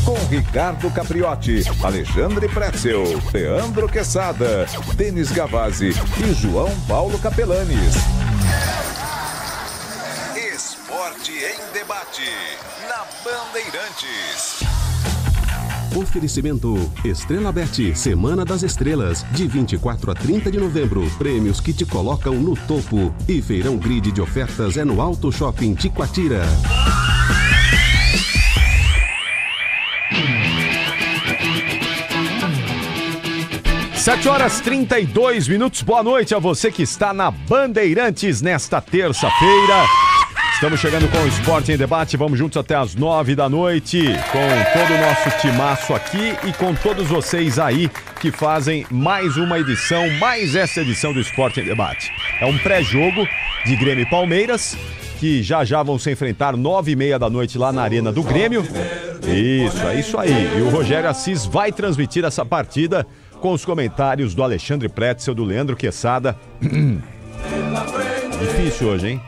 com Ricardo Capriotti, Alexandre Pretzel, Leandro Quesada, Denis Gavazzi e João Paulo Capelanes. Esporte em debate, na Bandeirantes. Oferecimento Estrela Bet, Semana das Estrelas, de 24 a 30 de novembro. Prêmios que te colocam no topo. E Feirão Grid de ofertas é no Auto Shopping Ticoatira. 7h32. Boa noite a você que está na Bandeirantes nesta terça-feira. Estamos chegando com o Esporte em Debate, vamos juntos até as 9 da noite, com todo o nosso timaço aqui e com todos vocês aí que fazem mais uma edição, mais essa edição do Esporte em Debate. É um pré-jogo de Grêmio e Palmeiras, que já vão se enfrentar 9h30 da noite lá na Arena do Grêmio. Isso, é isso aí. E o Rogério Assis vai transmitir essa partida com os comentários do Alexandre Pretzel, do Leandro Quesada. Difícil hoje, hein?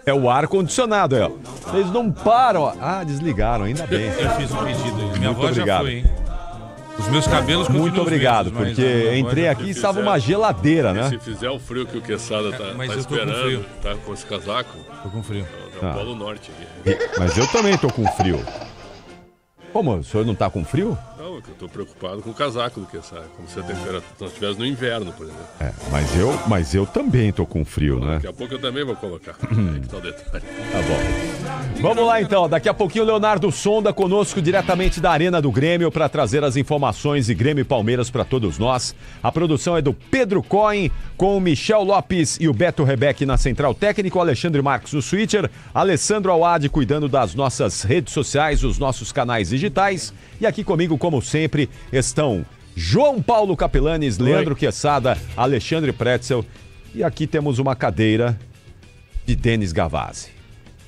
É o ar-condicionado, é. Eles não param. Ah, desligaram, ainda bem. Eu fiz um pedido aí. Minha Muito voz obrigado. já foi, hein? Os meus cabelos continuam. Muito obrigado, mesmos, porque entrei aqui e estava uma geladeira, né? Se fizer o frio que o Quesada tá mas eu tô com esperando, frio. tá com esse casaco, Tô com frio. é o Polo Norte aqui. Mas eu também tô com frio. Como? O senhor não tá com frio? Não, eu tô preocupado com o casaco do Quesada, como se a temperatura estivesse no inverno, por exemplo. É, mas eu também tô com frio, né? Daqui a pouco eu também vou colocar. Aí que tá o detalhe. Tá bom. Vamos lá então, daqui a pouquinho o Leonardo Sonda conosco diretamente da Arena do Grêmio para trazer as informações de Grêmio e Palmeiras para todos nós. A produção é do Pedro Cohen, com o Michel Lopes e o Beto Rebeck na Central Técnico, o Alexandre Marques no Switcher, Alessandro Awad cuidando das nossas redes sociais, os nossos canais digitais. E aqui comigo, como sempre, estão João Paulo Capelanes, Leandro Quesada, Alexandre Pretzel. E aqui temos uma cadeira de Denis Gavazzi,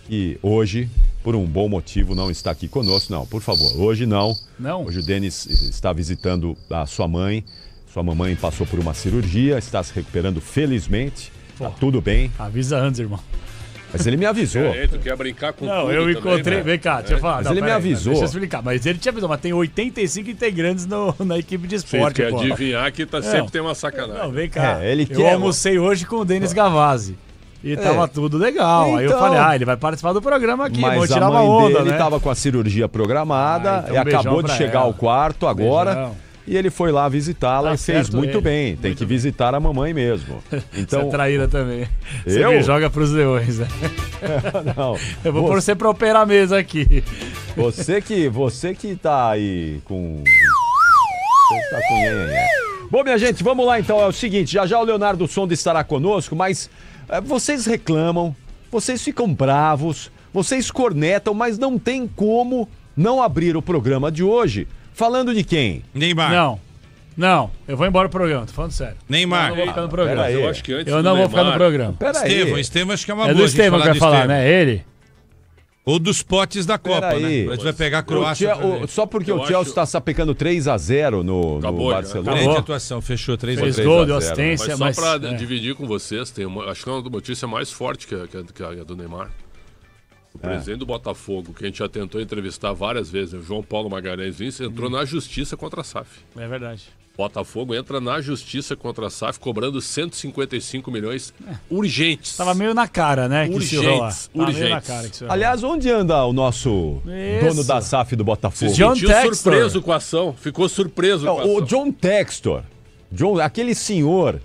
que hoje, por um bom motivo, não está aqui conosco. Não, por favor, hoje não. Não. Hoje o Denis está visitando a sua mãe. Sua mamãe passou por uma cirurgia, está se recuperando felizmente. Tá tudo bem. Avisa antes, irmão. Mas ele me avisou. Tu quer brincar com Não, tudo eu encontrei. também, né? Vem cá, deixa eu falar. Mas Não, ele me pera aí, avisou. Deixa eu explicar. Mas ele te avisou, mas tem 85 integrantes na equipe de Você esporte. quer pô. adivinhar que sempre tem uma sacanagem. Não, vem cá. Ele eu quer, almocei hoje com o Denis Gavazzi. E tava tudo legal. Aí eu Então. falei, ele vai participar do programa aqui. Vamos Mas a tirar mãe uma onda, dele né? estava com a cirurgia programada então e beijão acabou de pra chegar ela. ao quarto agora. Beijão. E ele foi lá visitá-la Tá e fez certo muito ele. bem. Tem que visitar a mamãe mesmo. Então, Então, você é traíra também. Você Eu? me joga pros leões, né? não. Eu vou pôr você pra operar a mesa aqui. Você que tá aí com... Você tá com nhenhenhé. Bom, minha gente, vamos lá então. É o seguinte, já o Leonardo Sonda estará conosco, mas vocês reclamam, vocês ficam bravos, vocês cornetam, mas não tem como não abrir o programa de hoje falando de quem? Neymar. Não, eu vou embora do programa, tô falando sério. Neymar. Eu não vou ficar no programa. pera aí. Eu acho que antes Eu do não vou Neymar, ficar no programa. Pera aí. Estevão acho que é uma É boa do a gente Estevão que vai do falar, Estevão. né? Ele? Ou dos potes da Copa, aí. né? A gente vai pegar a Croácia. Só porque Eu o Chelsea acho- está sapecando 3-0 no Acabou, já. Barcelona. Grande atuação, fechou 3 a Fez 3. gol, deu 3 a 0, assistência, Mas só pra é. dividir com vocês, acho que é uma notícia mais forte que a do Neymar. O presidente do Botafogo, que a gente já tentou entrevistar várias vezes, o João Paulo Magalhães Vince, entrou na justiça contra a SAF. É verdade. Botafogo entra na justiça contra a SAF, cobrando 155 milhões urgentes. Tava meio na cara, né? Que isso ia rolar. Urgentes, Tava meio na urgentes. cara que isso ia rolar. Aliás, onde anda o nosso Isso. dono da SAF do Botafogo? Se John sentiu Textor. surpreso com a ação, ficou surpreso com a O ação. John Textor, aquele senhor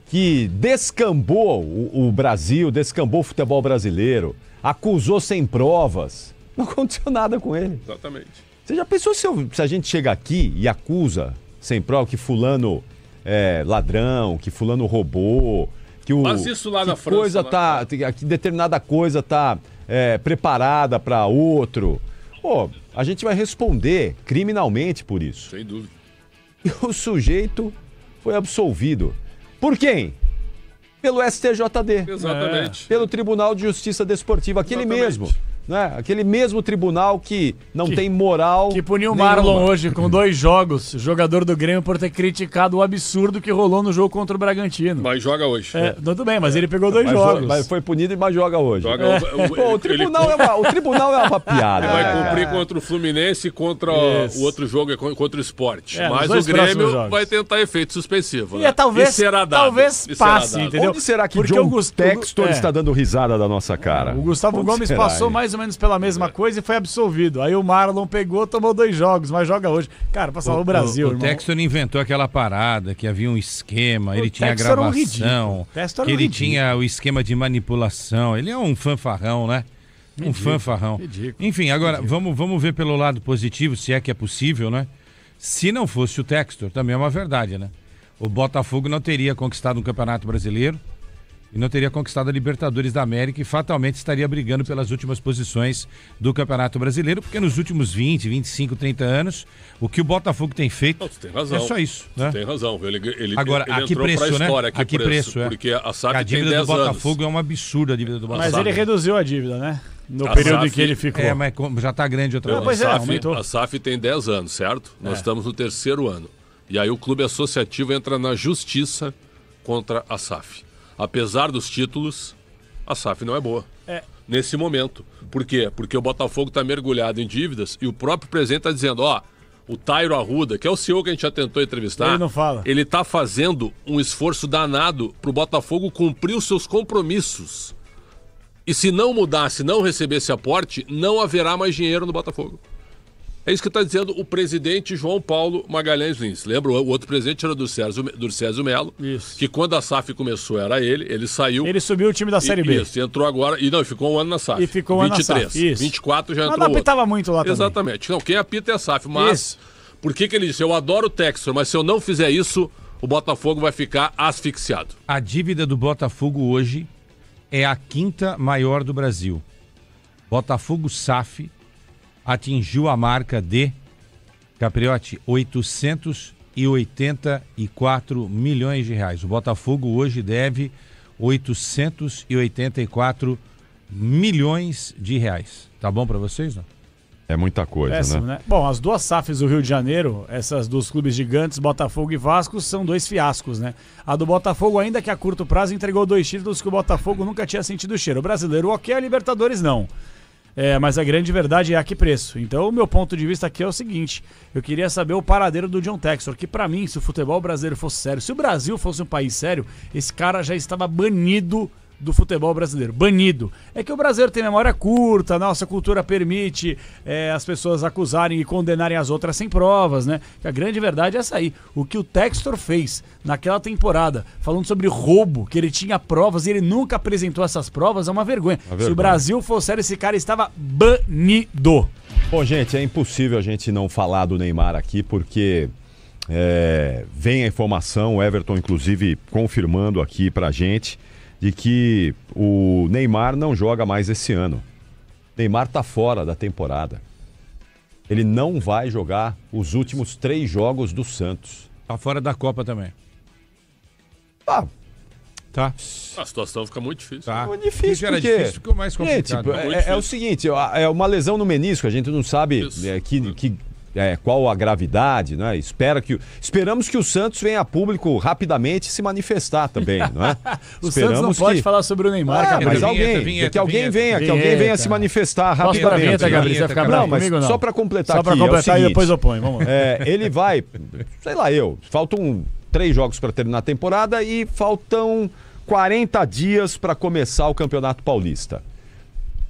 que descambou o Brasil, descambou o futebol brasileiro, acusou sem provas. Não aconteceu nada com ele. Exatamente. Você já pensou se a gente chega aqui e acusa sem prova que fulano é ladrão, que fulano roubou, que o Faz isso lá que na França, coisa lá. tá, que determinada coisa tá preparada para outro. Pô, a gente vai responder criminalmente por isso. Sem dúvida. E o sujeito foi absolvido. Por quem? Pelo STJD. Exatamente. Pelo Tribunal de Justiça Desportiva, aquele Exatamente. mesmo né? Aquele mesmo tribunal que não tem moral. Que puniu o nenhuma. Marlon hoje com 2 jogos, jogador do Grêmio, por ter criticado o absurdo que rolou no jogo contra o Bragantino. Mas joga hoje. Tudo bem, mas ele pegou 2 jogos. Mas foi punido e mais joga hoje. Pô, o tribunal é uma piada. Ele vai cumprir contra o Fluminense e contra o outro jogo, contra o Sport. Mas o Grêmio vai tentar efeito suspensivo. E talvez, e será dado. talvez passe, entendeu? Onde será que Porque John o Textor está dando risada da nossa cara? O Gustavo Onde Gomes será, passou hein? mais ou menos pela mesma coisa e foi absolvido. Aí o Marlon pegou, tomou 2 jogos, mas joga hoje. Cara, pra salvar o Brasil, O Textor inventou aquela parada que havia um esquema, ele tinha Textor era um gravação, Textor que era um ele ridículo. tinha o esquema de manipulação. Ele é um fanfarrão, né? Um fanfarrão. ridículo. Enfim, agora vamos ver pelo lado positivo, se é que é possível, né? Se não fosse o Textor, também é uma verdade, né? O Botafogo não teria conquistado um Campeonato Brasileiro e não teria conquistado a Libertadores da América e fatalmente estaria brigando pelas últimas posições do Campeonato Brasileiro, porque nos últimos 20, 25, 30 anos, o que o Botafogo tem feito Não, você tem razão. é só isso, né? Tem razão. Ele Agora, ele a que entrou pra preço, né? história. A que preço, é. Porque a SAF A tem dívida 10 do Botafogo anos. é um absurdo, a dívida do Botafogo. Mas ele reduziu a dívida, né? No A período em SAF que ele ficou. É, mas já tá grande outra vez. Pois é, A aumentou. SAF tem 10 anos, certo? Nós estamos no 3º ano. E aí o clube associativo entra na justiça contra a SAF. Apesar dos títulos, a SAF não é boa. Nesse momento. Por quê? Porque o Botafogo está mergulhado em dívidas e o próprio presidente está dizendo, o Tairo Arruda, que é o CEO que a gente já tentou entrevistar, Ele não fala. ele está fazendo um esforço danado para o Botafogo cumprir os seus compromissos. E se não mudar, se não receber esse aporte, não haverá mais dinheiro no Botafogo. É isso que está dizendo o presidente João Paulo Magalhães Lins. Lembra? O outro presidente era do Césio Melo. Isso. Que quando a SAF começou era ele saiu. Ele subiu o time da Série B. Isso, entrou agora. E não, ficou um ano na SAF. E ficou um ano na 23. SAF, isso. 24 já Mas entrou não apitava muito lá também. Exatamente. Não, quem apita é a SAF. Mas Isso. por que ele disse? Eu adoro o Textor, mas se eu não fizer isso, o Botafogo vai ficar asfixiado. A dívida do Botafogo hoje é a 5ª maior do Brasil. Botafogo SAF atingiu a marca de, Capriotti, 884 milhões de reais. O Botafogo hoje deve 884 milhões de reais. Tá bom pra vocês, não? É muita coisa, Péssimo, né? Bom, as 2 SAFs do Rio de Janeiro, essas dos clubes gigantes, Botafogo e Vasco, são 2 fiascos, né? A do Botafogo, ainda que a curto prazo, entregou 2 títulos que o Botafogo nunca tinha sentido o cheiro. O Brasileiro, ok, a Libertadores não. Mas a grande verdade é a que preço. Então, o meu ponto de vista aqui é o seguinte: eu queria saber o paradeiro do John Textor, que pra mim, se o futebol brasileiro fosse sério, se o Brasil fosse um país sério, esse cara já estava banido do futebol brasileiro, banido. É que o brasileiro tem memória curta, nossa cultura permite as pessoas acusarem e condenarem as outras sem provas, né? Que a grande verdade é essa aí. O que o Textor fez naquela temporada, falando sobre roubo, que ele tinha provas e ele nunca apresentou essas provas, é uma vergonha. Se o Brasil fosse sério, esse cara estava banido. Bom, gente, é impossível a gente não falar do Neymar aqui, porque vem a informação, o Everton inclusive confirmando aqui pra gente, de que o Neymar não joga mais esse ano. Neymar tá fora da temporada. Ele não vai jogar os últimos 3 jogos do Santos. Tá fora da Copa também. Ah, Tá. A situação fica muito difícil. Tá. é difícil Se era porque... difícil, ficou mais Gente, complicado. é o seguinte, é uma lesão no menisco, a gente não sabe Isso. qual a gravidade, né? Esperamos que o Santos venha a público rapidamente se manifestar também, não é? O Santos não pode falar sobre o Neymar, cara. Mas Vinheta, que alguém venha vinheta. se manifestar Posso dar a rapidamente. vinheta, Gabriel? Você vai ficar bravo Não, mas comigo ou não? só para completar Só pra aqui, completar é o e seguinte, depois eu ponho, vamos lá. ele vai, sei lá faltam 3 jogos para terminar a temporada e faltam 40 dias para começar o Campeonato Paulista.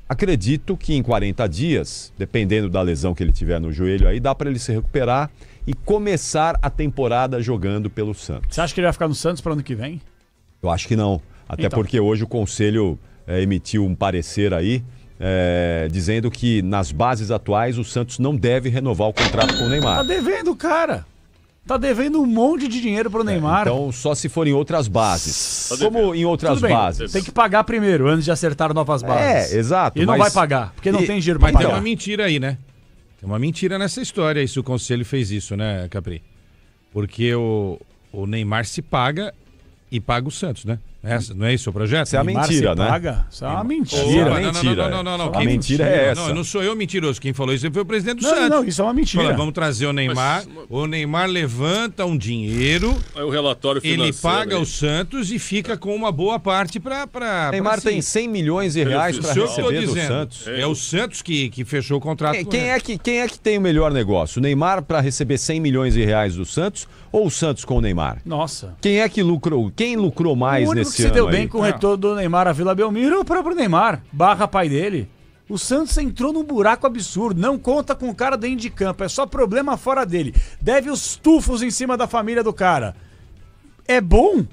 Acredito que em 40 dias, dependendo da lesão que ele tiver no joelho aí, dá para ele se recuperar e começar a temporada jogando pelo Santos. Você acha que ele vai ficar no Santos para ano que vem? Eu acho que não. Até Então. porque hoje o Conselho emitiu um parecer aí, dizendo que nas bases atuais o Santos não deve renovar o contrato com o Tá Neymar. devendo, cara. Tá devendo um monte de dinheiro pro Neymar. Então só se for em outras bases. Tá Como devendo. em outras Tudo bem, bases. tem que pagar primeiro, antes de acertar novas bases. Exato. E não mas- vai pagar, porque não tem dinheiro pra Mas tem pagar. uma mentira aí, né? Tem uma mentira nessa história aí, se o Conselho fez isso, né, Capri? Porque o Neymar se paga e paga o Santos, né? Não é esse o projeto? Isso é a mentira, né? Paga? Isso é uma mentira. Não. A mentira é essa. Não sou eu mentiroso. Quem falou isso foi o presidente do Não, Santos. não, isso é uma mentira. Falou, vamos trazer o Neymar. O Neymar levanta um dinheiro. Aí o relatório financeiro. Ele paga o Santos e fica com uma boa parte para. Neymar tem 100 milhões de reais para receber do Santos. É o Santos que fechou o contrato com ele. Quem é que tem o melhor negócio? O Neymar para receber 100 milhões de reais do Santos ou o Santos com o Neymar? Nossa. Quem é que lucrou? Quem lucrou mais o único nesse que se ano deu bem aí? com o retorno do Neymar à Vila Belmiro é o próprio Neymar, barra pai dele. O Santos entrou num buraco absurdo, não conta com o cara dentro de campo, é só problema fora dele. Deve os tufos em cima da família do cara. É bom?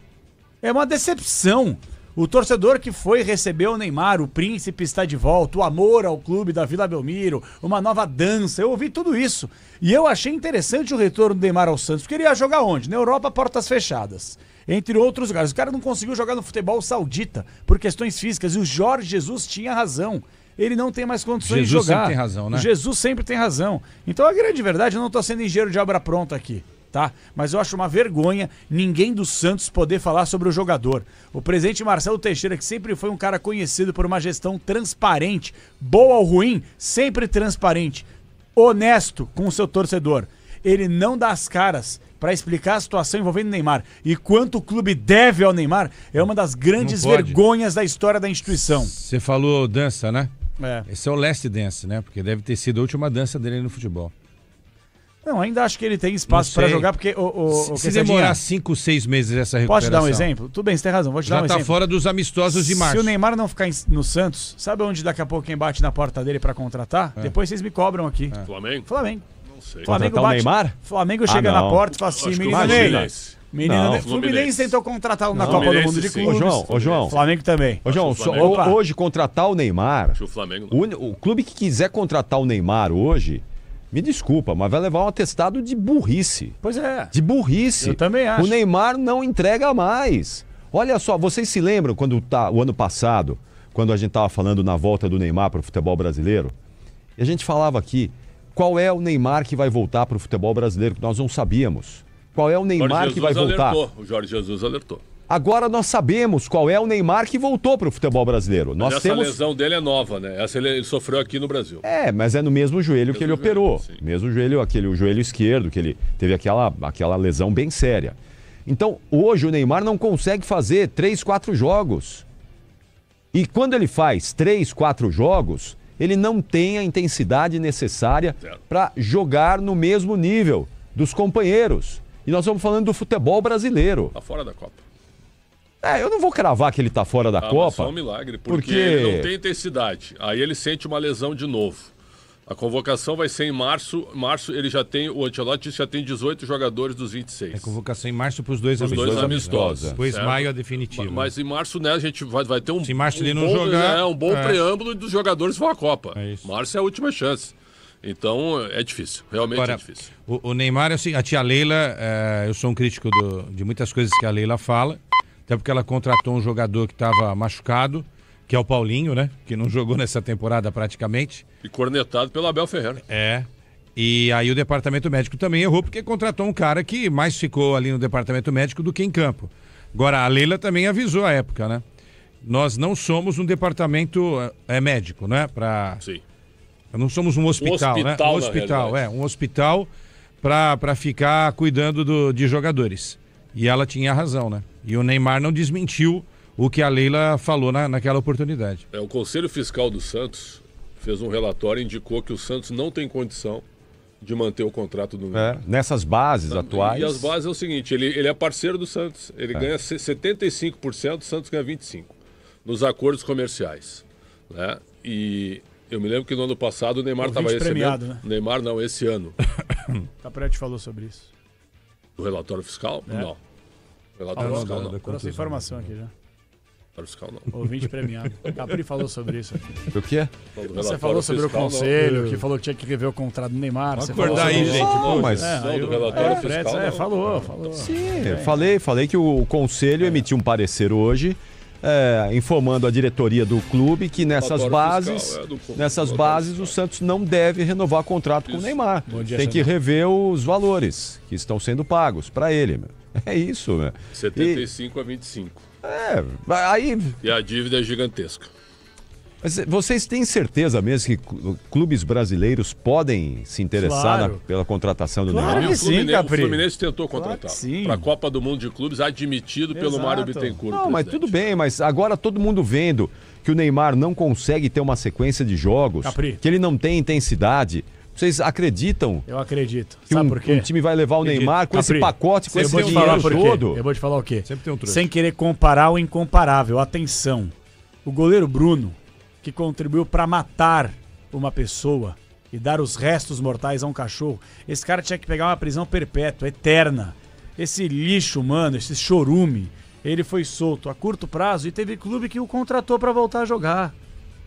É uma decepção. O torcedor que foi receber o Neymar, o príncipe está de volta, o amor ao clube da Vila Belmiro, uma nova dança, eu ouvi tudo isso. E eu achei interessante o retorno do Neymar ao Santos, porque ele ia jogar onde? Na Europa, portas fechadas. Entre outros lugares. O cara não conseguiu jogar no futebol saudita por questões físicas, e o Jorge Jesus tinha razão. Ele não tem mais condições de jogar. Jesus sempre tem razão, né? Jesus sempre tem razão. Então a grande verdade, eu não estou sendo engenheiro de obra pronta aqui. Tá? Mas eu acho uma vergonha ninguém do Santos poder falar sobre o jogador. O presidente Marcelo Teixeira, que sempre foi um cara conhecido por uma gestão transparente, boa ou ruim, sempre transparente, honesto com o seu torcedor. Ele não dá as caras para explicar a situação envolvendo o Neymar. E quanto o clube deve ao Neymar é uma das grandes vergonhas da história da instituição. Você falou dança, né? É. Esse é o Last Dance, né? Porque deve ter sido a última dança dele no futebol. Não, ainda acho que ele tem espaço para jogar, porque se demorar 5, 6 meses essa recuperação. Posso te dar um exemplo? Tudo bem, você tem razão, vou te dar um exemplo. Já tá fora dos amistosos de março. Se o Neymar não ficar no Santos, sabe onde daqui a pouco quem bate na porta dele para contratar? Depois vocês me cobram aqui. Flamengo? Flamengo. Não sei. Flamengo Contratar o Neymar? Flamengo chega na porta e fala assim, menino Ney. Fluminense tentou contratar na Copa do Mundo de Clubes. Ô, João. Flamengo também. Ô, João, hoje contratar o Neymar, O Flamengo o clube que quiser contratar o Neymar hoje, me desculpa, mas vai levar um atestado de burrice. Pois é. De burrice. Eu também acho. O Neymar não entrega mais. Olha só, vocês se lembram quando o ano passado, quando a gente estava falando na volta do Neymar para o futebol brasileiro? E a gente falava aqui, qual é o Neymar que vai voltar para o futebol brasileiro, que nós não sabíamos. Qual é o Neymar que vai voltar? O Jorge Jesus alertou. Agora nós sabemos qual é o Neymar que voltou para o futebol brasileiro. Nós essa lesão dele é nova, né? Essa ele sofreu aqui no Brasil. É, mas é no mesmo joelho que ele operou. Sim. Mesmo joelho, o joelho esquerdo, que ele teve aquela lesão bem séria. Então, hoje o Neymar não consegue fazer 3, 4 jogos. E quando ele faz 3, 4 jogos, ele não tem a intensidade necessária para jogar no mesmo nível dos companheiros. E nós estamos falando do futebol brasileiro. Tá fora da Copa. Eu não vou cravar que ele tá fora da Copa. Mas é um milagre, porque ele não tem intensidade. Aí ele sente uma lesão de novo. A convocação vai ser em março. Março ele já tem, o Ancelotti já tem 18 jogadores dos 26. É convocação em março para os dois amistosos. Depois maio é definitivo. Mas em março, né, a gente vai ter um. Se em março ele não jogar. Um bom preâmbulo dos jogadores vão à Copa. É isso. Março é a última chance. Então é difícil, realmente é difícil. O Neymar, assim, a tia Leila, eu sou um crítico de muitas coisas que a Leila fala, até porque ela contratou um jogador que estava machucado, que é o Paulinho, né? Que não jogou nessa temporada praticamente. E cornetado pelo Abel Ferreira. E aí o departamento médico também errou, porque contratou um cara que mais ficou ali no departamento médico do que em campo. Agora, a Leila também avisou à época, né? Nós não somos um departamento médico, né? Sim. Não somos um hospital, né? Um hospital para ficar cuidando de jogadores. E ela tinha razão, né? E o Neymar não desmentiu o que a Leila falou naquela oportunidade. O Conselho Fiscal do Santos fez um relatório e indicou que o Santos não tem condição de manter o contrato do Neymar. Nessas bases atuais. E as bases é o seguinte, ele é parceiro do Santos. Ele ganha 75%, o Santos ganha 25% nos acordos comerciais. Né? E eu me lembro que no ano passado o Neymar estava recebendo... premiado, né? Neymar não, esse ano. Capretti falou sobre isso. Do relatório fiscal? Não. Relatório fiscal não. Trouxe informação aqui já. Relatório fiscal não. Ouvinte premiado. Capri falou sobre isso aqui. O quê? Você falou sobre o conselho, que falou que tinha que rever o contrato do Neymar. Vamos acordar aí, gente. Não, mas... do relatório fiscal. Falou. Sim, falei que o conselho emitiu um parecer hoje, informando a diretoria do clube que nessas bases o Santos não deve renovar contrato com o Neymar. Tem que rever os valores que estão sendo pagos para ele. É isso, né? 75 a 25. Aí... E a dívida é gigantesca. Mas vocês têm certeza mesmo que clubes brasileiros podem se interessar pela contratação do Neymar? Claro que sim, O Fluminense tentou contratar. Sim. Para a Copa do Mundo de Clubes, admitido pelo Mário Bittencourt. Não, mas tudo bem, mas agora todo mundo vendo que o Neymar não consegue ter uma sequência de jogos, que ele não tem intensidade. Vocês acreditam? Eu acredito. Que Sabe por quê? um time vai levar o Neymar com esse pacote, com esse dinheiro todo? Eu vou te falar o quê? Sempre tem um truque. Sem querer comparar o incomparável. Atenção. O goleiro Bruno, que contribuiu para matar uma pessoa e dar os restos mortais a um cachorro, esse cara tinha que pegar uma prisão perpétua, eterna. Esse lixo humano, esse chorume, ele foi solto a curto prazo e teve clube que o contratou para voltar a jogar.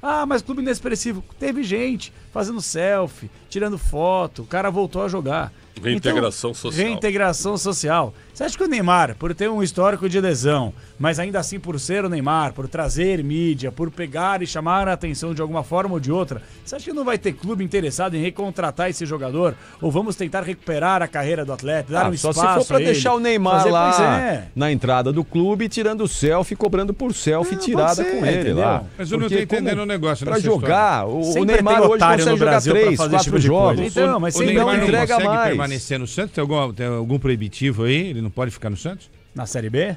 Ah, mas clube inexpressivo. Teve gente fazendo selfie, tirando foto, o cara voltou a jogar. Reintegração social. Reintegração social. Você acha que o Neymar, por ter um histórico de lesão, mas ainda assim por ser o Neymar, por trazer mídia, por pegar e chamar a atenção de alguma forma ou de outra, você acha que não vai ter clube interessado em recontratar esse jogador? Ou vamos tentar recuperar a carreira do atleta, dar um espaço só se for pra deixar o Neymar lá na entrada do clube, tirando selfie, cobrando por selfie tirada com ele, entendeu? Lá. Mas eu não tô entendendo o negócio. Pra jogar, o Neymar hoje consegue jogar 3, 4 jogos. Então, mas o Neymar não entrega consegue mais. permanecer no Santos? Tem algum proibitivo aí? Ele não pode ficar no Santos? Na Série B?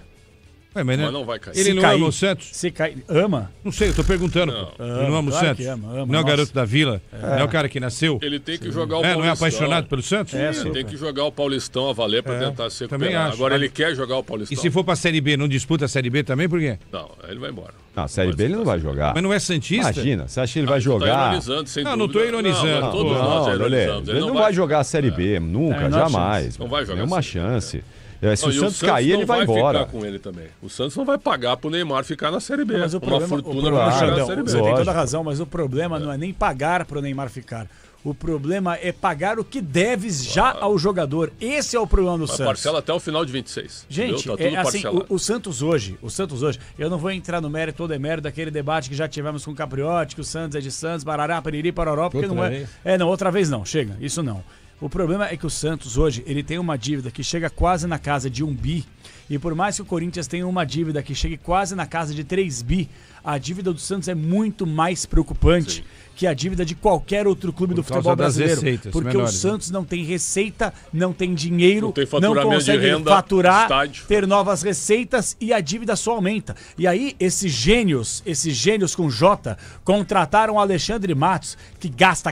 Mas não vai cair. Ele não ama o Santos? Se cair, ama? Não sei, eu tô perguntando. Ele não ama o Santos? Ama, não é o garoto da Vila? Não é o cara que nasceu? Ele tem que jogar o Paulistão. Não é apaixonado pelo Santos? Ele tem que jogar o Paulistão a valer pra tentar se recuperar. Também acho. Agora ele quer jogar o Paulistão. E se for pra Série B, não disputa a Série B também? Por quê? Não, ele vai embora. Não, a Série B ele não vai jogar. Mas não é santista? Imagina, você acha que ele vai jogar... Tá ironizando, sem dúvida. Não tô ironizando. Todos nós ironizamos. Ele não vai jogar a Série B, nunca, jamais. Não vai jogar. Nenhuma chance. Se Não, o Santos cair, ele vai embora. Ficar com ele também. O Santos não vai pagar pro Neymar ficar na Série B. Mas uma fortuna pra ficar na Série B. Você tem toda a razão, mas o problema não é nem pagar pro Neymar ficar. O problema é pagar o que deves já ao jogador. Esse é o problema do Santos. Parcela até o final de 26. Gente, tá tudo assim, o Santos hoje, eu não vou entrar no mérito ou demérito daquele debate que já tivemos com o Capriotti, que o Santos é de Santos, barará, periri, paroró, porque não é... Não, outra vez não, chega, isso não. O problema é que o Santos hoje, ele tem uma dívida que chega quase na casa de 1 bi, e por mais que o Corinthians tenha uma dívida que chegue quase na casa de 3 bi, a dívida do Santos é muito mais preocupante que a dívida de qualquer outro clube do futebol brasileiro. Porque o Santos não tem receita, não tem dinheiro, não consegue faturar, ter novas receitas e a dívida só aumenta. E aí, esses gênios com J, contrataram o Alexandre Matos, que gasta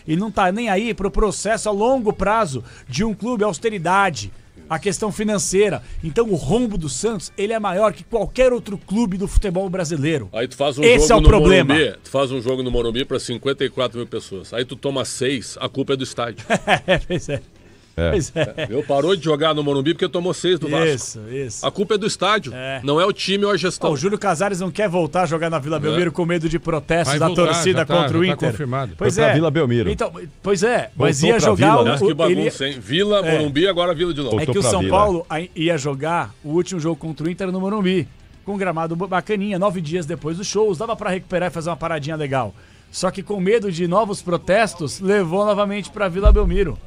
e não tá nem aí pro processo a longo prazo de um clube, austeridade, a questão financeira. Então o rombo do Santos, ele é maior que qualquer outro clube do futebol brasileiro. Aí tu faz um Esse jogo é o problema. Morumbi, tu faz um jogo no Morumbi para 54 mil pessoas. Aí tu toma 6, a culpa é do estádio. Pois é. Pois é. Eu parou de jogar no Morumbi porque tomou 6 do Vasco. Isso. A culpa é do estádio, não é o time ou a gestão. O Júlio Casares não quer voltar a jogar na Vila Belmiro com medo de protestos da torcida contra o Inter. Tá confirmado. Pois é. Vila Belmiro. Então, pois é, mas ia jogar Vila, que bagunça, hein? Vila, Morumbi, agora Vila de novo. É que o São Paulo ia jogar o último jogo contra o Inter no Morumbi, com um gramado bacaninha, 9 dias depois dos shows, dava pra recuperar e fazer uma paradinha legal. Só que com medo de novos protestos, levou novamente pra Vila Belmiro.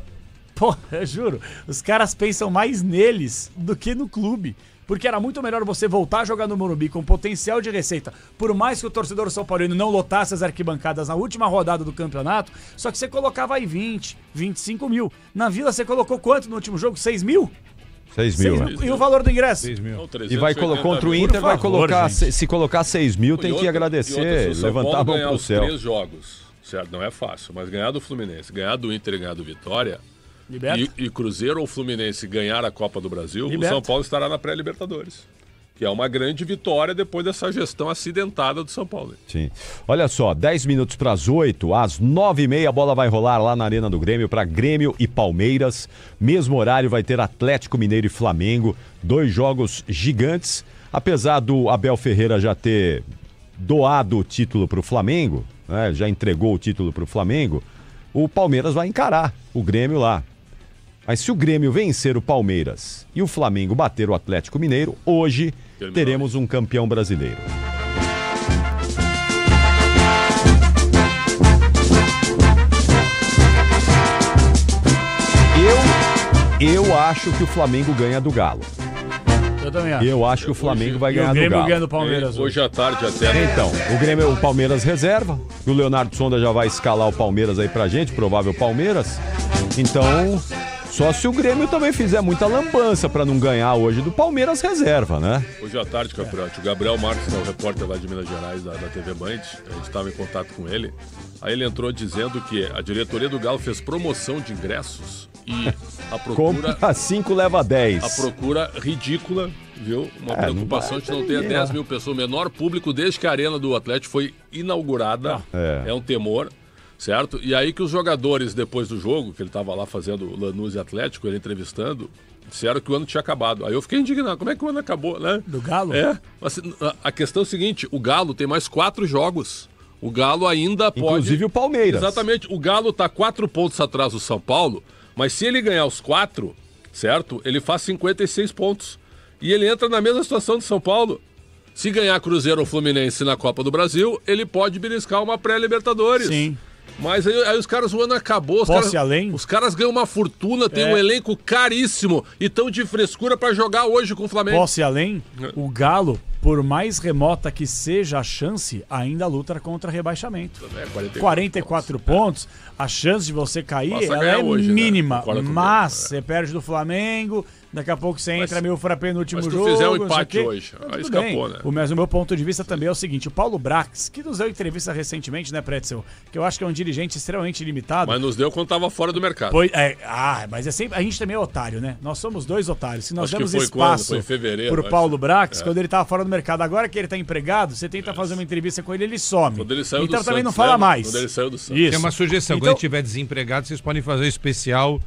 Pô, eu juro, os caras pensam mais neles do que no clube. Porque era muito melhor você voltar a jogar no Morumbi com potencial de receita, por mais que o torcedor são paulino não lotasse as arquibancadas na última rodada do campeonato, só que você colocava aí 20, 25 mil. Na Vila você colocou quanto no último jogo? 6 mil? 6 mil. E o valor do ingresso? 6 mil. Não, e vai contra o Inter, vai colocar, se colocar 6 mil, tem que agradecer, levantar a mão pro céu. 3 jogos, certo? Não é fácil, mas ganhar do Fluminense, ganhar do Inter e ganhar do Vitória... E Cruzeiro ou Fluminense ganhar a Copa do Brasil, o São Paulo estará na pré-Libertadores. Que é uma grande vitória depois dessa gestão acidentada do São Paulo. Sim. Olha só, 10 minutos para as 8, às 9h30 a bola vai rolar lá na Arena do Grêmio para Grêmio e Palmeiras. Mesmo horário vai ter Atlético Mineiro e Flamengo. 2 jogos gigantes. Apesar do Abel Ferreira já ter doado o título para o Flamengo, né, já entregou o título para o Flamengo, o Palmeiras vai encarar o Grêmio lá. Mas se o Grêmio vencer o Palmeiras e o Flamengo bater o Atlético Mineiro, hoje teremos um campeão brasileiro. Eu acho que o Flamengo ganha do Galo. Eu também acho. E eu acho que o Flamengo vai ganhar o do Grêmio Galo. ganha do Palmeiras Hoje à tarde até. Então, o Grêmio, o Palmeiras reserva. E o Leonardo Sonda já vai escalar o Palmeiras aí pra gente, provável Palmeiras. Então, só se o Grêmio também fizer muita lambança pra não ganhar hoje do Palmeiras reserva, né? Hoje à tarde, Capriotti, o Gabriel Marques, que é o repórter lá de Minas Gerais, da TV Band, a gente estava em contato com ele. Aí ele entrou dizendo que a diretoria do Galo fez promoção de ingressos e a procura... Compra 5, leva 10. A procura ridícula, viu? Uma preocupação de não ter 10 mil pessoas. O menor público desde que a Arena do Atlético foi inaugurada. É um temor, certo? E aí que os jogadores, depois do jogo, que ele estava lá fazendo Lanús e Atlético, ele entrevistando, disseram que o ano tinha acabado. Aí eu fiquei indignado. Como é que o ano acabou, né? Do Galo? Mas a questão é o seguinte, o Galo tem mais 4 jogos. O Galo ainda pode... Inclusive o Palmeiras. Exatamente. O Galo está 4 pontos atrás do São Paulo, mas se ele ganhar os 4, certo? Ele faz 56 pontos. E ele entra na mesma situação do São Paulo. Se ganhar Cruzeiro ou Fluminense na Copa do Brasil, ele pode beliscar uma pré-Libertadores. Sim. Mas aí os caras, o ano acabou. Os caras ganham uma fortuna, tem um elenco caríssimo e tão de frescura para jogar hoje com o Flamengo. Posso ir além? O Galo, por mais remota que seja a chance, ainda luta contra rebaixamento. 44 pontos. A chance de você cair ela é hoje, mínima. Né? Mas você perde do Flamengo, daqui a pouco você entra meio frappé no último jogo. Se fizer um empate hoje, aí escapou, né? Mas o meu ponto de vista também é o seguinte, o Paulo Brax, que nos deu entrevista recentemente, né, Pretzel? Que eu acho que é um dirigente extremamente limitado. Mas nos deu quando estava fora do mercado. Mas é sempre, a gente também é otário, né? Nós somos dois otários. Se nós acho demos espaço pro Paulo Brax, quando ele estava fora do mercado, agora que ele está empregado, você tenta fazer uma entrevista com ele some. Quando ele saiu então do também Santos, não fala mais. Quando ele saiu do Santos. Isso. Tem uma sugestão, quando ele estiver desempregado, vocês podem fazer especial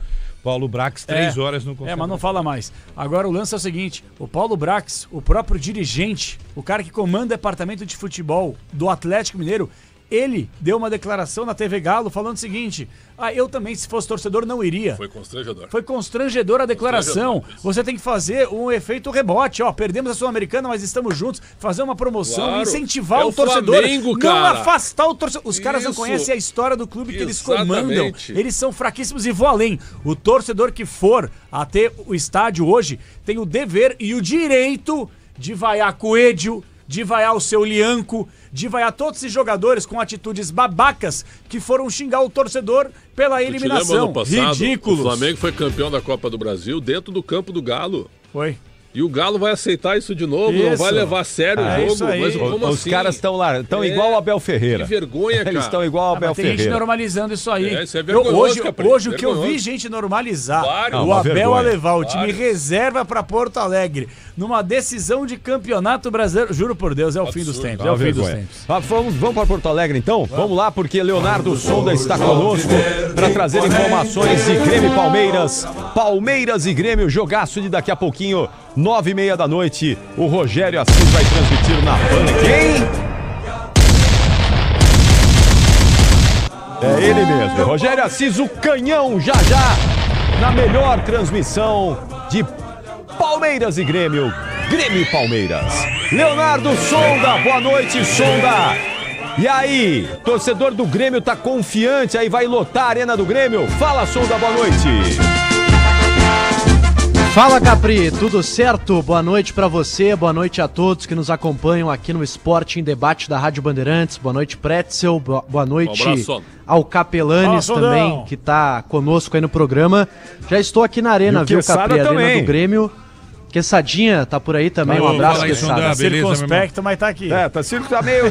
Paulo Brax, 3 horas no computador. Mas não fala mais. Agora o lance é o seguinte, o Paulo Brax, o próprio dirigente, o cara que comanda o departamento de futebol do Atlético Mineiro, ele deu uma declaração na TV Galo falando o seguinte, eu também, se fosse torcedor, não iria. Foi constrangedor. Foi constrangedor a declaração. Você tem que fazer um efeito rebote. Perdemos a Sul-Americana, mas estamos juntos. Fazer uma promoção, incentivar o torcedor. Flamengo, não afastar o torcedor. Os caras não conhecem a história do clube que eles comandam. Eles são fraquíssimos e vou além. O torcedor que for até o estádio hoje tem o dever e o direito de vaiar Coelho, de vaiar o seu Lianco, de vaiar todos esses jogadores com atitudes babacas que foram xingar o torcedor pela eliminação. Ridículos. O Flamengo foi campeão da Copa do Brasil dentro do campo do Galo. Foi. E o Galo vai aceitar isso de novo, não vai levar a sério o jogo. Mas como Os caras estão lá, estão igual o Abel Ferreira. Que vergonha, cara. Eles estão igual o Abel Ferreira. Tem gente normalizando isso aí. Isso é vergonhoso, hoje o que eu vi gente normalizar, o Abel a levar o time reserva para Porto Alegre, numa decisão de campeonato brasileiro, juro por Deus, é o fim dos tempos. É o fim dos tempos. Vamos para Porto Alegre então? Vamos lá, porque Leonardo Sonda está conosco para trazer informações de Grêmio e Palmeiras. Palmeiras e Grêmio, jogaço de daqui a pouquinho, 9h30 da noite. O Rogério Assis vai transmitir na Band. Quem? É ele mesmo, Rogério Assis, o canhão, já na melhor transmissão de Palmeiras e Grêmio, Grêmio e Palmeiras. Leonardo Sonda, boa noite, Sonda. E aí, torcedor do Grêmio tá confiante, aí vai lotar a Arena do Grêmio? Fala, Sonda, boa noite. Fala, Capri, tudo certo? Boa noite pra você, boa noite a todos que nos acompanham aqui no Esporte em Debate da Rádio Bandeirantes. Boa noite, Pretzel, boa noite ao Capelanes também, que tá conosco aí no programa. Já estou aqui na Arena, viu, Capri? Arena do Grêmio. Quessadinha tá por aí também, um abraço, Quesada. Circunspecto, mas tá aqui. Tá meio...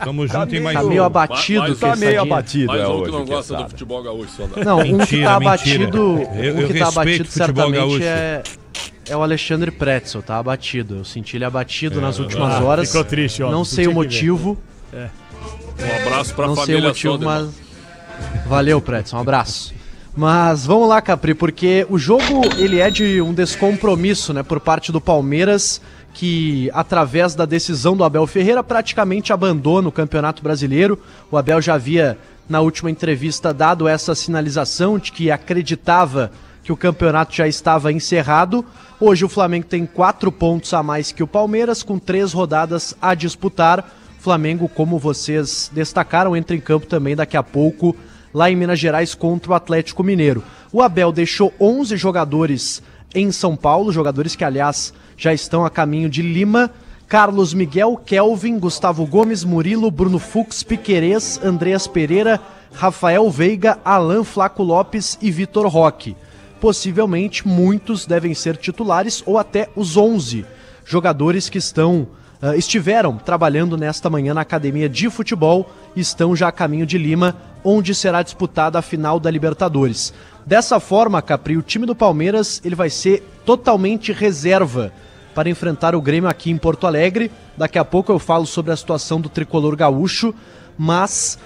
Tamo junto em mais Tá meio abatido, tá meio abatido. Mais um que não gosta do futebol gaúcho, só não, um que tá abatido, que tá abatido certamente é o Alexandre Pretzel, tá abatido. Eu senti ele abatido nas últimas horas. Ficou triste, não sei o motivo. Um abraço pra família. Não sei o motivo, mas valeu, Pretzel, um abraço. Mas vamos lá, Capri, porque o jogo ele é de um descompromisso, né, por parte do Palmeiras, que através da decisão do Abel Ferreira praticamente abandona o Campeonato Brasileiro. O Abel já havia na última entrevista dado essa sinalização de que acreditava que o campeonato já estava encerrado. Hoje o Flamengo tem 4 pontos a mais que o Palmeiras, com 3 rodadas a disputar. O Flamengo, como vocês destacaram, entra em campo também daqui a pouco lá em Minas Gerais contra o Atlético Mineiro. O Abel deixou 11 jogadores em São Paulo, jogadores que, aliás, já estão a caminho de Lima. Carlos Miguel, Kelvin, Gustavo Gomes, Murilo, Bruno Fux, Piquerez, Andreas Pereira, Rafael Veiga, Alan Flaco Lopes e Vitor Roque. Possivelmente muitos devem ser titulares ou até os 11 jogadores que estiveram trabalhando nesta manhã na academia de futebol e estão já a caminho de Lima, onde será disputada a final da Libertadores. Dessa forma, Capri, o time do Palmeiras ele vai ser totalmente reserva para enfrentar o Grêmio aqui em Porto Alegre. Daqui a pouco eu falo sobre a situação do tricolor gaúcho, mas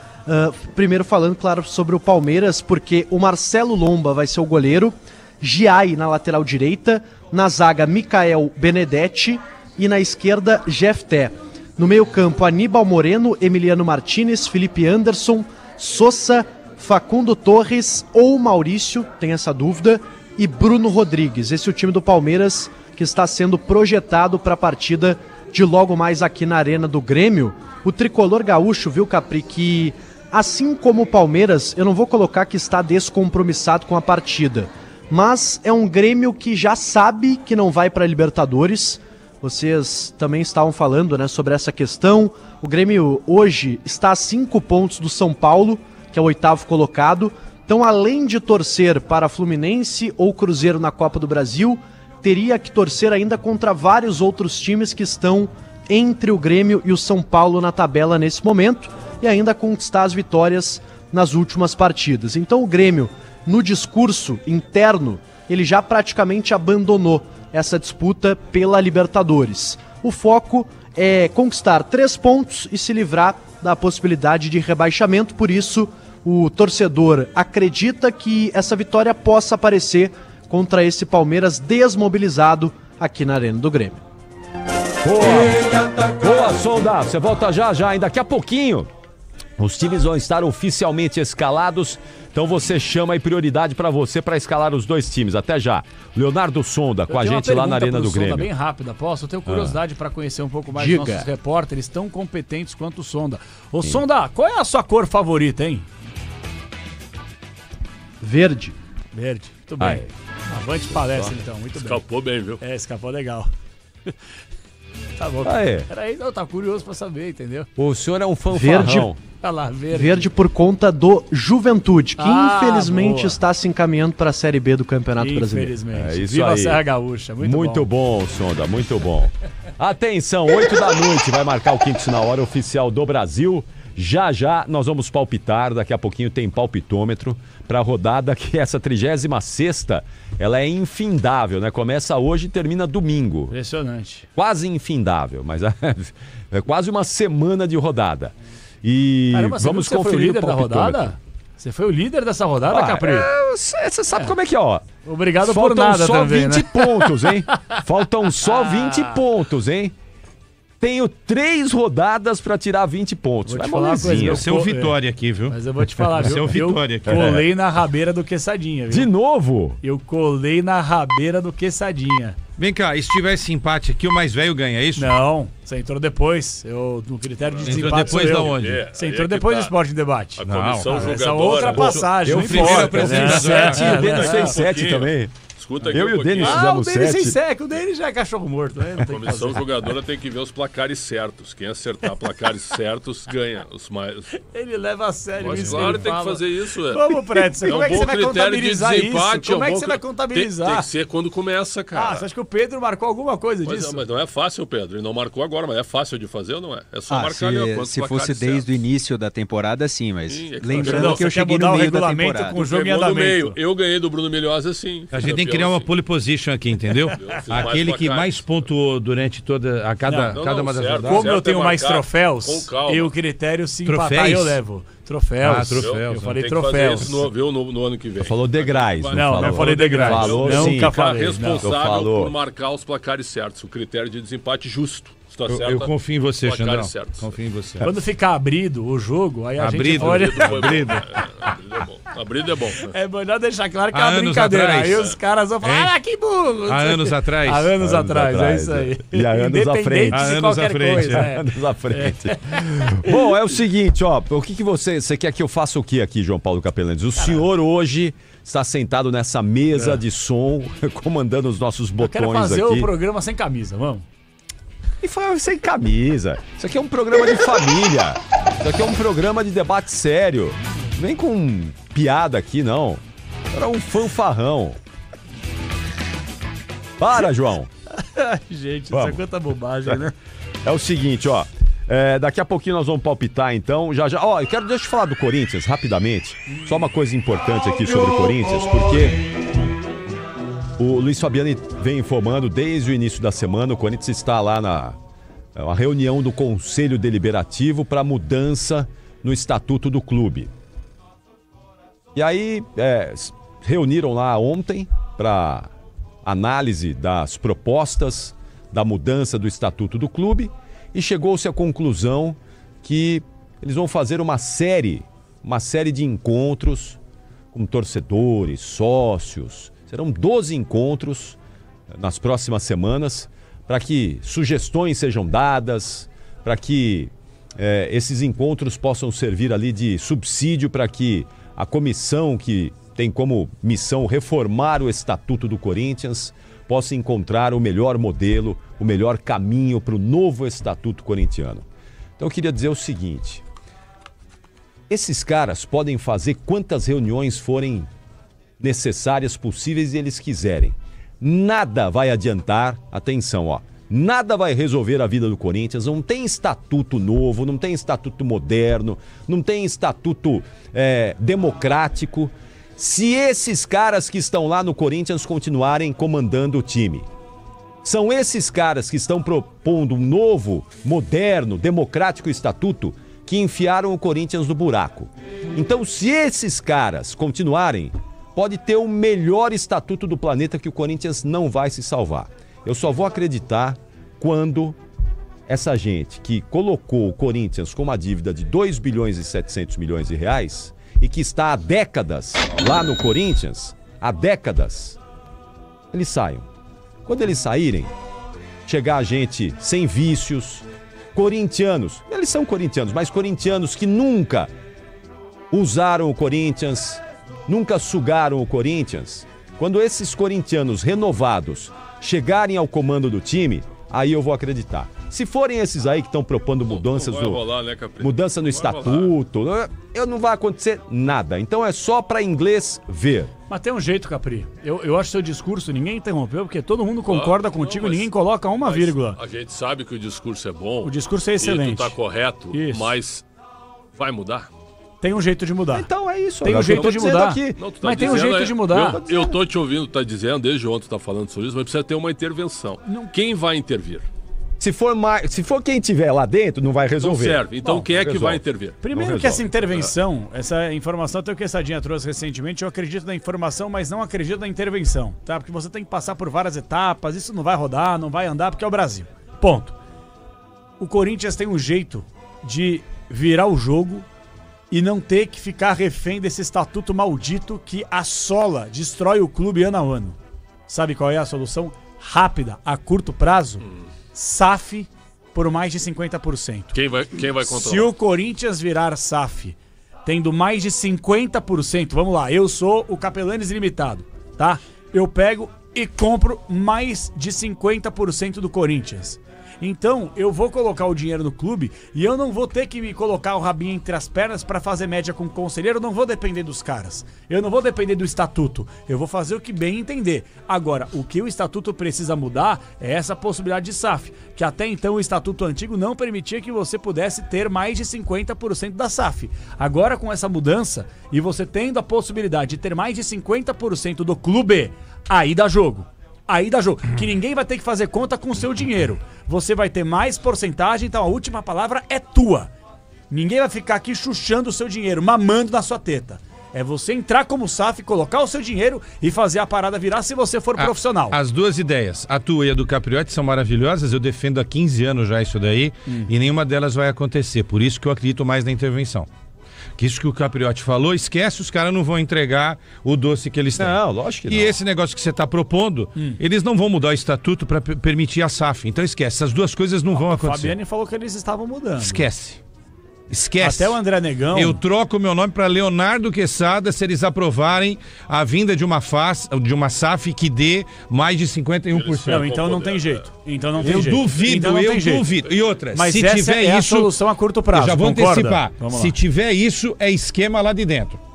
primeiro falando, claro, sobre o Palmeiras, porque o Marcelo Lomba vai ser o goleiro, Giai na lateral direita, na zaga Micael Benedetti e na esquerda Jefté. No meio campo Aníbal Moreno, Emiliano Martinez, Felipe Anderson, Sosa, Facundo Torres ou Maurício, tem essa dúvida, e Bruno Rodrigues. Esse é o time do Palmeiras que está sendo projetado para a partida de logo mais aqui na Arena do Grêmio. O tricolor gaúcho, viu, Capri, que assim como o Palmeiras, eu não vou colocar que está descompromissado com a partida, mas é um Grêmio que já sabe que não vai para a Libertadores. Vocês também estavam falando, né, sobre essa questão. O Grêmio hoje está a 5 pontos do São Paulo, que é o 8º colocado. Então, além de torcer para Fluminense ou Cruzeiro na Copa do Brasil, teria que torcer ainda contra vários outros times que estão entre o Grêmio e o São Paulo na tabela nesse momento e ainda conquistar as vitórias nas últimas partidas. Então o Grêmio, no discurso interno, ele já praticamente abandonou essa disputa pela Libertadores. O foco é conquistar 3 pontos e se livrar da possibilidade de rebaixamento, por isso o torcedor acredita que essa vitória possa aparecer contra esse Palmeiras desmobilizado aqui na Arena do Grêmio. Boa, Sonda. Você volta já, hein? Daqui a pouquinho. Os times vão estar oficialmente escalados, então você chama aí prioridade para você para escalar os 2 times. Até já. Leonardo Sonda com a gente lá na Arena do Grêmio. Bem rápida, posso? Eu tenho curiosidade para conhecer um pouco mais dos nossos repórteres tão competentes quanto o Sonda. Ô Sonda, qual é a sua cor favorita, hein? Verde. Verde, muito bem. Avante palestra, então, muito bem. Escapou bem, viu? Escapou legal. Tá bom. Peraí, não, tá curioso pra saber, entendeu? O senhor é um fanfarrão. Olha lá, verde por conta do Juventude, que infelizmente está se encaminhando para a Série B do Campeonato Brasileiro. Infelizmente. É isso Viva aí. a Serra Gaúcha, muito bom, Sonda, muito bom. Atenção, 8 da noite vai marcar o quinto na hora oficial do Brasil. Já nós vamos palpitar, daqui a pouquinho tem palpitômetro para a rodada, que essa 36ª, ela é infindável, né? Começa hoje e termina domingo. Impressionante. Quase infindável, mas é quase uma semana de rodada. E caramba, vamos conferir foi o líder da rodada? Você foi o líder dessa rodada, Capri? Você sabe como é que é, ó. Obrigado por nada também, Faltam só 20 pontos, hein? Faltam só 20 pontos, hein? Tenho 3 rodadas pra tirar 20 pontos. Vou te falar uma coisa, Vai ser o Vitória aqui, viu? Mas eu vou te falar, viu? Vai ser o Vitória aqui. Eu colei na rabeira do Quesadinha, viu? De novo? Eu colei na rabeira do Quesadinha. Vem cá, e se tivesse empate aqui, o mais velho ganha, é isso? Não, você entrou depois. No critério de desempate. Entrou depois da onde? Você entrou depois do Esporte em Debate. A comissão jogadora. Essa outra passagem, eu não primeiro importa. apresentador. 7 e o Denis fez 7 também. Escuta aqui Eu e o Denis o fizemos Denis 7. sem sec, o Denis já é cachorro morto, né? Não A tem comissão jogadora tem que ver os placares certos. Quem acertar placares certos ganha. Os mais... Ele leva a sério Mas isso. claro, que tem ele que fala. fazer isso. Como, Prédio? Como é que você vai contabilizar isso? Como é que você vai Tem contabilizar? que ser quando começa, cara. Você acha que o Pedro marcou alguma coisa disso? Mas não é fácil, Pedro. Ele não marcou agora, mas é fácil de fazer ou não é? É só marcar ali quantos se fosse placares desde certos. o início da temporada, sim, mas Sim, é claro. lembrando que eu cheguei no meio da temporada. Com o jogo em Pegou no andamento. meio. Eu ganhei do Bruno Milhosa, sim. A gente tem que criar uma pole position aqui, entendeu? Aquele que mais pontuou durante toda cada uma das certo. rodadas. Como eu tenho mais marcar troféus, com calma. e o critério se Troféus? empatar eu levo. Troféus. Troféus. Eu falei Tem que fazer troféus. isso no ano que vem. Falou degraus. Não falei degraus. Falou Nunca sim. Ficar falei. responsável falou. por marcar os placares certos. O critério de desempate justo. Se tá certo, Eu confio em você, placares Xandão. certos. Confio em você. Quando ficar abrido o jogo, aí a gente Abrido. olha... Abrido. Abrido. Abrido é bom. A brida é bom. É melhor deixar claro que é uma brincadeira. Aí os caras vão falar, que burro. Há anos atrás. Há anos atrás, é isso aí. E há anos à frente. Independente de qualquer coisa. Anos à frente. Bom, é o seguinte, ó. O que você quer que eu faça o que aqui, João Paulo Capelães? O senhor hoje está sentado nessa mesa de som, comandando os nossos botões aqui. Eu quero fazer o programa sem camisa, vamos. E foi sem camisa. Isso aqui é um programa de família. Isso aqui é um programa de debate sério. Vem com piada aqui, não. Era um fanfarrão. Para, João. Gente, isso é quanta bobagem, né? É o seguinte, ó. Daqui a pouquinho nós vamos palpitar, então. Já. Ó, deixa eu falar do Corinthians rapidamente. Só uma coisa importante aqui sobre o Corinthians, porque o Luiz Fabiani vem informando desde o início da semana. O Corinthians está lá na reunião do Conselho Deliberativo para mudança no estatuto do clube. E aí, reuniram lá ontem para análise das propostas da mudança do estatuto do clube e chegou-se à conclusão que eles vão fazer uma série de encontros com torcedores, sócios. Serão 12 encontros nas próximas semanas para que sugestões sejam dadas, para que esses encontros possam servir ali de subsídio para que a comissão que tem como missão reformar o Estatuto do Corinthians possa encontrar o melhor modelo, o melhor caminho para o novo Estatuto corintiano. Então eu queria dizer o seguinte, esses caras podem fazer quantas reuniões forem necessárias, possíveis e eles quiserem. Nada vai adiantar, atenção, ó, nada vai resolver a vida do Corinthians, não tem estatuto novo, não tem estatuto moderno, não tem estatuto democrático, se esses caras que estão lá no Corinthians continuarem comandando o time. São esses caras que estão propondo um novo, moderno, democrático estatuto que enfiaram o Corinthians no buraco. Então, se esses caras continuarem, pode ter o melhor estatuto do planeta que o Corinthians não vai se salvar. Eu só vou acreditar quando essa gente que colocou o Corinthians com uma dívida de 2 bilhões e 700 milhões de reais e que está há décadas lá no Corinthians, há décadas, eles saiam. Quando eles saírem, chegar a gente sem vícios, corintianos, eles são corintianos, mas corintianos que nunca usaram o Corinthians, nunca sugaram o Corinthians. Quando esses corintianos renovados chegarem ao comando do time, aí eu vou acreditar. Se forem esses aí que estão propondo mudanças mudança no estatuto, não vai acontecer nada. Então é só para inglês ver. Mas tem um jeito, Capri. Eu acho seu discurso, ninguém interrompeu, porque todo mundo concorda contigo, ninguém coloca uma vírgula. A gente sabe que o discurso é bom. O discurso é excelente. E tu tá correto, mas vai mudar? Tem um jeito de mudar. Então é isso. Tem um jeito de mudar. Mas tem um jeito de mudar. Eu tô te ouvindo, tá dizendo, desde ontem tá falando sobre isso, mas precisa ter uma intervenção. Quem vai intervir? Se for quem tiver lá dentro, não vai resolver. Não serve. Então quem é que vai intervir? Primeiro que essa intervenção, essa informação até o que a Sadinha trouxe recentemente, eu acredito na informação, mas não acredito na intervenção, tá? Porque você tem que passar por várias etapas, isso não vai rodar, não vai andar, porque é o Brasil. Ponto. O Corinthians tem um jeito de virar o jogo e não ter que ficar refém desse estatuto maldito que assola, destrói o clube ano a ano. Sabe qual é a solução? Rápida, a curto prazo? SAF por mais de 50%. Quem vai controlar? Se o Corinthians virar SAF tendo mais de 50%, vamos lá, eu sou o Capelanes Limitado, tá? Eu pego e compro mais de 50% do Corinthians. Então, eu vou colocar o dinheiro no clube e eu não vou ter que me colocar o rabinho entre as pernas para fazer média com o conselheiro, eu não vou depender dos caras. Eu não vou depender do estatuto. Eu vou fazer o que bem entender. Agora, o que o estatuto precisa mudar é essa possibilidade de SAF, que até então o estatuto antigo não permitia que você pudesse ter mais de 50% da SAF. Agora, com essa mudança e você tendo a possibilidade de ter mais de 50% do clube, aí dá jogo. Aí dá jogo, que ninguém vai ter que fazer conta com o seu dinheiro. Você vai ter mais porcentagem, então a última palavra é tua. Ninguém vai ficar aqui chuchando o seu dinheiro, mamando na sua teta. É você entrar como SAF, colocar o seu dinheiro e fazer a parada virar se você for profissional. As duas ideias, a tua e a do Capriotti, são maravilhosas. Eu defendo há 15 anos já isso daí e nenhuma delas vai acontecer. Por isso que eu acredito mais na intervenção. Que isso que o Capriotti falou, esquece, os caras não vão entregar o doce que eles têm. Não, lógico que E não. esse negócio que você está propondo, eles não vão mudar o estatuto para permitir a SAF. Então esquece, essas duas coisas não vão O acontecer. Fabiane falou que eles estavam mudando. Esquece. Até o André Negão. Eu troco o meu nome para Leonardo Quesada se eles aprovarem a vinda de uma SAF que dê mais de 51%. Não, então não tem jeito. Então não tem Eu jeito. duvido, Então não tem jeito. duvido. E outra, Mas se essa tiver é isso, a solução a curto prazo. eu já vou concorda? antecipar. Vamos lá. Se tiver isso, é esquema lá de dentro.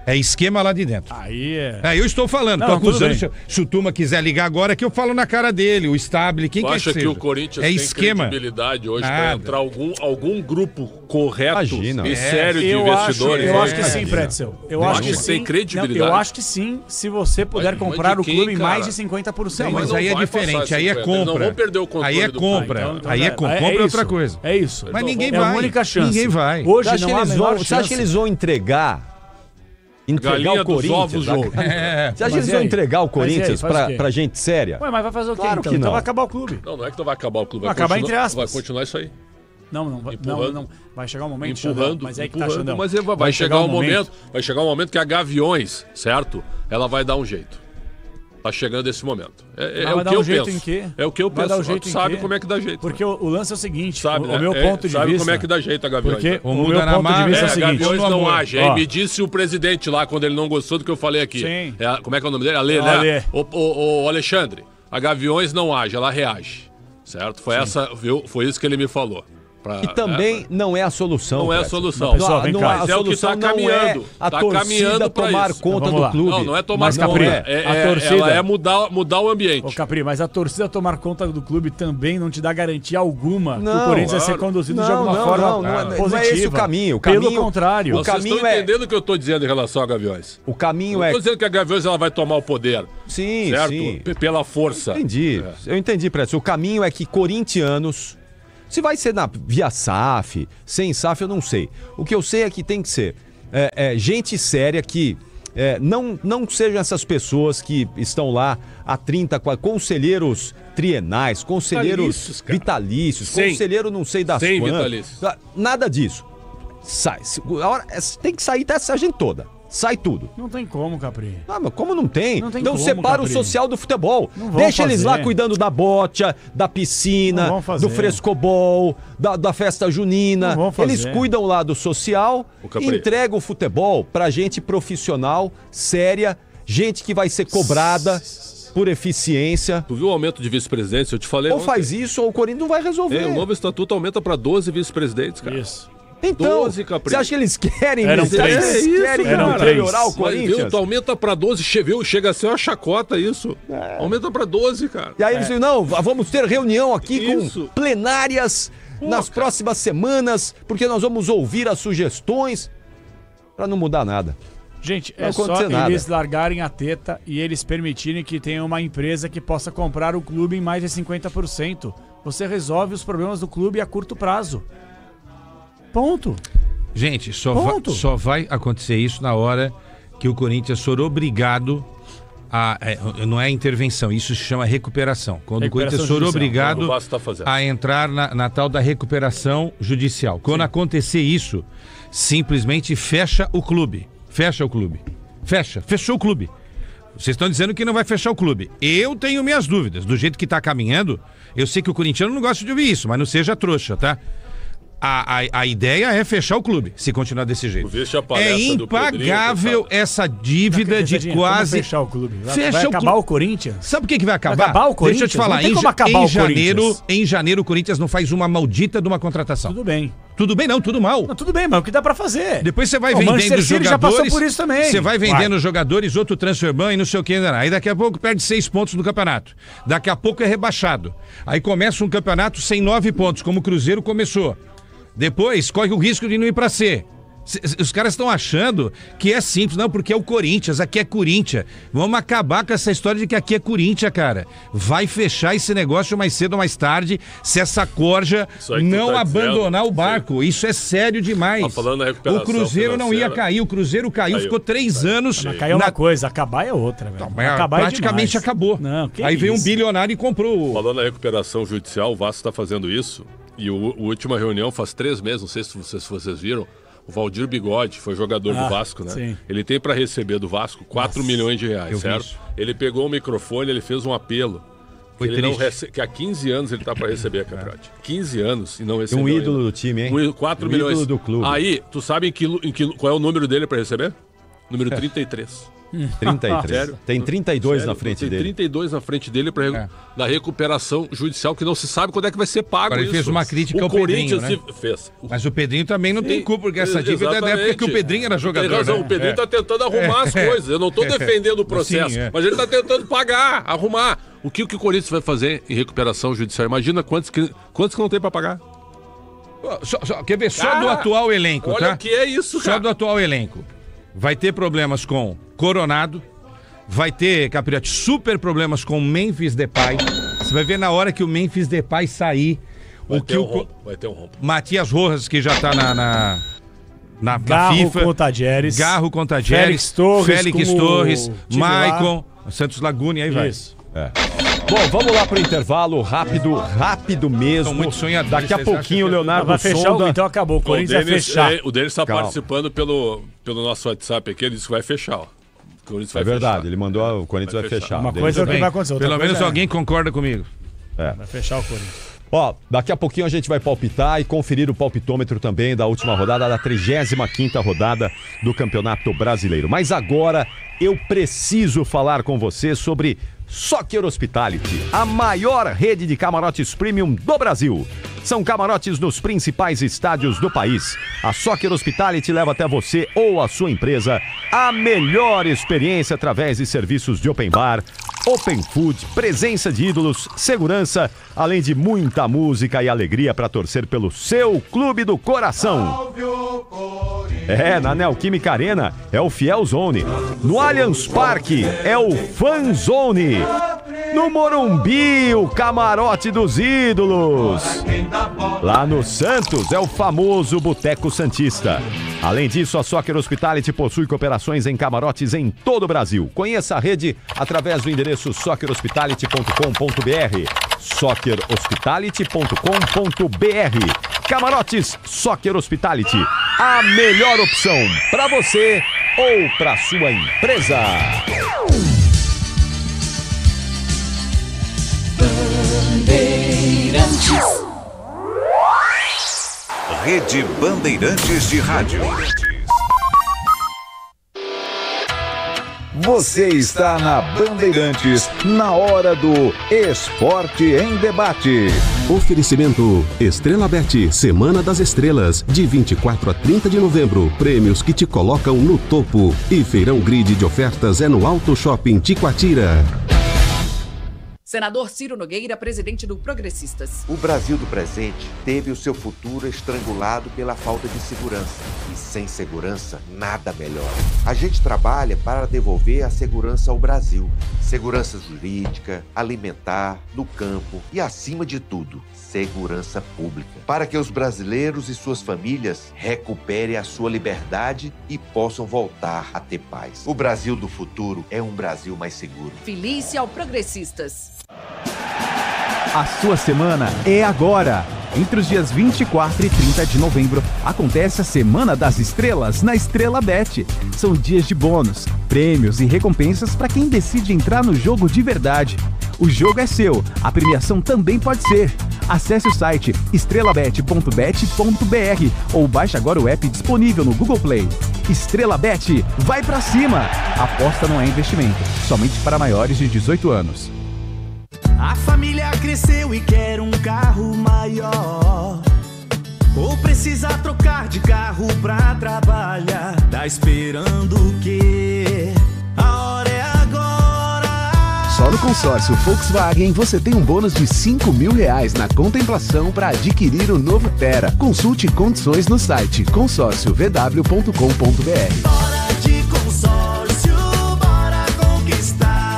É esquema lá de dentro. Aí é... Eu estou falando, Não, tô tudo acusando. bem. Se o Turma quiser ligar agora, que eu falo na cara dele, o Stable, quem Tu quer acha que seja. o Corinthians é tem esquema. credibilidade hoje Nada. para entrar algum grupo correto Imagina. e sério de Eu investidores? acho que sim, Imagina. Pretzel. Eu Não, acho que acho que tem sim. credibilidade. Não, eu acho que sim, se você puder Mas comprar de o clube quem, em mais cara? de 50%. Não, mas não aí é vai passar diferente, aí é 50, eles não compra. vão perder o controle Aí é do compra. clube. Então Aí é compra é outra coisa. É isso. Mas ninguém É vai. a única chance. Ninguém vai. Hoje Você acha, não há a que eles menor vão, você acha que chance. eles vão entregar Galinha o dos Corinthians? ovos, jogo. Você acha que Mas eles e vão aí? entregar o Mas e aí, Corinthians faz o quê? pra gente séria? Ué, mas vai fazer o quê Claro então? que Então não. vai acabar o clube. Não é que não vai acabar o clube. Vai acabar entre aspas. Vai continuar isso aí. Não, vai, Empurrando. não. Vai chegar um momento, Empurrando, Xandão, mas é que tá, empurrando, Xandão. mas vai chegar um momento. Vai chegar um momento que a Gaviões, certo? Ela vai dar um jeito. Tá chegando esse momento. É Vai o dar que um eu jeito penso. em quê? É o que eu Vai penso. dar um jeito Tu em sabe quê? como é que dá jeito. Porque o lance é o seguinte, Sabe, o meu ponto de sabe vista... como é que dá jeito a Gaviões. Porque né? o muda meu na ponto de marra, vista é o A seguinte... Gaviões no não amor. age. Ó. Aí me disse o presidente lá, quando ele não gostou do que eu falei aqui. Sim. Como é que é o nome dele? Ale, Ale. né? O Alexandre, a Gaviões não age, ela reage. Certo? Foi isso que ele me falou. E também não é a solução. Não é a Pretzel. solução. Pessoal, vem cá. Mas A é o que solução tá caminhando. não é a Tá torcida caminhando pra tomar isso. conta Vamos lá. do clube. Não é tomar Mas, conta. Capri, É, a torcida- ela é mudar o ambiente. Ô Capri, mas a torcida tomar conta do clube também não te dá garantia alguma que Não, o Corinthians vai ser claro. conduzido de Não, alguma não, forma não é positiva. esse o caminho. O Pelo caminho- contrário. o Vocês caminho estão é- entendendo o que eu estou dizendo em relação a Gaviões? O caminho Não é... estou dizendo que a Gaviões ela vai tomar o poder, Sim, certo? sim. Pela força. Entendi. Eu entendi, Pretzel. O caminho é que corintianos... Se vai ser via SAF, sem SAF, eu não sei. O que eu sei é que tem que ser gente séria que não sejam essas pessoas que estão lá há 30, conselheiros trienais, conselheiros vitalícios, Sem. conselheiro não sei das Sem quantas. vitalícios. Nada disso. Sai. Tem que sair dessa gente toda. Sai tudo. Não tem como, Capri. Ah, mas como não tem? Não tem Não como, separa o Capri. social do futebol. Não vão Deixa eles lá fazer. cuidando da bocha, da Não piscina, vão fazer. do frescobol, da festa junina. Não vão fazer. Eles cuidam lá do social O e Capri. entregam o futebol pra gente profissional, séria, gente que vai ser cobrada por eficiência. Tu viu o aumento de vice-presidente? Eu te falei Ou ontem. faz isso ou o Corinthians não vai resolver. O novo estatuto aumenta para 12 vice-presidentes, cara. Isso. Então, 12, Capri. você acha que eles querem Eram você acha que três. eles querem Eram melhorar três. o Mas, viu, Corinthians? tu aumenta para 12, chega a ser uma chacota isso. Aumenta para 12, cara. E aí eles dizem, não, vamos ter reunião aqui Isso. com plenárias nas próximas semanas, porque nós vamos ouvir as sugestões para não mudar nada. Gente, Não é só acontecer nada. eles largarem a teta e eles permitirem que tenha uma empresa que possa comprar o clube em mais de 50%. Você resolve os problemas do clube a curto prazo. Ponto. Gente, Ponto. só vai acontecer isso na hora que o Corinthians for obrigado a... não é intervenção, isso se chama recuperação. Quando Recuperação o Corinthians for judicial. Quando obrigado o Vasco tá fazendo. a entrar na tal da recuperação judicial. Quando acontecer isso, simplesmente fecha o clube. Fecha o clube. Fechou o clube. Vocês estão dizendo que não vai fechar o clube. Eu tenho minhas dúvidas. Do jeito que está caminhando, eu sei que o corintiano não gosta de ouvir isso, mas não seja trouxa, tá? A ideia é fechar o clube, se continuar desse jeito. Tu viste a É palestra do impagável Pedrinho, essa dívida de Como quase... fechar o clube? Fecha vai o acabar clube. o Corinthians? Sabe por que vai acabar? acabar o Deixa eu te Corinthians? falar. Não tem como acabar o Corinthians. Em janeiro o Corinthians não faz uma maldita de uma contratação. Tudo bem. Tudo bem não, tudo mal. Não, tudo bem, mas o que dá pra fazer? Depois você vai O vendendo Manchester os City jogadores. já passou por isso também. Você vai vendendo Vai. os jogadores, outro transferban e não sei o que. Aí daqui a pouco perde 6 pontos no campeonato. Daqui a pouco é rebaixado. Aí começa um campeonato sem 9 pontos, como o Cruzeiro começou. Depois corre o risco de não ir pra C. Os caras estão achando que é simples, não, porque é o Corinthians, aqui é Corinthians. Vamos acabar com essa história de que aqui é Corinthians, cara. Vai fechar esse negócio mais cedo ou mais tarde, se essa corja Isso aí que tu não tá abandonar dizendo. o barco. Isso é sério demais. Tá falando da recuperação O Cruzeiro não ia financeira. cair, o Cruzeiro caiu. Ficou 3 anos. Mas caiu uma coisa, acabar é outra, velho. Mas Acabar praticamente é demais. acabou. Não, que Aí veio um isso. bilionário e comprou. Falando na recuperação judicial, o Vasco está fazendo isso. E a última reunião faz 3 meses, não sei se vocês viram. O Valdir Bigode foi jogador do Vasco, né? Sim. Ele tem para receber do Vasco 4 milhões de reais, certo? Ele pegou o microfone, ele fez um apelo. Que há 15 anos ele tá para receber, Capriotti. 15 anos e não recebeu. Um ídolo do time, hein? 4 milhões. Ídolo do clube. Aí, tu sabe qual é o número dele para receber? Número 33. 33. Sério? Tem 32 Sério? na frente Tem dele. 32 na frente dele da recuperação judicial, que não se sabe quando é que vai ser pago. Agora, ele fez uma crítica ao Pedrinho, né? Fez. Mas o Pedrinho também não tem culpa, porque essa dívida é da época que o Pedrinho era jogador. Tem razão, né? o Pedrinho tá tentando arrumar as coisas. Eu não tô defendendo o processo, mas ele tá tentando pagar, arrumar. O que o Corinthians vai fazer em recuperação judicial? Imagina quantos que não tem para pagar. Quer ver? Só do atual elenco, olha tá? O que é isso, cara. Só do atual elenco. Vai ter problemas com Coronado, vai ter, Capriotti, super problemas com Memphis Depay. Você vai ver na hora que o Memphis Depay sair, vai ter um rompo. Matias Rojas, que já tá na Garro FIFA. com Tadjeres. Garro com Tadjeres. Félix Torres. Maicon. Santos Laguna, e aí vai. Isso. Bom, vamos lá pro intervalo, rápido mesmo. Muito sonhadores, daqui a pouquinho o Leonardo vai fechar Sonda... então acabou, o Corinthians vai fechar. O Denis está participando pelo nosso WhatsApp aqui, ele disse que vai fechar, ó. É verdade, ele mandou o Corinthians vai fechar. Uma coisa é o que vai acontecer. Pelo menos alguém concorda comigo. Vai fechar o Corinthians. Ó, daqui a pouquinho a gente vai palpitar e conferir o palpitômetro também da última rodada, da 35ª rodada do Campeonato Brasileiro. Mas agora eu preciso falar com você sobre Soccer Hospitality, a maior rede de camarotes premium do Brasil. São camarotes nos principais estádios do país. A Soccer Hospitality leva até você ou a sua empresa a melhor experiência através de serviços de open bar, open food, presença de ídolos, segurança, além de muita música e alegria para torcer pelo seu clube do coração. Na Neoquímica Arena é o Fiel Zone. No Allianz Parque é o Fan Zone. No Morumbi, o Camarote dos Ídolos. Lá no Santos é o famoso Boteco Santista. Além disso, a Soccer Hospitality possui cooperações em camarotes em todo o Brasil. Conheça a rede através do endereço soccerhospitality.com.br. soccerhospitality.com.br. Camarotes Soccer Hospitality, a melhor opção para você ou para sua empresa. Rede Bandeirantes de Rádio. Você está na Bandeirantes, na hora do Esporte em Debate. Oferecimento Estrela Bet, Semana das Estrelas, de 24 a 30 de novembro. Prêmios que te colocam no topo. E Feirão Grid de ofertas é no Auto Shopping Ticoatira. Senador Ciro Nogueira, presidente do Progressistas. O Brasil do presente teve o seu futuro estrangulado pela falta de segurança. E sem segurança, nada melhor. A gente trabalha para devolver a segurança ao Brasil. Segurança jurídica, alimentar, no campo e, acima de tudo, segurança pública. Para que os brasileiros e suas famílias recuperem a sua liberdade e possam voltar a ter paz. O Brasil do futuro é um Brasil mais seguro. Filie-se ao Progressistas. A sua semana é agora. Entre os dias 24 e 30 de novembro, acontece a Semana das Estrelas na Estrela Bet. São dias de bônus, prêmios e recompensas para quem decide entrar no jogo de verdade. O jogo é seu, a premiação também pode ser. Acesse o site estrelabet.bet.br ou baixe agora o app disponível no Google Play. Estrela Bet, vai pra cima! Aposta não é investimento, somente para maiores de 18 anos. A família cresceu e quer um carro maior. Ou precisa trocar de carro pra trabalhar. Tá esperando o quê? A hora é agora. Só no consórcio Volkswagen você tem um bônus de R$5.000 na contemplação para adquirir o novo Tera. Consulte condições no site consórciovw.com.br. Hora de consórcio, bora conquistar.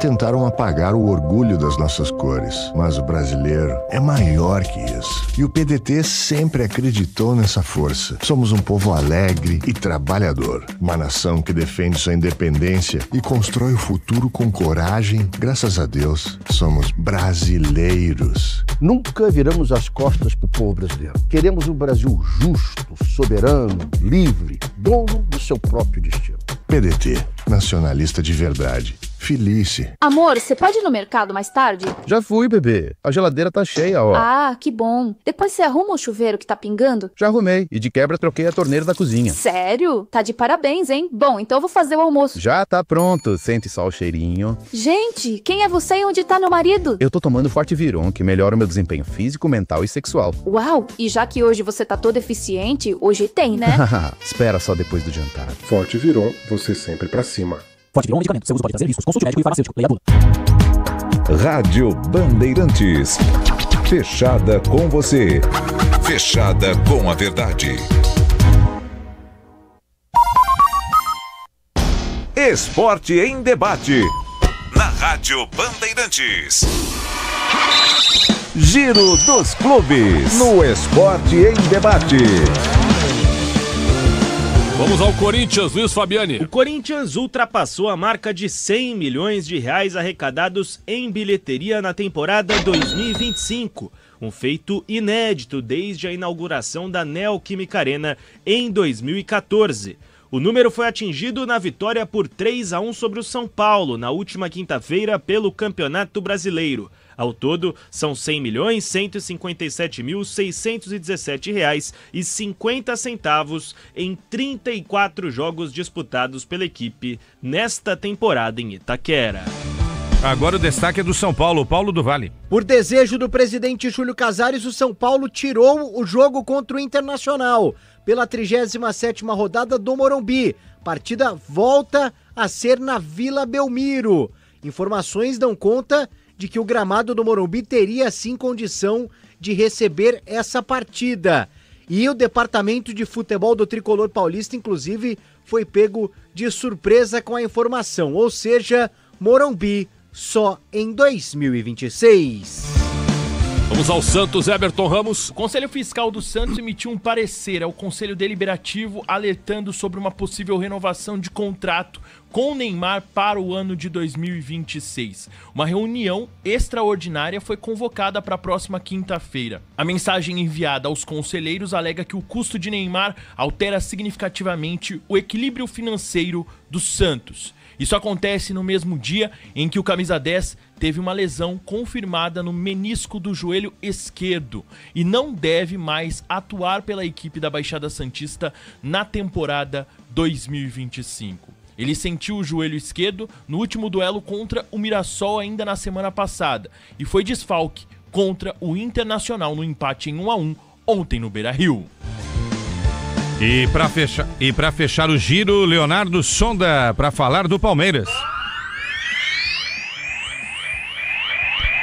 Tentaram apagar o orgulho das nossas cores, mas o brasileiro é maior que isso. E o PDT sempre acreditou nessa força. Somos um povo alegre e trabalhador. Uma nação que defende sua independência e constrói o futuro com coragem. Graças a Deus, somos brasileiros. Nunca viramos as costas para o povo brasileiro. Queremos um Brasil justo, soberano, livre, dono do seu próprio destino. PDT, nacionalista de verdade. Felice. Amor, você pode ir no mercado mais tarde? Já fui, bebê. A geladeira tá cheia, ó. Ah, que bom. Depois você arruma o chuveiro que tá pingando? Já arrumei. E de quebra troquei a torneira da cozinha. Sério? Tá de parabéns, hein? Bom, então eu vou fazer o almoço. Já tá pronto. Sente só o cheirinho. Gente, quem é você e onde tá meu marido? Eu tô tomando Forte Viron, que melhora o meu desempenho físico, mental e sexual. Uau, e já que hoje você tá todo eficiente, hoje tem, né? Espera só depois do jantar. Forte Viron, você sempre pra cima. Forte Viron é um medicamento. Seu uso pode trazer riscos. Consulte médico e farmacêutico. Leia a bula. Rádio Bandeirantes. Fechada com você. Fechada com a verdade. Esporte em debate. Na Rádio Bandeirantes. Giro dos clubes. No Esporte em debate. Vamos ao Corinthians, Luiz Fabiani. O Corinthians ultrapassou a marca de 100 milhões de reais arrecadados em bilheteria na temporada 2025. Um feito inédito desde a inauguração da Neoquímica Arena em 2014. O número foi atingido na vitória por 3-1 sobre o São Paulo na última quinta-feira pelo Campeonato Brasileiro. Ao todo, são R$ 100.157.617,50 em 34 jogos disputados pela equipe nesta temporada em Itaquera. Agora o destaque é do São Paulo, Paulo do Vale. Por desejo do presidente Júlio Casares, o São Paulo tirou o jogo contra o Internacional pela 37ª rodada do Morumbi. Partida volta a ser na Vila Belmiro. Informações dão conta de que o gramado do Morumbi teria sim condição de receber essa partida. E o departamento de futebol do Tricolor Paulista, inclusive, foi pego de surpresa com a informação. Ou seja, Morumbi só em 2026. Vamos ao Santos, Everton Ramos. O Conselho Fiscal do Santos emitiu um parecer ao Conselho Deliberativo alertando sobre uma possível renovação de contrato com o Neymar para o ano de 2026. Uma reunião extraordinária foi convocada para a próxima quinta-feira. A mensagem enviada aos conselheiros alega que o custo de Neymar altera significativamente o equilíbrio financeiro do Santos. Isso acontece no mesmo dia em que o camisa 10 teve uma lesão confirmada no menisco do joelho esquerdo e não deve mais atuar pela equipe da Baixada Santista na temporada 2025. Ele sentiu o joelho esquerdo no último duelo contra o Mirassol ainda na semana passada e foi desfalque contra o Internacional no empate em 1-1 ontem no Beira-Rio. E para fechar o giro, Leonardo Sonda para falar do Palmeiras.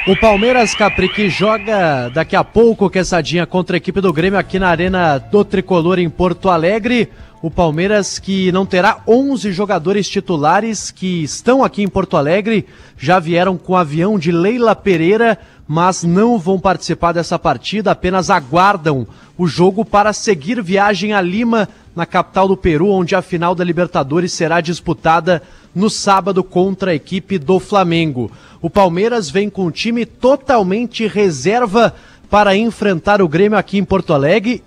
O Palmeiras, Capri, que joga daqui a pouco quesadinha contra a equipe do Grêmio aqui na Arena do Tricolor em Porto Alegre. O Palmeiras que não terá 11 jogadores titulares que estão aqui em Porto Alegre, já vieram com o avião de Leila Pereira, mas não vão participar dessa partida, apenas aguardam o jogo para seguir viagem a Lima, na capital do Peru, onde a final da Libertadores será disputada no sábado contra a equipe do Flamengo. O Palmeiras vem com um time totalmente reserva para enfrentar o Grêmio aqui em Porto Alegre.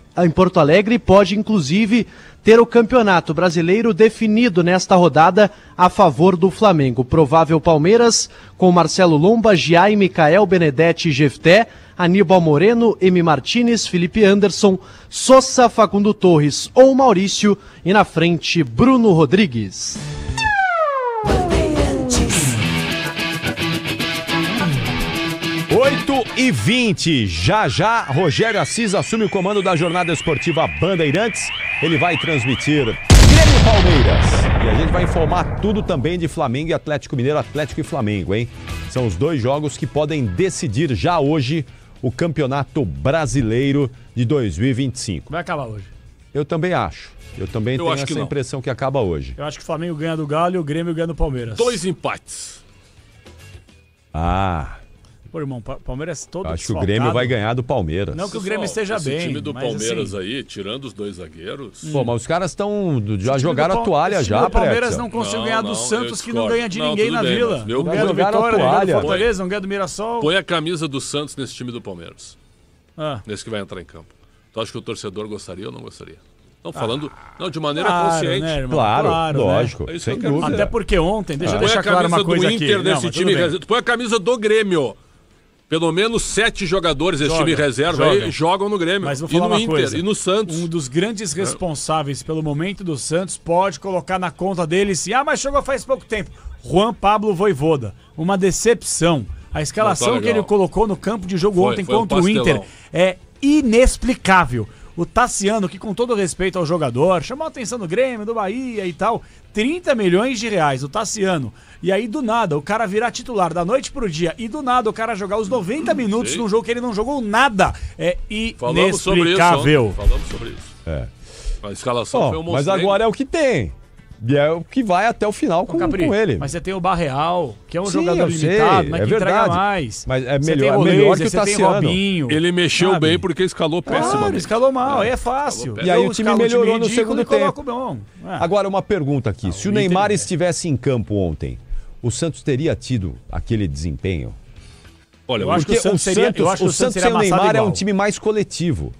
Pode inclusive ter o Campeonato Brasileiro definido nesta rodada a favor do Flamengo. Provável Palmeiras com Marcelo Lomba, Giai, Micael, Benedetti e Jefté, Aníbal Moreno, Emi Martínez, Felipe Anderson, Sosa, Facundo Torres ou Maurício e na frente Bruno Rodrigues. 8h20, já, Rogério Assis assume o comando da jornada esportiva Bandeirantes. Ele vai transmitir Grêmio e Palmeiras. E a gente vai informar tudo também de Flamengo e Atlético Mineiro, Atlético e Flamengo, hein? São os dois jogos que podem decidir já hoje o Campeonato Brasileiro de 2025. Vai acabar hoje. Eu também acho. Eu também tenho essa impressão que acaba hoje. Eu acho que o Flamengo ganha do Galo e o Grêmio ganha do Palmeiras. 2 empates. Pô, irmão, Palmeiras todo Acho que o Grêmio vai ganhar do Palmeiras. Não que o Grêmio esteja bem. Esse time do mas, Palmeiras assim, aí, tirando os 2 zagueiros... Pô, mas os caras já jogaram a toalha já, O Palmeiras não conseguiu ganhar do Santos, que não ganha de ninguém na Vila. Não ganha do Vitória, não ganha do Fortaleza, não ganha do Mirassol. Põe a camisa do Santos nesse time do Palmeiras. Nesse que vai entrar em campo. Tu acha que o torcedor gostaria ou não gostaria? Não, falando de maneira consciente. Né, irmão? Claro, lógico. Né? Sem dúvida. Até porque ontem, deixa eu deixar claro uma coisa aqui. Tu põe a camisa do Grêmio. Pelo menos 7 jogadores desse time reserva aí jogam no Grêmio. Mas vou falar uma coisa. E no Santos. Um dos grandes responsáveis pelo momento do Santos pode colocar na conta dele se, mas chegou faz pouco tempo. Juan Pablo Vojvoda. Uma decepção. A escalação que ele colocou no campo de jogo ontem contra o Inter é inexplicável. O Tassiano, que com todo respeito ao jogador, chamou a atenção do Grêmio, do Bahia e tal, 30 milhões de reais, o Tassiano. E aí, do nada, o cara virar titular da noite pro dia e do nada o cara jogar os 90 minutos num jogo que ele não jogou nada. É inexplicável. Falamos sobre isso. A escalação foi um monstro. Mas agora é o que tem. E é o que vai até o final com ele. Mas você tem o Barreal, que é um jogador limitado, mas que entrega mais. Mas é melhor que o Tassiano. Ele mexeu bem porque escalou péssimo. Escalou mal, aí é fácil. E aí o time melhorou no segundo tempo. Agora, uma pergunta aqui. Se o Neymar estivesse em campo ontem, o Santos teria tido aquele desempenho? Olha, eu acho que o Santos sem o Neymar é um time mais coletivo.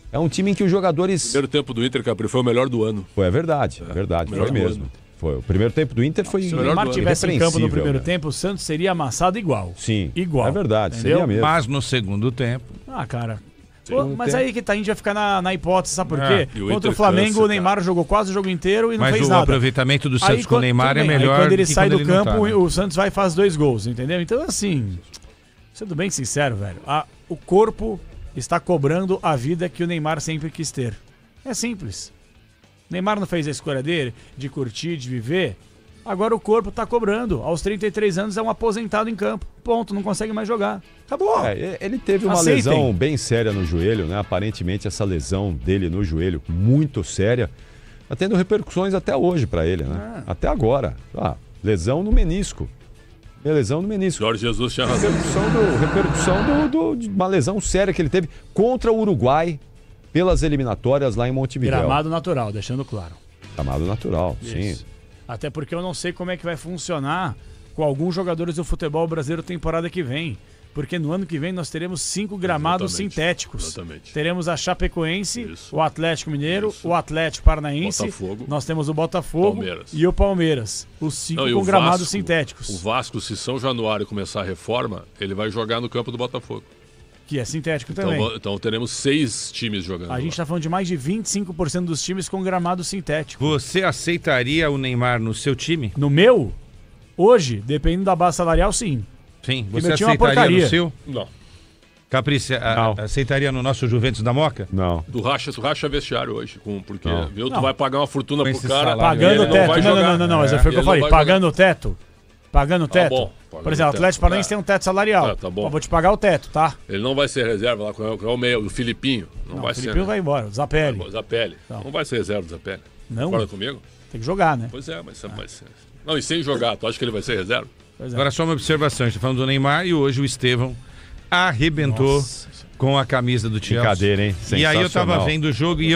É um time em que os jogadores... O primeiro tempo do Inter, Capri, foi o melhor do ano. É verdade, foi mesmo. Foi. O primeiro tempo do Inter foi... Se o Neymar tivesse em campo no primeiro tempo, o Santos seria amassado igual. Sim, igual. É verdade, seria mesmo. Mas no segundo tempo... Cara... Mas aí que a gente vai ficar na hipótese, sabe por quê? Contra o Flamengo, o Neymar jogou quase o jogo inteiro e não fez nada. Mas o aproveitamento do Santos com o Neymar é melhor. Quando ele sai do campo, o Santos vai e faz 2 gols, entendeu? Então, assim, sendo bem sincero, velho, o corpo está cobrando a vida que o Neymar sempre quis ter. É simples. O Neymar não fez a escolha dele de curtir, de viver. Agora o corpo está cobrando. Aos 33 anos é um aposentado em campo. Ponto, não consegue mais jogar. Acabou. Ele teve uma lesão bem séria no joelho, né? Aparentemente essa lesão dele no joelho, muito séria, tá tendo repercussões até hoje para ele, né? Até agora. Lesão no menisco. Lesão no menisco. Jorge Jesus tinha razão. Repercussão de uma lesão séria que ele teve contra o Uruguai pelas eliminatórias lá em Montevidéu. Gramado natural, deixando claro. Gramado natural, sim. Até porque eu não sei como é que vai funcionar com alguns jogadores do futebol brasileiro temporada que vem. Porque no ano que vem nós teremos 5 gramados sintéticos. Exatamente. Teremos a Chapecoense, o Atlético Mineiro, o Atlético Paranaense, Botafogo, nós temos o Botafogo e o Palmeiras. Os 5 com gramados sintéticos. O Vasco, se São Januário começar a reforma, ele vai jogar no campo do Botafogo. Que é sintético também. Então teremos 6 times jogando. A gente está falando de mais de 25% dos times com gramado sintético. Você aceitaria o Neymar no seu time? No meu? Hoje, dependendo da base salarial, sim. Sim, você aceitaria no seu? Não. Caprícia, aceitaria no nosso Juventus da Moca? Não. Tu racha vestiário hoje, porque tu vai pagar uma fortuna pro cara. Pagando o teto. Não, mas foi o que eu falei. Pagando o teto. Pagando o teto. Bom, por exemplo, o Atlético Paranaense tem um teto salarial. Tá bom. Eu vou te pagar o teto, tá? Ele não vai ser reserva lá com o meio, o Filipinho. Não vai o Filipinho vai embora, o Zapelli. Não vai ser reserva do Zapelli. Não. Concorda comigo? Tem que jogar, né? Pois é, mas... Não, e sem jogar, tu acha que ele vai ser reserva? Agora só uma observação, a gente tá falando do Neymar e hoje o Estevão arrebentou com a camisa do Chelsea. Brincadeira, hein? E aí eu tava vendo o jogo e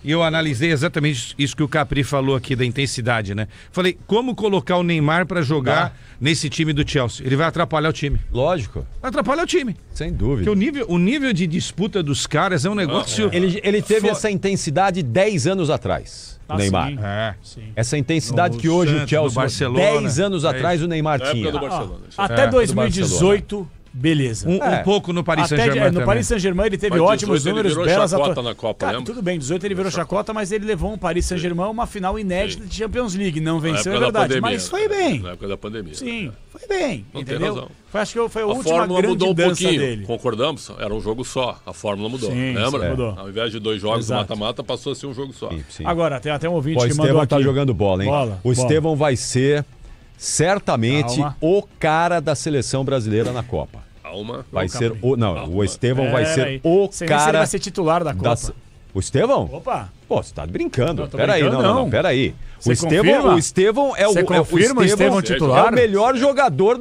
eu analisei exatamente isso que o Capri falou aqui da intensidade, né? Falei, como colocar o Neymar pra jogar nesse time do Chelsea? Ele vai atrapalhar o time. Lógico. Vai atrapalhar o time. Sem dúvida. Porque o nível de disputa dos caras é um negócio... Ele teve essa intensidade 10 anos atrás. Neymar. Sim. Essa intensidade que hoje o Chelsea, 10 anos atrás o Neymar tinha. Do Barcelona. Até 2018, beleza. Um pouco no Paris Saint-Germain. No Paris Saint-Germain ele teve ótimos números, belas atuações na Copa, lembra? Tudo bem, 18 ele virou chacota, mas ele levou um Paris Saint-Germain uma final inédita de Champions League. Não venceu, é verdade, mas foi bem. Na época da pandemia. Sim, foi bem, entendeu? Acho que foi a última grande dança dele. Concordamos? Era um jogo só. A fórmula mudou. Sim, lembra? Mudou. Ao invés de 2 jogos mata-mata, passou a ser um jogo só. Sim. Agora, tem até um ouvinte que mandou aqui. O Estevão tá jogando bola, hein? O Estevão vai ser certamente o cara da seleção brasileira na Copa. Calma. Vai ser o Estevão vai ser o cara. Ele vai ser titular da Copa. O Estevão? Opa! Pô, você tá brincando. Não, tô Peraí, brincando, não, peraí. Você O Estevão é o. Você confirma o Estevão titular? É o melhor jogador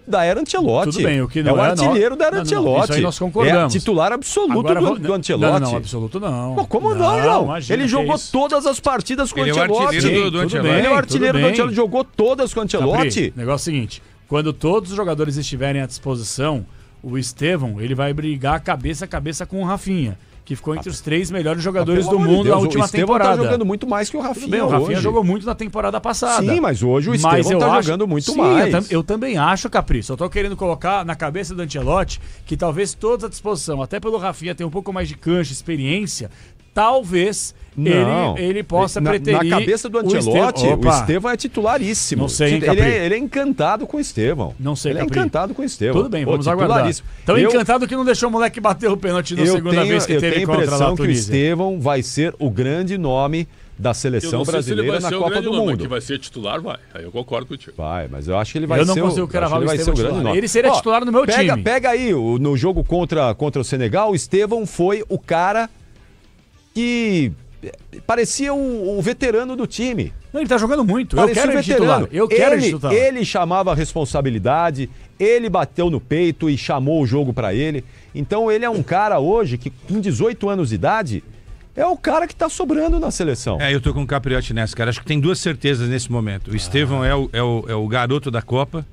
da era Ancelotti. Tudo bem, o que não é o artilheiro da era Ancelotti. Isso aí nós concordamos. É titular absoluto Agora, do Ancelotti. Não, absoluto não. Pô, como não, João? Imagina, Ele jogou todas as partidas com o Ancelotti. Ele é o artilheiro do Ancelotti. Ele é o artilheiro do Ancelotti, jogou todas com o Ancelotti. O negócio é o seguinte, quando todos os jogadores estiverem à disposição, o Estevão, ele vai brigar cabeça a cabeça com o Rafinha, que ficou entre os 3 melhores jogadores do mundo na última temporada. O Estevão tá jogando muito mais que o Rafinha. Bem, o Rafinha jogou muito na temporada passada. Sim, mas hoje o Estevão tá jogando muito mais. Eu também acho, Capricho. Eu tô querendo colocar na cabeça do Ancelotti que talvez todos à disposição, até pelo Rafinha ter um pouco mais de cancha, experiência, talvez ele possa preterir... Na cabeça do Ancelotti, o Estevão é titularíssimo. Não sei, hein, ele é encantado com o Estevão. Não sei, Ele é encantado com o Estevão. Tudo bem, vamos aguardar. Então encantado que não deixou o moleque bater o pênalti na segunda vez que teve contra a Tunísia. Eu tenho a impressão que o Estevão vai ser o grande nome da seleção brasileira na Copa do Mundo. Que vai ser titular, vai. Aí eu concordo contigo. Vai, mas eu acho que ele vai ser. Eu não consigo cravar o Estevão titular. Ele seria titular no meu time. Pega aí, no jogo contra o Senegal, o Estevão foi o cara que parecia o veterano do time. Não, ele tá jogando muito. Parecia eu quero ele titular. Ele chamava a responsabilidade, ele bateu no peito e chamou o jogo pra ele. Então ele é um cara hoje que com 18 anos de idade é o cara que tá sobrando na seleção. Eu tô com o Capriotti nessa, cara. Acho que tem 2 certezas nesse momento. O Estevão é o garoto da Copa.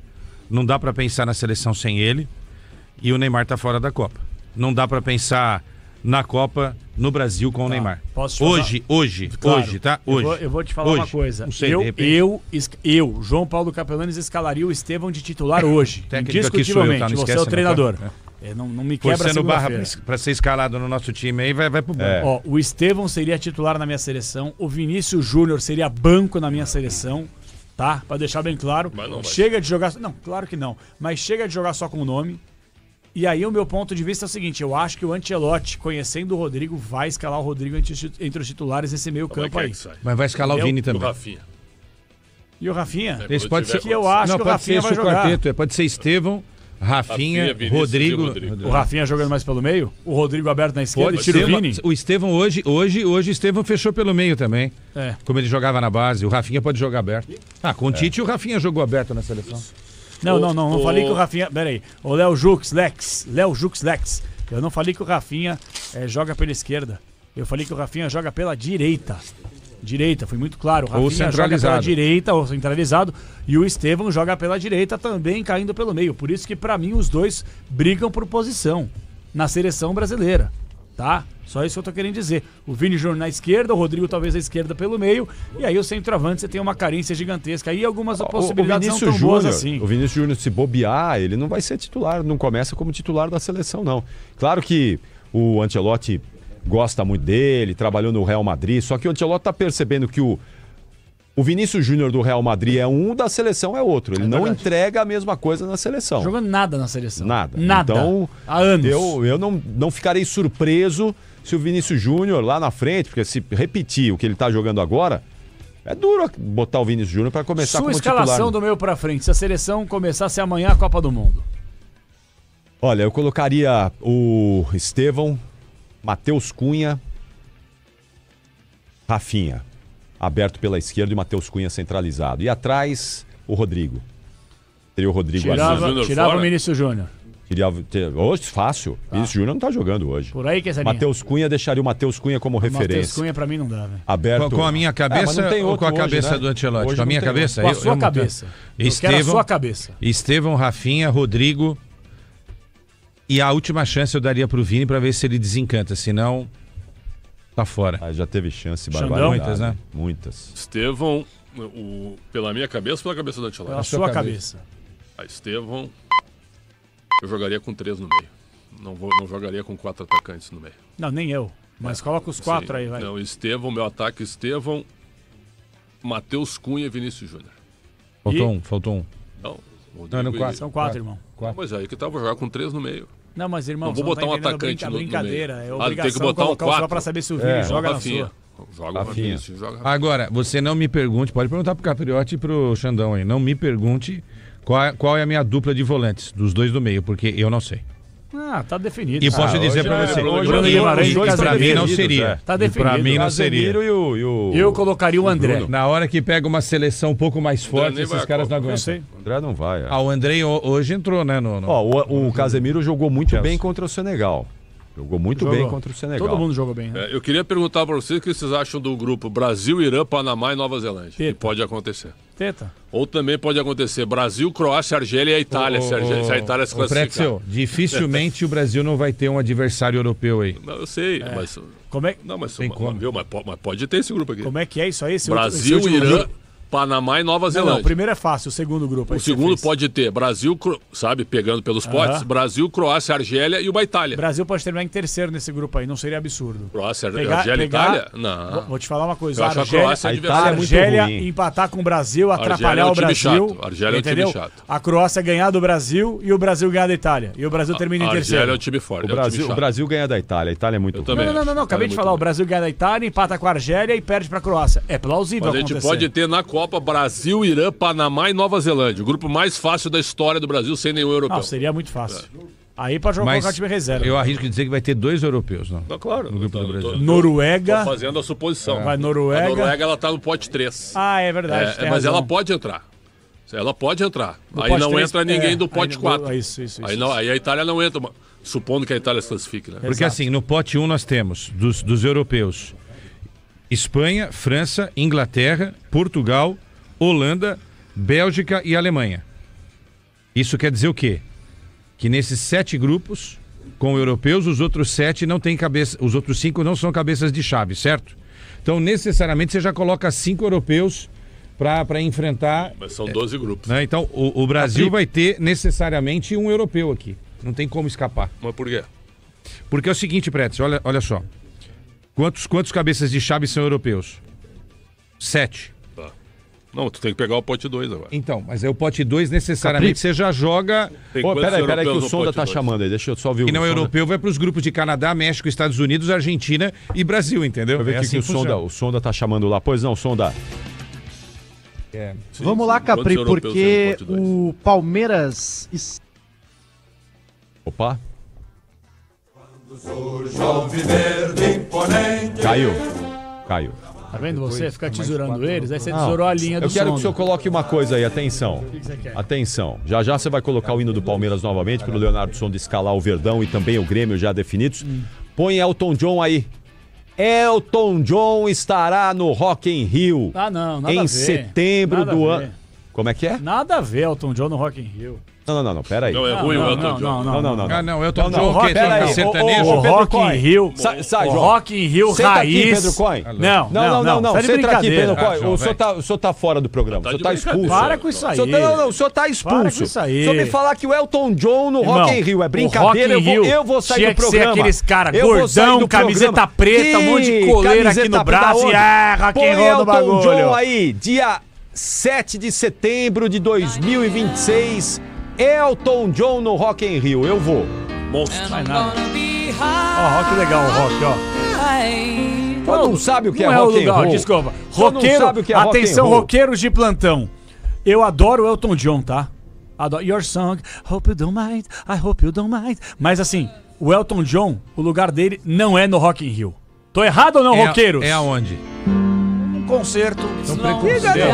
Não dá pra pensar na seleção sem ele. E o Neymar tá fora da Copa. Não dá pra pensar na Copa no Brasil com o Neymar. Posso te falar? Hoje, tá? Hoje. Eu vou te falar uma coisa. Não sei, eu, João Paulo Capelanes, escalaria o Estevão de titular hoje. Indiscutivelmente. Você é o treinador. Não me quebra a barra pra ser escalado no nosso time aí, vai pro bom. O Estevão seria titular na minha seleção, o Vinícius Júnior seria banco na minha seleção, tá? Pra deixar bem claro. Chega de jogar... Não, claro que não. Mas chega de jogar só com o nome. E aí o meu ponto de vista é o seguinte, eu acho que o Ancelotti, conhecendo o Rodrigo, vai escalar o Rodrigo entre os titulares nesse meio campo aí. Mas vai escalar o Vini também. E o Rafinha? Esse pode ser que eu acho que o Rafinha vai jogar. Quarteto, pode ser Estevão, Rafinha, Rodrigo. O Rafinha jogando mais pelo meio? O Rodrigo aberto na esquerda e tira o Vini? O Estevão hoje o Estevão fechou pelo meio também. Como ele jogava na base. O Rafinha pode jogar aberto. Com o Tite o Rafinha jogou aberto na seleção. Não falei que o Rafinha... Pera aí. O Léo Jux Lex. Eu não falei que o Rafinha joga pela esquerda. Eu falei que o Rafinha joga pela direita. Fui muito claro. O Rafinha joga pela direita, ou centralizado. E o Estevão joga pela direita também, caindo pelo meio. Por isso que, pra mim, os dois brigam por posição na seleção brasileira. Tá? Só isso que eu tô querendo dizer. O Vini Júnior na esquerda, o Rodrigo talvez à esquerda pelo meio, e aí o centroavante você tem uma carência gigantesca. Aí algumas possibilidades não tão boas assim. O Vinícius Júnior, se bobear, ele não vai ser titular, não começa como titular da seleção, não. Claro que o Ancelotti gosta muito dele, trabalhou no Real Madrid, só que o Ancelotti tá percebendo que o Vinícius Júnior do Real Madrid é um, da seleção é outro. Ele não entrega a mesma coisa na seleção. Jogando nada na seleção. Nada. Então, há anos. Eu não ficarei surpreso se o Vinícius Júnior lá na frente, porque se repetir o que ele tá jogando agora, é duro botar o Vinícius Júnior para começar como titular. Sua escalação do meio para frente, se a seleção começasse amanhã a Copa do Mundo. Olha, eu colocaria o Estevão, Matheus Cunha, Rafinha aberto pela esquerda e o Matheus Cunha centralizado. E atrás, o Rodrigo. Teria o Rodrigo Tirava o Vinícius Júnior. Hoje, fácil. Vinícius Júnior não tá jogando hoje. Por aí que essa Matheus Cunha, deixaria o Matheus Cunha como referência. Matheus Cunha pra mim não dá, velho. Aberto. Com a minha cabeça ou com a cabeça hoje, do Ancelotti? Com a minha cabeça? Com a sua cabeça. Eu quero a sua cabeça. Estevão, Rafinha, Rodrigo. E a última chance eu daria pro Vini pra ver se ele desencanta. Senão... tá fora. Já teve chance, muitas, né? Muitas. Estevão, pela minha cabeça ou pela cabeça do Ancelotti? Pela sua cabeça. Estevão, eu jogaria com 3 no meio. Não jogaria com 4 atacantes no meio. Não, nem eu. Mas coloca os 4 aí, vai. Não, Estevão, meu ataque, Estevão, Matheus Cunha e Vinícius Júnior. Faltou um. Não, Não, 4. São 4, irmão. Mas aí que tá, vou jogar com 3 no meio. Não, mas irmão, não vou botar um atacante no brincadeira. meio. É obrigação tem que botar colocar um 4 só pra saber se o Vini joga na sua. Joga o Vinícius, joga. Agora, você não me pergunte, pode perguntar pro Capriotti e pro Xandão aí, não me pergunte qual é a minha dupla de volantes, dos dois do meio, porque eu não sei. Ah, tá definido. E posso dizer pra você, pra mim não seria. Tá definido. Pra mim não seria. Eu colocaria o André. Na hora que pega uma seleção um pouco mais forte, esses caras não aguentam. O André não vai. O André hoje entrou, né? O Casemiro jogou muito bem contra o Senegal. Jogou muito bem contra o Senegal. Todo mundo jogou bem. Né? Eu queria perguntar para vocês o que vocês acham do grupo Brasil, Irã, Panamá e Nova Zelândia. Que pode acontecer. Ou também pode acontecer Brasil, Croácia, Argélia e a Itália, se a Itália se classificar. Pretzel, dificilmente o Brasil não vai ter um adversário europeu aí. Não, eu sei, mas... Como é? Não, mas pode ter esse grupo aqui. Como é que é isso aí? Brasil, Irã... Panamá e Nova Zelândia. Não, o primeiro é fácil, o segundo grupo. O segundo pode ter Brasil, sabe, pegando pelos potes, Brasil, Croácia, Argélia e uma Itália. Brasil pode terminar em terceiro nesse grupo aí, não seria absurdo. Croácia, Argélia e Itália? Não. Vou te falar uma coisa. Eu acho a Croácia Argélia empatar com o Brasil, atrapalhar o Brasil. Argélia é um time chato. A Croácia ganhar do Brasil e o Brasil ganhar da Itália. E o Brasil termina em terceiro. Argélia é um time forte. O Brasil ganha da Itália. A Itália é muito ruim. Não. Acabei de falar. O Brasil ganha da Itália, empata com a Argélia e perde pra Croácia. É plausível acontecer. A gente pode ter na Copa Brasil, Irã, Panamá e Nova Zelândia. O grupo mais fácil da história do Brasil sem nenhum europeu. Seria muito fácil. Aí pode jogar com o time reserva. Eu arrisco dizer que vai ter 2 europeus, não? Claro. No grupo do Brasil. Noruega. Tô fazendo a suposição. Vai Noruega. A Noruega, ela tá no pote 3. É verdade. Mas ela pode entrar. Ela pode entrar. Aí não entra ninguém do pote 4. Aí a Itália não entra, supondo que a Itália se classifique, né? Porque assim, no pote 1 nós temos, dos europeus, Espanha, França, Inglaterra, Portugal, Holanda, Bélgica e Alemanha. Isso quer dizer o quê? Que nesses 7 grupos, com europeus, os outros 7 não têm cabeça, os outros 5 não são cabeças de chave, certo? Então, necessariamente, você já coloca 5 europeus para enfrentar... Mas são 12 grupos. Né? Então, o Brasil vai ter necessariamente um europeu aqui. Não tem como escapar. Mas por quê? Porque é o seguinte, Pretes, olha só. Quantos cabeças de chave são europeus? 7. Não, tu tem que pegar o pote 2 agora. Então, mas é o pote 2 necessariamente você já joga... Peraí que o Sonda tá chamando aí, deixa eu só ver o... E não europeu vai para os grupos de Canadá, México, Estados Unidos, Argentina e Brasil, entendeu? Deixa eu ver que o Sonda tá chamando lá. Pois não, Sonda. Vamos lá, Capri, porque o Palmeiras... Opa. Caiu. Tá vendo você? Fica tesourando eles, aí você tesourou a linha do Eu quero Sonda. que o senhor coloque uma coisa aí, atenção. O que você quer? Atenção. Já você vai colocar o hino do Palmeiras novamente para o Leonardo Sonda escalar o Verdão e também o Grêmio já definidos. Põe Elton John aí. Elton John estará no Rock in Rio. Não, nada a ver. Em setembro do ano. Como é que é? Nada a ver Elton John no Rock in Rio. Não, pera aí. Não, é ruim o Elton John. Não, Elton John que é sertanejo. O Rock in Rio, sai, João. Rock in Rio raiz. Aqui, Pedro Coin. Não. Senta aqui, Pedro Coin. O senhor tá fora do programa. O senhor tá expulso. Para com isso aí. O senhor tá expulso. Para com isso aí. O senhor me falar que o Elton John no Rock in Rio é brincadeira, eu vou sair do programa. Tinha que ser aqueles caras gordão, camiseta preta, um monte de coleira aqui no braço e Rock in Rio do bagulho. Elton John aí, dia 7 de setembro de 2026. Elton John no Rock in Rio, eu vou. Monstro. Vai nada. Ó, que legal o rock, ó. Todo mundo sabe o que é não rock and roll. Desculpa. Roqueiro, sabe o que é atenção, rock and roll. roqueiros de plantão. Eu adoro o Elton John, tá? Adoro Your Song, Hope You Don't Mind, I Hope You Don't Mind. Mas assim, o Elton John, o lugar dele não é no Rock in Rio. Tô errado ou não, roqueiros? É aonde? Concerto. Não é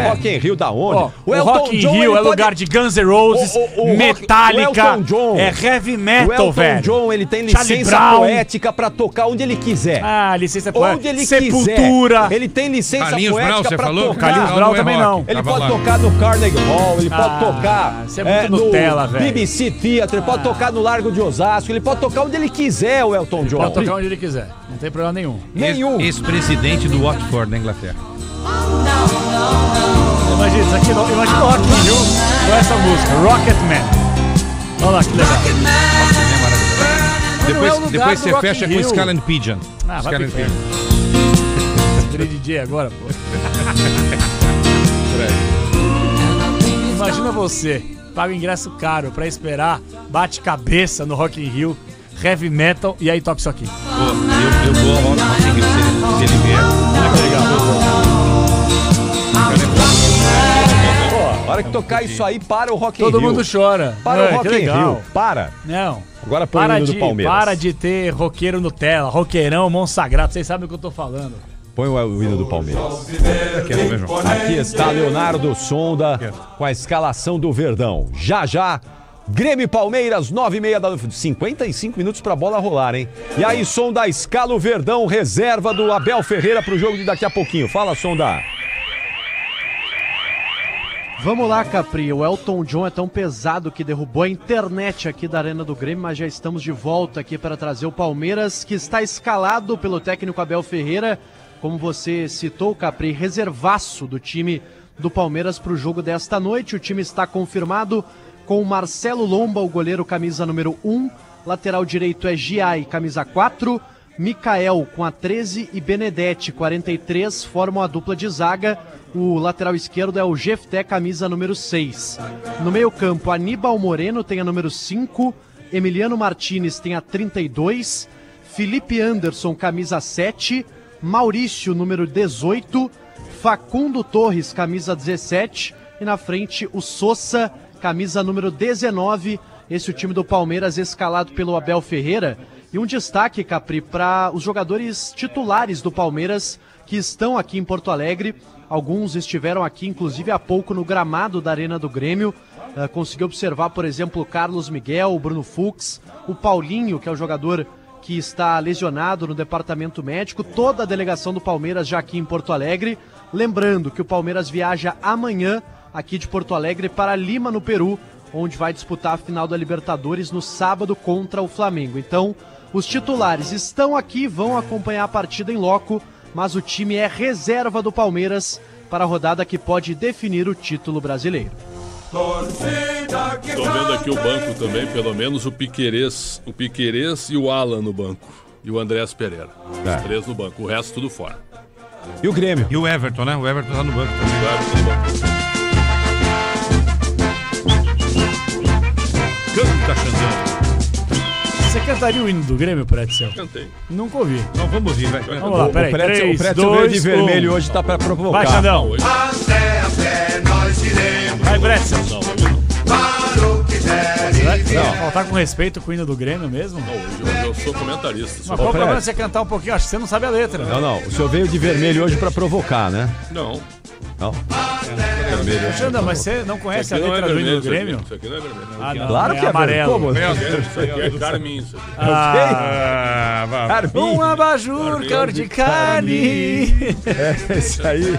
no Rock in Rio da onde? O Rock in Rio é lugar de Guns N' Roses, Metallica, é heavy metal, velho. O Elton John, ele tem licença poética pra tocar onde ele quiser. Licença poética. Onde ele Sepultura. quiser. Ele tem licença Carlinhos poética Brown, pra falou? tocar. Carlinhos Brown também não. Ele pode tocar no Carnegie Hall, ele pode tocar isso é muito Nutella, velho. BBC Theatre, ele pode tocar no Largo de Osasco, ele pode tocar onde ele quiser, o Elton John. Pode tocar onde ele quiser. Não tem problema nenhum. Ex-presidente do Watford, na Inglaterra. Imagina isso aqui, imagina o Rock in Rio com essa música, Rocketman. Olha lá que legal. Depois você fecha com Skull and Pigeon. Vai pro inferno. Virei DJ agora, pô. Imagina você, paga o ingresso caro pra esperar, bate cabeça no Rock in Rio, heavy metal e aí toca isso aqui. Eu vou ao Rock in Rio se ele vier. Que legal. hora que tocar isso aí, para o Rock in Rio. Todo mundo chora. Para o Rock que in legal. Rio. Para. Não. Agora põe o hino do Palmeiras. Para de ter roqueiro Nutella, roqueirão, Monsagrato. Vocês sabem o que eu tô falando. Põe o hino do Palmeiras. Aqui está Leonardo Sonda com a escalação do Verdão. Já, Grêmio e Palmeiras, 9h30 da noite. 55 minutos pra bola rolar, hein? E aí, Sonda, escala o Verdão, reserva do Abel Ferreira pro jogo de daqui a pouquinho. Fala, Sonda. Vamos lá, Capri. O Elton John é tão pesado que derrubou a internet aqui da Arena do Grêmio, mas já estamos de volta aqui para trazer o Palmeiras, que está escalado pelo técnico Abel Ferreira. Como você citou, Capri, reservaço do time do Palmeiras para o jogo desta noite. O time está confirmado com Marcelo Lomba, o goleiro, camisa número 1. Lateral direito é Giai, camisa 4. Mikael com a 13 e Benedetti, 43, formam a dupla de zaga. O lateral esquerdo é o Jefté, camisa número 6. No meio campo, Aníbal Moreno tem a número 5. Emiliano Martinez tem a 32. Felipe Anderson, camisa 7. Maurício, número 18, Facundo Torres, camisa 17, e na frente o Sousa, camisa número 19, esse é o time do Palmeiras escalado pelo Abel Ferreira. E um destaque, Capri, para os jogadores titulares do Palmeiras que estão aqui em Porto Alegre. Alguns estiveram aqui, inclusive, há pouco no gramado da Arena do Grêmio. Consegui observar, por exemplo, o Carlos Miguel, o Bruno Fux, o Paulinho, que é o jogador que está lesionado no departamento médico, toda a delegação do Palmeiras já aqui em Porto Alegre. Lembrando que o Palmeiras viaja amanhã aqui de Porto Alegre para Lima, no Peru, onde vai disputar a final da Libertadores no sábado contra o Flamengo. Então, os titulares estão aqui, vão acompanhar a partida em loco, mas o time é reserva do Palmeiras para a rodada que pode definir o título brasileiro. Estou vendo aqui o banco também, pelo menos o Piquerez e o Alan no banco. E o Andrés Pereira. Os 3 no banco, o resto tudo fora. E o Grêmio? E o Everton, né? O Everton tá no banco também. O Everton no banco. Canta, Xandão. Você cantaria o hino do Grêmio, Pretzel? Cantei. Nunca ouvi. Não, vamos ouvir, vai. Vamos lá, peraí. O Pretzel veio de vermelho hoje, tá pra provocar. Vai, Xandão. Vai, Pretzel. Não, faltar com respeito com o hino do Grêmio mesmo? Não, hoje eu sou comentarista. Mas qual o problema você cantar um pouquinho? Acho que você não sabe a letra. Não. O senhor veio de vermelho hoje pra provocar, né? Não. Xandão, mas você não conhece a letra do hino do Grêmio? Isso aqui não é vermelho. Não, claro que é amarelo. Como? Isso aqui é carmim, isso aqui. Carmim. Um abajur cor de carne. É isso aí. Isso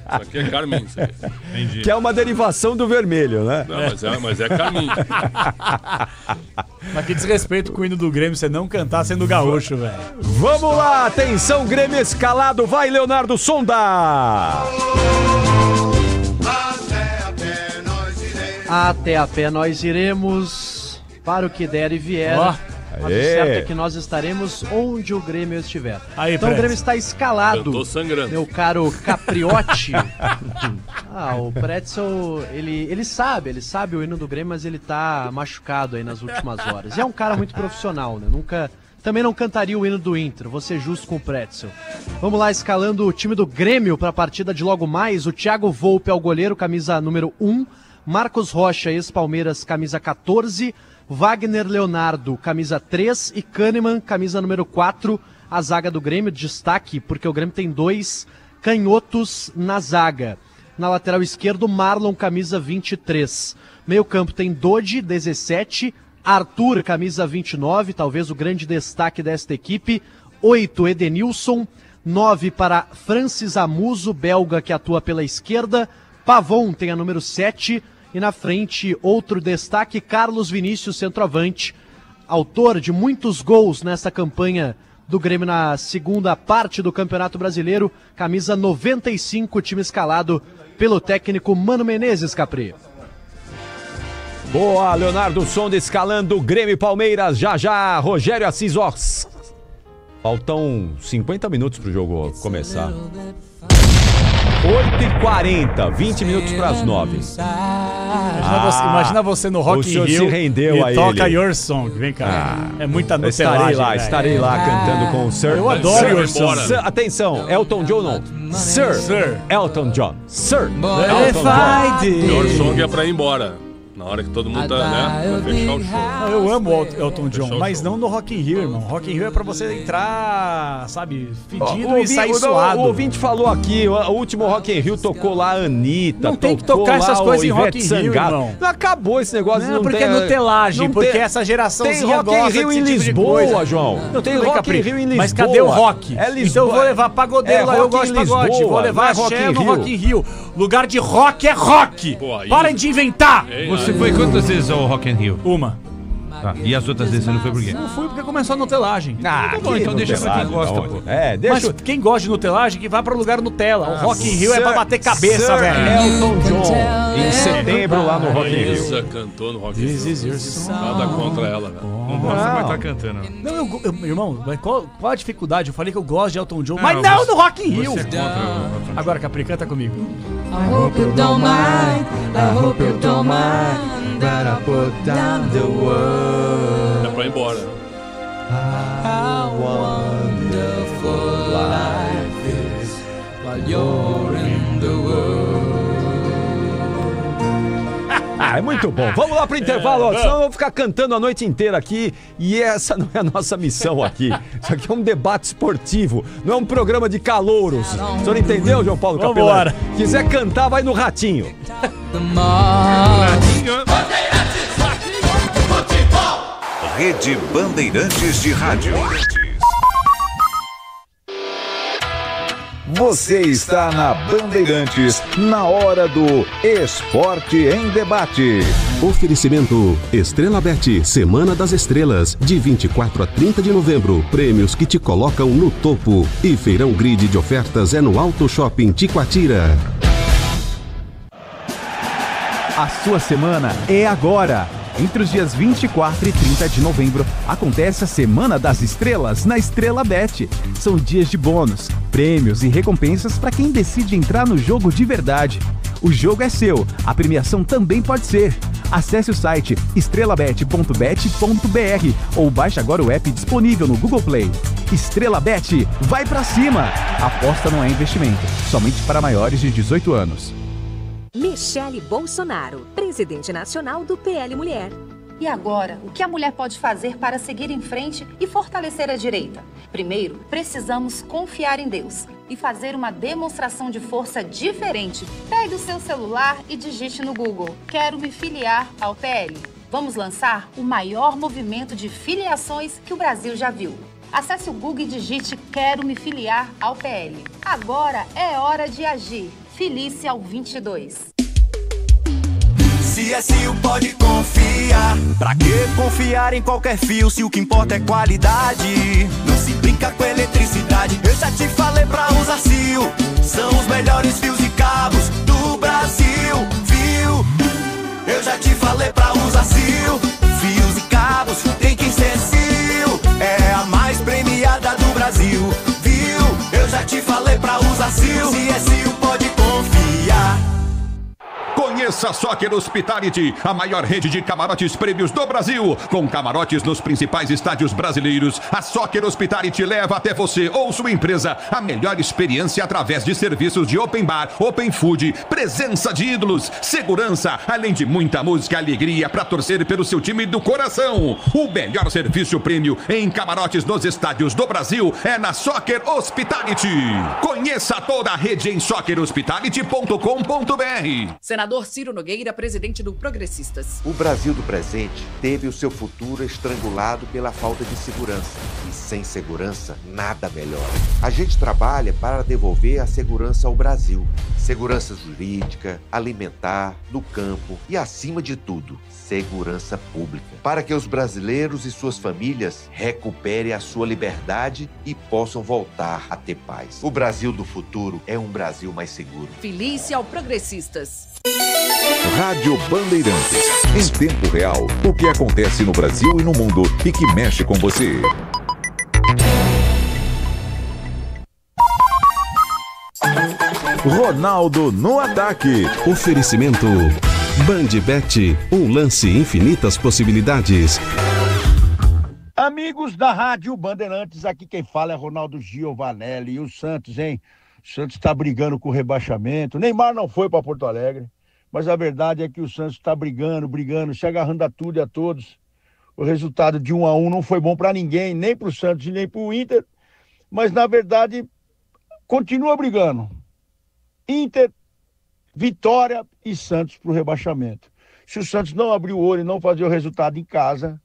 aqui é carmim, isso aqui. Entendi. Que é uma derivação do vermelho, né? Não, mas é carmim. Mas que desrespeito com o hino do Grêmio você não cantar sendo gaúcho, velho. Vamos lá, atenção, Grêmio escalado. Vai, Leonardo Sonda. Até a pé nós iremos, para o que der e vier. Mas o certo é que nós estaremos onde o Grêmio estiver. Aí, então o Grêmio está escalado. Eu tô sangrando. Meu caro Capriotti. O Pretzel, ele sabe o hino do Grêmio, mas ele tá machucado aí nas últimas horas. E é um cara muito profissional, né? Também não cantaria o hino do Inter, vou ser justo com o Pretzel. Vamos lá, escalando o time do Grêmio para a partida de logo mais. O Thiago Volpe é o goleiro, camisa número 1. Marcos Rocha, ex-Palmeiras, camisa 14. Wagner Leonardo, camisa 3. E Kahneman, camisa número 4. A zaga do Grêmio, destaque, porque o Grêmio tem 2 canhotos na zaga. Na lateral esquerda, Marlon, camisa 23. Meio campo tem Dodi, 17. Arthur, camisa 29, talvez o grande destaque desta equipe. 8, Edenilson. 9 para Francis Amuso, belga, que atua pela esquerda. Pavon tem a número 7. E na frente, outro destaque, Carlos Vinícius, centroavante. Autor de muitos gols nesta campanha do Grêmio na segunda parte do Campeonato Brasileiro. Camisa 95, time escalado pelo técnico Mano Menezes, Capri. Boa, Leonardo Sonda escalando o Grêmio e Palmeiras. Já, Rogério Assis. Faltam 50 minutos pro jogo começar. 8h40, 20 minutos para as 9. Imagina você no Rock in Rio se rendeu e a toca ele. Your Song. Vem cá. É muita nutelagem. Estarei lá cantando com o Sir. Eu adoro Your Song. Sir, atenção, Elton John não. Sir Elton John. Sir Elton John. Your Song é pra ir embora. Na hora que todo mundo tá, né, vai fechar o show. Não, eu amo o Elton John, mas não no Rock in Rio, irmão. Rock in Rio é pra você entrar, sabe, fedido e sair suado. O ouvinte falou aqui, o último Rock in Rio tocou lá a Anitta. Não tem que tocar essas coisas em Rock in Rio, irmão. Acabou esse negócio. Não, porque é nutelagem, porque essa geraçãozinha gosta Tem Rock in Rio em Lisboa, João. Não, tem Rock in Rio em Lisboa. Mas cadê o rock? Então eu vou levar pagodeiro lá, eu gosto de pagode. Vou levar axé no Rock in Rio. Lugar de rock é rock. Parem de inventar. Você foi quantas vezes ao Rock in Rio? Uma. Tá, e as outras vezes você não foi por quê? Não fui porque começou a nutelagem. Tá bom, então deixa pra quem gosta, pô. Mas quem gosta de nutelagem, que vá pra lugar Nutella. O Rock in Rio é pra bater cabeça, velho. Elton John, em setembro lá no Rock in Rio. Isa cantou no Rock in Rio. Nada contra ela, velho. Não gosta, mas tá cantando. Não, irmão, qual a dificuldade? Eu falei que eu gosto de Elton John, mas não no Rock in Rio. Agora, Capri, canta comigo. I hope you don't mind, I hope you don't mind that I put down the world. É pra ir embora. How wonderful life is while you're in the world. É muito bom. Vamos lá pro intervalo, senão eu vou ficar cantando a noite inteira aqui e essa não é a nossa missão aqui. Isso aqui é um debate esportivo, não é um programa de calouros. O senhor entendeu, João Paulo Capelani? Quiser cantar, vai no Ratinho. Rede Bandeirantes de Rádio. Você está na Bandeirantes, na hora do Esporte em Debate. Oferecimento Estrela Bet, Semana das Estrelas, de 24 a 30 de novembro. Prêmios que te colocam no topo. E feirão grid de ofertas é no Auto Shopping Tiquatira. A sua semana é agora. Entre os dias 24 e 30 de novembro, acontece a Semana das Estrelas na Estrela Bet. São dias de bônus, prêmios e recompensas para quem decide entrar no jogo de verdade. O jogo é seu, a premiação também pode ser. Acesse o site estrelabet.bet.br ou baixe agora o app disponível no Google Play. Estrela Bet, vai pra cima! Aposta não é investimento, somente para maiores de 18 anos. Michele Bolsonaro, presidente nacional do PL Mulher. E agora, o que a mulher pode fazer para seguir em frente e fortalecer a direita? Primeiro, precisamos confiar em Deus e fazer uma demonstração de força diferente. Pegue o seu celular e digite no Google: quero me filiar ao PL. Vamos lançar o maior movimento de filiações que o Brasil já viu. Acesse o Google e digite quero me filiar ao PL. Agora é hora de agir. Filie-se ao 22. CSU pode confiar. Pra que confiar em qualquer fio se o que importa é qualidade? Não se brinca com eletricidade. Eu já te falei pra usar CIO. São os melhores fios e cabos do Brasil, viu? Eu já te falei pra usar CIO. Fios e cabos tem que ser CIO. É a mais premiada do Brasil, viu? Eu já te falei pra usar CIO. CSU pode confiar. Conheça a Soccer Hospitality, a maior rede de camarotes prêmios do Brasil. Com camarotes nos principais estádios brasileiros, a Soccer Hospitality leva até você ou sua empresa a melhor experiência através de serviços de open bar, open food, presença de ídolos, segurança, além de muita música e alegria para torcer pelo seu time do coração. O melhor serviço prêmio em camarotes nos estádios do Brasil é na Soccer Hospitality. Conheça toda a rede em soccerhospitality.com.br. Senador Ciro Nogueira, presidente do Progressistas. O Brasil do presente teve o seu futuro estrangulado pela falta de segurança. E sem segurança, nada melhor. A gente trabalha para devolver a segurança ao Brasil. Segurança jurídica, alimentar, no campo e, acima de tudo, segurança pública. Para que os brasileiros e suas famílias recuperem a sua liberdade e possam voltar a ter paz. O Brasil do futuro é um Brasil mais seguro. Filie-se ao Progressistas. Rádio Bandeirantes. Em tempo real, o que acontece no Brasil e no mundo e que mexe com você. Ronaldo no ataque. Oferecimento Bandbet, um lance infinitas possibilidades. Amigos da Rádio Bandeirantes, aqui quem fala é Ronaldo Giovanelli. E o Santos, hein? O Santos está brigando com o rebaixamento. O Neymar não foi para Porto Alegre, mas a verdade é que o Santos está brigando, se agarrando a tudo e a todos. O resultado de 1-1 não foi bom para ninguém, nem para o Santos e nem para o Inter, mas na verdade continua brigando. Inter, Vitória e Santos para o rebaixamento. Se o Santos não abrir o olho e não fazer o resultado em casa,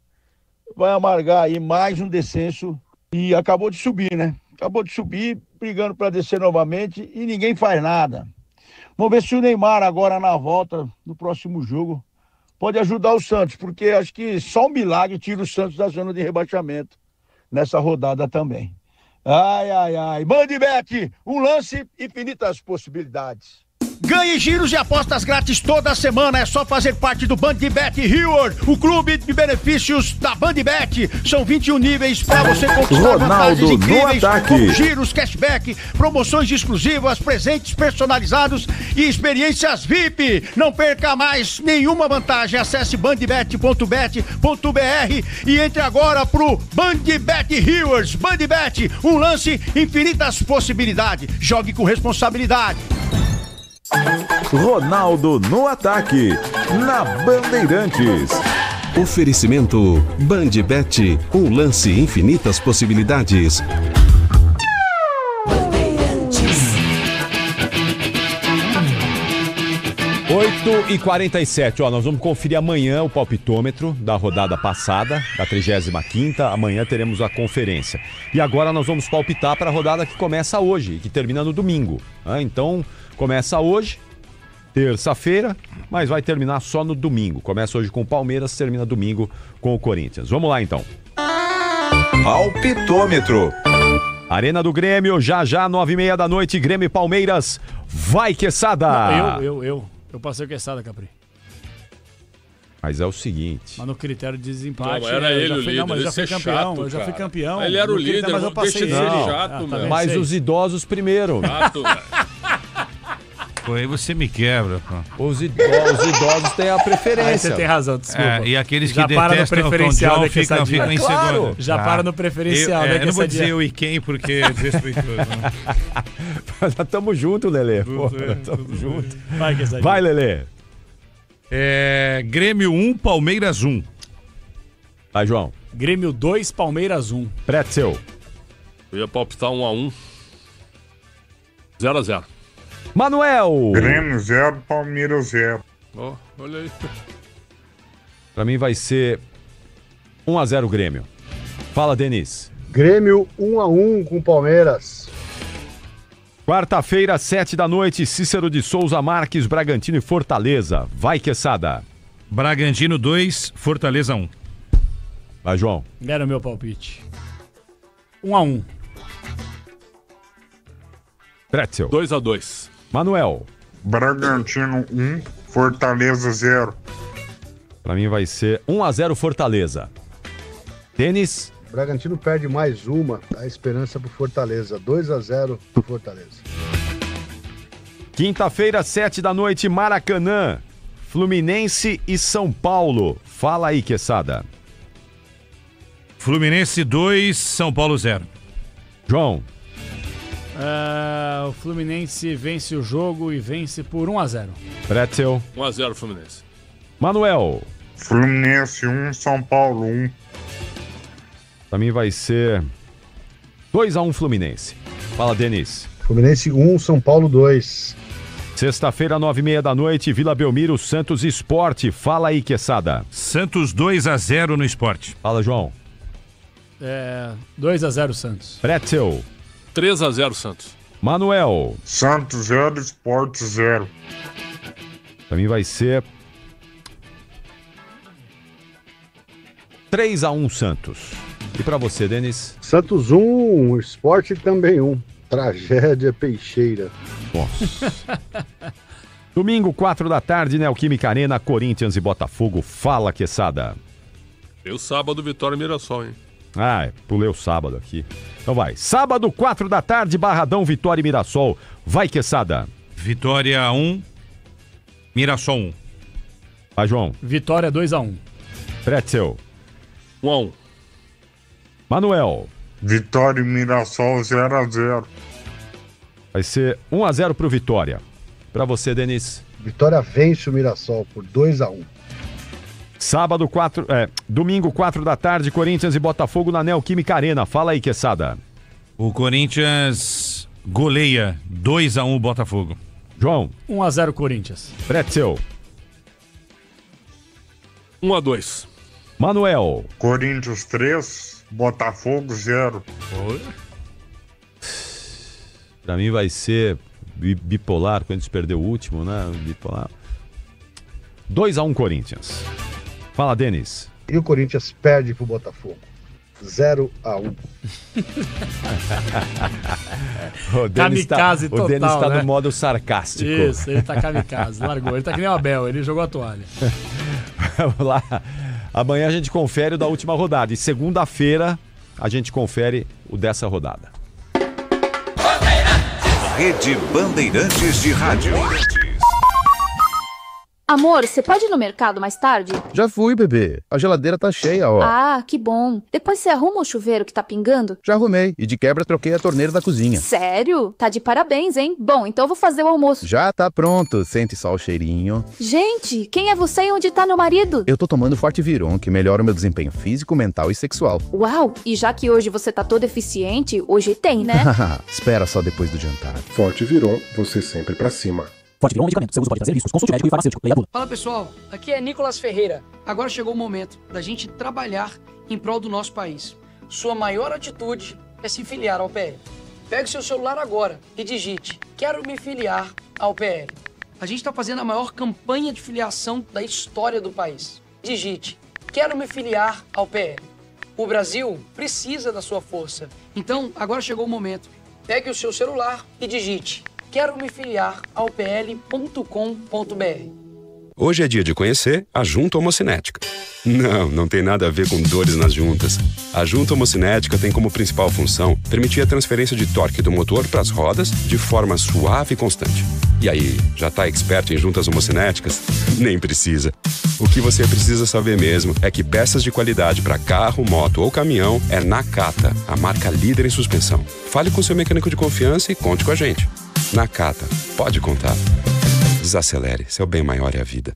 vai amargar aí mais um descenso e acabou de subir, né? Acabou de subir, brigando para descer novamente e ninguém faz nada. Vamos ver se o Neymar agora na volta, no próximo jogo, pode ajudar o Santos, porque acho que só um milagre tira o Santos da zona de rebaixamento nessa rodada também. Ai. Bandbet, um lance, infinitas possibilidades. Ganhe giros e apostas grátis toda semana. É só fazer parte do Bandbet Reward, o clube de benefícios da Bandbet. São 21 níveis para você conquistar vantagens incríveis, como giros, cashback, promoções exclusivas, presentes personalizados e experiências VIP. Não perca mais nenhuma vantagem. Acesse bandbet.bet.br e entre agora pro Bandbet Rewards. Bandbet, um lance, infinitas possibilidades. Jogue com responsabilidade. Ronaldo no ataque, na Bandeirantes. Oferecimento Bandbet, um lance infinitas possibilidades. 8h47, ó, nós vamos conferir amanhã o palpitômetro da rodada passada, da 35ª, amanhã teremos a conferência. E agora nós vamos palpitar para a rodada que começa hoje, que termina no domingo. Então, começa hoje, terça-feira, mas vai terminar só no domingo. Começa hoje com o Palmeiras, termina domingo com o Corinthians. Vamos lá então. Palpitômetro. Arena do Grêmio, já 9h30 da noite, Grêmio e Palmeiras. Vai, Quesada! Eu passei o Quesada, Capri. Mas é o seguinte... Mas no critério de desempate... Não, era ele o líder. Não, mas eu já fui campeão, eu já fui campeão. Ele era o líder, mas eu passei deixa de ser chato, velho. Mas os idosos primeiro. Chato, velho. Pô, aí você me quebra, pô. Os idosos têm a preferência. Aí você tem razão, desculpa. E aqueles que já detestam o preferencial Tom John ficam em segundo. Já para no preferencial. Eu não vou dizer o e quem porque é desrespeitoso. Nós estamos juntos, Lelê. Estamos juntos. Vai, Lelê. Grêmio 1, Palmeiras 1. Vai, João. Grêmio 2, Palmeiras 1. Pretzel. Eu ia palpitar 1-1. 0-0. Manuel. Grêmio 0, Palmeiras 0. Ó, olha aí. Pra mim vai ser 1-0 Grêmio. Fala, Denis. Grêmio 1-1 com Palmeiras. Quarta-feira, 7 da noite, Cícero de Souza Marques, Bragantino e Fortaleza. Vai, Quesada. Bragantino 2, Fortaleza 1. Vai, João. Era o meu palpite. 1-1. Pretzel. 2-2. Manuel. Bragantino 1, Fortaleza 0. Pra mim vai ser 1-0 Fortaleza. Denis. Bragantino perde mais uma, a esperança pro Fortaleza. 2-0 pro Fortaleza. Quinta-feira, 7 da noite, Maracanã. Fluminense e São Paulo. Fala aí, Quesada. Fluminense 2, São Paulo 0. João. O Fluminense vence o jogo e vence por 1-0. Pretzel. 1-0 Fluminense. Manuel. Fluminense 1, São Paulo 1. Pra mim vai ser 2-1 Fluminense. Fala, Denis. Fluminense 1, São Paulo 2. Sexta-feira, 9h30 da noite, Vila Belmiro, Santos Sport. Fala aí, Quesada. Santos 2-0 no Sport. Fala, João. 2-0 Santos. Pretzel. 3-0 Santos. Manuel. Santos 0, Sport 0. Pra mim vai ser 3-1 Santos. E pra você, Denis? Santos 1, Sport também 1. Tragédia Peixeira. Nossa. Domingo, 4 da tarde, Neoquímica Arena, Corinthians e Botafogo. Fala, Quesada. Eu sábado, Vitória e Mirassol, hein? Pulei o sábado aqui. Então vai. Sábado, 4 da tarde, Barradão, Vitória e Mirassol. Vai, Quesada. Vitória 1, Mirassol 1. Vai, João. Vitória 2-1. Pretzel. 1-1. Manuel. Vitória e Mirassol 0-0. Vai ser 1-0 pro Vitória. Pra você, Denis. Vitória vence o Mirassol por 2-1. Sábado, domingo, 4 da tarde, Corinthians e Botafogo na Neoquímica Arena. Fala aí, Queçada. O Corinthians goleia 2-1 Botafogo. João. 1-0 Corinthians. Pretzel. 1-2. Manuel. Corinthians 3, Botafogo 0. Pra mim vai ser bipolar, quando a gente perdeu o último, né? Bipolar. 2-1 Corinthians. Fala, Denis. E o Corinthians perde pro Botafogo. 0-1. O Denis Kamikaze o Denis total, tá né? no modo sarcástico. Isso, ele tá kamikaze, largou. Ele tá que nem o Abel, ele jogou a toalha. Vamos lá. Amanhã a gente confere o da última rodada. E segunda-feira a gente confere o dessa rodada. Rede Bandeirantes de Rádio. Amor, você pode ir no mercado mais tarde? Já fui, bebê. A geladeira tá cheia, ó. Ah, que bom. Depois você arruma o chuveiro que tá pingando? Já arrumei. E de quebra troquei a torneira da cozinha. Sério? Tá de parabéns, hein? Bom, então eu vou fazer o almoço. Já tá pronto. Sente só o cheirinho. Gente, quem é você e onde tá meu marido? Eu tô tomando Forte Viron, que melhora o meu desempenho físico, mental e sexual. Uau, e já que hoje você tá todo eficiente, hoje tem, né? Espera só depois do jantar. Forte Viron, você sempre pra cima. Forte Viron é um medicamento. Seu uso pode trazer riscos. Consulte médico e farmacêutico. Leia a bula. Fala, pessoal. Aqui é Nicolas Ferreira. Agora chegou o momento da gente trabalhar em prol do nosso país. Sua maior atitude é se filiar ao PL. Pegue seu celular agora e digite: quero me filiar ao PL. A gente está fazendo a maior campanha de filiação da história do país. Digite: quero me filiar ao PL. O Brasil precisa da sua força. Então, agora chegou o momento. Pegue o seu celular e digite: quero me filiar ao pl.com.br. Hoje é dia de conhecer a Junta Homocinética. Não tem nada a ver com dores nas juntas. A Junta Homocinética tem como principal função permitir a transferência de torque do motor para as rodas de forma suave e constante. E aí, já tá expert em juntas homocinéticas? Nem precisa. O que você precisa saber mesmo é que peças de qualidade para carro, moto ou caminhão é Nakata, a marca líder em suspensão. Fale com seu mecânico de confiança e conte com a gente. Nakata, pode contar. Desacelere, seu bem maior é a vida.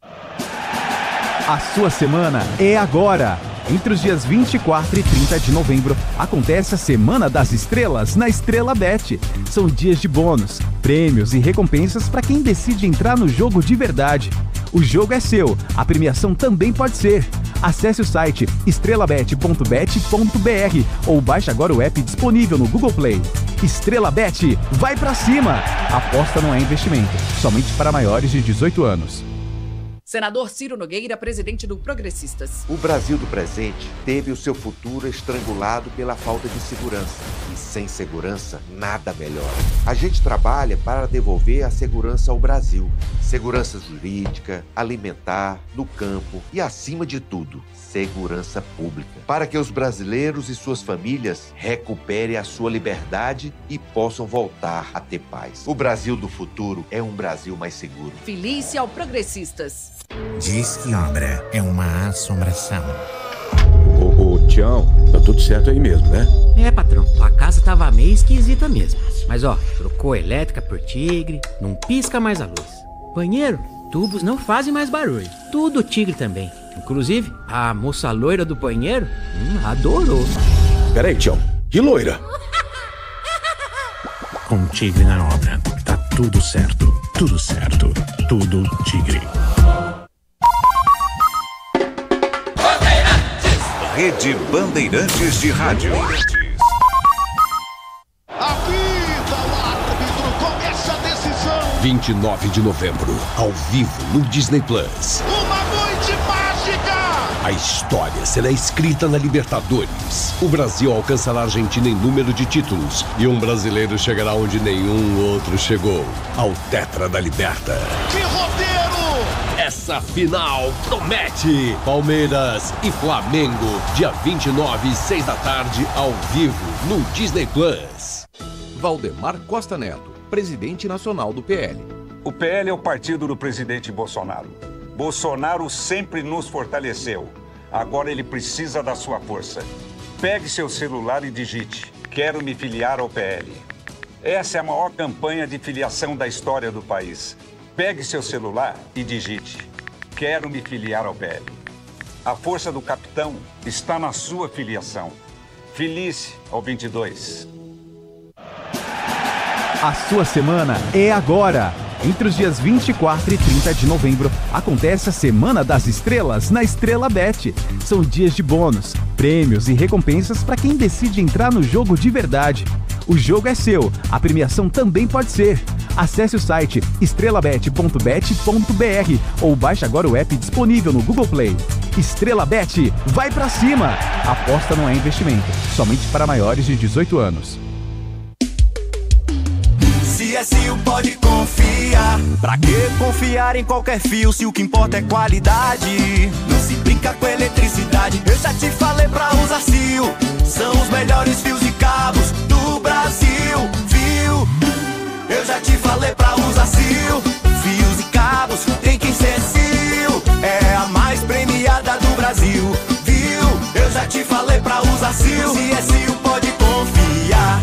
A sua semana é agora. Entre os dias 24 e 30 de novembro, acontece a Semana das Estrelas na Estrela Bet. São dias de bônus, prêmios e recompensas para quem decide entrar no jogo de verdade. O jogo é seu, a premiação também pode ser. Acesse o site estrelabet.bet.br ou baixe agora o app disponível no Google Play. Estrela Bet, vai pra cima! Aposta não é investimento, somente para maiores de 18 anos. Senador Ciro Nogueira, presidente do Progressistas. O Brasil do presente teve o seu futuro estrangulado pela falta de segurança. E sem segurança, nada melhor. A gente trabalha para devolver a segurança ao Brasil. Segurança jurídica, alimentar, no campo e, acima de tudo, segurança pública. Para que os brasileiros e suas famílias recuperem a sua liberdade e possam voltar a ter paz. O Brasil do futuro é um Brasil mais seguro. Filie-se ao Progressistas. Diz que obra é uma assombração. Ô, Tião, tá tudo certo aí mesmo, né? É, patrão, a casa tava meio esquisita mesmo. Mas ó, trocou a elétrica por Tigre, não pisca mais a luz. Banheiro, tubos não fazem mais barulho. Tudo Tigre também. Inclusive, a moça loira do banheiro adorou. Peraí, Tião, que loira? Com Tigre na obra, tá tudo certo, tudo certo, tudo Tigre. Rede Bandeirantes de Rádio. Apita o árbitro, começa a decisão. 29 de novembro, ao vivo no Disney Plus. Uma noite mágica. A história será escrita na Libertadores. O Brasil alcançará a Argentina em número de títulos e um brasileiro chegará onde nenhum outro chegou, ao Tetra da Liberta. Que roteiro! Essa final promete! Palmeiras e Flamengo, dia 29, 6 da tarde, ao vivo, no Disney Plus. Valdemar Costa Neto, presidente nacional do PL. O PL é o partido do presidente Bolsonaro. Bolsonaro sempre nos fortaleceu. Agora ele precisa da sua força. Pegue seu celular e digite: quero me filiar ao PL. Essa é a maior campanha de filiação da história do país. Pegue seu celular e digite: quero me filiar ao PL. A força do capitão está na sua filiação. Filie-se ao 22. A sua semana é agora. Entre os dias 24 e 30 de novembro, acontece a Semana das Estrelas na Estrela Bet. São dias de bônus, prêmios e recompensas para quem decide entrar no jogo de verdade. O jogo é seu, a premiação também pode ser. Acesse o site estrelabet.bet.br ou baixe agora o app disponível no Google Play. Estrela Bet, vai pra cima! Aposta não é investimento, somente para maiores de 18 anos. CSU pode confiar. Pra que confiar em qualquer fio se o que importa é qualidade? Não se brinca com eletricidade. Eu já te falei pra usar CSU. São os melhores fios e cabos do Brasil, viu? Eu já te falei pra usar CSU. Fios e cabos tem que ser CSU. É a mais premiada do Brasil, viu? Eu já te falei pra usar CSU. CSU pode confiar.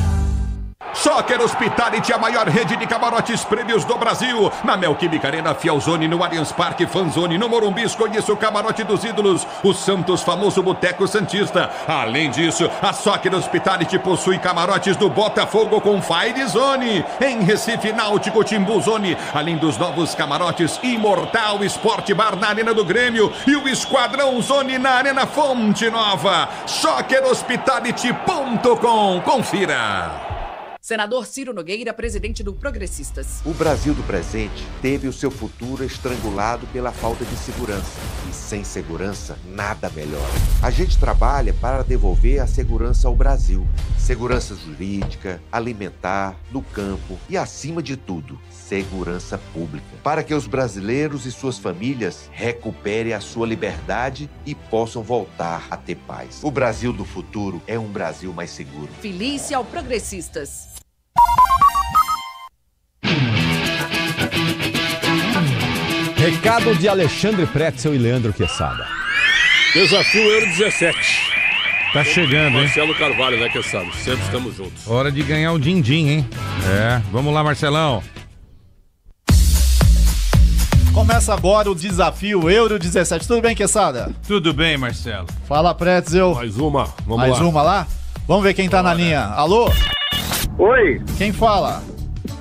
Soccer Hospitality, a maior rede de camarotes prêmios do Brasil. Na Neoquímica Arena, Fielzone, no Allianz Parque, Fanzone, no Morumbi, conheça o camarote dos ídolos, o Santos, famoso Boteco Santista. Além disso, a Soccer Hospitality possui camarotes do Botafogo com Fire Zone, em Recife, Náutico, Timbu Zone, além dos novos camarotes Imortal Sport Bar na Arena do Grêmio e o Esquadrão Zone na Arena Fonte Nova. SoccerHospitality.com. Confira. Senador Ciro Nogueira, presidente do Progressistas. O Brasil do presente teve o seu futuro estrangulado pela falta de segurança. E sem segurança, nada melhora. A gente trabalha para devolver a segurança ao Brasil. Segurança jurídica, alimentar, no campo e, acima de tudo, segurança pública. Para que os brasileiros e suas famílias recuperem a sua liberdade e possam voltar a ter paz. O Brasil do futuro é um Brasil mais seguro. Filie-se ao Progressistas. Recado de Alexandre Pretzel e Leandro Quesada. Desafio Euro 17. Tá chegando, hein? Marcelo Carvalho, né, Quesada? Sempre estamos juntos. Hora de ganhar o din-din, hein? É, vamos lá, Marcelão. Começa agora o desafio Euro 17. Tudo bem, Quesada? Tudo bem, Marcelo. Fala, Pretzel. Mais uma. Vamos Mais lá. uma lá? Vamos ver quem tá na linha. Alô? Oi. Quem fala?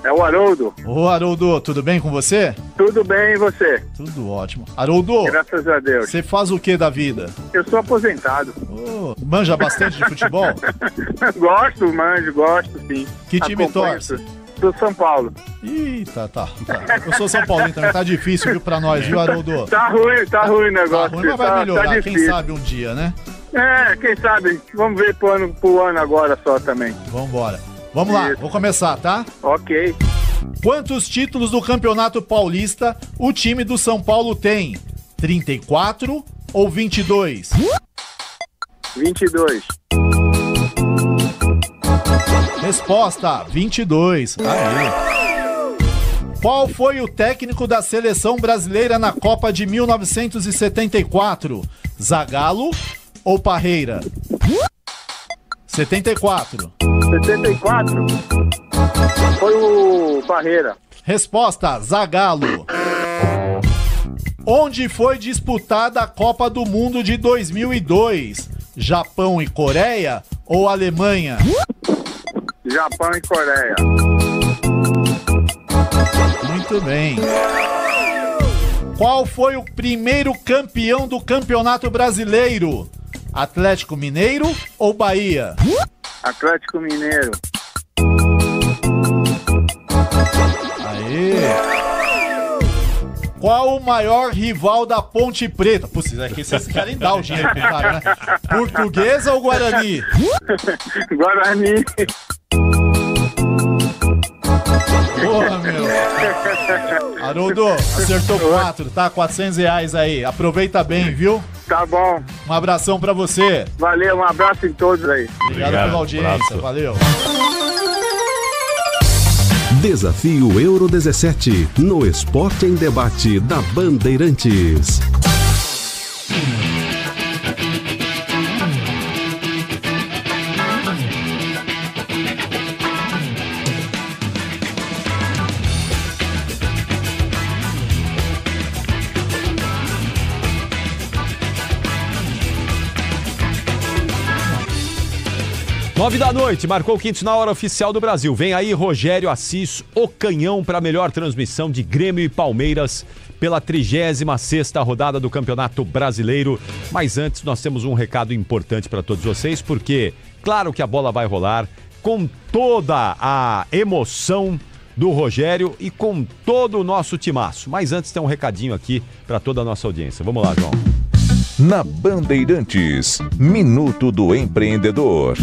É o Haroldo. Ô, Haroldo, tudo bem com você? Tudo bem, e você? Tudo ótimo. Haroldo, graças a Deus. Você faz o que da vida? Eu sou aposentado. Manja bastante de futebol? Gosto sim. Que time torce? Do São Paulo. Ih, tá. Eu sou São Paulino também, tá difícil, viu, pra nós, viu, Haroldo? Tá ruim o negócio. Tá ruim, mas vai melhorar, quem sabe um dia, né? É, quem sabe. Vamos ver pro ano agora só também. Vambora. Vamos lá, vou começar, tá? Ok. Quantos títulos do Campeonato Paulista o time do São Paulo tem? 34 ou 22? 22. Resposta, 22. Aê. Qual foi o técnico da seleção brasileira na Copa de 1974? Zagallo ou Parreira? 74. 74? Foi o Parreira. Resposta, Zagallo. Onde foi disputada a Copa do Mundo de 2002? Japão e Coreia ou Alemanha? Japão e Coreia. Muito bem. Qual foi o primeiro campeão do Campeonato Brasileiro? Atlético Mineiro ou Bahia? Atlético Mineiro. Aê! Qual o maior rival da Ponte Preta? Putz, aqui vocês querem dar o dinheiro pro cara, né? Portuguesa ou Guarani? Guarani. Porra, meu. Haroldo, acertou 4, tá? R$400 aí. Aproveita bem, viu? Tá bom. Um abração pra você. Valeu, um abraço em todos aí. Obrigado pela audiência, abraço. Valeu. Desafio Euro 17 no Esporte em Debate da Bandeirantes. Nove da noite, marcou o quinto na hora oficial do Brasil. Vem aí Rogério Assis, o canhão para a melhor transmissão de Grêmio e Palmeiras pela 36ª rodada do Campeonato Brasileiro. Mas antes nós temos um recado importante para todos vocês, porque claro que a bola vai rolar com toda a emoção do Rogério e com todo o nosso timaço. Mas antes tem um recadinho aqui para toda a nossa audiência. Vamos lá, João. Na Bandeirantes, Minuto do Empreendedor.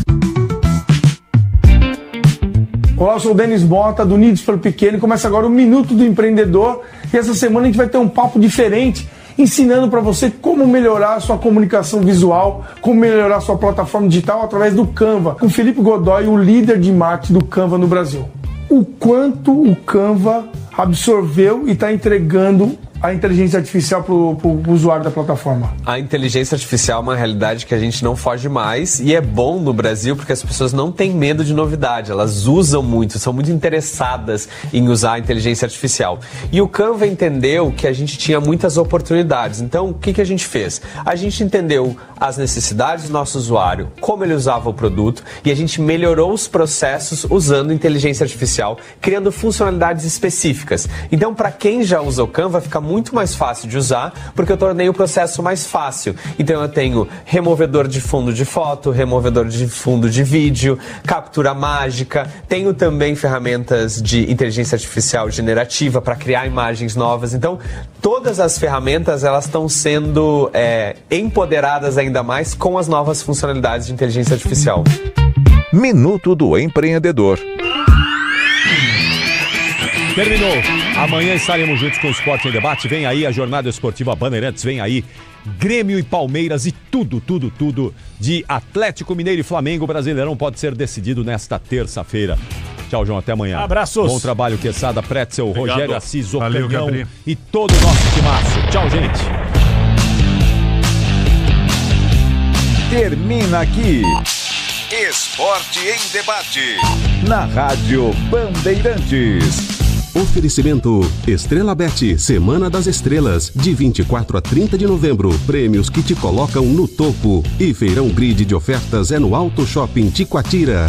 Olá, eu sou o Denis Bota, do Unidos pelo Pequeno, e começa agora o Minuto do Empreendedor. E essa semana a gente vai ter um papo diferente, ensinando para você como melhorar a sua comunicação visual, como melhorar a sua plataforma digital através do Canva, com Felipe Godoy, o líder de marketing do Canva no Brasil. O quanto o Canva absorveu e está entregando a inteligência artificial para o usuário da plataforma? A inteligência artificial é uma realidade que a gente não foge mais e é bom no Brasil porque as pessoas não têm medo de novidade, elas usam muito, são muito interessadas em usar a inteligência artificial. E o Canva entendeu que a gente tinha muitas oportunidades, então o que a gente fez? A gente entendeu as necessidades do nosso usuário, como ele usava o produto e a gente melhorou os processos usando inteligência artificial, criando funcionalidades específicas. Então, para quem já usa o Canva, fica muito mais fácil de usar, porque eu tornei o processo mais fácil. Então eu tenho removedor de fundo de foto, removedor de fundo de vídeo, captura mágica, tenho também ferramentas de inteligência artificial generativa para criar imagens novas. Então todas as ferramentas elas estão sendo empoderadas ainda mais com as novas funcionalidades de inteligência artificial. Minuto do Empreendedor. Terminou. Amanhã estaremos juntos com o Esporte em Debate. Vem aí a jornada esportiva Bandeirantes, vem aí Grêmio e Palmeiras e tudo de Atlético Mineiro e Flamengo. Brasileirão pode ser decidido nesta terça-feira. Tchau, João, até amanhã. Abraços. Bom trabalho, Quesada, Pretzel, Obrigado. Rogério Assis, o Valeu, Canhão Gabriel. e todo o nosso timaço. Tchau, gente. Termina aqui Esporte em Debate na Rádio Bandeirantes. Oferecimento Estrela Bet, Semana das Estrelas, de 24 a 30 de novembro. Prêmios que te colocam no topo. E Feirão Grid de ofertas é no Auto Shopping Ticoatira.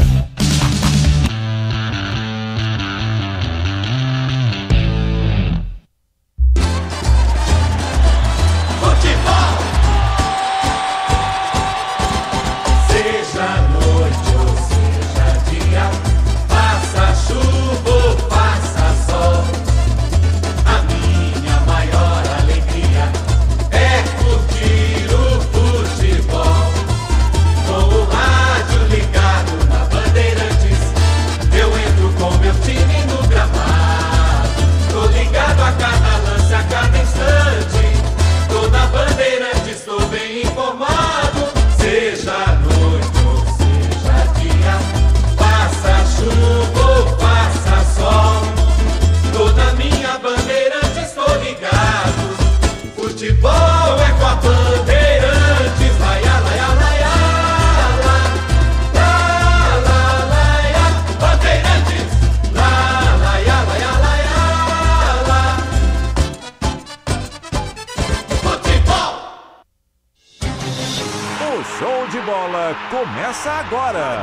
Começa agora.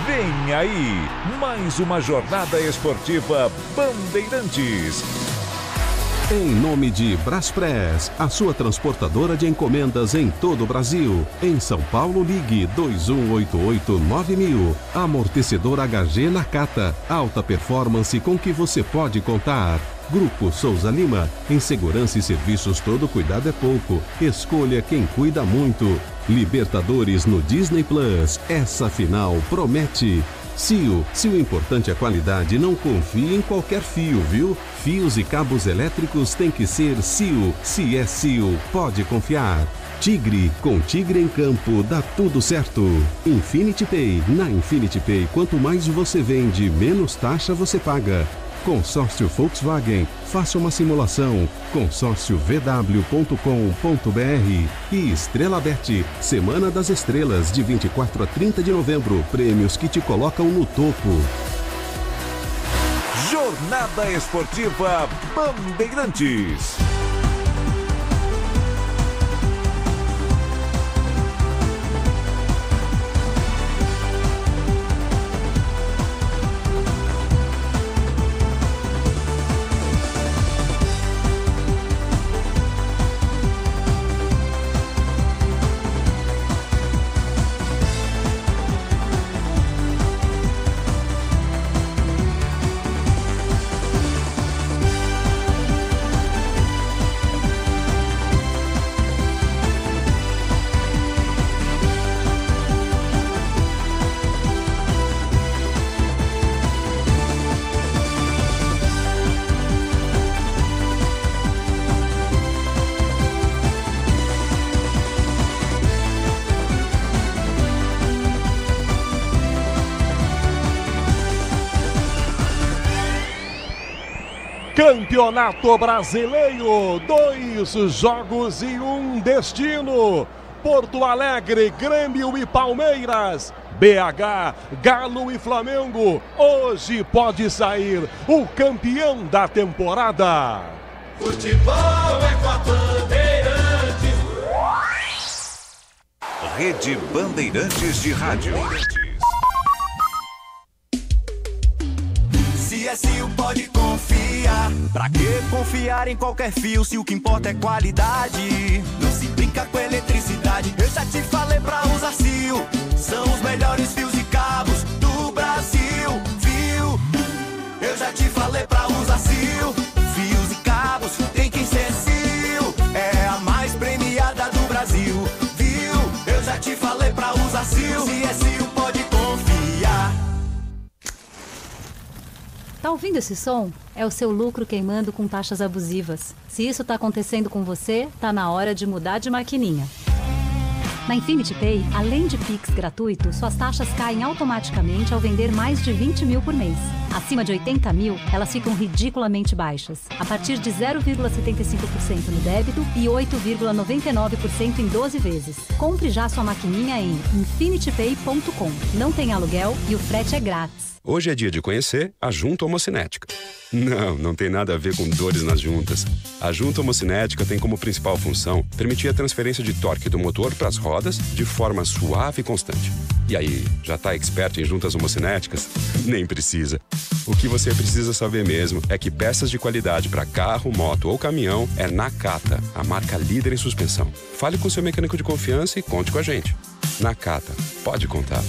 Vem aí, mais uma jornada esportiva Bandeirantes. Em nome de Braspress, a sua transportadora de encomendas em todo o Brasil. Em São Paulo, ligue 2188-9000. Amortecedor HG Nakata. Alta performance com que você pode contar. Grupo Souza Lima. Em segurança e serviços, todo cuidado é pouco. Escolha quem cuida muito. Libertadores no Disney Plus. Essa final promete. CIO, se o importante é a qualidade, não confie em qualquer fio, viu? Fios e cabos elétricos tem que ser CIO. Se é CIO, pode confiar. Tigre, com Tigre em campo, dá tudo certo. Infinity Pay. Na Infinity Pay, quanto mais você vende, menos taxa você paga. Consórcio Volkswagen. Faça uma simulação. consórciovw.com.br. E Estrela Bet. Semana das Estrelas, de 24 a 30 de novembro. Prêmios que te colocam no topo. Jornada Esportiva Bandeirantes. Campeonato Brasileiro, 2 jogos e um destino. Porto Alegre, Grêmio e Palmeiras. BH, Galo e Flamengo. Hoje pode sair o campeão da temporada. Futebol é com a Bandeirantes. Rede Bandeirantes de Rádio. CSU pode confiar. Pra que confiar em qualquer fio se o que importa é qualidade? Não se brinca com eletricidade. Eu já te falei pra usar Sil. São os melhores fios e cabos do Brasil, viu? Eu já te falei pra usar Sil. Fios e cabos tem que ser Sil. É a mais premiada do Brasil, viu? Eu já te falei pra usar Sil. CSU pode confiar. Tá ouvindo esse som? É o seu lucro queimando com taxas abusivas. Se isso tá acontecendo com você, tá na hora de mudar de maquininha. Na Infinity Pay, além de Pix gratuito, suas taxas caem automaticamente ao vender mais de 20 mil por mês. Acima de 80 mil, elas ficam ridiculamente baixas, a partir de 0,75% no débito e 8,99% em 12 vezes. Compre já sua maquininha em infinitypay.com. Não tem aluguel e o frete é grátis. Hoje é dia de conhecer a junta homocinética. Não tem nada a ver com dores nas juntas. A junta homocinética tem como principal função permitir a transferência de torque do motor para as rodas de forma suave e constante. E aí, já tá expert em juntas homocinéticas? Nem precisa. O que você precisa saber mesmo é que peças de qualidade para carro, moto ou caminhão é Nakata, a marca líder em suspensão. Fale com seu mecânico de confiança e conte com a gente. Nakata, pode contar.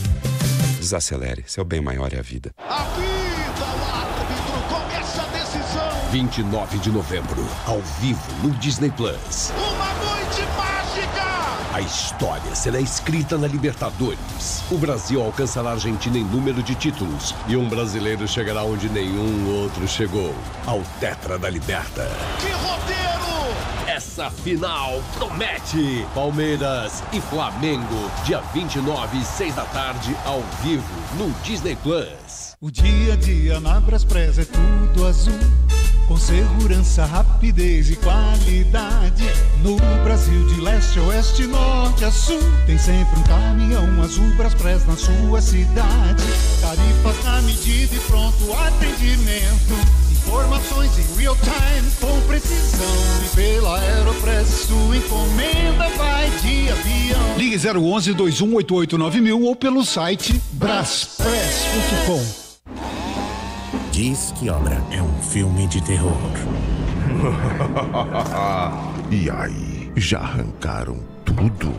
Desacelere, seu bem maior é a vida. Apita o árbitro, começa a decisão. 29 de novembro, ao vivo no Disney Plus. Uma noite mágica! A história será escrita na Libertadores. O Brasil alcançará a Argentina em número de títulos e um brasileiro chegará onde nenhum outro chegou, ao Tetra da Liberta. Que roteiro! Essa final promete! Palmeiras e Flamengo, dia 29, 6 da tarde, ao vivo, no Disney Plus. O dia a dia na Braspress é tudo azul, com segurança, rapidez e qualidade. No Brasil, de leste a oeste, norte a sul, tem sempre um caminhão azul Braspress na sua cidade. Tarifas na medida e pronto atendimento. Informações em real time, com precisão. E pela Aeropress, sua encomenda vai de avião. Ligue 011-2188-9000 ou pelo site braspress.com. Diz que Obra é um filme de terror. E aí, já arrancaram tudo?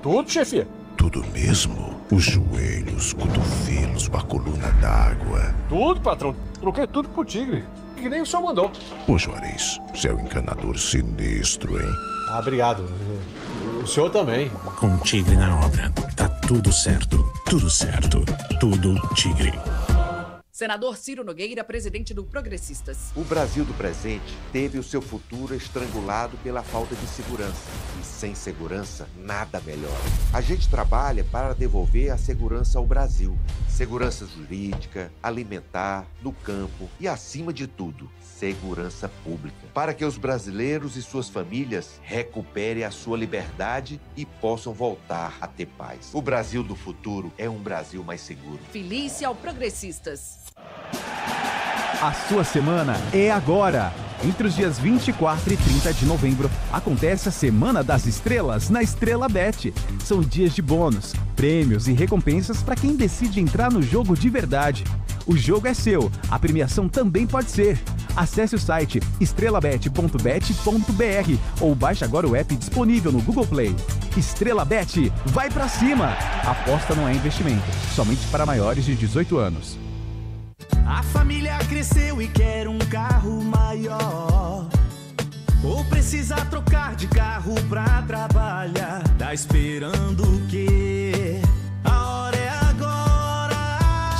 Tudo, chefia? Tudo mesmo? Os joelhos, cotovelos, a coluna d'água. Tudo, patrão. Troquei tudo pro Tigre. Que nem o senhor mandou. Ô Juarez, você é um encanador sinistro, hein? Ah, obrigado. O senhor também. Com Tigre na obra, tá tudo certo. Tudo certo. Tudo Tigre. Senador Ciro Nogueira, presidente do Progressistas. O Brasil do presente teve o seu futuro estrangulado pela falta de segurança. E sem segurança, nada melhor. A gente trabalha para devolver a segurança ao Brasil. Segurança jurídica, alimentar, no campo e, acima de tudo, segurança pública. Para que os brasileiros e suas famílias recuperem a sua liberdade e possam voltar a ter paz. O Brasil do futuro é um Brasil mais seguro. Felice ao Progressistas. A sua semana é agora. Entre os dias 24 e 30 de novembro, acontece a Semana das Estrelas na Estrela Bet. São dias de bônus, prêmios e recompensas para quem decide entrar no jogo de verdade. O jogo é seu, a premiação também pode ser. Acesse o site estrelabet.bet.br ou baixe agora o app disponível no Google Play. Estrela Bet, vai pra cima! Aposta não é investimento, somente para maiores de 18 anos. A família cresceu e quer um carro maior. Ou precisa trocar de carro pra trabalhar. Tá esperando o quê? A hora é agora.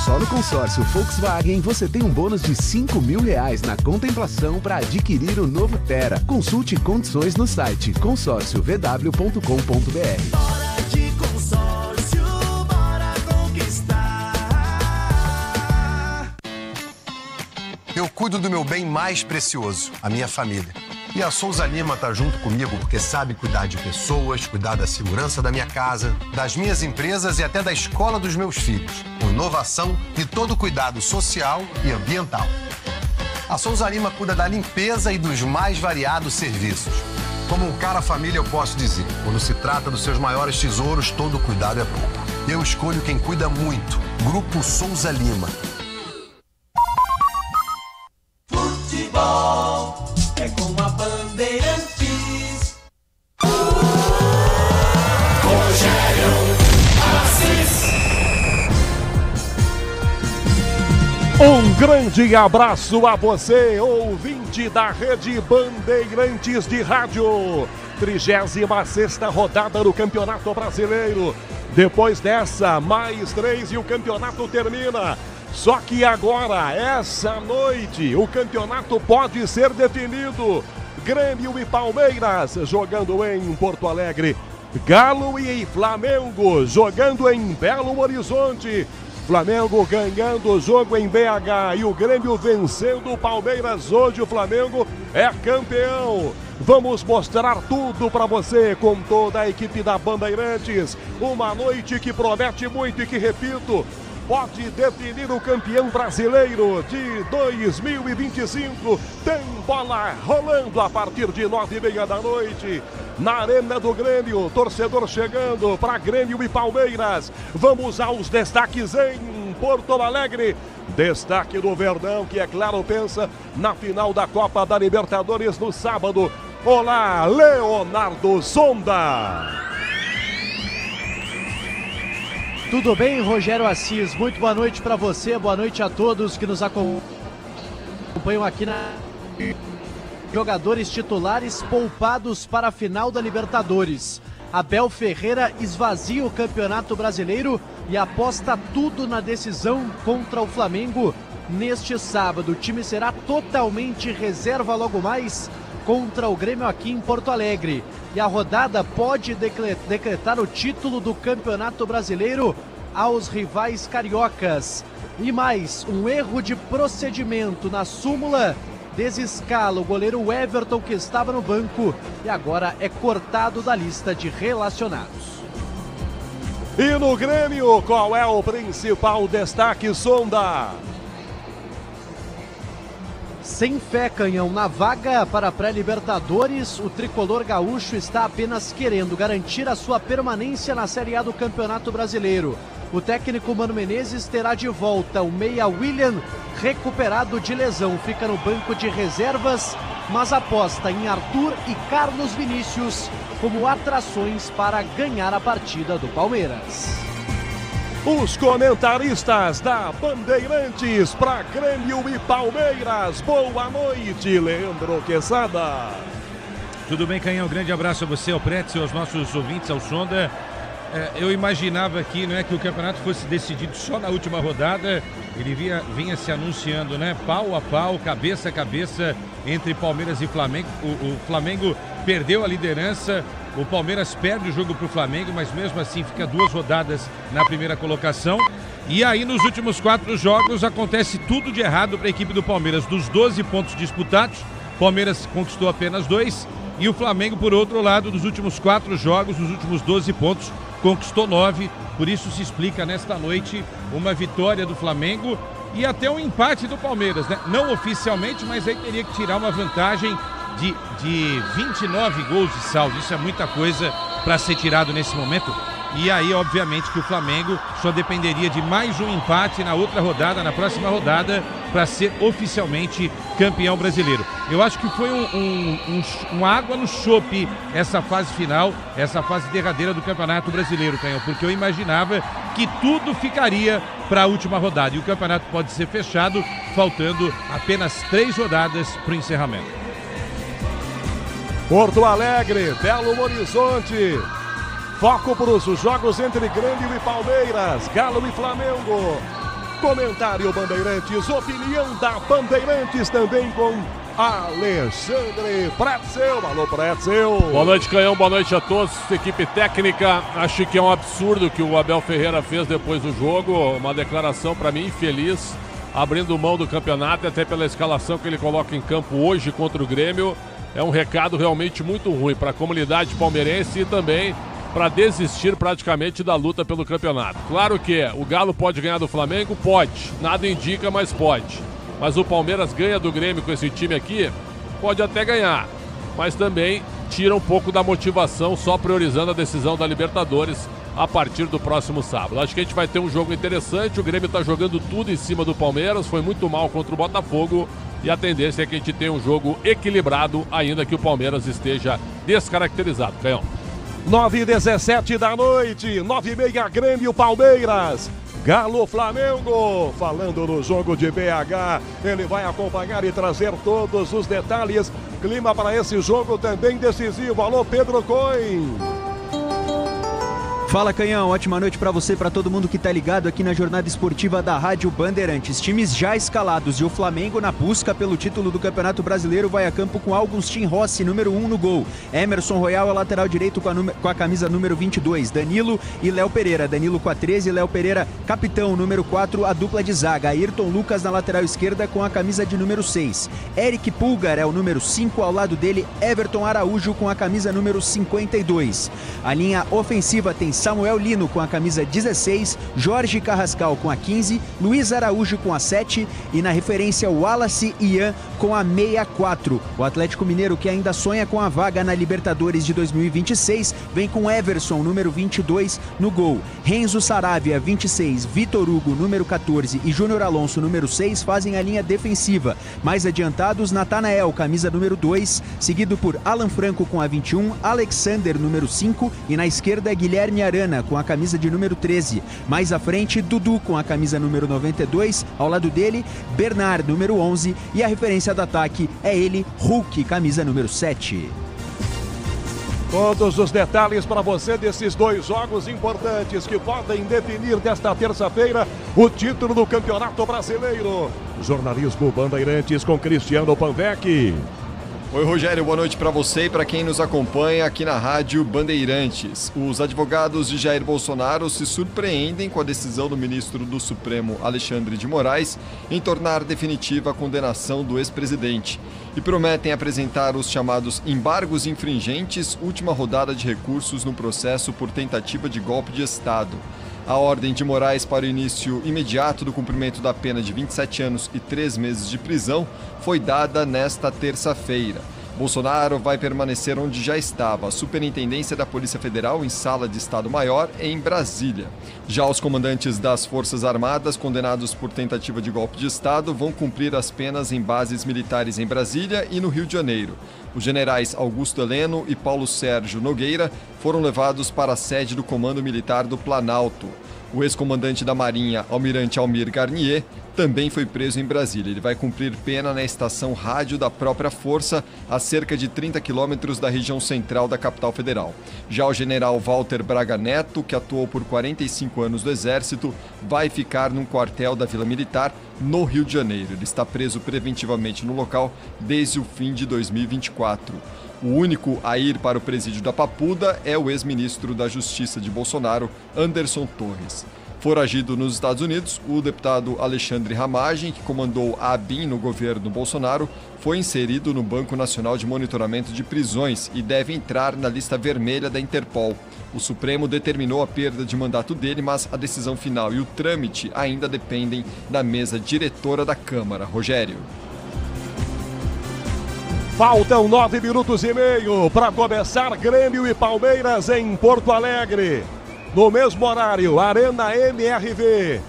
Só no consórcio Volkswagen você tem um bônus de R$5.000 na contemplação para adquirir o novo Tera. Consulte condições no site consórciovw.com.br. Bora de consórcio, bora conquistar. Eu cuido do meu bem mais precioso, a minha família. E a Souza Lima tá junto comigo porque sabe cuidar de pessoas, cuidar da segurança da minha casa, das minhas empresas e até da escola dos meus filhos, com inovação e todo cuidado social e ambiental. A Souza Lima cuida da limpeza e dos mais variados serviços. Como um cara família, eu posso dizer, quando se trata dos seus maiores tesouros, todo cuidado é pouco. Eu escolho quem cuida muito. Grupo Souza Lima. Futebol é com a Bandeirantes. Rogério Assis. Um grande abraço a você, ouvinte da Rede Bandeirantes de Rádio. 36ª rodada do Campeonato Brasileiro. Depois dessa, mais 3 e o campeonato termina. Só que agora, essa noite, o campeonato pode ser definido. Grêmio e Palmeiras jogando em Porto Alegre. Galo e Flamengo jogando em Belo Horizonte. Flamengo ganhando o jogo em BH e o Grêmio vencendo o Palmeiras. Hoje o Flamengo é campeão. Vamos mostrar tudo para você com toda a equipe da Bandeirantes. Uma noite que promete muito e que, repito, pode definir o campeão brasileiro de 2025. Tem bola rolando a partir de 9h30 da noite. Na Arena do Grêmio, torcedor chegando para Grêmio e Palmeiras. Vamos aos destaques em Porto Alegre. Destaque do Verdão, que é claro pensa na final da Copa da Libertadores no sábado. Olá, Leonardo Sonda. Tudo bem, Rogério Assis? Muito boa noite para você, boa noite a todos que nos acompanham aqui na... Jogadores titulares poupados para a final da Libertadores. Abel Ferreira esvazia o Campeonato Brasileiro e aposta tudo na decisão contra o Flamengo neste sábado. O time será totalmente reserva logo mais contra o Grêmio aqui em Porto Alegre. E a rodada pode decretar o título do Campeonato Brasileiro aos rivais cariocas. E mais, um erro de procedimento na súmula desescala o goleiro Everton, que estava no banco e agora é cortado da lista de relacionados. E no Grêmio, qual é o principal destaque, Sonda? Sem fé, Canhão, na vaga para a pré-Libertadores, o tricolor gaúcho está apenas querendo garantir a sua permanência na Série A do Campeonato Brasileiro. O técnico Mano Menezes terá de volta o meia William, recuperado de lesão. Fica no banco de reservas, mas aposta em Arthur e Carlos Vinícius como atrações para ganhar a partida do Palmeiras. Os comentaristas da Bandeirantes para Grêmio e Palmeiras. Boa noite, Leandro Quesada. Tudo bem, Canhão? Grande abraço a você, ao Pretz e aos nossos ouvintes, ao Sonda. eu imaginava aqui, não é, que o campeonato fosse decidido só na última rodada. Ele vinha se anunciando, né, pau a pau, cabeça a cabeça entre Palmeiras e Flamengo. O Flamengo perdeu a liderança, o Palmeiras perde o jogo para o Flamengo, mas mesmo assim fica 2 rodadas na primeira colocação. E aí nos últimos 4 jogos acontece tudo de errado para a equipe do Palmeiras. Dos 12 pontos disputados, Palmeiras conquistou apenas 2. E o Flamengo, por outro lado, dos últimos 4 jogos, dos últimos 12 pontos, conquistou 9. Por isso se explica nesta noite uma vitória do Flamengo e até um empate do Palmeiras, né? Não oficialmente, mas aí teria que tirar uma vantagem de 29 gols de saldo. Isso é muita coisa para ser tirado nesse momento. E aí, obviamente, que o Flamengo só dependeria de mais um empate na outra rodada, na próxima rodada, para ser oficialmente campeão brasileiro. Eu acho que foi uma água no chope essa fase final, essa fase derradeira do Campeonato Brasileiro, Canhão, porque eu imaginava que tudo ficaria para a última rodada. E o campeonato pode ser fechado, faltando apenas 3 rodadas para o encerramento. Porto Alegre, Belo Horizonte. Foco para os jogos entre Grêmio e Palmeiras, Galo e Flamengo. Comentário Bandeirantes, opinião da Bandeirantes também com Alexandre Pretzel. Alô, Pretzel. Boa noite, Canhão, boa noite a todos. Equipe técnica, acho que é um absurdo que o Abel Ferreira fez depois do jogo. Uma declaração para mim infeliz, abrindo mão do campeonato, até pela escalação que ele coloca em campo hoje contra o Grêmio. É um recado realmente muito ruim para a comunidade palmeirense e também para desistir praticamente da luta pelo campeonato. Claro que o Galo pode ganhar do Flamengo? Pode. Nada indica, mas pode. Mas o Palmeiras ganha do Grêmio com esse time aqui? Pode até ganhar. Mas também tira um pouco da motivação, só priorizando a decisão da Libertadores a partir do próximo sábado. Acho que a gente vai ter um jogo interessante. O Grêmio está jogando tudo em cima do Palmeiras. Foi muito mal contra o Botafogo. E a tendência é que a gente tenha um jogo equilibrado, ainda que o Palmeiras esteja descaracterizado. Canhão. 9h17 da noite, 9h30 Grêmio Palmeiras, Galo Flamengo. Falando no jogo de BH, ele vai acompanhar e trazer todos os detalhes. Clima para esse jogo também decisivo. Alô, Pedro Coin. Fala, Canhão, ótima noite pra você e pra todo mundo que tá ligado aqui na jornada esportiva da Rádio Bandeirantes. Times já escalados e o Flamengo na busca pelo título do Campeonato Brasileiro vai a campo com Augustin Rossi, número 1 no gol. Emerson Royal é lateral direito com a camisa número 22. Danilo e Léo Pereira. Danilo com a 13, Léo Pereira capitão, número 4, a dupla de zaga. Ayrton Lucas na lateral esquerda com a camisa de número 6. Eric Pulgar é o número 5, ao lado dele Everton Araújo com a camisa número 52. A linha ofensiva tem Samuel Lino com a camisa 16, Jorge Carrascal com a 15, Luiz Araújo com a 7 e na referência Wallace Ian com a 64. O Atlético Mineiro, que ainda sonha com a vaga na Libertadores de 2026, vem com Everson, número 22, no gol. Renzo Saravia, 26, Vitor Hugo, número 14 e Júnior Alonso, número 6, fazem a linha defensiva. Mais adiantados, Natanael, camisa número 2, seguido por Alan Franco com a 21, Alexander, número 5 e na esquerda Guilherme Arana com a camisa de número 13. Mais à frente, Dudu com a camisa número 92, ao lado dele, Bernard, número 11 e a referência do ataque é ele, Hulk, camisa número 7. Todos os detalhes para você desses 2 jogos importantes que podem definir desta terça-feira o título do Campeonato Brasileiro. Jornalismo Bandeirantes com Cristiano Panvec. Oi, Rogério, boa noite para você e para quem nos acompanha aqui na Rádio Bandeirantes. Os advogados de Jair Bolsonaro se surpreendem com a decisão do ministro do Supremo, Alexandre de Moraes, em tornar definitiva a condenação do ex-presidente e prometem apresentar os chamados embargos infringentes, última rodada de recursos no processo por tentativa de golpe de Estado. A ordem de Moraes para o início imediato do cumprimento da pena de 27 anos e 3 meses de prisão foi dada nesta terça-feira. Bolsonaro vai permanecer onde já estava, a Superintendência da Polícia Federal em Sala de Estado-Maior em Brasília. Já os comandantes das Forças Armadas condenados por tentativa de golpe de Estado vão cumprir as penas em bases militares em Brasília e no Rio de Janeiro. Os generais Augusto Heleno e Paulo Sérgio Nogueira foram levados para a sede do Comando Militar do Planalto. O ex-comandante da Marinha, almirante Almir Garnier, também foi preso em Brasília. Ele vai cumprir pena na estação rádio da própria força, a cerca de 30 quilômetros da região central da capital federal. Já o general Walter Braga Neto, que atuou por 45 anos no Exército, vai ficar num quartel da Vila Militar, no Rio de Janeiro. Ele está preso preventivamente no local desde o fim de 2024. O único a ir para o presídio da Papuda é o ex-ministro da Justiça de Bolsonaro, Anderson Torres. Foragido nos Estados Unidos, o deputado Alexandre Ramagem, que comandou a ABIN no governo Bolsonaro, foi inserido no Banco Nacional de Monitoramento de Prisões e deve entrar na lista vermelha da Interpol. O Supremo determinou a perda de mandato dele, mas a decisão final e o trâmite ainda dependem da mesa diretora da Câmara. Rogério. Faltam 9 minutos e meio para começar Grêmio e Palmeiras em Porto Alegre. No mesmo horário, Arena MRV.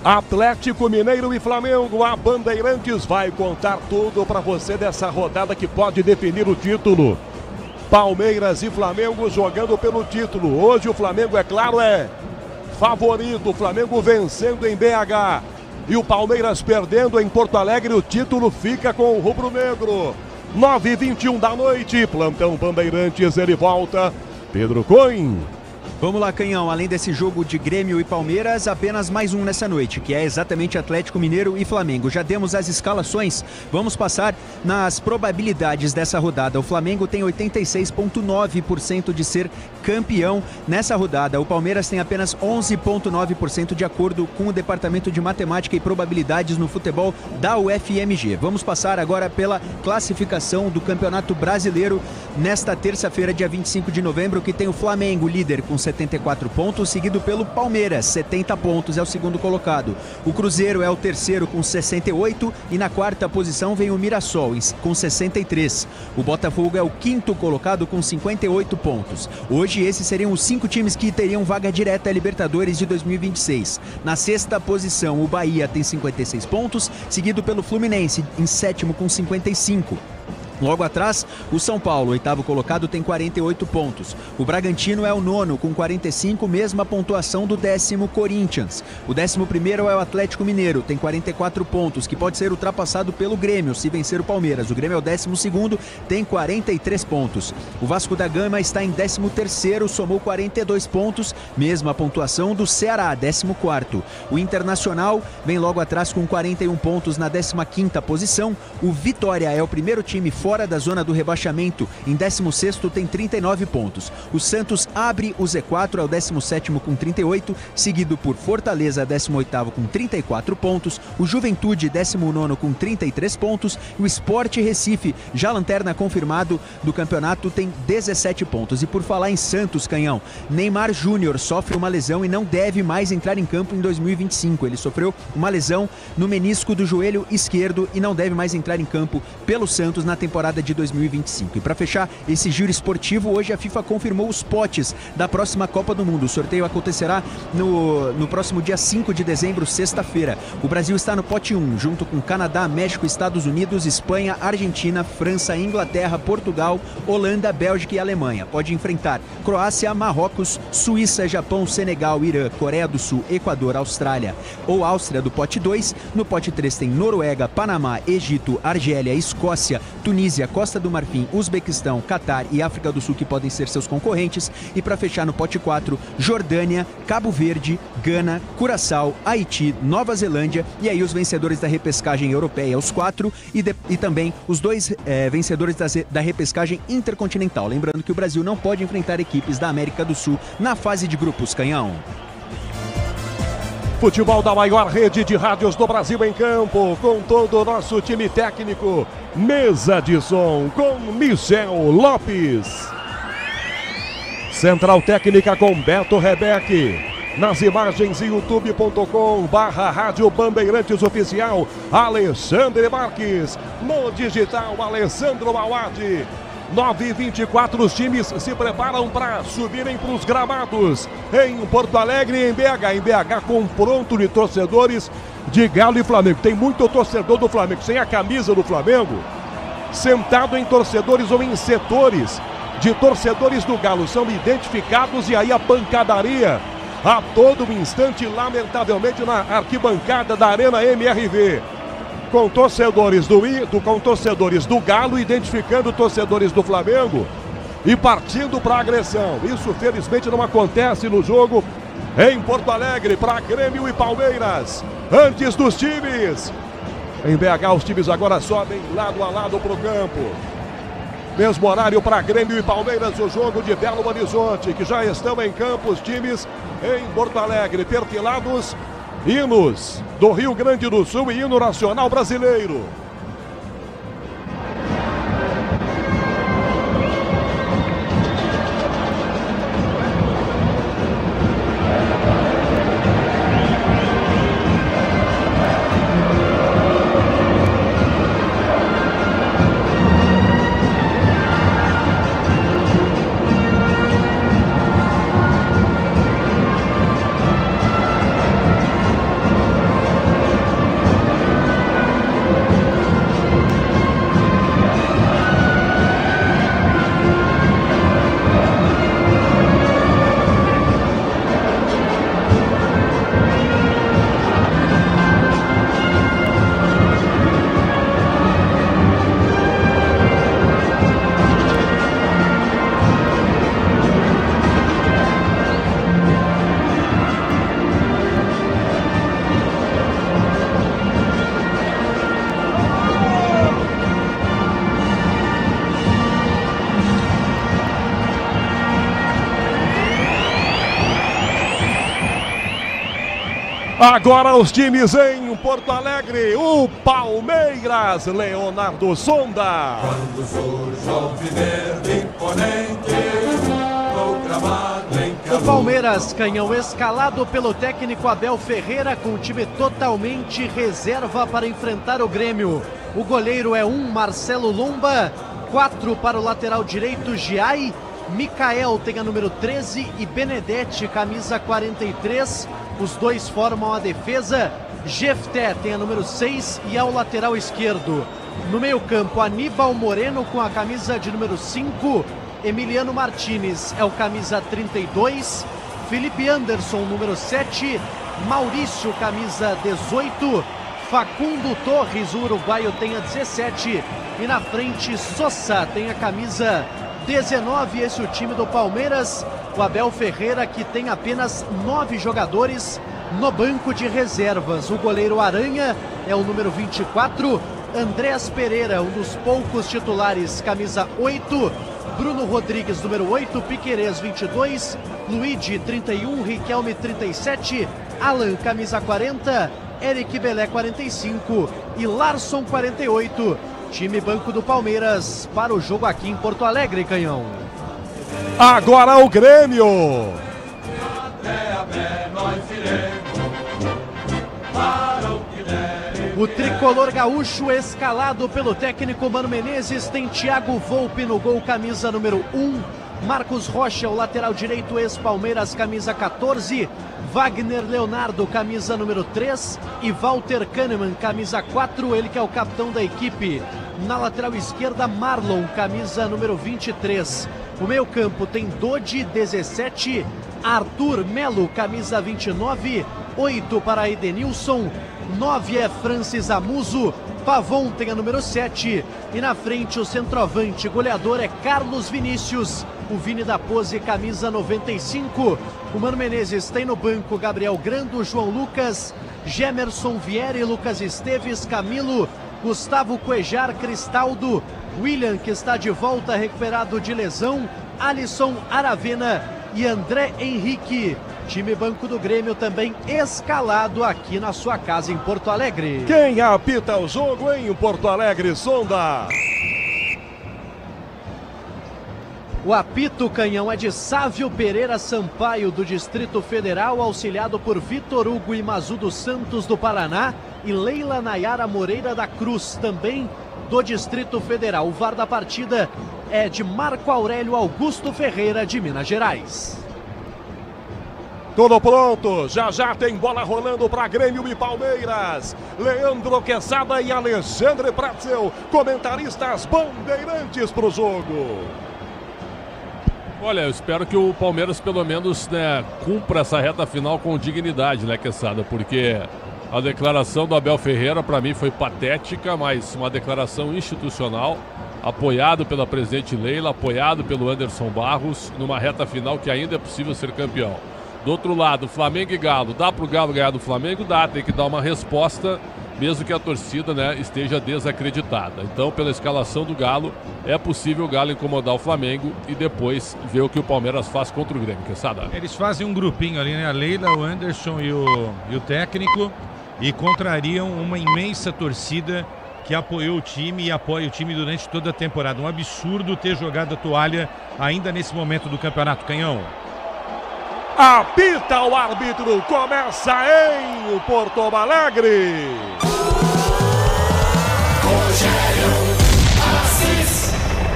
Atlético Mineiro e Flamengo, a Bandeirantes vai contar tudo para você dessa rodada que pode definir o título. Palmeiras e Flamengo jogando pelo título. Hoje o Flamengo, é claro, é favorito. O Flamengo vencendo em BH. E o Palmeiras perdendo em Porto Alegre. O título fica com o rubro-negro. 9h21 da noite. Plantão Bandeirantes, ele volta. Pedro Coin. Vamos lá, Canhão. Além desse jogo de Grêmio e Palmeiras, apenas mais um nessa noite, que é exatamente Atlético Mineiro e Flamengo. Já demos as escalações, vamos passar nas probabilidades dessa rodada. O Flamengo tem 86,9% de ser campeão nessa rodada. O Palmeiras tem apenas 11,9% de acordo com o Departamento de Matemática e Probabilidades no Futebol da UFMG. Vamos passar agora pela classificação do Campeonato Brasileiro nesta terça-feira, dia 25 de novembro, que tem o Flamengo líder com 74 pontos, seguido pelo Palmeiras, 70 pontos, é o segundo colocado. O Cruzeiro é o terceiro com 68 e na quarta posição vem o Mirassol com 63. O Botafogo é o quinto colocado com 58 pontos. Hoje esses seriam os 5 times que teriam vaga direta a Libertadores de 2026. Na sexta posição o Bahia tem 56 pontos, seguido pelo Fluminense em sétimo com 55. Logo atrás, o São Paulo, oitavo colocado, tem 48 pontos. O Bragantino é o nono, com 45, mesma pontuação do 10º Corinthians. O 11º é o Atlético Mineiro, tem 44 pontos, que pode ser ultrapassado pelo Grêmio, se vencer o Palmeiras. O Grêmio é o 12º, tem 43 pontos. O Vasco da Gama está em 13º, somou 42 pontos, mesma pontuação do Ceará, 14º. O Internacional vem logo atrás com 41 pontos na 15ª posição. O Vitória é o primeiro time fora da zona do rebaixamento, em 16º tem 39 pontos. O Santos abre o Z4, é o 17º com 38, seguido por Fortaleza, 18º com 34 pontos, o Juventude, 19º com 33 pontos, e o Sport Recife, já lanterna confirmado do campeonato, tem 17 pontos. E por falar em Santos, Canhão, Neymar Júnior sofre uma lesão e não deve mais entrar em campo em 2025. Ele sofreu uma lesão no menisco do joelho esquerdo e não deve mais entrar em campo pelo Santos na temporada de 2025. E para fechar esse giro esportivo, hoje a FIFA confirmou os potes da próxima Copa do Mundo. O sorteio acontecerá no próximo dia 5 de dezembro, sexta-feira. O Brasil está no pote 1, junto com Canadá, México, Estados Unidos, Espanha, Argentina, França, Inglaterra, Portugal, Holanda, Bélgica e Alemanha. Pode enfrentar Croácia, Marrocos, Suíça, Japão, Senegal, Irã, Coreia do Sul, Equador, Austrália ou Áustria do pote 2. No pote 3 tem Noruega, Panamá, Egito, Argélia, Escócia, Tunísia, Costa do Marfim, Uzbequistão, Catar e África do Sul, que podem ser seus concorrentes. E para fechar no pote 4, Jordânia, Cabo Verde, Gana, Curaçao, Haiti, Nova Zelândia, e aí os vencedores da repescagem europeia, os 4, e também os 2 vencedores da repescagem intercontinental. Lembrando que o Brasil não pode enfrentar equipes da América do Sul na fase de grupos, Canhão. Futebol da maior rede de rádios do Brasil em campo, com todo o nosso time técnico. Mesa de som com Michel Lopes. Central técnica com Beto Rebeck. Nas imagens youtube.com/Rádio Bandeirantes Oficial, Alexandre Marques. No digital, Alessandro Mauad. 9h24, os times se preparam para subirem para os gramados em Porto Alegre e em BH. Em BH, confronto de torcedores de Galo e Flamengo. Tem muito torcedor do Flamengo sem a camisa do Flamengo, sentado em torcedores ou em setores de torcedores do Galo. São identificados e aí a pancadaria a todo instante, lamentavelmente, na arquibancada da Arena MRV. Com torcedores do Galo, identificando torcedores do Flamengo e partindo para a agressão. Isso, felizmente, não acontece no jogo em Porto Alegre para Grêmio e Palmeiras. Antes dos times, em BH, os times agora sobem lado a lado para o campo. Mesmo horário para Grêmio e Palmeiras, o jogo de Belo Horizonte, que já estão em campo os times em Porto Alegre, perfilados. Hinos do Rio Grande do Sul e hino nacional brasileiro. Agora os times em Porto Alegre, o Palmeiras, Leonardo Sonda. Quando surge o alviverde imponente, no gramado em o Palmeiras, Canhão, escalado pelo técnico Abel Ferreira, com o time totalmente reserva para enfrentar o Grêmio. O goleiro é Marcelo Lomba, 4 para o lateral direito, Giai, Mikael tem a número 13 e Benedetti, camisa 43. Os dois formam a defesa. Jefté tem a número 6 e ao lateral esquerdo. No meio-campo, Aníbal Moreno com a camisa de número 5. Emiliano Martínez é o camisa 32. Felipe Anderson, número 7. Maurício, camisa 18. Facundo Torres, o uruguaio, tem a 17. E na frente, Sosa tem a camisa 19. Esse é o time do Palmeiras. O Abel Ferreira, que tem apenas 9 jogadores no banco de reservas. O goleiro Aranha é o número 24. Andrés Pereira, um dos poucos titulares, camisa 8. Bruno Rodrigues, número 8. Piquerez, 22. Luigi, 31. Riquelme, 37. Alan, camisa 40. Eric Belé, 45. E Larson, 48. Time banco do Palmeiras para o jogo aqui em Porto Alegre, Canhão. Agora o Grêmio. O tricolor gaúcho, escalado pelo técnico Mano Menezes, tem Thiago Volpe no gol, camisa número 1. Marcos Rocha, o lateral direito, ex-Palmeiras, camisa 14. Wagner Leonardo, camisa número 3. E Walter Kahneman, camisa 4, ele que é o capitão da equipe. Na lateral esquerda, Marlon, camisa número 23. O meio-campo tem Dodi, 17. Arthur Melo, camisa 29. 8 para Edenilson. 9 é Francis Amuso. Pavon tem a número 7. E na frente o centroavante goleador é Carlos Vinícius. O Vini da Pose, camisa 95. O Mano Menezes tem no banco Gabriel Grando, João Lucas, Gemerson Vieri, Lucas Esteves, Camilo, Gustavo Cuejar, Cristaldo, William, que está de volta recuperado de lesão, Alisson Aravena e André Henrique. Time banco do Grêmio também escalado aqui na sua casa em Porto Alegre. Quem apita o jogo em Porto Alegre, Sonda? O apito, Canhão, é de Sávio Pereira Sampaio, do Distrito Federal, auxiliado por Vitor Hugo Imazu dos Santos, do Paraná, e Leila Nayara Moreira da Cruz, também do Distrito Federal. O VAR da partida é de Marco Aurélio Augusto Ferreira, de Minas Gerais. Tudo pronto, já já tem bola rolando para Grêmio e Palmeiras. Leandro Quesada e Alexandre Pretzel, comentaristas bandeirantes para o jogo. Olha, eu espero que o Palmeiras pelo menos, né, cumpra essa reta final com dignidade, né, Quesada? Porque a declaração do Abel Ferreira para mim foi patética, mas uma declaração institucional, apoiado pela presidente Leila, apoiado pelo Anderson Barros, numa reta final que ainda é possível ser campeão. Do outro lado, Flamengo e Galo. Dá para o Galo ganhar do Flamengo? Dá, tem que dar uma resposta, mesmo que a torcida, né, esteja desacreditada. Então, pela escalação do Galo, é possível o Galo incomodar o Flamengo e depois ver o que o Palmeiras faz contra o Grêmio. Quesada. Eles fazem um grupinho ali, né? A Leila, o Anderson e o técnico, e contrariam uma imensa torcida que apoiou o time e apoia o time durante toda a temporada. Um absurdo ter jogado a toalha ainda nesse momento do campeonato. Canhão. Apita o árbitro, começa em Porto Alegre.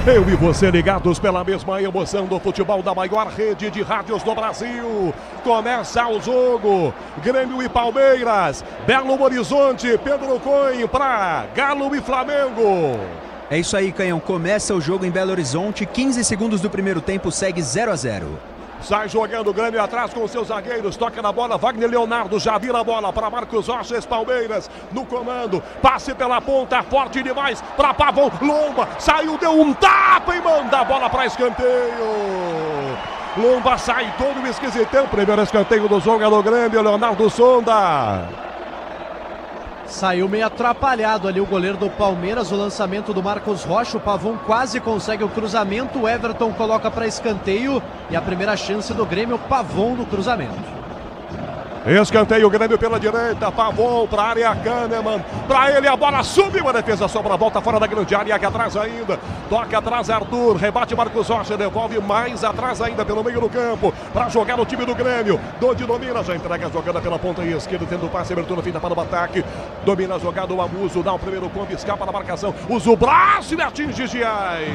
Eu e você ligados pela mesma emoção do futebol da maior rede de rádios do Brasil. Começa o jogo, Grêmio e Palmeiras, Belo Horizonte, Pedro Coim para Galo e Flamengo. É isso aí, Canhão, começa o jogo em Belo Horizonte, 15 segundos do primeiro tempo, segue 0-0. Sai jogando o Grêmio atrás com seus zagueiros. Toca na bola, Wagner Leonardo já vira a bola para Marcos Rocha, Palmeiras no comando. Passe pela ponta, forte demais para Pavão. Lomba, saiu, deu um tapa e manda a bola para escanteio. Lomba sai todo esquisitão. Primeiro escanteio do jogo é do Grêmio, Leonardo Sonda. Saiu meio atrapalhado ali o goleiro do Palmeiras, o lançamento do Marcos Rocha, o Pavão quase consegue o cruzamento, o Everton coloca para escanteio e a primeira chance do Grêmio, o Pavão no cruzamento. Escanteio, Grêmio pela direita, Pavão para a área, Kahneman, para ele a bola subiu, a defesa sobra, volta fora da grande área, aqui atrás ainda, toca atrás Arthur, rebate Marcos Rocha, devolve mais atrás ainda pelo meio do campo, para jogar o time do Grêmio, Dodi domina, já entrega a jogada pela ponta esquerda, tendo passe, abertura feita para o ataque, domina a jogada, o Amuso, dá o primeiro combo, escapa da marcação, usa o braço e atinge Giai,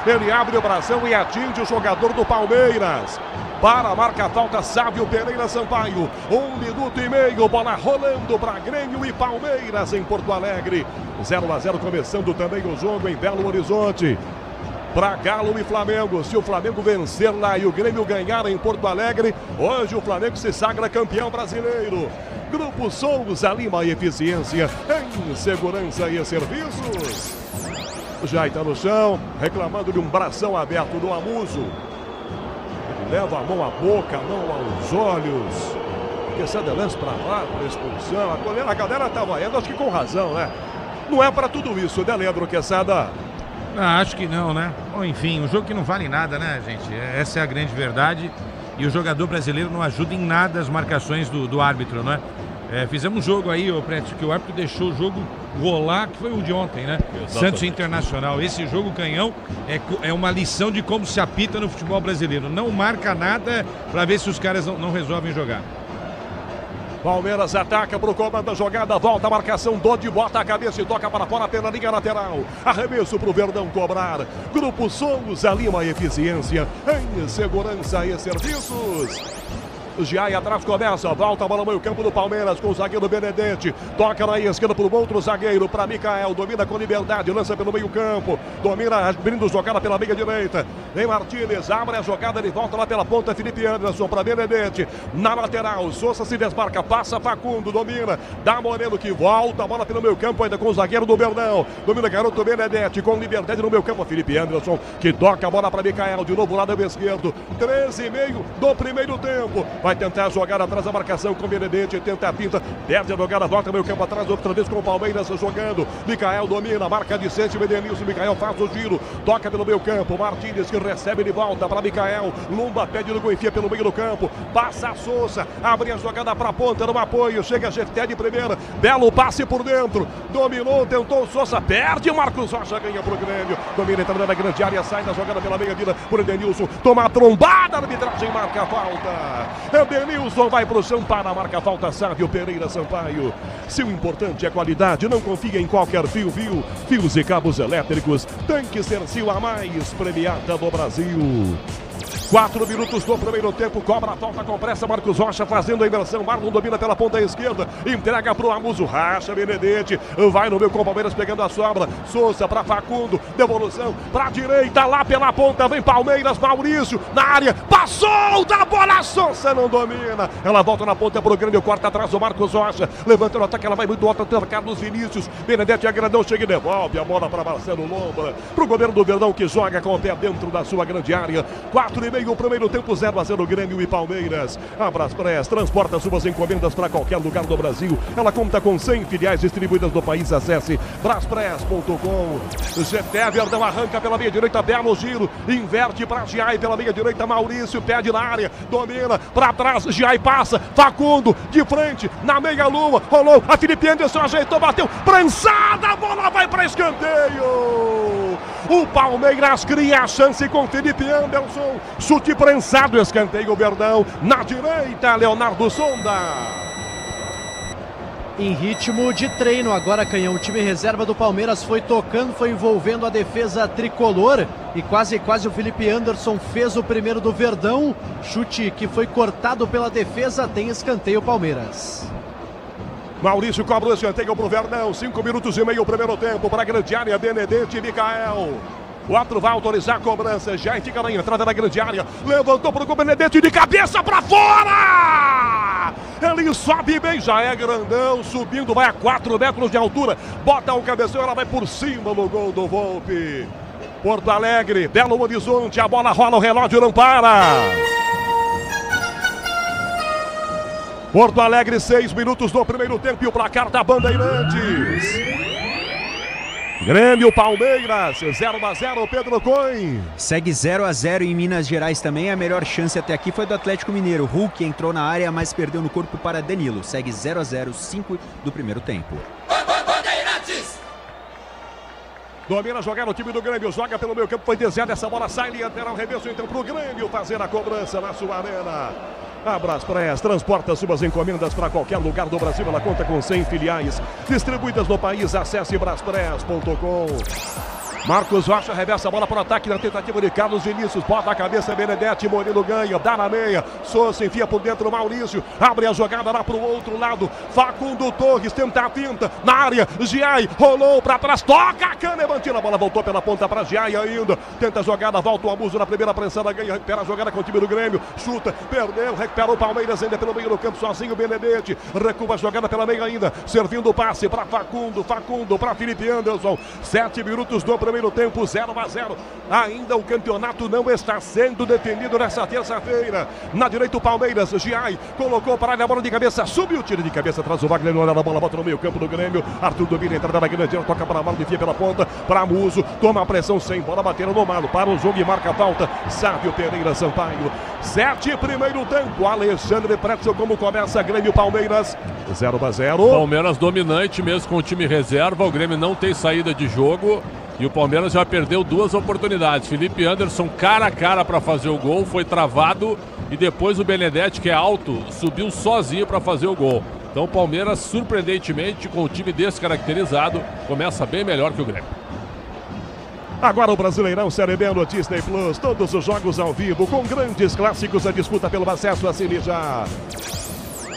ele abre o bração e atinge o jogador do Palmeiras. Para marca a falta, Sávio Pereira Sampaio. 1 minuto e meio, bola rolando para Grêmio e Palmeiras em Porto Alegre. 0-0 começando também o jogo em Belo Horizonte. Para Galo e Flamengo, se o Flamengo vencer lá e o Grêmio ganhar em Porto Alegre, hoje o Flamengo se sagra campeão brasileiro. Grupo Souza Lima e Eficiência em segurança e serviços. Já está no chão, reclamando de um bração aberto do Amuso. Leva a mão à boca, a mão aos olhos. Quesada lança para lá, para expulsão. A galera tá vaiando, acho que com razão, né? Não é para tudo isso, né, Leandro Quesada? Acho que não, né? Bom, enfim, um jogo que não vale nada, né, gente? Essa é a grande verdade. E o jogador brasileiro não ajuda em nada as marcações do árbitro, né? Fizemos um jogo aí, Prédio, que o árbitro deixou o jogo rolar, que foi o de ontem, né? Exatamente. Santos Internacional. Esse jogo, Canhão, é uma lição de como se apita no futebol brasileiro. Não marca nada para ver se os caras não resolvem jogar. Palmeiras ataca para o comando da jogada, volta a marcação, Dodi bota a cabeça e toca para fora pela linha lateral. Arremesso para o Verdão cobrar. Grupo Souza Lima Eficiência em segurança e serviços. Giai atrás começa, volta a bola no meio campo do Palmeiras com o zagueiro Benedetti, toca na esquerda para o outro zagueiro, para Micael, domina com liberdade, lança pelo meio campo, domina abrindo jogada pela meia direita, vem Martínez, abre a jogada, ele volta lá pela ponta, Felipe Anderson para Benedetti, na lateral, Sousa se desmarca, passa Facundo, domina, dá Moreno que volta a bola pelo meio campo ainda com o zagueiro do Bernão, domina garoto Benedetti com liberdade no meio campo, Felipe Anderson que toca a bola para Micael, de novo lado esquerdo, 13,5 do primeiro tempo. Vai tentar jogar atrás da marcação com o Benedetti, tenta a pinta, perde a jogada, volta meio campo atrás, outra vez com o Palmeiras jogando. Micael domina, marca de centro, Edenilson, Micael faz o giro, toca pelo meio campo, Martínez que recebe de volta para Micael, Lumba pede no enfia pelo meio do campo, passa a Sousa, abre a jogada para a ponta no apoio, chega a Jefté de primeira, belo passe por dentro, dominou, tentou o Sousa, perde, Marcos Rocha ganha pro Grêmio, domina entrando na grande área, sai da jogada pela meia vida por Edenilson, toma a trombada, a arbitragem marca a falta. Edenilson vai pro chão para marca a falta, Sávio Pereira Sampaio. Se o importante é qualidade, não confia em qualquer fio. Fios e cabos elétricos tem que ser Sil a mais premiada do Brasil. 4 minutos do primeiro tempo, cobra a falta com pressa, Marcos Rocha fazendo a inversão, Marlon domina pela ponta esquerda, entrega pro Amuso, racha Benedetti, vai no meio com o Palmeiras pegando a sobra, Souza para Facundo, devolução pra direita, lá pela ponta, vem Palmeiras, Maurício, na área, passou da bola, Souza não domina, ela volta na ponta pro Grêmio, corta atrás do Marcos Rocha, levanta no ataque, ela vai muito alta, Carlos Vinícius, Benedetti é grandão, chega e devolve a bola para Marcelo Lomba, pro goleiro do Verdão que joga com o pé dentro da sua grande área, 4,5 o primeiro tempo, 0-0 Grêmio e Palmeiras. A Braspress transporta suas encomendas para qualquer lugar do Brasil. Ela conta com 100 filiais distribuídas no país. Acesse braspress.com. Zeté, Verdão arranca pela meia direita, belo giro, inverte para Giai pela meia direita, Maurício pede na área, domina para trás, Giai passa, Facundo de frente, na meia lua, rolou, a Felipe Anderson ajeitou, bateu, prensada, a bola vai para escanteio. O Palmeiras cria a chance com Felipe Anderson. Chute prensado, escanteio Verdão. Na direita, Leonardo Sonda. Em ritmo de treino, agora Canhão, o time reserva do Palmeiras foi tocando, foi envolvendo a defesa tricolor e quase o Felipe Anderson fez o primeiro do Verdão. Chute que foi cortado pela defesa, tem escanteio Palmeiras. Maurício cobra o escanteio pro Verdão, 5 minutos e meio o primeiro tempo para a grande área, Benedetti e Micael. O árbitro vai autorizar a cobrança, já fica na entrada da grande área, levantou pro gol, Benedetti de cabeça para fora! Ele sobe bem, já é grandão, subindo, vai a 4 metros de altura, bota o cabeção, ela vai por cima no gol do Volpi. Porto Alegre, Belo Horizonte, a bola rola, o relógio não para. Porto Alegre, 6 minutos do primeiro tempo e o placar da Bandeirantes. Grêmio, Palmeiras, 0-0, Pedro Coin. Segue 0-0 em Minas Gerais também. A melhor chance até aqui foi do Atlético Mineiro. Hulk entrou na área, mas perdeu no corpo para Danilo. Segue 0-0, 5 do primeiro tempo. Domina jogar no time do Grêmio, joga pelo meio campo, foi desviada, essa bola sai e terá o reverso então pro Grêmio fazer a cobrança na sua arena. A Braspress transporta suas encomendas para qualquer lugar do Brasil. Ela conta com 100 filiais distribuídas no país. Acesse braspress.com. Marcos Rocha reversa a bola para o ataque na tentativa de Carlos Vinícius. Bota a cabeça, Benedetti, Moreno ganha, dá na meia. Souza enfia por dentro, Maurício. Abre a jogada lá para o outro lado. Facundo Torres tenta a finta. Na área, Giai rolou para trás. Toca a Kahneman, tira a bola, voltou pela ponta para Giai ainda. Tenta a jogada, volta o Amuso na primeira prensada, ganha, recupera a jogada com o time do Grêmio. Chuta, perdeu, recupera o Palmeiras ainda pelo meio do campo, sozinho Benedetti. Recua a jogada pela meia ainda. Servindo o passe para Facundo para Felipe Anderson. 7 minutos do primeiro tempo, 0-0. Ainda o campeonato não está sendo definido nessa terça-feira. Na direita o Palmeiras, Giai colocou para a bola de cabeça, subiu, tira de cabeça, traz o Wagner, olha a bola, bota no meio campo do Grêmio. Arthur domina, entrada na grande, toca para a bola, enfia pela ponta, para Muso, toma a pressão sem bola, bateram no malo, para o jogo e marca a falta. Sávio Pereira Sampaio. 7 primeiro tempo, Alexandre Pretzel, como começa Grêmio Palmeiras, 0-0. Palmeiras dominante mesmo com o time reserva, o Grêmio não tem saída de jogo. E o Palmeiras já perdeu 2 oportunidades. Felipe Anderson cara a cara para fazer o gol, foi travado. E depois o Benedetti, que é alto, subiu sozinho para fazer o gol. Então o Palmeiras, surpreendentemente, com o time descaracterizado, começa bem melhor que o Grêmio. Agora o Brasileirão Série B no Disney Plus. Todos os jogos ao vivo, com grandes clássicos. A disputa pelo acesso, assine já.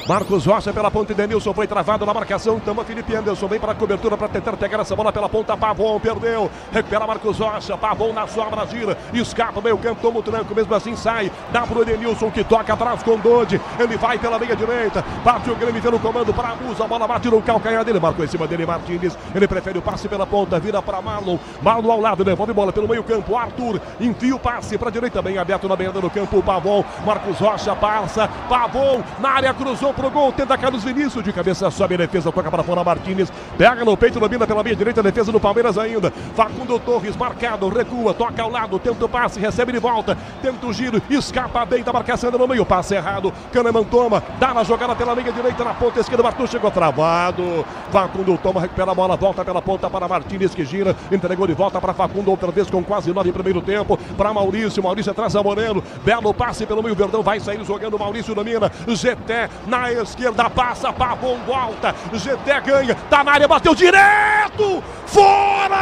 Marcos Rocha pela ponta, Denilson foi travado na marcação, toma Felipe Anderson, vem para a cobertura para tentar pegar essa bola pela ponta, Pavon perdeu, recupera Marcos Rocha, Pavon na sobra, gira, escapa meio campo, toma o tranco, mesmo assim sai, dá pro Denilson que toca atrás com Dodi, ele vai pela meia direita, parte o Grêmio pelo comando para Musa, a bola bate no calcanhar dele, marcou em cima dele Martins, ele prefere o passe pela ponta, vira para Marlon ao lado, devolve bola pelo meio campo, Arthur enfia o passe para a direita, bem aberto na beirada do campo, o Pavon, Marcos Rocha passa, Pavon na área, cruzou pro gol, tenta Carlos Vinícius, de cabeça sobe a defesa, toca para fora Martins, pega no peito, domina pela meia direita, defesa do Palmeiras ainda, Facundo Torres marcado, recua, toca ao lado, tenta o passe, recebe de volta, tenta o giro, escapa bem da marcação no meio, passe errado, Kahneman toma, dá na jogada pela meia direita, na ponta esquerda, Arthur chegou travado, Facundo toma, recupera a bola, volta pela ponta para Martins que gira, entregou de volta para Facundo, outra vez com quase 9 primeiro tempo, para Maurício atrás a Moreno, belo passe pelo meio, Verdão vai sair jogando, Maurício domina, GT na esquerda, passa, Pavon volta, GT ganha, tá na área, bateu direto, fora!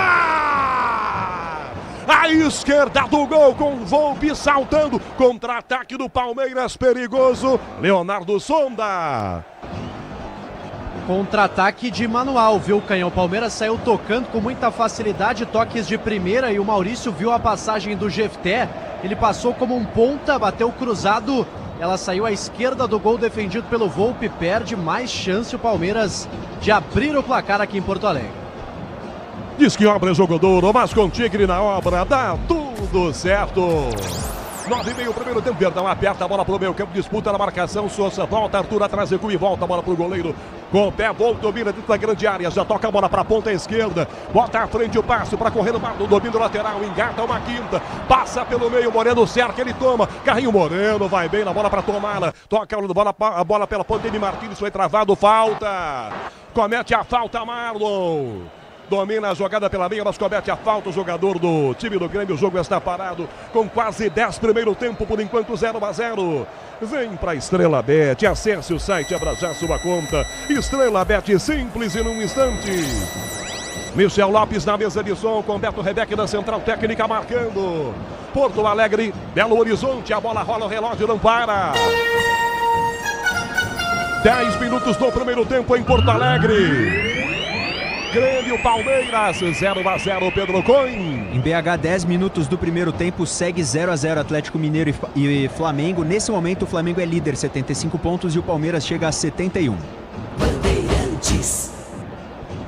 à esquerda do gol, com Volpi saltando, contra-ataque do Palmeiras, perigoso, Leonardo Sonda. Contra-ataque de manual, viu, Canhão? O Palmeiras saiu tocando com muita facilidade, toques de primeira, e o Maurício viu a passagem do Jefté. Ele passou como um ponta, bateu cruzado, ela saiu à esquerda do gol defendido pelo Volpi, perde mais chance o Palmeiras de abrir o placar aqui em Porto Alegre. Diz que obra é jogo duro, mas com Tigre na obra dá tudo certo. 9,5 primeiro tempo, Verdão aperta a bola pro meio campo, disputa na marcação, Sousa volta, Arthur atrás, recua e volta a bola pro goleiro. Com o pé, volta, domina dentro da grande área, já toca a bola pra ponta esquerda, bota à frente o passe pra correr no domínio lateral, engata uma quinta, passa pelo meio, Moreno cerca, ele toma, Carrinho Moreno vai bem na bola pra tomá-la, toca a bola pela ponta, Emi Martins foi travado, falta, comete a falta Marlon. Domina a jogada pela meia, mas comete a falta o jogador do time do Grêmio. O jogo está parado com quase 10 primeiro tempo, por enquanto 0-0. Vem para Estrela Bet, acesse o site, abra já sua conta. Estrela Bet, simples e num instante. Michel Lopes na mesa de som, com Beto Rebeck na central técnica marcando. Porto Alegre, Belo Horizonte, a bola rola, o relógio não para. 10 minutos do primeiro tempo em Porto Alegre. Grêmio Palmeiras, 0-0, Pedro Coin. Em BH, 10 minutos do primeiro tempo, segue 0-0 Atlético Mineiro e Flamengo. Nesse momento, o Flamengo é líder, 75 pontos, e o Palmeiras chega a 71. Bandeirantes.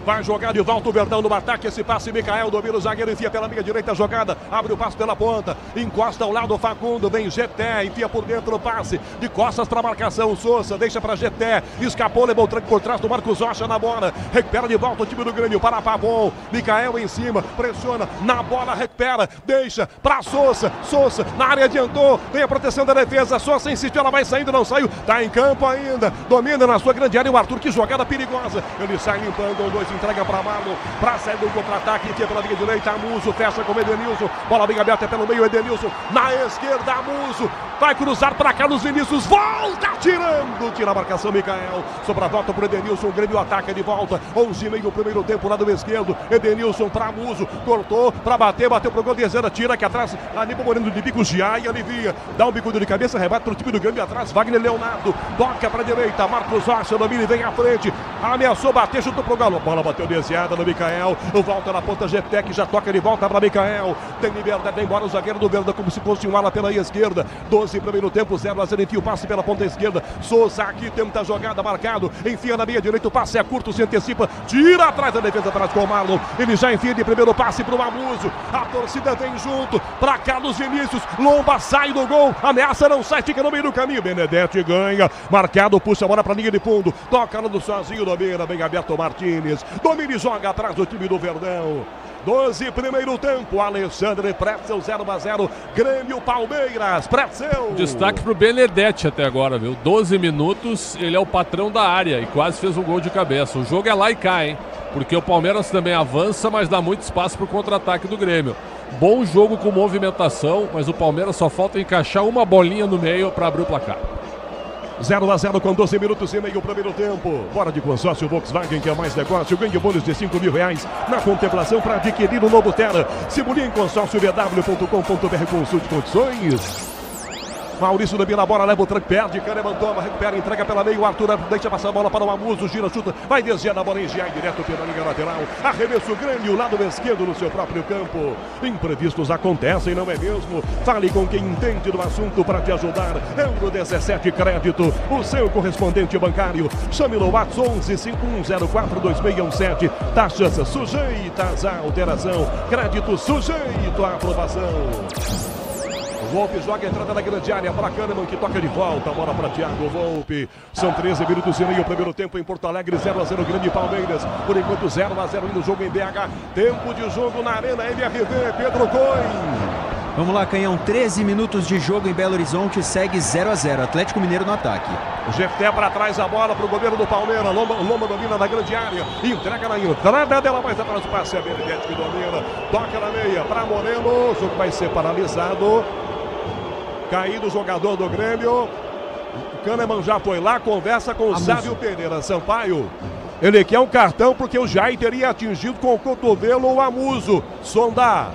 Vai jogar de volta o Verdão no ataque, esse passe, Micael domina o zagueiro, enfia pela linha direita a jogada, abre o passe pela ponta, encosta ao lado o Facundo, vem Geté, enfia por dentro o passe, de costas para a marcação, Sousa, deixa para Geté, escapou, levou o tranco por trás do Marcos Rocha na bola, recupera de volta o time do Grêmio para Pavon, Micael em cima, pressiona, na bola, recupera, deixa para Sousa, Sousa na área adiantou, vem a proteção da defesa, Sousa insistiu, ela vai saindo, não saiu, tá em campo ainda, domina na sua grande área o Arthur, que jogada perigosa, ele sai limpando, dois entrega para Marlon, para sair do contra-ataque, aqui pela linha direita, Amuso fecha com Edenilson, bola bem aberta pelo meio, Edenilson, na esquerda, Amuso, vai cruzar para Carlos Vinícius, volta tirando, tira a marcação, Micael, sobra a volta para Edenilson, o Grêmio ataca de volta, 11,5 o primeiro tempo, lado esquerdo, Edenilson para Amuso, cortou para bater, bateu pro gol de Zera, tira aqui atrás, Aníbal Moreno de bico, Giai alivia, dá um bicudo de cabeça, rebate pro time do Grêmio atrás, Wagner Leonardo, toca para a direita, Marcos Rocha, domina e vem à frente, ameaçou bater, chutou pro galo, bola bateu desviada no Micael, volta na ponta Geté, que já toca de volta para Micael, tem liberdade, vai embora o zagueiro do Verde, como se fosse um ala pela esquerda, 12 primeiro tempo, 0-0, enfia o passe pela ponta esquerda, Sousa aqui tenta a jogada, marcado, enfia na meia direita, o passe é curto, se antecipa, tira atrás da defesa, atrás com o Marlon, ele já enfia de primeiro passe para o Amuso, a torcida vem junto, para Carlos Vinícius, Lomba sai do gol, ameaça não sai, fica no meio do caminho, Benedetti ganha, marcado, puxa a bola para a linha de fundo, toca no sozinho, domina, bem aberto Martínez, domina e joga atrás do time do Verdão. 12 primeiro tempo, Alexandre Pretzel 0-0, Grêmio Palmeiras, Pretzel. Destaque pro Benedetti até agora, viu? 12 minutos, ele é o patrão da área e quase fez um gol de cabeça. O jogo é lá e cá, hein? Porque o Palmeiras também avança, mas dá muito espaço pro contra-ataque do Grêmio. Bom jogo com movimentação, mas o Palmeiras só falta encaixar uma bolinha no meio para abrir o placar. 0-0 com 12 minutos e meio o primeiro tempo. Bora de consórcio Volkswagen, que é mais negócio. Ganhe bônus de R$5.000 na contemplação para adquirir o novo Terra. Simulie em consórciovw.com.br, consulte condições. Maurício domina a bola, leva o tranco, perde, Kahneman toma, recupera, entrega pela meio, Arthur deixa passar a bola para o Amuso, gira, chuta, vai desviar a bola em Giai, direto pela linha lateral, arremesso Grêmio, lado esquerdo no seu próprio campo. Imprevistos acontecem, não é mesmo? Fale com quem entende do assunto para te ajudar. Euro 17 Crédito, o seu correspondente bancário. Chame no WhatsApp 1151042617. Taxas sujeitas à alteração, crédito sujeito à aprovação. Volpe joga a entrada na grande área para Kahneman, que toca de volta, a bola para Thiago Volpe. São 13 minutos e meio o primeiro tempo em Porto Alegre, 0-0 Grêmio e Palmeiras. Por enquanto 0-0 indo o jogo em BH. Tempo de jogo na Arena MRV, Pedro Coin. Vamos lá, Canhão, 13 minutos de jogo em Belo Horizonte, segue 0-0, Atlético Mineiro no ataque. O Jefté para trás, a bola para o goleiro do Palmeiras, Lomba domina na grande área, entrega na entrada dela, mais atrás o passe, a Benedetti que domina, toca na meia para Moreno, o jogo vai ser paralisado. Caído o jogador do Grêmio, o Kahneman já foi lá, conversa com o Sávio Pereira Sampaio. Ele quer um cartão porque o Jair teria atingido com o cotovelo o Amuso. Sonda.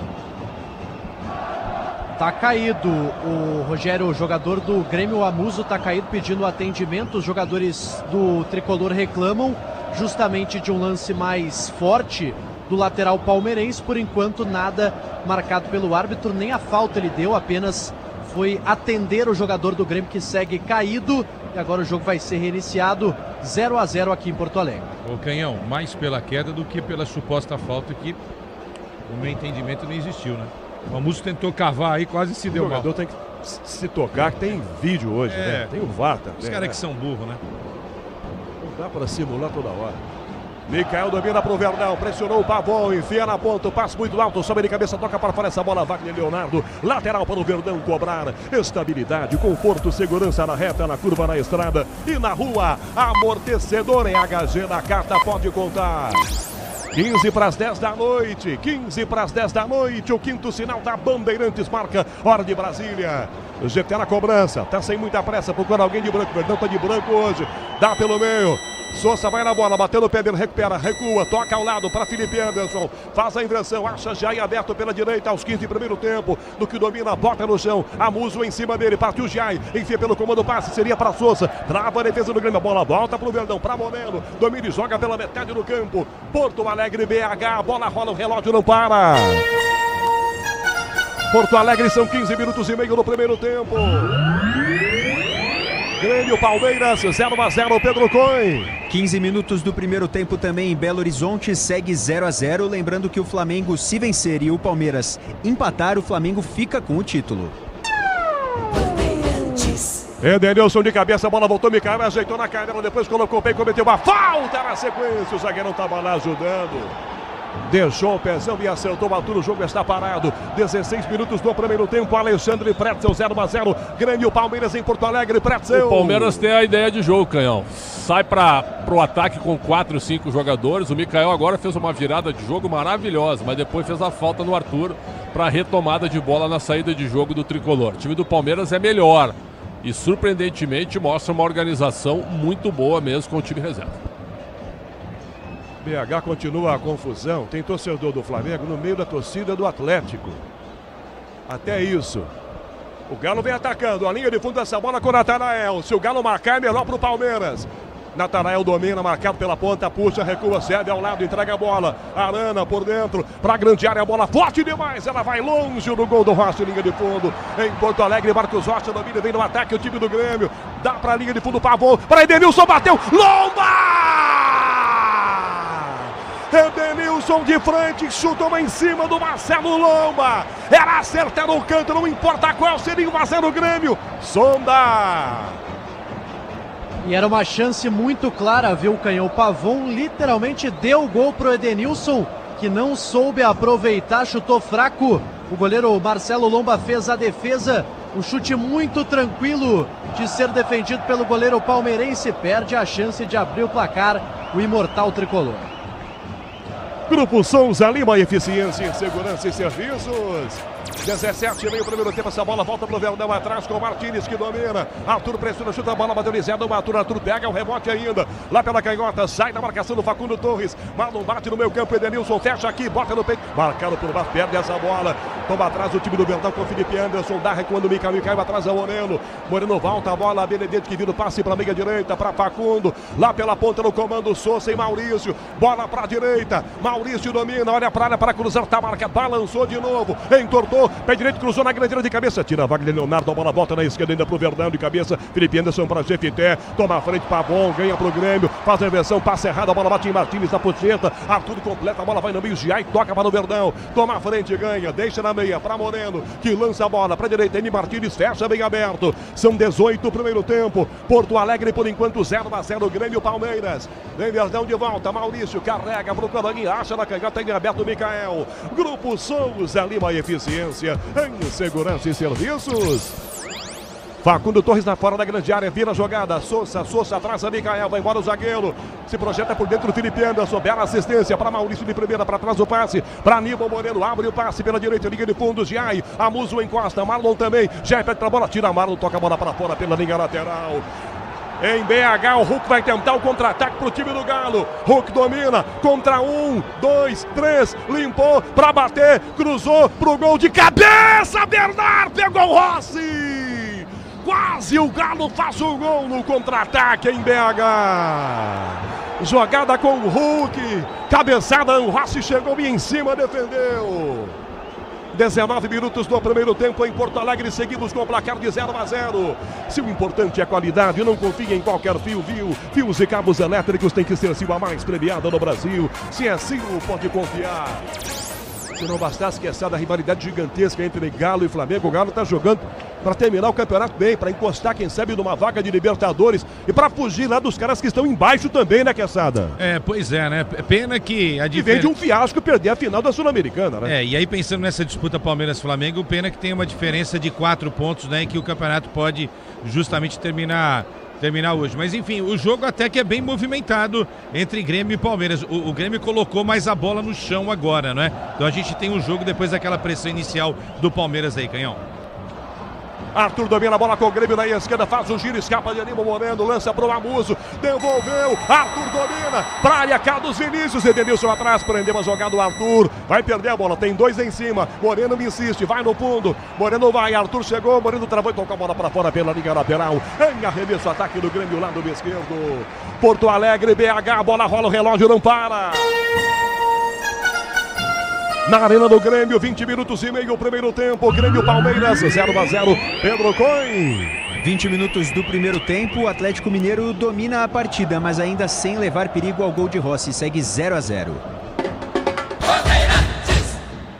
Tá caído o Rogério, o jogador do Grêmio, o Amuso, tá caído pedindo atendimento. Os jogadores do Tricolor reclamam justamente de um lance mais forte do lateral palmeirense. Por enquanto nada marcado pelo árbitro, nem a falta ele deu, apenas foi atender o jogador do Grêmio que segue caído. E agora o jogo vai ser reiniciado, 0-0 aqui em Porto Alegre. Ô Canhão, mais pela queda do que pela suposta falta que, no meu entendimento, não existiu, né? O Amuso tentou cavar aí, quase se deu mal. O jogador tem que se tocar, que tem vídeo hoje, né? Tem o VAR também. Os caras que são burros, né? Não dá para simular toda hora. Mikael domina pro Verdão, pressionou o Pavon, enfia na ponta, o passe muito alto, sobe de cabeça, toca para fora essa bola, Wagner Leonardo, lateral para o Verdão cobrar, estabilidade, conforto, segurança na reta, na curva, na estrada e na rua, amortecedor em HG na carta, pode contar. 15 para as 10 da noite, 15 para as 10 da noite, o quinto sinal da Bandeirantes marca, hora de Brasília. O GT na cobrança, tá sem muita pressa, procura alguém de branco, Verdão tá de branco hoje, dá pelo meio. Sousa vai na bola, bateu no pé dele, recupera, recua, toca ao lado para Felipe Anderson, faz a inversão, acha Jai aberto pela direita aos 15 do primeiro tempo, do que domina, bota no chão, Amuso em cima dele, partiu Jai, enfia pelo comando, passe, seria para Sousa, trava a defesa do Grêmio, a bola volta pro Verdão, para Moreno, domina e joga pela metade do campo, Porto Alegre, BH, a bola rola, o relógio não para. Porto Alegre, são 15 minutos e meio no primeiro tempo. Grêmio, Palmeiras, 0-0, Pedro Coin. 15 minutos do primeiro tempo também em Belo Horizonte, segue 0-0. Lembrando que o Flamengo, se vencer e o Palmeiras empatar, o Flamengo fica com o título. Edenilson de cabeça, a bola voltou, Mikael ajeitou na canela, depois colocou bem, cometeu uma falta na sequência. O zagueiro não estava lá ajudando. Deixou o pezão e acertou o altura, o jogo está parado. 16 minutos do primeiro tempo, Alexandre Pretzel, 0-0. Grêmio, Palmeiras em Porto Alegre, Pretzel. O Palmeiras tem a ideia de jogo, Canhão. Sai pro ataque com 4, 5 jogadores. O Mikael agora fez uma virada de jogo maravilhosa, mas depois fez a falta no Arthur para retomada de bola na saída de jogo do Tricolor. O time do Palmeiras é melhor e, surpreendentemente, mostra uma organização muito boa mesmo com o time reserva. BH continua a confusão, tem torcedor do Flamengo no meio da torcida do Atlético. Até isso. O Galo vem atacando, a linha de fundo dessa bola com o Natanael. Se o Galo marcar, é melhor pro Palmeiras. Natanael domina, marcado pela ponta, puxa, recua, cede ao lado, entrega a bola. Arana por dentro, pra grande área, a bola forte demais, ela vai longe do gol do Rossi, linha de fundo. Em Porto Alegre, Marcos Rocha domina, vem no ataque o time do Grêmio. Dá pra linha de fundo, Pavon, para Edenilson, bateu, Lomba! Edenilson de frente, chutou em cima do Marcelo Lomba. Era acertar no canto, não importa qual, seria 1-0 no Grêmio. Sonda! E era uma chance muito clara, viu, Canhão? O Pavon literalmente deu o gol pro Edenilson, que não soube aproveitar, chutou fraco. O goleiro Marcelo Lomba fez a defesa. Um chute muito tranquilo de ser defendido pelo goleiro palmeirense. Perde a chance de abrir o placar, o imortal tricolor. Grupo Souza Lima, eficiência em segurança e serviços. 17 meio primeiro tempo, essa bola volta pro Verdão atrás com o Martínez que domina. Arthur pressiona, chuta a bola, bateu Lizé do Arthur pega o rebote ainda. Lá pela canhota, sai da marcação do Facundo Torres. Marlon bate no meio campo, Edenilson fecha aqui, bota no peito. Marcado por baixo, perde essa bola. Toma atrás o time do Verdão com o Felipe Anderson. Dá recuando o Mikael atrás ao Moreno. Moreno volta a bola, Benedetto que vira o passe pra meia direita, pra Facundo. Lá pela ponta no comando, Sousa e Maurício. Bola pra direita, Maurício domina, olha pra área para cruzar, tá marcado, balançou de novo, entortou. Pé direito, cruzou na grande área de cabeça. Tira a Wagner Leonardo, a bola volta na esquerda ainda pro Verdão de cabeça. Felipe Anderson para Jefité. Toma a frente, Pavon, ganha pro Grêmio. Faz a inversão, passa errado, a bola bate em Martínez na pocheta. Arthur completa, a bola vai no meio, Giai toca para o Verdão. Toma a frente, ganha, deixa na meia para Moreno, que lança a bola para direita. Eni Martínez fecha bem aberto. São 18 primeiro tempo. Porto Alegre por enquanto 0-0, Grêmio Palmeiras. Vem Verdão de volta, Maurício carrega pro Colarinho, acha na canhota, tem aberto o Mikael. Grupo Souza Lima, eficiência em segurança e serviços. Facundo Torres na fora da grande área, vira a jogada, Sousa atrás a Mikael, vai embora o zagueiro, se projeta por dentro do Felipe Anderson, bela assistência para Maurício de primeira, para trás o passe, para Aníbal Moreno, abre o passe pela direita, liga de fundo, Giai, Amuso encosta, Marlon também, Giai pede pra bola, tira Marlon, toca a bola para fora pela linha lateral. Em BH, o Hulk vai tentar o contra-ataque pro time do Galo. Hulk domina, contra 1, 2, 3, limpou pra bater, cruzou pro gol de cabeça. Bernard pegou o Rossi. Quase o Galo faz o gol no contra-ataque em BH. Jogada com o Hulk, cabeçada, o Rossi chegou e em cima defendeu. 19 minutos do primeiro tempo em Porto Alegre, seguimos com o placar de 0-0. Se o importante é a qualidade, não confie em qualquer fio. Fios e cabos elétricos tem que ser Sil, a mais premiada no Brasil. Se é Sil, pode confiar. Se não bastasse que essa rivalidade gigantesca entre Galo e Flamengo, o Galo está jogando para terminar o campeonato bem, para encostar, quem sabe, numa vaga de Libertadores e para fugir lá dos caras que estão embaixo também, né, Quesada? Pois é, né? Pena que a diferença... E vem de um fiasco perder a final da Sul-Americana, né? E aí pensando nessa disputa Palmeiras-Flamengo, pena que tem uma diferença de 4 pontos, né, e que o campeonato pode justamente terminar hoje. Mas enfim, o jogo até que é bem movimentado entre Grêmio e Palmeiras. O Grêmio colocou mais a bola no chão agora, né? Então a gente tem um jogo depois daquela pressão inicial do Palmeiras aí, Canhão. Arthur domina a bola com o Grêmio na esquerda, faz o giro, escapa de Aníbal Moreno, lança pro Amuso, devolveu, Arthur domina, pra área, Carlos Vinícius, Edenilson atrás, prendeu a jogada do Arthur, vai perder a bola, tem 2 em cima, Moreno me insiste, vai no fundo, Moreno vai, Arthur chegou, Moreno travou e tocou a bola pra fora pela linha lateral, em arremesso, ataque do Grêmio, lado esquerdo, Porto Alegre, BH, a bola rola, o relógio não para. Na arena do Grêmio, 20 minutos e meio, o primeiro tempo, Grêmio Palmeiras, 0-0, Pedro Coin. 20 minutos do primeiro tempo, o Atlético Mineiro domina a partida, mas ainda sem levar perigo ao gol de Rossi, segue 0-0.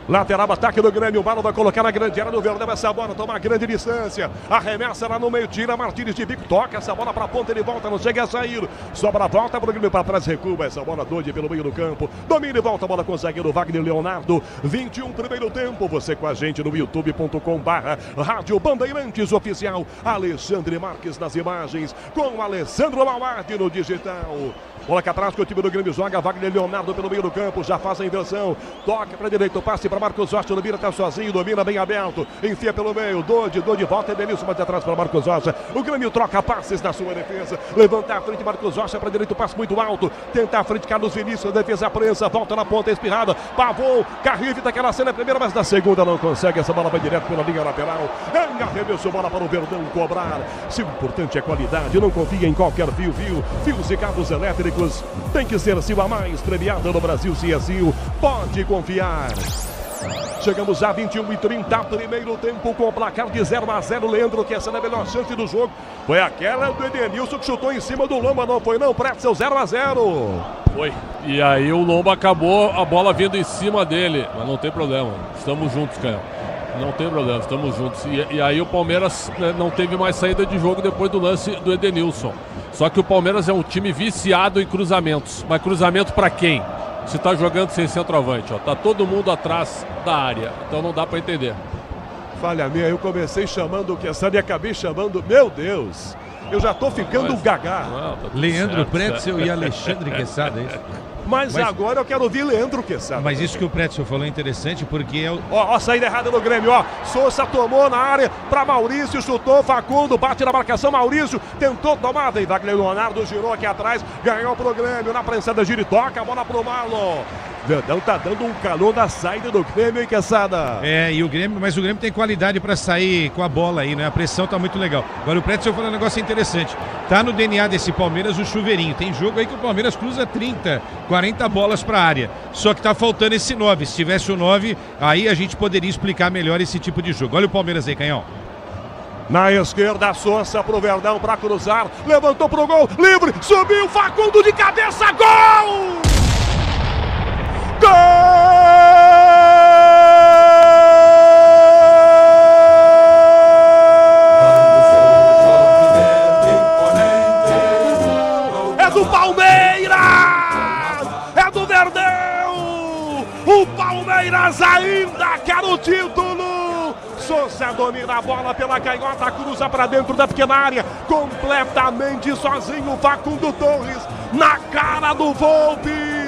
Lateral, ataque do Grêmio, o Balo vai colocar na grande área do Verdão, essa bola toma uma grande distância, arremessa lá no meio, tira Martínez de bico, toca essa bola pra ponta, ele volta, não chega a sair, sobra a volta pro Grêmio, pra trás, recua, essa bola doide pelo meio do campo, domina e volta a bola com o zagueiro Wagner Leonardo, 21 primeiro tempo, você com a gente no youtube.com/Rádio Bandeirantes Oficial, Alexandre Marques nas imagens, com Alessandro Mauad no digital. Bola cá atrás que o time do Grêmio joga, Wagner Leonardo pelo meio do campo, já faz a inversão, toca para direita, passe para Marcos Rocha, no Mira tá sozinho, domina bem aberto, enfia pelo meio, Dodi volta, Edenilson mais atrás para Marcos Rocha, o Grêmio troca passes na sua defesa, levanta a frente, Marcos Rocha para direita, passe muito alto, tenta a frente, Carlos Vinícius, defesa prensa, volta na ponta, espirrada, Pavon, Carrilho, daquela cena, primeira, mas na segunda não consegue, essa bola vai direto pela linha lateral, arremesso, bola para o Verdão cobrar, se o importante é qualidade, não confia em qualquer fios e cabos elétricos, tem que ser Sil, a mais premiada no Brasil, se é Sil, pode confiar. Chegamos a 21h30, primeiro tempo com o placar de 0-0, Leandro, que essa é a melhor chance do jogo, foi aquela do Edenilson que chutou em cima do Lomba, não foi não, Pretzel, 0-0. Foi, e aí o Lomba acabou a bola vindo em cima dele, mas não tem problema, estamos juntos, Canhão. Não tem problema, estamos juntos. E aí o Palmeiras, né, não teve mais saída de jogo depois do lance do Edenilson. Só que o Palmeiras é um time viciado em cruzamentos. Mas cruzamento para quem? Se tá jogando sem centroavante, ó. Tá todo mundo atrás da área. Então não dá para entender. Falha minha, eu comecei chamando o Quesada e acabei chamando, meu Deus, eu já tô ficando gagá. Leandro Pretzel e Alexandre Quesada, é isso? Mas agora eu quero ouvir Leandro Quesada. Mas isso que o Pretzel falou é interessante porque é o... Ó, saída errada do Grêmio, ó. Sousa tomou na área pra Maurício, chutou, Facundo, bate na marcação, Maurício tentou tomar, e Wagner Leonardo girou aqui atrás, ganhou pro Grêmio, na prensada, gira e toca, a bola pro Marlon. Verdão tá dando um calor na saída do Grêmio, hein, Quesada? E o Grêmio, mas o Grêmio tem qualidade pra sair com a bola aí, né? A pressão tá muito legal. Agora o Pretzel falou um negócio interessante. Tá no DNA desse Palmeiras o chuveirinho. Tem jogo aí que o Palmeiras cruza 30, 40 bolas pra área. Só que tá faltando esse 9. Se tivesse o 9, aí a gente poderia explicar melhor esse tipo de jogo. Olha o Palmeiras aí, Canhão. Na esquerda, Sousa pro Verdão pra cruzar. Levantou pro gol, livre, subiu, Facundo de cabeça, gol! Gol! É do Palmeiras! É do Verdão! O Palmeiras ainda quer o título! Sousa domina a bola pela canhota, cruza para dentro da pequena área, completamente sozinho, Facundo Torres na cara do Volpi!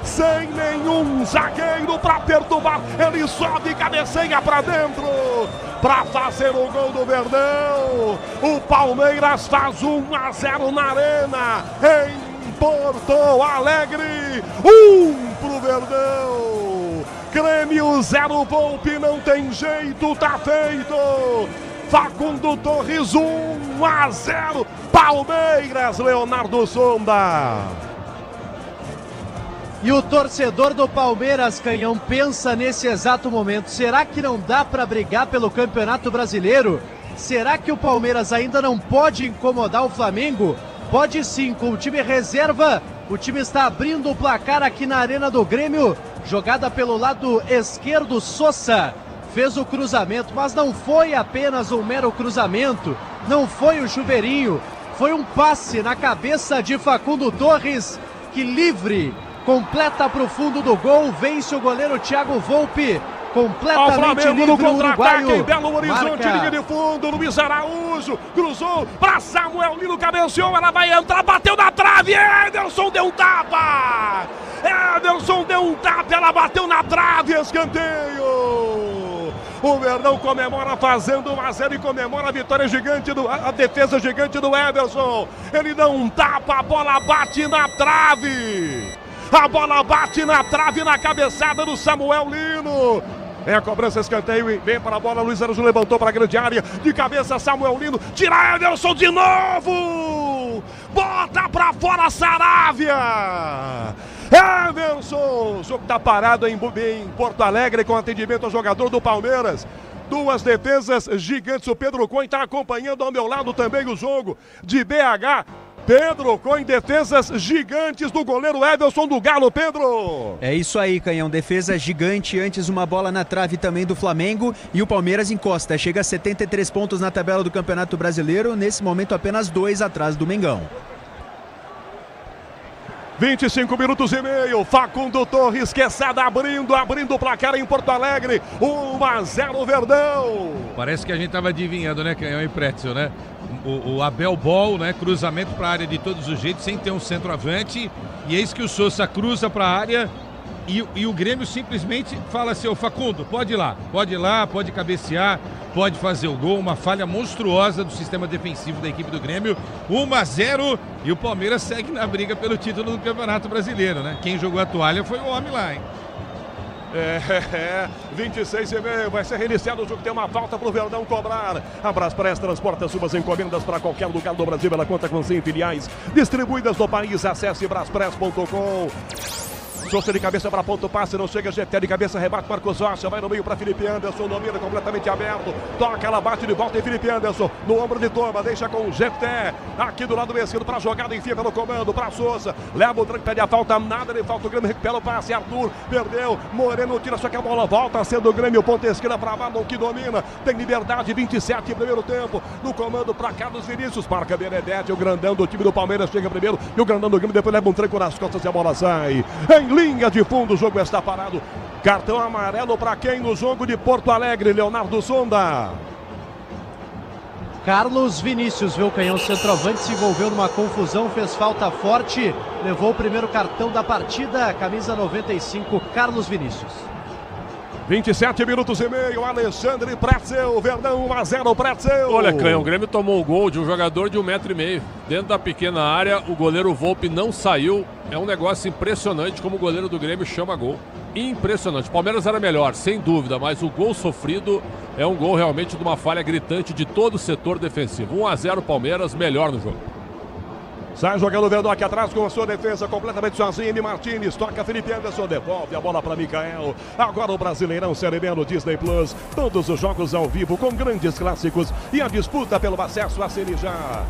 Sem nenhum zagueiro para perturbar, ele sobe e cabeceia para dentro para fazer o gol do Verdão. O Palmeiras faz 1-0 na Arena, em Porto Alegre. 1 pro Verdão. Grêmio 0, Volpe, não tem jeito, tá feito. Facundo Torres 1-0. Palmeiras, Leonardo Sonda. E o torcedor do Palmeiras, Canhão, pensa nesse exato momento. Será que não dá para brigar pelo Campeonato Brasileiro? Será que o Palmeiras ainda não pode incomodar o Flamengo? Pode sim, com o time reserva. O time está abrindo o placar aqui na Arena do Grêmio. Jogada pelo lado esquerdo, Sosa fez o cruzamento, mas não foi apenas um mero cruzamento. Não foi o chuveirinho. Foi um passe na cabeça de Facundo Torres, que livre, completa para o fundo do gol, vence o goleiro Thiago Volpe, completamente livre no o uruguaio. Em Belo Horizonte, linha de fundo, Luiz Araújo, cruzou para Samuel Lino, cabeceou, ela vai entrar, bateu na trave, Ederson deu um tapa! Ederson deu um tapa, ela bateu na trave, escanteio! O Verdão comemora fazendo 1-0 e comemora a vitória gigante, a defesa gigante do Ederson. Ele dá um tapa, a bola bate na trave. A bola bate na trave, na cabeçada do Samuel Lino. É a cobrança, escanteio e vem para a bola. Luiz Araújo levantou para a grande área. De cabeça, Samuel Lino. Tira Ederson de novo. Bota para fora, Saravia. Ederson. O jogo está parado em Porto Alegre com atendimento ao jogador do Palmeiras. Duas defesas gigantes. O Pedro Cohen está acompanhando ao meu lado também o jogo de BH. Pedro Cohen, defesas gigantes do goleiro Ederson do Galo, Pedro. É isso aí, Canhão, defesa gigante, antes uma bola na trave também do Flamengo e o Palmeiras encosta, chega a 73 pontos na tabela do Campeonato Brasileiro, nesse momento apenas 2 atrás do Mengão. 25 minutos e meio, Facundo Torres, Quesada abrindo o placar em Porto Alegre, 1-0 Verdão. Parece que a gente estava adivinhando, né, Canhão e Pretzel, né? O Abel Ball, né? Cruzamento para a área de todos os jeitos, sem ter um centroavante. E eis que o Sosa cruza para a área e o Grêmio simplesmente fala assim: ô Facundo, pode ir lá, pode cabecear, pode fazer o gol. Uma falha monstruosa do sistema defensivo da equipe do Grêmio. 1-0 e o Palmeiras segue na briga pelo título do Campeonato Brasileiro, né? Quem jogou a toalha foi o homem lá, hein? 26,5, vai ser reiniciado o jogo, tem uma falta pro Verdão cobrar. A Braspress transporta suas encomendas para qualquer lugar do Brasil, ela conta com 100 filiais distribuídas no país. Acesse braspress.com. Sosa de cabeça para ponto, passe, não chega, GT de cabeça, rebate Marcos Rocha, vai no meio para Felipe Anderson, domina completamente aberto, toca, ela bate de volta em Felipe Anderson, no ombro de Toma, deixa com o GT, aqui do lado esquerdo para a jogada, enfia pelo comando, para Sosa, leva o tranco, pede a falta, nada de falta, o Grêmio recupera o passe, Arthur, perdeu, Moreno tira, só que a bola volta, sendo o Grêmio, ponta esquerda para Marlon, que domina, tem liberdade, 27 primeiro tempo, no comando para Carlos Vinícius, marca Benedetti, o grandão do time do Palmeiras chega primeiro, e o grandão do Grêmio depois leva um tranco nas costas e a bola sai, em linha de fundo, o jogo está parado. Cartão amarelo para quem no jogo de Porto Alegre, Leonardo Sonda? Carlos Vinícius, viu, Canhão, centroavante, se envolveu numa confusão, fez falta forte, levou o primeiro cartão da partida, camisa 95, Carlos Vinícius. 27 minutos e meio, Alexandre Pretzel, Verdão 1-0 Pretzel. Olha, Canhão, o Grêmio tomou o gol de um jogador de 1,5 m. Dentro da pequena área, o goleiro Volpe não saiu. É um negócio impressionante como o goleiro do Grêmio chama gol. Impressionante. O Palmeiras era melhor, sem dúvida, mas o gol sofrido é um gol realmente de uma falha gritante de todo o setor defensivo. 1-0 Palmeiras, melhor no jogo. Sai jogando o Verdão aqui atrás com a sua defesa completamente sozinho. M. Martins toca Felipe Anderson, devolve a bola para Micael. Agora o Brasileirão Série B no Disney Plus. Todos os jogos ao vivo com grandes clássicos e a disputa pelo acesso à Série já.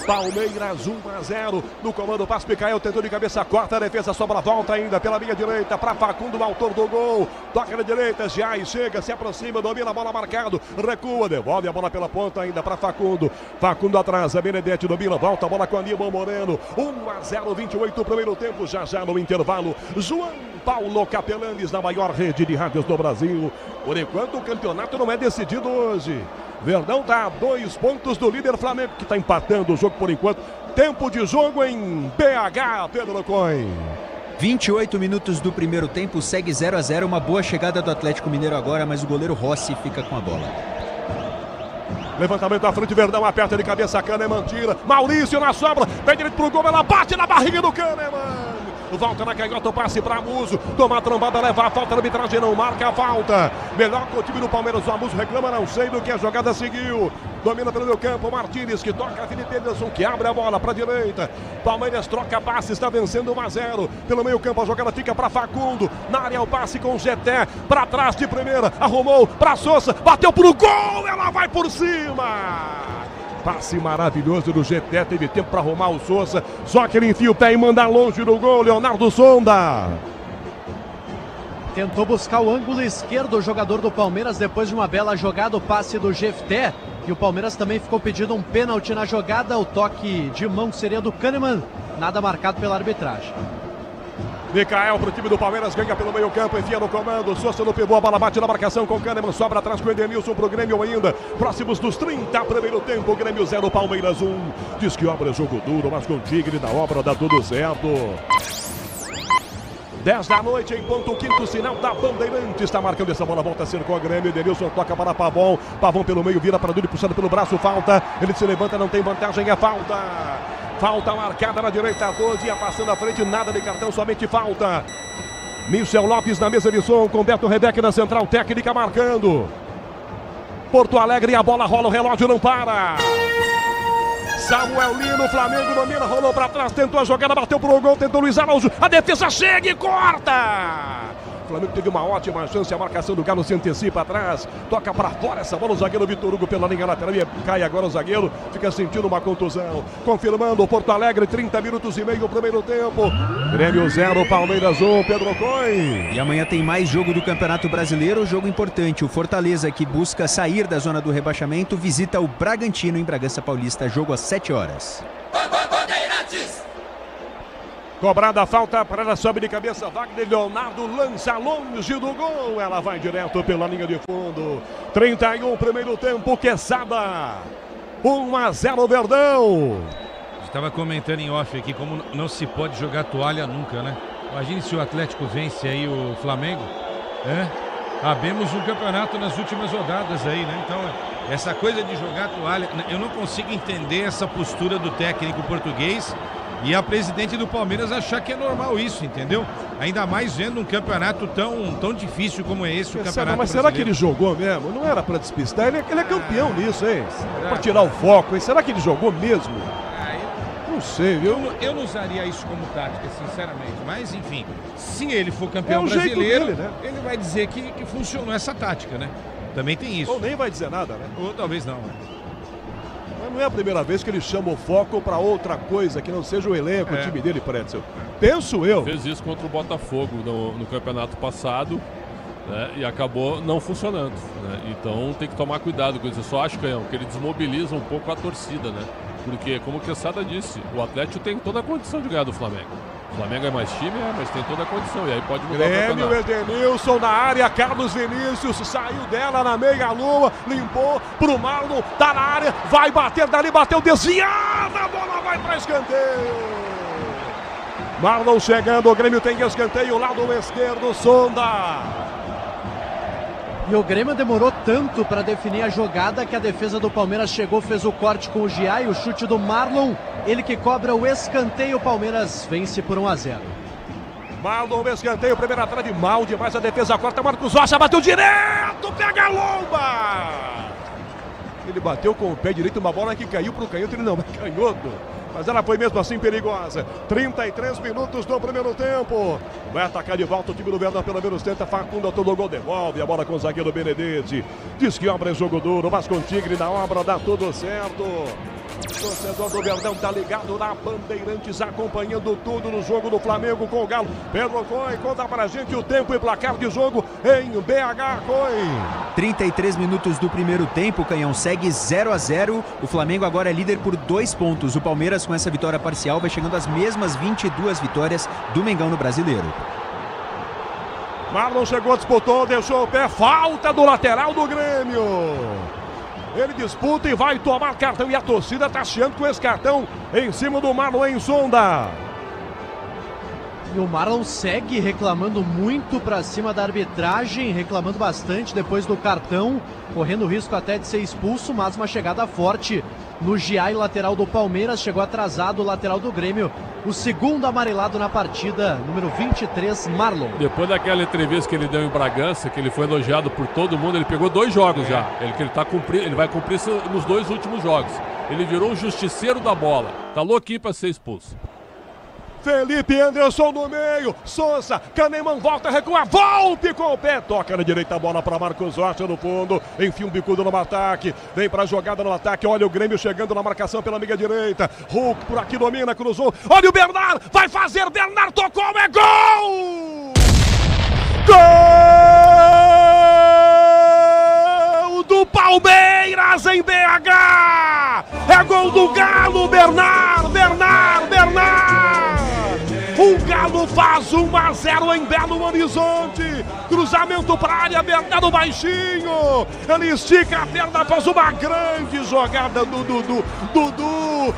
Palmeiras 1-0, no comando passe Micael, tentou de cabeça, corta a defesa, sobra a volta ainda pela linha direita, para Facundo, o autor do gol, toca na direita, já chega, se aproxima, domina a bola, marcado, recua, devolve a bola pela ponta ainda para Facundo, Facundo atrás, a Benedetti domina, volta a bola com Aníbal Moreno, 1-0, 28 primeiro tempo, já no intervalo, João Paulo Capelanes na maior rede de rádios do Brasil. Por enquanto o campeonato não é decidido hoje. Verdão está a 2 pontos do líder Flamengo, que está empatando o jogo por enquanto. Tempo de jogo em BH, Pedro Cohen. 28 minutos do primeiro tempo, segue 0-0, uma boa chegada do Atlético Mineiro agora, mas o goleiro Rossi fica com a bola. Levantamento à frente, Verdão aperta de cabeça, Kahneman tira. Maurício na sobra, vem direito pro gol, ela bate na barriga do Kahneman. Volta na canhota, o passe para Muso. Toma a trombada, leva a falta, a arbitragem não marca a falta. Melhor que o time do Palmeiras, o Amuso reclama, não sei do que a jogada seguiu. Domina pelo meio campo, Martínez que toca a Felipe Anderson, que abre a bola para a direita. Palmeiras troca passe, está vencendo 1-0. Pelo meio campo a jogada fica para Facundo. Na área o passe com o Geté, para trás de primeira, arrumou para Sousa, bateu pro gol, ela vai por cima. Passe maravilhoso do GT, teve tempo para arrumar o Sousa, só que ele enfia o pé e manda longe do gol, Leonardo Sonda. Tentou buscar o ângulo esquerdo o jogador do Palmeiras depois de uma bela jogada, o passe do Jefté. E o Palmeiras também ficou pedindo um pênalti na jogada, o toque de mão seria do Kahneman, nada marcado pela arbitragem. Micael para o time do Palmeiras, ganha pelo meio campo, enfia no comando, Sousa no pivô, a bola bate na marcação com o Kahneman, sobra atrás com o Edenilson para o Grêmio ainda, próximos dos 30, primeiro tempo, Grêmio 0, Palmeiras 1, diz que obra é jogo duro, mas com o Tigre da obra dá tudo certo. 10 da noite, em ponto, o quinto sinal da Bandeirantes, está marcando essa bola, volta a ser com o Grêmio, Edenilson toca para Pavon, Pavon pelo meio, vira para Dudu, puxando pelo braço, falta, ele se levanta, não tem vantagem, é falta. Falta marcada na direita, 12, ia passando à frente, nada de cartão, somente falta. Michel Lopes na mesa de som, com Beto Rebeck na central técnica marcando. Porto Alegre, a bola rola, o relógio não para. Samuel Lino, Flamengo domina, rolou para trás, tentou a jogada, bateu pro gol, tentou Luiz Araújo, a defesa chega e corta. O Flamengo teve uma ótima chance, a marcação do Galo se antecipa atrás, toca para fora essa bola, o zagueiro Vitor Hugo pela linha lateral, e cai agora o zagueiro, fica sentindo uma contusão. Confirmando o Porto Alegre, 30 minutos e meio, primeiro tempo. Grêmio 0, Palmeiras 1, Pedro Coin. E amanhã tem mais jogo do Campeonato Brasileiro, jogo importante. O Fortaleza, que busca sair da zona do rebaixamento, visita o Bragantino em Bragança Paulista, jogo às 7 horas. Cobrada a falta, para sobe de cabeça, Wagner Leonardo lança longe do gol, ela vai direto pela linha de fundo. 31, primeiro tempo, Quesada. 1-0 Verdão. Estava comentando em off aqui como não se pode jogar toalha nunca, né? Imagine se o Atlético vence aí o Flamengo, né? Abemos um campeonato nas últimas rodadas aí, né? Então, essa coisa de jogar toalha, eu não consigo entender essa postura do técnico português e a presidente do Palmeiras achar que é normal isso, entendeu? Ainda mais vendo um campeonato tão difícil como é esse, o campeonato Mas será que ele jogou mesmo? Não era para despistar, ele é campeão nisso, hein? Para tirar o foco, hein? Será que ele jogou mesmo? Não sei, viu? Eu não usaria isso como tática, sinceramente. Mas, enfim, se ele for campeão brasileiro, dele, né? Ele vai dizer que funcionou essa tática, né? Também tem isso. Ou nem vai dizer nada, né? Ou talvez não, né? Mas não é a primeira vez que ele chama o foco para outra coisa, que não seja o elenco, o time dele, Pretzel. Penso eu. Fez isso contra o Botafogo no campeonato passado, né, e acabou não funcionando. Né? Então tem que tomar cuidado com isso. Eu só acho, Canhão, que ele desmobiliza um pouco a torcida, né? Porque, como o Quesada disse, o Atlético tem toda a condição de ganhar do Flamengo. O Flamengo é mais time, mas tem toda a condição. E aí pode mudar Grêmio, o campeonato. Edenilson na área, Carlos Vinícius saiu dela na meia-lua, limpou pro Marlon, tá na área, vai bater dali, bateu desviada, a bola vai para escanteio. Marlon chegando, o Grêmio tem escanteio, lado esquerdo, Sonda. E o Grêmio demorou tanto para definir a jogada que a defesa do Palmeiras chegou, fez o corte com o Giai, o chute do Marlon, ele que cobra o escanteio, o Palmeiras vence por 1-0. Marlon, escanteio, primeira trave, mal demais a defesa, corta, Marcos Rocha, bateu direto, pega a lomba! Ele bateu com o pé direito, uma bola que caiu pro canhoto, ele não é canhoto. Mas ela foi mesmo assim perigosa. 33 minutos do primeiro tempo. Vai atacar de volta o time do Verdão, pelo menos tenta. Facundo todo gol, devolve a bola com o zagueiro Benedetti. Diz que obra é jogo duro, mas com o Tigre na obra dá tudo certo. O torcedor do Verdão tá ligado na Bandeirantes, acompanhando tudo no jogo do Flamengo com o Galo. Pedro Coin, conta pra gente o tempo e placar de jogo em BH, Coin. 33 minutos do primeiro tempo, Canhão segue 0-0. O Flamengo agora é líder por 2 pontos. O Palmeiras, com essa vitória parcial, vai chegando às mesmas 22 vitórias do Mengão no Brasileiro. Marlon chegou, disputou, deixou o pé, falta do lateral do Grêmio. Ele disputa e vai tomar cartão, e a torcida tá chiando com esse cartão em cima do Marlon em Sonda. E o Marlon segue reclamando muito pra cima da arbitragem, reclamando bastante depois do cartão, correndo o risco até de ser expulso, mas uma chegada forte no Giai, lateral do Palmeiras, chegou atrasado o lateral do Grêmio, o segundo amarelado na partida, número 23, Marlon. Depois daquela entrevista que ele deu em Bragança, que ele foi elogiado por todo mundo, ele pegou 2 jogos já, ele vai cumprir isso nos 2 últimos jogos. Ele virou o justiceiro da bola, tá louquinho pra ser expulso. Felipe Anderson no meio, Sousa, Kahneman volta, recua, Volpe com o pé, toca na direita a bola para Marcos Rocha no fundo, enfia um bicudo no ataque, vem para a jogada no ataque, olha o Grêmio chegando na marcação pela meia direita, Hulk por aqui domina, cruzou, olha o Bernard, vai fazer, Bernard tocou, é gol! Gol do Palmeiras em BH! É gol do Galo, Bernard! O Galo faz 1-0 em Belo Horizonte. Cruzamento para a área, Bernardo baixinho. Ele estica a perna, faz uma grande jogada do Dudu.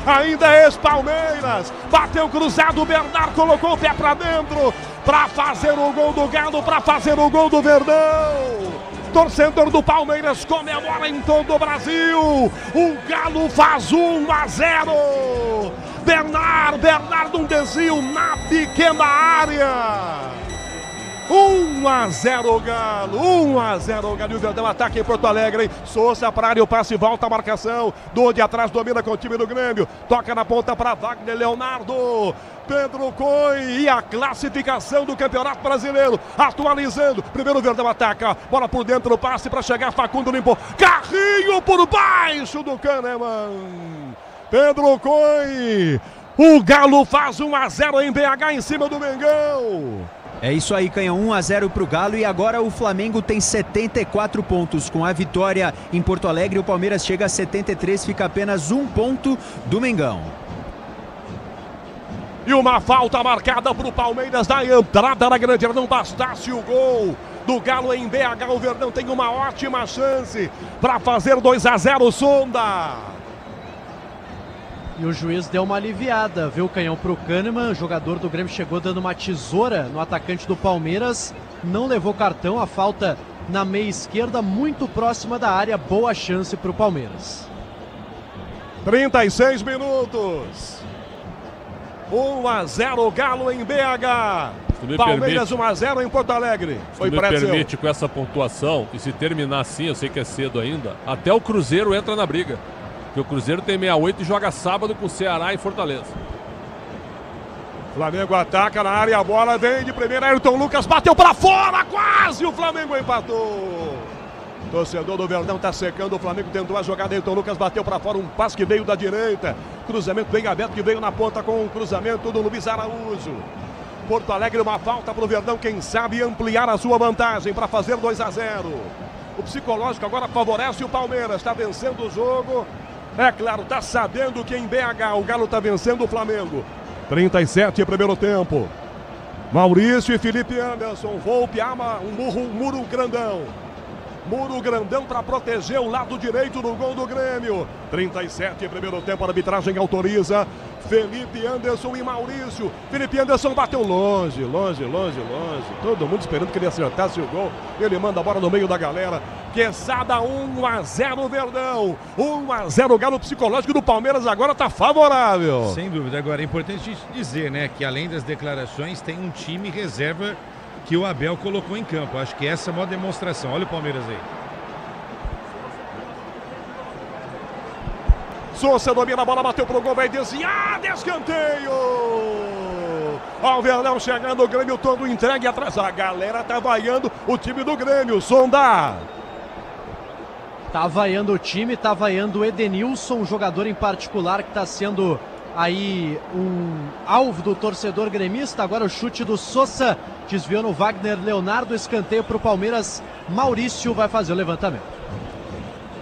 Ainda é ex-Palmeiras. Bateu cruzado, o Bernardo colocou o pé para dentro. Para fazer o gol do Galo, para fazer o gol do Verdão. Torcedor do Palmeiras comemora em todo o Brasil. O Galo faz 1-0. Bernardo, um desvio na pequena área. 1-0 Galo, 1-0 Galo. E o Verdão ataca em Porto Alegre, hein? Sousa para área, o passe volta a marcação. Do de atrás domina com o time do Grêmio. Toca na ponta para Wagner Leonardo. Pedro Coy e a classificação do Campeonato Brasileiro. Atualizando. Primeiro o Verdão ataca. Bola por dentro do passe para chegar. Facundo limpou. Carrinho por baixo do Kahneman. Pedro Coy. O Galo faz 1-0 em BH em cima do Mengão. É isso aí, Canhão, 1-0 para o Galo e agora o Flamengo tem 74 pontos. Com a vitória em Porto Alegre, o Palmeiras chega a 73, fica apenas 1 ponto do Mengão. E uma falta marcada para o Palmeiras na entrada da grande área. Não bastasse o gol do Galo em BH, o Verdão tem uma ótima chance para fazer 2-0, Sonda. E o juiz deu uma aliviada, viu, Canhão, pro Kahneman. O jogador do Grêmio chegou dando uma tesoura no atacante do Palmeiras. Não levou cartão, a falta na meia esquerda, muito próxima da área. Boa chance pro Palmeiras. 36 minutos. 1-0 Galo em BH. Palmeiras 1-0 em Porto Alegre. Foi me permite com essa pontuação, e se terminar assim, eu sei que é cedo ainda, até o Cruzeiro entra na briga. Porque o Cruzeiro tem 68 e joga sábado com o Ceará e Fortaleza. Flamengo ataca na área, a bola vem de primeira, Ayrton Lucas bateu para fora, quase o Flamengo empatou. Torcedor do Verdão tá secando, o Flamengo tentou a jogada, Ayrton Lucas bateu para fora, um passe que veio da direita. Cruzamento bem aberto que veio na ponta com o cruzamento do Luiz Araújo. Porto Alegre, uma falta para o Verdão, quem sabe ampliar a sua vantagem para fazer 2-0. O psicológico agora favorece o Palmeiras, está vencendo o jogo. É claro, tá sabendo que em BH o Galo tá vencendo o Flamengo. 37 primeiro tempo. Maurício e Felipe Anderson. Volpe ama um muro grandão. Muro grandão para proteger o lado direito do gol do Grêmio. 37 primeiro tempo, a arbitragem autoriza. Felipe Anderson e Maurício. Felipe Anderson bateu longe. Todo mundo esperando que ele acertasse o gol. Ele manda a bola no meio da galera. Quesada 1-0 Verdão. 1-0 Galo. Psicológico do Palmeiras agora tá favorável. Sem dúvida. Agora é importante dizer, né, que além das declarações tem um time reserva que o Abel colocou em campo. Acho que essa é uma demonstração. Olha o Palmeiras aí. Sousa domina a bola, bateu pro gol, vai desviar, descanteio! Ó, o Verdão chegando, o Grêmio todo entregue atrás. A galera tá vaiando o time do Grêmio, Sonda. Tá vaiando o time, tá vaiando o Edenilson, um jogador em particular que tá sendo aí um alvo do torcedor gremista. Agora o chute do Sousa, desviou no Wagner Leonardo, escanteio pro Palmeiras. Maurício vai fazer o levantamento.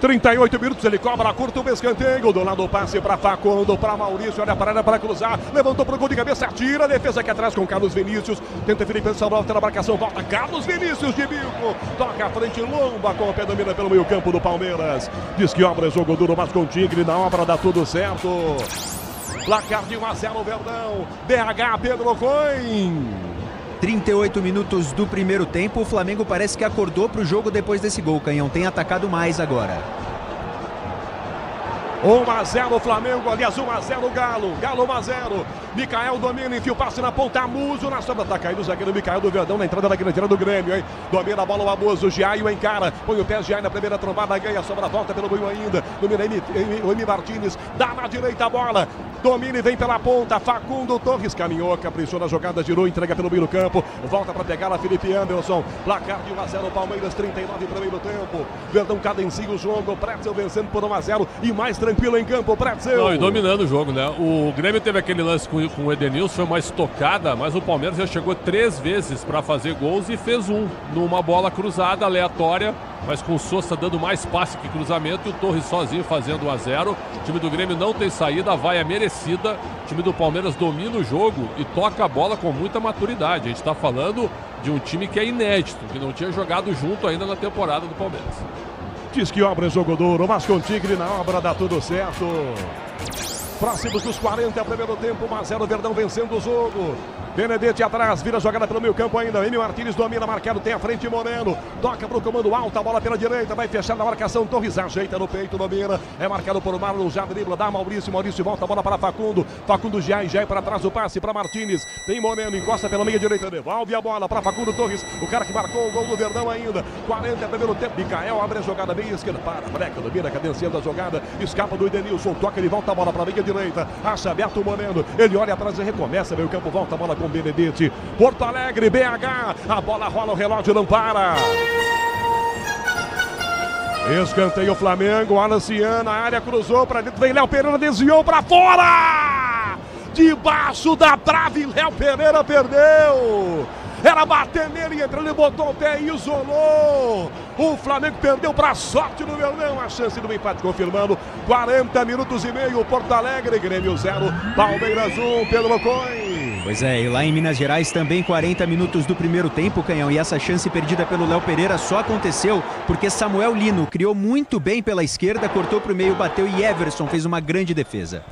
38 minutos, ele cobra, curta o escanteio, do lado o passe para Facundo, para Maurício, olha a parada para cruzar, levantou pro gol de cabeça, tira, defesa aqui atrás com Carlos Vinícius, tenta Felipe Salvador, volta na marcação, volta Carlos Vinícius de bico, toca a frente, Lomba com o pé, domina pelo meio campo do Palmeiras, diz que obra é jogo duro, mas com o Tigre, na obra dá tudo certo. Placar de 1-0 Verdão. BH Pedro Coin. 38 minutos do primeiro tempo, o Flamengo parece que acordou para o jogo depois desse gol. Canhão tem atacado mais agora. 1-0 Flamengo, aliás 1-0 Galo. Galo 1-0. Micael domina, enfia o passe na ponta, Amuso na sobra, tá caindo o zagueiro Micael do Verdão na entrada da grande área do Grêmio, hein? Domina a bola o Amuso, Giaio encara, põe o pé Giaio na primeira trombada, ganha, sobra, volta pelo meio ainda, domina o M. Martins, dá na direita a bola, domina e vem pela ponta, Facundo Torres caminhou, caprichou na jogada, girou, entrega pelo meio do campo, volta pra pegar a Felipe Anderson, placar de 1-0 Palmeiras, 39 primeiro tempo, Verdão cadencia o jogo, Pretzel vencendo por 1-0 e mais tranquilo em campo, Pretzel. Não, e dominando o jogo, né? O Grêmio teve aquele lance com o Edenilson, foi uma estocada, mas o Palmeiras já chegou 3 vezes para fazer gols e fez um, numa bola cruzada, aleatória, mas com o Sousa dando mais passe que cruzamento e o Torres sozinho fazendo 1-0. O time do Grêmio não tem saída, a vaia merecida. O time do Palmeiras domina o jogo e toca a bola com muita maturidade. A gente está falando de um time que é inédito, que não tinha jogado junto ainda na temporada do Palmeiras. Diz que obra é jogo duro, mas com o Tigre na obra dá tudo certo. Próximos dos 40, primeiro tempo, 1-0, Verdão vencendo o jogo. Benedetti atrás, vira jogada pelo meio campo ainda. M. Martins domina, marcado, tem a frente Moreno. Toca pro comando alto, a bola pela direita, vai fechar na marcação. Torres ajeita no peito, domina. É marcado por Marlon, já dribla, dá Maurício. Maurício volta a bola para Facundo. Facundo Giai para trás, o passe para Martins. Tem Moreno, encosta pela meia direita, devolve a bola para Facundo Torres. O cara que marcou o gol do Verdão ainda. 40, primeiro tempo. Micael abre a jogada meia esquerda. Para, breca, domina, cadenciando a jogada. Escapa do Edenilson, toca, ele volta a bola para a meia direita. Acha aberto o Moreno. Ele olha atrás e recomeça. Meio campo, volta a bola com Benedetti. Porto Alegre, BH, a bola rola, o relógio não para. Escanteio Flamengo, Alan Cian, a área cruzou para dentro, vem Léo Pereira, desviou para fora. Debaixo da trave, Léo Pereira perdeu. Era bater nele, entrou, ele botou o pé e isolou. O Flamengo perdeu para a sorte do Verdão. A chance do empate confirmando. 40 minutos e meio, Porto Alegre, Grêmio 0, Palmeiras 1, Pedro Coin. Pois é, e lá em Minas Gerais também 40 minutos do primeiro tempo, Canhão. E essa chance perdida pelo Léo Pereira só aconteceu porque Samuel Lino criou muito bem pela esquerda, cortou para o meio, bateu e Everson fez uma grande defesa.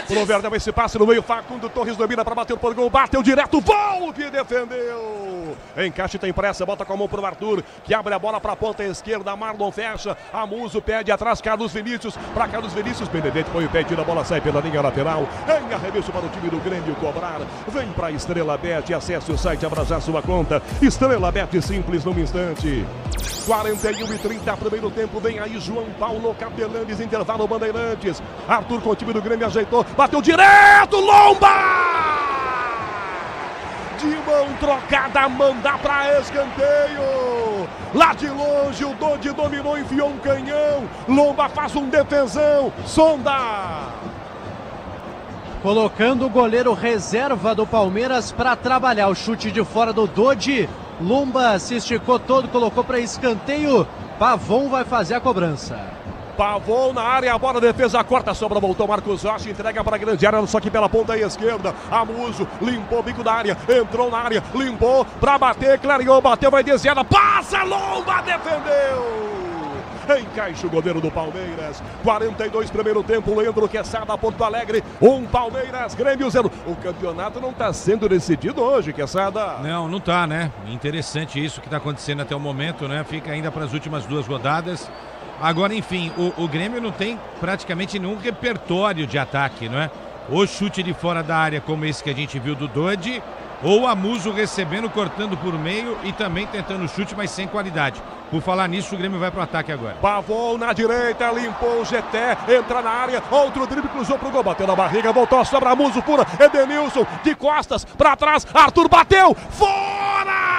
Pro Verdão esse passe no meio, Facundo Torres domina para bater por gol, bateu direto, Volpe defendeu. Encaixe, tem pressa, bota com a mão pro Arthur, que abre a bola para a ponta esquerda, Marlon fecha, Amuso pede atrás, Carlos Vinícius, para Carlos Vinícius, Benedetti põe o pé, tira a bola, sai pela linha lateral, em arremesso para o time do Grêmio cobrar, vem para Estrela Bet, acesse o site, abra já sua conta, Estrela Bet, simples num instante. 41:30, primeiro tempo, vem aí João Paulo Capelanes, intervalo Bandeirantes, Arthur com o time do Grêmio ajeitou, bateu direto, Lomba! De mão trocada, manda para escanteio. Lá de longe, o Dodi dominou, enfiou um canhão. Lomba faz um defensão, Sonda. Colocando o goleiro reserva do Palmeiras para trabalhar. O chute de fora do Dodi. Lomba se esticou todo, colocou para escanteio. Pavon vai fazer a cobrança. Pavon na área, a bola, defesa corta, sobra, voltou Marcos Rocha, entrega para a grande área, só que pela ponta esquerda, Amuso, limpou o bico da área, entrou na área, limpou, para bater, clareou, bateu, vai desviada, passa, Lomba, defendeu! Encaixa o goleiro do Palmeiras, 42 primeiro tempo, Leandro Quesada, Porto Alegre, 1 Palmeiras, Grêmio 0. O campeonato não está sendo decidido hoje, Quesada. Não tá, né? Interessante isso que está acontecendo até o momento, né? Fica ainda para as últimas 2 rodadas. Agora, enfim, o Grêmio não tem praticamente nenhum repertório de ataque, não é? Ou chute de fora da área, como esse que a gente viu do Dodi, ou Amuso recebendo, cortando por meio e também tentando chute, mas sem qualidade. Por falar nisso, o Grêmio vai pro ataque agora. Pavon na direita, limpou o GT, entra na área, outro drible, cruzou pro gol, bateu na barriga, voltou a sobra, Amuso pura, Edenilson, de costas, pra trás, Arthur bateu, fora!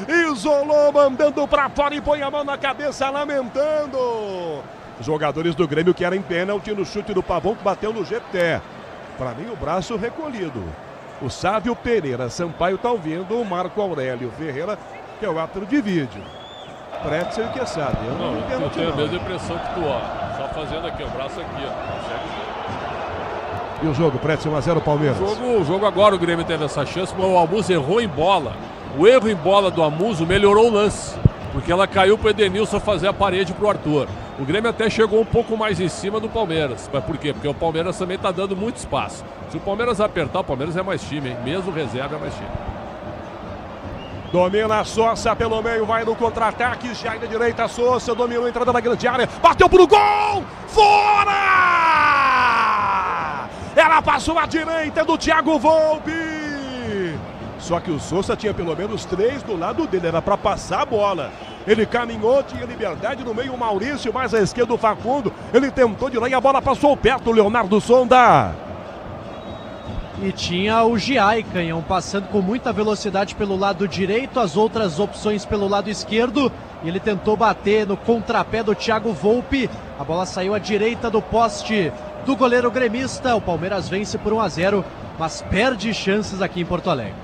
Isolou, mandando pra fora e põe a mão na cabeça, lamentando. Jogadores do Grêmio querem pênalti no chute do Pavon, que bateu no GT. Para mim, o braço recolhido. O Sávio Pereira Sampaio tá ouvindo o Marco Aurélio Ferreira, que é o árbitro de vídeo. Pretzel e Quesada. Eu tenho a mesma impressão que tu, ó. Só fazendo aqui, o braço aqui, ó. E o jogo, Pretzel 1-0 Palmeiras. O jogo agora, o Grêmio teve essa chance, mas o Amuso errou em bola. O erro em bola do Amuso melhorou o lance. porque ela caiu pro Edenilson fazer a parede pro Arthur. O Grêmio até chegou um pouco mais em cima do Palmeiras. Mas por quê? Porque o Palmeiras também tá dando muito espaço. Se o Palmeiras apertar, o Palmeiras é mais time, hein? Mesmo reserva é mais time. Domina a Sousa pelo meio, vai no contra-ataque, já na direita, Sousa dominou a entrada na grande área, bateu pro gol, fora! Ela passou à direita do Thiago Volpi. Só que o Sousa tinha pelo menos 3 do lado dele, era para passar a bola. Ele caminhou, tinha liberdade no meio, o Maurício, mais à esquerda o Facundo. Ele tentou de lá e a bola passou perto, o Leonardo Sonda. E tinha o Giai, Canhão, passando com muita velocidade pelo lado direito, as outras opções pelo lado esquerdo. E ele tentou bater no contrapé do Thiago Volpi. A bola saiu à direita do poste do goleiro gremista. O Palmeiras vence por 1-0, mas perde chances aqui em Porto Alegre.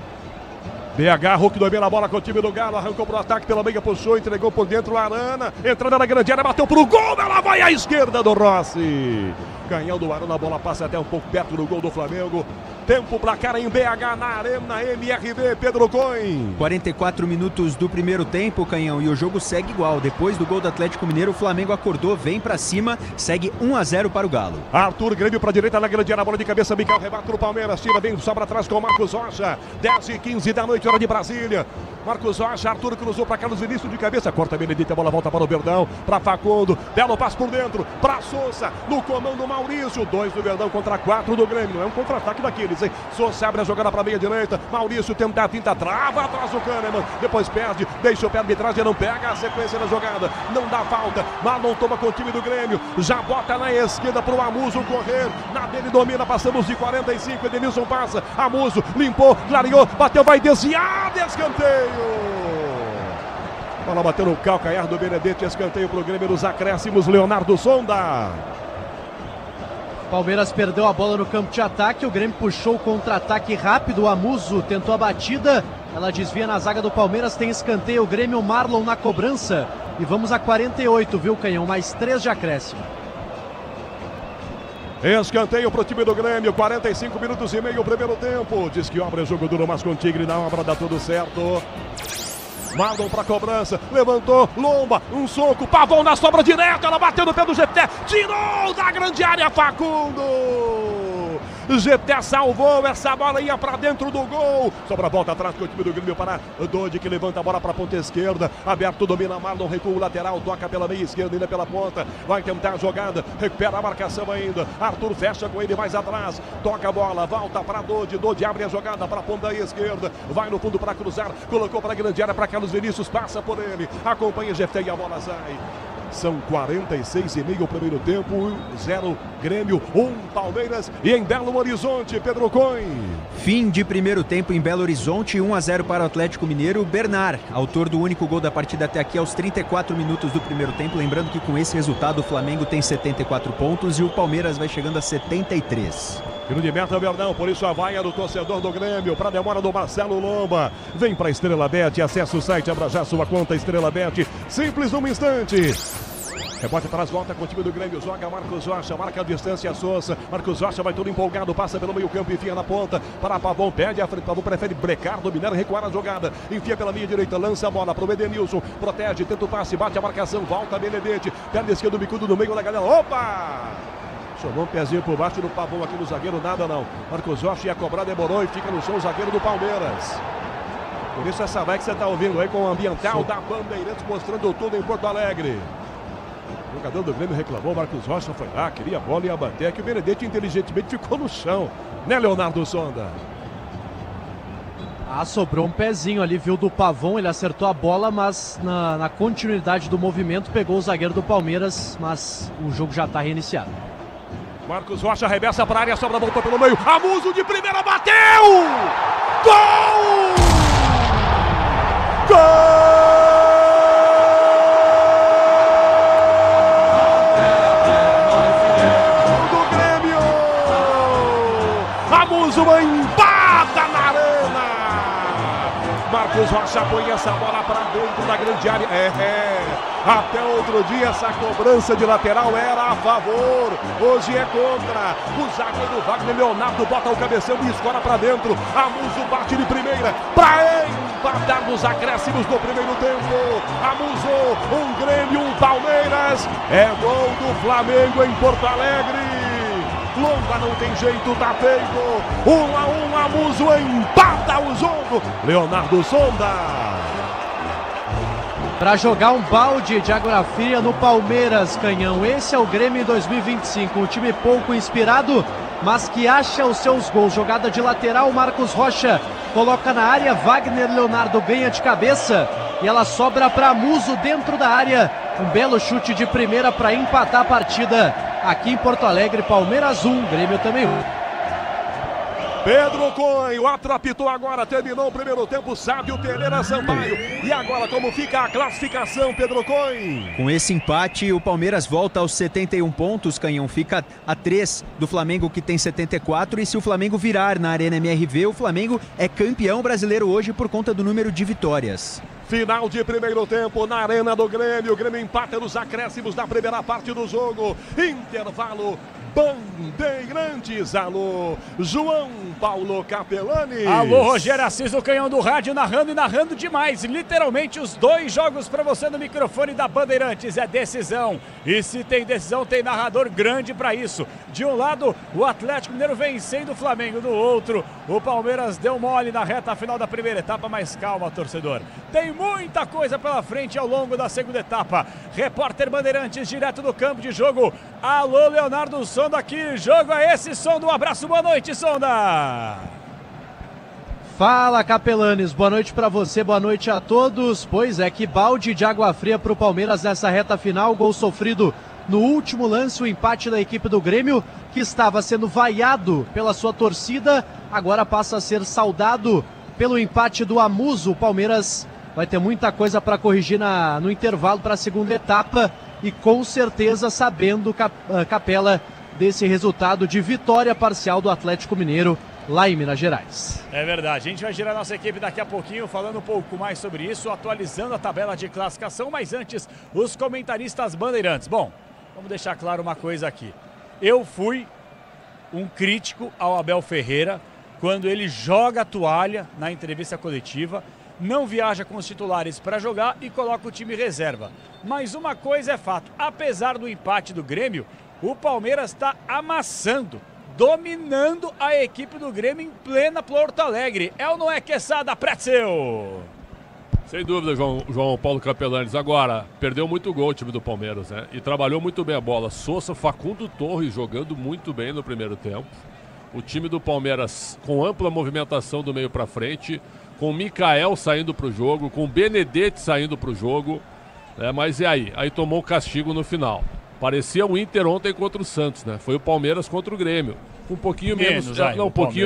BH, Hulk domina a bola com o time do Galo, arrancou pro ataque, pela meia puxou, entregou por dentro, Arana, entrando na grande área, bateu pro gol, ela vai à esquerda do Rossi. Canhão do Arana, a bola passa até um pouco perto do gol do Flamengo. Tempo placar em BH, na Arena MRV, Pedro Coin. 44 minutos do primeiro tempo, Canhão, e o jogo segue igual. Depois do gol do Atlético Mineiro, o Flamengo acordou, vem pra cima, segue 1-0 para o Galo. Arthur, Grêmio pra direita, na grande área, bola de cabeça, Michael, rebate pro Palmeiras, tira bem, sobra atrás com o Marcos Rocha. 10h15 da noite, hora de Brasília. Marcos Rocha, Arthur cruzou para Carlos Vinícius de cabeça, corta Benedito, a bola volta para o Verdão, para Facundo, belo passo por dentro, para Sousa, no comando Maurício, 2 do Verdão contra 4 do Grêmio, não é um contra-ataque daqueles, hein? Sousa abre a jogada para meia direita, Maurício tenta a finta, trava atrás do Kahneman, depois perde, deixa o pé arbitragem, não pega a sequência da jogada, não dá falta, Marlon toma com o time do Grêmio, já bota na esquerda para o Amuso correr, na dele domina, passamos de 45, Edenilson passa, Amuso limpou, clareou, bateu, vai desviar, escanteio. Bola bateu no calcanhar do Benedetti, escanteio para o Grêmio nos acréscimos, Leonardo Sonda. Palmeiras perdeu a bola no campo de ataque, o Grêmio puxou o contra-ataque rápido, o Amuso tentou a batida, ela desvia na zaga do Palmeiras, tem escanteio, o Grêmio, Marlon na cobrança, e vamos a 48, viu, Canhão, mais 3 de acréscimo. Escanteio pro time do Grêmio, 45 minutos e meio o primeiro tempo. Diz que obra é jogo duro, mas com o Tigre na obra dá tudo certo. Marlon pra cobrança, levantou, Lomba, um soco, Pavão na sobra direta, ela bateu no pé do Jefté, tirou da grande área, Facundo. Jefté salvou, essa bola ia pra dentro do gol. Sobra a volta atrás com o time do Grêmio para Dodi, que levanta a bola pra ponta esquerda. Aberto, domina Marlon, recua o lateral, toca pela meia esquerda, ainda pela ponta. Vai tentar a jogada, recupera a marcação ainda. Arthur fecha com ele mais atrás. Toca a bola, volta pra Dodi. Dodi abre a jogada pra ponta esquerda. Vai no fundo pra cruzar, colocou pra grande área pra Carlos Vinícius, passa por ele. Acompanha Jefté e a bola sai. São 46,5 o primeiro tempo, 0 Grêmio, 1 Palmeiras e em Belo Horizonte, Pedro Coin. Fim de primeiro tempo em Belo Horizonte, 1-0 para o Atlético Mineiro. Bernard, autor do único gol da partida até aqui aos 34 minutos do primeiro tempo. Lembrando que com esse resultado o Flamengo tem 74 pontos e o Palmeiras vai chegando a 73. Tiro de meta, Verdão, por isso a vaia do torcedor do Grêmio, para a demora do Marcelo Lomba. Vem para Estrela Bet, acesse o site, abra já sua conta Estrela Bet, simples num instante. Rebote atrás, volta com o time do Grêmio, joga Marcos Rocha, marca a distância, Sousa. Marcos Rocha vai todo empolgado, passa pelo meio campo, enfia na ponta, para Pavão, pede a frente, Pavão prefere brecar, dominar, recuar a jogada, enfia pela minha direita, lança a bola para o Edenilson, protege, tenta o passe, bate a marcação, volta Benedetti, perna esquerda, bicudo no meio da galera, opa! Chamou um pezinho por baixo do Pavão aqui no zagueiro, nada não. Marcos Rocha ia cobrar, demorou e fica no chão o zagueiro do Palmeiras. Por isso essa vai que você está ouvindo aí com o ambiental da Bandeirantes mostrando tudo em Porto Alegre. O jogador do Grêmio reclamou, Marcos Rocha foi lá, queria a bola e ia bater, que o Benedetti inteligentemente ficou no chão. Né, Leonardo Sonda? Ah, sobrou um pezinho ali, viu, do Pavão, ele acertou a bola, mas na continuidade do movimento pegou o zagueiro do Palmeiras, mas o jogo já está reiniciado. Marcos Rocha arremessa para a área, sobra, voltou pelo meio, Amuso de primeira, bateu! Gol! Gol! Do Grêmio! Amuso empata na arena! Marcos Rocha põe essa bola para dentro da grande área. Até outro dia essa cobrança de lateral era a favor. Hoje é contra. O zagueiro Wagner Leonardo bota o cabeção e escora para dentro. Amuso bate de primeira para empatar nos acréscimos do primeiro tempo. Amuso, um Grêmio, um Palmeiras. É gol do Flamengo em Porto Alegre. Lomba não tem jeito, tá feito. 1-1, Amuso empata o jogo. Leonardo Sonda. Para jogar um balde de água fria no Palmeiras, Canhão. Esse é o Grêmio em 2025. Um time pouco inspirado, mas que acha os seus gols. Jogada de lateral, Marcos Rocha coloca na área. Wagner Leonardo ganha de cabeça e ela sobra para Amuso dentro da área. Um belo chute de primeira para empatar a partida aqui em Porto Alegre. Palmeiras 1, Grêmio também 1. Pedro Coin, o árbitro apitou agora, terminou o primeiro tempo, Sábio Pereira Sampaio. E agora como fica a classificação, Pedro Coin? Com esse empate, o Palmeiras volta aos 71 pontos, Canhão, fica a 3 do Flamengo, que tem 74, e se o Flamengo virar na Arena MRV, o Flamengo é campeão brasileiro hoje por conta do número de vitórias. Final de primeiro tempo na Arena do Grêmio. O Grêmio empata nos acréscimos da primeira parte do jogo. Intervalo. Bandeirantes, alô, João Paulo Capelani. Alô, Rogério Assis, o Canhão do rádio, narrando e narrando demais. Literalmente os 2 jogos para você no microfone da Bandeirantes. É decisão. E se tem decisão, tem narrador grande para isso. De um lado, o Atlético Mineiro vencendo o Flamengo. Do outro, o Palmeiras deu mole na reta final da primeira etapa. Mas calma, torcedor. Tem muita coisa pela frente ao longo da segunda etapa. Repórter Bandeirantes, direto do campo de jogo. Alô, Leonardo Sonda aqui. Jogo é esse, Sonda. Um abraço, boa noite, Sonda. Fala, Capelanes. Boa noite para você, boa noite a todos. Pois é, que balde de água fria para o Palmeiras nessa reta final. Gol sofrido no último lance, o empate da equipe do Grêmio, que estava sendo vaiado pela sua torcida, agora passa a ser saudado pelo empate do Amuso. O Palmeiras vai ter muita coisa para corrigir no intervalo para a segunda etapa e com certeza sabendo, Capela, desse resultado de vitória parcial do Atlético Mineiro lá em Minas Gerais. É verdade, a gente vai girar nossa equipe daqui a pouquinho falando um pouco mais sobre isso, atualizando a tabela de classificação, mas antes, os comentaristas bandeirantes. Bom, vamos deixar claro uma coisa aqui. Eu fui um crítico ao Abel Ferreira quando ele joga a toalha na entrevista coletiva, não viaja com os titulares para jogar e coloca o time reserva. Mas uma coisa é fato, apesar do empate do Grêmio, o Palmeiras está amassando, dominando a equipe do Grêmio em plena Porto Alegre. É ou não é, Quesada, Pretzel? Sem dúvida, João Paulo Capelanes. Agora, perdeu muito gol o time do Palmeiras, né? E trabalhou muito bem a bola. Sousa, Facundo Torres jogando muito bem no primeiro tempo. O time do Palmeiras com ampla movimentação do meio para frente, com o Mikael saindo para o jogo, com o Benedetti saindo para o jogo. Mas e aí? Aí tomou o castigo no final. Parecia o Inter ontem contra o Santos, né? Foi o Palmeiras contra o Grêmio. Um pouquinho menos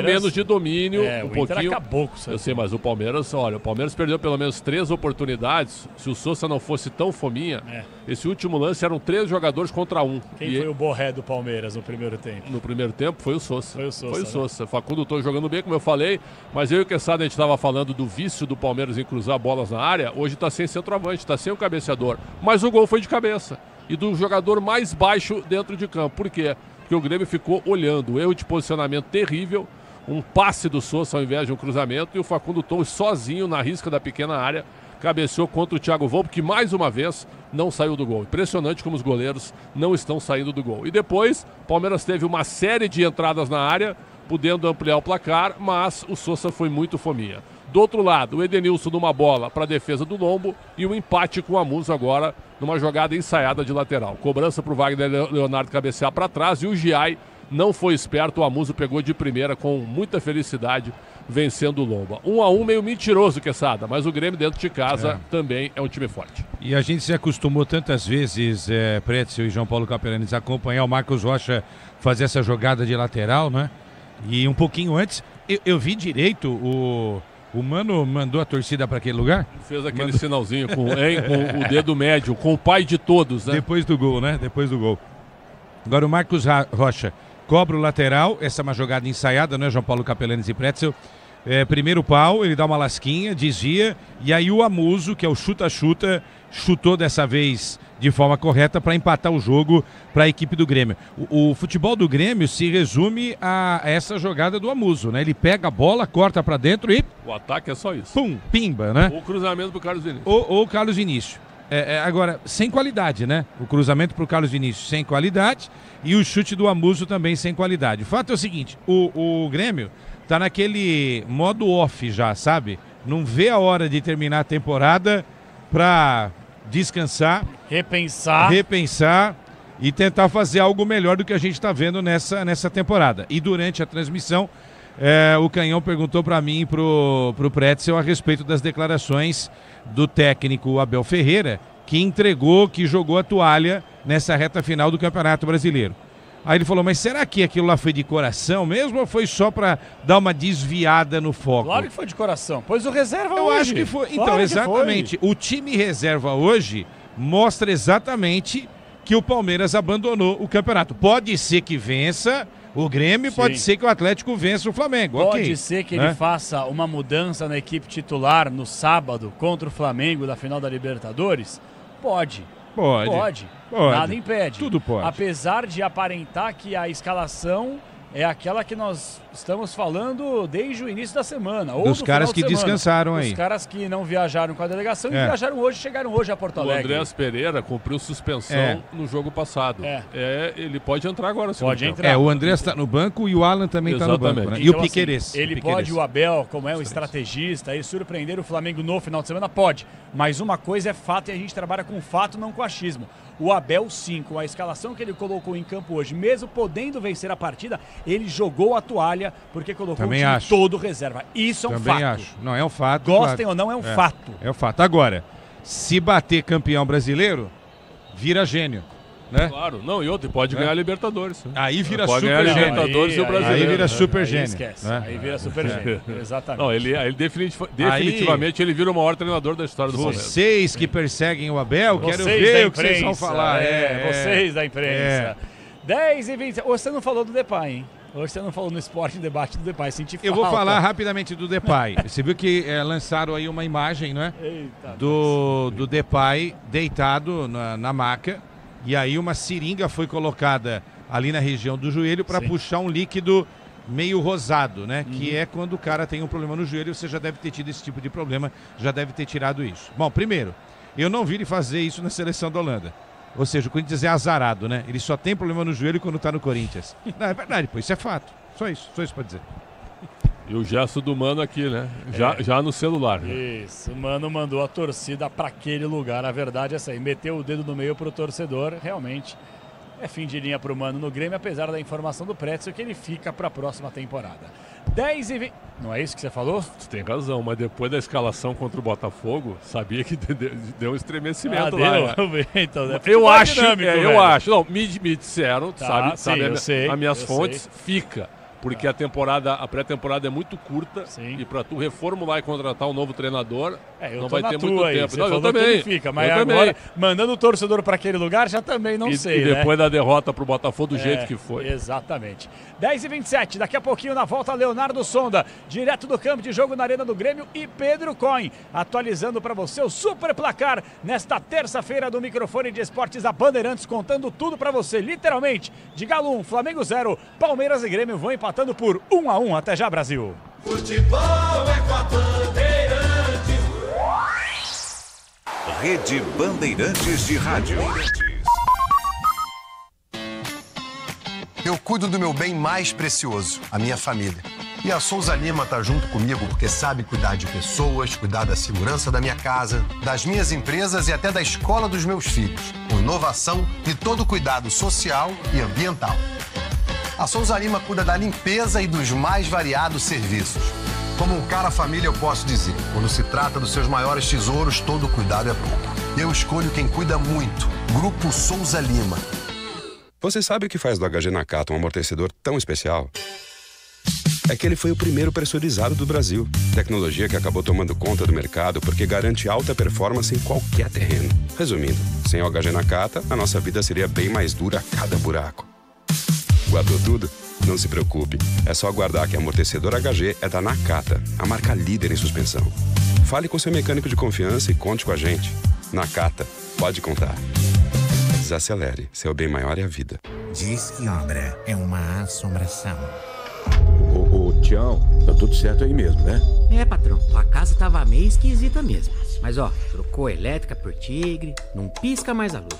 menos de domínio. O Inter acabou com o Santos. Eu sei, mas o Palmeiras perdeu pelo menos 3 oportunidades. Se o Sousa não fosse tão fominha, esse último lance eram 3 jogadores contra 1. Quem foi o borré do Palmeiras no primeiro tempo? No primeiro tempo foi o Sousa. Foi o Sousa. Facundo tô jogando bem, como eu falei, mas eu e o Quesada, a gente estava falando do vício do Palmeiras em cruzar bolas na área. Hoje está sem centroavante, está sem o cabeceador. Mas o gol foi de cabeça. E do jogador mais baixo dentro de campo. Por quê? Porque o Grêmio ficou olhando. Erro de posicionamento terrível. Um passe do Sousa ao invés de um cruzamento. E o Facundo Torres sozinho na risca da pequena área cabeceou contra o Thiago Volpe, que mais uma vez não saiu do gol. Impressionante como os goleiros não estão saindo do gol. E depois, o Palmeiras teve uma série de entradas na área, podendo ampliar o placar, mas o Sousa foi muito fominha. Do outro lado, o Edenilson numa bola para a defesa do Lombo e o empate com o Amuso agora numa jogada ensaiada de lateral. Cobrança para o Wagner Leonardo cabecear para trás e o Giai não foi esperto, o Amuso pegou de primeira com muita felicidade, vencendo o Lomba. 1-1 meio mentiroso, Quesada, mas o Grêmio dentro de casa também é um time forte. E a gente se acostumou tantas vezes, Pretzel e João Paulo Capelanes, acompanhar o Marcos Rocha fazer essa jogada de lateral, né? E um pouquinho antes, eu vi direito o Mano mandou a torcida para aquele lugar? Fez aquele sinalzinho com o dedo médio, com o pai de todos, né? Depois do gol, né? Depois do gol. Agora o Marcos Rocha cobra o lateral, essa é uma jogada ensaiada, né, João Paulo Capelanes e Pretzel? primeiro pau, ele dá uma lasquinha, desvia, e aí o Amuso, que é o chuta-chuta, chutou dessa vez de forma correta para empatar o jogo para a equipe do Grêmio. O futebol do Grêmio se resume a essa jogada do Amuso, né? Ele pega a bola, corta para dentro e... O ataque é só isso. Pum, pimba, né? Ou cruzamento pro Carlos Vinícius. Ou Carlos Vinícius. Agora, sem qualidade, né? O cruzamento pro Carlos Vinícius sem qualidade e o chute do Amuso também sem qualidade. O fato é o seguinte, o Grêmio tá naquele modo off já, sabe? Não vê a hora de terminar a temporada para descansar, repensar e tentar fazer algo melhor do que a gente está vendo nessa temporada. E durante a transmissão, o Canhão perguntou para mim e pro Pretzel a respeito das declarações do técnico Abel Ferreira, que jogou a toalha nessa reta final do Campeonato Brasileiro. Aí ele falou, mas será que aquilo lá foi de coração mesmo ou foi só para dar uma desviada no foco? Claro que foi de coração, pois o reserva Eu hoje. acho que foi. Claro Então, que exatamente. foi. O time reserva hoje mostra exatamente que o Palmeiras abandonou o campeonato. Pode ser que vença o Grêmio, pode ser que o Atlético vença o Flamengo. Pode ser que ele faça uma mudança na equipe titular no sábado contra o Flamengo da final da Libertadores? Pode. Nada impede. Tudo pode. Apesar de aparentar que a escalação é aquela que nós estamos falando desde o início da semana. Ou dos caras que descansaram aí. Os caras que não viajaram com a delegação e viajaram hoje, chegaram hoje a Porto Alegre. O Andréas Pereira cumpriu suspensão no jogo passado. Ele pode entrar agora. Pode entrar. O Andréas está no banco e o Alan também está no banco. Né? E então, o Piquerez. Assim, ele pode, o Abel, como é um estrategista, e surpreender o Flamengo no final de semana? Pode. Mas uma coisa é fato e a gente trabalha com fato, não com achismo. O Abel, sim, com a escalação que ele colocou em campo hoje, mesmo podendo vencer a partida, ele jogou a toalha porque colocou o time todo reserva. Isso é um fato. Acho. Não, é um fato. Gostem ou não, é um fato. É um fato. Agora, se bater campeão brasileiro, vira gênio. Né? Claro, não, e outro, pode ganhar a Libertadores. Aí vira pode super ganhar gênio. Libertadores e o brasileiro. Aí vira super gênio. Esquece. Né? Aí vira super gênio. Exatamente. Não, ele definitivamente ele vira o maior treinador da história do Palmeiras. Vocês que perseguem o Abel, quero ver o que vocês vão falar. Vocês da imprensa. 10h20. Hoje você não falou do Depay, hein? Hoje você não falou no Esporte em Debate do Depay. Senti falta. Eu vou falar rapidamente do Depay. Você viu que lançaram aí uma imagem, né? Do Depay deitado na maca. E aí uma seringa foi colocada ali na região do joelho para puxar um líquido meio rosado, né? Que é quando o cara tem um problema no joelho, você já deve ter tido esse tipo de problema, já deve ter tirado isso. Bom, primeiro, eu não vi ele fazer isso na seleção da Holanda. Ou seja, o Corinthians é azarado, né? Ele só tem problema no joelho quando tá no Corinthians. Não, é verdade, pô, isso é fato. Só isso pra dizer. E o gesto do Mano aqui, né? Já no celular. Né? Isso, o Mano mandou a torcida para aquele lugar. A verdade é essa aí. Meteu o dedo no meio pro torcedor. Realmente é fim de linha pro Mano no Grêmio, apesar da informação do Pretzel que ele fica para a próxima temporada. 10h20. Não é isso que você falou? Você tem razão, mas depois da escalação contra o Botafogo, sabia que deu um estremecimento lá. Deu. Né? Então, eu acho. Não, me disseram, tá, sabe as minhas fontes, fica. Porque a pré-temporada é muito curta e para tu reformular e contratar um novo treinador, não vai ter muito tempo. Não, eu também. Fica, mas agora, mandando o torcedor para aquele lugar, já também não sei. E depois da derrota pro Botafogo do jeito que foi. Exatamente. 10h27, daqui a pouquinho na volta, Leonardo Sonda, direto do campo de jogo na Arena do Grêmio, e Pedro Coin, atualizando para você o super placar nesta terça-feira do microfone de esportes da Bandeirantes, contando tudo para você, literalmente, de Galo 1, Flamengo 0, Palmeiras e Grêmio vão empatando por 1-1. Até já, Brasil. Futebol é com a Bandeirantes. Rede Bandeirantes de Rádio. Eu cuido do meu bem mais precioso, a minha família. E a Souza Lima tá junto comigo porque sabe cuidar de pessoas, cuidar da segurança da minha casa, das minhas empresas e até da escola dos meus filhos, com inovação e todo cuidado social e ambiental. A Souza Lima cuida da limpeza e dos mais variados serviços. Como um cara família, eu posso dizer, quando se trata dos seus maiores tesouros, todo cuidado é pouco. Eu escolho quem cuida muito, Grupo Souza Lima. Você sabe o que faz do HG Nakata um amortecedor tão especial? É que ele foi o primeiro pressurizado do Brasil. Tecnologia que acabou tomando conta do mercado porque garante alta performance em qualquer terreno. Resumindo, sem o HG Nakata, a nossa vida seria bem mais dura a cada buraco. Guardou tudo? Não se preocupe, é só aguardar que amortecedor HG é da Nakata, a marca líder em suspensão. Fale com seu mecânico de confiança e conte com a gente. Nakata, pode contar. Desacelere, seu bem maior é a vida. Diz que obra é uma assombração. Ô, Tião, tá tudo certo aí mesmo, né? É, patrão, tua casa tava meio esquisita mesmo. Mas ó, trocou a elétrica por Tigre, não pisca mais a luz.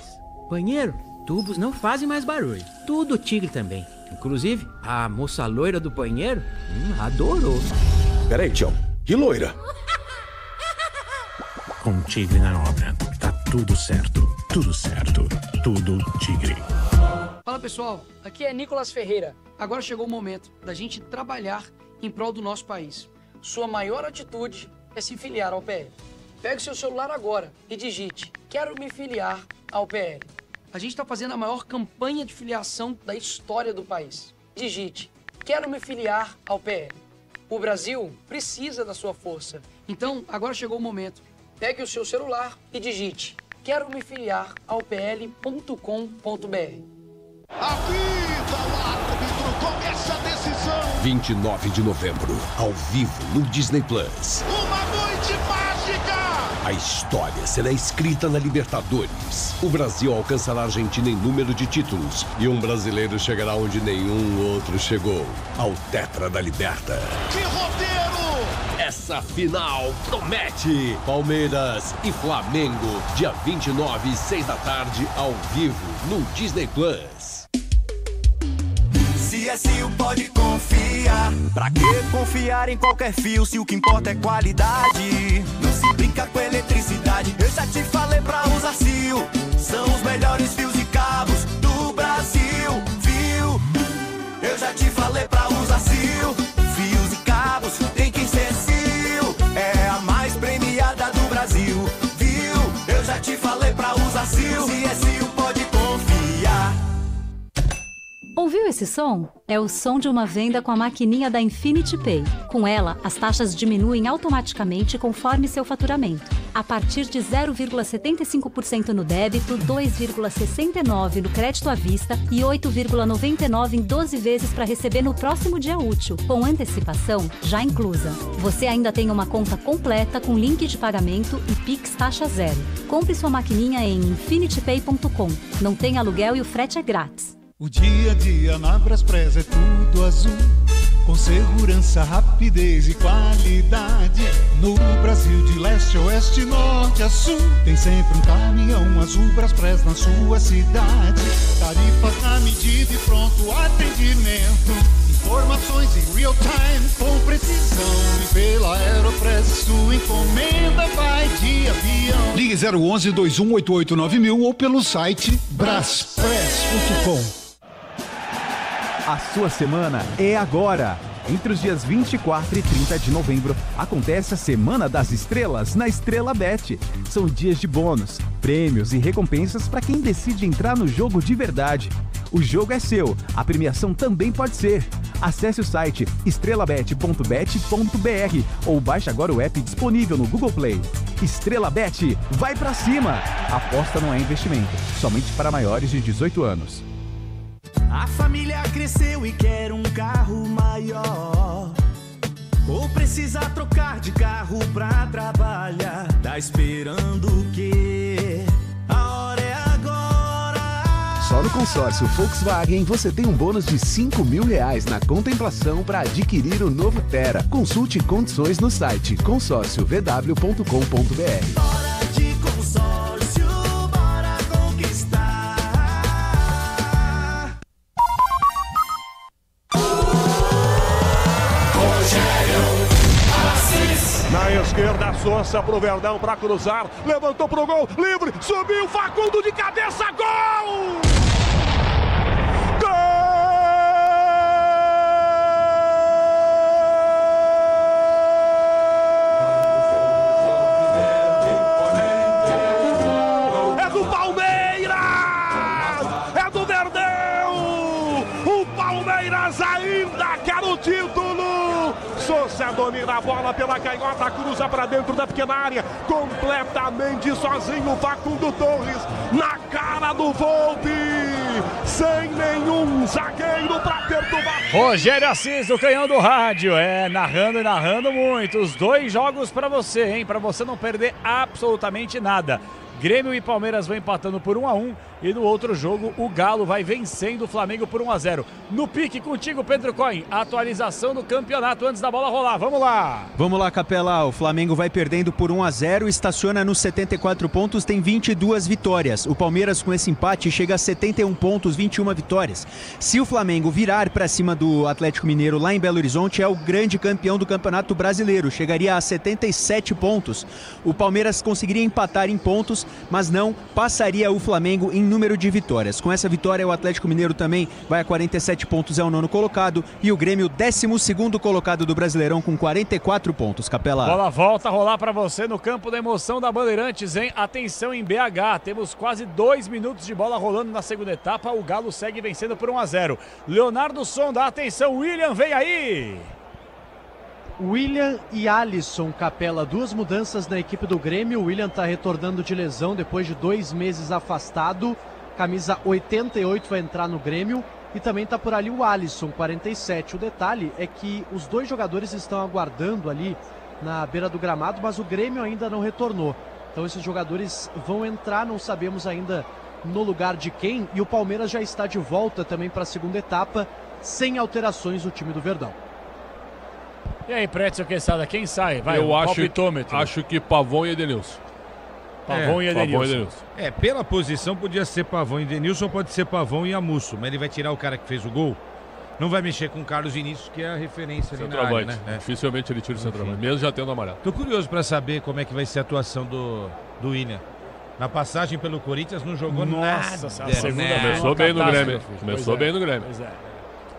Banheiro, tubos não fazem mais barulho. Tudo Tigre também. Inclusive, a moça loira do banheiro adorou. Peraí, Tião, que loira? Com Tigre na obra, tá tudo certo, tudo Tigre. Fala pessoal, aqui é Nicolas Ferreira. Agora chegou o momento da gente trabalhar em prol do nosso país. Sua maior atitude é se filiar ao PL. Pegue o seu celular agora e digite: quero me filiar ao PL. A gente está fazendo a maior campanha de filiação da história do país. Digite: quero me filiar ao PL. O Brasil precisa da sua força. Então, agora chegou o momento. Pegue o seu celular e digite: quero me filiar ao pl.com.br. Apita o árbitro, começa a decisão. 29 de novembro, ao vivo no Disney Plus. Uma noite mágica. A história será escrita na Libertadores. O Brasil alcançará a Argentina em número de títulos e um brasileiro chegará onde nenhum outro chegou, ao Tetra da Liberta. Que roteiro! Essa final promete! Palmeiras e Flamengo, dia 29, 6 da tarde, ao vivo no Disney Plus. CSU pode confiar. Pra que confiar em qualquer fio se o que importa é qualidade? Não se brinca com eletricidade. Eu já te falei pra usar Sil. São os melhores fios e cabos do Brasil, viu? Eu já te falei pra usar Sil. Fios e cabos tem que ser Sil. É a mais premiada do Brasil, viu? Eu já te falei pra usar Sil. CSU pode confiar. Ouviu esse som? É o som de uma venda com a maquininha da Infinity Pay. Com ela, as taxas diminuem automaticamente conforme seu faturamento. A partir de 0,75% no débito, 2,69% no crédito à vista e 8,99% em 12 vezes para receber no próximo dia útil, com antecipação já inclusa. Você ainda tem uma conta completa com link de pagamento e Pix taxa zero. Compre sua maquininha em infinitypay.com. Não tem aluguel e o frete é grátis. O dia a dia na Braspress é tudo azul, com segurança, rapidez e qualidade. No Brasil de leste a oeste, norte a sul, tem sempre um caminhão azul Braspress na sua cidade. Tarifas na medida e pronto atendimento, informações em real time com precisão. E pela Aeropress sua encomenda vai de avião. Ligue 011 2188 9000 ou pelo site braspress.com. A sua semana é agora. Entre os dias 24 e 30 de novembro, acontece a Semana das Estrelas na Estrela Bet. São dias de bônus, prêmios e recompensas para quem decide entrar no jogo de verdade. O jogo é seu, a premiação também pode ser. Acesse o site estrelabet.bet.br ou baixe agora o app disponível no Google Play. Estrela Bet, vai pra cima! Aposta não é investimento, somente para maiores de 18 anos. A família cresceu e quer um carro maior, ou precisa trocar de carro pra trabalhar. Tá esperando o quê? A hora é agora. Só no consórcio Volkswagen você tem um bônus de R$5.000 na contemplação para adquirir o novo Tera. Consulte condições no site consórciovw.com.br. Bora de consórcio, bora conquistar. Na esquerda, Sousa pro Verdão para cruzar, levantou pro gol, livre, subiu, Facundo de cabeça, gol! É do Palmeiras! É do Verdão! O Palmeiras ainda quer o título! Sousa domina a bola pela canhota, cruza para dentro da pequena área, completamente sozinho, Facundo Torres na cara do Volpi. sem nenhum zagueiro para perturbar. Rogério Assis, o canhão do rádio, narrando e narrando muito. Os 2 jogos para você, hein? Para você não perder absolutamente nada. Grêmio e Palmeiras vão empatando por 1-1 e no outro jogo o Galo vai vencendo o Flamengo por 1-0. No pique contigo, Pedro Coin, atualização do campeonato antes da bola rolar. Vamos lá! Vamos lá, Capela. O Flamengo vai perdendo por 1-0, estaciona nos 74 pontos, tem 22 vitórias. O Palmeiras com esse empate chega a 71 pontos, 21 vitórias. Se o Flamengo virar para cima do Atlético Mineiro lá em Belo Horizonte, é o grande campeão do Campeonato Brasileiro, chegaria a 77 pontos. O Palmeiras conseguiria empatar em pontos, mas não passaria o Flamengo em número de vitórias. Com essa vitória, o Atlético Mineiro também vai a 47 pontos, é o 9º colocado, e o Grêmio, 12º colocado do Brasileirão, com 44 pontos. Capela. Bola volta a rolar para você no campo da emoção da Bandeirantes, hein? Atenção em BH, temos quase 2 minutos de bola rolando na segunda etapa, o Galo segue vencendo por 1-0. Leonardo Sonda, atenção, William, vem aí! William e Alisson, Capela, 2 mudanças na equipe do Grêmio. O William está retornando de lesão depois de 2 meses afastado. Camisa 88 vai entrar no Grêmio. E também está por ali o Alisson, 47. O detalhe é que os 2 jogadores estão aguardando ali na beira do gramado, mas o Grêmio ainda não retornou. Então esses jogadores vão entrar, não sabemos ainda no lugar de quem. E o Palmeiras já está de volta também para a segunda etapa, sem alterações no time do Verdão. E aí, Pretzel Quesada, quem sai? Vai, eu acho que Pavon e Edenilson. Pavon e Edenilson. Pela posição podia ser Pavon e Edenilson, pode ser Pavon e Amusso, mas ele vai tirar o cara que fez o gol. Não vai mexer com o Carlos Vinícius, que é a referência ali na área, né? Dificilmente ele tira o centroavante, mesmo já tendo amarelo. Tô curioso para saber como é que vai ser a atuação do William. Na passagem pelo Corinthians não jogou nada. Começou bem no Grêmio. Começou bem no Grêmio.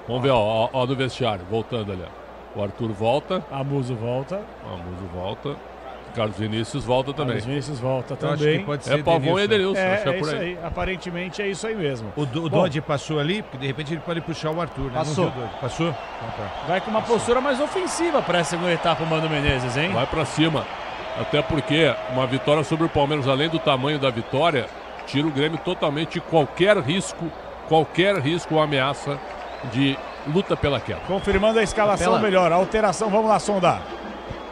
Vamos ver, ó, no vestiário, voltando ali, ó. O Arthur volta. Amuso volta. Carlos Vinícius volta também. Carlos Vinícius volta também. Pode ser Pavon e Edenilson. Acho que é por isso aí. Aparentemente é isso aí mesmo. O Dodge passou ali, porque de repente ele pode puxar o Arthur, né? Passou. Passou? Vai com uma postura mais ofensiva para essa segunda etapa o Mano Menezes, hein? Vai para cima. Até porque uma vitória sobre o Palmeiras, além do tamanho da vitória, tira o Grêmio totalmente de qualquer risco ou ameaça de luta pela queda. Confirmando a escalação melhor, a alteração, vamos lá sondar.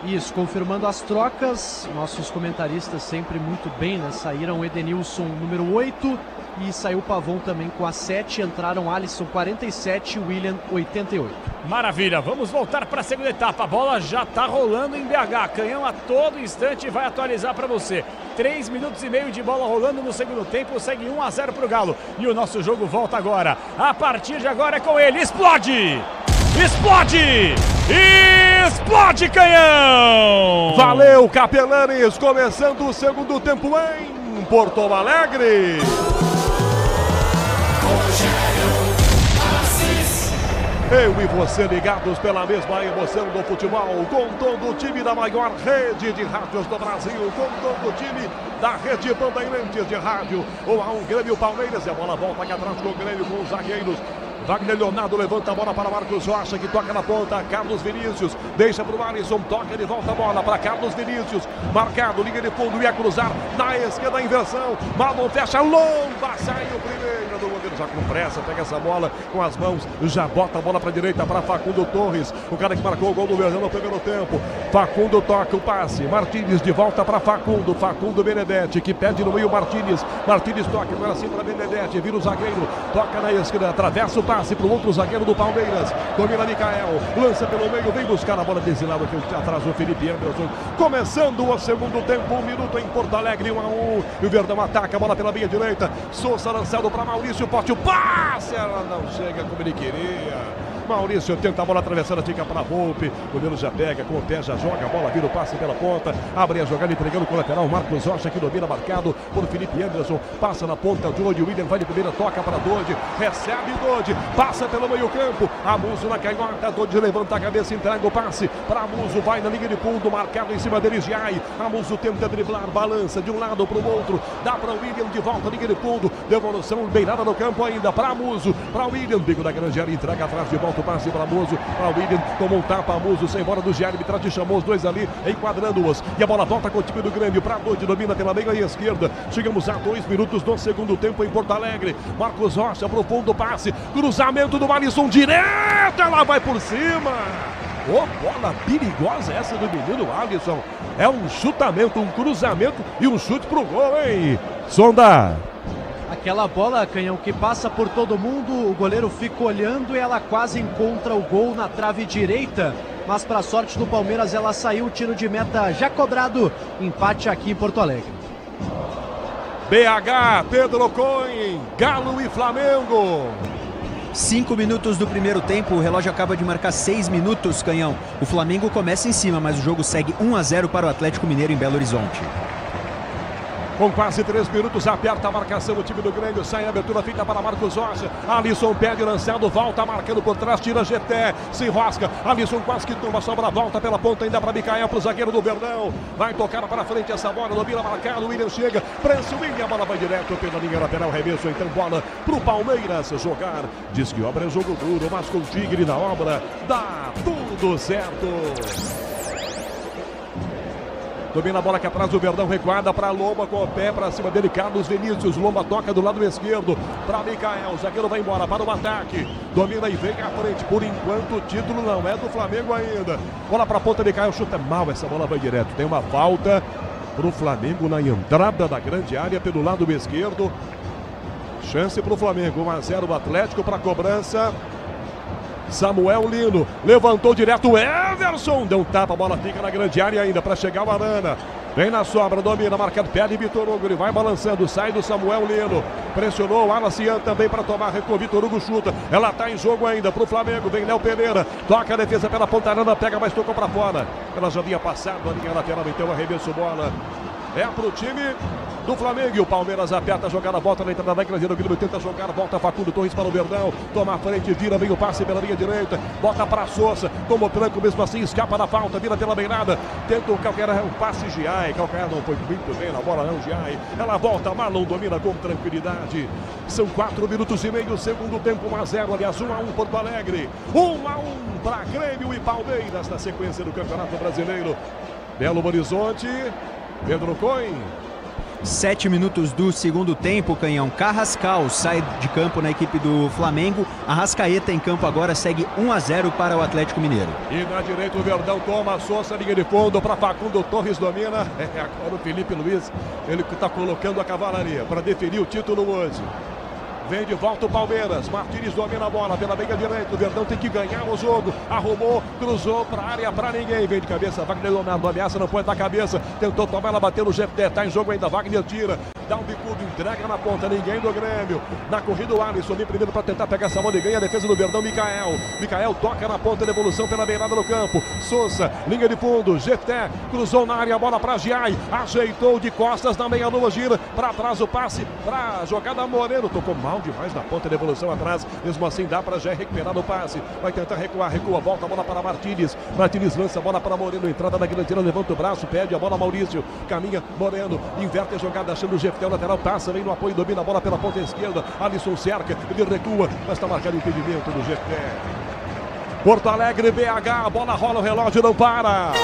Isso, confirmando as trocas, nossos comentaristas sempre muito bem, né? Saíram o Edenilson, número 8, e saiu o Pavon também com a 7, entraram Alisson, 47, William, 88. Maravilha, vamos voltar para a segunda etapa, a bola já está rolando em BH, canhão a todo instante vai atualizar para você. 3 minutos e meio de bola rolando no segundo tempo, segue 1-0 para o Galo, e o nosso jogo volta agora. A partir de agora é com ele, explode! Explode! Explode, canhão! Valeu, Capelanes! Começando o segundo tempo em Porto Alegre. Eu e você ligados pela mesma emoção do futebol, com todo o time da maior rede de rádios do Brasil, com todo o time da rede Bandeirantes de rádio. Ou há um Grêmio Palmeiras e a bola volta aqui atrás com o Grêmio, com os zagueiros. Wagner Leonardo levanta a bola para Marcos Rocha, que toca na ponta, Carlos Vinícius, deixa para o Alisson, toca de volta a bola para Carlos Vinícius, marcado, liga de fundo, ia cruzar, na esquerda a inversão, Malon fecha, lomba, sai o primeiro do goleiro, já com pressa, pega essa bola com as mãos, já bota a bola para a direita para Facundo Torres, o cara que marcou o gol do Verdão no primeiro tempo, Facundo toca o passe, Martínez de volta para Facundo Benedetti, que pede no meio Martínez toca agora sim para Benedetti, vira o zagueiro, toca na esquerda, atravessa o passe para o outro zagueiro do Palmeiras, domina Micael, lança pelo meio, vem buscar a bola desse lado aqui atrás o Felipe Anderson, começando o segundo tempo, 1 minuto em Porto Alegre, 1-1, e o Verdão ataca a bola pela meia direita, Souza lançado para Maurício, pote o passe, ela não chega como ele queria. Maurício tenta a bola atravessada, fica para a Volpe, o goleiro já pega, com o pé já joga a bola, vira o passe pela ponta, abre a jogada entregando com o lateral, Marcos Rocha que domina, marcado por Felipe Anderson, passa na ponta, Dodi, William vai de primeira, toca para Dodi, recebe Dodi, passa pelo meio campo, Amuso na canhota, Dodi levanta a cabeça, entrega o passe para Amuso, vai na linha de fundo, marcado em cima dele, Giai, Amuso tenta driblar, balança de um lado para o outro, dá para o William de volta, linha de fundo, devolução, beirada no campo ainda, para Amuso, para o William, bico da grande área, entrega atrás de volta direto, passe para Muso, para William, tomou um tapa, Muso, sem bola do Jair, arbitragem chamou os dois ali, enquadrando-os, e a bola volta com o time do Grêmio, para Doide, domina pela meia e esquerda, chegamos a 2 minutos do segundo tempo em Porto Alegre, Marcos Rocha, profundo passe, cruzamento do Alisson, direto, ela vai por cima, bola perigosa essa do menino Alisson, é um chutamento, um cruzamento e um chute pro gol, hein, Sonda. Aquela bola, Canhão, que passa por todo mundo, o goleiro fica olhando e ela quase encontra o gol na trave direita, mas para sorte do Palmeiras ela saiu, tiro de meta já cobrado, empate aqui em Porto Alegre. BH, Pedro Cohen, Galo e Flamengo. 5 minutos do primeiro tempo, o relógio acaba de marcar 6 minutos, Canhão. O Flamengo começa em cima, mas o jogo segue 1-0 para o Atlético Mineiro em Belo Horizonte. Com quase 3 minutos, aperta a marcação o time do Grêmio, sai a abertura feita para Marcos Rocha, Alisson pede lançado, volta marcando por trás, tira GT, se enrosca, Alisson quase que toma, sobra, volta pela ponta ainda para Micael, para o zagueiro do Verdão, vai tocar para frente essa bola, domina marcado, o William chega, pressa o William, a bola vai direto pela linha lateral, remesso, então bola para o Palmeiras jogar, diz que obra é jogo duro, mas com o Tigre na obra, dá tudo certo. Domina a bola aqui atrás, o Verdão recuada para Lomba com o pé para cima dele, Carlos Vinícius. Lomba toca do lado esquerdo para Micael. O zagueiro vai embora para o ataque. Domina e vem à frente. Por enquanto o título não é do Flamengo ainda. Bola para a ponta, Micael chuta mal. Essa bola vai direto. Tem uma falta para o Flamengo na entrada da grande área pelo lado esquerdo. Chance para o Flamengo. 1-0 o Atlético para a cobrança. Samuel Lino, levantou direto, Everson, deu um tapa, a bola fica na grande área ainda para chegar o Arana, vem na sobra, domina, marcado, perde Vitor Hugo, ele vai balançando, sai do Samuel Lino, pressionou o Alacian também para tomar, recuo, Vitor Hugo chuta, ela está em jogo ainda para o Flamengo, vem Léo Pereira, toca a defesa pela ponta, Arana pega, mas tocou para fora, ela já havia passado a linha lateral, então arremesso bola, é para o time do Flamengo, e o Palmeiras aperta a jogada, volta na entrada da grande, o Grêmio tenta jogar, volta Facundo Torres para o Verdão, toma a frente, vira, vem o passe pela linha direita, bota para a Sousa, toma o tranco, mesmo assim escapa da falta, vira pela beirada, tenta o calcanhar, um passe Giai, calcanhar não foi muito bem na bola não, Giai, ela volta, Marlon domina com tranquilidade, são 4 minutos e meio, segundo tempo, 1-0, aliás 1-1 Porto Alegre, 1-1 para Grêmio e Palmeiras na sequência do Campeonato Brasileiro. Belo Horizonte, Pedro Cohen. 7 minutos do segundo tempo, Canhão. Carrascal sai de campo na equipe do Flamengo. Arrascaeta em campo agora, segue 1-0 para o Atlético Mineiro. E na direita o Verdão toma a Sousa, linha de fundo para Facundo Torres, domina. Agora o Felipe Luiz, ele que está colocando a cavalaria para definir o título hoje. Vem de volta o Palmeiras, Martínez domina a bola pela meia direita, o Verdão tem que ganhar o jogo, arrumou, cruzou para a área, para ninguém, vem de cabeça, Wagner Leonardo, ameaça, não põe da cabeça, tentou tomar, ela bateu no GFT, tá em jogo ainda, Wagner tira, dá um bicudo, entrega na ponta, ninguém do Grêmio, na corrida o Alisson, vem primeiro para tentar pegar essa bola e ganha a defesa do Verdão, Micael toca na ponta, devolução pela beirada do campo, Sousa, linha de fundo, GT, cruzou na área, a bola para Giai, ajeitou de costas na meia-lua, gira, para trás o passe, para a jogada Moreno, tocou mal demais na ponta, devolução atrás, mesmo assim dá para já recuperar o passe, vai tentar recuar, recua, volta a bola para Martínez lança a bola para Moreno, entrada da grande, levanta o braço, pede a bola Maurício, caminha Moreno, inverte a jogada, achando o GFT, o lateral passa, vem no apoio, domina a bola pela ponta esquerda, Alisson cerca, ele recua, mas está marcado o impedimento do GFT. Porto Alegre, BH, a bola rola, o relógio não para.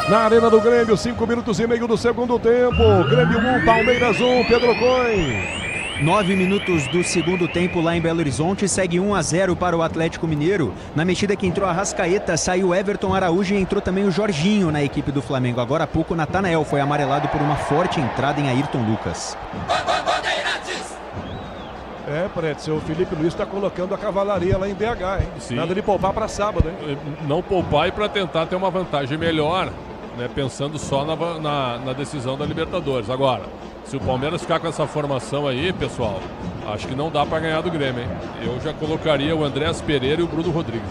Na Arena do Grêmio, 5 minutos e meio do segundo tempo. Grêmio 1, Palmeiras 1, Pedro Cohen. 9 minutos do segundo tempo lá em Belo Horizonte, segue 1-0 para o Atlético Mineiro. Na mexida que entrou a Arrascaeta, saiu Everton Araújo e entrou também o Jorginho na equipe do Flamengo. Agora há pouco, Natanael foi amarelado por uma forte entrada em Ayrton Lucas. Pretz, o Felipe Luiz está colocando a cavalaria lá em BH, hein? Sim. Nada de poupar para sábado, hein? Não poupar e para tentar ter uma vantagem melhor, né? Pensando só na decisão da Libertadores. Agora, se o Palmeiras ficar com essa formação aí, pessoal, acho que não dá para ganhar do Grêmio, hein? Eu já colocaria o Andrés Pereira e o Bruno Rodrigues.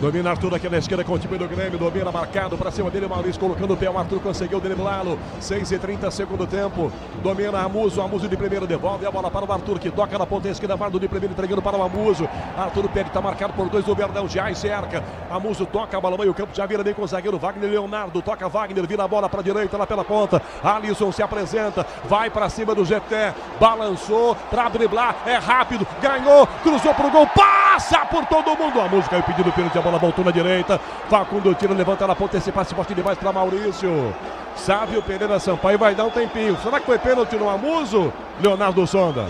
Domina Arthur aqui na esquerda com o time do Grêmio. Domina marcado para cima dele. Maurício colocando o pé. O Arthur conseguiu driblá-lo. 6:30 segundo tempo. Domina Amuso. Amuso de primeiro devolve a bola para o Arthur, que toca na ponta esquerda. Mardo de primeiro entregando para o Amuso. Arthur perde, está marcado por 2 do Verdão. Já cerca. Amuso toca a bola meio campo. Já vira bem com o zagueiro Wagner Leonardo. Toca Wagner. Vira a bola para a direita lá pela ponta. Alisson se apresenta. Vai para cima do GT. Balançou para driblar. É rápido. Ganhou. Cruzou para o gol. Passa por todo mundo. Amuso caiu pedindo o pênalti. A bola voltou na direita. Facundo tira, levanta na ponta. Esse passe forte demais para Maurício. Sávio Pereira Sampaio vai dar um tempinho. Será que foi pênalti no Amuso? Leonardo Sonda.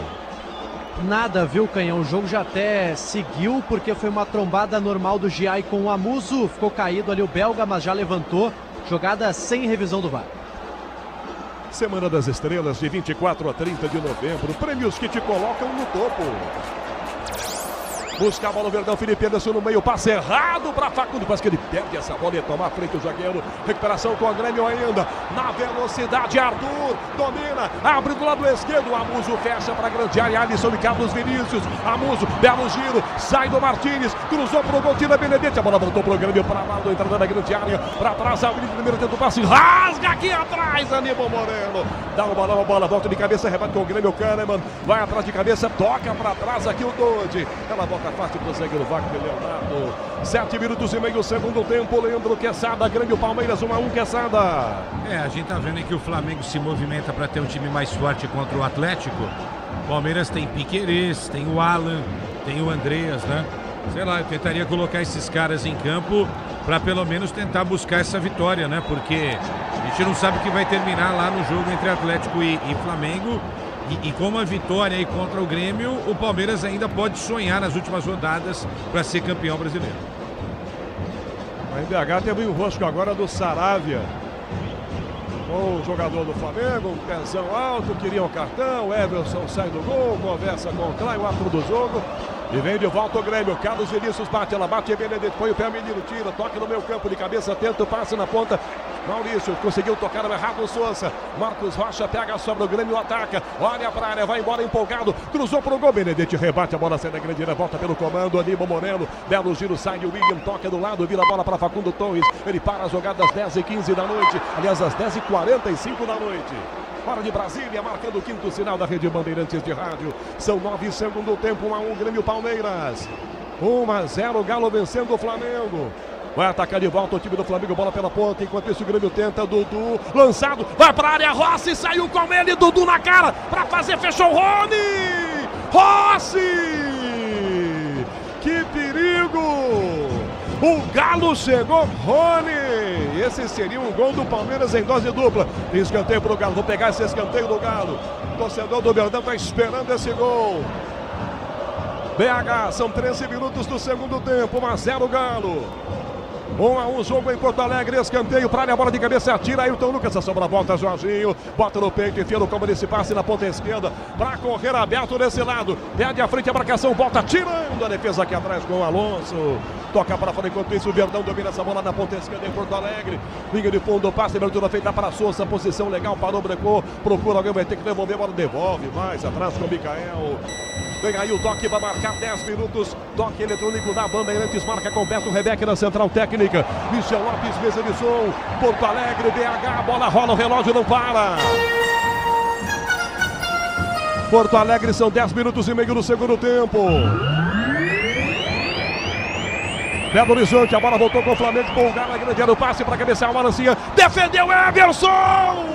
Nada, viu, Canhão? O jogo já até seguiu, porque foi uma trombada normal do Giai com o Amuso. Ficou caído ali o belga, mas já levantou. Jogada sem revisão do VAR. Semana das Estrelas, de 24 a 30 de novembro. Prêmios que te colocam no topo. Busca a bola o Verdão, Felipe Anderson no meio, passe errado para Facundo, quase que ele perde essa bola e ia tomar a frente o zagueiro. Recuperação com o Grêmio ainda, na velocidade, Arthur domina, abre do lado esquerdo, Amuso fecha para a grande área, Alisson e Carlos Vinícius, Amuso, belo giro, sai do Martínez, cruzou para o gol, tira Benedetti, a bola voltou para o Grêmio, para lá, entrada na grande área, para trás, abre de primeiro, tenta o passe, rasga aqui atrás, Aníbal Moreno, dá uma bola, volta de cabeça, rebate com o Grêmio, Kahneman, vai atrás de cabeça, toca para trás aqui o Dodi, ela volta fácil para o zagueiro Wagner Leonardo. 7 minutos e meio, segundo tempo. Leandro Quesada, Grêmio Palmeiras 1-1, Quesada. A gente tá vendo aí que o Flamengo se movimenta para ter um time mais forte contra o Atlético. O Palmeiras tem Piquerez, tem o Alan, tem o Andreas, né? Sei lá, eu tentaria colocar esses caras em campo para pelo menos tentar buscar essa vitória, né? Porque a gente não sabe o que vai terminar lá no jogo entre Atlético e Flamengo. E com uma vitória aí contra o Grêmio, o Palmeiras ainda pode sonhar nas últimas rodadas para ser campeão brasileiro. A MBH teve o rosco agora do Saravia. O jogador do Flamengo, um pezão alto, queria um cartão, o Everson sai do gol, conversa com o Clay, o árbitro do jogo. E vem de volta o Grêmio, Carlos Vinícius bate, ela bate, Benedetti, põe o pé, menino, tira, toca no meio campo de cabeça, tenta o passe na ponta. Maurício conseguiu tocar errado o Souza. Marcos Rocha pega, sobra o Grêmio, ataca. Olha pra área, vai embora empolgado. Cruzou pro gol. Benedetti rebate a bola, sai da grande área, volta pelo comando. Aníbal Moreno, belo giro, sai o William, toca do lado, vira a bola para Facundo Torres. Ele para a jogada às 10h15 da noite. Aliás, às 10h45 da noite. Fora de Brasília, marcando o quinto sinal da Rede Bandeirantes de Rádio. São 9 segundo tempo, 1-1, Grêmio Palmeiras. 1-0, Galo vencendo o Flamengo. Vai atacar de volta o time do Flamengo, bola pela ponta, enquanto isso o Grêmio tenta, Dudu, lançado, vai para a área, Rossi, saiu com ele, Dudu na cara, para fazer, fechou o Rony! Rossi! Que perigo! O Galo chegou, Rony! Esse seria um gol do Palmeiras em dose dupla. Escanteio para o Galo, vou pegar esse escanteio do Galo. O torcedor do Verdão está esperando esse gol. BH, são 13 minutos do segundo tempo, 1-0 Galo. 1-1, jogo em Porto Alegre, escanteio para área, bola de cabeça, atira Ailton Lucas, a sobra volta Jorginho, bota no peito, enfia no combo desse passe na ponta esquerda, para correr aberto desse lado, perde a frente, a marcação, volta tirando a defesa aqui atrás com o Alonso, toca para fora, enquanto isso o Verdão domina essa bola na ponta esquerda em Porto Alegre, linha de fundo, passe, abertura feita para Souza, posição legal, parou, brecou, procura alguém, vai ter que devolver, bola devolve, mais atrás com o Micael. Vem aí o toque para marcar 10 minutos. Toque eletrônico da Bandeirantes. Marca com Beto Rebeck na central técnica. Michel Lopes, mesa de som. Porto Alegre, BH. A bola rola, o relógio não para. Porto Alegre, são 10 minutos e meio no segundo tempo. Belo Horizonte, a bola voltou com o Flamengo. Polgar na grande área, o passe para cabecear o Marancinha. Defendeu Everson!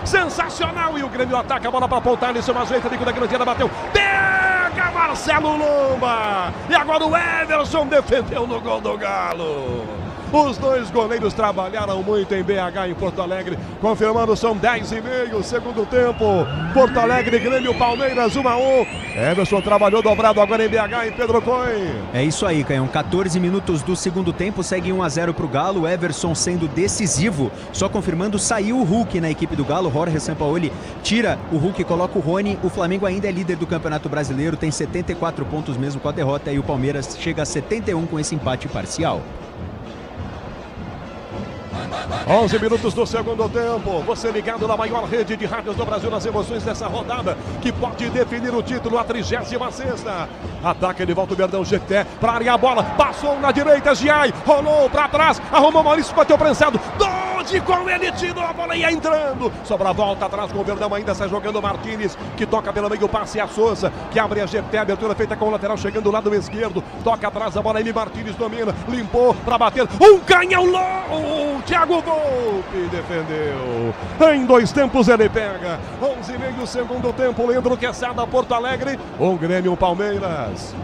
Sensacional! E o Grêmio ataca a bola para apontar. Alisson ajeita, Nico da grande área, bateu. Pega Marcelo Lomba! E agora o Everson defendeu no gol do Galo. Os dois goleiros trabalharam muito em BH, em Porto Alegre. Confirmando, são 10h30, segundo tempo. Porto Alegre, Grêmio, Palmeiras, 1-1. Everson trabalhou dobrado agora em BH, em Pedro Coin. É isso aí, Caião. 14 minutos do segundo tempo, segue 1-0 para o Galo. Everson sendo decisivo. Só confirmando, saiu o Hulk na equipe do Galo. Jorge Sampaoli tira o Hulk e coloca o Rony. O Flamengo ainda é líder do Campeonato Brasileiro, tem 74 pontos mesmo com a derrota. E o Palmeiras chega a 71 com esse empate parcial. 11 minutos do segundo tempo. Você ligado na maior rede de rádios do Brasil nas emoções dessa rodada que pode definir o título, a 36ª. Ataca de volta o Verdão, GT para área, a bola passou na direita, Giai rolou para trás, arrumou Maurício, bateu prensado. Dodi com ele, tirou a bola e ia entrando. Sobra a volta atrás com o Verdão, ainda sai jogando Martínez, que toca pelo meio, passe a Souza, que abre a GT, abertura feita com o lateral chegando do lado esquerdo. Toca atrás a bola, ele Martínez domina, limpou para bater. Um canhão louco, Thiago Volpe defendeu. Em 2 tempos ele pega. 11,5 segundo tempo, Leandro Quesada, Porto Alegre. Um Grêmio, Palmeiras.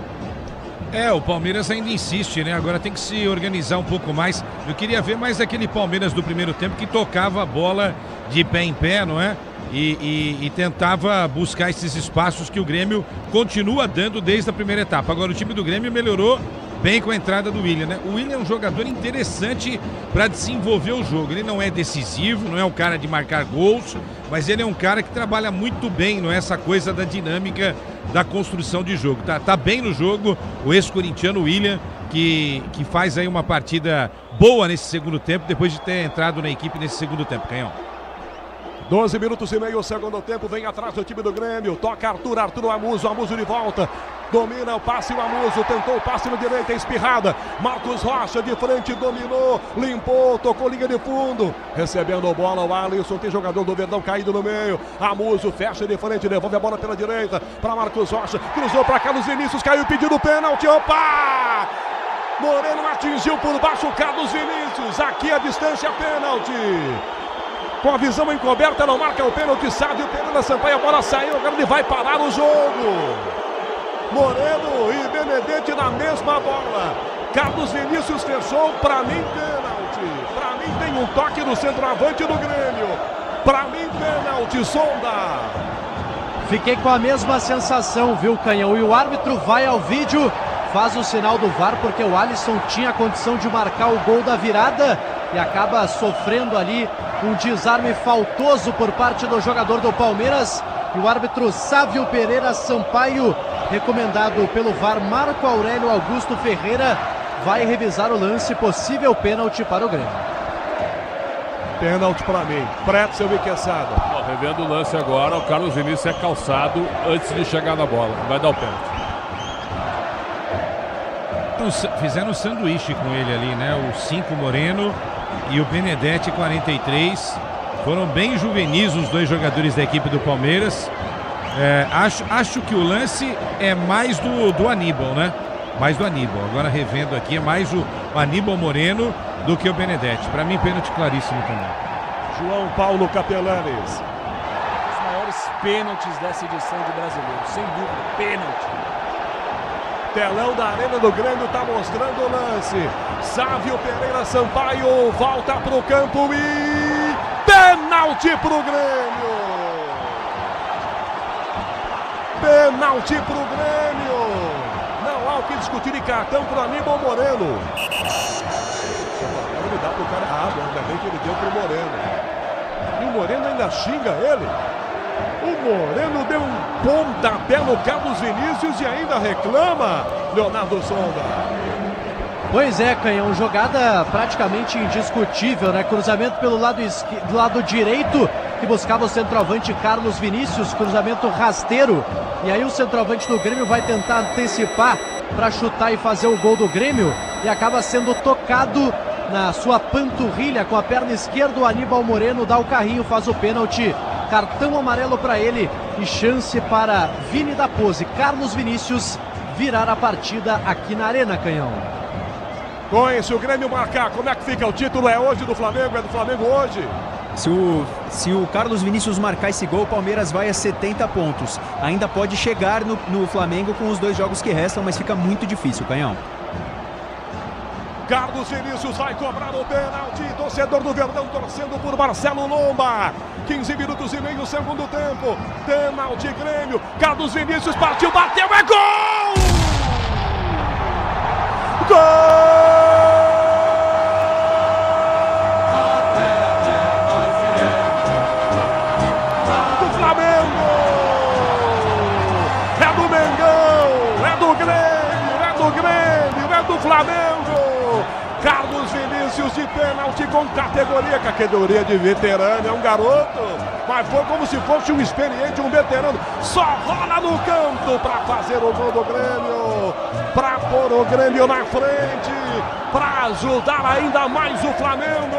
O Palmeiras ainda insiste, né? Agora tem que se organizar um pouco mais. Eu queria ver mais aquele Palmeiras do primeiro tempo que tocava a bola de pé em pé, não é? E tentava buscar esses espaços que o Grêmio continua dando desde a primeira etapa. Agora o time do Grêmio melhorou bem com a entrada do William, né? O William é um jogador interessante para desenvolver o jogo. Ele não é decisivo, não é um cara de marcar gols, mas ele é um cara que trabalha muito bem, não é essa coisa da dinâmica da construção de jogo. Tá bem no jogo o ex-corintiano William, que faz aí uma partida boa nesse segundo tempo, depois de ter entrado na equipe nesse segundo tempo, Canhão. 12 minutos e meio, segundo tempo, vem atrás do time do Grêmio, toca Arthur Amuso de volta, domina o passe, o Amuso tentou o passe na direita, espirrada, Marcos Rocha de frente, dominou, limpou, tocou linha de fundo, recebendo a bola, o Alisson, tem jogador do Verdão caído no meio, Amuso fecha de frente, devolve a bola pela direita, para Marcos Rocha, cruzou para Carlos Vinícius, caiu pedindo pênalti, opa! Moreno atingiu por baixo Carlos Vinícius, aqui a distância, pênalti! Com a visão encoberta, não marca o pênalti, Sávio Pereira Sampaio, a bola saiu, agora ele vai parar o jogo. Moreno e Benedetti na mesma bola. Carlos Vinícius fechou, para mim pênalti. Para mim tem um toque no centroavante do Grêmio. Para mim pênalti, Sonda. Fiquei com a mesma sensação, viu, Canhão? E o árbitro vai ao vídeo, faz o sinal do VAR, porque o Alisson tinha a condição de marcar o gol da virada e acaba sofrendo ali um desarme faltoso por parte do jogador do Palmeiras. E o árbitro Sávio Pereira Sampaio, recomendado pelo VAR Marco Aurélio Augusto Ferreira, vai revisar o lance, possível pênalti para o Grêmio. Pênalti para mim, Pretzel e Quesada. Revendo o lance agora, o Carlos Vinícius é calçado antes de chegar na bola, vai dar o pênalti. Fizeram um sanduíche com ele ali, né? O 5 Moreno e o Benedetti 43. Foram bem juvenis os dois jogadores da equipe do Palmeiras. Acho que o lance é mais do Aníbal, né? Mais do Aníbal. Agora revendo aqui, é mais o Aníbal Moreno do que o Benedetti. Para mim, pênalti claríssimo também. João Paulo Capelanes. Os maiores pênaltis dessa edição de Brasileiro, sem dúvida, pênalti. Telão da Arena do Grêmio está mostrando o lance. Sávio Pereira Sampaio volta para o campo e pênalti para o Grêmio. Pênalti para o Grêmio. Não há o que discutir, e cartão para o Aníbal Moreno. Ele dá para o cara errado, ainda bem que ele deu para o Moreno. E o Moreno ainda xinga ele. O Moreno deu um pontapé no Carlos Vinícius e ainda reclama, Leonardo Sonda. Pois é, Canhão, jogada praticamente indiscutível, né? Cruzamento pelo do lado direito, que buscava o centroavante Carlos Vinícius, cruzamento rasteiro. E aí o centroavante do Grêmio vai tentar antecipar para chutar e fazer o gol do Grêmio, e acaba sendo tocado na sua panturrilha com a perna esquerda. O Aníbal Moreno dá o carrinho, faz o pênalti. Cartão amarelo para ele e chance para Vini da Pose, Carlos Vinícius, virar a partida aqui na Arena, Canhão. Se o Grêmio marcar, como é que fica? O título é hoje do Flamengo? É do Flamengo hoje? Se o Carlos Vinícius marcar esse gol, o Palmeiras vai a 70 pontos. Ainda pode chegar no Flamengo com os 2 jogos que restam, mas fica muito difícil, Canhão. Carlos Vinícius vai cobrar o pênalti. Torcedor do Verdão torcendo por Marcelo Lomba. 15 minutos e meio, segundo tempo. Pênalti, Grêmio. Carlos Vinícius partiu, bateu, é gol! Gol! Do Flamengo! É do Mengão! É do Grêmio! É do Grêmio! É do Flamengo! Carlos Vinícius Vinícius de pênalti com categoria de veterano, é um garoto, mas foi como se fosse um experiente, um veterano, só rola no canto para fazer o gol do Grêmio, para pôr o Grêmio na frente, para ajudar ainda mais o Flamengo.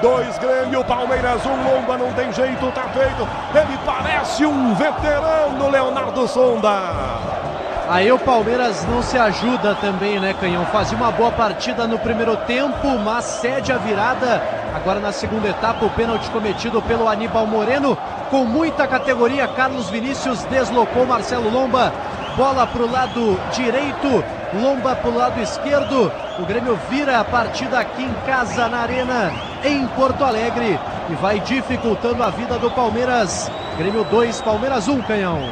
2 Grêmio, Palmeiras 1, Lomba, não tem jeito, tá feito. Ele parece um veterano, Leonardo Sonda. Aí o Palmeiras não se ajuda também, né, Canhão? Fazia uma boa partida no primeiro tempo, mas cede a virada. Agora na segunda etapa, o pênalti cometido pelo Aníbal Moreno. Com muita categoria, Carlos Vinícius deslocou Marcelo Lomba. Bola para o lado direito, Lomba para o lado esquerdo. O Grêmio vira a partida aqui em casa, na Arena, em Porto Alegre. E vai dificultando a vida do Palmeiras. Grêmio 2, Palmeiras 1, Canhão.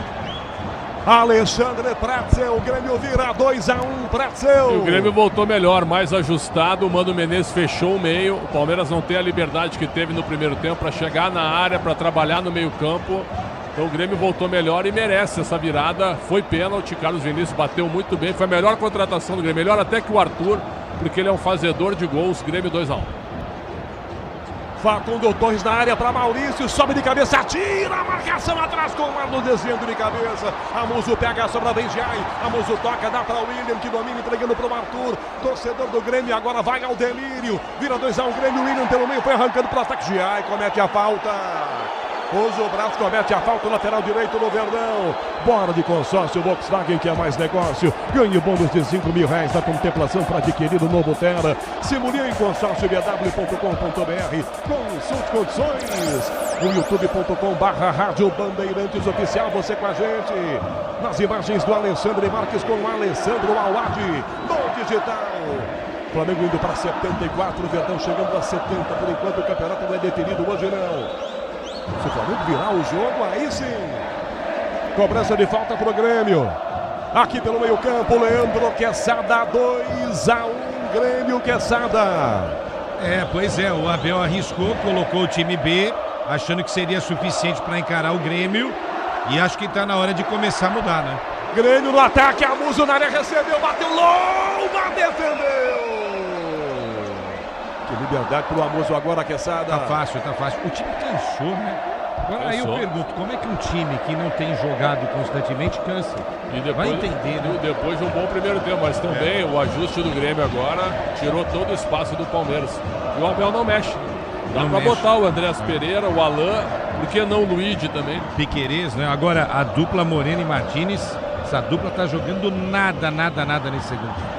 Alexandre Pretzel, o Grêmio vira 2-1, Pretzel. E o Grêmio voltou melhor, mais ajustado, o Mano Menezes fechou o meio, o Palmeiras não tem a liberdade que teve no primeiro tempo para chegar na área, para trabalhar no meio campo. Então o Grêmio voltou melhor e merece essa virada, foi pênalti, Carlos Vinícius bateu muito bem, foi a melhor contratação do Grêmio, melhor até que o Arthur, porque ele é um fazedor de gols. Grêmio 2-1. Facundo Torres na área para Maurício, sobe de cabeça, atira a marcação atrás com o Marlon descendo de cabeça. Amuso pega a sobra da Engiai, Amuso toca, dá para o William que domina, entregando para o Arthur. Torcedor do Grêmio agora vai ao delírio, vira 2-1 Grêmio, William pelo meio, foi arrancando para o ataque, Giai comete a falta. Usa o braço, comete a falta, lateral direito no Verdão. Bora de consórcio Volkswagen, que é mais negócio. Ganhe bônus de R$5.000 da contemplação para adquirir o novo Terra. Simulia em consórcio bw.com.br. Consulte condições. No youtube.com/Rádio Bandeirantes Oficial, você com a gente. Nas imagens do Alexandre Marques com o Alessandro Awad no digital. Flamengo indo para 74, Verdão chegando a 70. Por enquanto o campeonato não é definido hoje não. Se o Flamengo virar o jogo, aí sim. Cobrança de falta para o Grêmio. Aqui pelo meio campo, Leandro Quesada, 2-1, Grêmio Quesada. Pois é, o Abel arriscou, colocou o time B, achando que seria suficiente para encarar o Grêmio. E acho que está na hora de começar a mudar, né? Grêmio no ataque, Amuso na área, recebeu, bateu, Lomba defendeu. Que liberdade pro Amuso agora, Quesada. Tá fácil. O time cansou, né? Agora aí eu pergunto, como é que um time que não tem jogado constantemente cansa? E depois, vai entender, né? Depois de um bom primeiro tempo, mas também o ajuste do Grêmio agora tirou todo o espaço do Palmeiras. E o Abel não mexe. Dá pra botar o Andrés Pereira, o Alain, por que não o Luigi também? Piquerez, né? Agora a dupla Moreno e Martínez, essa dupla tá jogando nada nesse segundo.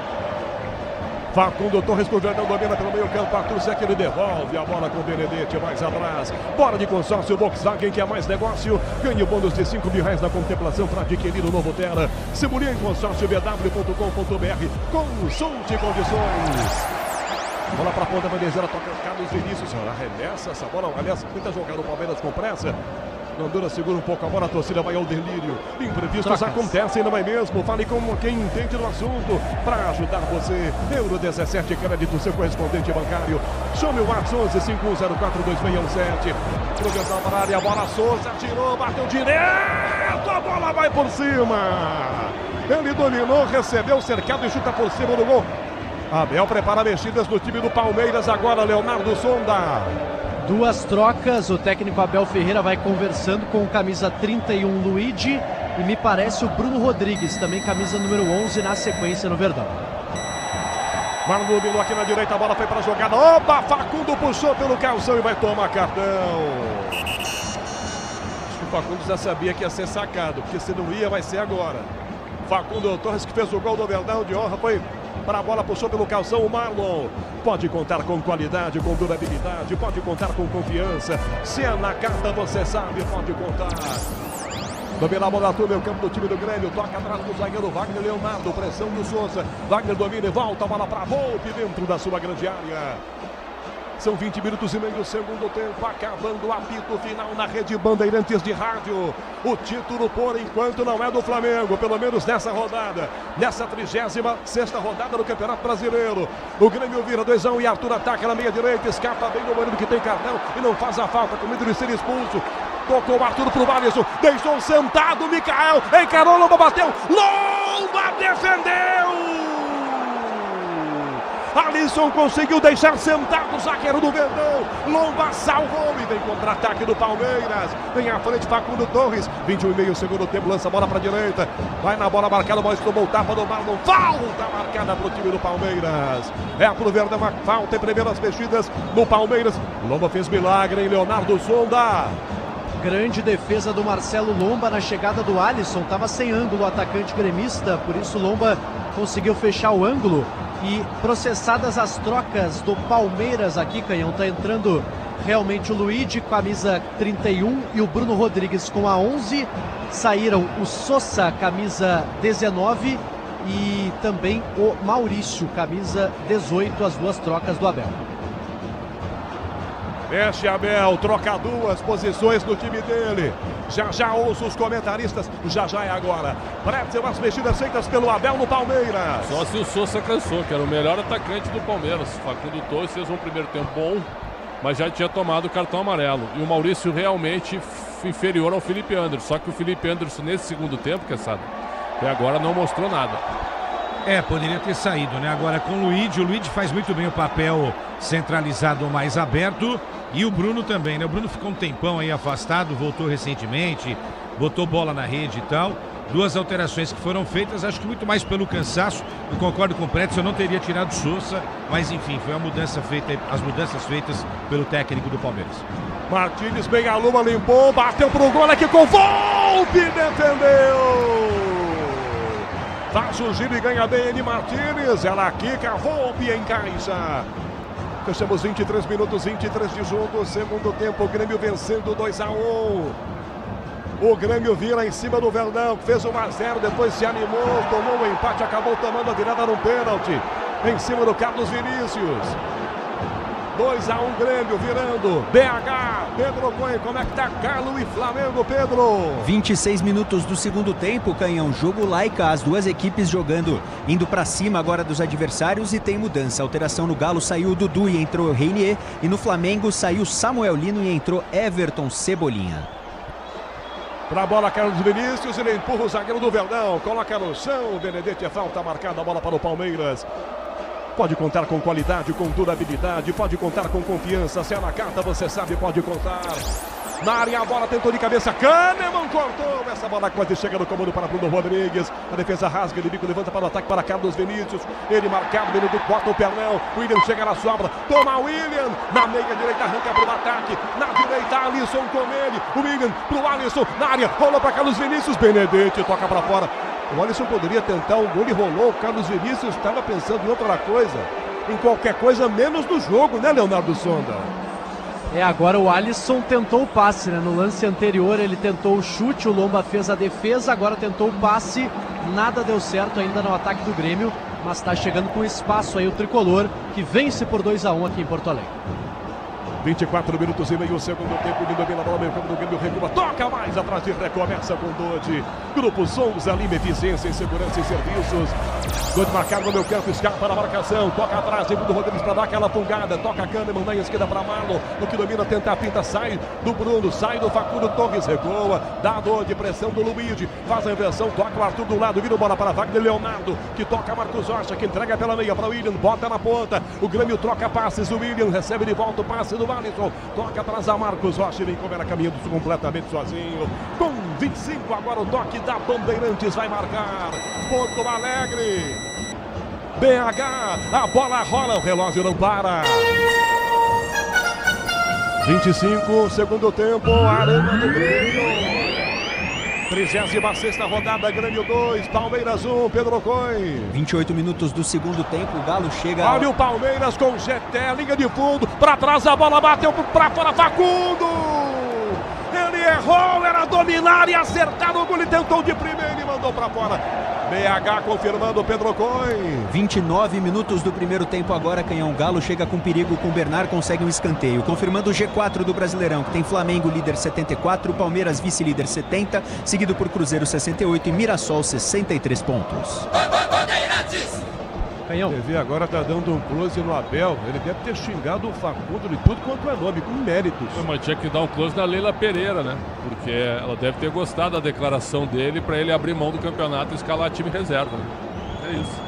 Facundo Torres com o Verdão, domina pelo meio campo, Arthur Zeca, ele devolve a bola com o Benedetti mais atrás. Bora de consórcio Volkswagen, que é mais negócio. Ganhe bônus de R$5.000 na contemplação para adquirir o novo Terra. Simulia em consórcio bw.com.br. Consulte condições. Bola para a ponta, bandejeira, toca Carlos Vinícius. Arremessa essa bola, aliás, tenta jogar o Palmeiras com pressa. Grandona segura um pouco a bola, a torcida vai ao delírio. Imprevistos acontecem, não é mesmo? Fale com quem entende do assunto para ajudar você. Euro 17, crédito, seu correspondente bancário. Chame o WhatsApp 1151042617. Projeção para a área, a bola Souza, tirou, bateu direto, a bola vai por cima. Ele dominou, recebeu, cercado e chuta por cima do gol. Abel prepara mexidas no time do Palmeiras, agora Leonardo Sonda. Duas trocas, o técnico Abel Ferreira vai conversando com o camisa 31 Luigi e me parece o Bruno Rodrigues, também camisa número 11 na sequência no Verdão. Marlon dominou aqui na direita, a bola foi para a jogada. Opa, Facundo puxou pelo calção e vai tomar cartão. Acho que o Facundo já sabia que ia ser sacado, porque se não ia, vai ser agora. Facundo Torres, que fez o gol do Verdão de honra, foi para a bola, puxou pelo calção o Marlon. Pode contar com qualidade, com durabilidade, pode contar com confiança. Se é na carta, você sabe, pode contar. Domina a bola do meio campo do time do Grêmio. Toca atrás do zagueiro Wagner Leonardo. Pressão do Souza. Wagner domina e volta a bola para Volpe dentro da sua grande área. São 20 minutos e meio do segundo tempo, acabando o apito final na Rede Bandeirantes de Rádio. O título, por enquanto, não é do Flamengo, pelo menos nessa rodada. Nessa 36ª rodada do Campeonato Brasileiro. O Grêmio vira 2-1 e Arthur ataca na meia direita, escapa bem no Moreno que tem cartão e não faz a falta, com medo de ser expulso. Tocou o Arthur pro Alisson, deixou sentado o Mikael, encarou, Lomba bateu, Lomba defendeu! Alisson conseguiu deixar sentado o zagueiro do Verdão. Lomba salvou e vem contra-ataque do Palmeiras. Vem à frente Facundo Torres. 21,5 segundo tempo, lança a bola para a direita. Vai na bola marcada, mas tomou tapa do Marlon. Falta marcada para o time do Palmeiras. É pro Verdão a falta em primeiras mexidas no Palmeiras. Lomba fez milagre em Leonardo Sonda. Grande defesa do Marcelo Lomba na chegada do Alisson. Estava sem ângulo o atacante gremista, por isso Lomba conseguiu fechar o ângulo. E processadas as trocas do Palmeiras aqui, Canhão, tá entrando realmente o Luigi, camisa 31, e o Bruno Rodrigues com a 11. Saíram o Sosa, camisa 19, e também o Maurício, camisa 18, as duas trocas do Abel. Mexe Abel, troca duas posições no time dele. Já ouço os comentaristas, já é agora. Pretzel, as mexidas feitas pelo Abel no Palmeiras. Só se o Sosa cansou, que era o melhor atacante do Palmeiras. Facundo Torres fez um primeiro tempo bom, mas já tinha tomado o cartão amarelo. E o Maurício realmente inferior ao Felipe Anderson. Só que o Felipe Anderson nesse segundo tempo, que sabe, até agora não mostrou nada. Poderia ter saído, né? Agora com o Luigi faz muito bem o papel centralizado mais aberto. E o Bruno também, né? O Bruno ficou um tempão aí afastado, voltou recentemente, botou bola na rede e tal. Duas alterações que foram feitas, acho que muito mais pelo cansaço. Eu concordo com o Pretzel, eu não teria tirado o Sosa, mas enfim, foi a mudança feita, as mudanças feitas pelo técnico do Palmeiras. Martínez, bem a luva, limpou, bateu pro gol aqui com Volpe, defendeu! Faz o giro e ganha bem ele, Martínez, ela quica, Volpe encaixa. Fechamos 23 minutos, 23 de jogo, segundo tempo, o Grêmio vencendo 2-1. O Grêmio vira em cima do Verdão, fez 1-0, depois se animou, tomou um empate, acabou tomando a virada no pênalti, em cima do Carlos Vinícius. 2-1 Grêmio, virando, BH, Pedro Coelho, como é que tá Galo e Flamengo, Pedro? 26 minutos do segundo tempo, Canhão, jogo lá e cá, as duas equipes jogando, indo pra cima agora dos adversários e tem mudança, alteração no Galo, saiu o Dudu e entrou o Reinier, e no Flamengo saiu Samuel Lino e entrou Everton Cebolinha. Pra bola, Carlos Vinícius, ele empurra o zagueiro do Verdão, coloca no chão, Benedetti, falta marcada, a bola para o Palmeiras. Pode contar com qualidade, com durabilidade, pode contar com confiança. Se é na carta, você sabe, pode contar. Na área, a bola tentou de cabeça, Kahneman cortou. Essa bola quase chega no comando para Bruno Rodrigues. A defesa rasga, ele bico, levanta para o ataque para Carlos Vinícius. Ele marcado, ele bota o pernão. William chega na sobra, toma o William. Na meia direita, arranca para o ataque. Na direita, Alisson com ele. O William pro Alisson, na área, rolou para Carlos Vinícius. Benedetti toca para fora. O Alisson poderia tentar o gol e rolou. O Carlos Vinícius estava pensando em outra coisa. Em qualquer coisa, menos do jogo, né, Leonardo Sonda? Agora o Alisson tentou o passe, né? No lance anterior ele tentou o chute, o Lomba fez a defesa, agora tentou o passe. Nada deu certo ainda no ataque do Grêmio, mas está chegando com espaço aí o Tricolor, que vence por 2-1 aqui em Porto Alegre. 24 minutos e meio, segundo tempo, vindo bem na bola, meio campo do Grêmio, recua, toca mais atrás de recomeça com Dodi. Grupo Souza, Lima, eficiência em segurança e serviços. Dodi marcado no meu campo, escapa para a marcação, toca atrás, segundo Rodrigues para dar aquela fungada, toca Kahneman na esquerda para Malo, no que domina, tenta a pinta, sai do Bruno, sai do Facundo Torres, recua, dá Dodi, pressão do Luigi, faz a inversão, toca o Arthur do lado, vira bola para a Wagner Leonardo, que toca Marcos Rocha, que entrega pela meia para o William, bota na ponta, o Grêmio troca passes, o William recebe de volta o passe do Alisson, toca atrás a Marcos Rocha, vem como era caminhando completamente sozinho. Com 25 agora o toque da Bandeirantes vai marcar. Porto Alegre. BH, a bola rola, o relógio não para. 25, segundo tempo, Arena do Grêmio. 36ª rodada, Grêmio 2, Palmeiras 1, Pedro Coelho. 28 minutos do segundo tempo, o Galo chega... Olha o Palmeiras com o GT, linha de fundo, para trás a bola bateu para fora, Facundo! Ele errou, era dominar e acertar o gol, ele tentou de primeira e mandou para fora. BH confirmando Pedro Coelho. 29 minutos do primeiro tempo agora, Canhão. Galo chega com perigo, com Bernard, consegue um escanteio. Confirmando o G4 do Brasileirão, que tem Flamengo líder 74, Palmeiras vice-líder 70, seguido por Cruzeiro 68 e Mirassol 63 pontos. Canhão. A TV agora está dando um close no Abel. Ele deve ter xingado o Facundo de tudo quanto é nome, com méritos. Mas tinha que dar um close na Leila Pereira, né? Porque ela deve ter gostado da declaração dele para ele abrir mão do campeonato e escalar time reserva. Né? É isso.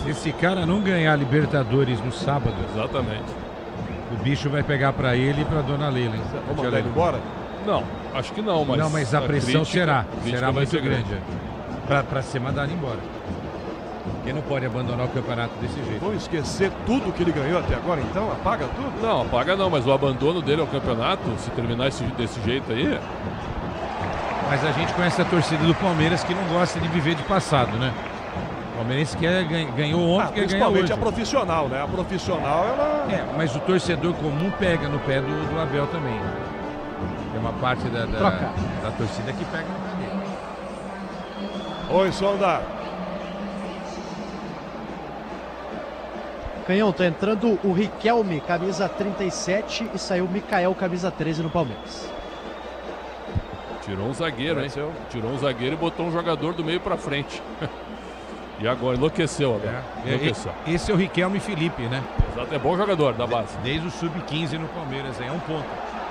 Se esse cara não ganhar a Libertadores no sábado... Exatamente. O bicho vai pegar pra ele e pra dona Leila. Vamos mandar ele embora? Não, acho que não, mas... Não, mas a pressão será muito grande. grande. Pra ser mandado embora. Porque não pode abandonar o campeonato desse jeito. Vou esquecer tudo que ele ganhou até agora, então? Apaga tudo? Não, apaga não, mas o abandono dele ao campeonato, se terminar desse jeito aí... Mas a gente conhece a torcida do Palmeiras que não gosta de viver de passado, né? O palmeirense ganhou ontem, quer ganhar hoje. Principalmente a profissional, né? A profissional, ela... Mas o torcedor comum pega no pé do Abel também. Tem uma parte da torcida que pega no pé dele. Oi, Sonda. Canhão, tá entrando o Riquelme, camisa 37, e saiu o Mikael, camisa 13 no Palmeiras. Tirou um zagueiro, hein? Tirou um zagueiro e botou um jogador do meio pra frente. E agora enlouqueceu agora. Enlouqueceu. Esse é o Riquelme Felipe, né? Exato, é bom jogador da base. Desde o sub-15 no Palmeiras, é um ponto.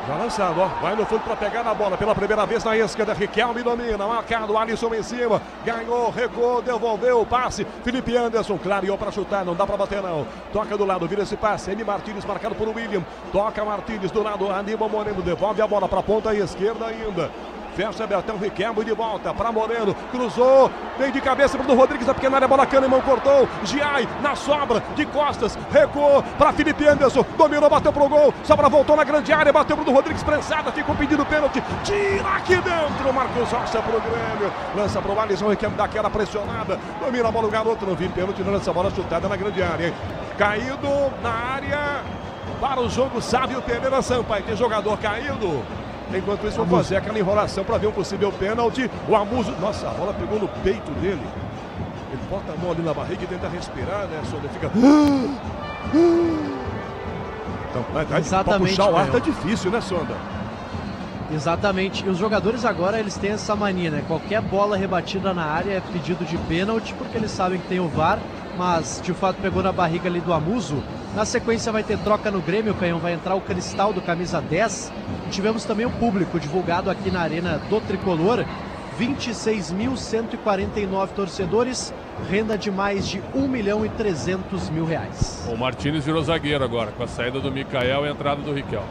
Já lançado, ó. Vai no fundo para pegar na bola pela primeira vez na esquerda. Riquelme domina, marcado, Alisson em cima. Ganhou, recuou, devolveu o passe. Felipe Anderson, clareou para chutar, não dá para bater não. Toca do lado, vira esse passe. Emi Martínez marcado por William. Toca Martínez do lado, Aníbal Moreno devolve a bola para a ponta esquerda ainda. Fecha Bertão, Riquelme de volta para Moreno, cruzou, vem de cabeça para o Rodrigues, a pequena área, bola Kahneman cortou, Giai na sobra, de costas, recuou para Felipe Anderson, dominou, bateu pro gol, sobra voltou na grande área, bateu pro Rodrigues, prensado, ficou pedindo pênalti, tira aqui dentro, Marcos Rocha pro Grêmio, lança pro Alisson, Riquelme dá aquela pressionada, domina a bola o garoto, não viu pênalti, não lança a bola chutada na grande área, hein? Caído na área, para o jogo, Sávio Pereira Sampaio, tem jogador caído. Enquanto isso, vou fazer aquela enrolação para ver um possível pênalti. O Amuso, nossa, a bola pegou no peito dele. Ele bota a mão ali na barriga e tenta respirar, né, Sonda? Fica... Então, exatamente, pra puxar o ar tá difícil, né, Sonda? Exatamente. E os jogadores agora, eles têm essa mania, né? Qualquer bola rebatida na área é pedido de pênalti, porque eles sabem que tem o VAR, mas de fato pegou na barriga ali do Amuso. Na sequência vai ter troca no Grêmio, Canhão, vai entrar o Cristaldo, camisa 10. E tivemos também o público divulgado aqui na Arena do Tricolor. 26.149 torcedores, renda de mais de R$1.300.000. O Martínez virou zagueiro agora, com a saída do Mikael e a entrada do Riquelme.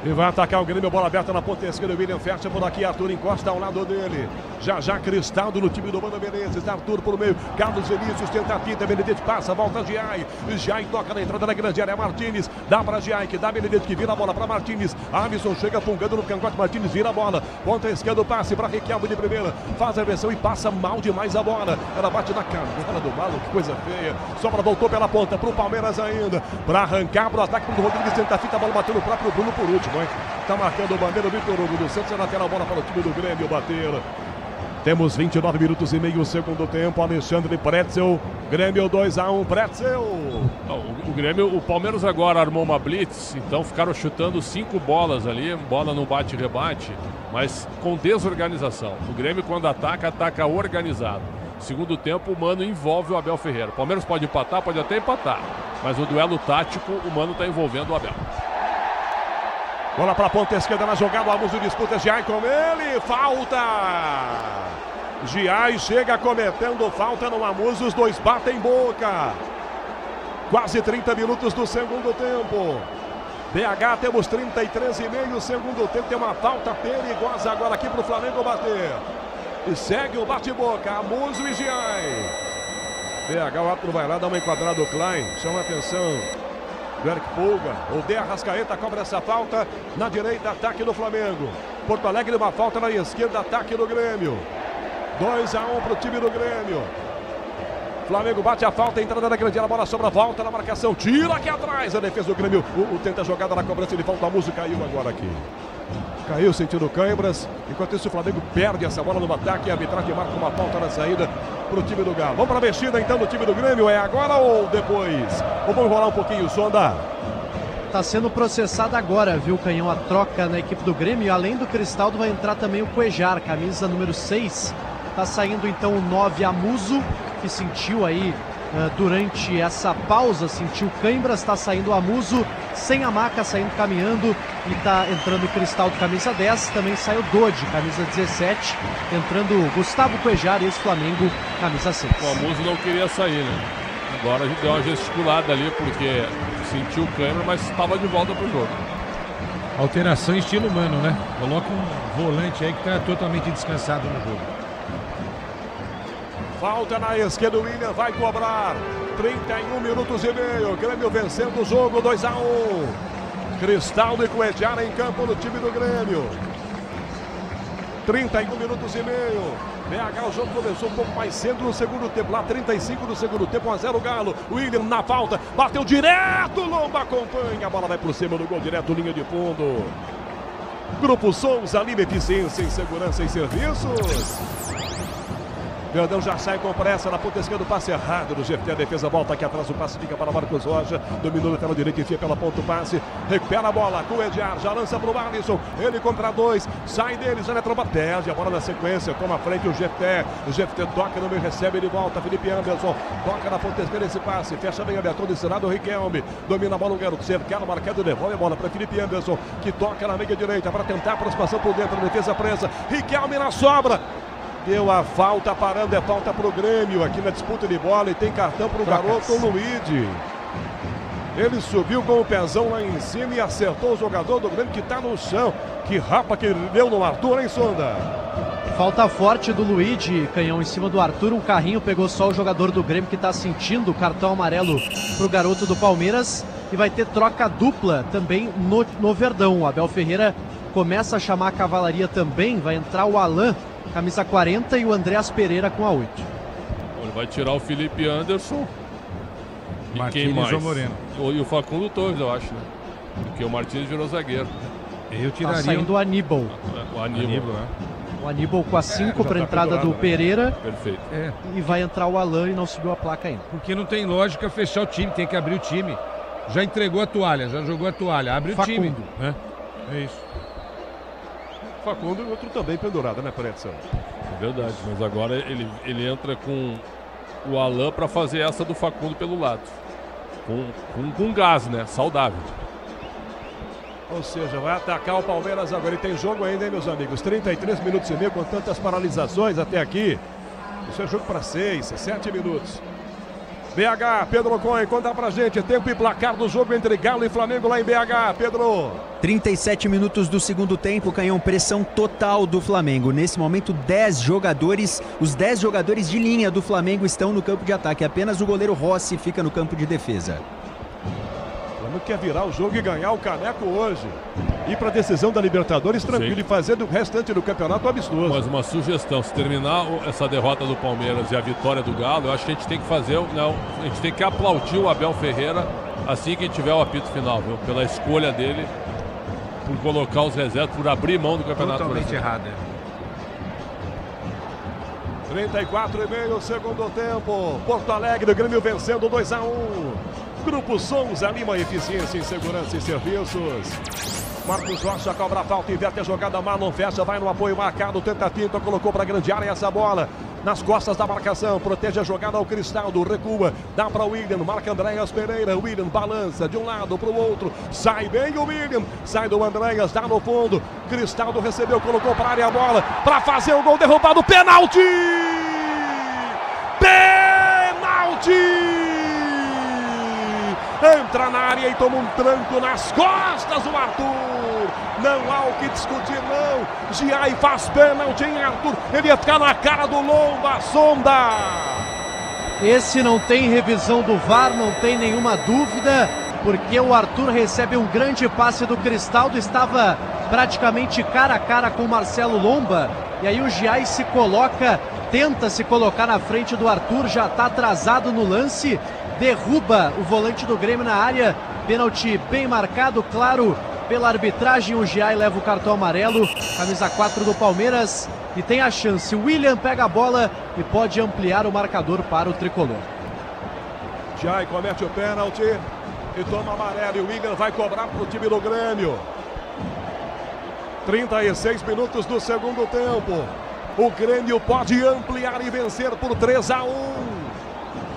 E vai atacar o Grêmio, bola aberta na ponta esquerda, William fecha por aqui, Arthur encosta ao lado dele. Já Cristaldo no time do Mano Menezes, Arthur por meio, Carlos Vinícius tenta a quinta, Benedete passa, volta Giai. Giai toca na entrada da grande área, Martínez, dá para Giai, que dá Benedete, que vira a bola para Martínez. Alisson chega fungando no cangote, Martínez vira a bola, ponta esquerda, o passe para Riquelme de primeira, faz a versão e passa mal demais a bola. Ela bate na canela do Malo, que coisa feia. Sobra voltou pela ponta pro Palmeiras ainda, para arrancar pro ataque do Rodrigues, tenta a fita, a bola bateu no próprio Bruno por último. Está marcando o bandeira o Vitor Hugo do Santos, lateral, bola para o time do Grêmio bater. Temos 29 minutos e meio, segundo tempo. Alexandre Pretzel, Grêmio 2-1, Pretzel. O Grêmio, o Palmeiras agora armou uma blitz, então ficaram chutando 5 bolas ali, bola no bate-rebate, mas com desorganização. O Grêmio, quando ataca organizado. Segundo tempo, o Mano envolve o Abel Ferreira. O Palmeiras pode empatar, pode até empatar, mas o duelo tático, o Mano está envolvendo o Abel. Bola para a ponta esquerda na jogada, o Amuso disputa, Giai com ele, falta! Giai chega cometendo falta no Amuso, os dois batem boca. Quase 30 minutos do segundo tempo. BH, temos 33,5 segundo tempo, tem uma falta perigosa agora aqui para o Flamengo bater. E segue o bate-boca, Amuso e Giai. BH, o árbitro vai lá, dá uma enquadrada do Klein, chama a atenção do Eric Pulga. O De Arrascaeta cobra essa falta na direita, ataque do Flamengo. Porto Alegre, uma falta na esquerda, ataque do Grêmio. 2-1 para o time do Grêmio. Flamengo bate a falta, entrada na grande área, a bola sobra, volta na marcação, tira aqui atrás a defesa do Grêmio. O tenta a jogada na cobrança de falta, a música caiu agora aqui. Caiu sentindo câimbras. Enquanto isso, o Flamengo perde essa bola no ataque e a arbitragem marca uma falta na saída para o time do Galo. Vamos para a mexida então do time do Grêmio. É agora ou depois? Ou vamos enrolar um pouquinho, Sonda? Está sendo processada agora, viu, Canhão, a troca na equipe do Grêmio. E além do Cristaldo, vai entrar também o Cuejar, camisa número 6. Está saindo então o 9 Amuso, que sentiu aí durante essa pausa, sentiu câimbras, está saindo Amuso, sem a maca, saindo caminhando, e está entrando o Cristaldo, camisa 10, também sai o Dodi, camisa 17, entrando Gustavo Cuejar, ex-Flamengo, camisa 6. O Amuso não queria sair, né? Agora a gente deu uma gesticulada ali, porque sentiu câimbra, mas estava de volta pro jogo. Alteração estilo humano, né? Coloca um volante aí que está totalmente descansado no jogo. Falta na esquerda, o William vai cobrar. 31 minutos e meio. Grêmio vencendo o jogo, 2-1. Cristaldo e Cuejar em campo no time do Grêmio. 31 minutos e meio. BH, o jogo começou um pouco mais cedo no segundo tempo. Lá 35 do segundo tempo, 1-0 Galo. William na falta, bateu direto, Lomba acompanha. A bola vai por cima do gol, direto, linha de fundo. Grupo Souza, Lima, eficiência em segurança e serviços. Verdão já sai com pressa na ponta esquerda, o passe errado do GFT, a defesa volta aqui atrás, o passe fica para Marcos Rocha, dominou pela direita, enfia pela ponta o passe, recupera a bola com o Ediar, já lança para o Alisson, ele contra 2, sai dele, já tromba, perde a bola na sequência, toma a frente o GFT toca no meio, recebe, ele volta, Felipe Anderson, toca na ponta esquerda esse passe, fecha bem aberto, desse lado o Riquelme, domina a bola o garoto, cercado, marcado, devolve a bola para Felipe Anderson, que toca na meia direita, para tentar a aproximação por dentro, a defesa presa, Riquelme na sobra, deu a falta, parando, é falta para o Grêmio aqui na disputa de bola e tem cartão para o garoto Luigi. Ele subiu com o pezão lá em cima e acertou o jogador do Grêmio que está no chão. Que rapa que ele deu no Arthur, hein, Sonda? Falta forte do Luigi, canhão em cima do Arthur, um carrinho pegou só o jogador do Grêmio que está sentindo o cartão amarelo para o garoto do Palmeiras e vai ter troca dupla também no Verdão. O Abel Ferreira começa a chamar a cavalaria também, vai entrar o Alan, camisa 40, e o Andréas Pereira com a 8. Ele vai tirar o Felipe Anderson. E Martínez quem mais? ou Moreno. E o Facundo Torres, eu acho, né? Porque o Martínez virou zagueiro. Eu tiraria... Tá saindo o Aníbal. O Aníbal, né? O Aníbal com a 5 para a entrada do Pereira. Perfeito. E vai entrar o Alan e não subiu a placa ainda. Porque não tem lógica fechar o time, tem que abrir o time. Já entregou a toalha, já jogou a toalha, abre o time. Né? É isso. Facundo e outro também pendurado, né, Preto? É verdade, mas agora ele entra com o Alan para fazer essa do Facundo pelo lado. Com gás, né? Saudável. Ou seja, vai atacar o Palmeiras agora. E tem jogo ainda, hein, meus amigos? 33 minutos e meio com tantas paralisações até aqui. Isso é jogo para 6, 7 minutos. BH, Pedro Cohen, conta pra gente, tempo e placar do jogo entre Galo e Flamengo lá em BH, Pedro. 37 minutos do segundo tempo, canhão, pressão total do Flamengo. Nesse momento, 10 jogadores, os 10 jogadores de linha do Flamengo estão no campo de ataque. Apenas o goleiro Rossi fica no campo de defesa. O Flamengo quer virar o jogo e ganhar o caneco hoje. Ir para a decisão da Libertadores tranquilo. Sim. E fazer do restante do campeonato amistoso. Mas uma sugestão, se terminar essa derrota do Palmeiras e a vitória do Galo, eu acho que a gente tem que fazer, a gente tem que aplaudir o Abel Ferreira assim que tiver o apito final, viu? Pela escolha dele, por colocar os reservas, por abrir mão do campeonato. Totalmente errado. 34,5 segundo tempo. Porto Alegre, o Grêmio vencendo 2-1. Grupo Souza, Lima, eficiência em segurança e serviços. Marcos Rocha cobra a falta, inverte a jogada, Marlon fecha, vai no apoio marcado, tenta a tinta, colocou para a grande área essa bola. Nas costas da marcação, protege a jogada ao Cristaldo, recua, dá para o William, marca Andréas Pereira, William balança de um lado para o outro, sai bem o William, sai do Andréas, dá no fundo, Cristaldo recebeu, colocou para a área a bola, para fazer o gol, derrubado, pênalti! Pênalti! Entra na área e toma um tranco nas costas do Arthur. Não há o que discutir, não. Giai faz pênalti em Arthur. Ele ia ficar na cara do Lomba, Sonda. Esse não tem revisão do VAR, não tem nenhuma dúvida, porque o Arthur recebe um grande passe do Cristaldo, estava praticamente cara a cara com o Marcelo Lomba. E aí o Giai se coloca, tenta se colocar na frente do Arthur, já está atrasado no lance. Derruba o volante do Grêmio na área, pênalti bem marcado, claro, pela arbitragem. O Giai leva o cartão amarelo, camisa 4 do Palmeiras, e tem a chance. O William pega a bola e pode ampliar o marcador para o tricolor. Giai comete o pênalti e toma amarelo, e o William vai cobrar para o time do Grêmio. 36 minutos do segundo tempo. O Grêmio pode ampliar e vencer por 3-1.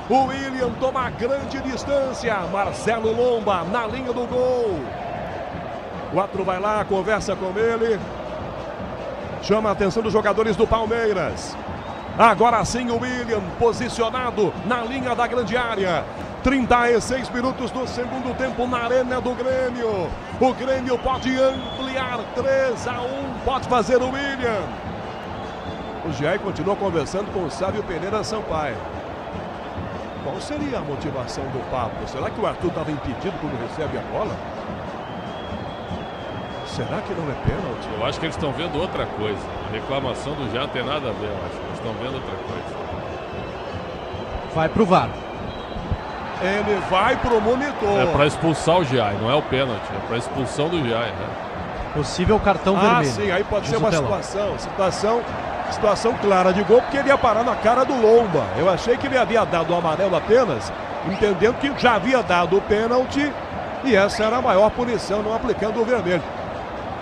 O William toma grande distância. Marcelo Lomba na linha do gol. O árbitro vai lá, conversa com ele. Chama a atenção dos jogadores do Palmeiras. Agora sim o William posicionado na linha da grande área. 36 minutos do segundo tempo na arena do Grêmio. O Grêmio pode ampliar 3-1. Pode fazer o William. O Jair continua conversando com o Sávio Pereira Sampaio. Qual seria a motivação do Pablo? Será que o Arthur estava impedido quando recebe a bola? Será que não é pênalti? Eu acho que eles estão vendo outra coisa. A reclamação do Jair não tem nada a ver, eu acho. Eles estão vendo outra coisa. Vai pro VAR. Ele vai pro monitor. É para expulsar o Jair, não é o pênalti. É para expulsão do Jair, né? Possível cartão vermelho. Sim, aí pode ser uma situação clara de gol, porque ele ia parar na cara do Lomba. Eu achei que ele havia dado o amarelo apenas, entendendo que já havia dado o pênalti e essa era a maior punição, não aplicando o vermelho.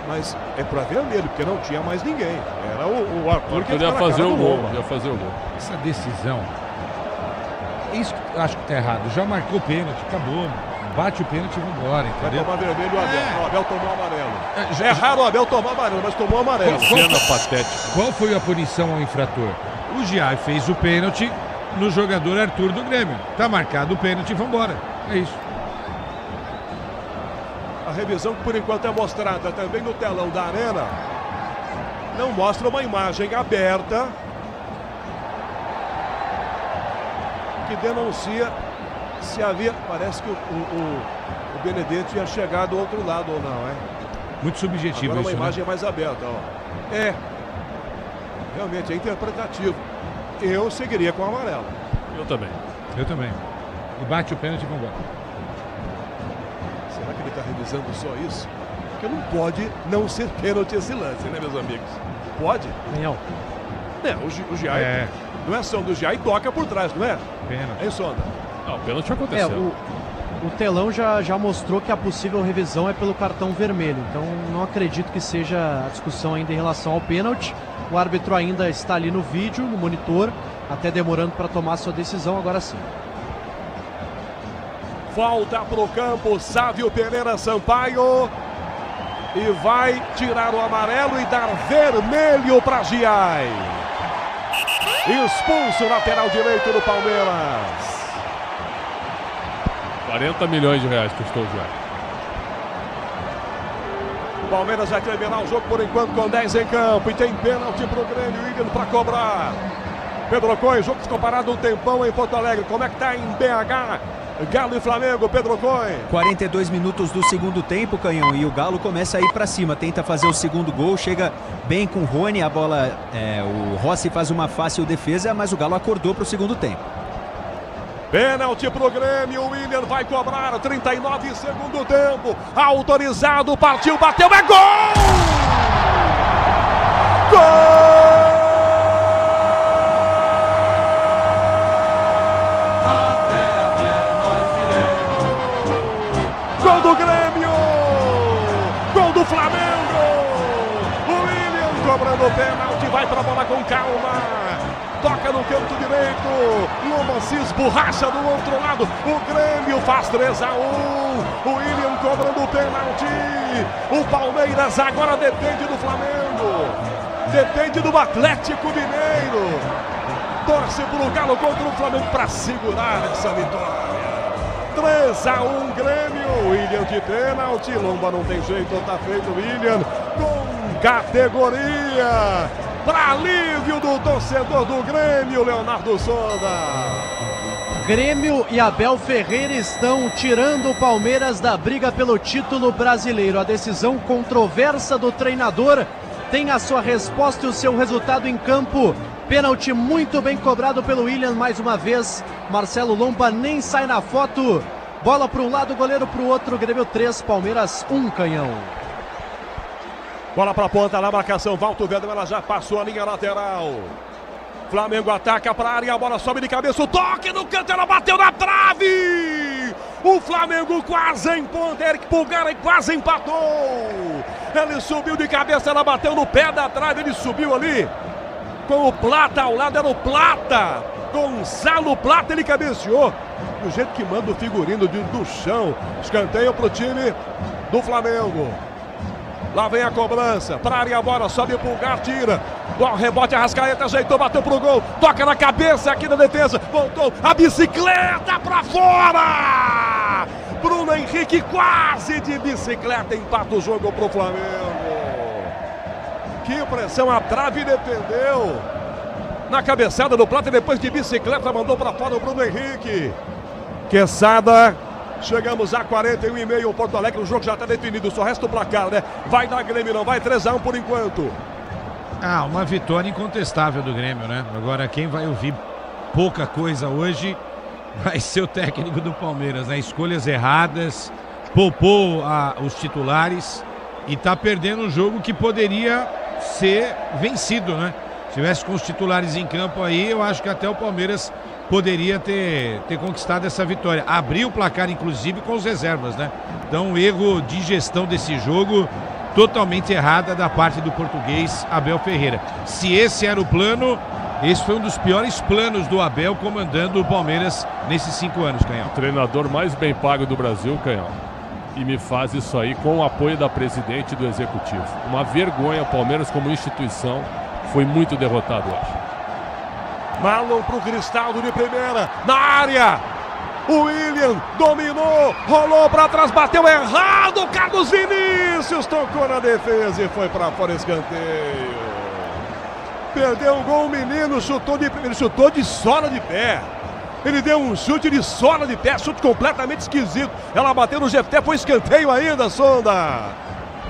Mas é para vermelho, porque não tinha mais ninguém. Era o Arthur que ia fazer o gol. Ia fazer o gol. Essa decisão, isso eu acho que tá errado. Já marcou o pênalti, acabou. Bate o pênalti e vai embora, entendeu? Vai tomar vermelho o Abel. O Abel tomou amarelo. É raro o Abel tomar amarelo, mas tomou amarelo. Cena patética. Qual foi a punição ao infrator? O Giai fez o pênalti no jogador Arthur do Grêmio. Tá marcado o pênalti e vambora. É isso. A revisão que por enquanto é mostrada também no telão da arena não mostra uma imagem aberta que denuncia se havia... Parece que o Benedetti ia chegar do outro lado ou não, é? Muito subjetivo. Agora isso, uma imagem né? mais aberta, ó. Realmente é interpretativo. Eu seguiria com o amarelo. Eu também. Eu também. E bate o pênalti e vambora. Será que ele está revisando só isso? Porque não pode não ser pênalti esse lance, né, meus amigos? Pode? Não. É, o Giai, não é ação do Giai, toca por trás, não é? Pênalti. É Sonda. Não, o pênalti aconteceu. O telão já mostrou que a possível revisão é pelo cartão vermelho. Então não acredito que seja a discussão ainda em relação ao pênalti. O árbitro ainda está ali no vídeo, no monitor, até demorando para tomar sua decisão, agora sim. Volta pro campo, Sávio Pereira Sampaio. E vai tirar o amarelo e dar vermelho para Giai. Expulso o lateral direito do Palmeiras. 40 milhões de reais custou o Giai. O Palmeiras vai terminar o jogo por enquanto com 10 em campo. E tem pênalti pro Grêmio, William para cobrar. Pedro Coy, jogo ficou parado um tempão em Porto Alegre. Como é que tá em BH? Galo e Flamengo, Pedro Coy. 42 minutos do segundo tempo, Canhão, e o Galo começa a ir para cima, tenta fazer o segundo gol, chega bem com o Rony, a bola, o Rossi faz uma fácil defesa, mas o Galo acordou para o segundo tempo. Pênalti pro Grêmio, o William vai cobrar, 39 segundo tempo, autorizado, partiu, bateu, é gol! Gol! Gol do Grêmio! Gol do Flamengo! O William cobrando o pênalti, vai pra bola com calma. Toca no canto direito. Lomba se esborracha do outro lado. O Grêmio faz 3-1. O William cobrando o pênalti. O Palmeiras agora depende do Flamengo. Depende do Atlético Mineiro. Torce pro Galo contra o Flamengo para segurar essa vitória. 3-1 Grêmio, William de pênalti, Lomba não tem jeito, tá feito William, com categoria, para alívio do torcedor do Grêmio, Leonardo Sonda. Grêmio e Abel Ferreira estão tirando o Palmeiras da briga pelo título brasileiro. A decisão controversa do treinador tem a sua resposta e o seu resultado em campo. Pênalti muito bem cobrado pelo William mais uma vez. Marcelo Lomba nem sai na foto. Bola para um lado, goleiro para o outro. Grêmio 3, Palmeiras 1, Canhão. Bola para a ponta na marcação. Valto Vedra, ela já passou a linha lateral. Flamengo ataca para a área, a bola sobe de cabeça. O toque no canto, ela bateu na trave. O Flamengo quase em ponta. Eric Pulgar quase empatou. Ele subiu de cabeça, ela bateu no pé da trave. Ele subiu ali com o Plata ao lado, era o Plata. Gonçalo Plata, ele cabeceou. Do jeito que manda o figurino do chão. Escanteio pro time do Flamengo. Lá vem a cobrança, para a área a bola, sobe o Pulgar, tira. Bom, rebote, Arrascaeta, ajeitou, bateu pro gol. Toca na cabeça aqui da defesa. Voltou, a bicicleta para fora. Bruno Henrique quase de bicicleta, empata o jogo pro Flamengo. Que pressão, a trave defendeu. Na cabeçada do Plata, depois de bicicleta, mandou para fora o Bruno Henrique. Quesada. Chegamos a 41,5 o Porto Alegre, o jogo já está definido, só resta o placar, né? Vai dar Grêmio, não vai 3-1 por enquanto. Uma vitória incontestável do Grêmio, né? Agora quem vai ouvir pouca coisa hoje vai ser o técnico do Palmeiras, né? Escolhas erradas, poupou os titulares e tá perdendo um jogo que poderia ser vencido, né? Se tivesse com os titulares em campo aí, eu acho que até o Palmeiras poderia ter conquistado essa vitória. Abriu o placar, inclusive, com os reservas, né? Então, erro de gestão desse jogo totalmente errada da parte do português Abel Ferreira. Se esse era o plano, esse foi um dos piores planos do Abel comandando o Palmeiras nesses 5 anos, Canhão. O treinador mais bem pago do Brasil, Canhão. E me faz isso aí com o apoio da presidente e do executivo. Uma vergonha, o Palmeiras como instituição foi muito derrotado, eu acho. Marlon pro Cristaldo de primeira, na área. O William dominou, rolou para trás, bateu errado. Carlos Vinícius tocou na defesa e foi para fora, escanteio. Perdeu o gol, o menino chutou de sola de pé. Ele deu um chute de sola de pé, chute completamente esquisito. Ela bateu no Jefté, foi escanteio ainda, Sonda.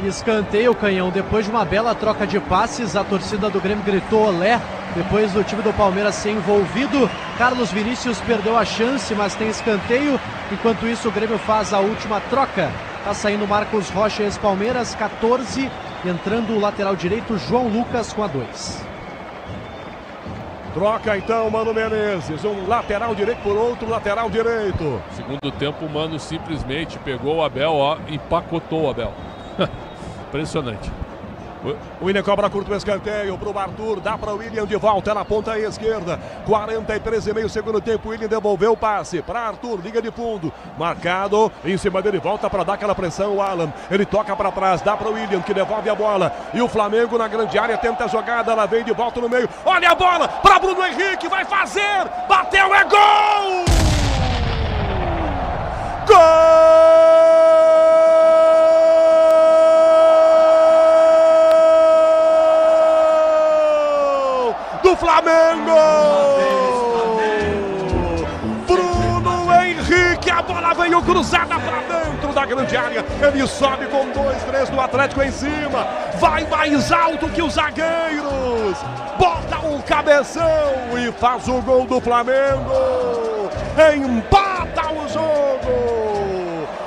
Escanteio, Canhão, depois de uma bela troca de passes, a torcida do Grêmio gritou olé, depois do time do Palmeiras ser envolvido. Carlos Vinícius perdeu a chance, mas tem escanteio. Enquanto isso, o Grêmio faz a última troca. Tá saindo Marcos Rocha, ex-Palmeiras, 14, entrando o lateral direito, João Lucas com a 2. Troca então, Mano Menezes, um lateral direito por outro lateral direito. Segundo tempo, o Mano simplesmente pegou o Abel, ó, empacotou o Abel. Impressionante. O William cobra curto o escanteio pro Arthur, dá para o William de volta na ponta esquerda. 43,5 segundo tempo, o William devolveu o passe para Arthur, liga de fundo, marcado, em cima dele, volta para dar aquela pressão o Alan. Ele toca para trás, dá para o William que devolve a bola. E o Flamengo na grande área tenta a jogada, ela vem de volta no meio. Olha a bola para Bruno Henrique, vai fazer, bateu, é gol! Gol! Do Flamengo! Bruno Henrique, a bola veio cruzada para dentro da grande área. Ele sobe com 2-3 do Atlético em cima. Vai mais alto que os zagueiros. Bota o cabeção e faz o gol do Flamengo. Empata o jogo.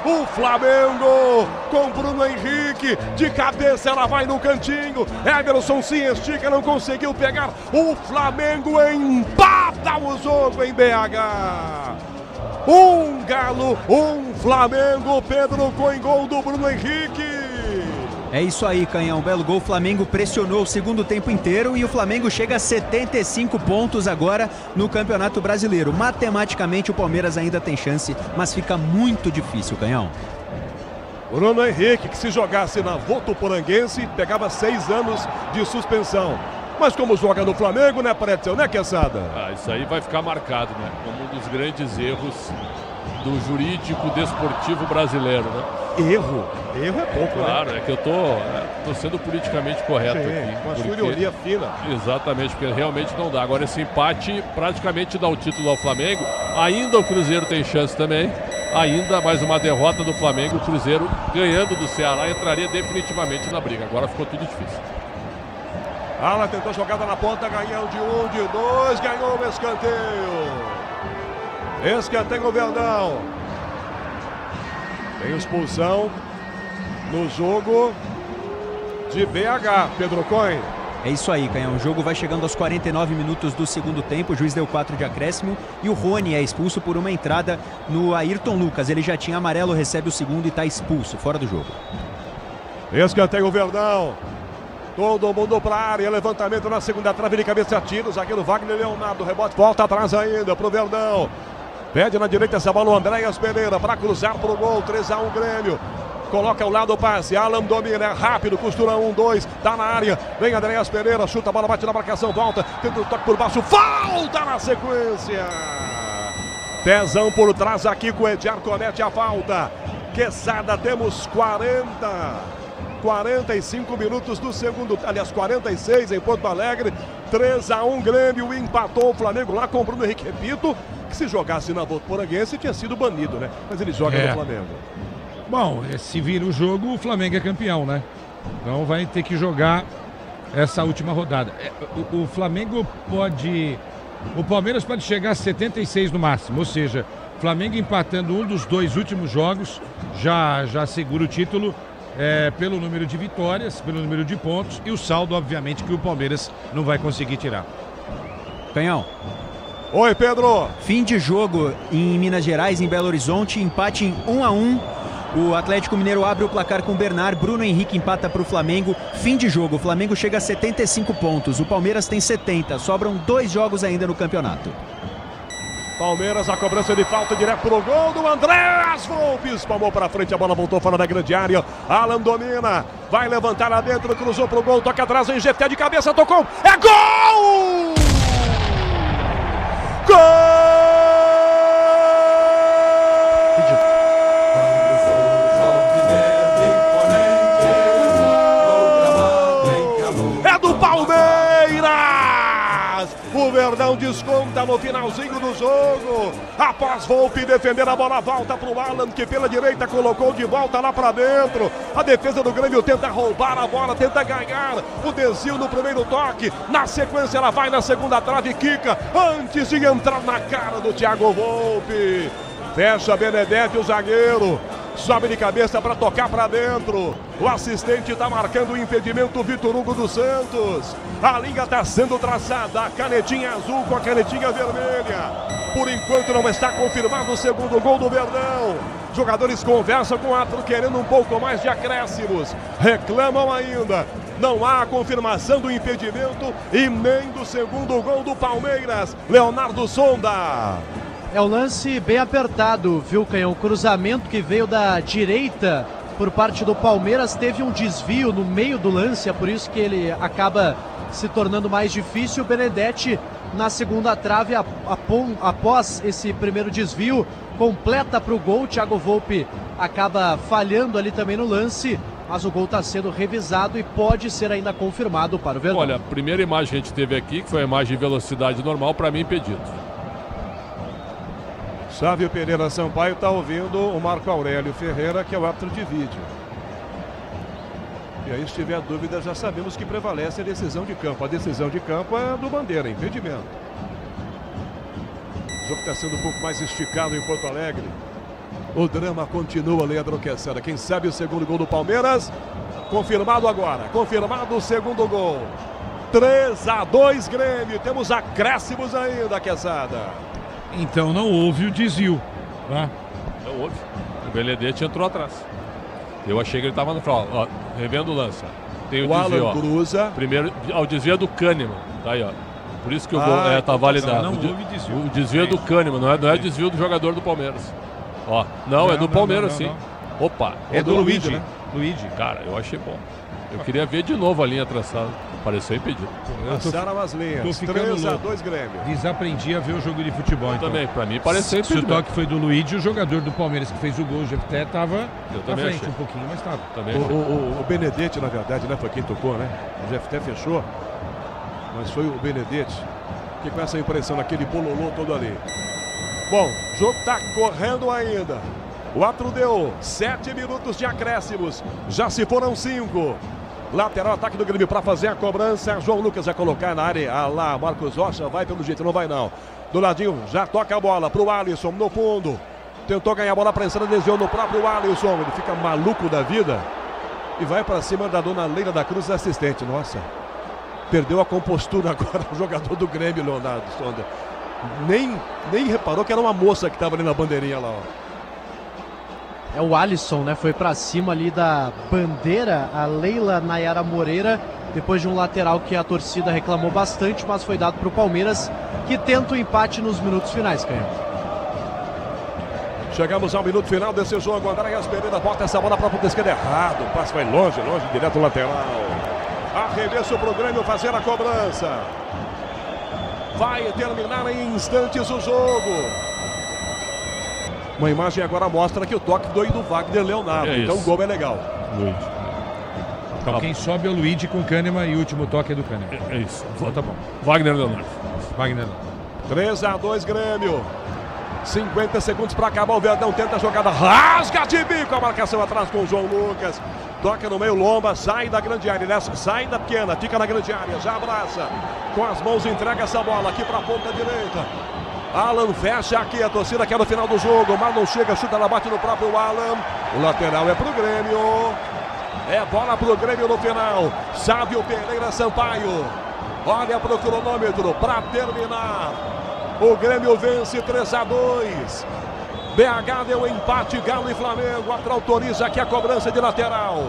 O Flamengo com Bruno Henrique de cabeça, ela vai no cantinho. Everson se estica, não conseguiu pegar. O Flamengo empata o jogo em BH. Um Galo, um Flamengo. Pedro com gol do Bruno Henrique. É isso aí, Canhão. Belo gol. O Flamengo pressionou o segundo tempo inteiro e o Flamengo chega a 75 pontos agora no Campeonato Brasileiro. Matematicamente o Palmeiras ainda tem chance, mas fica muito difícil, Canhão. Bruno Henrique, que se jogasse na Votuporanguense, pegava 6 anos de suspensão. Mas como joga no Flamengo, né, Pretzel, né, Quesada? Isso aí vai ficar marcado, né? Como um dos grandes erros do jurídico desportivo brasileiro, né? Erro é pouco, claro, né? É que eu tô sendo politicamente correto aqui. Com a sua ironia fina. Exatamente, porque realmente não dá. Agora esse empate praticamente dá o título ao Flamengo. Ainda o Cruzeiro tem chance também. Ainda mais uma derrota do Flamengo. O Cruzeiro ganhando do Ceará entraria definitivamente na briga. Agora ficou tudo difícil. Alan tentou jogada na ponta, ganhou de 1, de 2, ganhou o escanteio. Escanteio o Verdão. Tem expulsão no jogo de BH, Pedro Coin. É isso aí, Canhão. O jogo vai chegando aos 49 minutos do segundo tempo. O juiz deu 4 de acréscimo e o Rony é expulso por uma entrada no Ayrton Lucas. Ele já tinha amarelo, recebe o segundo e está expulso, fora do jogo. Escanteio o Verdão. Todo mundo para a área, levantamento na segunda trave de cabeça, tira o zagueiro Wagner Leonardo, rebote, volta atrás ainda pro Verdão. Pede na direita essa bola o Andréas Pereira para cruzar pro gol, 3-1 Grêmio. Coloca ao lado o passe, Alan domina, é rápido, costura 1-2, tá na área, vem Andréas Pereira, chuta a bola, bate na marcação, volta, tenta o toque por baixo, falta na sequência. Pezão por trás aqui com o Ediar, comete a falta. Quesada, temos 45 minutos do segundo, aliás 46 em Porto Alegre, 3-1 Grêmio, empatou o Flamengo lá com o Bruno Henrique, repito, que se jogasse na Votuporanguense tinha sido banido, né? Mas ele joga no Flamengo. Bom, se vira o jogo, o Flamengo é campeão, né? Então vai ter que jogar essa última rodada. O Flamengo pode... O Palmeiras pode chegar a 76 no máximo, ou seja, Flamengo empatando um dos 2 últimos jogos, já segura o título pelo número de vitórias, pelo número de pontos e o saldo, obviamente, que o Palmeiras não vai conseguir tirar. Canhão. Oi, Pedro. Fim de jogo em Minas Gerais, em Belo Horizonte, empate em 1-1. O Atlético Mineiro abre o placar com o Bernard, Bruno Henrique empata para o Flamengo. Fim de jogo, o Flamengo chega a 75 pontos, o Palmeiras tem 70, sobram 2 jogos ainda no campeonato. Palmeiras, a cobrança de falta direto pro gol do Andréas Volpe, espalmou para frente, a bola voltou fora da grande área, Alan domina, vai levantar lá dentro, cruzou pro gol, toca atrás, em GT de cabeça, tocou, é gol! Gol! O Verdão desconta no finalzinho do jogo. Após Volpe defender a bola, volta para o Alan, que pela direita colocou de volta lá para dentro. A defesa do Grêmio tenta roubar a bola, tenta ganhar o desvio no primeiro toque. Na sequência ela vai na segunda trave e quica antes de entrar na cara do Thiago Volpe. Fecha Benedetti, o zagueiro. Sobe de cabeça para tocar para dentro. O assistente está marcando o impedimento, Vitor Hugo dos Santos. A linha está sendo traçada, a canetinha azul com a canetinha vermelha. Por enquanto não está confirmado o segundo gol do Verdão. Jogadores conversam com o árbitro querendo um pouco mais de acréscimos. Reclamam ainda. Não há a confirmação do impedimento e nem do segundo gol do Palmeiras. Leonardo Sonda. É um lance bem apertado, viu, Canhão? O cruzamento que veio da direita por parte do Palmeiras teve um desvio no meio do lance, é por isso que ele acaba se tornando mais difícil. O Benedetti na segunda trave, após esse primeiro desvio, completa para o gol. O Thiago Volpe acaba falhando ali também no lance, mas o gol está sendo revisado e pode ser ainda confirmado para o Verdão. Olha, a primeira imagem que a gente teve aqui, que foi a imagem de velocidade normal, para mim impedido. Sávio Pereira Sampaio está ouvindo o Marco Aurélio Ferreira, que é o árbitro de vídeo. E aí, se tiver dúvida, já sabemos que prevalece a decisão de campo. A decisão de campo é do Bandeira, impedimento. O jogo está sendo um pouco mais esticado em Porto Alegre. O drama continua, Leandro Quesada. Quem sabe o segundo gol do Palmeiras? Confirmado agora. Confirmado o segundo gol. 3-2 Grêmio. Temos acréscimos ainda, Quesada. Então não houve o desvio, tá? Não houve. O Benedetti entrou atrás. Eu achei que ele estava no final. Ó, revendo o lance. Tem o desvio, Alan cruza. Primeiro, o desvio é do Kahneman. Tá aí, ó. Por isso que o gol tá validado. Não houve desvio. O desvio é do Kahneman, não é desvio do jogador do Palmeiras. Ó, não é do Palmeiras, sim. Opa. É do Luigi, né? Luigi. Cara, eu achei bom. Eu queria ver de novo a linha traçada. Pareceu impedido. Passaram as linhas. 3-2 Grêmio. Desaprendi a ver o jogo de futebol. Então. Também, pra mim pareceu impedido. Se o toque foi do Luigi, o jogador do Palmeiras que fez o gol, o Jefté, estava na frente achei. Um pouquinho, mas estava. O Benedetti, na verdade, né, foi quem tocou, né? O Jefté fechou, mas foi o Benedetti que com essa impressão daquele bololô todo ali. Bom, o jogo tá correndo ainda. O árbitro deu 7 minutos de acréscimos. Já se foram 5. Lateral ataque do Grêmio para fazer a cobrança. João Lucas vai colocar na área. Ah lá, Marcos Rocha vai pelo jeito, não vai não. Do ladinho, já toca a bola para o Alisson no fundo. Tentou ganhar a bola prensada, desviou no próprio Alisson. Ele fica maluco da vida e vai para cima da dona Leila da Cruz, assistente. Nossa, perdeu a compostura agora o jogador do Grêmio, Leonardo Sonda. Nem reparou que era uma moça que estava ali na bandeirinha lá, ó. É o Alisson, né? Foi pra cima ali da bandeira, a Leila Nayara Moreira depois de um lateral que a torcida reclamou bastante, mas foi dado para o Palmeiras, que tenta o empate nos minutos finais, Canhoto. Chegamos ao minuto final desse jogo. Andréas Pereira bota essa bola para a ponta esquerda errado. O passe vai longe, direto lateral. Arremesso para o Grêmio fazer a cobrança. Vai terminar em instantes o jogo. Uma imagem agora mostra que o toque foi do Wagner Leonardo. Então o gol é legal. Então quem sobe é o Luigi com Kahneman e o último toque é do Kahneman. É isso. Então, tá bom. Wagner Leonardo. 3-2 Grêmio. 50 segundos para acabar. O Verdão tenta a jogada. Rasga de bico a marcação atrás com o João Lucas. Toca no meio, Lomba, sai da grande área, sai da pequena, fica na grande área, já abraça. Com as mãos entrega essa bola aqui para a ponta direita. Alan fecha aqui, a torcida quer no final do jogo. O Marlon chega, chuta, ela bate no próprio Alan. O lateral é pro Grêmio. É bola pro Grêmio no final. Sávio Pereira Sampaio. Olha pro cronômetro para terminar. O Grêmio vence 3-2. BH deu empate, Galo e Flamengo. Autoriza aqui a cobrança de lateral.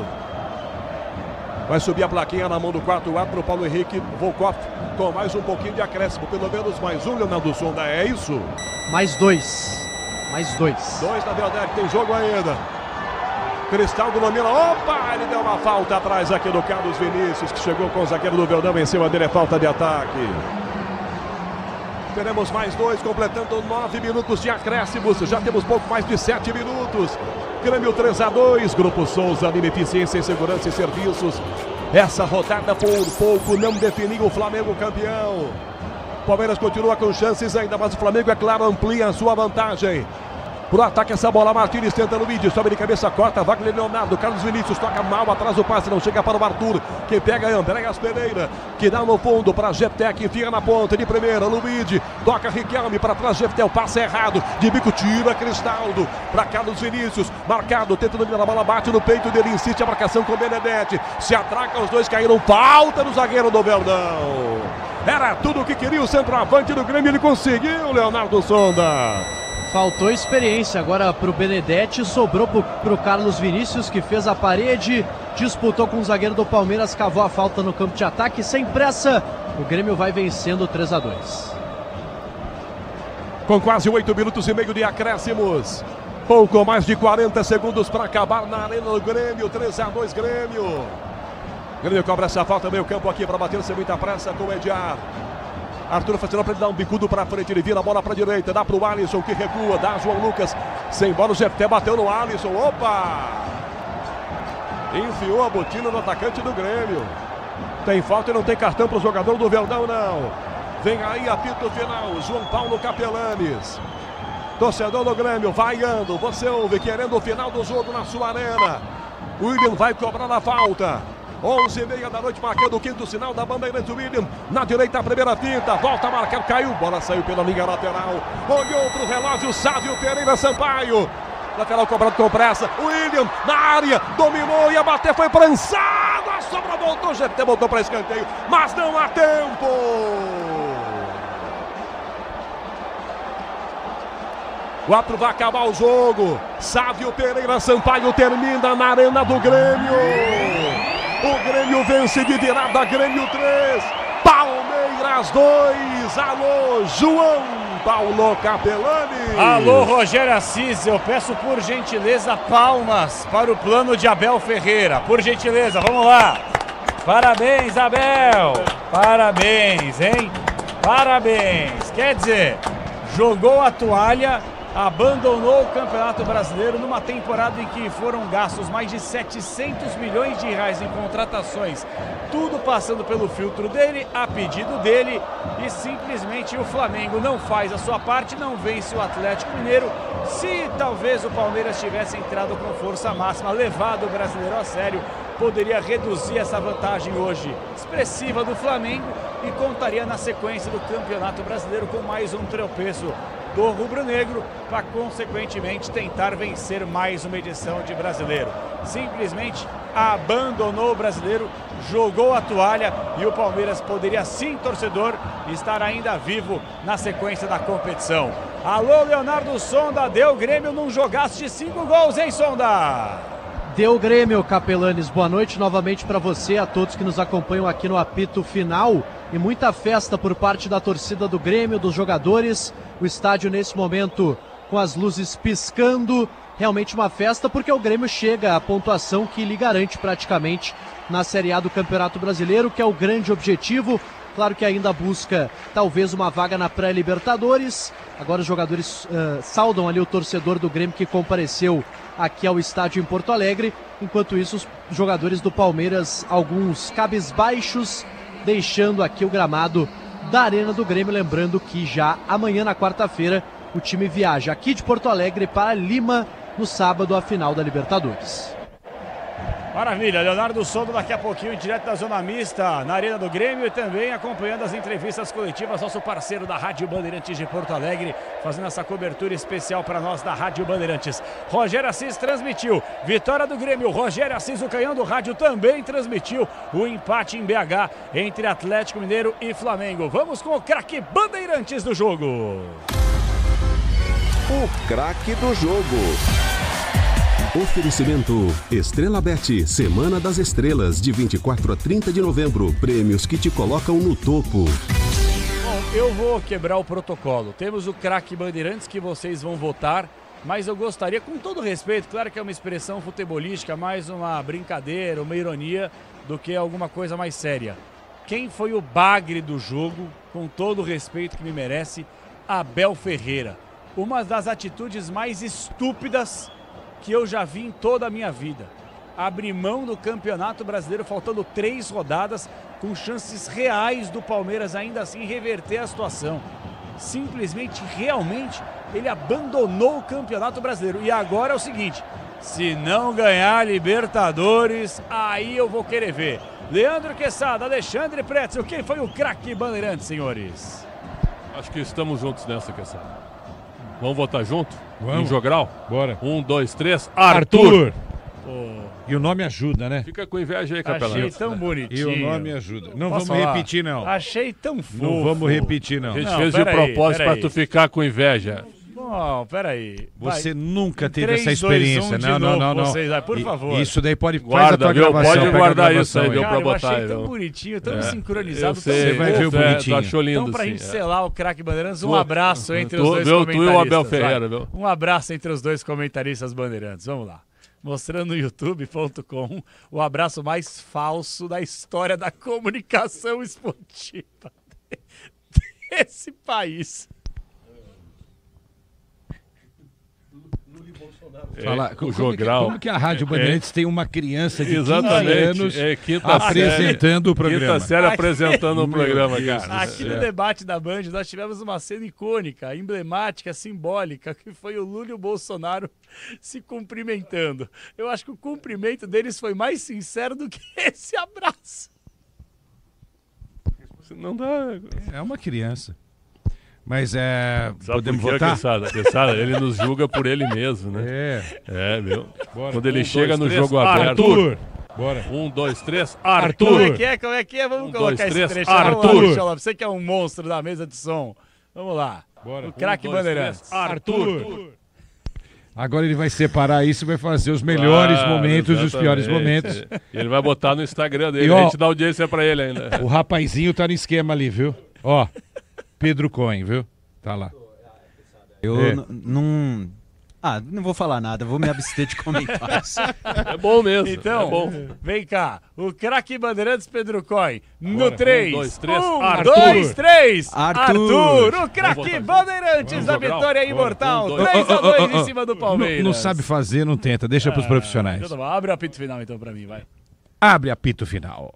Vai subir a plaquinha na mão do quarto árbitro, Paulo Henrique Volkoff, com mais um pouquinho de acréscimo. Pelo menos mais um, Leonardo Sonda, é isso? Mais 2. Mais 2. 2 na verdade, tem jogo ainda. Cristaldo domina, opa, ele deu uma falta atrás aqui do Carlos Vinícius, que chegou com o zagueiro do Verdão, em cima dele é falta de ataque. Teremos mais 2, completando 9 minutos de acréscimos, já temos pouco mais de 7 minutos. Grêmio 3-2, Grupo Souza, Lima Eficiência em Segurança e Serviços. Essa rodada por pouco não definiu o Flamengo campeão. Palmeiras continua com chances ainda, mas o Flamengo, é claro, amplia a sua vantagem. Pro ataque essa bola, Martínez tenta no vídeo, sobe de cabeça, corta, Wagner Leonardo, Carlos Vinícius toca mal atrás do passe, não chega para o Arthur, quem pega é Andréas Pereira, que dá no fundo para Jefté, que enfia na ponta de primeira, Luigi, toca Riquelme para trás, Jefté, o passe é errado, de bico tira Cristaldo, para Carlos Vinícius, marcado, tenta dominar a bola, bate no peito dele, insiste a marcação com Benedetti, se atraca, os dois caíram, falta no zagueiro do Verdão. Era tudo o que queria o centroavante do Grêmio, ele conseguiu, Leonardo Sonda. Faltou experiência agora para o Benedetti, sobrou para o Carlos Vinícius, que fez a parede, disputou com o zagueiro do Palmeiras, cavou a falta no campo de ataque, sem pressa, o Grêmio vai vencendo 3-2. Com quase 8 minutos e meio de acréscimos, pouco mais de 40 segundos para acabar na arena do Grêmio, 3-2 Grêmio. Grêmio cobra essa falta, meio campo aqui para bater sem muita pressa com o Ediar. Arthur fazendo para ele dar um bicudo para frente, ele vira a bola para a direita, dá para o Alisson que recua, dá João Lucas, sem bola o Jefté bateu no Alisson, opa! Enfiou a botina no atacante do Grêmio. Tem falta e não tem cartão para o jogador do Verdão não. Vem aí apito final, João Paulo Capelanes. Torcedor do Grêmio vaiando, você ouve, querendo o final do jogo na sua arena. William vai cobrar a falta. 11h30 da noite, marcando o quinto sinal da Bandeirantes. William, na direita, a primeira finta, volta a marcar, caiu, bola saiu pela linha lateral, olhou para o relógio, Sávio Pereira Sampaio, lateral cobrado com pressa, William na área, dominou, ia bater, foi prensado, a sobra voltou, GT voltou para escanteio, mas não há tempo. O árbitro vai acabar o jogo, Sávio Pereira Sampaio termina na arena do Grêmio. O Grêmio vence de virada, Grêmio 3, Palmeiras 2. Alô, João Paulo Capelani. Alô, Rogério Assis, eu peço por gentileza palmas para o plano de Abel Ferreira. Por gentileza, vamos lá. Parabéns, Abel. Parabéns, hein? Parabéns. Quer dizer, jogou a toalha, abandonou o Campeonato Brasileiro numa temporada em que foram gastos mais de 700 milhões de reais em contratações, tudo passando pelo filtro dele, a pedido dele, e simplesmente o Flamengo não faz a sua parte, não vence o Atlético Mineiro. Se talvez o Palmeiras tivesse entrado com força máxima, levado o Brasileiro a sério, poderia reduzir essa vantagem hoje expressiva do Flamengo e contaria na sequência do Campeonato Brasileiro com mais um tropeço do rubro-negro para, consequentemente, tentar vencer mais uma edição de Brasileiro. Simplesmente abandonou o Brasileiro, jogou a toalha e o Palmeiras poderia, sim, torcedor, estar ainda vivo na sequência da competição. Alô, Leonardo Sonda, deu Grêmio num jogaço de 5 gols, hein, Sonda? Bateu o Grêmio, Capelanes. Boa noite novamente para você, a todos que nos acompanham aqui no apito final. E muita festa por parte da torcida do Grêmio, dos jogadores. O estádio nesse momento com as luzes piscando. Realmente uma festa porque o Grêmio chega à pontuação que lhe garante praticamente na Série A do Campeonato Brasileiro, que é o grande objetivo. Claro que ainda busca talvez uma vaga na pré-Libertadores. Agora os jogadores saudam ali o torcedor do Grêmio que compareceu aqui ao estádio em Porto Alegre. Enquanto isso, os jogadores do Palmeiras, alguns cabisbaixos, deixando aqui o gramado da Arena do Grêmio. Lembrando que já amanhã, na quarta-feira, o time viaja aqui de Porto Alegre para Lima, no sábado, a final da Libertadores. Maravilha, Leonardo Sondo daqui a pouquinho, direto da Zona Mista, na Arena do Grêmio, e também acompanhando as entrevistas coletivas, nosso parceiro da Rádio Bandeirantes de Porto Alegre, fazendo essa cobertura especial para nós da Rádio Bandeirantes. Rogério Assis transmitiu, vitória do Grêmio, Rogério Assis, o canhão do rádio, também transmitiu o empate em BH entre Atlético Mineiro e Flamengo. Vamos com o craque Bandeirantes do jogo. O craque do jogo. Oferecimento Estrela Bet, Semana das Estrelas, de 24 a 30 de novembro. Prêmios que te colocam no topo. Bom, eu vou quebrar o protocolo. Temos o craque Bandeirantes que vocês vão votar, mas eu gostaria, com todo respeito, claro que é uma expressão futebolística, mais uma brincadeira, uma ironia, do que alguma coisa mais séria. Quem foi o bagre do jogo, com todo o respeito que me merece? Abel Ferreira. Uma das atitudes mais estúpidas que eu já vi em toda a minha vida. Abrir mão do Campeonato Brasileiro faltando 3 rodadas, com chances reais do Palmeiras ainda assim reverter a situação. Simplesmente, realmente, ele abandonou o Campeonato Brasileiro. E agora é o seguinte, se não ganhar Libertadores, aí eu vou querer ver. Leandro Quesada, Alexandre Pretzel, quem foi o craque Bandeirantes, senhores? Acho que estamos juntos nessa, Quesada. Vamos votar junto? Vamos. Em jogral? Bora. 1, 2, 3, Arthur! E o nome ajuda, né? Fica com inveja aí, Capelão. Achei tão bonitinho. E o nome ajuda. Não Posso vamos falar? repetir, não. Achei tão fofo. Não vamos repetir, não. A gente fez de propósito pra tu ficar com inveja. Não, peraí. Você nunca teve 3, essa experiência. 2, 1 não, de não, novo, não, não. vocês, vai, por favor. Isso daí pode... Guarda, faz a tua viu? gravação. Pode pega a guardar gravação isso aí, deu Cara, pra eu botar. achei tão Então. bonitinho, tão sincronizado. Você vai ver o bonitinho. Tu achou lindo, Então, pra sim, gente selar o craque Bandeirantes, um Tu- abraço entre os tu- dois viu? Tu comentaristas. e o Abel vai. Ferreira, viu? Um abraço entre os dois comentaristas Bandeirantes. Vamos lá. Mostrando no youtube.com o abraço mais falso da história da comunicação esportiva desse país. Fala, o jogral. Como que a Rádio Bandeirantes tem uma criança de 15 Exatamente. anos Quinta apresentando série. o programa? Quinta série apresentando o Meu programa, Deus cara. Aqui no debate da Band, nós tivemos uma cena icônica, emblemática, simbólica, que foi o Lula e o Bolsonaro se cumprimentando. Eu acho que o cumprimento deles foi mais sincero do que esse abraço. Não dá. É uma criança. Mas Sabe podemos por quê, votar? Quesada? Ele nos julga por ele mesmo, né? É, meu. Bora. Quando ele 1, chega 2, no 3, jogo aberto. Arthur! Bora. 1, 2, 3, Como é Arthur! que é? Como é que é? Vamos 1, colocar 2, 3, esse trecho. Arthur! Vamos lá, você que é um monstro da mesa de som. Vamos lá. Bora. O craque 1, 2, Bandeirantes. 3, Arthur! Agora ele vai separar isso e vai fazer os melhores Claro, momentos e os piores exatamente. momentos. Ele vai botar no Instagram dele. E, ó, a gente dá audiência pra ele ainda. O rapazinho tá no esquema ali, viu? Ó, Pedro Cohen, viu? Tá lá. Eu não... Ah, não vou falar nada, vou me abster de comentários. É bom mesmo. Então, é bom. vem cá. O craque Bandeirantes, Pedro Coy. No Bora. 3. 1, 2, 3, 1, Arthur. 2, 3. Arthur. O craque Vamos Bandeirantes da jogar. vitória Bora. imortal. 1, 2. 3-2 em cima do Palmeiras. Não sabe fazer, não tenta. Deixa pros profissionais. Então tá bom. Abre o apito final então pra mim, vai. Abre apito final.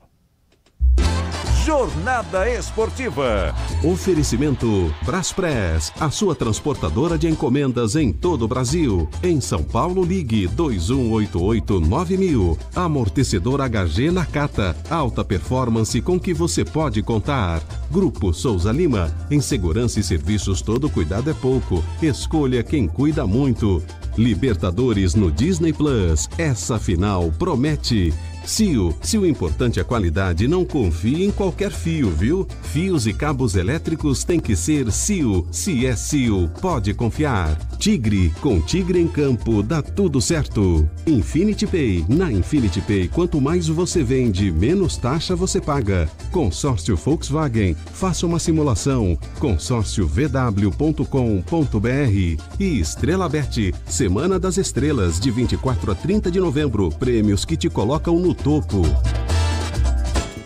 Jornada Esportiva. Oferecimento Braspress, a sua transportadora de encomendas em todo o Brasil. Em São Paulo, ligue 2188-9000. Amortecedor HG Nakata, alta performance com que você pode contar. Grupo Souza Lima, em segurança e serviços todo cuidado é pouco. Escolha quem cuida muito. Libertadores no Disney Plus, essa final promete. CIO, se o importante é qualidade, não confie em qualquer fio, viu? Fios e cabos elétricos tem que ser CIO. Se é CIO, pode confiar. Tigre, com Tigre em campo, dá tudo certo. Infinity Pay. Na Infinity Pay, quanto mais você vende, menos taxa você paga. Consórcio Volkswagen. Faça uma simulação. consórciovw.com.br. E Estrela Bet. Semana das Estrelas, de 24 a 30 de novembro. Prêmios que te colocam no topo.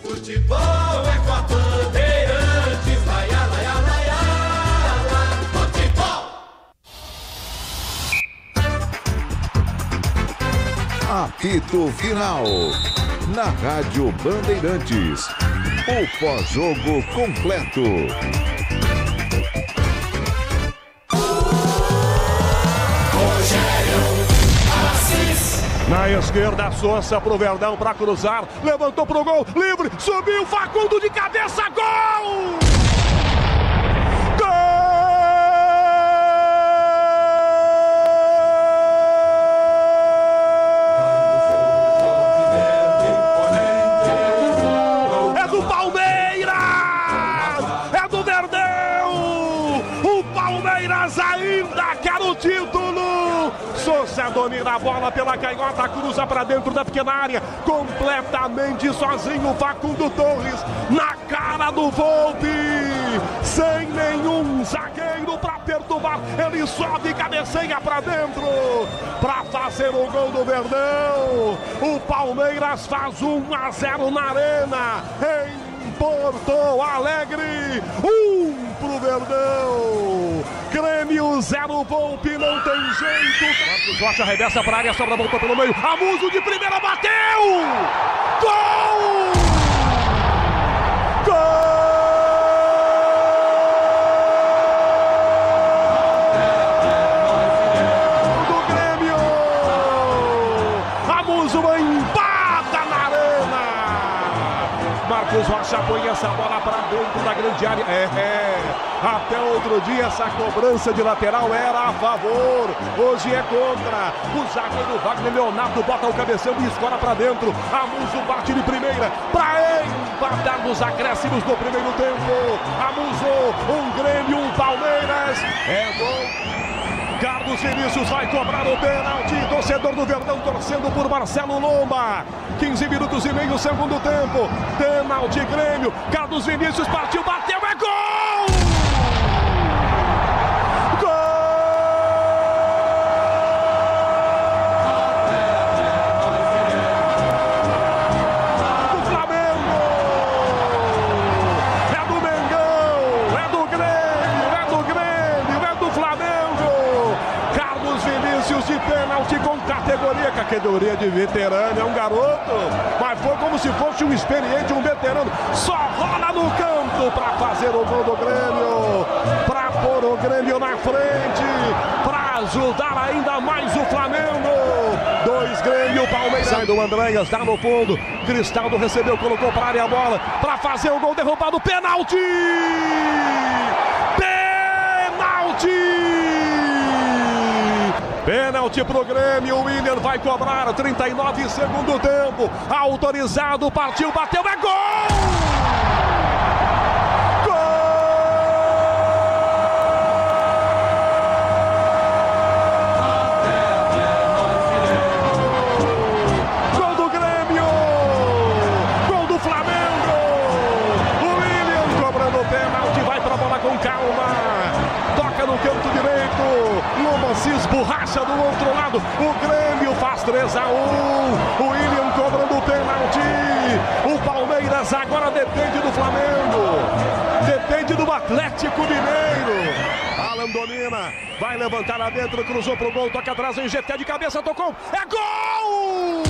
Futebol é com a Bandeirantes, laia, laia, laia, futebol. Apito Final. Na Rádio Bandeirantes. O pós-jogo completo. Na esquerda, Sousa pro Verdão para cruzar. Levantou pro gol, livre, subiu, Facundo de cabeça, gol! É do Palmeiras! É do Verdão! O Palmeiras ainda quer o título! Sousa domina a bola pela canhota, cruza para dentro da pequena área, completamente sozinho, Facundo Torres na cara do Volpi, sem nenhum zagueiro para perturbar, ele sobe e cabeceia para dentro, para fazer o gol do Verdão. O Palmeiras faz 1-0 na Arena, em Porto Alegre, 1 pro Verdão. Grêmio 0, Volpi, não tem jeito. Marcos Rocha arremessa para a área, sobra, voltou pelo meio. Amuso de primeira, bateu! Gol! Gol! Do Grêmio! Amuso empata na Arena! Marcos Rocha põe essa bola para dentro da grande área. Até outro dia essa cobrança de lateral era a favor, hoje é contra. O zagueiro Wagner Leonardo bota o cabeção e escora para dentro. Amuso bate de primeira para empatar nos acréscimos do primeiro tempo. Amuso, um Grêmio, um Palmeiras. É gol. Carlos Vinícius vai cobrar o pênalti. Torcedor do Verdão torcendo por Marcelo Lomba. 15 minutos e meio, segundo tempo. Pênalti Grêmio. Carlos Vinícius partiu, bateu, é gol! Categoria de veterano, é um garoto, mas foi como se fosse um experiente, um veterano, só rola no canto para fazer o gol do Grêmio, para pôr o Grêmio na frente, para ajudar ainda mais o Flamengo. 2 Grêmio, Palmeiras. Sai do Andréas, dá no fundo, Cristaldo recebeu, colocou para a área a bola, para fazer o gol, derrubado, pênalti! Pênalti pro Grêmio, o Willian vai cobrar, 39 segundo tempo, autorizado, partiu, bateu, é gol! Gol do Grêmio! Gol do Flamengo! O Willian cobrando o pênalti, vai pra bola com calma, toca no canto direito, Luma se esborracha do outro lado, o Grêmio faz 3-1, o Willian cobrando o pênalti, o Palmeiras agora depende do Flamengo, depende do Atlético Mineiro. Alan domina, vai levantar lá dentro, cruzou pro gol, toca atrás, em GT de cabeça, tocou, é gol!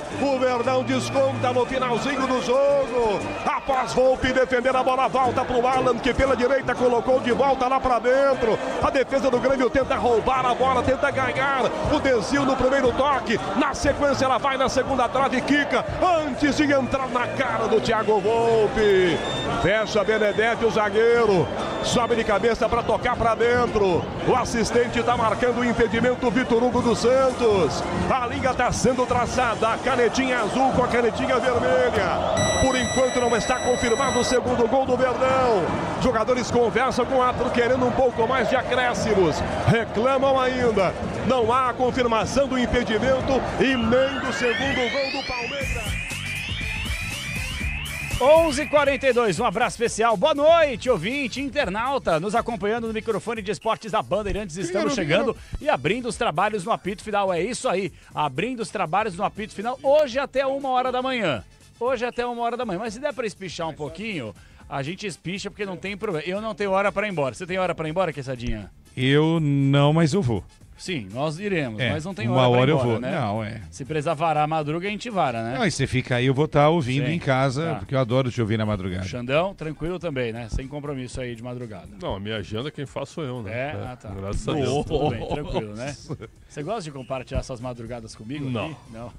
Palmeiras. O Verdão desconta no finalzinho do jogo. Após Volpe defender a bola, volta pro Alan, que pela direita colocou de volta lá pra dentro. A defesa do Grêmio tenta roubar a bola, tenta ganhar. O desvio no primeiro toque. Na sequência ela vai na segunda trave, quica antes de entrar na cara do Thiago Volpe. Fecha Benedetti, o zagueiro. Sobe de cabeça para tocar para dentro. O assistente está marcando o impedimento, Vitor Hugo dos Santos. A linha está sendo traçada, a canetinha azul com a canetinha vermelha. Por enquanto não está confirmado o segundo gol do Verdão. Jogadores conversam com o árbitro querendo um pouco mais de acréscimos. Reclamam ainda. Não há a confirmação do impedimento e nem do segundo gol do Palmeiras. 11h42, um abraço especial. Boa noite, ouvinte, internauta, nos acompanhando no microfone de esportes da Bandeirantes. Estamos chegando e abrindo os trabalhos no apito final. É isso aí, abrindo os trabalhos no apito final. Hoje até 1h da manhã. Hoje até 1h da manhã. Mas se der para espichar um pouquinho, a gente espicha porque não tem problema. Eu não tenho hora para ir embora. Você tem hora para ir embora, Quesadinha? Eu não, mas eu vou. Sim, nós iremos, mas não tem uma hora hora pra ir embora, eu vou. né? Não, é. Se precisar varar a madruga, a gente vara, né? Não, e você fica aí, eu vou estar ouvindo Sim, em casa, tá. porque eu adoro te ouvir na madrugada. Xandão, tranquilo também, né? Sem compromisso aí de madrugada. Não, a minha agenda quem faz sou eu, né? Tá. Graças a Deus. Tudo bem, tranquilo, né? Você gosta de compartilhar suas madrugadas comigo? Não. Aqui? Não.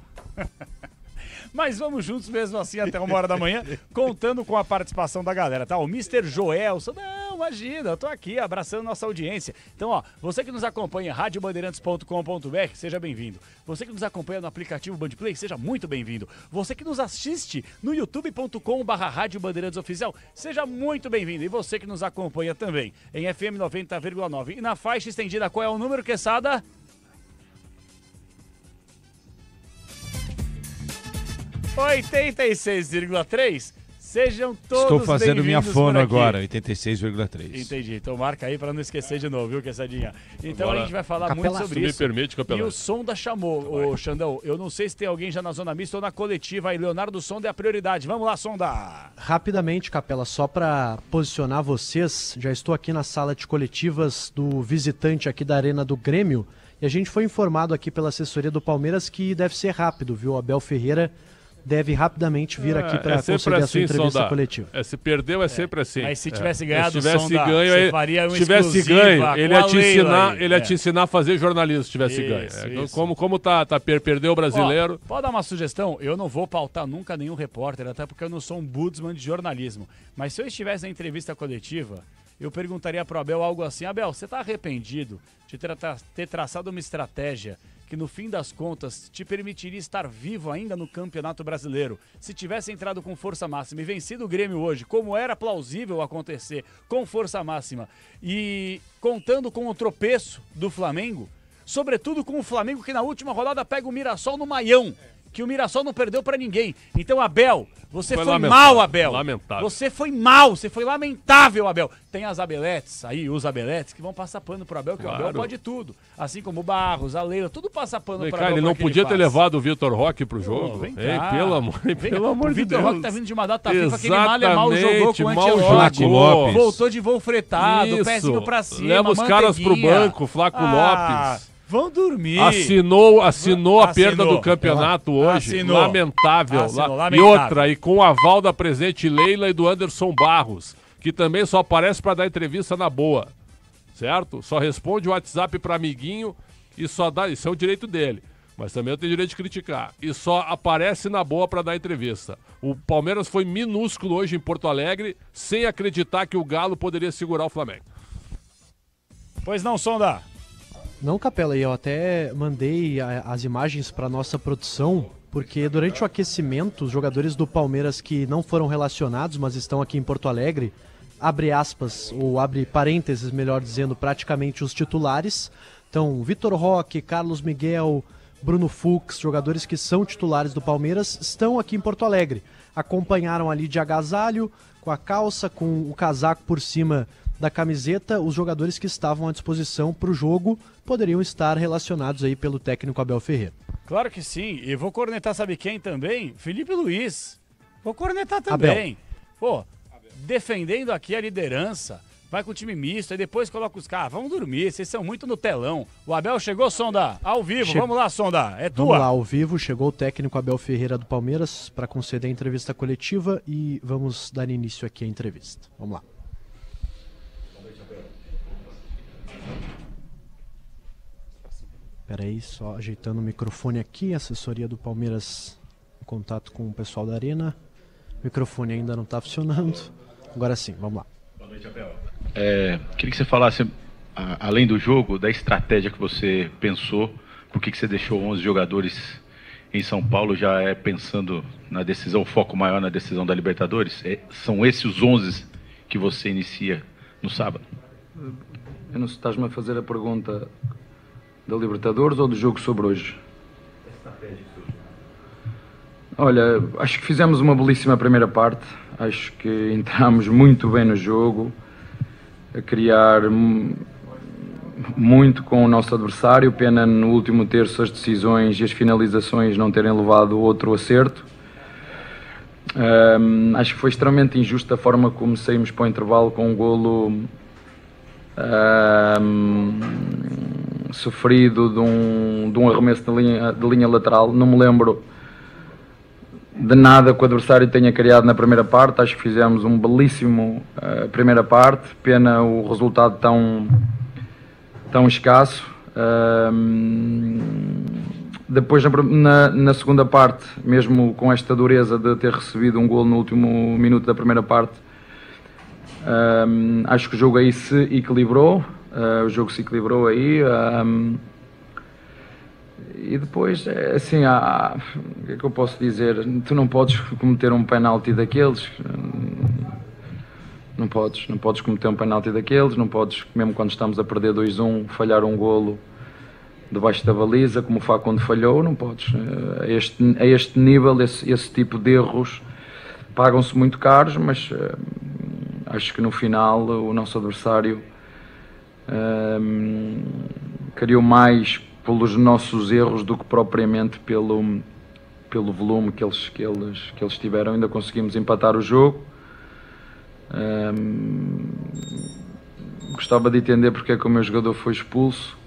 Mas vamos juntos mesmo assim até 1h da manhã, contando com a participação da galera, tá? O Mr. Joelson, não, imagina, eu tô aqui abraçando nossa audiência. Então, ó, você que nos acompanha, radiobandeirantes.com.br, seja bem-vindo. Você que nos acompanha no aplicativo Bandplay, seja muito bem-vindo. Você que nos assiste no youtube.com/Rádio Bandeirantes Oficial, seja muito bem-vindo. E você que nos acompanha também em FM 90,9 e na faixa estendida, qual é o número, Quesada? 86,3. Sejam todos Estou fazendo minha fono agora, 86,3. Entendi. Então marca aí para não esquecer de novo, viu, Quesadinha? Então Agora, a gente vai falar Capela, muito sobre isso. Me permite, Capela. E o Sonda chamou, ô Xandão. Eu não sei se tem alguém já na zona mista ou na coletiva aí. Leonardo Sonda é a prioridade. Vamos lá, Sonda. Rapidamente, Capela, só para posicionar vocês, já estou aqui na sala de coletivas do visitante aqui da Arena do Grêmio e a gente foi informado aqui pela assessoria do Palmeiras que deve ser rápido, viu? O Abel Ferreira deve rapidamente vir aqui para conceder a sua entrevista coletiva. Se perdeu é sempre assim. Mas se tivesse ganhado, se tivesse Sonda, ganho, você faria uma tivesse exclusiva ganho, ele ia com te ensinar a fazer jornalismo se tivesse Isso, ganho. isso. Como perdeu o brasileiro. Ó, pode dar uma sugestão? Eu não vou pautar nunca nenhum repórter, até porque eu não sou um ombudsman de jornalismo. Mas se eu estivesse na entrevista coletiva, eu perguntaria pro Abel algo assim: Abel, você tá arrependido de ter traçado uma estratégia que no fim das contas te permitiria estar vivo ainda no Campeonato Brasileiro? Se tivesse entrado com força máxima e vencido o Grêmio hoje, como era plausível acontecer, com força máxima, e contando com o tropeço do Flamengo, sobretudo com o Flamengo que na última rodada pega o Mirassol no Maião, que o Mirassol não perdeu pra ninguém. Então, Abel, você foi mal, Abel. Lamentável. Você foi mal, você foi lamentável, Abel. Tem as Abeletes aí, os Abeletes, que vão passar pano pro Abel, que o Abel pode tudo. Assim como o Barros, a Leila, tudo passa pano pro Abel. Ele não podia ter levado o Vitor Roque pro jogo. Vem cá. Ei, pelo amor de Deus. O Vitor Roque tá vindo de uma data FIFA que ele mal jogou com o Ancelotti. Lopes. Voltou de voo fretado, pezinho pra cima, leva os caras pro banco, Flaco Lopes. Vão dormir. Assinou a perda do campeonato hoje. Lamentável. E outra, e com o aval da presidente Leila e do Anderson Barros, que também só aparece para dar entrevista na boa. Certo? Só responde o WhatsApp para amiguinho e só dá. Isso é o direito dele. Mas também eu tenho direito de criticar. E só aparece na boa para dar entrevista. O Palmeiras foi minúsculo hoje em Porto Alegre, sem acreditar que o Galo poderia segurar o Flamengo. Pois não, Sonda. Não, Capela, e eu até mandei as imagens para nossa produção, porque durante o aquecimento, os jogadores do Palmeiras que não foram relacionados, mas estão aqui em Porto Alegre, abre aspas, ou abre parênteses, melhor dizendo, praticamente os titulares. Então, Vitor Roque, Carlos Miguel, Bruno Fux, jogadores que são titulares do Palmeiras, estão aqui em Porto Alegre. Acompanharam ali de agasalho, com a calça, com o casaco por cima da camiseta. Os jogadores que estavam à disposição para o jogo poderiam estar relacionados aí pelo técnico Abel Ferreira. Claro que sim, e vou cornetar, sabe quem também? Felipe Luiz. Vou cornetar também. Abel. Pô, defendendo aqui a liderança, vai com o time misto, e depois coloca os caras. Vamos dormir, vocês são muito no telão. O Abel chegou, Sonda, ao vivo. Vamos lá, Sonda, é tua. Vamos lá, ao vivo, chegou o técnico Abel Ferreira do Palmeiras para conceder a entrevista coletiva e vamos dar início aqui à entrevista. Vamos lá. Espera aí, só ajeitando o microfone aqui, assessoria do Palmeiras em contato com o pessoal da Arena. O microfone ainda não está funcionando. Agora sim, vamos lá. Boa noite, Abel. Queria que você falasse, além do jogo, da estratégia que você pensou, por que você deixou 11 jogadores em São Paulo, já pensando na decisão, foco maior na decisão da Libertadores? São esses os 11 que você inicia no sábado? Eu não sei se estás-me a fazer a pergunta da Libertadores ou do jogo sobre hoje? Olha, acho que fizemos uma belíssima primeira parte. Acho que entramos muito bem no jogo, a criar muito com o nosso adversário. Pena no último terço as decisões e as finalizações não terem levado outro acerto. Acho que foi extremamente injusta a forma como saímos para o intervalo com um golo sofrido de um arremesso de linha lateral. Não me lembro de nada que o adversário tenha criado na primeira parte. Acho que fizemos um belíssimo primeira parte. Pena o resultado tão escasso. Depois na segunda parte, mesmo com esta dureza de ter recebido um golo no último minuto da primeira parte, acho que o jogo aí se equilibrou. O jogo se equilibrou aí. E depois, assim, o que é que eu posso dizer? Tu não podes cometer um penalti daqueles. Não podes cometer um penalti daqueles. Não podes, mesmo quando estamos a perder 2-1, falhar um golo debaixo da baliza, como o Facundo falhou. Não podes. A este nível, esse tipo de erros pagam-se muito caros, mas acho que no final o nosso adversário criou mais pelos nossos erros do que propriamente pelo volume que eles tiveram. Ainda conseguimos empatar o jogo. Gostava de entender porque é que o meu jogador foi expulso.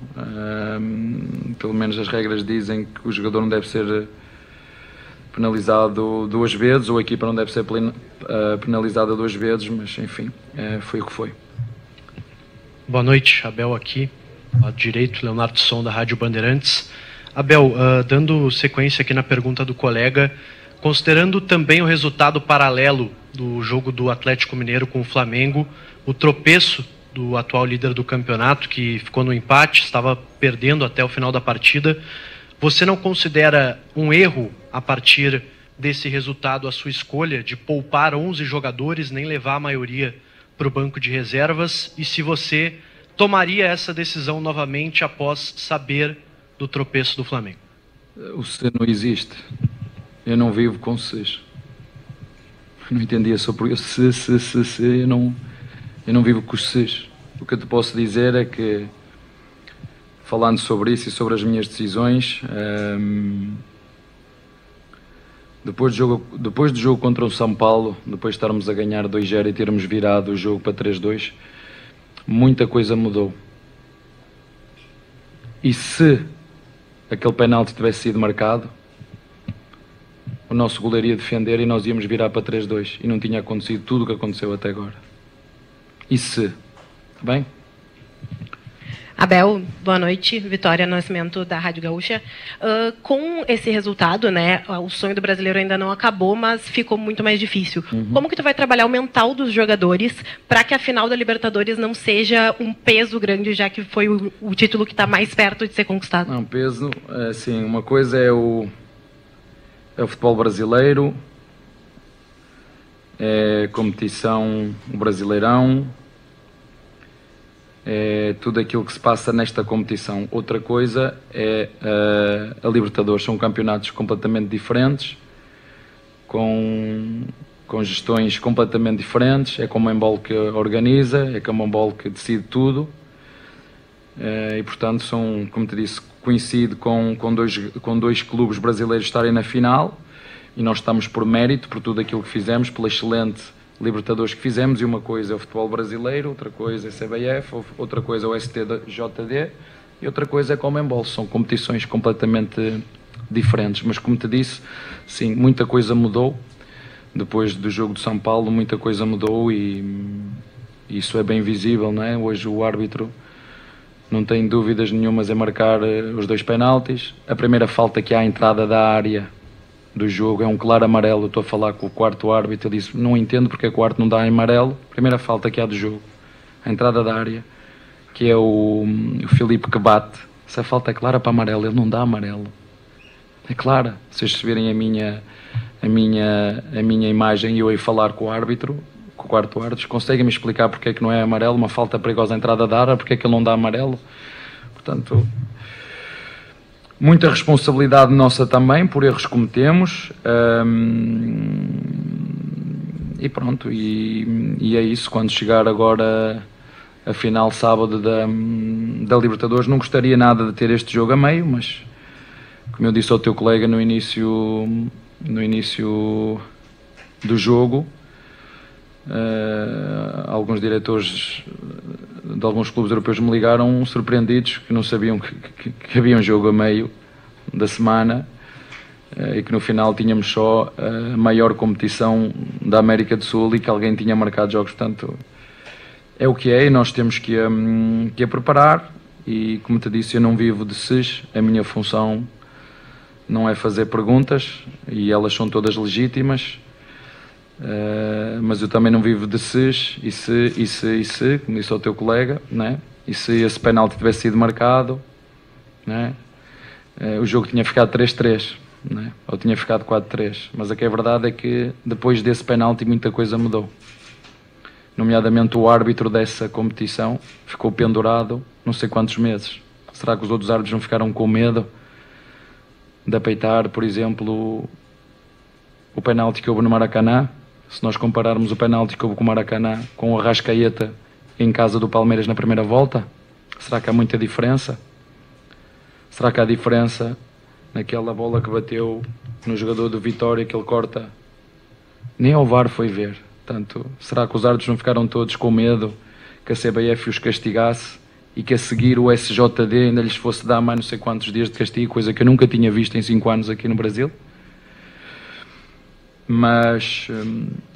Pelo menos as regras dizem que o jogador não deve ser penalizado 2 vezes, ou a equipa não deve ser penalizada 2 vezes, mas enfim, foi o que foi. Boa noite, Abel aqui, lado direito, Leonardo Som, da Rádio Bandeirantes. Abel, dando sequência aqui na pergunta do colega, considerando também o resultado paralelo do jogo do Atlético Mineiro com o Flamengo, o tropeço do atual líder do campeonato, que ficou no empate, estava perdendo até o final da partida, você não considera um erro, a partir desse resultado, a sua escolha de poupar 11 jogadores, nem levar a maioria para o banco de reservas, e se você tomaria essa decisão novamente após saber do tropeço do Flamengo? O se não existe. Eu não vivo com ses. Não entendia só por isso. Se, eu não vivo com os ses. O que eu te posso dizer é que, falando sobre isso e sobre as minhas decisões, depois do jogo contra o São Paulo, depois de estarmos a ganhar 2-0 e termos virado o jogo para 3-2, muita coisa mudou. E se aquele penalti tivesse sido marcado, o nosso goleiro ia defender e nós íamos virar para 3-2 e não tinha acontecido tudo o que aconteceu até agora. E se? Está bem? Abel, boa noite. Vitória Nascimento, da Rádio Gaúcha. Com esse resultado, né, o sonho do brasileiro ainda não acabou, mas ficou muito mais difícil. Como que tu vai trabalhar o mental dos jogadores para que a final da Libertadores não seja um peso grande, já que foi o título que está mais perto de ser conquistado? Não, peso, assim, uma coisa é o futebol brasileiro, é competição, o Brasileirão, é tudo aquilo que se passa nesta competição. Outra coisa é a Libertadores. São campeonatos completamente diferentes, com gestões completamente diferentes. É como a Comembol que organiza, é como a Comembol que decide tudo, e portanto são, como te disse, coincide com dois clubes brasileiros estarem na final, e nós estamos por mérito, por tudo aquilo que fizemos, pela excelente Libertadores que fizemos, e uma coisa é o futebol brasileiro, outra coisa é CBF, outra coisa é o STJD e outra coisa é Conmebol. São competições completamente diferentes, mas como te disse, sim, muita coisa mudou. Depois do jogo de São Paulo, muita coisa mudou e isso é bem visível, não é? Hoje o árbitro não tem dúvidas nenhumas em marcar os 2 penaltis. A primeira falta que há à entrada da área do jogo é um claro amarelo. Eu estou a falar com o quarto árbitro, ele disse, não entendo porque o quarto não dá amarelo. Primeira falta que há do jogo, a entrada da área, que é o Filipe que bate. Essa falta é clara para amarelo, ele não dá amarelo. É clara. Se vocês verem a minha imagem e eu ia falar com o árbitro, com o quarto árbitro, conseguem-me explicar porque é que não é amarelo, uma falta perigosa à entrada da área, porque é que ele não dá amarelo? Portanto, muita responsabilidade nossa também por erros que cometemos, e pronto, e é isso. Quando chegar agora a final sábado da Libertadores, não gostaria nada de ter este jogo a meio, mas como eu disse ao teu colega no início do jogo, alguns diretores de alguns clubes europeus me ligaram surpreendidos, que não sabiam que havia um jogo a meio da semana, e que no final tínhamos só a maior competição da América do Sul e que alguém tinha marcado jogos. Portanto, é o que é, e nós temos que a preparar. E como te disse, eu não vivo de SES, a minha função não é fazer perguntas, e elas são todas legítimas, mas eu também não vivo de SES, e se, como disse ao teu colega, né? E se esse penalti tivesse sido marcado, né? O jogo tinha ficado 3-3, né? Ou tinha ficado 4-3, mas a que é verdade é que depois desse penalti muita coisa mudou, nomeadamente o árbitro dessa competição ficou pendurado não sei quantos meses. Será que os outros árbitros não ficaram com medo de apeitar, por exemplo, o penalti que houve no Maracanã? Se nós compararmos o penalti que houve com o Maracanã com o Arrascaeta em casa do Palmeiras na primeira volta, será que há muita diferença? Será que há diferença naquela bola que bateu no jogador do Vitória, que ele corta? Nem ao VAR foi ver. Portanto, será que os árbitros não ficaram todos com medo que a CBF os castigasse e que a seguir o SJD ainda lhes fosse dar mais não sei quantos dias de castigo, coisa que eu nunca tinha visto em 5 anos aqui no Brasil? Mas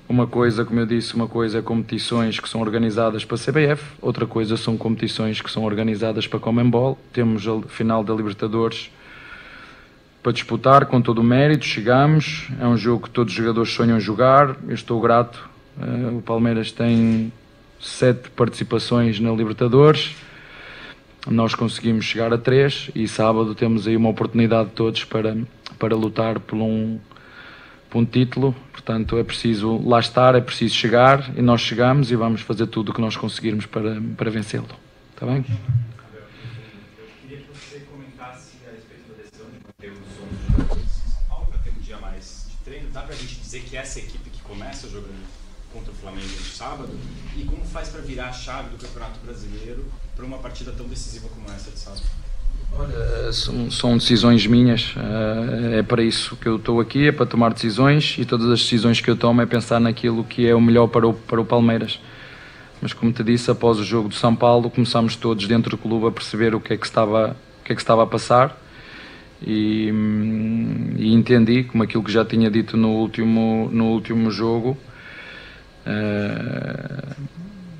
uma coisa, como eu disse, uma coisa é competições que são organizadas para a CBF, outra coisa são competições que são organizadas para a Conmebol. Temos a final da Libertadores para disputar com todo o mérito, chegamos, é um jogo que todos os jogadores sonham jogar, eu estou grato. O Palmeiras tem 7 participações na Libertadores, nós conseguimos chegar a 3, e sábado temos aí uma oportunidade de todos para lutar por um título. Portanto, é preciso lá estar, é preciso chegar, e nós chegamos e vamos fazer tudo o que nós conseguirmos para vencê-lo. Está bem? Eu queria que você comentasse a respeito da decisão de manter os 11 jogadores de São Paulo para ter um dia mais de treino. Dá para a gente dizer que essa equipe que começa jogando contra o Flamengo no sábado, e como faz para virar a chave do Campeonato Brasileiro para uma partida tão decisiva como essa de sábado? Olha, são decisões minhas, é para isso que eu estou aqui, é para tomar decisões, e todas as decisões que eu tomo é pensar naquilo que é o melhor para o Palmeiras. Mas como te disse, após o jogo de São Paulo, começámos todos dentro do clube a perceber o que é que estava a passar, e entendi, como aquilo que já tinha dito no último jogo,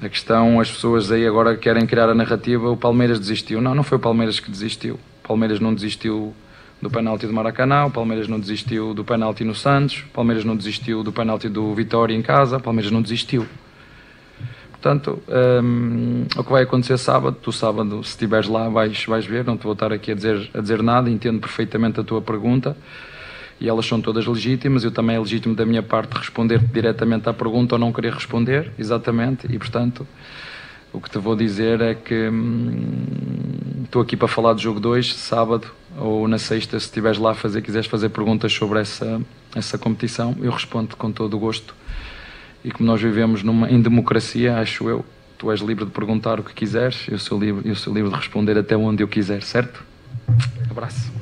a questão, as pessoas aí agora querem criar a narrativa, o Palmeiras desistiu. Não foi o Palmeiras que desistiu. O Palmeiras não desistiu do penalti do Maracanã, o Palmeiras não desistiu do penalti no Santos, o Palmeiras não desistiu do penalti do Vitória em casa, o Palmeiras não desistiu. Portanto, o que vai acontecer sábado, tu sábado, se estiveres lá, vais ver, não te vou estar aqui a dizer nada, entendo perfeitamente a tua pergunta, e elas são todas legítimas. Eu também é legítimo da minha parte responder diretamente à pergunta ou não querer responder, exatamente, e portanto o que te vou dizer é que estou aqui para falar do jogo 2, sábado ou na sexta, se estiveres lá quiseres fazer perguntas sobre essa competição, eu respondo com todo o gosto, e como nós vivemos em democracia, acho eu, tu és livre de perguntar o que quiseres, eu sou livre de responder até onde eu quiser, certo? Abraço.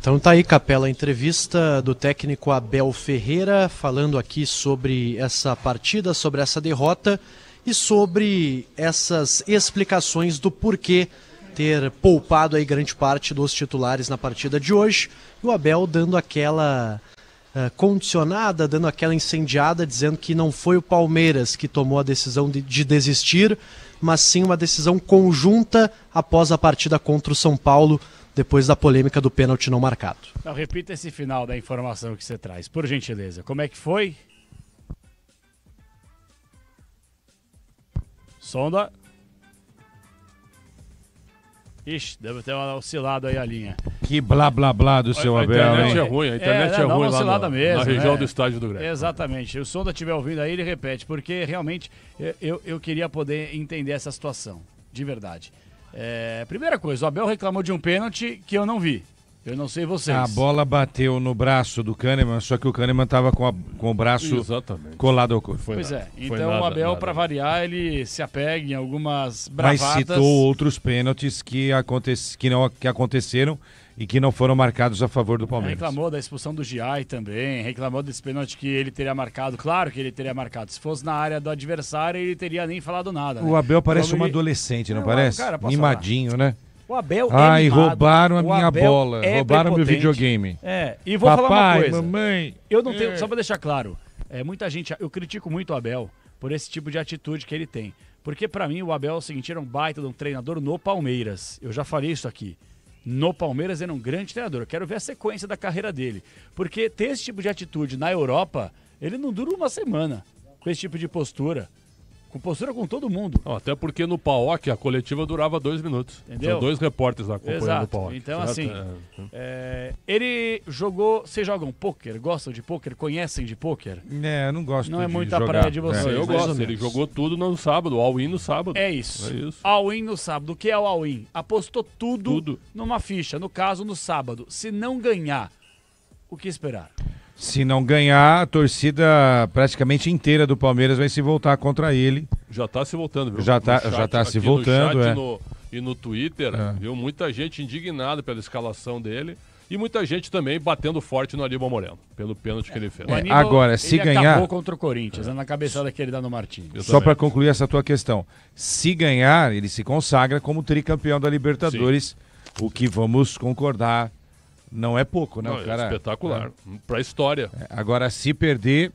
Então tá aí, Capela, a entrevista do técnico Abel Ferreira, falando aqui sobre essa partida, sobre essa derrota e sobre essas explicações do porquê ter poupado aí grande parte dos titulares na partida de hoje. E o Abel dando aquela condicionada, dando aquela incendiada, dizendo que não foi o Palmeiras que tomou a decisão de desistir, mas sim uma decisão conjunta após a partida contra o São Paulo, depois da polêmica do pênalti não marcado. Não, repita esse final da informação que você traz, por gentileza. Como é que foi? Sonda. Ixi, deve ter oscilado aí a linha. Que blá blá blá do seu Abel. A internet é ruim, a internet é ruim lá na região do estádio do Grêmio. Exatamente. Se o Sonda estiver ouvindo aí, ele repete, porque realmente eu queria poder entender essa situação, de verdade. Primeira coisa, o Abel reclamou de um pênalti que eu não vi. Eu não sei vocês. A bola bateu no braço do Kahneman, só que o Kahneman estava com o braço colado ao corpo. Pois é, então o Abel, para variar, ele se apega em algumas bravatas. Mas citou outros pênaltis que aconteceram e que não foram marcados a favor do Palmeiras. Reclamou da expulsão do Giai também, reclamou desse pênalti que ele teria marcado. Claro que ele teria marcado. Se fosse na área do adversário, ele teria nem falado nada. O Abel parece um adolescente, não parece? Cara, mimadinho, né? O Abel Ai, roubaram a minha bola, roubaram meu videogame. E vou falar uma coisa. Mamãe. Eu não tenho, só pra deixar claro, muita gente, eu critico muito o Abel por esse tipo de atitude que ele tem. Porque pra mim o Abel é o seguinte, era um baita de um treinador no Palmeiras. Eu já falei isso aqui. No Palmeiras era um grande treinador. Eu quero ver a sequência da carreira dele. Porque ter esse tipo de atitude na Europa, ele não dura uma semana com esse tipo de postura. Com postura com todo mundo. Até porque no PAOK a coletiva durava 2 minutos. Entendeu? São 2 repórteres acompanhando o PAOK. Então, assim, ele jogou... Vocês jogam pôquer? Gostam de pôquer? Conhecem de pôquer? Não gosto de Não é muita jogar. praia de vocês. Eu gosto. Ele jogou tudo no sábado, all-in no sábado. É isso. All-in no sábado. O que é o all-in? Apostou tudo numa ficha. No caso, no sábado. Se não ganhar, o que esperar? Se não ganhar, a torcida praticamente inteira do Palmeiras vai se voltar contra ele. Já está se voltando, viu? Já tá se voltando, no chat e no Twitter, viu? Muita gente indignada pela escalação dele e muita gente também batendo forte no Aníbal Moreno, pelo pênalti que ele fez. Agora, se ele ganhar... acabou contra o Corinthians, na cabeçada que ele dá no Martins. Só para concluir essa tua questão. Se ganhar, ele se consagra como tricampeão da Libertadores, o que vamos concordar... Não é pouco, né? Não, cara, espetacular. Para a história. Agora, se perder,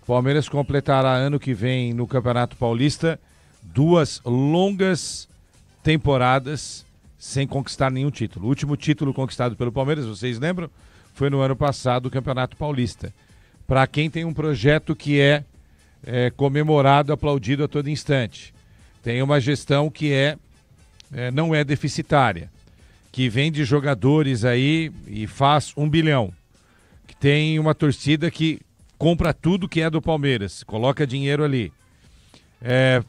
Palmeiras completará ano que vem no Campeonato Paulista 2 longas temporadas sem conquistar nenhum título. O último título conquistado pelo Palmeiras, vocês lembram? Foi no ano passado o Campeonato Paulista. Para quem tem um projeto que é comemorado, aplaudido a todo instante. Tem uma gestão que não é deficitária. Que vem de jogadores aí e faz 1 bilhão. Que tem uma torcida que compra tudo que é do Palmeiras, coloca dinheiro ali.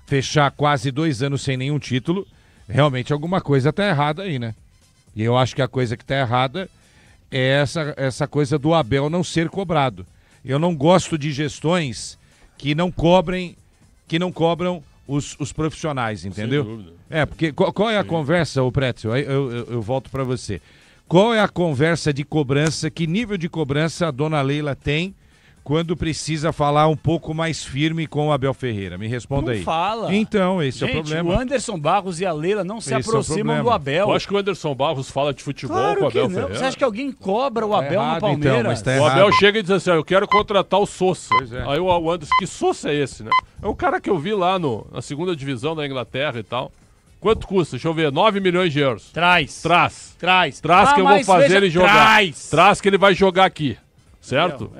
Fechar quase 2 anos sem nenhum título, realmente alguma coisa está errada aí, né? E eu acho que a coisa que está errada é essa coisa do Abel não ser cobrado. Eu não gosto de gestões que não cobram os profissionais, entendeu? Sem dúvida. Porque qual é a conversa, ô Pretzel? Eu volto para você. Qual é a conversa de cobrança, que nível de cobrança a dona Leila tem quando precisa falar um pouco mais firme com o Abel Ferreira? Me responda aí. Não fala. Então, esse é o problema. O Anderson Barros e a Leila não se aproximam do Abel. Eu acho que o Anderson Barros fala de futebol com o Abel Ferreira. Você acha que alguém cobra o Abel no Palmeiras? Então, mas tá o Abel chega e diz assim, eu quero contratar o Sousa. Aí o Anderson, que Sousa é esse, né? É o cara que eu vi lá na segunda divisão da Inglaterra e tal. Quanto custa? Deixa eu ver, 9 milhões de euros. Traz que eu vou fazer ele jogar. Traz que ele vai jogar aqui. Certo?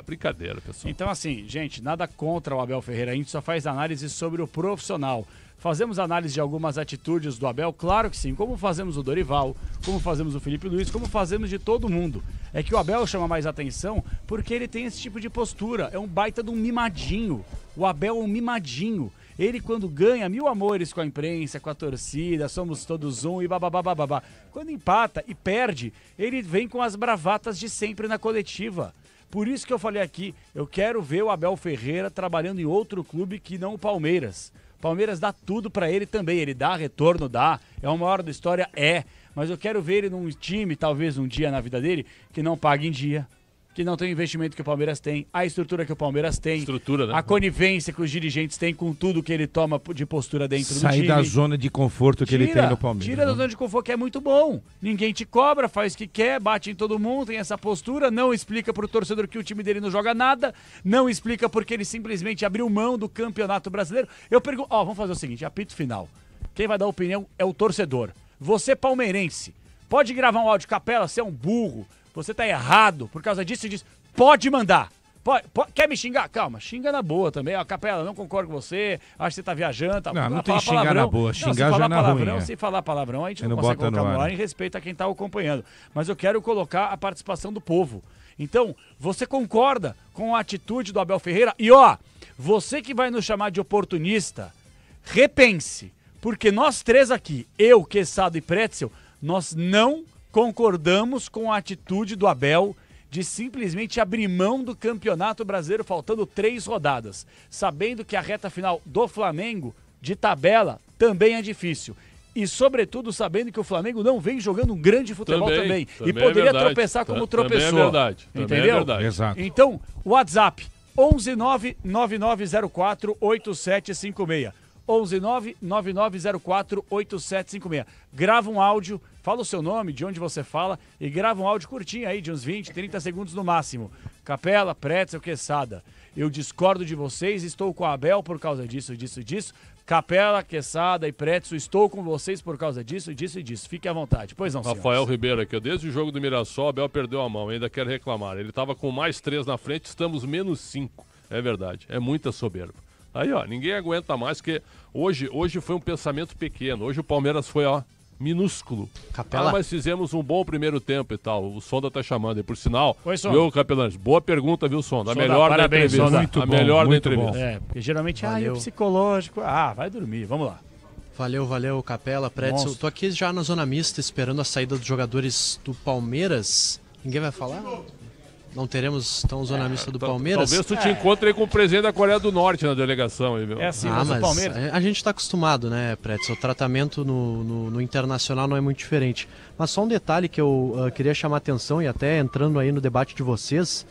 Brincadeira, pessoal. Então, assim, gente, nada contra o Abel Ferreira. A gente só faz análise sobre o profissional. Fazemos análise de algumas atitudes do Abel? Claro que sim. Como fazemos o Dorival, como fazemos o Felipe Luiz, como fazemos de todo mundo. É que o Abel chama mais atenção porque ele tem esse tipo de postura. É um baita de um mimadinho. O Abel é um mimadinho. Ele, quando ganha, 1000 amores com a imprensa, com a torcida, somos todos um e bababá. Quando empata e perde, ele vem com as bravatas de sempre na coletiva. Por isso que eu falei aqui, eu quero ver o Abel Ferreira trabalhando em outro clube que não o Palmeiras. Palmeiras dá tudo pra ele também, ele dá retorno, dá, é o maior da história, mas eu quero ver ele num time, talvez um dia na vida dele, que não pague em dia, que não tem o investimento que o Palmeiras tem, a estrutura que o Palmeiras tem, Estrutura, né? a conivência que os dirigentes têm com tudo que ele toma de postura dentro do time. Sair da zona de conforto que ele tem no Palmeiras. Tira da zona de conforto, que é muito bom. Ninguém te cobra, faz o que quer, bate em todo mundo, tem essa postura, não explica pro torcedor que o time dele não joga nada, não explica porque ele simplesmente abriu mão do Campeonato Brasileiro. Eu pergunto, vamos fazer o seguinte, apito final. Quem vai dar opinião é o torcedor. Você palmeirense, pode gravar um áudio, Capela, você é um burro, você tá errado por causa disso e disso. Pode mandar. Quer me xingar? Calma, xinga na boa também. Capela, não concordo com você, acho que você tá viajando. Tá, não tem xingar na boa, xingar já na ruim. Se falar palavrão, a gente não consegue colocar no ar em respeito a quem tá acompanhando. Mas eu quero colocar a participação do povo. Então, você concorda com a atitude do Abel Ferreira? E você que vai nos chamar de oportunista, repense. Porque nós três aqui, eu, Quesada e Pretzel, nós não concordamos com a atitude do Abel de simplesmente abrir mão do Campeonato Brasileiro faltando 3 rodadas, sabendo que a reta final do Flamengo, de tabela, também é difícil. E, sobretudo, sabendo que o Flamengo não vem jogando um grande futebol também. E poderia tropeçar como tropeçou. Também é verdade. Entendeu? É verdade. Exato. Então, WhatsApp, 11999048756. 11999048756. Grava um áudio, fala o seu nome, de onde você fala, e grava um áudio curtinho aí, de uns 20, 30 segundos no máximo. Capela, Pretzel, Quesada, eu discordo de vocês, estou com a Abel por causa disso, disso e disso. Capela, Quesada e Pretzel, estou com vocês por causa disso, disso e disso. Fique à vontade. Pois não, senhores. Rafael Ribeiro aqui, desde o jogo do Mirassol, Abel perdeu a mão, ainda quer reclamar. Ele estava com mais 3 na frente, estamos menos 5. É verdade, é muita soberba. Aí, ninguém aguenta mais, porque hoje foi um pensamento pequeno. Hoje o Palmeiras foi, minúsculo. Capela. Mas fizemos um bom primeiro tempo e tal. O Sonda tá chamando. E por sinal, oi, Sonda. Viu, Capelães? Boa pergunta, viu, Sonda? A Sonda, melhor parabéns, da entrevista. Sonda. A melhor da entrevista. Bom. Porque geralmente, é psicológico. Vai dormir. Vamos lá. Valeu, Capela, Pretzel. Tô aqui já na zona mista, esperando a saída dos jogadores do Palmeiras. Ninguém vai falar? Não teremos, então, zona mista do Palmeiras? Talvez tu te encontre aí com o presidente da Coreia do Norte na delegação. Aí, meu. É assim, mas o Palmeiras... A gente está acostumado, né, Pretzel? O tratamento no internacional não é muito diferente. Mas só um detalhe que eu queria chamar a atenção, e até entrando aí no debate de vocês,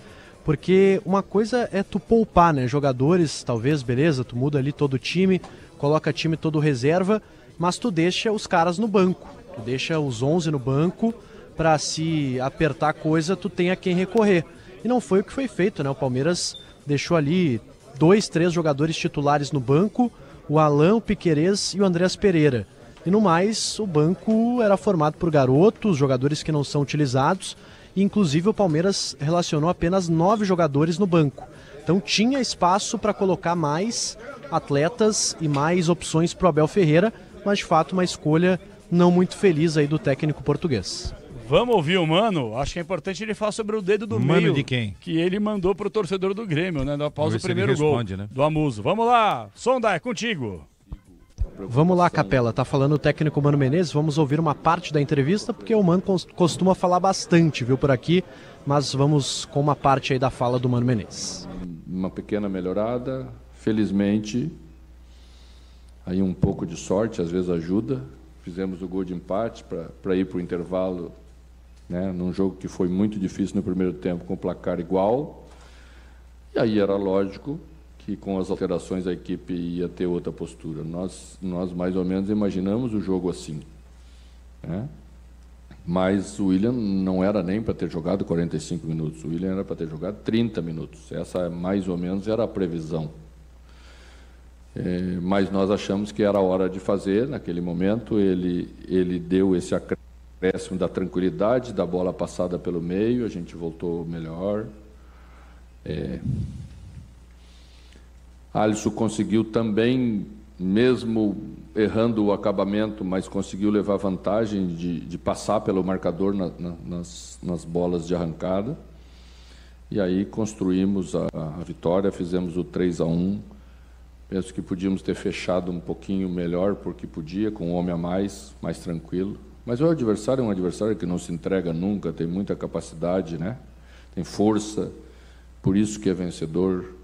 porque uma coisa é tu poupar, né? Jogadores, talvez, beleza, tu muda ali todo o time, coloca time todo reserva, mas tu deixa os caras no banco. Tu deixa os 11 no banco, para se apertar a coisa, tu tem a quem recorrer. E não foi o que foi feito, né? O Palmeiras deixou ali 2, 3 jogadores titulares no banco, o Alan, o Piquerez e o Andreas Pereira. E no mais, o banco era formado por garotos, jogadores que não são utilizados, e inclusive o Palmeiras relacionou apenas 9 jogadores no banco. Então tinha espaço para colocar mais atletas e mais opções para o Abel Ferreira, mas de fato uma escolha não muito feliz aí do técnico português. Vamos ouvir o Mano? Acho que é importante ele falar sobre o dedo do Mano meio. de quem? Que ele mandou pro torcedor do Grêmio, né? Após o primeiro gol né? do Amuso. Vamos lá, Sonda, é contigo. Vamos lá, Capela. Tá falando o técnico Mano Menezes. Vamos ouvir uma parte da entrevista, porque o Mano costuma falar bastante, viu, por aqui. Mas vamos com uma parte aí da fala do Mano Menezes. Uma pequena melhorada, felizmente. Aí um pouco de sorte, às vezes ajuda. Fizemos o gol de empate para ir para o intervalo, né, num jogo que foi muito difícil no primeiro tempo, com o placar igual. E aí era lógico que com as alterações a equipe ia ter outra postura. Nós mais ou menos imaginamos o jogo assim, né? Mas o William não era nem para ter jogado 45 minutos, o William era para ter jogado 30 minutos. Essa mais ou menos era a previsão. Mas nós achamos que era a hora de fazer. Naquele momento ele deu esse acréscimo da tranquilidade, da bola passada pelo meio, a gente voltou melhor. Alisson conseguiu também, mesmo errando o acabamento, mas conseguiu levar vantagem de passar pelo marcador nas bolas de arrancada. E aí construímos a vitória, fizemos o 3-1. Penso que podíamos ter fechado um pouquinho melhor, porque podia, com um homem a mais tranquilo. Mas o adversário é um adversário que não se entrega nunca, tem muita capacidade, né? Tem força, por isso que é vencedor,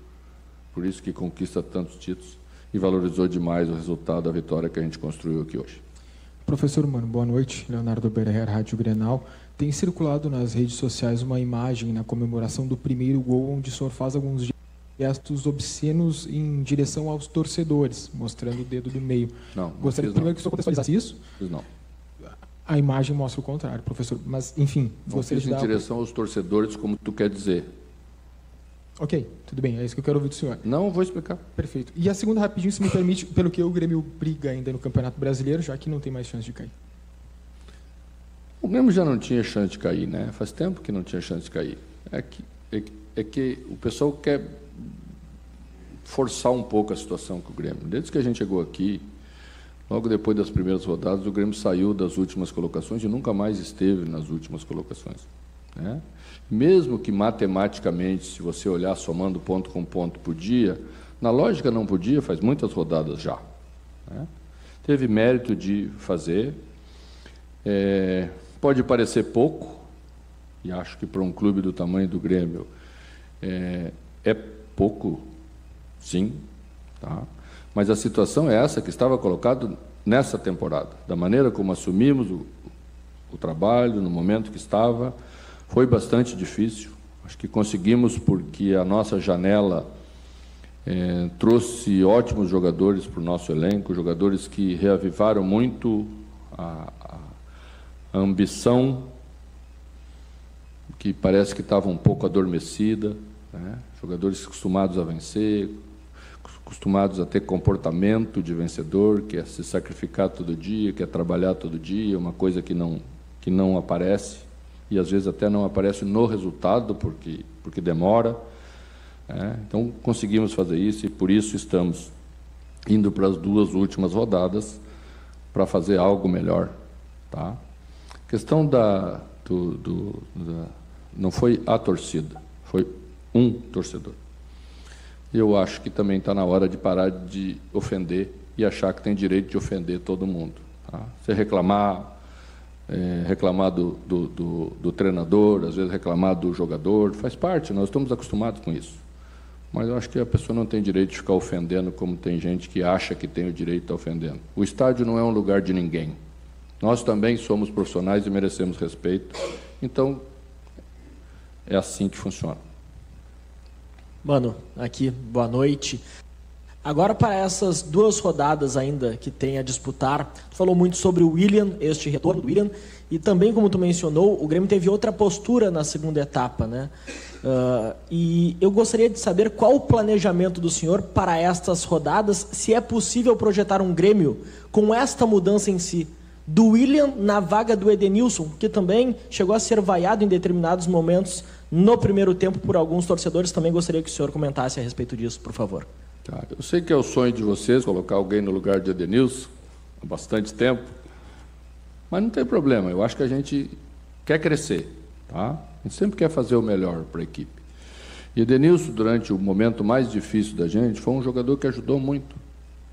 por isso que conquista tantos títulos, e valorizou demais o resultado, a vitória que a gente construiu aqui hoje. Professor Mano, boa noite. Leonardo Berrer, Rádio Grenal. Tem circulado nas redes sociais uma imagem na comemoração do primeiro gol, onde o senhor faz alguns gestos obscenos em direção aos torcedores, mostrando o dedo do meio. Não, gostaria primeiro que o senhor contextualizasse isso. Não. A imagem mostra o contrário, professor. Mas, enfim, gostaria de dar... em direção aos torcedores, como tu quer dizer. Ok, tudo bem, é isso que eu quero ouvir do senhor. Não, vou explicar. Perfeito. E a segunda, rapidinho, se me permite, pelo que o Grêmio briga ainda no Campeonato Brasileiro, já que não tem mais chance de cair. O Grêmio já não tinha chance de cair, né? Faz tempo que não tinha chance de cair. É que o pessoal quer forçar um pouco a situação com o Grêmio. Desde que a gente chegou aqui, logo depois das primeiras rodadas, o Grêmio saiu das últimas colocações e nunca mais esteve nas últimas colocações, né? Mesmo que matematicamente, se você olhar somando ponto com ponto, podia, na lógica não podia, faz muitas rodadas já, né? Teve mérito de fazer. Pode parecer pouco, e acho que para um clube do tamanho do Grêmio é pouco, sim, tá? Mas a situação é essa que estava colocado nessa temporada, da maneira como assumimos o trabalho, no momento que estava. Foi bastante difícil, acho que conseguimos porque a nossa janela trouxe ótimos jogadores para o nosso elenco, jogadores que reavivaram muito a ambição, que parece que estava um pouco adormecida, né? Jogadores acostumados a vencer, acostumados a ter comportamento de vencedor, que é se sacrificar todo dia, que é trabalhar todo dia, uma coisa que não aparece. E às vezes até não aparece no resultado, porque demora, né? Então conseguimos fazer isso e por isso estamos indo para as 2 últimas rodadas para fazer algo melhor, tá? A questão não foi a torcida, foi um torcedor. Eu acho que também está na hora de parar de ofender e achar que tem direito de ofender todo mundo, tá? Você reclamar do treinador, às vezes reclamar do jogador, faz parte, nós estamos acostumados com isso. Mas eu acho que a pessoa não tem direito de ficar ofendendo como tem gente que acha que tem o direito de estar ofendendo. O estádio não é um lugar de ninguém. Nós também somos profissionais e merecemos respeito. Então, é assim que funciona. Mano, aqui, boa noite. Agora, para essas 2 rodadas ainda que tem a disputar, tu falou muito sobre o William, este retorno do William, e também, como tu mencionou, o Grêmio teve outra postura na segunda etapa, né? E eu gostaria de saber qual o planejamento do senhor para estas rodadas, se é possível projetar um Grêmio com esta mudança em si, do William na vaga do Edenilson, que também chegou a ser vaiado em determinados momentos no primeiro tempo por alguns torcedores. Também gostaria que o senhor comentasse a respeito disso, por favor. Tá, eu sei que é o sonho de vocês colocar alguém no lugar de Edenilson há bastante tempo, mas não tem problema. Eu acho que a gente quer crescer, tá? A gente sempre quer fazer o melhor para a equipe. E Edenilson, durante o momento mais difícil da gente, foi um jogador que ajudou muito,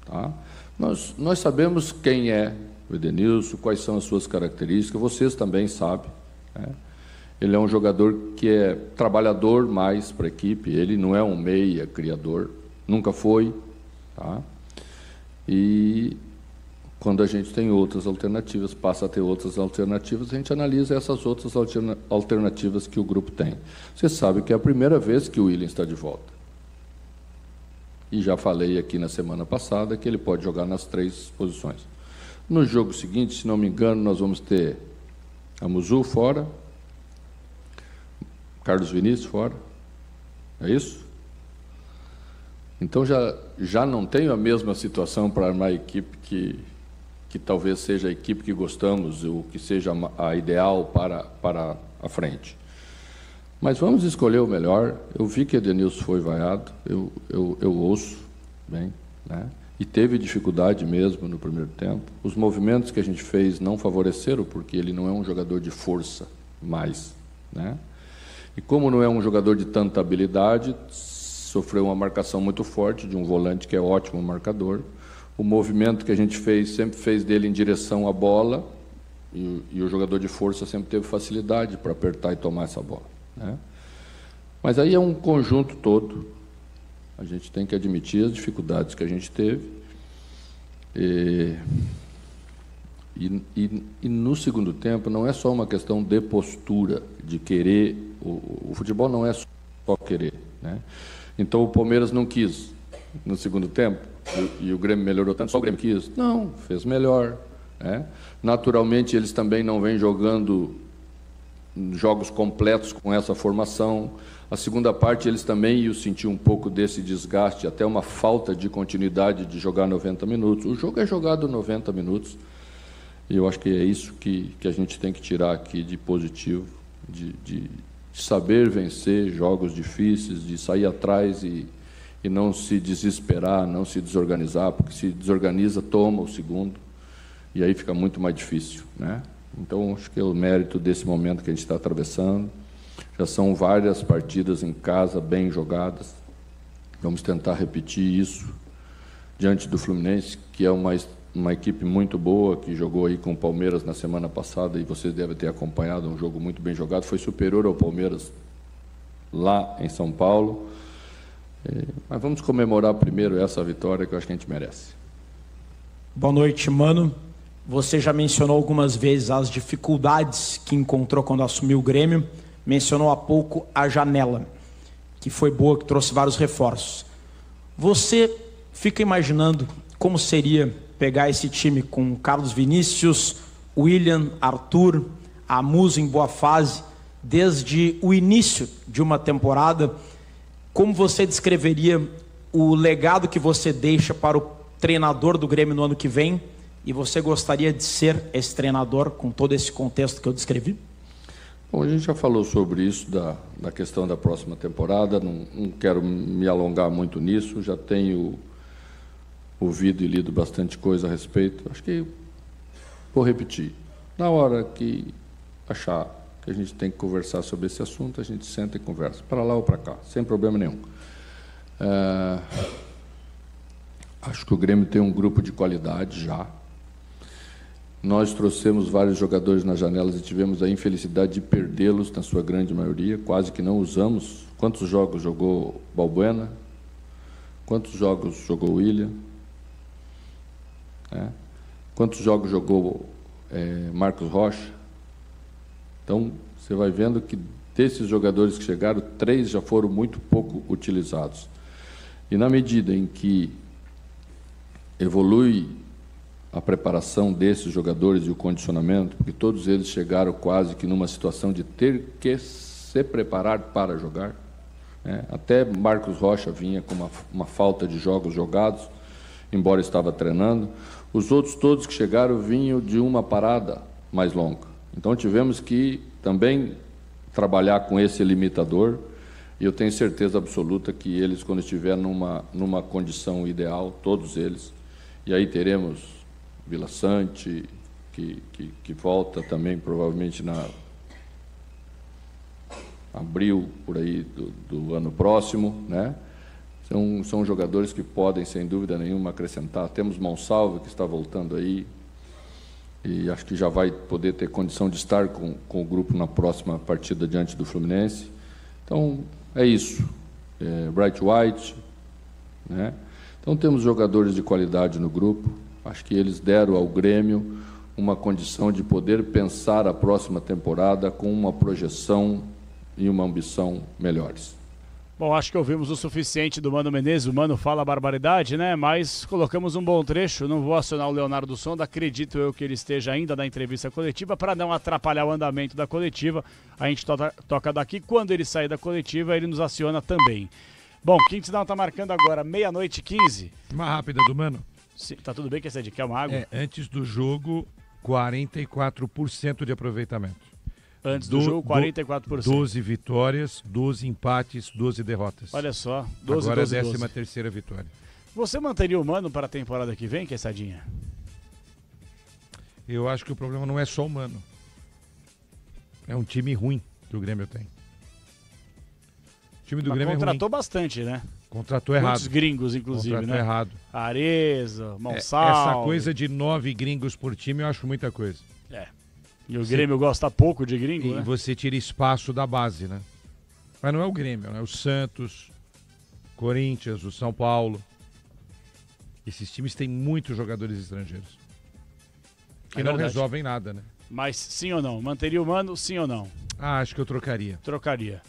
tá? Nós sabemos quem é o Edenilson, quais são as suas características, vocês também sabem, né? Ele é um jogador que é trabalhador mais para a equipe, ele não é um meia criador, nunca foi, tá? E quando a gente tem outras alternativas, passa a ter outras alternativas, a gente analisa essas outras alternativas que o grupo tem. Você sabe que é a primeira vez que o William está de volta. E já falei aqui na semana passada que ele pode jogar nas 3 posições. No jogo seguinte, se não me engano, nós vamos ter a Muzu fora, Carlos Vinícius fora, é isso? Então já não tenho a mesma situação para armar a equipe que talvez seja a equipe que gostamos, ou que seja a ideal para a frente. Mas vamos escolher o melhor. Eu vi que Edenilson foi vaiado, eu ouço bem, né? E teve dificuldade mesmo no primeiro tempo. Os movimentos que a gente fez não favoreceram, porque ele não é um jogador de força mais, né? E como não é um jogador de tanta habilidade, sofreu uma marcação muito forte de um volante que é ótimo marcador. O movimento que a gente fez, sempre fez dele em direção à bola, e o jogador de força sempre teve facilidade para apertar e tomar essa bola, né? Mas aí é um conjunto todo. A gente tem que admitir as dificuldades que a gente teve. E no segundo tempo não é só uma questão de postura, de querer. O futebol não é só querer, né? Então o Palmeiras não quis no segundo tempo e o Grêmio melhorou tanto, só o Grêmio quis. Não, fez melhor, né? Naturalmente eles também não vêm jogando jogos completos com essa formação. A segunda parte eles também iam sentir um pouco desse desgaste, até uma falta de continuidade de jogar 90 minutos. O jogo é jogado 90 minutos e eu acho que é isso que a gente tem que tirar aqui de positivo, de saber vencer jogos difíceis, de sair atrás e não se desesperar, não se desorganizar, porque se desorganiza, toma o segundo e aí fica muito mais difícil, né? Então, acho que é o mérito desse momento que a gente está atravessando. Já são várias partidas em casa bem jogadas. Vamos tentar repetir isso diante do Fluminense, que é uma equipe muito boa, que jogou aí com o Palmeiras na semana passada, e vocês devem ter acompanhado, um jogo muito bem jogado. Foi superior ao Palmeiras lá em São Paulo. Mas vamos comemorar primeiro essa vitória que eu acho que a gente merece. Boa noite, Mano. Você já mencionou algumas vezes as dificuldades que encontrou quando assumiu o Grêmio. Mencionou há pouco a janela, que foi boa, que trouxe vários reforços. Você fica imaginando como seria pegar esse time com Carlos Vinícius, William, Arthur, Amuso em boa fase, desde o início de uma temporada? Como você descreveria o legado que você deixa para o treinador do Grêmio no ano que vem? E você gostaria de ser esse treinador com todo esse contexto que eu descrevi? Bom, a gente já falou sobre isso, da questão da próxima temporada. Não quero me alongar muito nisso. Já tenho ouvido e lido bastante coisa a respeito. Acho que vou repetir. Na hora que achar que a gente tem que conversar sobre esse assunto, a gente senta e conversa, para lá ou para cá, sem problema nenhum. Acho que o Grêmio tem um grupo de qualidade já. Nós trouxemos vários jogadores nas janelas e tivemos a infelicidade de perdê-los, na sua grande maioria, quase que não usamos. Quantos jogos jogou Balbuena? Quantos jogos jogou William? Quantos jogos jogou Marcos Rocha? Então, você vai vendo que desses jogadores que chegaram, 3 já foram muito pouco utilizados. E na medida em que evolui a preparação desses jogadores e o condicionamento, porque todos eles chegaram quase que numa situação de ter que se preparar para jogar, né? Até Marcos Rocha vinha com uma falta de jogos jogados, embora estava treinando. Os outros todos que chegaram vinham de uma parada mais longa. Então tivemos que também trabalhar com esse limitador, e eu tenho certeza absoluta que eles, quando estiver numa condição ideal, todos eles, e aí teremos Vila Sante, que volta também provavelmente abril por aí do ano próximo, né? São jogadores que podem, sem dúvida nenhuma, acrescentar. Temos Monsalvo, que está voltando aí, e acho que já vai poder ter condição de estar com o grupo na próxima partida diante do Fluminense. Então, é isso. Bright White, né? Então, temos jogadores de qualidade no grupo. Acho que eles deram ao Grêmio uma condição de poder pensar a próxima temporada com uma projeção e uma ambição melhores. Bom, acho que ouvimos o suficiente do Mano Menezes. O Mano fala barbaridade, né? Mas colocamos um bom trecho. Não vou acionar o Leonardo Sonda. Acredito eu que ele esteja ainda na entrevista coletiva, para não atrapalhar o andamento da coletiva. A gente toca daqui. Quando ele sair da coletiva, ele nos aciona também. Bom, Quintão está marcando agora 00:15. Uma rápida do Mano. Sim, tá tudo bem que esse quer uma água? Antes do jogo, 44% de aproveitamento. Antes do jogo, 44%. 12 vitórias, 12 empates, 12 derrotas. Olha só, 12, agora 12, é a 12. 13ª vitória. Você manteria o Mano para a temporada que vem, Quessadinha? Eu acho que o problema não é só o Mano. É um time ruim que o Grêmio tem. O time do Grêmio contratou bastante, né? Contratou errado. Muitos gringos, inclusive, contratou né? errado. Areza, Monsalvo. Essa coisa de 9 gringos por time, eu acho muita coisa. E o Grêmio gosta pouco de gringo, né? E você tira espaço da base, né? Mas não é o Grêmio, né? O Santos, Corinthians, o São Paulo. Esses times têm muitos jogadores estrangeiros. Que não resolvem nada, né? Mas sim ou não? Manteria o Mano, sim ou não? Acho que eu trocaria. Trocaria.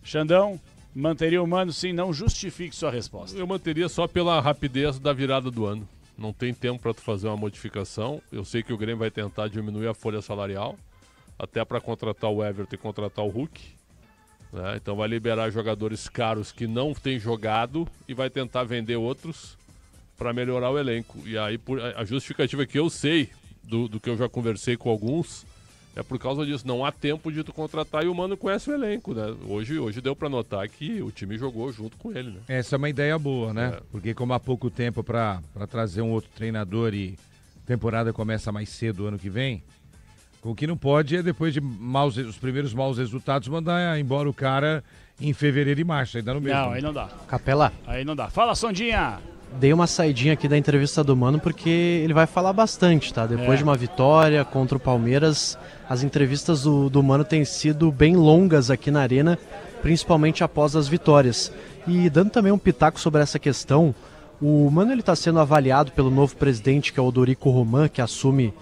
Xandão, manteria o Mano, sim, não? Justifique sua resposta. Eu manteria só pela rapidez da virada do ano. Não tem tempo para tu fazer uma modificação. Eu sei que o Grêmio vai tentar diminuir a folha salarial, até para contratar o Everton e contratar o Hulk. Né? Então vai liberar jogadores caros que não têm jogado e vai tentar vender outros para melhorar o elenco. E aí a justificativa que eu sei, do que eu já conversei com alguns, é por causa disso. Não há tempo de tu contratar e o Mano conhece o elenco, né? Hoje deu para notar que o time jogou junto com ele, né? Essa é uma ideia boa, né? Porque como há pouco tempo para trazer um outro treinador e a temporada começa mais cedo ano que vem, o que não pode é, depois de os primeiros maus resultados, mandar embora o cara em fevereiro e março. Aí dá no mesmo. Não, aí não dá. Capela. Aí não dá. Fala, Sondinha! Dei uma saidinha aqui da entrevista do Mano porque ele vai falar bastante, tá? Depois de uma vitória contra o Palmeiras, as entrevistas do Mano têm sido bem longas aqui na Arena, principalmente após as vitórias. E dando também um pitaco sobre essa questão, o Mano ele está sendo avaliado pelo novo presidente, que é o Dorico Roman, que assume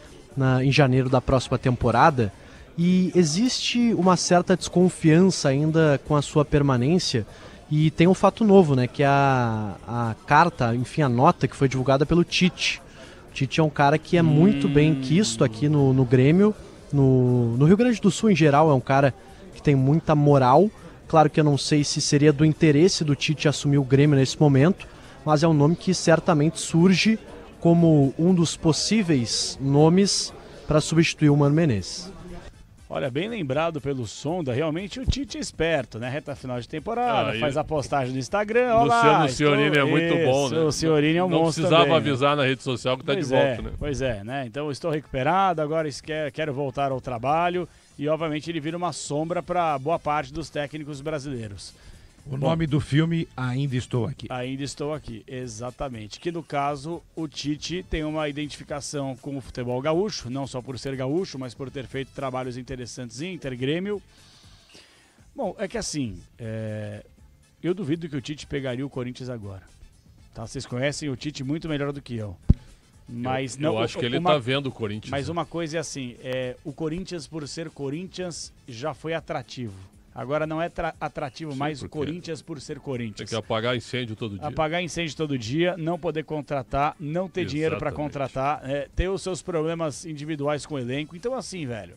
em janeiro da próxima temporada, e existe uma certa desconfiança ainda com a sua permanência. E tem um fato novo, né, que é a carta, enfim, a nota que foi divulgada pelo Tite. O Tite é um cara que é muito bem quisto aqui no Grêmio, no Rio Grande do Sul em geral, é um cara que tem muita moral. Claro que eu não sei se seria do interesse do Tite assumir o Grêmio nesse momento, mas é um nome que certamente surge como um dos possíveis nomes para substituir o Mano Menezes. Olha, bem lembrado pelo Sonda, realmente o Tite é esperto, né? Reta final de temporada, faz a postagem no Instagram, Luciano Ciorini é muito bom, né? O Ciorini é um monstro Não precisava também, avisar na rede social que tá de volta, né? Pois é, né? Então eu estou recuperado, agora quero voltar ao trabalho e obviamente ele vira uma sombra para boa parte dos técnicos brasileiros. O nome do filme, Ainda Estou Aqui. Ainda Estou Aqui, exatamente. Que no caso, o Tite tem uma identificação com o futebol gaúcho, não só por ser gaúcho, mas por ter feito trabalhos interessantes em Inter, Grêmio. Bom, é que assim, eu duvido que o Tite pegaria o Corinthians agora. Tá? Vocês conhecem o Tite muito melhor do que eu. Mas eu acho que ele tá vendo o Corinthians. Mas uma coisa é assim, o Corinthians, por ser Corinthians, já foi atrativo. Agora não é atrativo mais o Corinthians por ser Corinthians. Tem que apagar incêndio todo dia. Apagar incêndio todo dia, não poder contratar, não ter dinheiro para contratar, ter os seus problemas individuais com o elenco. Então assim, velho.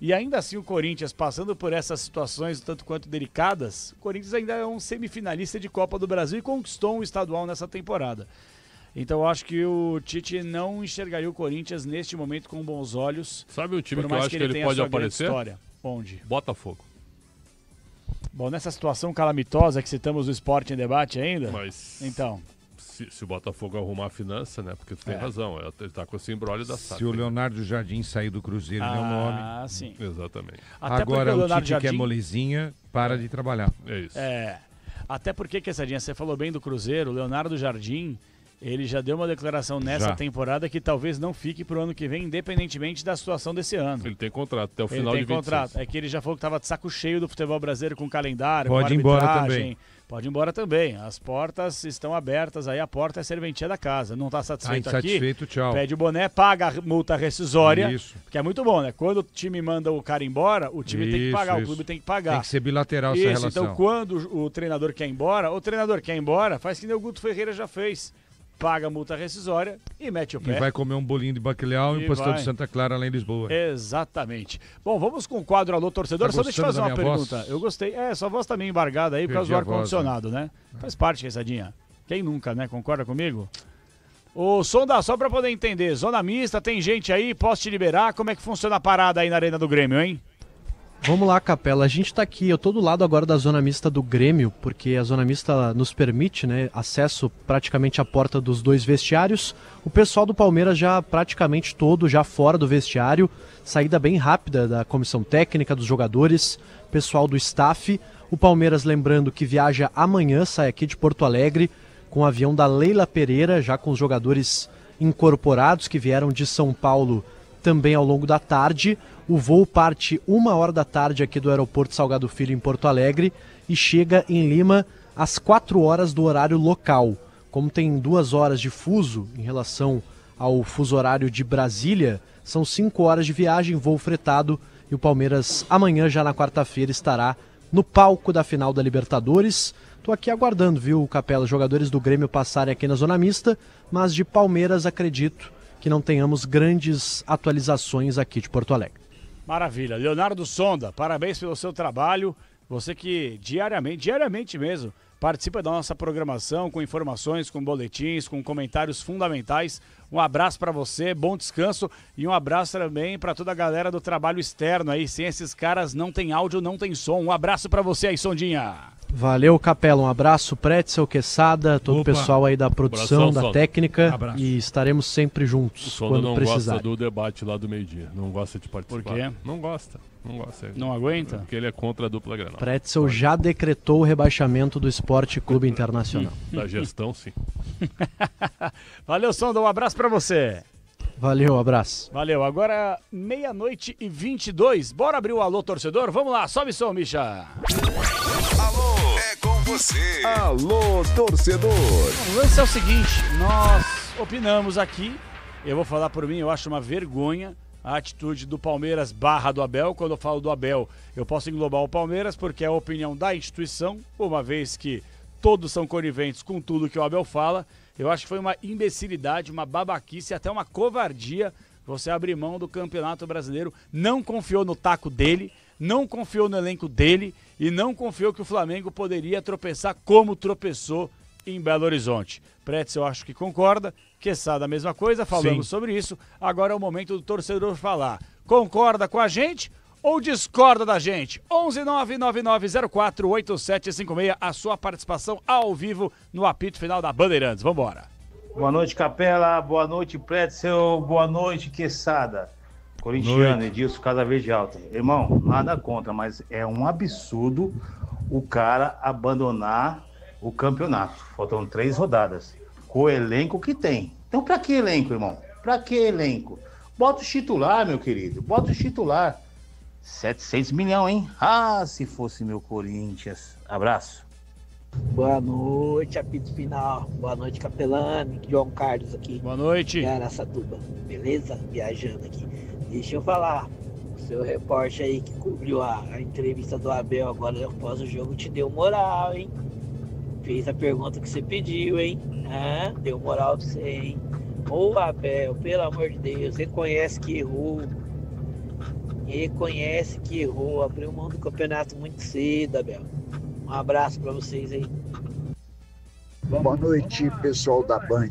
E ainda assim o Corinthians, passando por essas situações tanto quanto delicadas, o Corinthians ainda é um semifinalista de Copa do Brasil e conquistou um estadual nessa temporada. Então eu acho que o Tite não enxergaria o Corinthians neste momento com bons olhos. Sabe o time que eu acho que ele pode aparecer? Onde? Botafogo. Bom, nessa situação calamitosa que citamos o Sport em Debate ainda, mas então... Se o Botafogo arrumar a finança, né? Porque tu tem razão, ele tá com esse embrólio da SAF. Se o Leonardo Jardim sair do Cruzeiro, ele é o nome. Ah, sim. Exatamente. Agora o Tite que é molezinha, para de trabalhar. É isso. Até porque, Quessadinha, você falou bem do Cruzeiro, o Leonardo Jardim... Ele já deu uma declaração nessa temporada que talvez não fique pro ano que vem, independentemente da situação desse ano. Ele tem contrato até o final de 26. Ele tem contrato. É que ele já falou que estava de saco cheio do futebol brasileiro com calendário, Pode com ir embora também. Pode ir embora também. As portas estão abertas, aí a porta é serventia da casa. Não está satisfeito insatisfeito, aqui? Tchau. Pede o boné, paga a multa rescisória. Isso. Que é muito bom, né? Quando o time manda o cara embora, o time tem que pagar, o clube tem que pagar. Tem que ser bilateral essa relação. Então quando o treinador quer ir embora, faz que nem o Guto Ferreira já fez. Paga a multa rescisória e mete o pé. E vai comer um bolinho de bacalhau em Pastel de Santa Clara, lá em Lisboa. Exatamente. Bom, vamos com o quadro Alô Torcedor. Só deixa eu fazer uma pergunta. Voz? Eu gostei. Sua voz tá meio embargada aí por causa do ar-condicionado, né? Faz parte, Quessadinha. Quem nunca, né? Concorda comigo? Ô, Sonda, só pra poder entender. Zona mista, tem gente aí? Posso te liberar? Como é que funciona a parada aí na Arena do Grêmio, hein? Vamos lá, Capela. A gente tá aqui, eu tô do lado agora da zona mista do Grêmio, porque a zona mista nos permite, né, acesso praticamente à porta dos dois vestiários. O pessoal do Palmeiras já praticamente todo já fora do vestiário, saída bem rápida da comissão técnica, dos jogadores, pessoal do staff. O Palmeiras, lembrando que viaja amanhã, sai aqui de Porto Alegre, com o avião da Leila Pereira, já com os jogadores incorporados que vieram de São Paulo também ao longo da tarde. O voo parte 1h da tarde aqui do aeroporto Salgado Filho em Porto Alegre e chega em Lima às 4h do horário local. Como tem 2 horas de fuso em relação ao fuso horário de Brasília, São 5 horas de viagem, voo fretado, e o Palmeiras amanhã, já na quarta-feira, estará no palco da final da Libertadores. Tô aqui aguardando, viu, Capela, jogadores do Grêmio passarem aqui na zona mista, mas de Palmeiras acredito que não tenhamos grandes atualizações aqui de Porto Alegre. Maravilha. Leonardo Sonda, parabéns pelo seu trabalho. Você que diariamente mesmo, participa da nossa programação com informações, com boletins, com comentários fundamentais. Um abraço para você, bom descanso e um abraço também para toda a galera do trabalho externo aí. Sem esses caras não tem áudio, não tem som. Um abraço para você aí, Sondinha. Valeu, Capela. Um abraço, Pretzel, Quesada, todo o pessoal aí da produção, da técnica. E estaremos sempre juntos O Sonda quando não precisar. gosta do debate lá do meio-dia. Não gosta de participar. Por quê? Não gosta. Não aguenta? Porque ele é contra a dupla Grenal. Pretzel já decretou o rebaixamento do Esporte Clube Internacional. Da gestão, sim. Valeu, Sonda. Um abraço pra você. Valeu, abraço. Valeu. Agora, 00:22. Bora abrir o Alô Torcedor? Vamos lá. Sobe som, Misha. Alô, é com você. Alô, torcedor. O lance é o seguinte. Nós opinamos aqui. Eu vou falar por mim. Eu acho uma vergonha a atitude do Palmeiras / do Abel. Quando eu falo do Abel, eu posso englobar o Palmeiras, porque é a opinião da instituição, uma vez que todos são coniventes com tudo que o Abel fala. Eu acho que foi uma imbecilidade, uma babaquice, até uma covardia você abrir mão do Campeonato Brasileiro. Não confiou no taco dele, não confiou no elenco dele e não confiou que o Flamengo poderia tropeçar como tropeçou em Belo Horizonte. Pretzel, eu acho que concorda. Quesada, a mesma coisa, falamos sobre isso. Agora é o momento do torcedor falar. Concorda com a gente ou discorda da gente? 11999048756, a sua participação ao vivo no apito final da Bandeirantes. Vambora. Boa noite, Capela. Boa noite, Pretzel. Boa noite, Quesada. Corintiano, Edilson, Casa Verde Alta. Irmão, nada contra, mas é um absurdo o cara abandonar o campeonato. Faltam 3 rodadas. Com o elenco que tem. Então, pra que elenco, irmão? Pra que elenco? Bota o titular, meu querido. Bota o titular. 700 milhões, hein? Ah, se fosse meu Corinthians. Abraço. Boa noite, apito final. Boa noite, Capelani. João Carlos aqui. Boa noite. Araçatuba. Beleza? Viajando aqui. Deixa eu falar. O seu repórter aí que cobriu a entrevista do Abel agora após o jogo te deu moral, hein? Fez a pergunta que você pediu, hein? Ah, deu moral pra você, hein? Ô Abel, pelo amor de Deus, reconhece que errou. Reconhece que errou. Abriu mão do campeonato muito cedo, Abel. Um abraço pra vocês aí. Boa noite, pessoal da Band.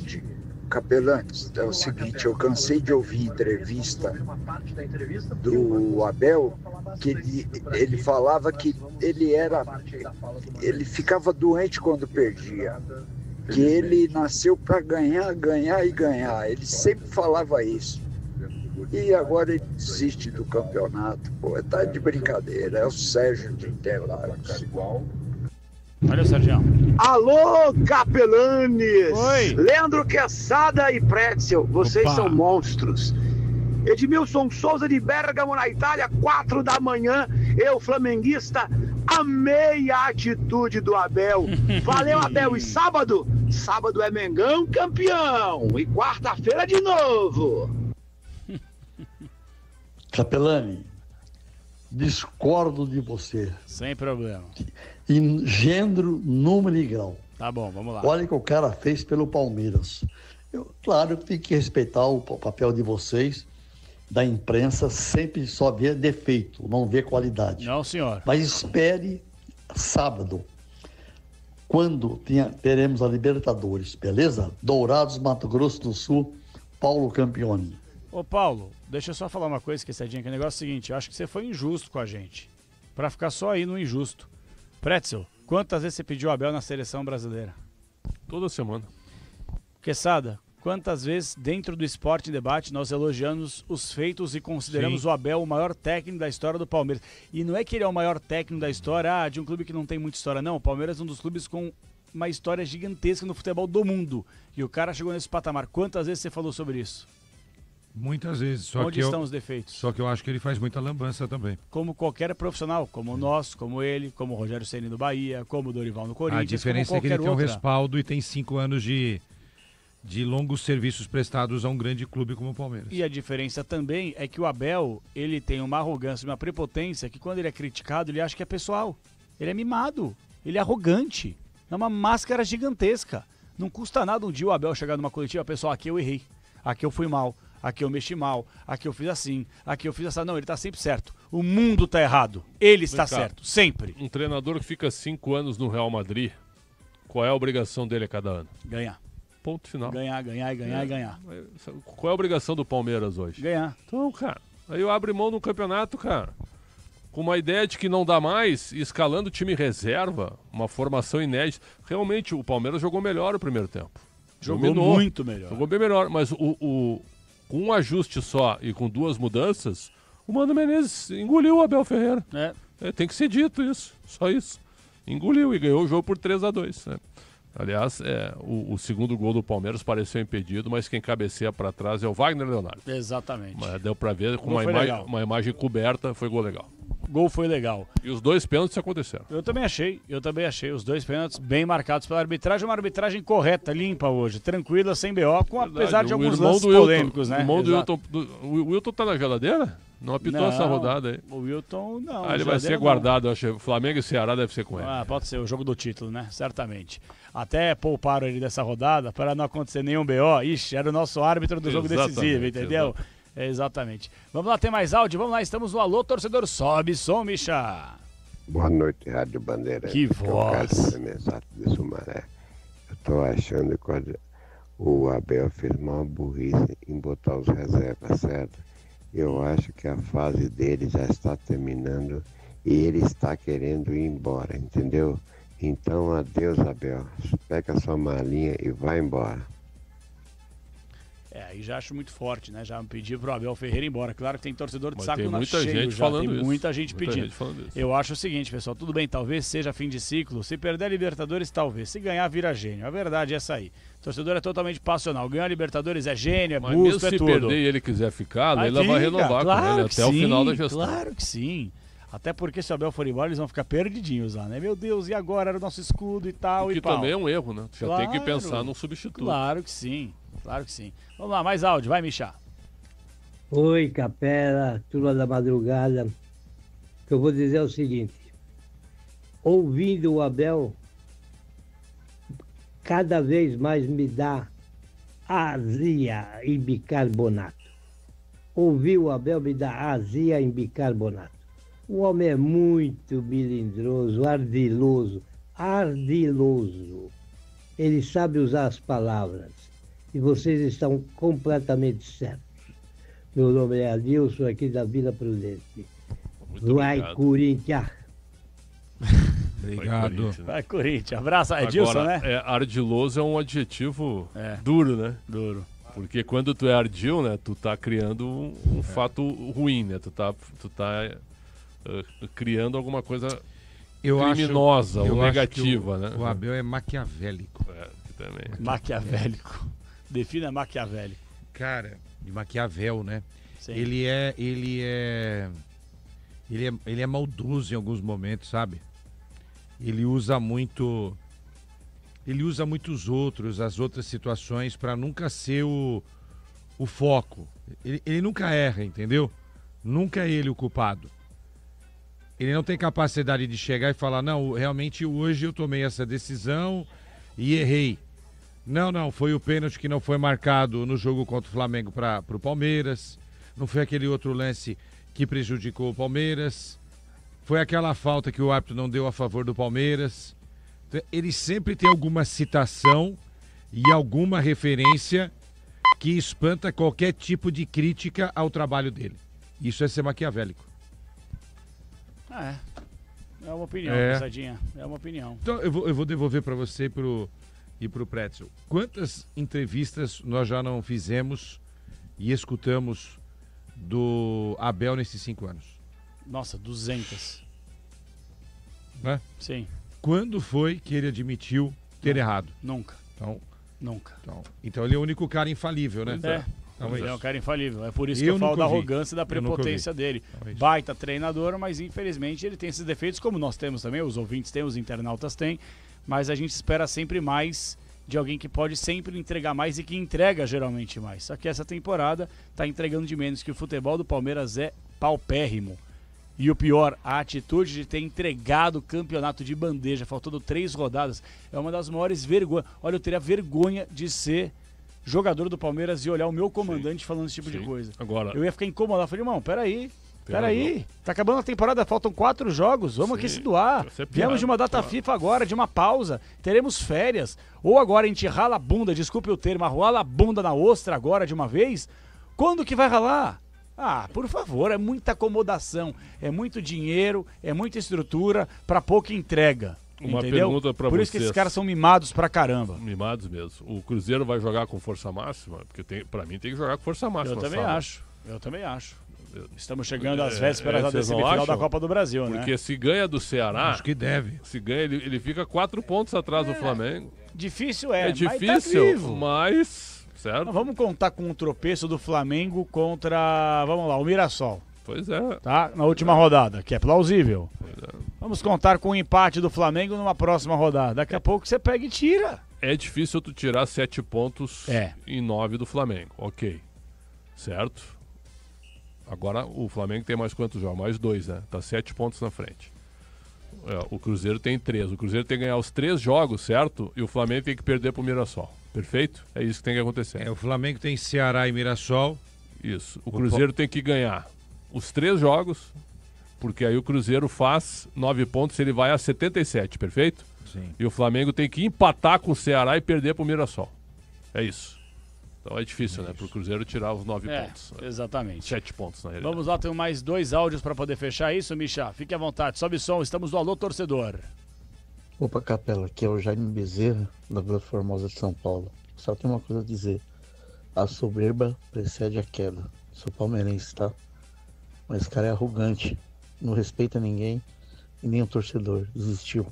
Capelanes, é o seguinte, eu cansei de ouvir entrevista do Abel, que ele falava que ele ficava doente quando perdia, que ele nasceu para ganhar, ganhar e ganhar. Ele sempre falava isso. E agora ele desiste do campeonato. Pô, tá de brincadeira. É o Sérgio de Interlagos. Valeu, Sérgio. Alô, Capelanes! Oi! Leandro Quesada e Pretzel, vocês Opa. são monstros. Edmilson Souza de Bergamo, na Itália, 4 da manhã. Eu, flamenguista, amei a atitude do Abel. Valeu, Abel. E sábado? Sábado é Mengão campeão. E quarta-feira de novo. Capelani, discordo de você. Sem problema. Em gênero, número e grau. Tá bom, vamos lá. Olha o que o cara fez pelo Palmeiras. Claro que tem que respeitar o papel de vocês, da imprensa, sempre só ver defeito, não ver qualidade. Não, senhor. Mas espere sábado, quando teremos a Libertadores, beleza? Dourados, Mato Grosso do Sul, Paulo Campione. Ô Paulo, deixa eu só falar uma coisa, Quesadinha, que o negócio é o seguinte, eu acho que você foi injusto com a gente, pra ficar só aí no injusto. Pretzel, quantas vezes você pediu o Abel na seleção brasileira? Toda semana. Quesada, quantas vezes dentro do Esporte em Debate nós elogiamos os feitos e consideramos o Abel o maior técnico da história do Palmeiras? E não é que ele é o maior técnico da história de um clube que não tem muita história, não. O Palmeiras é um dos clubes com uma história gigantesca no futebol do mundo. E o cara chegou nesse patamar. Quantas vezes você falou sobre isso? Muitas vezes. Onde estão os defeitos? Só que eu acho que ele faz muita lambança também. Como qualquer profissional, como nós, como ele, como o Rogério Ceni no Bahia, como o Dorival no Corinthians. A diferença é que ele tem um respaldo e tem 5 anos de de longos serviços prestados a um grande clube como o Palmeiras. E a diferença também é que o Abel, ele tem uma arrogância, uma prepotência, que quando ele é criticado, ele acha que é pessoal. Ele é mimado, ele é arrogante, é uma máscara gigantesca. Não custa nada um dia o Abel chegar numa coletiva, pessoal, aqui eu errei, aqui eu fui mal, aqui eu mexi mal, aqui eu fiz assim, aqui eu fiz assim. Não, ele tá sempre certo. O mundo tá errado, ele está certo, sempre. Um treinador que fica 5 anos no Real Madrid, qual é a obrigação dele a cada ano? Ganhar. Ponto final. Ganhar. Qual é a obrigação do Palmeiras hoje? Ganhar. Então, cara, aí eu abro mão no campeonato, cara. Com uma ideia de que não dá mais, escalando o time reserva, uma formação inédita. Realmente, o Palmeiras jogou melhor o primeiro tempo. Jogou muito melhor. Jogou bem melhor, mas com um ajuste só e com 2 mudanças, o Mano Menezes engoliu o Abel Ferreira. Tem que ser dito isso, só isso. Engoliu e ganhou o jogo por 3-2, né? Aliás, o segundo gol do Palmeiras pareceu impedido, mas quem cabeceia para trás é o Wagner Leonardo. Exatamente. Mas deu para ver com uma imagem coberta, foi gol legal. Gol foi legal. E os 2 pênaltis aconteceram. Eu também achei. Os 2 pênaltis bem marcados pela arbitragem. Uma arbitragem correta, limpa hoje, tranquila, sem BO, apesar de alguns lances polêmicos, né? O irmão do Wilton. O Wilton tá na geladeira? Não apitou essa rodada aí. O Wilton não. Ele vai ser guardado, eu acho. Flamengo e Ceará deve ser com ele. Pode ser o jogo do título, né? Certamente. Até pouparam ele dessa rodada para não acontecer nenhum BO. Ixi, era o nosso árbitro do jogo decisivo, entendeu? Exatamente. Vamos lá, tem mais áudio? Vamos lá, estamos no Alô Torcedor. Sobe som, Micha. Boa noite, Rádio Bandeira. Que voz. De Sumaré. Eu tô achando que o Abel fez uma burrice em botar os reservas, certo? Eu acho que a fase dele já está terminando e ele está querendo ir embora, entendeu? Então, adeus, Abel. Pega a sua malinha e vai embora. Aí já acho muito forte, né? Já pedi pro Abel Ferreira ir embora. Claro que tem torcedor de saco tem na muita cheio gente já. falando Tem isso. muita gente pedindo. Eu acho o seguinte, pessoal. Tudo bem, talvez seja fim de ciclo. Se perder a Libertadores, talvez. Se ganhar, vira gênio. A verdade é essa aí. O torcedor é totalmente passional. Ganhar a Libertadores é gênio, é busto, é tudo. Se perder e ele quiser ficar, ele vai renovar com ele até o final da gestão. Claro que sim. Até porque se o Abel for embora, eles vão ficar perdidinhos lá, né? Meu Deus, e agora era o nosso escudo e tal. Que também é um erro, né? Já tem que pensar num substituto. Claro que sim. Claro que sim. Vamos lá, mais áudio. Vai, Micha. Oi, Capela, turma da madrugada. O que eu vou dizer é o seguinte. Ouvindo o Abel, cada vez mais me dá azia e bicarbonato. Ouvir o Abel me dá azia e bicarbonato. O homem é muito melindroso, ardiloso. Ele sabe usar as palavras. E vocês estão completamente certos. Meu nome é Adilson, aqui da Vila Prudente. Vai, Corinthians! Obrigado. Vai, Corinthians. Abraço, Edilson, Agora, né? Ardiloso é um adjetivo duro, né? Duro. Porque quando tu é ardil, né? Tu tá criando um fato ruim, né? Tu tá criando alguma coisa criminosa ou negativa, né? O Abel é maquiavélico. Também. Maquiavélico. Defina maquiavélico. Cara, de Maquiavel, né? Sim. Ele é maldoso em alguns momentos, sabe? Ele usa muito os outros, as outras situações para nunca ser o foco. Ele nunca erra, entendeu? Nunca é ele o culpado. Ele não tem capacidade de chegar e falar, não, realmente hoje eu tomei essa decisão e errei. Não, foi o pênalti que não foi marcado no jogo contra o Flamengo para o Palmeiras. Não foi aquele outro lance que prejudicou o Palmeiras. Foi aquela falta que o árbitro não deu a favor do Palmeiras. Ele sempre tem alguma citação e alguma referência que espanta qualquer tipo de crítica ao trabalho dele. Isso é ser maquiavélico. É uma opinião, pensadinha. É uma opinião. Então eu vou devolver para você e pro Pretzel. Quantas entrevistas nós já não fizemos e escutamos do Abel nesses 5 anos? Nossa, 200. Né? Sim. Quando foi que ele admitiu ter errado? Nunca. Nunca. Então ele é o único cara infalível, né? Ele é um cara infalível. É por isso que eu falo da arrogância e da prepotência dele. Baita treinador, mas infelizmente ele tem esses defeitos, como nós temos também, os ouvintes têm, os internautas têm, mas a gente espera sempre mais de alguém que pode sempre entregar mais e que entrega geralmente mais. Só que essa temporada está entregando de menos, que o futebol do Palmeiras é paupérrimo. E o pior, a atitude de ter entregado o campeonato de bandeja, faltando 3 rodadas, é uma das maiores vergonhas. Olha, eu teria vergonha de ser jogador do Palmeiras e olhar o meu comandante falando esse tipo de coisa. Agora, eu ia ficar incomodado. Falei, irmão, peraí. Tá acabando a temporada, faltam 4 jogos, vamos aqui se doar. Viemos de uma data FIFA agora, de uma pausa, teremos férias. Ou agora a gente rala a bunda, desculpe o termo, rala a bunda na ostra agora de uma vez. Quando que vai ralar? Ah, por favor, é muita acomodação, é muito dinheiro, é muita estrutura pra pouca entrega. Uma entendeu? pergunta pra Por vocês. isso que esses caras são mimados pra caramba. Mimados mesmo. O Cruzeiro vai jogar com força máxima? Porque pra mim tem que jogar com força máxima. Eu também acho. Estamos chegando às vésperas da semifinal da Copa do Brasil, né? Porque se ganha do Ceará... Acho que deve. Se ganha, ele fica 4 pontos atrás do Flamengo. Difícil É mas tá difícil, vivo. mas... Certo? Mas vamos contar com um tropeço do Flamengo contra, vamos lá, o Mirassol. Pois é. Tá? Na última rodada, que é plausível. Vamos contar com o empate do Flamengo numa próxima rodada. Daqui a pouco você pega e tira. É difícil tu tirar 7 pontos em 9 do Flamengo. Ok. Certo? Agora o Flamengo tem mais quantos jogos? Mais 2, né? Tá 7 pontos na frente. O Cruzeiro tem 3. O Cruzeiro tem que ganhar os 3 jogos, certo? E o Flamengo tem que perder pro Mirassol. Perfeito? É isso que tem que acontecer. O Flamengo tem Ceará e Mirassol. Isso. O Cruzeiro tem que ganhar os 3 jogos, porque aí o Cruzeiro faz 9 pontos, ele vai a 77, perfeito? Sim. E o Flamengo tem que empatar com o Ceará e perder pro Mirassol. É isso. Então é difícil, né? Pro Cruzeiro tirar os 9 pontos. Exatamente. 7 pontos, na realidade. Vamos lá, tem mais 2 áudios para poder fechar isso, Micha. Fique à vontade, sobe som, estamos no Alô Torcedor. Opa, Capela, aqui é o Jaime Bezerra, da Vila Formosa de São Paulo. Só tem uma coisa a dizer. A soberba precede a queda. Sou palmeirense, tá? Mas esse cara é arrogante. Não respeita ninguém e nem o torcedor. Desistiu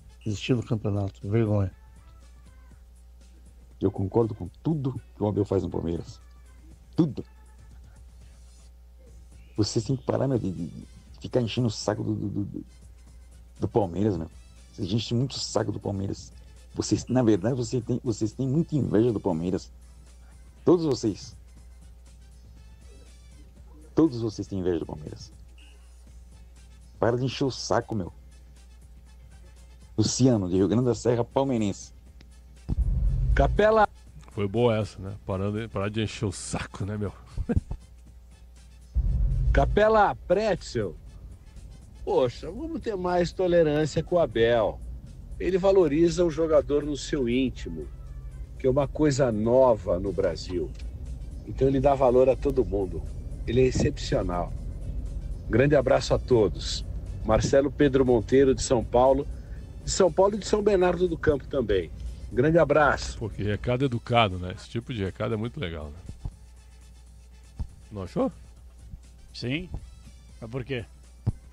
do campeonato. Vergonha. Eu concordo com tudo que o Abel faz no Palmeiras. Tudo. Vocês têm que parar, meu, de ficar enchendo o saco do Palmeiras, meu. Vocês enchem muito o saco do Palmeiras. Vocês, na verdade, vocês têm muita inveja do Palmeiras. Todos vocês. Todos vocês têm inveja do Palmeiras. Para de encher o saco, meu. Luciano, de Rio Grande da Serra, palmeirense. Capela. Foi boa essa, né? Parar de encher o saco, né, meu? Capela Pretzel. Poxa, vamos ter mais tolerância com o Abel. Ele valoriza o jogador no seu íntimo, que é uma coisa nova no Brasil. Então ele dá valor a todo mundo. Ele é excepcional. Grande abraço a todos. Marcelo Pedro Monteiro, de São Paulo e de São Bernardo do Campo também. Grande abraço. Porque recado educado, né? Esse tipo de recado é muito legal, né? Não achou? Sim. Mas por quê?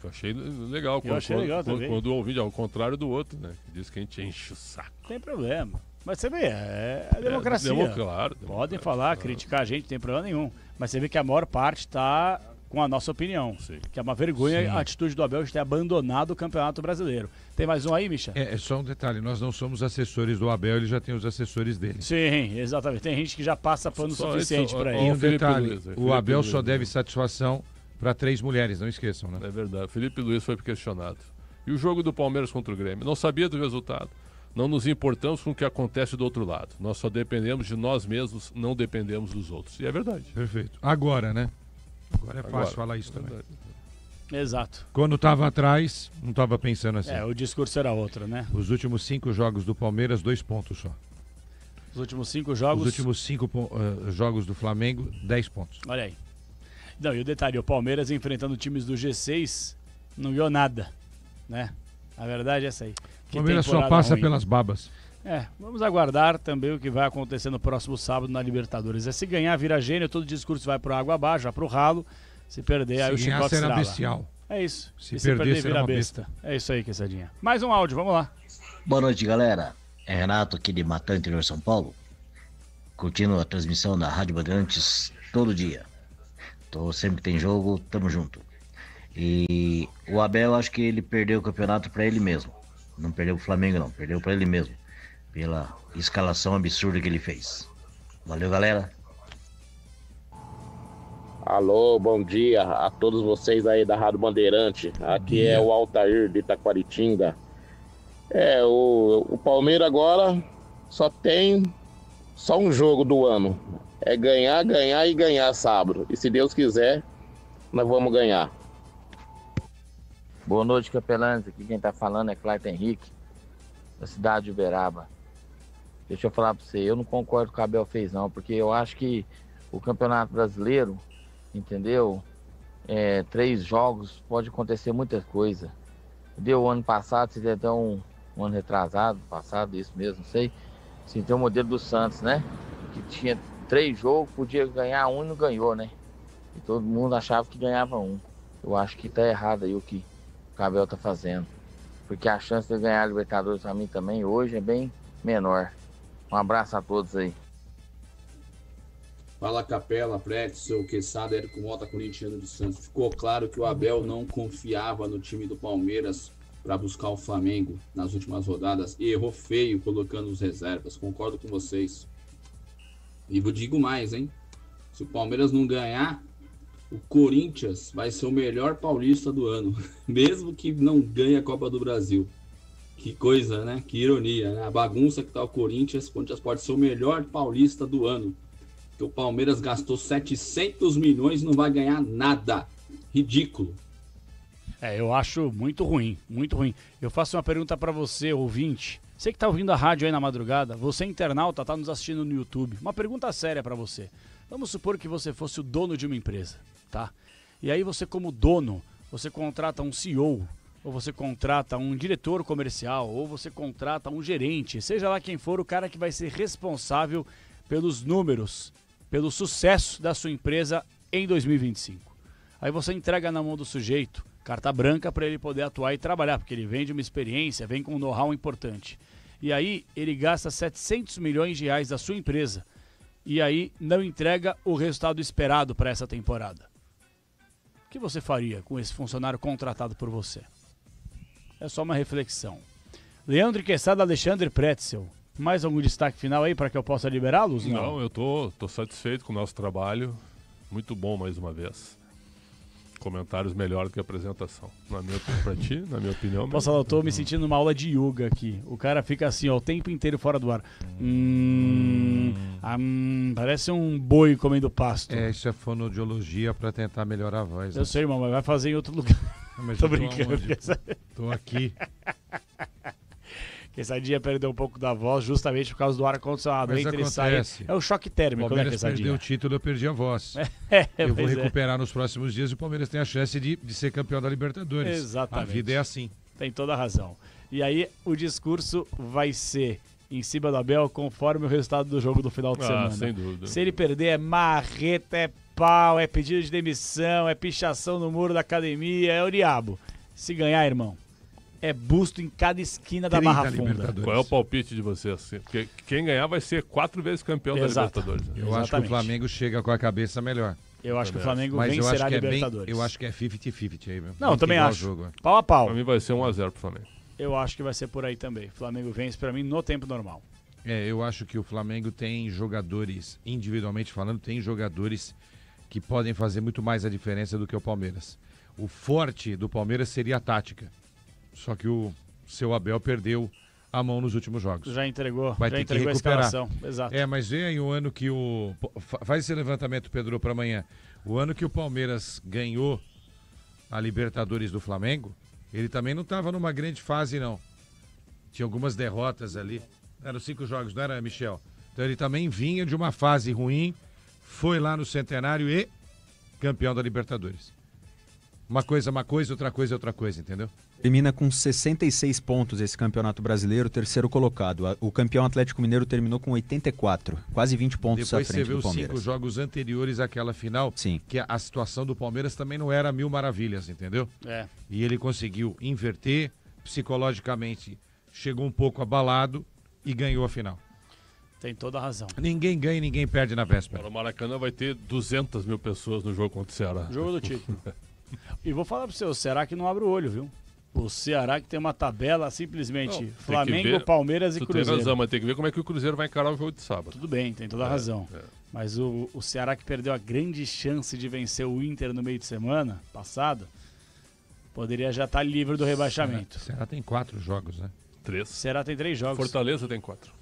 Eu achei legal. Eu achei legal também. Quando o ouvinte, ao contrário do outro, né? Que diz que a gente enche o saco. Não tem problema. Mas você vê, é a democracia. Claro. Podem falar, criticar a gente, não tem problema nenhum. Mas você vê que a maior parte está com a nossa opinião. Sim. Que é uma vergonha a atitude do Abel de ter abandonado o Campeonato Brasileiro. Tem mais um aí, Micha? É só um detalhe, nós não somos assessores do Abel, ele já tem os assessores dele. Sim, exatamente. Tem gente que já passa pano suficiente para ele. E um detalhe, o Abel só deve satisfação para 3 mulheres, não esqueçam, né? É verdade. Felipe Luiz foi questionado. E o jogo do Palmeiras contra o Grêmio? Não sabia do resultado. Não nos importamos com o que acontece do outro lado. Nós só dependemos de nós mesmos, não dependemos dos outros. E é verdade. Perfeito. Agora, né? Agora é fácil falar isso também. Exato. Quando estava atrás, não estava pensando assim. O discurso era outro, né? Os últimos 5 jogos do Palmeiras, 2 pontos só. Os últimos 5 jogos... Os últimos 5 jogos do Flamengo, 10 pontos. Olha aí. Não, e o detalhe, o Palmeiras enfrentando times do G6 não ganhou nada, né? A verdade é essa aí. O Palmeiras só passa pelas babas. Vamos aguardar também o que vai acontecer no próximo sábado na Libertadores. Se ganhar, vira gênio, todo discurso vai pro água abaixo, vai pro ralo. Se perder, aí o chicote será bestial. É isso. Se perder, vira besta. É isso aí, Quesadinha. Mais um áudio, vamos lá. Boa noite, galera. É Renato aqui de Matão, interior de São Paulo. Curtindo a transmissão da Rádio Bandeirantes todo dia. Sempre que tem jogo, tamo junto. E o Abel, acho que ele perdeu o campeonato pra ele mesmo. Não perdeu pro Flamengo, não. Perdeu pra ele mesmo. pela escalação absurda que ele fez. Valeu, galera. Alô, bom dia a todos vocês aí da Rádio Bandeirante. Aqui é o Altair de Itaquaritinga. O Palmeiras agora só tem um jogo do ano. É ganhar, ganhar e ganhar sábado. E se Deus quiser, nós vamos ganhar. Boa noite, capelanes. Aqui quem tá falando é Clayton Henrique, da cidade de Uberaba. Deixa eu falar pra você, eu não concordo com o que o Abel fez não, porque eu acho que o Campeonato Brasileiro, entendeu? 3 jogos, pode acontecer muita coisa. Deu o ano passado, se der até um ano retrasado, passado, isso mesmo, não sei. Assim, tem o modelo do Santos, né? Que tinha 3 jogos, podia ganhar um e não ganhou, né? E todo mundo achava que ganhava um. Eu acho que tá errado aí o que o Abel tá fazendo. Porque a chance de ganhar a Libertadores pra mim também hoje é bem menor. Um abraço a todos aí. Fala Capela, Pretzel, Quesada, Érico Mota, corintiano de Santos. Ficou claro que o Abel não confiava no time do Palmeiras para buscar o Flamengo nas últimas rodadas e errou feio colocando os reservas. Concordo com vocês. E vou digo mais, hein? Se o Palmeiras não ganhar, o Corinthians vai ser o melhor paulista do ano, mesmo que não ganhe a Copa do Brasil. Que coisa, né? Que ironia, né? A bagunça que tá o Corinthians pode ser o melhor paulista do ano. Que o Palmeiras gastou 700 milhões e não vai ganhar nada. Ridículo. Eu acho muito ruim, muito ruim. Eu faço uma pergunta pra você, ouvinte. Você que tá ouvindo a rádio aí na madrugada, você internauta, tá nos assistindo no YouTube. Uma pergunta séria pra você. Vamos supor que você fosse o dono de uma empresa, tá? E aí você como dono, você contrata um CEO, ou você contrata um diretor comercial, ou você contrata um gerente, seja lá quem for o cara que vai ser responsável pelos números, pelo sucesso da sua empresa em 2025. Aí você entrega na mão do sujeito carta branca para ele poder atuar e trabalhar, porque ele vem de uma experiência, vem com um know-how importante. E aí ele gasta 700 milhões de reais da sua empresa e aí não entrega o resultado esperado para essa temporada. O que você faria com esse funcionário contratado por você? É só uma reflexão. Leandro Quesada, Alexandre Pretzel. Mais algum destaque final aí para que eu possa liberá-los? Não, eu tô satisfeito com o nosso trabalho. Muito bom mais uma vez. Comentários melhores que a apresentação. Na minha opinião. Posso falar, eu tô me sentindo numa aula de yoga aqui. O cara fica assim, ó, o tempo inteiro fora do ar. Parece um boi comendo pasto. Isso é fonoaudiologia para tentar melhorar a voz. Eu sei, irmão, mas vai fazer em outro lugar. Mas tô brincando. Tô aqui. Quesadinha perdeu um pouco da voz justamente por causa do ar-condicionado. Mas acontece. É o choque térmico, o Palmeiras né, perdeu o título, eu perdi a voz. Eu vou recuperar nos próximos dias e o Palmeiras tem a chance de ser campeão da Libertadores. Exatamente. A vida é assim. Tem toda a razão. E aí o discurso vai ser em cima do Abel conforme o resultado do jogo do final de semana. Sem dúvida. Se ele perder é marreta, é pau, é pedido de demissão, é pichação no muro da academia, é o diabo. Se ganhar, irmão, é busto em cada esquina da Barra Funda. Qual é o palpite de você? Assim? Porque quem ganhar vai ser 4 vezes campeão da Libertadores. Eu acho que o Flamengo chega com a cabeça melhor. Eu acho que o Flamengo vencerá a Libertadores. Eu acho que é 50-50 aí, meu. Não, eu também acho. Pau a pau. Pra mim vai ser 1-0 pro Flamengo. Eu acho que vai ser por aí também. O Flamengo vence pra mim no tempo normal. Eu acho que o Flamengo tem jogadores, individualmente falando, tem jogadores que podem fazer muito mais a diferença do que o Palmeiras. O forte do Palmeiras seria a tática. Só que o seu Abel perdeu a mão nos últimos jogos. Já entregou, vai ter que recuperar. A escalação. Exato. Mas vem aí o ano que o... Faz esse levantamento, Pedro, para amanhã. O ano que o Palmeiras ganhou a Libertadores do Flamengo, ele também não estava numa grande fase, não. Tinha algumas derrotas ali. Eram 5 jogos, não era, Michel? Então ele também vinha de uma fase ruim, foi lá no Centenário e campeão da Libertadores. Uma coisa, outra coisa, entendeu? Termina com 66 pontos esse campeonato brasileiro, terceiro colocado. O campeão Atlético Mineiro terminou com 84, quase 20 pontos à frente do Palmeiras. Depois você vê os 5 jogos anteriores àquela final, Sim. Que a situação do Palmeiras também não era mil maravilhas, entendeu? E ele conseguiu inverter, psicologicamente chegou um pouco abalado e ganhou a final. Tem toda a razão. Ninguém ganha e ninguém perde na véspera. O Maracanã vai ter 200 mil pessoas no jogo contra o Ceará. Jogo do título. E vou falar pro seu, será que não abre o olho, viu? O Ceará que tem uma tabela simplesmente Não, Flamengo, Palmeiras e Cruzeiro. Tem razão, mas tem que ver como é que o Cruzeiro vai encarar o jogo de sábado. Tudo bem, tem toda a razão. Mas o Ceará que perdeu a grande chance de vencer o Inter no meio de semana passado, poderia já estar livre do rebaixamento. O Ceará tem 4 jogos, né? 3. O Ceará tem 3 jogos. Fortaleza tem 4.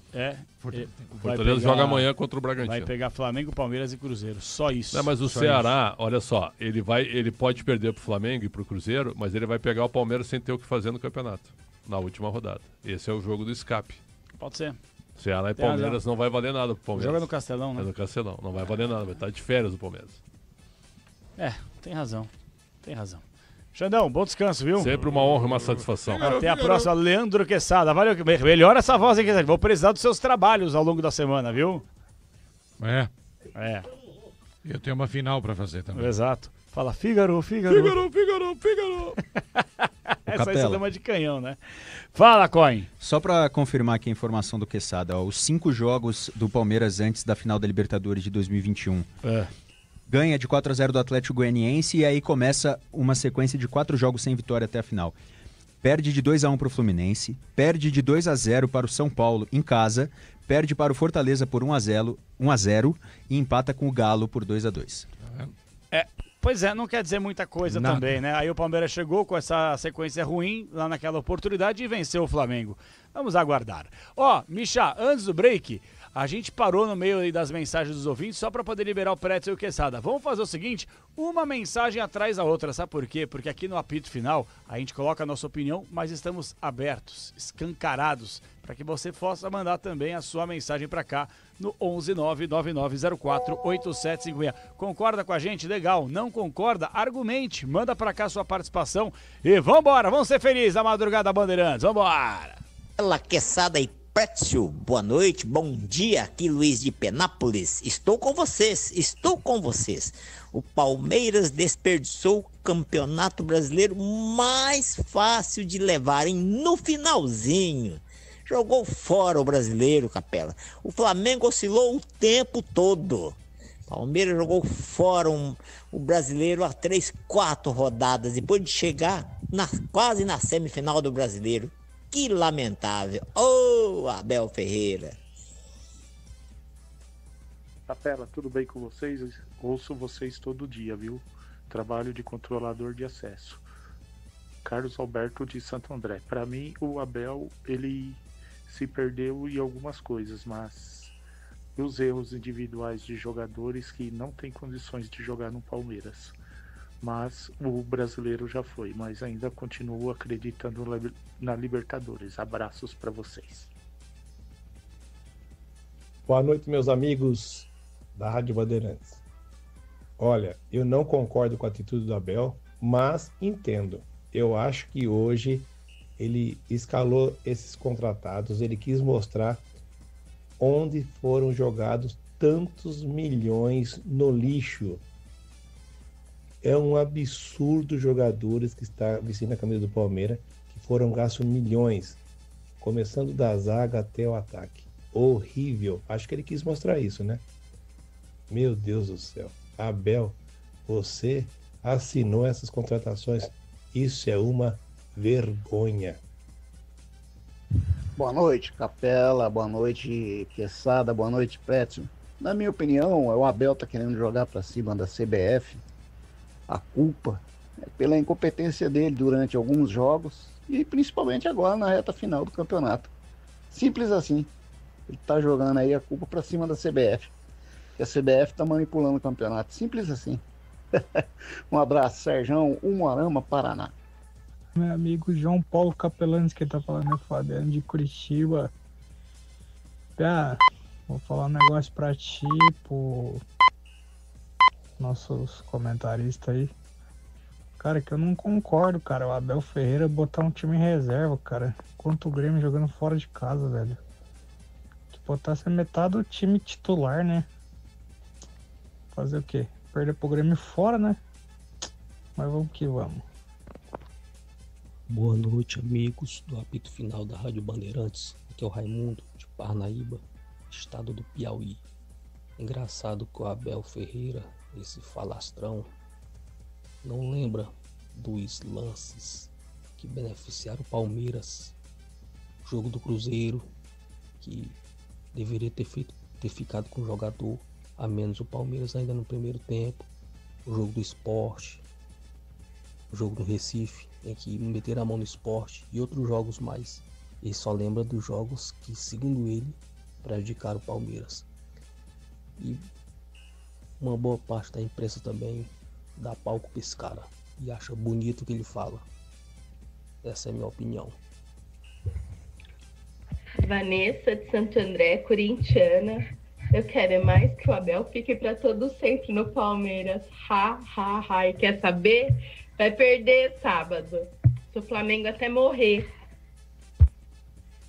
Fortaleza joga amanhã contra o Bragantino. Vai pegar Flamengo, Palmeiras e Cruzeiro. Só isso. Não, mas o Ceará, olha só, ele pode perder pro Flamengo e pro Cruzeiro, mas ele vai pegar o Palmeiras sem ter o que fazer no campeonato, na última rodada. Esse é o jogo do escape. Pode ser. Ceará e Palmeiras não vai valer nada pro Palmeiras. Joga no Castelão, né? É no Castelão, não vai valer nada, vai estar de férias o Palmeiras. Tem razão. Xandão, bom descanso, viu? Sempre uma honra e uma satisfação. Até a próxima, Leandro Quesada. Valeu, melhora essa voz, hein, Quesada? Vou precisar dos seus trabalhos ao longo da semana, viu? É. É. Eu tenho uma final pra fazer também. Exato. Fala, Fígaro. Fígaro. Essa aí você dá uma de canhão, né? Fala, Coin. Só pra confirmar aqui a informação do Quesada, ó, os 5 jogos do Palmeiras antes da final da Libertadores de 2021. Ganha de 4-0 do Atlético Goianiense e aí começa uma sequência de 4 jogos sem vitória até a final. Perde de 2-1 para o Fluminense, perde de 2-0 para o São Paulo em casa, perde para o Fortaleza por 1-0 e empata com o Galo por 2-2. Pois é, não quer dizer muita coisa também, né? Aí o Palmeiras chegou com essa sequência ruim lá naquela oportunidade e venceu o Flamengo. Vamos aguardar. Michá, antes do break, a gente parou no meio aí das mensagens dos ouvintes só para poder liberar o Pretzel e o Quesada. Vamos fazer o seguinte, uma mensagem atrás da outra, sabe por quê? Porque aqui no apito final a gente coloca a nossa opinião, mas estamos abertos, escancarados, para que você possa mandar também a sua mensagem para cá no 11999048756. Concorda com a gente? Legal. Não concorda? Argumente. Manda para cá a sua participação e vambora, vamos ser felizes na madrugada Bandeirantes. Vambora! Olá, Quesada e Pretzel, boa noite, bom dia, aqui Luiz de Penápolis, estou com vocês. O Palmeiras desperdiçou o campeonato brasileiro mais fácil de levar, no finalzinho. Jogou fora o brasileiro, Capela. O Flamengo oscilou o tempo todo. Palmeiras jogou fora o brasileiro há 3, 4 rodadas, depois de chegar quase na semifinal do brasileiro. Que lamentável. Abel Ferreira. Capela, tudo bem com vocês? Ouço vocês todo dia, viu? Trabalho de controlador de acesso. Carlos Alberto de Santo André. Para mim, o Abel, ele se perdeu em algumas coisas, mas os erros individuais de jogadores que não têm condições de jogar no Palmeiras. Mas o brasileiro já foi, mas ainda continuo acreditando na Libertadores. Abraços para vocês. Boa noite, meus amigos da Rádio Bandeirantes. Olha, eu não concordo com a atitude do Abel, mas entendo. Eu acho que hoje ele escalou esses contratados, ele quis mostrar onde foram jogados tantos milhões no lixo. É um absurdo jogadores que estão vestindo a camisa do Palmeiras, que foram gastos milhões, começando da zaga até o ataque. Horrível. Acho que ele quis mostrar isso, né? Meu Deus do céu. Abel, você assinou essas contratações. Isso é uma vergonha. Boa noite, Capela. Boa noite, Quesada. Boa noite, Pretzel. Na minha opinião, o Abel tá querendo jogar para cima da CBF. A culpa é pela incompetência dele durante alguns jogos e principalmente agora na reta final do campeonato. Simples assim. Ele tá jogando aí a culpa para cima da CBF. E a CBF tá manipulando o campeonato. Simples assim. Um abraço, Serjão, Umuarama, Paraná. Meu amigo João Paulo Capelanes que tá falando, é Fabiano de Curitiba. Vou falar um negócio pra ti, pô. Nossos comentaristas aí. Cara, que eu não concordo, cara. O Abel Ferreira botar um time em reserva, cara. Enquanto o Grêmio jogando fora de casa, velho. Que botasse a metade do time titular, né? Fazer o quê? Perder pro Grêmio fora, né? Mas vamos que vamos. Boa noite, amigos do apito final da Rádio Bandeirantes. Aqui é o Raimundo, de Parnaíba, estado do Piauí. Engraçado que o Abel Ferreira, esse falastrão, não lembra dos lances que beneficiaram o Palmeiras. O jogo do Cruzeiro, que deveria ter ficado com o jogador a menos o Palmeiras ainda no primeiro tempo. O jogo do Sport, o jogo do Recife, em que meteram a mão no Sport, e outros jogos mais. Ele só lembra dos jogos que, segundo ele, prejudicaram o Palmeiras. E uma boa parte da imprensa também dá palco pra esse cara e acha bonito o que ele fala. Essa é a minha opinião. Vanessa de Santo André, corintiana. Eu quero mais que o Abel fique para todo sempre no Palmeiras. Ha, ha, ha. E quer saber? Vai perder sábado. Se o Flamengo até morrer.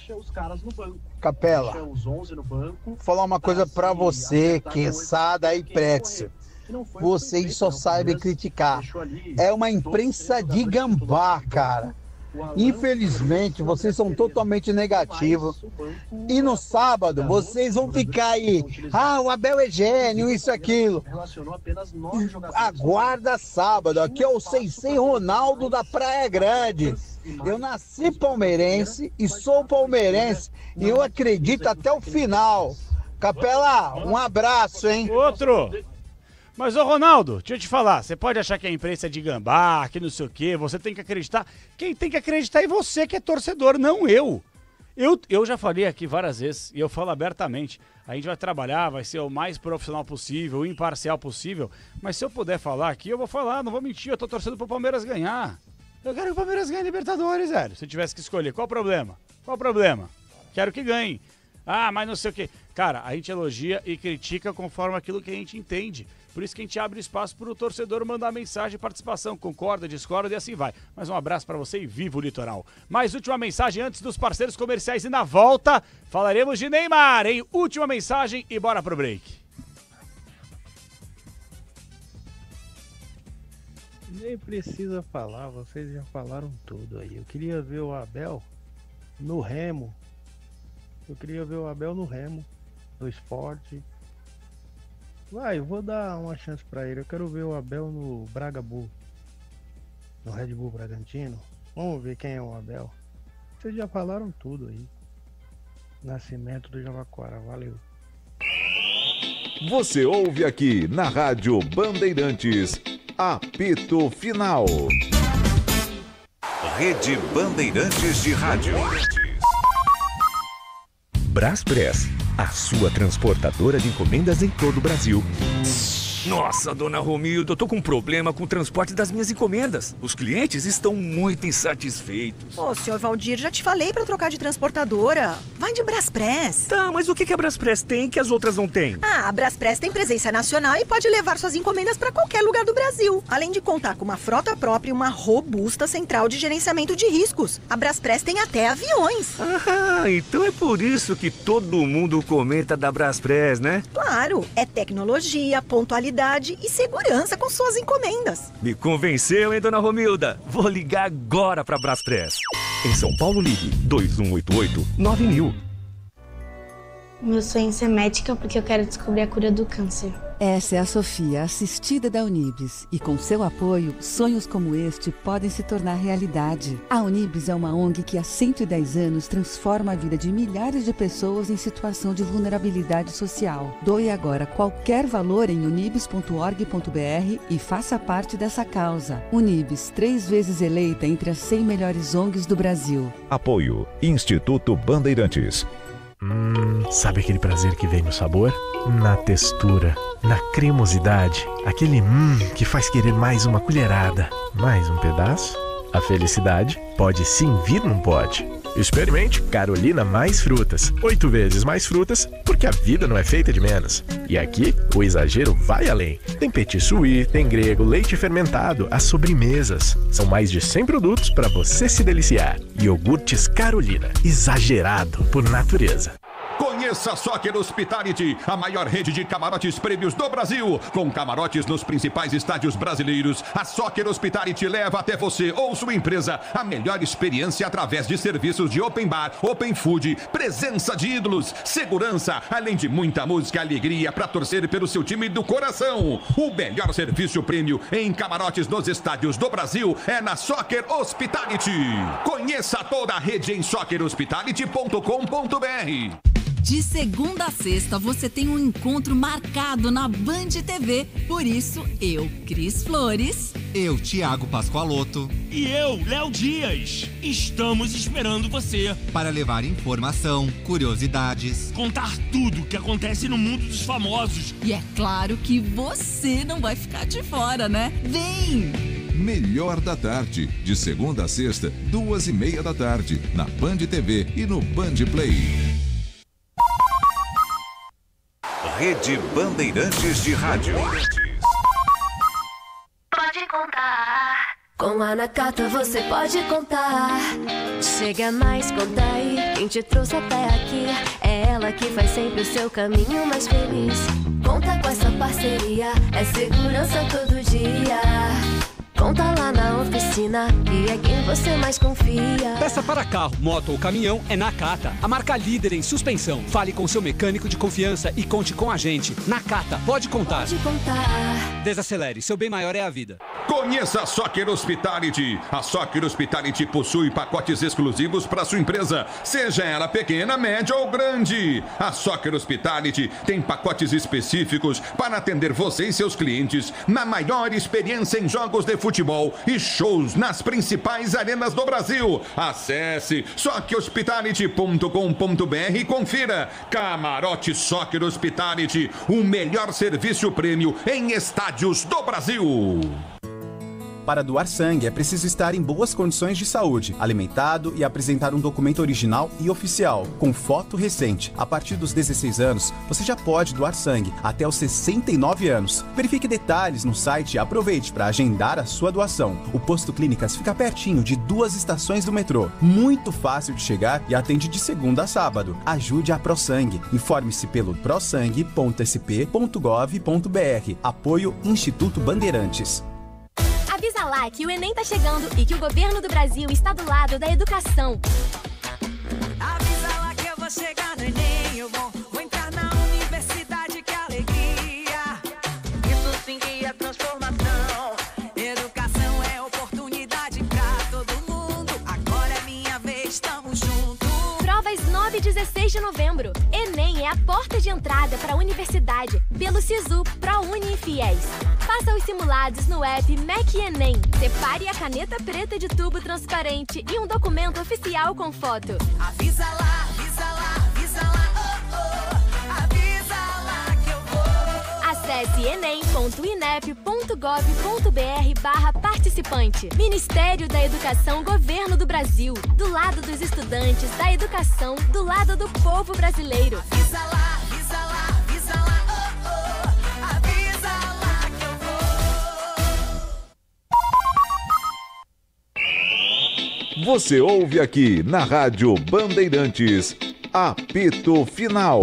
Os caras no banco. Capela, Os 11 no banco. vou falar uma coisa pra você, Quesada e Pretzel. Vocês só sabem criticar. É uma imprensa de gambá, cara. Infelizmente, vocês são totalmente negativos. E no sábado, vocês vão ficar aí. Ah, o Abel é gênio, isso, aquilo. Aguarda sábado. Aqui é o Sensei Ronaldo da Praia Grande. Eu nasci palmeirense e sou palmeirense. E eu acredito até o final. Capela, um abraço, hein? Outro. Mas, ô Ronaldo, deixa eu te falar, você pode achar que a imprensa é de gambá, que não sei o quê, você tem que acreditar. Quem tem que acreditar é você que é torcedor, não eu. Eu já falei aqui várias vezes, e eu falo abertamente, a gente vai trabalhar, vai ser o mais profissional possível, o imparcial possível, mas se eu puder falar aqui, eu vou falar, não vou mentir, eu tô torcendo pro Palmeiras ganhar. Eu quero que o Palmeiras ganhe Libertadores, velho, se eu tivesse que escolher. Qual o problema? Qual o problema? Quero que ganhe. Ah, mas não sei o quê. Cara, a gente elogia e critica conforme aquilo que a gente entende. Por isso que a gente abre espaço para o torcedor mandar mensagem, participação, concorda, discorda e assim vai. Mais um abraço para você e viva o Litoral. Mais última mensagem antes dos parceiros comerciais e na volta falaremos de Neymar, hein? Última mensagem e bora pro break. Nem precisa falar, vocês já falaram tudo aí. Eu queria ver o Abel no Remo. No esporte. Vai, eu vou dar uma chance pra ele. Eu quero ver o Abel no Braga Bull. No Red Bull Bragantino. Vamos ver quem é o Abel. Vocês já falaram tudo aí. Nascimento do Javaquara, valeu. Você ouve aqui na Rádio Bandeirantes, apito final. Rede Bandeirantes de Rádio. Braspress, a sua transportadora de encomendas em todo o Brasil. Nossa, dona Romilda, eu tô com um problema com o transporte das minhas encomendas. Os clientes estão muito insatisfeitos. Ô, senhor Valdir, já te falei pra trocar de transportadora. Vai de Braspress. Tá, mas o que a Braspress tem que as outras não têm? Ah, a Braspress tem presença nacional e pode levar suas encomendas pra qualquer lugar do Brasil. Além de contar com uma frota própria e uma robusta central de gerenciamento de riscos. A Braspress tem até aviões. Ah, então é por isso que todo mundo comenta da Braspress, né? Claro, é tecnologia, pontualidade e segurança com suas encomendas. Me convenceu, hein, dona Romilda? Vou ligar agora pra Braspress. Em São Paulo, ligue 2188-9000. Meu sonho é ser médica porque eu quero descobrir a cura do câncer. Essa é a Sofia, assistida da Unibis. E com seu apoio, sonhos como este podem se tornar realidade. A Unibis é uma ONG que há 110 anos transforma a vida de milhares de pessoas em situação de vulnerabilidade social. Doe agora qualquer valor em unibis.org.br e faça parte dessa causa. Unibis, 3 vezes eleita entre as 100 melhores ONGs do Brasil. Apoio Instituto Bandeirantes. Sabe aquele prazer que vem no sabor? Na textura, na cremosidade, aquele que faz querer mais uma colherada, mais um pedaço? A felicidade pode sim vir num pote. Experimente Carolina Mais Frutas. 8 vezes mais frutas, porque a vida não é feita de menos. E aqui, o exagero vai além. Tem petit suí, tem grego, leite fermentado, as sobremesas. São mais de 100 produtos para você se deliciar. Iogurtes Carolina, exagerado por natureza. Conheça Conheça a Soccer Hospitality, a maior rede de camarotes prêmios do Brasil. Com camarotes nos principais estádios brasileiros, a Soccer Hospitality leva até você ou sua empresa a melhor experiência através de serviços de open bar, open food, presença de ídolos, segurança, além de muita música e alegria para torcer pelo seu time do coração. O melhor serviço prêmio em camarotes nos estádios do Brasil é na Soccer Hospitality. Conheça toda a rede em soccerhospitality.com.br. De segunda a sexta, você tem um encontro marcado na Band TV. Por isso, eu, Cris Flores. Eu, Thiago Pascoaloto. E eu, Léo Dias. Estamos esperando você. Para levar informação, curiosidades. Contar tudo o que acontece no mundo dos famosos. E é claro que você não vai ficar de fora, né? Vem! Melhor da Tarde, de segunda a sexta, 2h30 da tarde, na Band TV e no Band Play. Rede Bandeirantes de Rádio. Pode contar. Com a Nakata você pode contar. Chega mais, conta aí. Quem te trouxe até aqui é ela que faz sempre o seu caminho mais feliz. Conta com essa parceria, é segurança todo dia. Conta lá na oficina, que é quem você mais confia. Peça para carro, moto ou caminhão é Nakata, a marca líder em suspensão. Fale com seu mecânico de confiança e conte com a gente. Nakata, pode contar. Pode contar. Desacelere, seu bem maior é a vida. Conheça a Soccer Hospitality. A Soccer Hospitality possui pacotes exclusivos para sua empresa, seja ela pequena, média ou grande. A Soccer Hospitality tem pacotes específicos para atender você e seus clientes na maior experiência em jogos de futebol e shows nas principais arenas do Brasil. Acesse soccerhospitality.com.br e confira. Camarote Soccer Hospitality, o melhor serviço prêmio em estádios do Brasil. Para doar sangue é preciso estar em boas condições de saúde, alimentado e apresentar um documento original e oficial, com foto recente. A partir dos 16 anos, você já pode doar sangue, até os 69 anos. Verifique detalhes no site e aproveite para agendar a sua doação. O Posto Clínicas fica pertinho de 2 estações do metrô. Muito fácil de chegar e atende de segunda a sábado. Ajude a ProSangue. Informe-se pelo prosangue.sp.gov.br. Apoio Instituto Bandeirantes. Avisa lá que o Enem tá chegando e que o governo do Brasil está do lado da educação. Avisa lá que eu vou chegar no Enem, eu vou entrar na universidade, que alegria. Isso sim que é transformação. Educação é oportunidade pra todo mundo. Agora é minha vez, tamo junto. Provas 9 e 16 de novembro. Enem é a porta de entrada para a universidade pelo SISU, ProUni e FIES. Faça os simulados no app MEC Enem. Separe a caneta preta de tubo transparente e um documento oficial com foto. Avisa lá, avisa lá, avisa lá, oh, oh. Avisa lá que eu vou. Acesse enem.inep.gov.br/participante. Ministério da Educação, Governo do Brasil. Do lado dos estudantes, da educação, do lado do povo brasileiro. Avisa lá, avisa lá, avisa lá, oh, oh. Avisa lá que eu vou. Você ouve aqui na Rádio Bandeirantes, Apito Final.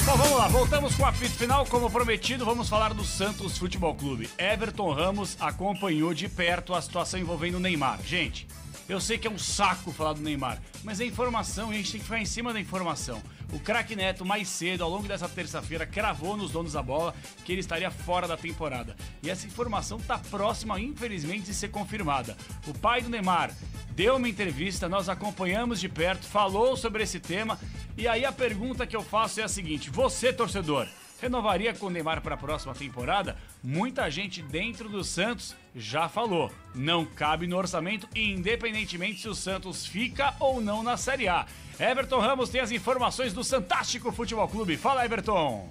Bom, vamos lá, voltamos com o apito final. Como prometido, vamos falar do Santos Futebol Clube. Everton Ramos acompanhou de perto a situação envolvendo o Neymar. Gente, eu sei que é um saco falar do Neymar, mas é informação e a gente tem que ficar em cima da informação. O craque Neto, mais cedo, ao longo dessa terça-feira, cravou nos donos da bola que ele estaria fora da temporada. E essa informação está próxima, infelizmente, de ser confirmada. O pai do Neymar deu uma entrevista, nós acompanhamos de perto, falou sobre esse tema. E aí a pergunta que eu faço é a seguinte: você, torcedor, renovaria com o Neymar para a próxima temporada? Muita gente dentro do Santos já falou. Não cabe no orçamento, independentemente se o Santos fica ou não na Série A. Everton Ramos tem as informações do Santástico Futebol Clube. Fala, Everton.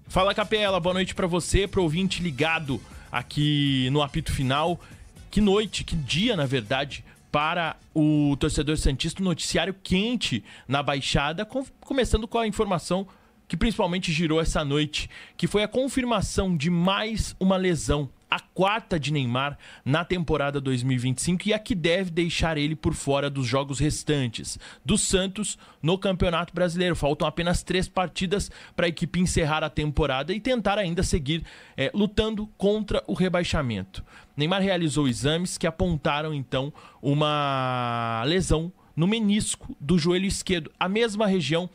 Fala, Capela. Boa noite para você, pro ouvinte ligado aqui no apito final. Que noite, que dia, na verdade, para o torcedor santista, um noticiário quente na Baixada, começando com a informação que principalmente girou essa noite, que foi a confirmação de mais uma lesão a 4ª de Neymar na temporada 2025 e a que deve deixar ele por fora dos jogos restantes do Santos no Campeonato Brasileiro. Faltam apenas 3 partidas para a equipe encerrar a temporada e tentar ainda seguir lutando contra o rebaixamento. Neymar realizou exames que apontaram então uma lesão no menisco do joelho esquerdo, a mesma região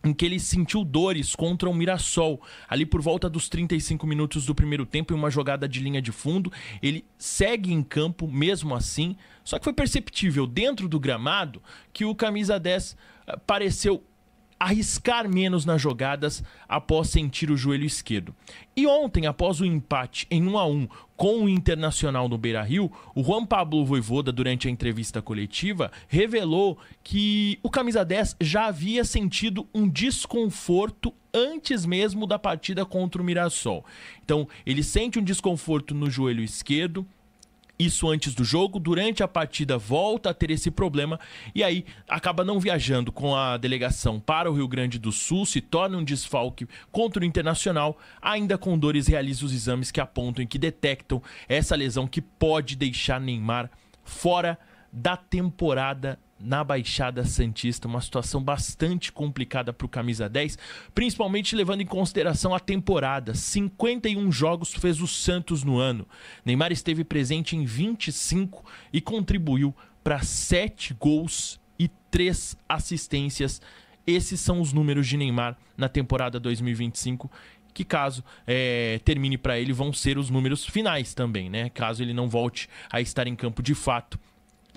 em que ele sentiu dores contra o Mirassol, ali por volta dos 35 minutos do primeiro tempo, em uma jogada de linha de fundo. Ele segue em campo mesmo assim, só que foi perceptível dentro do gramado que o camisa 10 pareceu arriscar menos nas jogadas após sentir o joelho esquerdo. E ontem, após o empate em 1-1 com o Internacional no Beira-Rio, o Juan Pablo Vojvoda, durante a entrevista coletiva, revelou que o camisa 10 já havia sentido um desconforto antes mesmo da partida contra o Mirassol. Então, ele sente um desconforto no joelho esquerdo, isso antes do jogo, durante a partida volta a ter esse problema e aí acaba não viajando com a delegação para o Rio Grande do Sul, se torna um desfalque contra o Internacional, ainda com dores realiza os exames que apontam e que detectam essa lesão que pode deixar Neymar fora da temporada na Baixada Santista. Uma situação bastante complicada para o camisa 10, principalmente levando em consideração a temporada. 51 jogos fez o Santos no ano. Neymar esteve presente em 25 e contribuiu para 7 gols e 3 assistências. Esses são os números de Neymar na temporada 2025, que caso termine para ele vão ser os números finais também, né? Caso ele não volte a estar em campo de fato.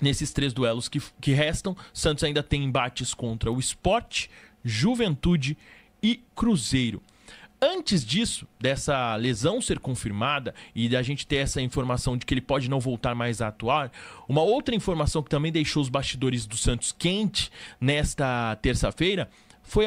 Nesses 3 duelos que restam, Santos ainda tem embates contra o Sport, Juventude e Cruzeiro. Antes disso, dessa lesão ser confirmada e da gente ter essa informação de que ele pode não voltar mais a atuar, uma outra informação que também deixou os bastidores do Santos quente nesta terça-feira foi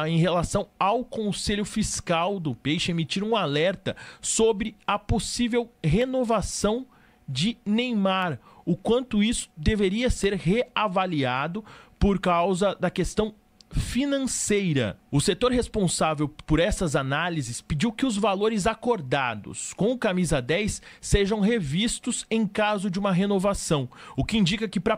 em relação ao Conselho Fiscal do Peixe emitir um alerta sobre a possível renovação de Neymar, o quanto isso deveria ser reavaliado por causa da questão financeira. O setor responsável por essas análises pediu que os valores acordados com o camisa 10 sejam revistos em caso de uma renovação, o que indica que para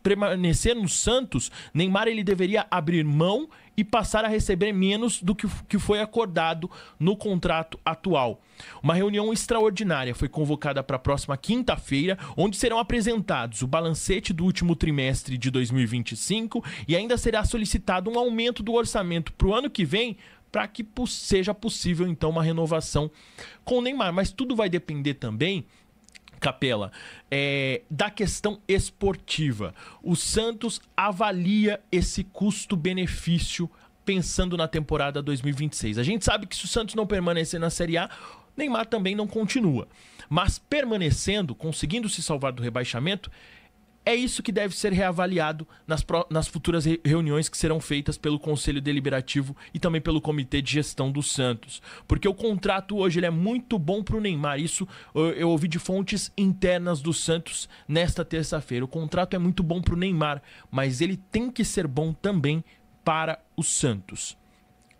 permanecer no Santos, Neymar ele deveria abrir mão e passar a receber menos do que foi acordado no contrato atual. Uma reunião extraordinária foi convocada para a próxima quinta-feira, onde serão apresentados o balancete do último trimestre de 2025 e ainda será solicitado um aumento do orçamento para o ano que vem, para que seja possível então uma renovação com o Neymar. Mas tudo vai depender também, Capela, da questão esportiva. O Santos avalia esse custo-benefício pensando na temporada 2026. A gente sabe que se o Santos não permanecer na Série A, Neymar também não continua. Mas permanecendo, conseguindo se salvar do rebaixamento, é isso que deve ser reavaliado nas futuras reuniões que serão feitas pelo Conselho Deliberativo e também pelo Comitê de Gestão do Santos. Porque o contrato hoje ele é muito bom para o Neymar. Isso eu ouvi de fontes internas do Santos nesta terça-feira. O contrato é muito bom para o Neymar, mas ele tem que ser bom também para o Santos.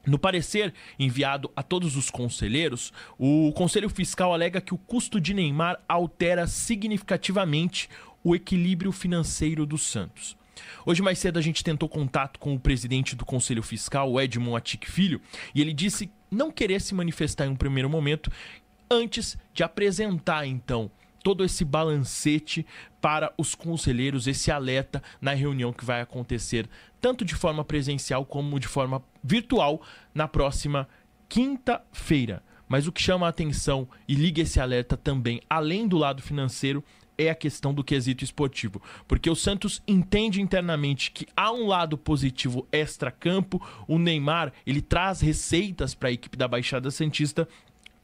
No parecer enviado a todos os conselheiros, o Conselho Fiscal alega que o custo de Neymar altera significativamente o equilíbrio financeiro do Santos. Hoje mais cedo a gente tentou contato com o presidente do Conselho Fiscal, o Edmond Atic Filho, e ele disse não querer se manifestar em um primeiro momento antes de apresentar então todo esse balancete para os conselheiros, esse alerta na reunião que vai acontecer tanto de forma presencial como de forma virtual na próxima quinta-feira. Mas o que chama a atenção e liga esse alerta também, além do lado financeiro, é a questão do quesito esportivo. Porque o Santos entende internamente que há um lado positivo extra-campo, o Neymar ele traz receitas para a equipe da Baixada Santista,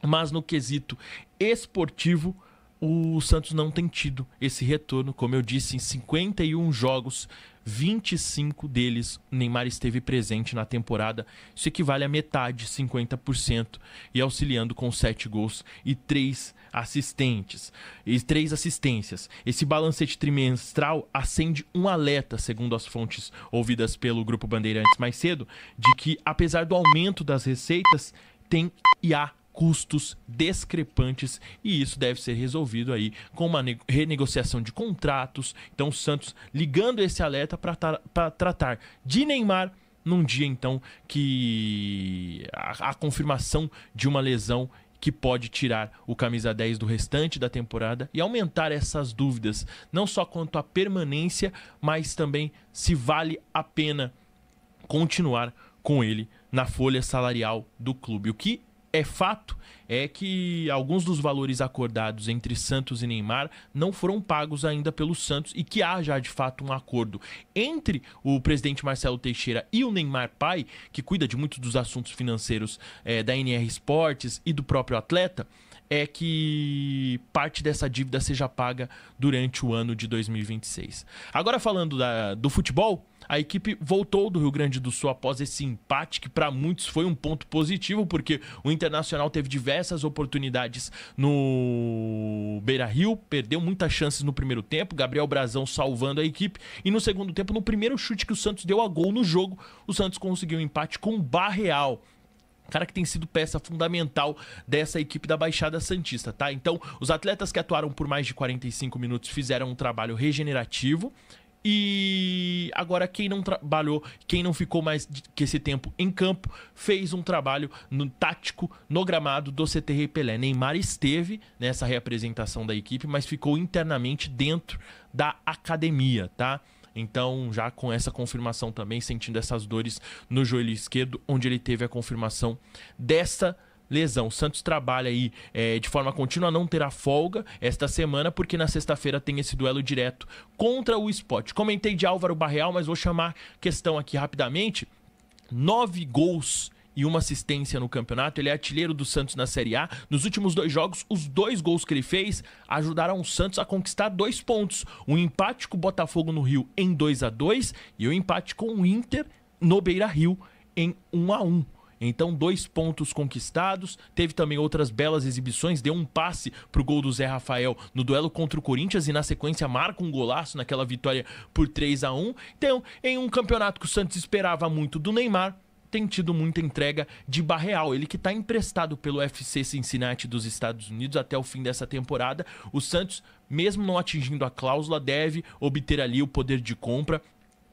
mas no quesito esportivo, o Santos não tem tido esse retorno. Como eu disse, em 51 jogos, 25 deles, o Neymar esteve presente na temporada. Isso equivale a metade, 50%, e auxiliando com 7 gols e 3 assistências. Esse balancete trimestral acende um alerta, segundo as fontes ouvidas pelo Grupo Bandeirantes mais cedo, de que, apesar do aumento das receitas, tem e há custos discrepantes, e isso deve ser resolvido aí com uma renegociação de contratos. Então o Santos ligando esse alerta para tratar de Neymar num dia então que a confirmação de uma lesão que pode tirar o camisa 10 do restante da temporada e aumentar essas dúvidas, não só quanto à permanência, mas também se vale a pena continuar com ele na folha salarial do clube. O que é fato é que alguns dos valores acordados entre Santos e Neymar não foram pagos ainda pelo Santos e que há já de fato um acordo entre o presidente Marcelo Teixeira e o Neymar pai, que cuida de muitos dos assuntos financeiros da NR Esportes e do próprio atleta, é que parte dessa dívida seja paga durante o ano de 2026. Agora falando do futebol, a equipe voltou do Rio Grande do Sul após esse empate, que para muitos foi um ponto positivo, porque o Internacional teve diversas oportunidades no Beira-Rio, perdeu muitas chances no primeiro tempo, Gabriel Brazão salvando a equipe, e no segundo tempo, no primeiro chute que o Santos deu a gol no jogo, o Santos conseguiu um empate com o Barreal, cara que tem sido peça fundamental dessa equipe da Baixada Santista, tá? Então, os atletas que atuaram por mais de 45 minutos fizeram um trabalho regenerativo. E agora quem não trabalhou, quem não ficou mais que esse tempo em campo, fez um trabalho no tático, no gramado do CT Pelé. Neymar esteve nessa reapresentação da equipe, mas ficou internamente dentro da academia, tá? Então, já com essa confirmação também, sentindo essas dores no joelho esquerdo, onde ele teve a confirmação dessa lesão. O Santos trabalha aí de forma contínua, não terá folga esta semana, porque na sexta-feira tem esse duelo direto contra o Sport. Comentei de Álvaro Barreal, mas vou chamar questão aqui rapidamente. 9 gols e 1 assistência no campeonato. Ele é artilheiro do Santos na Série A. Nos últimos 2 jogos, os 2 gols que ele fez ajudaram o Santos a conquistar 2 pontos. Um empate com o Botafogo no Rio em 2-2 e o empate com o Inter no Beira-Rio em 1-1. Então, 2 pontos conquistados. Teve também outras belas exibições. Deu um passe pro gol do Zé Rafael no duelo contra o Corinthians e na sequência marca um golaço naquela vitória por 3-1. Então, em um campeonato que o Santos esperava muito do Neymar, tem tido muita entrega de Barreal. Ele que está emprestado pelo FC Cincinnati dos Estados Unidos até o fim dessa temporada. O Santos, mesmo não atingindo a cláusula, deve obter ali o poder de compra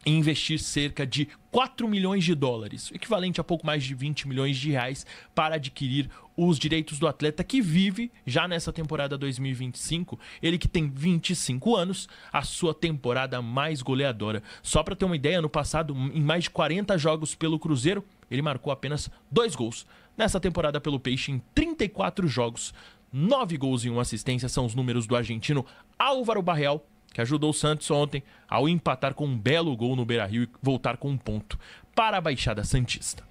e investir cerca de 4 milhões de dólares, equivalente a pouco mais de 20 milhões de reais, para adquirir os direitos do atleta que vive já nessa temporada 2025, ele que tem 25 anos, a sua temporada mais goleadora. Só para ter uma ideia, no passado, em mais de 40 jogos pelo Cruzeiro, ele marcou apenas 2 gols. Nessa temporada pelo Peixe, em 34 jogos, 9 gols e 1 assistência são os números do argentino Álvaro Barreal, que ajudou o Santos ontem ao empatar com um belo gol no Beira-Rio e voltar com 1 ponto para a Baixada Santista.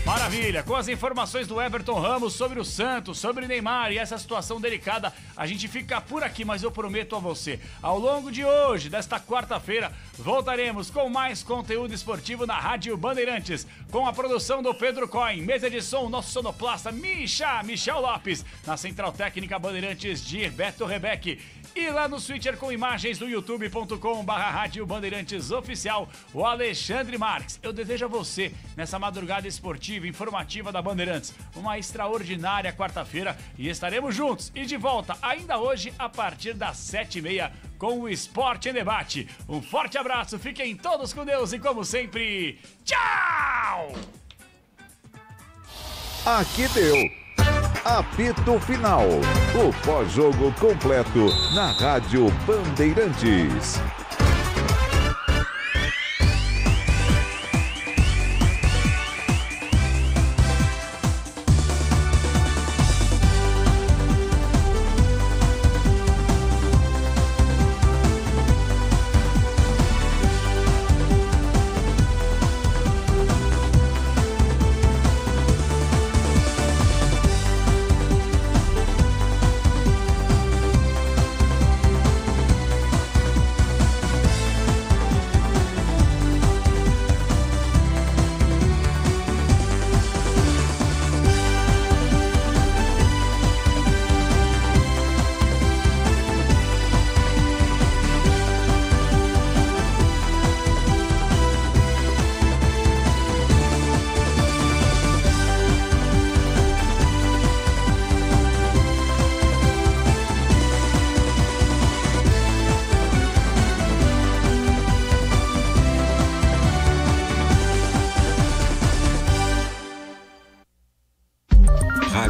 Maravilha, com as informações do Everton Ramos sobre o Santos, sobre o Neymar e essa situação delicada, a gente fica por aqui, mas eu prometo a você, ao longo de hoje, desta quarta-feira, voltaremos com mais conteúdo esportivo na Rádio Bandeirantes, com a produção do Pedro Coin, mesa de som, nosso sonoplasta Michel Lopes, na Central Técnica Bandeirantes de Beto Rebeque. E lá no Switcher com imagens do youtube.com/Rádio Bandeirantes Oficial, o Alexandre Marques. Eu desejo a você, nessa madrugada esportiva e informativa da Bandeirantes, uma extraordinária quarta-feira e estaremos juntos e de volta ainda hoje a partir das 7h30 com o Esporte em Debate. Um forte abraço, fiquem todos com Deus e como sempre, tchau! Aqui deu. Apito Final. O pós-jogo completo na Rádio Bandeirantes.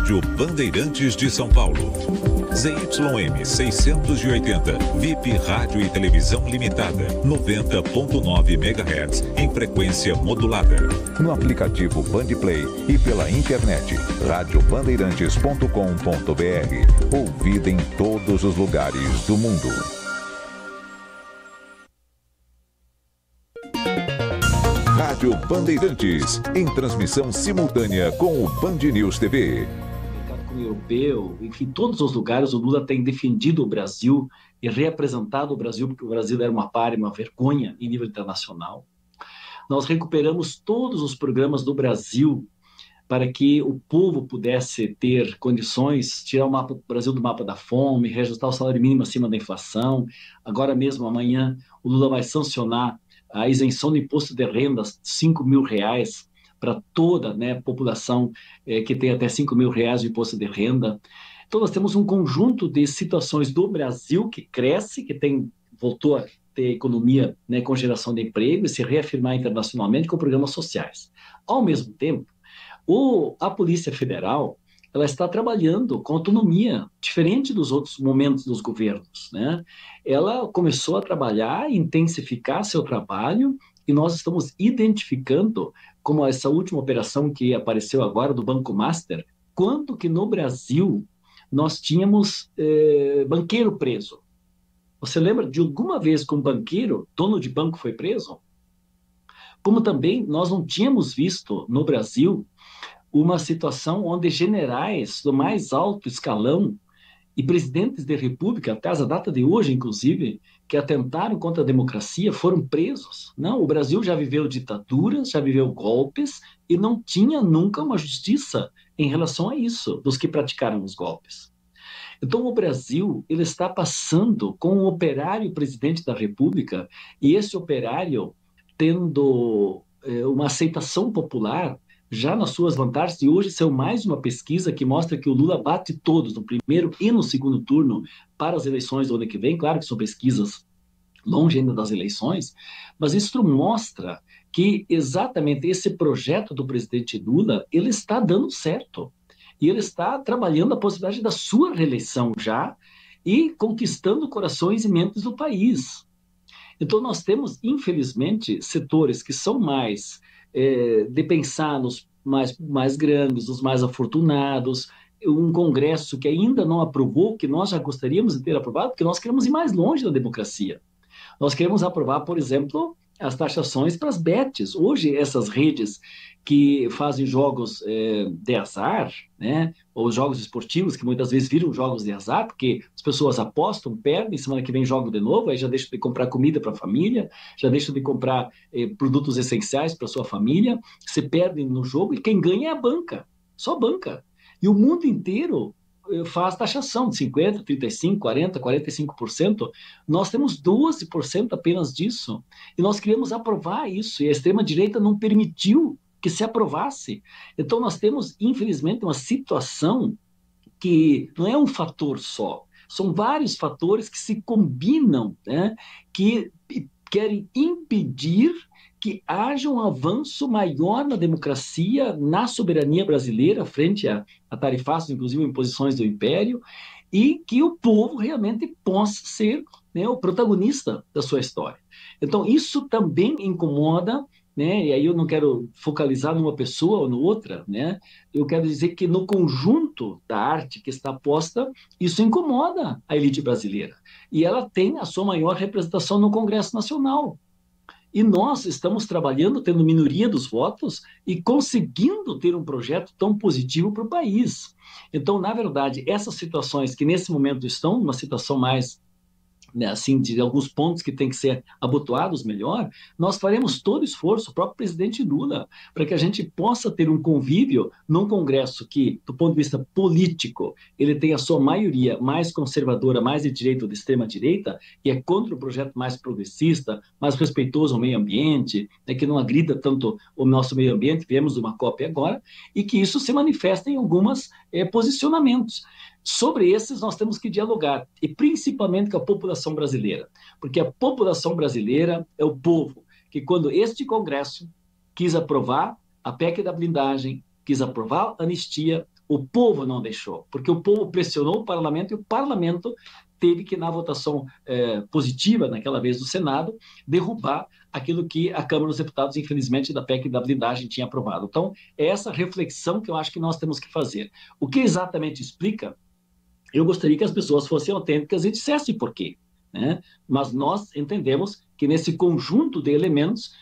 Rádio Bandeirantes de São Paulo. ZYM 680, VIP Rádio e Televisão Limitada, 90.9 MHz, em frequência modulada. No aplicativo Bandplay e pela internet, radiobandeirantes.com.br. Ouvida em todos os lugares do mundo. Rádio Bandeirantes, em transmissão simultânea com o Band News TV. Europeu, enfim, todos os lugares o Lula tem defendido o Brasil e reapresentado o Brasil, porque o Brasil era uma pária, uma vergonha em nível internacional. Nós recuperamos todos os programas do Brasil para que o povo pudesse ter condições, tirar o Brasil do mapa da fome, reajustar o salário mínimo acima da inflação. Agora mesmo, amanhã, o Lula vai sancionar a isenção do imposto de renda, R$5 mil, para toda, né, população que tem até R$5 mil de imposto de renda. Então, nós temos um conjunto de situações do Brasil que cresce, que voltou a ter economia, né, com geração de emprego e se reafirmar internacionalmente com programas sociais. Ao mesmo tempo, a Polícia Federal ela está trabalhando com autonomia, diferente dos outros momentos dos governos, né? Ela começou a trabalhar e intensificar seu trabalho, e nós estamos identificando, como essa última operação que apareceu agora do Banco Master, quanto que no Brasil nós tínhamos banqueiro preso. Você lembra de alguma vez que um banqueiro, dono de banco, foi preso? Como também nós não tínhamos visto no Brasil uma situação onde generais do mais alto escalão e presidentes da República, até a data de hoje, inclusive, que atentaram contra a democracia, foram presos. Não, o Brasil já viveu ditaduras, já viveu golpes, e não tinha nunca uma justiça em relação a isso, dos que praticaram os golpes. Então, o Brasil ele está passando com um operário presidente da República, e esse operário tendo uma aceitação popular, já nas suas vantagens, e hoje saiu mais uma pesquisa que mostra que o Lula bate todos, no primeiro e no segundo turno, para as eleições do ano que vem. Claro que são pesquisas longe ainda das eleições, mas isso mostra que exatamente esse projeto do presidente Lula, ele está dando certo. E ele está trabalhando a possibilidade da sua reeleição já, e conquistando corações e mentes do país. Então nós temos, infelizmente, setores que são mais de pensar nos mais grandes, nos mais afortunados, um Congresso que ainda não aprovou, que nós já gostaríamos de ter aprovado, porque nós queremos ir mais longe da democracia. Nós queremos aprovar, por exemplo, as taxações para as bets. Hoje, essas redes que fazem jogos de azar, né, ou jogos esportivos, que muitas vezes viram jogos de azar, porque as pessoas apostam, perdem, semana que vem jogam de novo, aí já deixam de comprar comida para a família, já deixam de comprar produtos essenciais para a sua família, se perdem no jogo, e quem ganha é a banca, só a banca. E o mundo inteiro faz taxação de 50%, 35%, 40%, 45%. Nós temos 12% apenas disso. E nós queríamos aprovar isso, e a extrema-direita não permitiu que se aprovasse. Então nós temos, infelizmente, uma situação que não é um fator só. São vários fatores que se combinam, né, que querem impedir que haja um avanço maior na democracia, na soberania brasileira, frente a tarifaços, inclusive imposições do império, e que o povo realmente possa ser, né, o protagonista da sua história. Então, isso também incomoda, né, e aí eu não quero focalizar numa pessoa ou noutra, né, eu quero dizer que no conjunto da arte que está posta, isso incomoda a elite brasileira. E ela tem a sua maior representação no Congresso Nacional. E nós estamos trabalhando, tendo minoria dos votos e conseguindo ter um projeto tão positivo para o país. Então, na verdade, essas situações que nesse momento estão numa situação mais, né, assim, de alguns pontos que têm que ser abotoados melhor, nós faremos todo o esforço, o próprio presidente Lula, para que a gente possa ter um convívio num Congresso que, do ponto de vista político, ele tem a sua maioria mais conservadora, mais de direita ou de extrema-direita, e é contra o projeto mais progressista, mais respeitoso ao meio ambiente, né, que não agrida tanto o nosso meio ambiente, viemos de uma COP agora, e que isso se manifesta em alguns posicionamentos. Sobre esses nós temos que dialogar, e principalmente com a população brasileira, porque a população brasileira é o povo que, quando este Congresso quis aprovar a PEC da blindagem, quis aprovar a anistia, O povo não deixou, porque o povo pressionou o parlamento e o parlamento teve que, na votação positiva, naquela vez do Senado, derrubar aquilo que a Câmara dos Deputados, infelizmente, da PEC da blindagem tinha aprovado. Então, é essa reflexão que eu acho que nós temos que fazer. O que exatamente explica? Eu gostaria que as pessoas fossem autênticas e dissessem por quê, né? Mas nós entendemos que nesse conjunto de elementos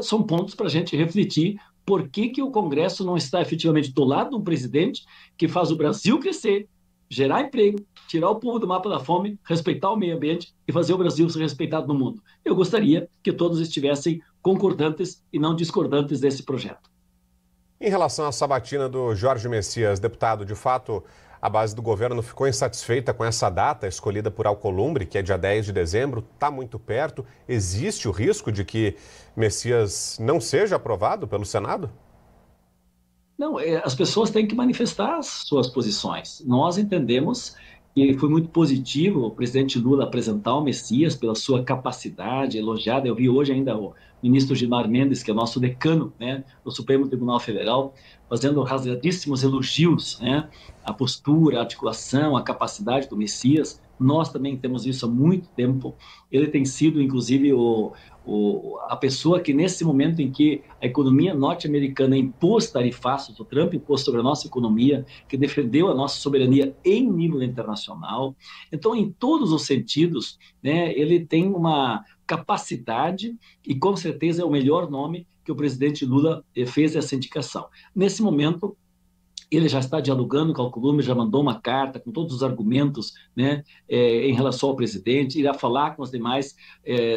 são pontos para a gente refletir por que o Congresso não está efetivamente do lado de um presidente que faz o Brasil crescer, gerar emprego, tirar o povo do mapa da fome, respeitar o meio ambiente e fazer o Brasil ser respeitado no mundo. Eu gostaria que todos estivessem concordantes e não discordantes desse projeto. Em relação à sabatina do Jorge Messias, deputado, de fato, a base do governo ficou insatisfeita com essa data escolhida por Alcolumbre, que é dia 10 de dezembro, está muito perto. Existe o risco de que Messias não seja aprovado pelo Senado? Não, as pessoas têm que manifestar as suas posições. Nós entendemos que foi muito positivo o presidente Lula apresentar o Messias pela sua capacidade elogiada. Eu vi hoje ainda o ministro Gilmar Mendes, que é nosso decano, né, do Supremo Tribunal Federal, fazendo rasgadíssimos elogios, né, à postura, à articulação, à capacidade do Messias. Nós também temos isso há muito tempo. Ele tem sido, inclusive, a pessoa que, nesse momento em que a economia norte-americana impôs tarifaços, o Trump impôs sobre a nossa economia, que defendeu a nossa soberania em nível internacional. Então, em todos os sentidos, né, ele tem uma capacidade e, com certeza, é o melhor nome que o presidente Lula fez essa indicação. Nesse momento, ele já está dialogando com o Alcolumbre, já mandou uma carta com todos os argumentos, né, em relação ao presidente, irá falar com os demais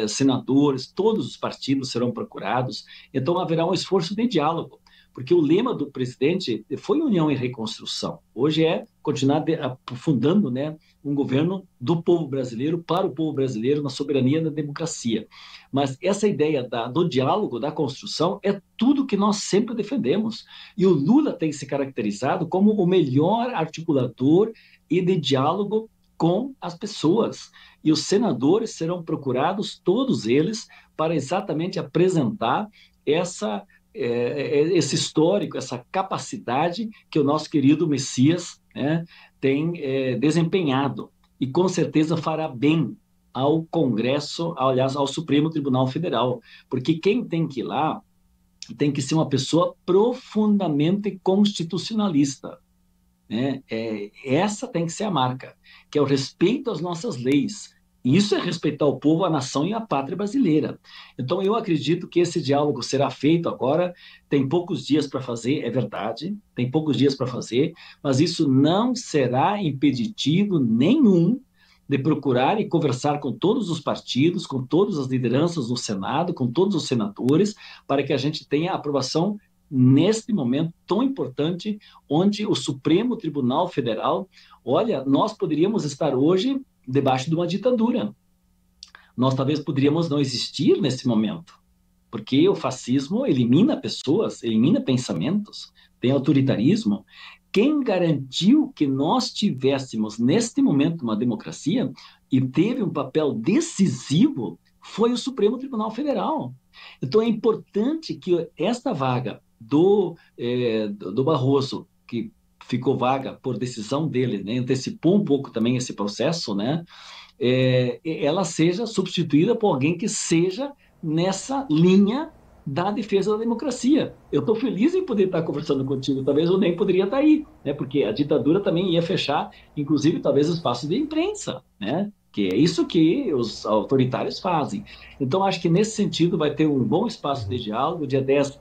senadores, todos os partidos serão procurados, então haverá um esforço de diálogo, porque o lema do presidente foi união e reconstrução. Hoje é continuar aprofundando, né, um governo do povo brasileiro, para o povo brasileiro, na soberania da democracia. Mas essa ideia do diálogo, da construção, é tudo que nós sempre defendemos. E o Lula tem se caracterizado como o melhor articulador e de diálogo com as pessoas. E os senadores serão procurados, todos eles, para exatamente apresentar esse histórico, essa capacidade que o nosso querido Messias, né, tem desempenhado. E com certeza fará bem ao Congresso, aliás, ao Supremo Tribunal Federal. Porque quem tem que ir lá tem que ser uma pessoa profundamente constitucionalista, né? Essa tem que ser a marca, que é o respeito às nossas leis. E isso é respeitar o povo, a nação e a pátria brasileira. Então, eu acredito que esse diálogo será feito agora. Tem poucos dias para fazer, é verdade, tem poucos dias para fazer, mas isso não será impeditivo nenhum de procurar e conversar com todos os partidos, com todas as lideranças do Senado, com todos os senadores, para que a gente tenha a aprovação neste momento tão importante, onde o Supremo Tribunal Federal, olha, nós poderíamos estar hoje debaixo de uma ditadura. Nós talvez poderíamos não existir nesse momento, porque o fascismo elimina pessoas, elimina pensamentos, tem autoritarismo. Quem garantiu que nós tivéssemos neste momento uma democracia e teve um papel decisivo foi o Supremo Tribunal Federal. Então é importante que esta vaga do Barroso, que ficou vaga por decisão dele, né, antecipou um pouco também esse processo, né, ela seja substituída por alguém que seja nessa linha da defesa da democracia. Eu estou feliz em poder estar conversando contigo, talvez eu nem poderia estar aí, né, porque a ditadura também ia fechar, inclusive, talvez, espaços de imprensa, né, que é isso que os autoritários fazem. Então, acho que nesse sentido vai ter um bom espaço de diálogo. Dia 10,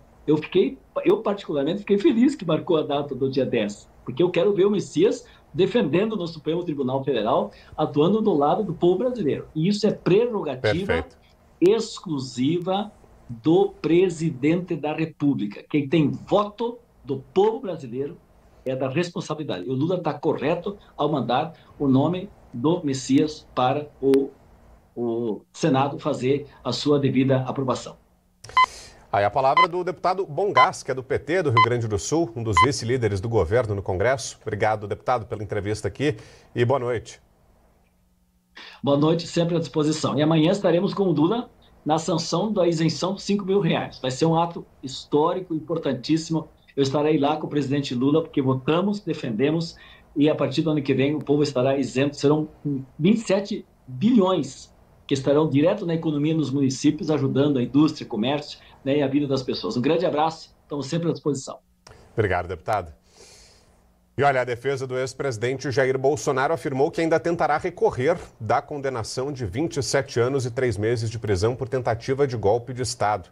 eu particularmente fiquei feliz que marcou a data do dia 10, porque eu quero ver o Messias defendendo no Supremo Tribunal Federal, atuando do lado do povo brasileiro. E isso é prerrogativa exclusiva do presidente da República. Quem tem voto do povo brasileiro é da responsabilidade. E o Lula está correto ao mandar o nome do Messias para o Senado fazer a sua devida aprovação. Aí a palavra do deputado Bongás, que é do PT do Rio Grande do Sul, um dos vice-líderes do governo no Congresso. Obrigado, deputado, pela entrevista aqui e boa noite. Boa noite, sempre à disposição. E amanhã estaremos com o Lula na sanção da isenção de R$5.000. Vai ser um ato histórico, importantíssimo. eu estarei lá com o presidente Lula, porque votamos, defendemos, e a partir do ano que vem o povo estará isento. Serão 27 bilhões que estarão direto na economia nos municípios, ajudando a indústria, comércio, né, e a vida das pessoas. Um grande abraço, estamos sempre à disposição. Obrigado, deputado. E olha, a defesa do ex-presidente Jair Bolsonaro afirmou que ainda tentará recorrer da condenação de 27 anos e 3 meses de prisão por tentativa de golpe de Estado.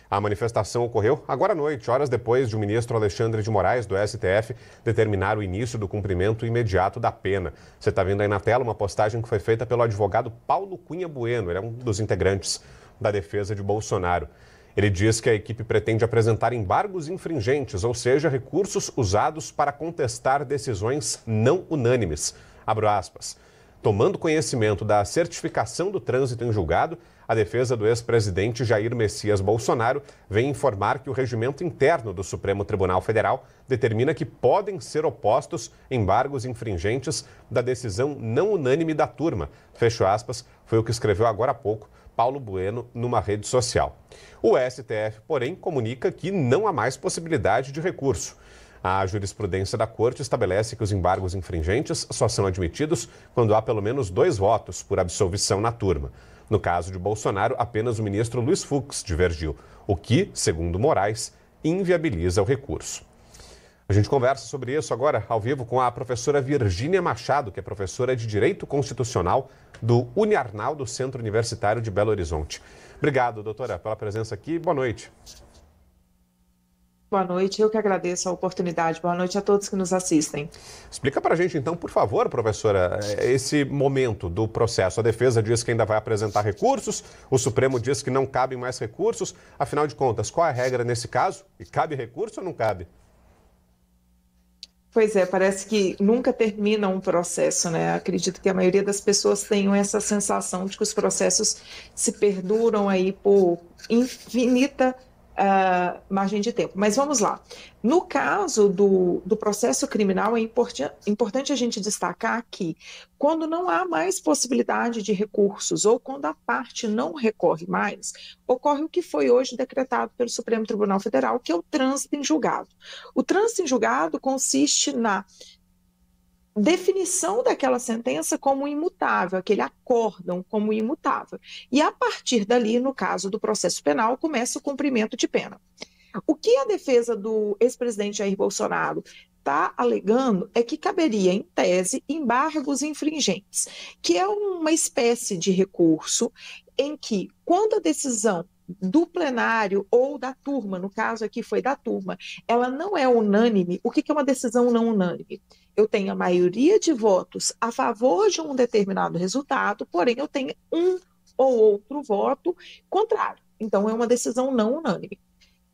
A manifestação ocorreu agora à noite, horas depois de o ministro Alexandre de Moraes, do STF, determinar o início do cumprimento imediato da pena. Você está vendo aí na tela uma postagem que foi feita pelo advogado Paulo Cunha Bueno, ele é um dos integrantes da defesa de Bolsonaro. Ele diz que a equipe pretende apresentar embargos infringentes, ou seja, recursos usados para contestar decisões não unânimes. Abro aspas. Tomando conhecimento da certificação do trânsito em julgado, a defesa do ex-presidente Jair Messias Bolsonaro vem informar que o regimento interno do Supremo Tribunal Federal determina que podem ser opostos embargos infringentes da decisão não unânime da turma. Fecho aspas, foi o que escreveu agora há pouco Paulo Bueno numa rede social. O STF, porém, comunica que não há mais possibilidade de recurso. A jurisprudência da Corte estabelece que os embargos infringentes só são admitidos quando há pelo menos 2 votos por absolvição na turma. No caso de Bolsonaro, apenas o ministro Luiz Fux divergiu, o que, segundo Moraes, inviabiliza o recurso. A gente conversa sobre isso agora, ao vivo, com a professora Virgínia Machado, que é professora de Direito Constitucional do Uniarnaldo Centro Universitário de Belo Horizonte. Obrigado, doutora, pela presença aqui. Boa noite. Boa noite, eu que agradeço a oportunidade. Boa noite a todos que nos assistem. Explica para a gente, então, por favor, professora, esse momento do processo. A defesa diz que ainda vai apresentar recursos, o Supremo diz que não cabem mais recursos. Afinal de contas, qual é a regra nesse caso? E cabe recurso ou não cabe? Pois é, parece que nunca termina um processo, né? Acredito que a maioria das pessoas tenham essa sensação de que os processos se perduram aí por infinita margem de tempo. Mas vamos lá. No caso do processo criminal, é importante a gente destacar que quando não há mais possibilidade de recursos ou quando a parte não recorre mais, ocorre o que foi hoje decretado pelo Supremo Tribunal Federal, que é o trânsito em julgado. O trânsito em julgado consiste na definição daquela sentença como imutável, aquele acórdão como imutável. E a partir dali, no caso do processo penal, começa o cumprimento de pena. O que a defesa do ex-presidente Jair Bolsonaro está alegando é que caberia, em tese, embargos infringentes, que é uma espécie de recurso em que, quando a decisão do plenário ou da turma, no caso aqui foi da turma, ela não é unânime. O que é uma decisão não unânime? Eu tenho a maioria de votos a favor de um determinado resultado, porém eu tenho um ou outro voto contrário. Então é uma decisão não unânime.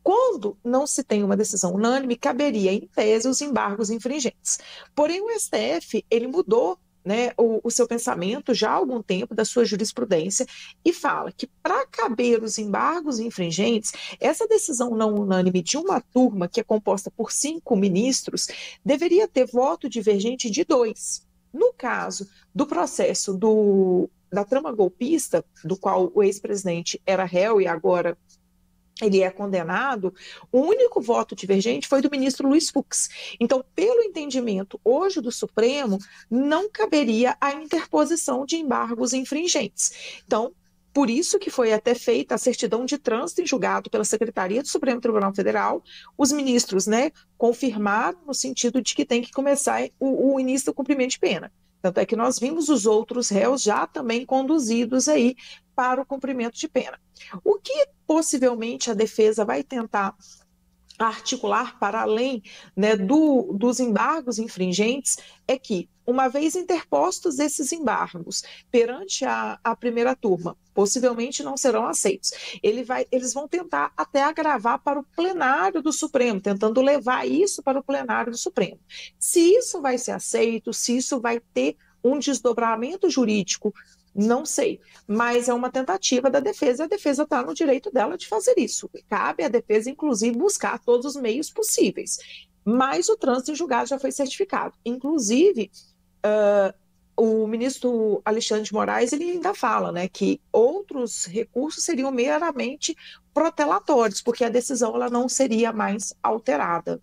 Quando não se tem uma decisão unânime, caberia, em tese, os embargos infringentes. Porém, o STF, ele mudou, né, o seu pensamento já há algum tempo, da sua jurisprudência, e fala que para caber os embargos infringentes, essa decisão não unânime de uma turma que é composta por 5 ministros deveria ter voto divergente de 2. No caso do processo da trama golpista, do qual o ex-presidente era réu e agora ele é condenado, o único voto divergente foi do ministro Luiz Fux. Então, pelo entendimento hoje do Supremo, não caberia a interposição de embargos infringentes. Então, por isso que foi até feita a certidão de trânsito em julgado pela Secretaria do Supremo Tribunal Federal, os ministros, né, confirmaram no sentido de que tem que começar o início do cumprimento de pena. Tanto é que nós vimos os outros réus já também conduzidos aí para o cumprimento de pena. O que possivelmente a defesa vai tentar articular para além, né, dos embargos infringentes é que, uma vez interpostos esses embargos perante a primeira turma, possivelmente não serão aceitos. Eles vão tentar até agravar para o plenário do Supremo, tentando levar isso para o plenário do Supremo. Se isso vai ser aceito, se isso vai ter um desdobramento jurídico, não sei, mas é uma tentativa da defesa, e a defesa está no direito dela de fazer isso. Cabe à defesa, inclusive, buscar todos os meios possíveis. Mas o trânsito em julgado já foi certificado. Inclusive, o ministro Alexandre de Moraes, ele ainda fala, né, que outros recursos seriam meramente protelatórios, porque a decisão ela não seria mais alterada.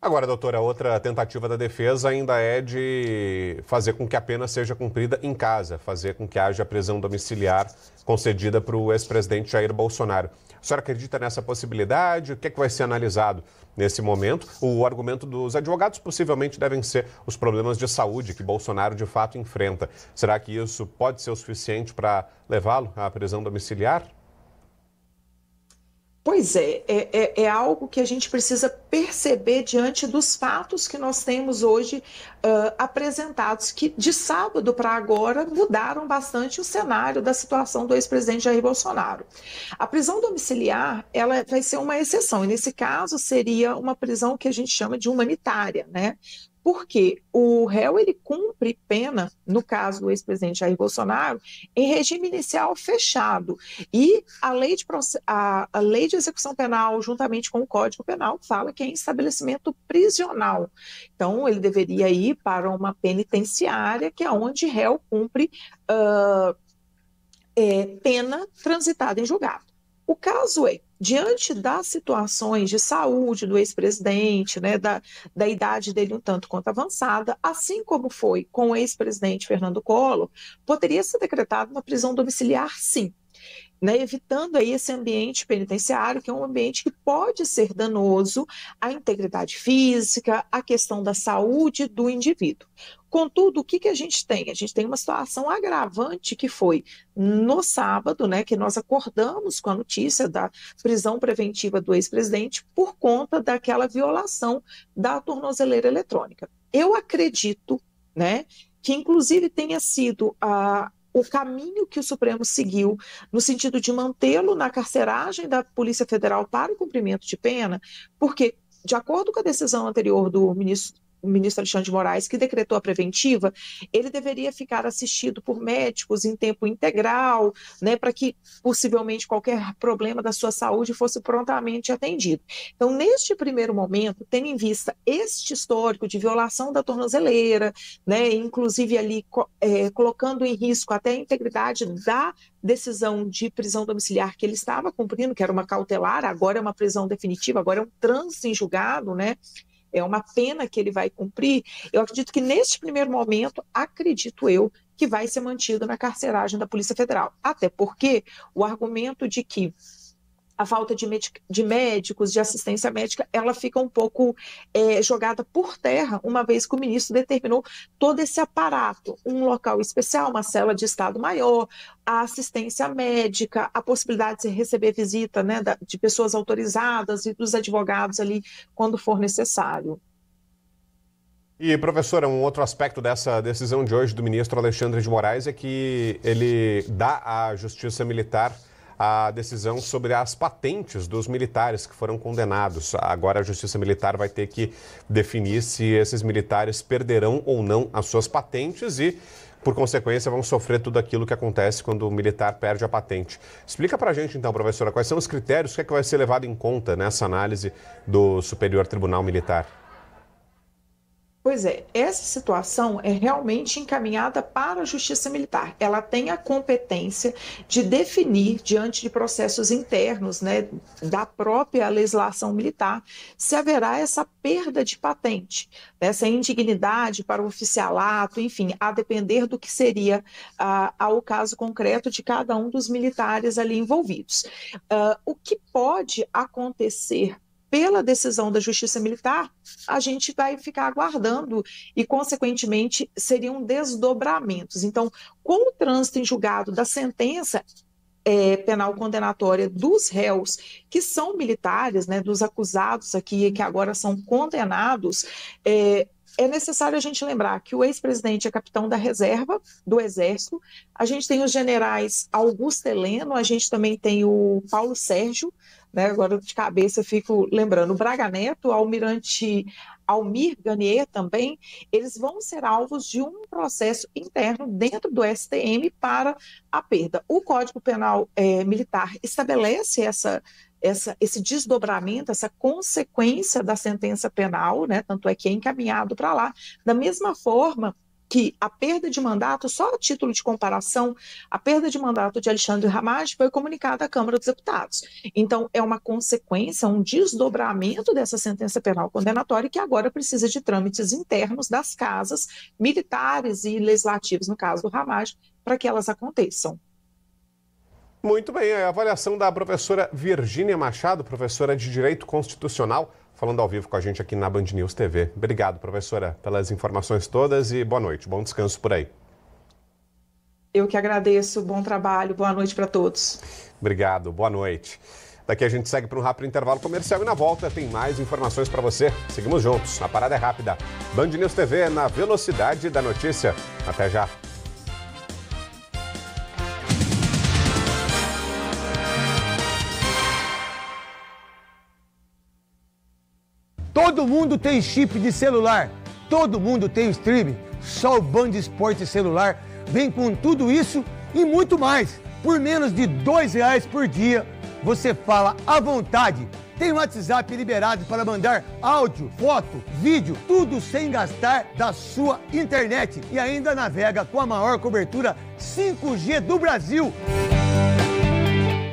Agora, doutora, outra tentativa da defesa ainda é de fazer com que a pena seja cumprida em casa, fazer com que haja prisão domiciliar concedida para o ex-presidente Jair Bolsonaro. A senhora acredita nessa possibilidade? O que é que vai ser analisado nesse momento? O argumento dos advogados possivelmente devem ser os problemas de saúde que Bolsonaro de fato enfrenta. Será que isso pode ser o suficiente para levá-lo à prisão domiciliar? Pois é algo que a gente precisa perceber diante dos fatos que nós temos hoje apresentados, que de sábado para agora mudaram bastante o cenário da situação do ex-presidente Jair Bolsonaro. A prisão domiciliar, ela vai ser uma exceção, e nesse caso seria uma prisão que a gente chama de humanitária, né? Porque o réu ele cumpre pena, no caso do ex-presidente Jair Bolsonaro, em regime inicial fechado. E a lei de execução penal, juntamente com o Código Penal, fala que é em estabelecimento prisional. Então, ele deveria ir para uma penitenciária, que é onde réu cumpre pena transitada em julgado. O caso é, diante das situações de saúde do ex-presidente, né, da idade dele um tanto quanto avançada, assim como foi com o ex-presidente Fernando Collor, poderia ser decretada uma prisão domiciliar, sim, né, evitando aí esse ambiente penitenciário, que é um ambiente que pode ser danoso à integridade física, à questão da saúde do indivíduo. Contudo, o que a gente tem? A gente tem uma situação agravante que foi no sábado, né, que nós acordamos com a notícia da prisão preventiva do ex-presidente por conta daquela violação da tornozeleira eletrônica. Eu acredito, né, que inclusive tenha sido o caminho que o Supremo seguiu no sentido de mantê-lo na carceragem da Polícia Federal para o cumprimento de pena, porque, de acordo com a decisão anterior do ministro Alexandre de Moraes, que decretou a preventiva, ele deveria ficar assistido por médicos em tempo integral, né, para que possivelmente qualquer problema da sua saúde fosse prontamente atendido. Então, neste primeiro momento, tendo em vista este histórico de violação da tornozeleira, né, inclusive ali colocando em risco até a integridade da decisão de prisão domiciliar que ele estava cumprindo, que era uma cautelar, agora é uma prisão definitiva, agora é um trânsito em julgado, né? É uma pena que ele vai cumprir. Eu acredito que neste primeiro momento, acredito eu, que vai ser mantido na carceragem da Polícia Federal. Até porque o argumento de que a falta de médicos, de assistência médica, ela fica um pouco jogada por terra, uma vez que o ministro determinou todo esse aparato, um local especial, uma cela de estado maior, a assistência médica, a possibilidade de receber visita, né, de pessoas autorizadas e dos advogados ali quando for necessário. E, professora, um outro aspecto dessa decisão de hoje do ministro Alexandre de Moraes é que ele dá à Justiça Militar a decisão sobre as patentes dos militares que foram condenados. Agora a Justiça Militar vai ter que definir se esses militares perderão ou não as suas patentes e, por consequência, vão sofrer tudo aquilo que acontece quando o militar perde a patente. Explica pra gente, então, professora, quais são os critérios, o que é que vai ser levado em conta nessa análise do Superior Tribunal Militar? Pois é, essa situação é realmente encaminhada para a Justiça Militar. Ela tem a competência de definir, diante de processos internos, né, da própria legislação militar, se haverá essa perda de patente, essa indignidade para o oficialato, enfim, a depender do que seria o caso concreto de cada um dos militares ali envolvidos. O que pode acontecer pela decisão da Justiça Militar, a gente vai ficar aguardando e, consequentemente, seriam desdobramentos. Então, com o trânsito em julgado da sentença penal condenatória dos réus, que são militares, né, dos acusados aqui, que agora são condenados, é necessário a gente lembrar que o ex-presidente é capitão da reserva do Exército, a gente tem os generais Augusto Heleno, a gente também tem o Paulo Sérgio, né, agora de cabeça fico lembrando, o Braga Neto, o almirante Almir Garnier também, eles vão ser alvos de um processo interno dentro do STM para a perda. O Código Penal Militar estabelece esse desdobramento, essa consequência da sentença penal, né, tanto é que é encaminhado para lá. Da mesma forma, que a perda de mandato, só a título de comparação, a perda de mandato de Alexandre Ramagem foi comunicada à Câmara dos Deputados. Então, é uma consequência, um desdobramento dessa sentença penal condenatória que agora precisa de trâmites internos das casas militares e legislativas, no caso do Ramagem, para que elas aconteçam. Muito bem, a avaliação da professora Virgínia Machado, professora de Direito Constitucional, falando ao vivo com a gente aqui na Band News TV. Obrigado, professora, pelas informações todas e boa noite, bom descanso por aí. Eu que agradeço, bom trabalho, boa noite para todos. Obrigado, boa noite. Daqui a gente segue para um rápido intervalo comercial e na volta tem mais informações para você. Seguimos juntos, a parada é rápida. Band News TV na velocidade da notícia. Até já. Todo mundo tem chip de celular, todo mundo tem o streaming. Só o Band Esporte Celular vem com tudo isso e muito mais. Por menos de R$2 por dia, você fala à vontade. Tem o WhatsApp liberado para mandar áudio, foto, vídeo, tudo sem gastar da sua internet. E ainda navega com a maior cobertura 5G do Brasil.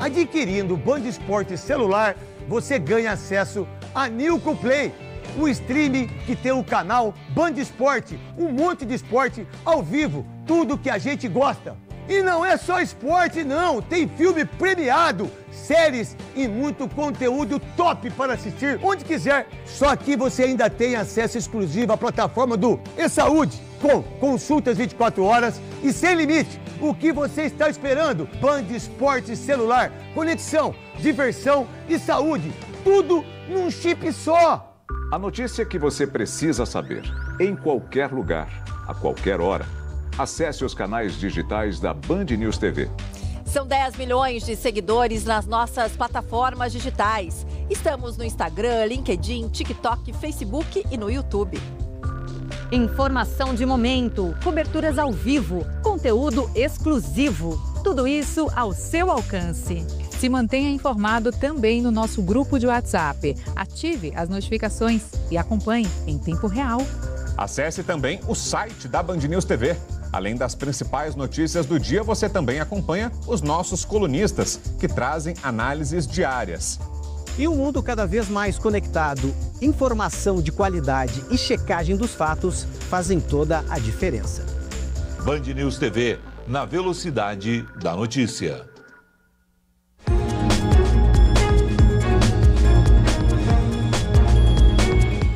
Adquirindo o Band Esporte Celular, você ganha acesso a Nilco Play, o streaming que tem o canal Band Esporte, um monte de esporte ao vivo, tudo que a gente gosta. E não é só esporte não, tem filme premiado, séries e muito conteúdo top para assistir onde quiser. Só que você ainda tem acesso exclusivo à plataforma do eSaúde, com consultas 24 horas e sem limite. O que você está esperando? Band Esporte Celular, conexão, diversão e saúde, tudo num chip só. A notícia que você precisa saber, em qualquer lugar, a qualquer hora. Acesse os canais digitais da Band News TV. São 10 milhões de seguidores nas nossas plataformas digitais. Estamos no Instagram, LinkedIn, TikTok, Facebook e no YouTube. Informação de momento, coberturas ao vivo, conteúdo exclusivo. Tudo isso ao seu alcance. Se mantenha informado também no nosso grupo de WhatsApp. Ative as notificações e acompanhe em tempo real. Acesse também o site da Band News TV. Além das principais notícias do dia, você também acompanha os nossos colunistas, que trazem análises diárias. E um mundo cada vez mais conectado, informação de qualidade e checagem dos fatos fazem toda a diferença. Band News TV, na velocidade da notícia.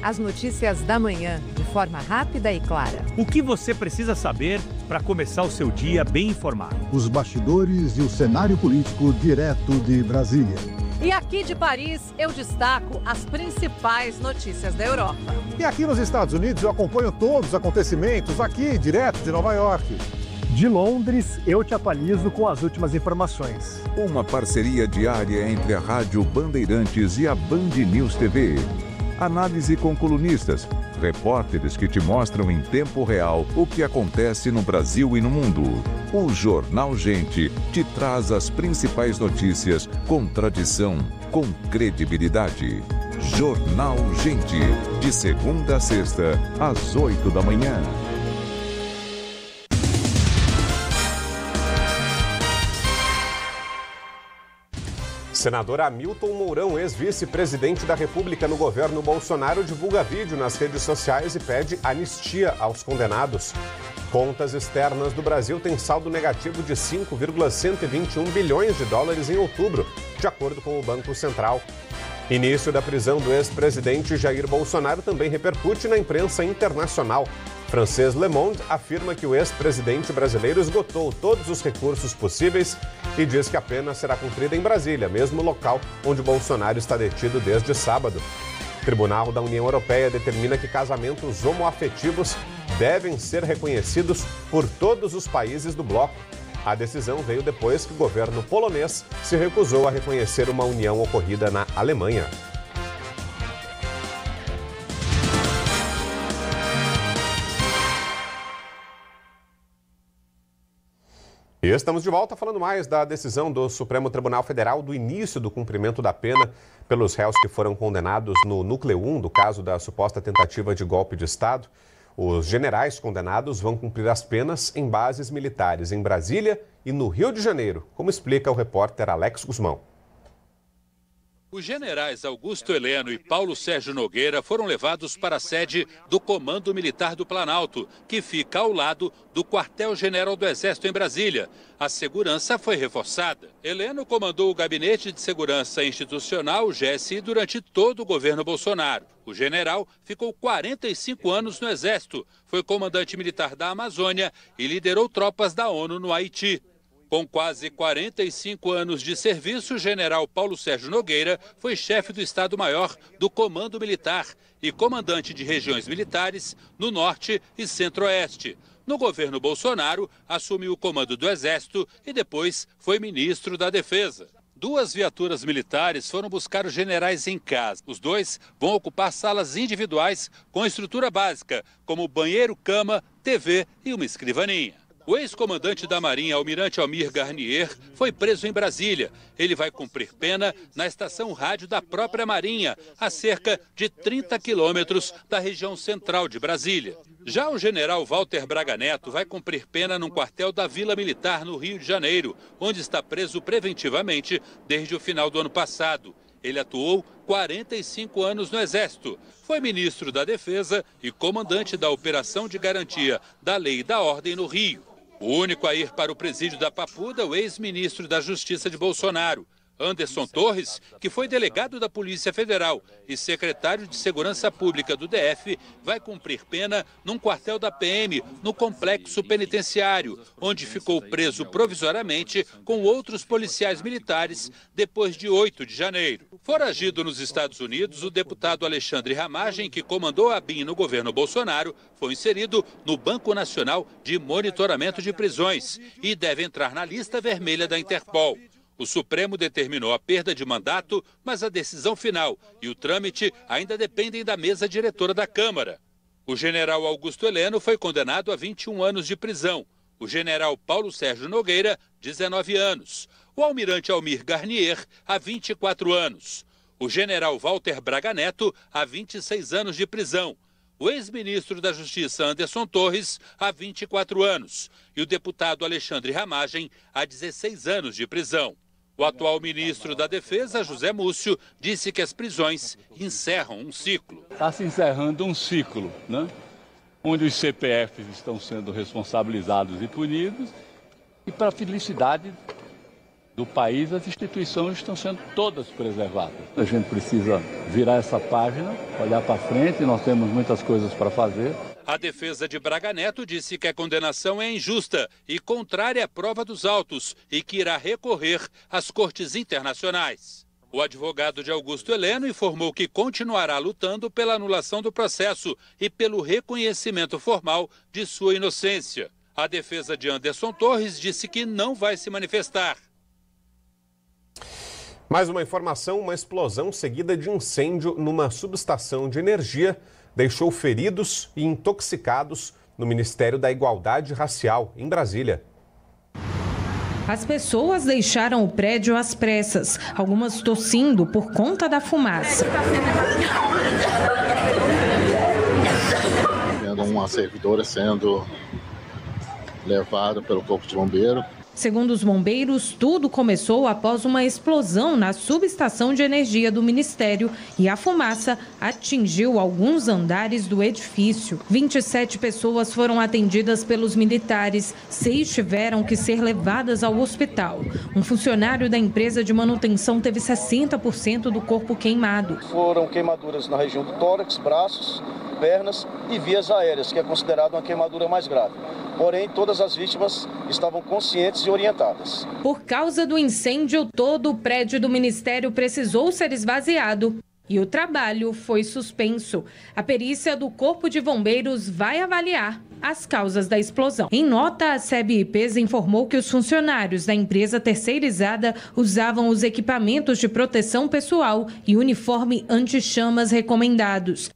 As notícias da manhã, de forma rápida e clara. O que você precisa saber para começar o seu dia bem informado? Os bastidores e o cenário político direto de Brasília. E aqui de Paris, eu destaco as principais notícias da Europa. E aqui nos Estados Unidos, eu acompanho todos os acontecimentos aqui, direto de Nova York. De Londres, eu te atualizo com as últimas informações. Uma parceria diária entre a Rádio Bandeirantes e a Band News TV. Análise com colunistas, repórteres que te mostram em tempo real o que acontece no Brasil e no mundo. O Jornal Gente te traz as principais notícias com tradição, com credibilidade. Jornal Gente, de segunda a sexta, às 8 da manhã. Senador Hamilton Mourão, ex-vice-presidente da República no governo Bolsonaro, divulga vídeo nas redes sociais e pede anistia aos condenados. Contas externas do Brasil têm saldo negativo de 5,121 bilhões de dólares em outubro, de acordo com o Banco Central. Início da prisão do ex-presidente Jair Bolsonaro também repercute na imprensa internacional. Francês Le Monde afirma que o ex-presidente brasileiro esgotou todos os recursos possíveis e diz que a pena será cumprida em Brasília, mesmo local onde Bolsonaro está detido desde sábado. O Tribunal da União Europeia determina que casamentos homoafetivos devem ser reconhecidos por todos os países do bloco. A decisão veio depois que o governo polonês se recusou a reconhecer uma união ocorrida na Alemanha. E estamos de volta falando mais da decisão do Supremo Tribunal Federal do início do cumprimento da pena pelos réus que foram condenados no núcleo 1 do caso da suposta tentativa de golpe de Estado. Os generais condenados vão cumprir as penas em bases militares em Brasília e no Rio de Janeiro, como explica o repórter Alex Guzmão. Os generais Augusto Heleno e Paulo Sérgio Nogueira foram levados para a sede do Comando Militar do Planalto, que fica ao lado do Quartel-General do Exército em Brasília. A segurança foi reforçada. Heleno comandou o Gabinete de Segurança Institucional, o GSI, durante todo o governo Bolsonaro. O general ficou 45 anos no Exército, foi comandante militar da Amazônia e liderou tropas da ONU no Haiti. Com quase 45 anos de serviço, o general Paulo Sérgio Nogueira foi chefe do Estado-Maior do Comando Militar e comandante de regiões militares no Norte e Centro-Oeste. No governo Bolsonaro, assumiu o comando do Exército e depois foi ministro da Defesa. 2 viaturas militares foram buscar os generais em casa. Os 2 vão ocupar salas individuais com estrutura básica, como banheiro, cama, TV e uma escrivaninha. O ex-comandante da Marinha, almirante Almir Garnier, foi preso em Brasília. Ele vai cumprir pena na estação rádio da própria Marinha, a cerca de 30 quilômetros da região central de Brasília. Já o general Walter Braga Neto vai cumprir pena num quartel da Vila Militar, no Rio de Janeiro, onde está preso preventivamente desde o final do ano passado. Ele atuou 45 anos no Exército, foi ministro da Defesa e comandante da Operação de Garantia da Lei e da Ordem no Rio. O único a ir para o presídio da Papuda, o ex-ministro da Justiça de Bolsonaro, Anderson Torres, que foi delegado da Polícia Federal e secretário de Segurança Pública do DF, vai cumprir pena num quartel da PM, no complexo penitenciário, onde ficou preso provisoriamente com outros policiais militares depois de 8 de janeiro. Foragido nos Estados Unidos, o deputado Alexandre Ramagem, que comandou a BIM no governo Bolsonaro, foi inserido no Banco Nacional de Monitoramento de Prisões e deve entrar na lista vermelha da Interpol. O Supremo determinou a perda de mandato, mas a decisão final e o trâmite ainda dependem da mesa diretora da Câmara. O general Augusto Heleno foi condenado a 21 anos de prisão. O general Paulo Sérgio Nogueira, 19 anos. O almirante Almir Garnier, a 24 anos. O general Walter Braga Neto, a 26 anos de prisão. O ex-ministro da Justiça, Anderson Torres, a 24 anos. E o deputado Alexandre Ramagem, a 16 anos de prisão. O atual ministro da Defesa, José Múcio, disse que as prisões encerram um ciclo. Está se encerrando um ciclo, né? Onde os CPFs estão sendo responsabilizados e punidos e, para a felicidade do país, as instituições estão sendo todas preservadas. A gente precisa virar essa página, olhar para frente, nós temos muitas coisas para fazer. A defesa de Braga Neto disse que a condenação é injusta e contrária à prova dos autos e que irá recorrer às cortes internacionais. O advogado de Augusto Heleno informou que continuará lutando pela anulação do processo e pelo reconhecimento formal de sua inocência. A defesa de Anderson Torres disse que não vai se manifestar. Mais uma informação, uma explosão seguida de incêndio numa subestação de energia deixou feridos e intoxicados no Ministério da Igualdade Racial, em Brasília. As pessoas deixaram o prédio às pressas, algumas tossindo por conta da fumaça. Vendo uma servidora sendo levada pelo Corpo de Bombeiro. Segundo os bombeiros, tudo começou após uma explosão na subestação de energia do Ministério e a fumaça atingiu alguns andares do edifício. 27 pessoas foram atendidas pelos militares, 6 tiveram que ser levadas ao hospital. Um funcionário da empresa de manutenção teve 60% do corpo queimado. Foram queimaduras na região do tórax, braços, pernas e vias aéreas, que é considerada uma queimadura mais grave. Porém, todas as vítimas estavam conscientes e orientadas. Por causa do incêndio, todo o prédio do Ministério precisou ser esvaziado e o trabalho foi suspenso. A perícia do Corpo de Bombeiros vai avaliar as causas da explosão. Em nota, a SEB-IPES informou que os funcionários da empresa terceirizada usavam os equipamentos de proteção pessoal e uniforme anti-chamas recomendados.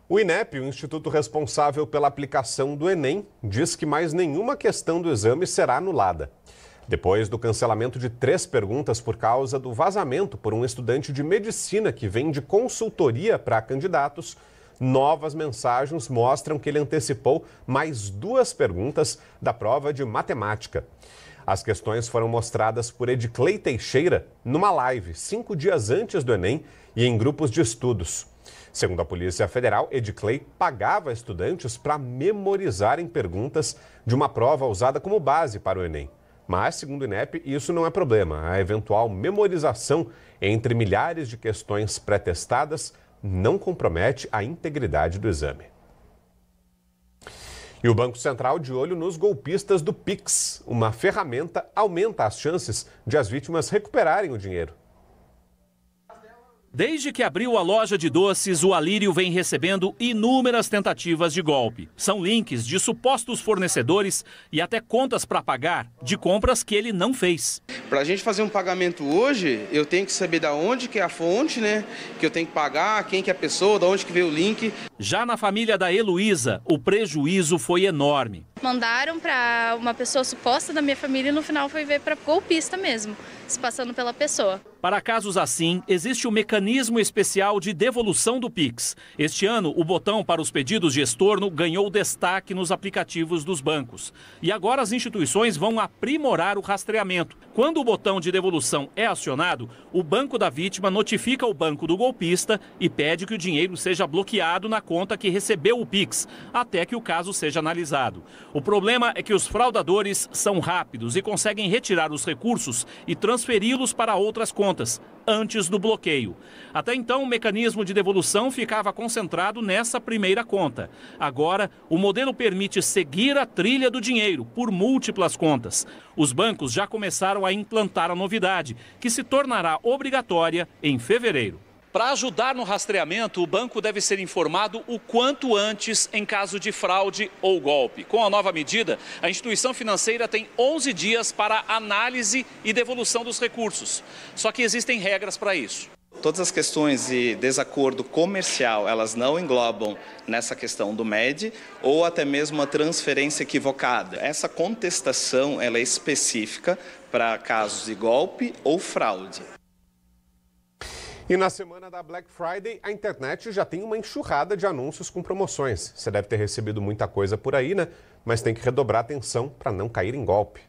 O INEP, o instituto responsável pela aplicação do Enem, diz que mais nenhuma questão do exame será anulada. Depois do cancelamento de 3 perguntas por causa do vazamento por um estudante de medicina que vende consultoria para candidatos, novas mensagens mostram que ele antecipou mais 2 perguntas da prova de matemática. As questões foram mostradas por Ediclei Teixeira numa live 5 dias antes do Enem e em grupos de estudos. Segundo a Polícia Federal, Ediclei pagava estudantes para memorizarem perguntas de uma prova usada como base para o Enem. Mas, segundo o INEP, isso não é problema. A eventual memorização entre milhares de questões pré-testadas não compromete a integridade do exame. E o Banco Central de olho nos golpistas do Pix. Uma ferramenta aumenta as chances de as vítimas recuperarem o dinheiro. Desde que abriu a loja de doces, o Alírio vem recebendo inúmeras tentativas de golpe. São links de supostos fornecedores e até contas para pagar de compras que ele não fez. Para a gente fazer um pagamento hoje, eu tenho que saber da onde que é a fonte, né? Que eu tenho que pagar, quem que é a pessoa, da onde que veio o link. Já na família da Heloísa, o prejuízo foi enorme. Mandaram para uma pessoa suposta da minha família e no final foi ver para golpista mesmo, se passando pela pessoa. Para casos assim, existe um mecanismo especial de devolução do Pix. Este ano, o botão para os pedidos de estorno ganhou destaque nos aplicativos dos bancos. E agora as instituições vão aprimorar o rastreamento. Quando o botão de devolução é acionado, o banco da vítima notifica o banco do golpista e pede que o dinheiro seja bloqueado na conta que recebeu o Pix, até que o caso seja analisado. O problema é que os fraudadores são rápidos e conseguem retirar os recursos e transferi-los para outras contas antes do bloqueio. Até então, o mecanismo de devolução ficava concentrado nessa primeira conta. Agora, o modelo permite seguir a trilha do dinheiro por múltiplas contas. Os bancos já começaram a implantar a novidade, que se tornará obrigatória em fevereiro. Para ajudar no rastreamento, o banco deve ser informado o quanto antes em caso de fraude ou golpe. Com a nova medida, a instituição financeira tem 11 dias para análise e devolução dos recursos. Só que existem regras para isso. Todas as questões de desacordo comercial, elas não englobam nessa questão do MED ou até mesmo uma transferência equivocada. Essa contestação ela é específica para casos de golpe ou fraude. E na semana da Black Friday, a internet já tem uma enxurrada de anúncios com promoções. Você deve ter recebido muita coisa por aí, né? Mas tem que redobrar atenção para não cair em golpe.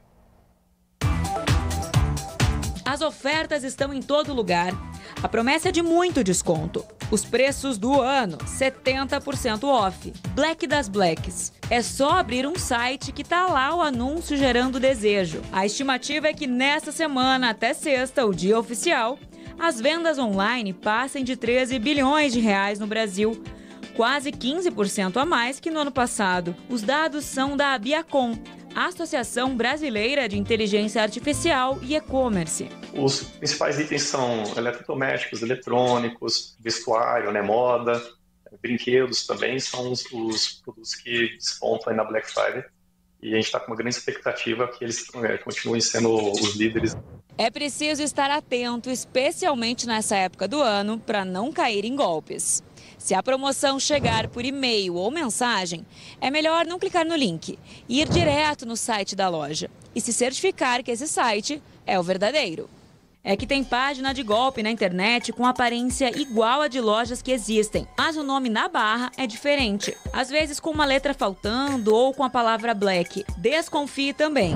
As ofertas estão em todo lugar. A promessa é de muito desconto. Os preços do ano, 70% off. Black das Blacks. É só abrir um site que tá lá o anúncio gerando desejo. A estimativa é que nesta semana, até sexta, o dia oficial, as vendas online passem de 13 bilhões de reais no Brasil, quase 15% a mais que no ano passado. Os dados são da Abiacom, a Associação Brasileira de Inteligência Artificial e E-Commerce. Os principais itens são eletrodomésticos, eletrônicos, vestuário, moda, brinquedos também são os produtos que despontam aí na Black Friday. E a gente está com uma grande expectativa que eles continuem sendo os líderes. É preciso estar atento, especialmente nessa época do ano, para não cair em golpes. Se a promoção chegar por e-mail ou mensagem, é melhor não clicar no link, ir direto no site da loja e se certificar que esse site é o verdadeiro. É que tem página de golpe na internet com aparência igual a de lojas que existem, mas o nome na barra é diferente. Às vezes com uma letra faltando ou com a palavra black. Desconfie também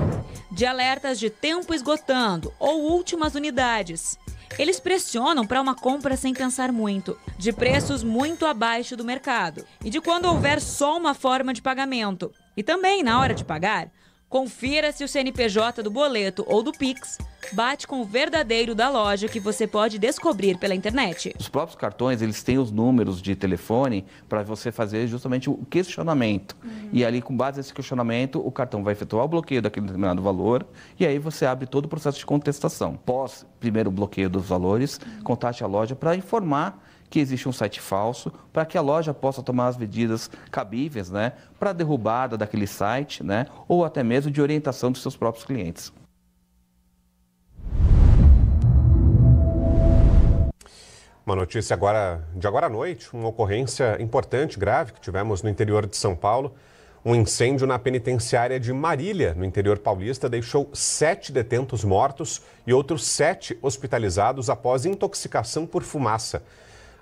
de alertas de tempo esgotando ou últimas unidades. Eles pressionam para uma compra sem pensar muito, de preços muito abaixo do mercado e de quando houver só uma forma de pagamento. E também, na hora de pagar, confira se o CNPJ do boleto ou do Pix bate com o verdadeiro da loja que você pode descobrir pela internet. Os próprios cartões, eles têm os números de telefone para você fazer justamente o questionamento. E ali, com base nesse questionamento, o cartão vai efetuar o bloqueio daquele determinado valor e aí você abre todo o processo de contestação. Pós primeiro bloqueio dos valores, contate a loja para informar que existe um site falso, para que a loja possa tomar as medidas cabíveis, para a derrubada daquele site, ou até mesmo de orientação dos seus próprios clientes. Uma notícia de agora à noite, uma ocorrência importante, grave, que tivemos no interior de São Paulo. Um incêndio na penitenciária de Marília, no interior paulista, deixou 7 detentos mortos e outros 7 hospitalizados após intoxicação por fumaça.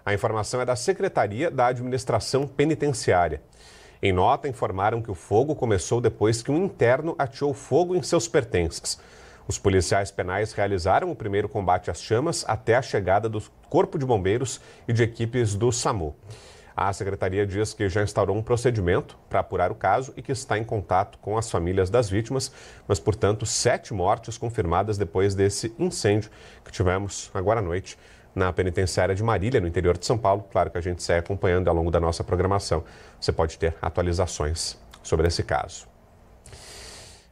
A informação é da Secretaria da Administração Penitenciária. Em nota, informaram que o fogo começou depois que um interno ateou fogo em seus pertences. Os policiais penais realizaram o primeiro combate às chamas até a chegada do Corpo de Bombeiros e de equipes do SAMU. A secretaria diz que já instaurou um procedimento para apurar o caso e que está em contato com as famílias das vítimas, mas, portanto, 7 mortes confirmadas depois desse incêndio que tivemos agora à noite na penitenciária de Marília, no interior de São Paulo. Claro que a gente segue acompanhando ao longo da nossa programação. Você pode ter atualizações sobre esse caso.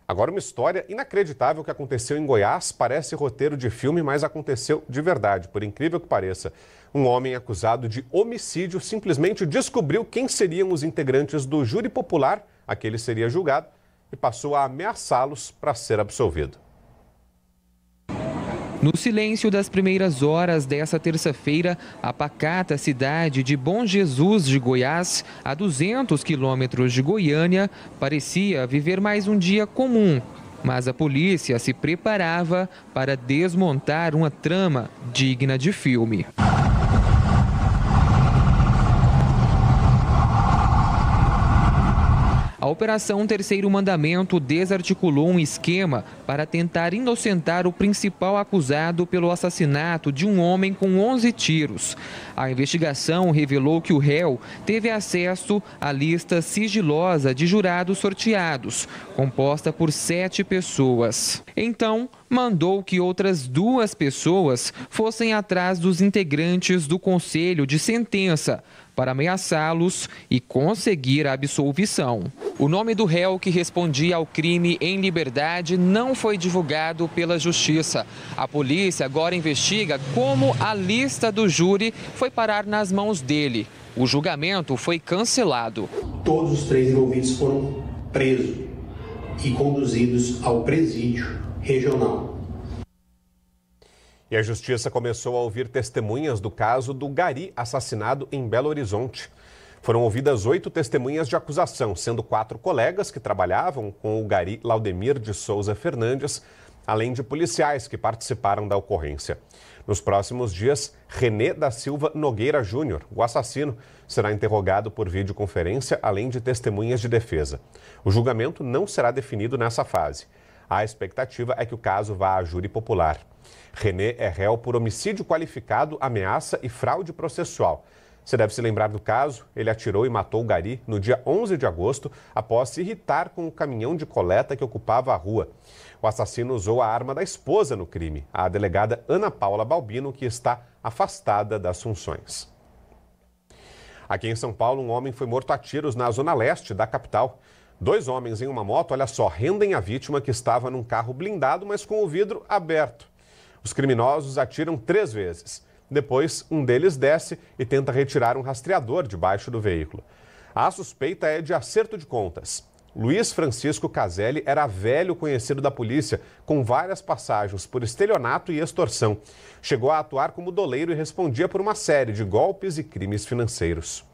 Agora, uma história inacreditável que aconteceu em Goiás. Parece roteiro de filme, mas aconteceu de verdade, por incrível que pareça. Um homem acusado de homicídio simplesmente descobriu quem seriam os integrantes do júri popular a que ele seria julgado e passou a ameaçá-los para ser absolvido. No silêncio das primeiras horas dessa terça-feira, a pacata cidade de Bom Jesus de Goiás, a 200 quilômetros de Goiânia, parecia viver mais um dia comum. Mas a polícia se preparava para desmontar uma trama digna de filme. A Operação Terceiro Mandamento desarticulou um esquema para tentar inocentar o principal acusado pelo assassinato de um homem com 11 tiros. A investigação revelou que o réu teve acesso à lista sigilosa de jurados sorteados, composta por 7 pessoas. Então, mandou que outras 2 pessoas fossem atrás dos integrantes do Conselho de Sentença, para ameaçá-los e conseguir a absolvição. O nome do réu que respondia ao crime em liberdade não foi divulgado pela Justiça. A polícia agora investiga como a lista do júri foi parar nas mãos dele. O julgamento foi cancelado. Todos os 3 envolvidos foram presos e conduzidos ao presídio regional. E a Justiça começou a ouvir testemunhas do caso do Gari assassinado em Belo Horizonte. Foram ouvidas 8 testemunhas de acusação, sendo 4 colegas que trabalhavam com o Gari Laudemir de Souza Fernandes, além de policiais que participaram da ocorrência. Nos próximos dias, René da Silva Nogueira Júnior, o assassino, será interrogado por videoconferência, além de testemunhas de defesa. O julgamento não será definido nessa fase. A expectativa é que o caso vá a júri popular. René é réu por homicídio qualificado, ameaça e fraude processual. Você deve se lembrar do caso. Ele atirou e matou o Gari no dia 11 de agosto, após se irritar com o caminhão de coleta que ocupava a rua. O assassino usou a arma da esposa no crime, a delegada Ana Paula Balbino, que está afastada das funções. Aqui em São Paulo, um homem foi morto a tiros na zona leste da capital. 2 homens em uma moto, olha só, rendem a vítima que estava num carro blindado, mas com o vidro aberto. Os criminosos atiram 3 vezes. Depois, um deles desce e tenta retirar um rastreador debaixo do veículo. A suspeita é de acerto de contas. Luiz Francisco Caselli era velho conhecido da polícia, com várias passagens por estelionato e extorsão. Chegou a atuar como doleiro e respondia por uma série de golpes e crimes financeiros.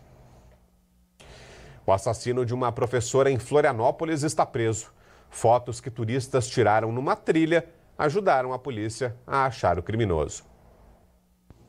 O assassino de uma professora em Florianópolis está preso. Fotos que turistas tiraram numa trilha ajudaram a polícia a achar o criminoso.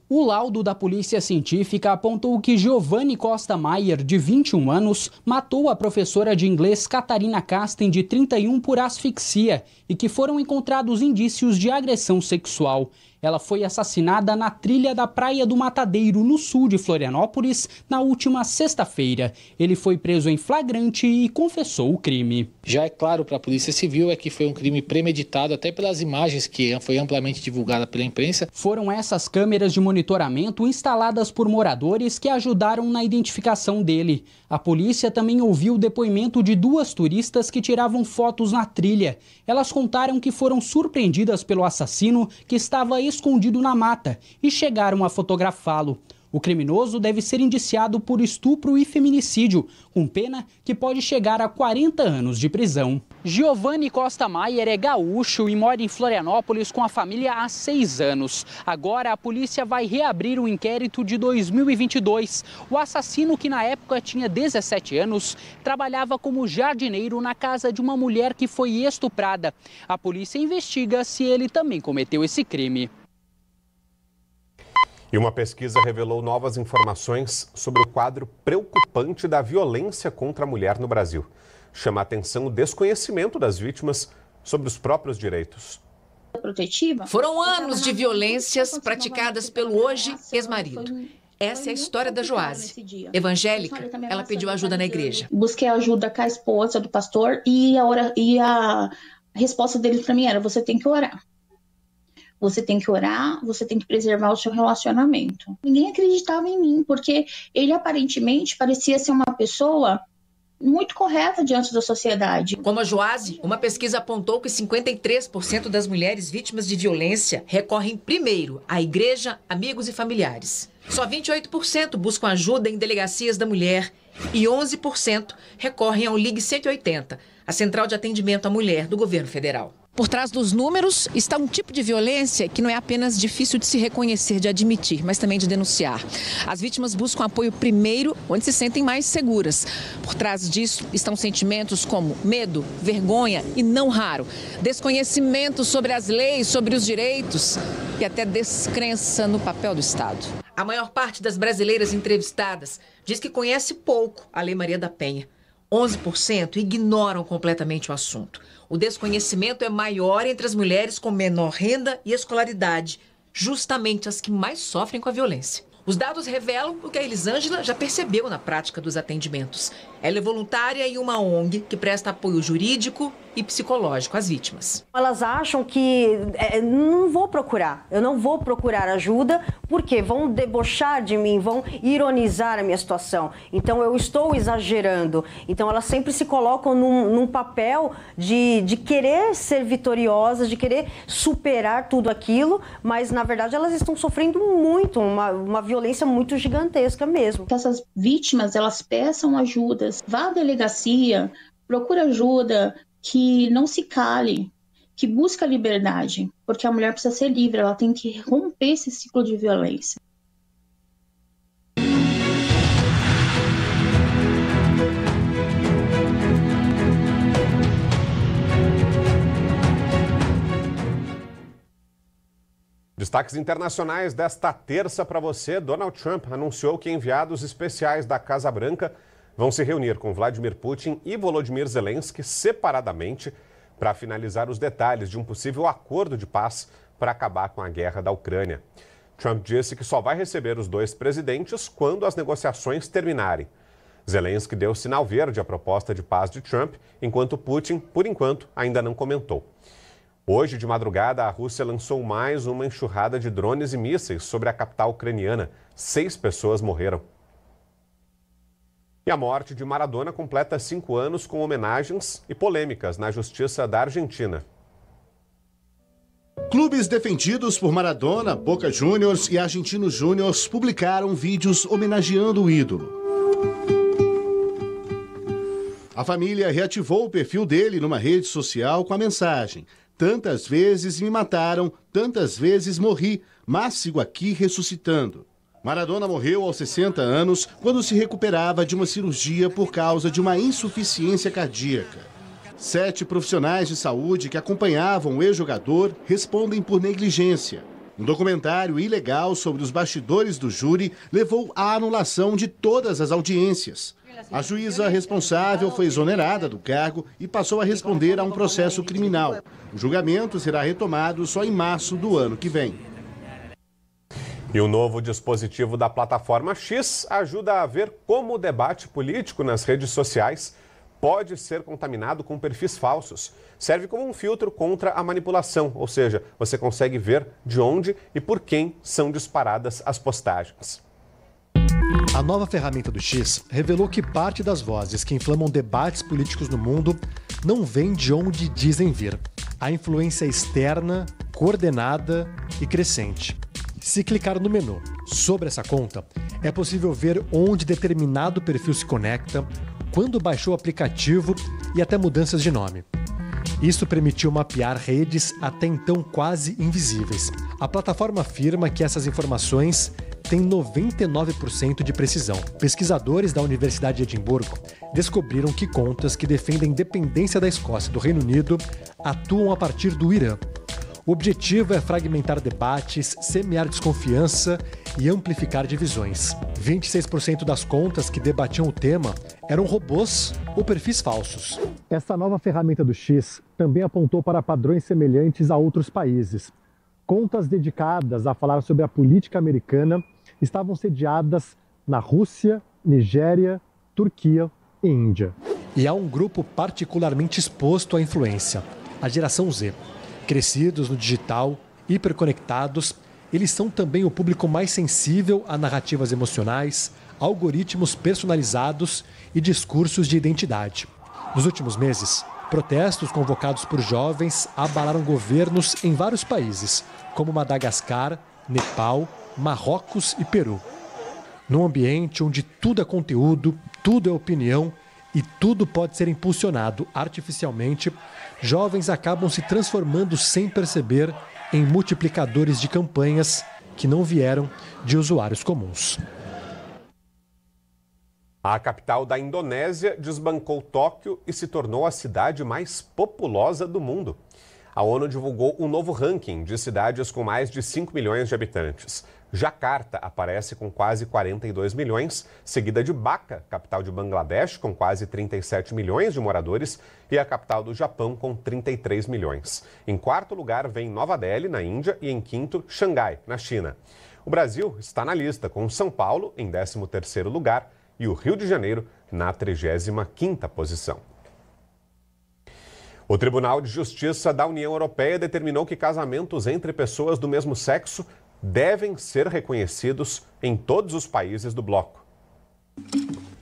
O laudo da polícia científica apontou que Giovanni Costa Maier, de 21 anos, matou a professora de inglês Catarina Casten, de 31, por asfixia e que foram encontrados indícios de agressão sexual. Ela foi assassinada na trilha da Praia do Matadeiro, no sul de Florianópolis, na última sexta-feira. Ele foi preso em flagrante e confessou o crime. Já é claro para a Polícia Civil é que foi um crime premeditado, até pelas imagens que foi amplamente divulgada pela imprensa. Foram essas câmeras de monitoramento instaladas por moradores que ajudaram na identificação dele. A polícia também ouviu o depoimento de 2 turistas que tiravam fotos na trilha. Elas contaram que foram surpreendidas pelo assassino, que estava escondido na mata, e chegaram a fotografá-lo. O criminoso deve ser indiciado por estupro e feminicídio, com pena que pode chegar a 40 anos de prisão. Giovanni Costa Maier é gaúcho e mora em Florianópolis com a família há 6 anos. Agora a polícia vai reabrir o inquérito de 2022. O assassino, que na época tinha 17 anos, trabalhava como jardineiro na casa de uma mulher que foi estuprada. A polícia investiga se ele também cometeu esse crime. E uma pesquisa revelou novas informações sobre o quadro preocupante da violência contra a mulher no Brasil. Chama a atenção o desconhecimento das vítimas sobre os próprios direitos. Foram anos de violências praticadas pelo hoje ex-marido. Essa é a história da Joase. Evangélica, ela pediu ajuda na igreja. Busquei ajuda com a esposa do pastor e a resposta dele para mim era: você tem que orar. Você tem que orar, você tem que preservar o seu relacionamento. Ninguém acreditava em mim, porque ele aparentemente parecia ser uma pessoa muito correta diante da sociedade. Como a Joase, uma pesquisa apontou que 53% das mulheres vítimas de violência recorrem primeiro à igreja, amigos e familiares. Só 28% buscam ajuda em delegacias da mulher e 11% recorrem ao Ligue 180, a Central de Atendimento à Mulher do governo federal. Por trás dos números está um tipo de violência que não é apenas difícil de se reconhecer, de admitir, mas também de denunciar. As vítimas buscam apoio primeiro onde se sentem mais seguras. Por trás disso estão sentimentos como medo, vergonha e, não raro, desconhecimento sobre as leis, sobre os direitos e até descrença no papel do Estado. A maior parte das brasileiras entrevistadas diz que conhece pouco a Lei Maria da Penha. 11% ignoram completamente o assunto. O desconhecimento é maior entre as mulheres com menor renda e escolaridade, justamente as que mais sofrem com a violência. Os dados revelam o que a Elisângela já percebeu na prática dos atendimentos. Ela é voluntária em uma ONG que presta apoio jurídico e psicológico às vítimas. Elas acham que eu não vou procurar ajuda, porque vão debochar de mim, vão ironizar a minha situação. Então eu estou exagerando. Então elas sempre se colocam num papel de querer ser vitoriosas, de querer superar tudo aquilo, mas na verdade elas estão sofrendo muito, uma violência muito gigantesca mesmo. Que essas vítimas, elas peçam ajudas, vá à delegacia, procura ajuda, que não se cale, que busque a liberdade, porque a mulher precisa ser livre, ela tem que romper esse ciclo de violência. Destaques internacionais desta terça para você. Donald Trump anunciou que enviados especiais da Casa Branca vão se reunir com Vladimir Putin e Volodymyr Zelensky separadamente para finalizar os detalhes de um possível acordo de paz para acabar com a guerra da Ucrânia. Trump disse que só vai receber os dois presidentes quando as negociações terminarem. Zelensky deu sinal verde à proposta de paz de Trump, enquanto Putin, por enquanto, ainda não comentou. Hoje, de madrugada, a Rússia lançou mais uma enxurrada de drones e mísseis sobre a capital ucraniana. 6 pessoas morreram. E a morte de Maradona completa 5 anos com homenagens e polêmicas na justiça da Argentina. Clubes defendidos por Maradona, Boca Juniors e Argentinos Júniors publicaram vídeos homenageando o ídolo. A família reativou o perfil dele numa rede social com a mensagem: tantas vezes me mataram, tantas vezes morri, mas sigo aqui ressuscitando. Maradona morreu aos 60 anos quando se recuperava de uma cirurgia por causa de uma insuficiência cardíaca. 7 profissionais de saúde que acompanhavam o ex-jogador respondem por negligência. Um documentário ilegal sobre os bastidores do júri levou à anulação de todas as audiências. A juíza responsável foi exonerada do cargo e passou a responder a um processo criminal. O julgamento será retomado só em março do ano que vem. E o novo dispositivo da plataforma X ajuda a ver como o debate político nas redes sociais pode ser contaminado com perfis falsos. Serve como um filtro contra a manipulação, ou seja, você consegue ver de onde e por quem são disparadas as postagens. A nova ferramenta do X revelou que parte das vozes que inflamam debates políticos no mundo não vem de onde dizem vir. A influência é externa, coordenada e crescente. Se clicar no menu sobre essa conta, é possível ver onde determinado perfil se conecta, quando baixou o aplicativo e até mudanças de nome. Isso permitiu mapear redes até então quase invisíveis. A plataforma afirma que essas informações têm 99% de precisão. Pesquisadores da Universidade de Edimburgo descobriram que contas que defendem a independência da Escócia e do Reino Unido atuam a partir do Irã. O objetivo é fragmentar debates, semear desconfiança e amplificar divisões. 26% das contas que debatiam o tema eram robôs ou perfis falsos. Essa nova ferramenta do X também apontou para padrões semelhantes a outros países. Contas dedicadas a falar sobre a política americana estavam sediadas na Rússia, Nigéria, Turquia e Índia. E há um grupo particularmente exposto à influência, a geração Z. Crescidos no digital, hiperconectados, eles são também o público mais sensível a narrativas emocionais, algoritmos personalizados e discursos de identidade. Nos últimos meses, protestos convocados por jovens abalaram governos em vários países, como Madagascar, Nepal, Marrocos e Peru. Num ambiente onde tudo é conteúdo, tudo é opinião e tudo pode ser impulsionado artificialmente, jovens acabam se transformando sem perceber em multiplicadores de campanhas que não vieram de usuários comuns. A capital da Indonésia desbancou Tóquio e se tornou a cidade mais populosa do mundo. A ONU divulgou um novo ranking de cidades com mais de 5 milhões de habitantes. Jacarta aparece com quase 42 milhões, seguida de Dhaka, capital de Bangladesh, com quase 37 milhões de moradores, e a capital do Japão, com 33 milhões. Em quarto lugar vem Nova Delhi, na Índia, e em quinto, Xangai, na China. O Brasil está na lista, com São Paulo em 13º lugar e o Rio de Janeiro na 35ª posição. O Tribunal de Justiça da União Europeia determinou que casamentos entre pessoas do mesmo sexo devem ser reconhecidos em todos os países do bloco.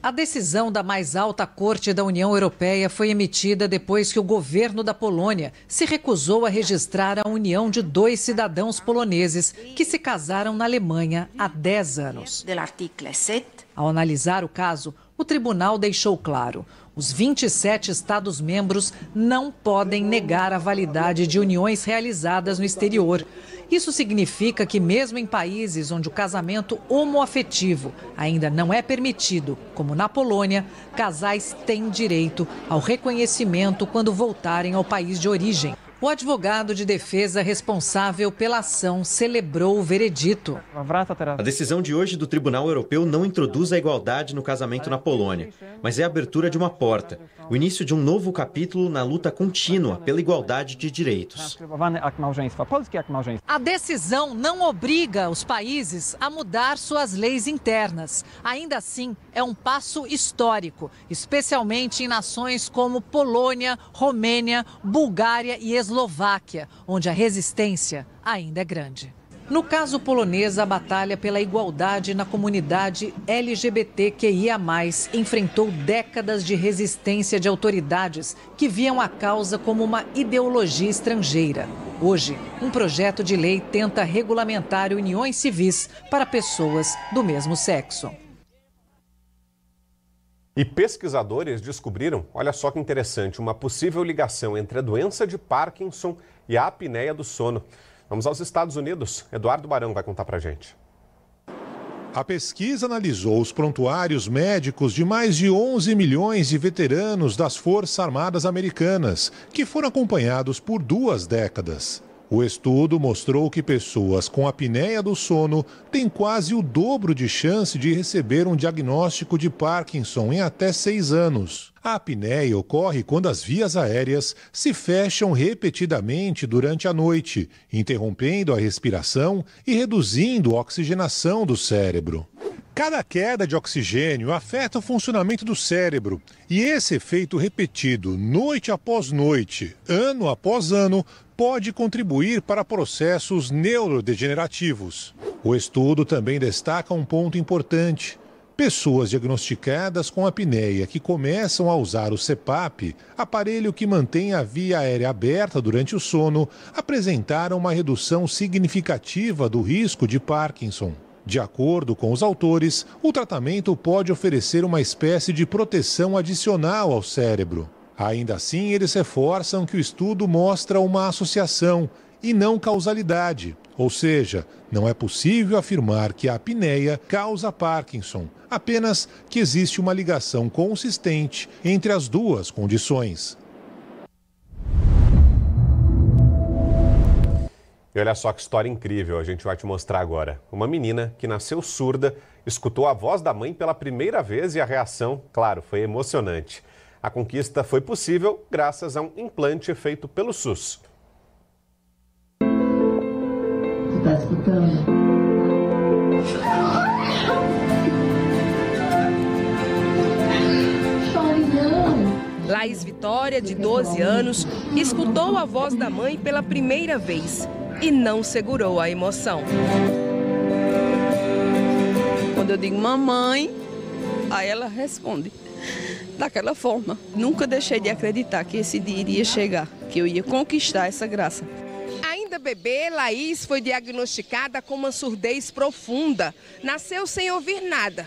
A decisão da mais alta corte da União Europeia foi emitida depois que o governo da Polônia se recusou a registrar a união de 2 cidadãos poloneses que se casaram na Alemanha há 10 anos. Ao analisar o caso, o tribunal deixou claro: os 27 Estados-membros não podem negar a validade de uniões realizadas no exterior. Isso significa que, mesmo em países onde o casamento homoafetivo ainda não é permitido, como na Polônia, casais têm direito ao reconhecimento quando voltarem ao país de origem. O advogado de defesa responsável pela ação celebrou o veredito. A decisão de hoje do Tribunal Europeu não introduz a igualdade no casamento na Polônia, mas é a abertura de uma porta, o início de um novo capítulo na luta contínua pela igualdade de direitos. A decisão não obriga os países a mudar suas leis internas. Ainda assim, é um passo histórico, especialmente em nações como Polônia, Romênia, Bulgária e Eslováquia, onde a resistência ainda é grande. No caso polonês, a batalha pela igualdade na comunidade LGBTQIA+, enfrentou décadas de resistência de autoridades que viam a causa como uma ideologia estrangeira. Hoje, um projeto de lei tenta regulamentar uniões civis para pessoas do mesmo sexo. E pesquisadores descobriram, olha só que interessante, uma possível ligação entre a doença de Parkinson e a apneia do sono. Vamos aos Estados Unidos. Eduardo Barão vai contar pra gente. A pesquisa analisou os prontuários médicos de mais de 11 milhões de veteranos das Forças Armadas Americanas, que foram acompanhados por 2 décadas. O estudo mostrou que pessoas com apneia do sono têm quase o dobro de chance de receber um diagnóstico de Parkinson em até 6 anos. A apneia ocorre quando as vias aéreas se fecham repetidamente durante a noite, interrompendo a respiração e reduzindo a oxigenação do cérebro. Cada queda de oxigênio afeta o funcionamento do cérebro e esse efeito repetido noite após noite, ano após ano, pode contribuir para processos neurodegenerativos. O estudo também destaca um ponto importante. Pessoas diagnosticadas com apneia que começam a usar o CPAP, aparelho que mantém a via aérea aberta durante o sono, apresentaram uma redução significativa do risco de Parkinson. De acordo com os autores, o tratamento pode oferecer uma espécie de proteção adicional ao cérebro. Ainda assim, eles reforçam que o estudo mostra uma associação e não causalidade, ou seja, não é possível afirmar que a apneia causa Parkinson, apenas que existe uma ligação consistente entre as duas condições. E olha só que história incrível a gente vai te mostrar agora. Uma menina que nasceu surda, escutou a voz da mãe pela primeira vez e a reação, claro, foi emocionante. A conquista foi possível graças a um implante feito pelo SUS. Você está escutando? Laís Vitória, de 12 anos, escutou a voz da mãe pela primeira vez e não segurou a emoção. Quando eu digo mamãe, aí ela responde daquela forma. Nunca deixei de acreditar que esse dia iria chegar, que eu ia conquistar essa graça. Ainda bebê, Laís foi diagnosticada com uma surdez profunda. Nasceu sem ouvir nada.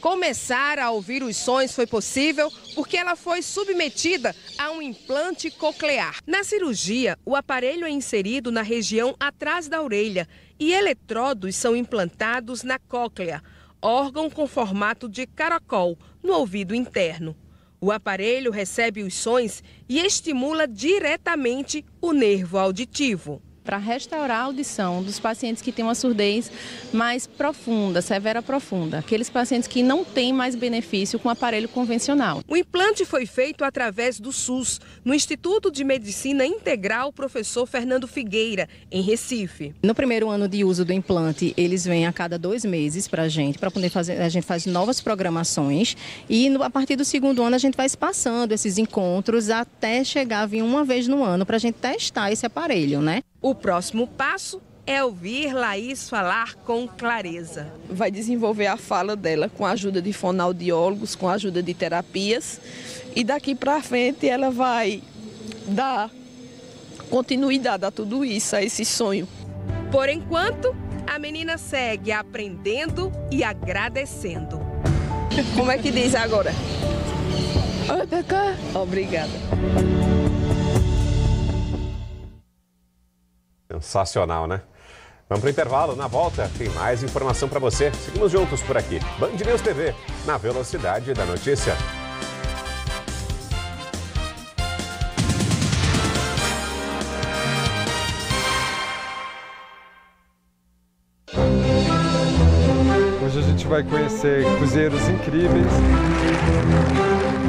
Começar a ouvir os sons foi possível porque ela foi submetida a um implante coclear. Na cirurgia, o aparelho é inserido na região atrás da orelha e eletrodos são implantados na cóclea, órgão com formato de caracol, no ouvido interno. O aparelho recebe os sons e estimula diretamente o nervo auditivo. Para restaurar a audição dos pacientes que têm uma surdez mais profunda, severa profunda, aqueles pacientes que não têm mais benefício com o aparelho convencional. O implante foi feito através do SUS, no Instituto de Medicina Integral Professor Fernando Figueira, em Recife. No primeiro ano de uso do implante, eles vêm a cada 2 meses para poder fazer, a gente faz novas programações e a partir do segundo ano a gente vai espaçando esses encontros até chegar a vir uma vez no ano para a gente testar esse aparelho, né? O próximo passo é ouvir Laís falar com clareza. Vai desenvolver a fala dela com a ajuda de fonoaudiólogos, com a ajuda de terapias. E daqui para frente ela vai dar continuidade a tudo isso, a esse sonho. Por enquanto, a menina segue aprendendo e agradecendo. Como é que diz agora? Obrigada. Sensacional, né? Vamos para o intervalo. Na volta, tem mais informação para você. Seguimos juntos por aqui. Band News TV, na velocidade da notícia. Hoje a gente vai conhecer cozinheiros incríveis.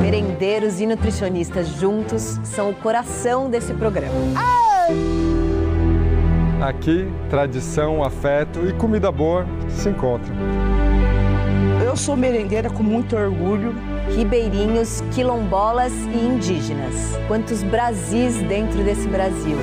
Merendeiros e nutricionistas juntos são o coração desse programa. Aqui, tradição, afeto e comida boa se encontram. Eu sou merendeira com muito orgulho. Ribeirinhos, quilombolas e indígenas. Quantos Brasis dentro desse Brasil.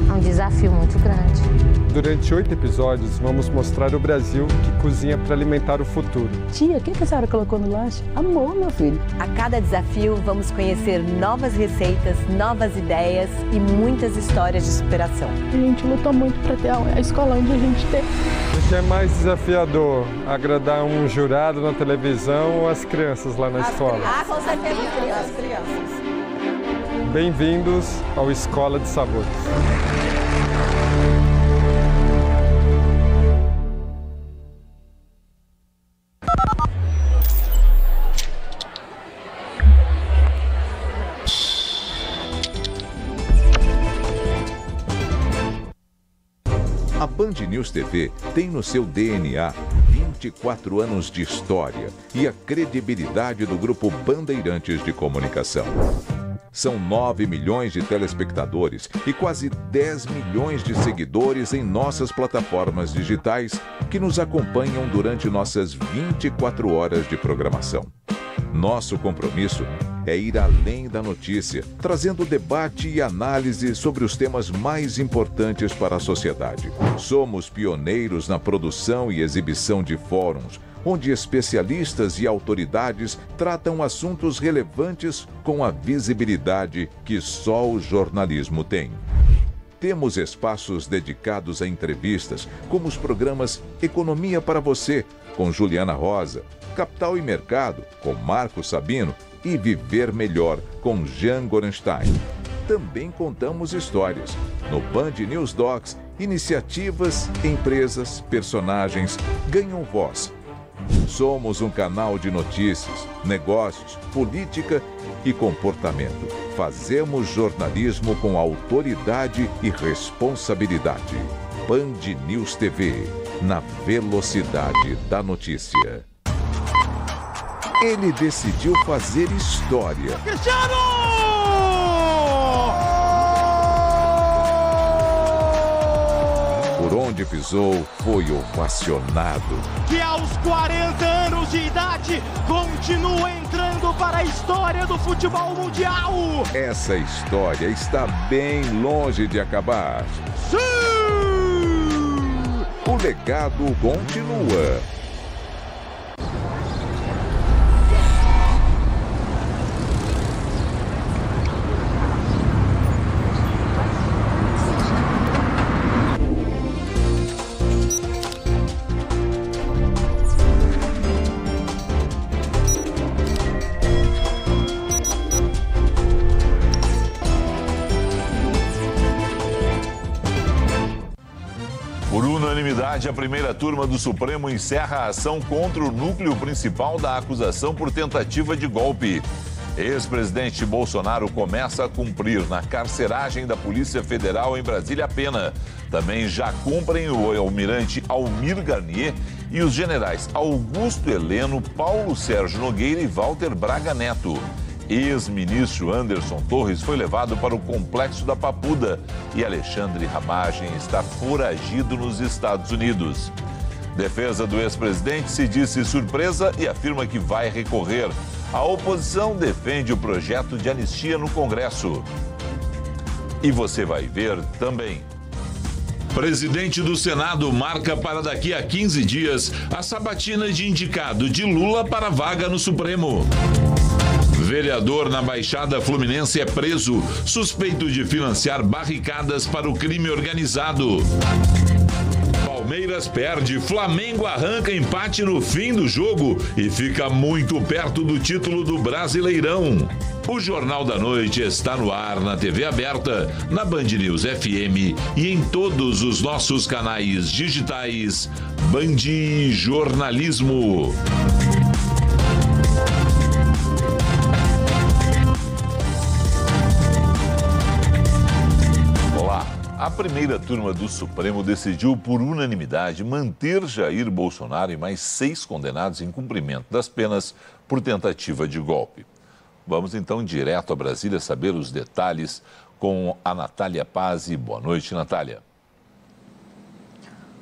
É um desafio muito grande. Durante 8 episódios, vamos mostrar o Brasil que cozinha para alimentar o futuro. Tia, o que a senhora colocou no lanche? Amor, meu filho. A cada desafio, vamos conhecer novas receitas, novas ideias e muitas histórias de superação. A gente lutou muito para ter a escola onde a gente tem. O que é mais desafiador? Agradar um jurado na televisão ou as crianças lá na escola? Com certeza, as crianças. Bem-vindos ao Escola de Sabores. A Band News TV tem no seu DNA 24 anos de história e a credibilidade do Grupo Bandeirantes de Comunicação. São 9 milhões de telespectadores e quase 10 milhões de seguidores em nossas plataformas digitais que nos acompanham durante nossas 24 horas de programação. Nosso compromisso é ir além da notícia, trazendo debate e análise sobre os temas mais importantes para a sociedade. Somos pioneiros na produção e exibição de fóruns, onde especialistas e autoridades tratam assuntos relevantes com a visibilidade que só o jornalismo tem. Temos espaços dedicados a entrevistas, como os programas Economia para Você, com Juliana Rosa, Capital e Mercado, com Marco Sabino, e Viver Melhor, com Jean Gorenstein. Também contamos histórias. No Band News Docs, iniciativas, empresas, personagens ganham voz. Somos um canal de notícias, negócios, política e comportamento. fazemos jornalismo com autoridade e responsabilidade. Band News TV, na velocidade da notícia. Ele decidiu fazer história. Cristiano! Por onde pisou, foi ovacionado. Que aos 40 anos de idade continua entrando para a história do futebol mundial. Essa história está bem longe de acabar. Sim! O legado continua. Por unanimidade, a primeira turma do Supremo encerra a ação contra o núcleo principal da acusação por tentativa de golpe. Ex-presidente Bolsonaro começa a cumprir na carceragem da Polícia Federal em Brasília a pena. Também já cumprem o almirante Almir Garnier e os generais Augusto Heleno, Paulo Sérgio Nogueira e Walter Braga Neto. Ex-ministro Anderson Torres foi levado para o complexo da Papuda e Alexandre Ramagem está foragido nos Estados Unidos. Defesa do ex-presidente se disse surpresa e afirma que vai recorrer. A oposição defende o projeto de anistia no Congresso. E você vai ver também. Presidente do Senado marca para daqui a 15 dias a sabatina de indicado de Lula para a vaga no Supremo. Vereador na Baixada Fluminense é preso, suspeito de financiar barricadas para o crime organizado. Palmeiras perde, Flamengo arranca empate no fim do jogo e fica muito perto do título do Brasileirão. O Jornal da Noite está no ar na TV aberta, na Band News FM e em todos os nossos canais digitais. Band Jornalismo. A primeira turma do Supremo decidiu por unanimidade manter Jair Bolsonaro e mais 6 condenados em cumprimento das penas por tentativa de golpe. Vamos então direto a Brasília saber os detalhes com a Natália Pazzi. Boa noite, Natália.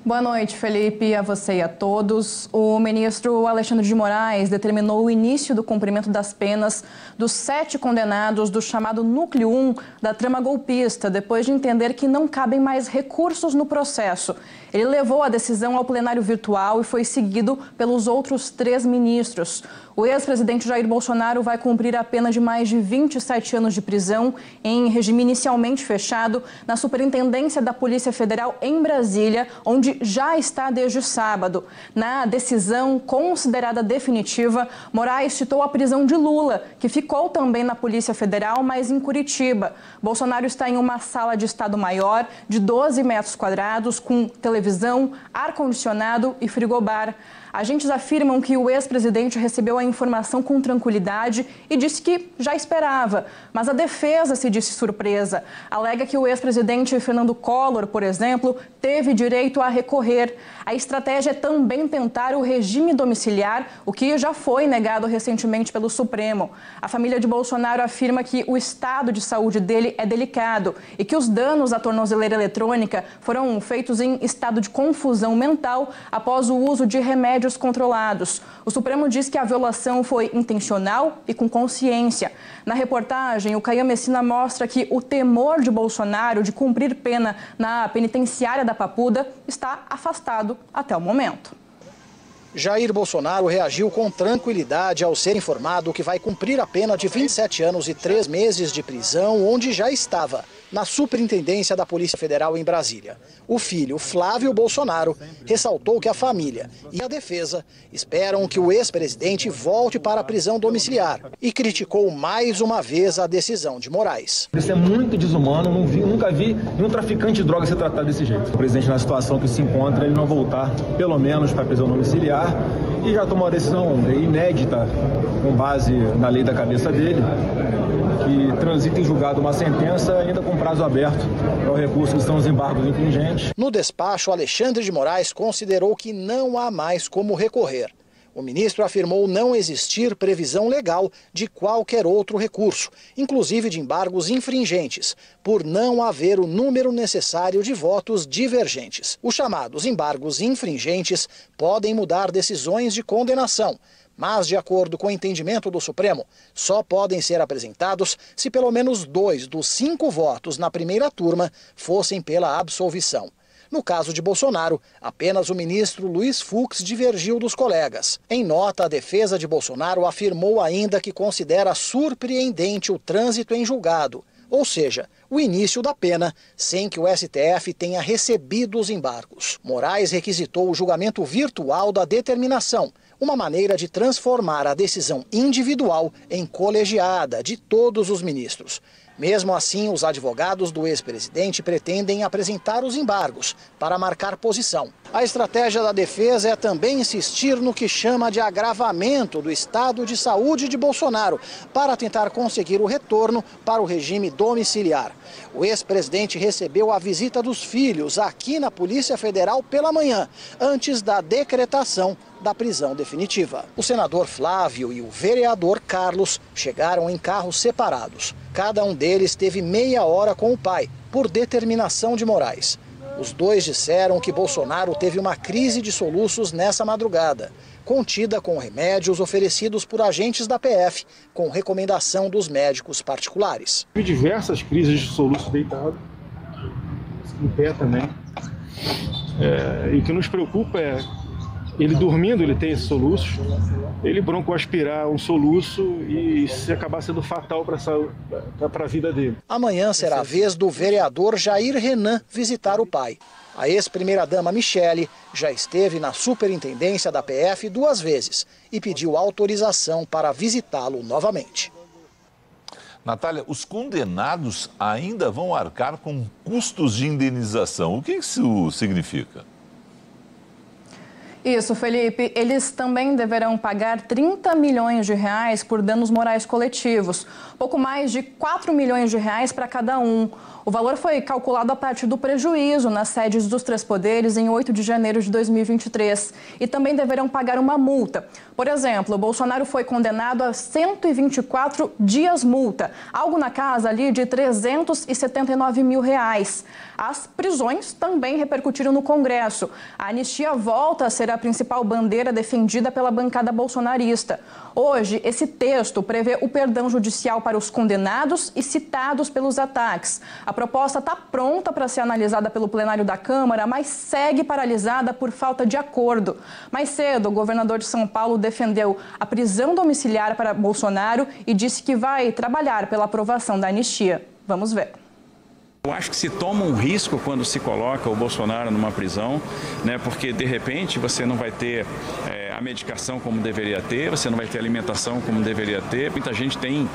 Boa noite, Felipe, a você e a todos. O ministro Alexandre de Moraes determinou o início do cumprimento das penas dos 7 condenados do chamado Núcleo 1 da trama golpista, depois de entender que não cabem mais recursos no processo. Ele levou a decisão ao plenário virtual e foi seguido pelos outros 3 ministros. O ex-presidente Jair Bolsonaro vai cumprir a pena de mais de 27 anos de prisão em regime inicialmente fechado na Superintendência da Polícia Federal em Brasília, onde já está desde sábado. Na decisão considerada definitiva, Moraes citou a prisão de Lula, que ficou também na Polícia Federal, mas em Curitiba. Bolsonaro está em uma sala de Estado Maior de 12 metros quadrados, com televisão, ar-condicionado e frigobar. Agentes afirmam que o ex-presidente recebeu a informação com tranquilidade e disse que já esperava. Mas a defesa se disse surpresa. Alega que o ex-presidente Fernando Collor, por exemplo, teve direito a recorrer. A estratégia é também tentar o regime domiciliar, o que já foi negado recentemente pelo Supremo. A família de Bolsonaro afirma que o estado de saúde dele é delicado e que os danos à tornozeleira eletrônica foram feitos em estado de confusão mental após o uso de remédios controlados. O Supremo diz que a violação foi intencional e com consciência. Na reportagem, o Caio Messina mostra que o temor de Bolsonaro de cumprir pena na penitenciária da Papuda está afastado até o momento. Jair Bolsonaro reagiu com tranquilidade ao ser informado que vai cumprir a pena de 27 anos e 3 meses de prisão, onde já estava, na Superintendência da Polícia Federal em Brasília. O filho, Flávio Bolsonaro, ressaltou que a família e a defesa esperam que o ex-presidente volte para a prisão domiciliar e criticou mais uma vez a decisão de Moraes. Isso é muito desumano, nunca vi nenhum traficante de drogas ser tratado desse jeito. O presidente, na situação que se encontra, ele não voltar, pelo menos, para a prisão domiciliar, e já tomou uma decisão inédita, com base na lei da cabeça dele, que transita em julgado uma sentença ainda com prazo aberto ao recurso que são os embargos infringentes. No despacho, Alexandre de Moraes considerou que não há mais como recorrer. O ministro afirmou não existir previsão legal de qualquer outro recurso, inclusive de embargos infringentes, por não haver o número necessário de votos divergentes. Os chamados embargos infringentes podem mudar decisões de condenação, mas, de acordo com o entendimento do Supremo, só podem ser apresentados se pelo menos 2 dos 5 votos na primeira turma fossem pela absolvição. No caso de Bolsonaro, apenas o ministro Luiz Fux divergiu dos colegas. Em nota, a defesa de Bolsonaro afirmou ainda que considera surpreendente o trânsito em julgado, ou seja, o início da pena, sem que o STF tenha recebido os embargos. Moraes requisitou o julgamento virtual da determinação, uma maneira de transformar a decisão individual em colegiada de todos os ministros. Mesmo assim, os advogados do ex-presidente pretendem apresentar os embargos para marcar posição. A estratégia da defesa é também insistir no que chama de agravamento do estado de saúde de Bolsonaro, para tentar conseguir o retorno para o regime domiciliar. O ex-presidente recebeu a visita dos filhos aqui na Polícia Federal pela manhã, antes da decretação da prisão definitiva. O senador Flávio e o vereador Carlos chegaram em carros separados. Cada um deles teve meia hora com o pai, por determinação de Moraes. Os dois disseram que Bolsonaro teve uma crise de soluços nessa madrugada, contida com remédios oferecidos por agentes da PF, com recomendação dos médicos particulares. Tive diversas crises de soluço deitado, em pé também. E o que nos preocupa é ele dormindo, ele tem esse soluço, ele broncoaspirar um soluço e se acabar sendo fatal para a vida dele. Amanhã será a vez do vereador Jair Renan visitar o pai. A ex-primeira-dama Michele já esteve na superintendência da PF 2 vezes e pediu autorização para visitá-lo novamente. Natália, os condenados ainda vão arcar com custos de indenização. O que isso significa? Isso, Felipe. Eles também deverão pagar 30 milhões de reais por danos morais coletivos, pouco mais de 4 milhões de reais para cada um. O valor foi calculado a partir do prejuízo nas sedes dos 3 poderes em 8 de janeiro de 2023 e também deverão pagar uma multa. Por exemplo, o Bolsonaro foi condenado a 124 dias multa, algo na casa ali de 379 mil reais. As prisões também repercutiram no Congresso. A anistia volta a ser a principal bandeira defendida pela bancada bolsonarista. Hoje, esse texto prevê o perdão judicial para os condenados e citados pelos ataques. A proposta está pronta para ser analisada pelo plenário da Câmara, mas segue paralisada por falta de acordo. Mais cedo, o governador de São Paulo defendeu a prisão domiciliar para Bolsonaro e disse que vai trabalhar pela aprovação da anistia. Vamos ver. Eu acho que se toma um risco quando se coloca o Bolsonaro numa prisão, né? Porque de repente você não vai ter a medicação como deveria ter, você não vai ter alimentação como deveria ter. Muita gente tem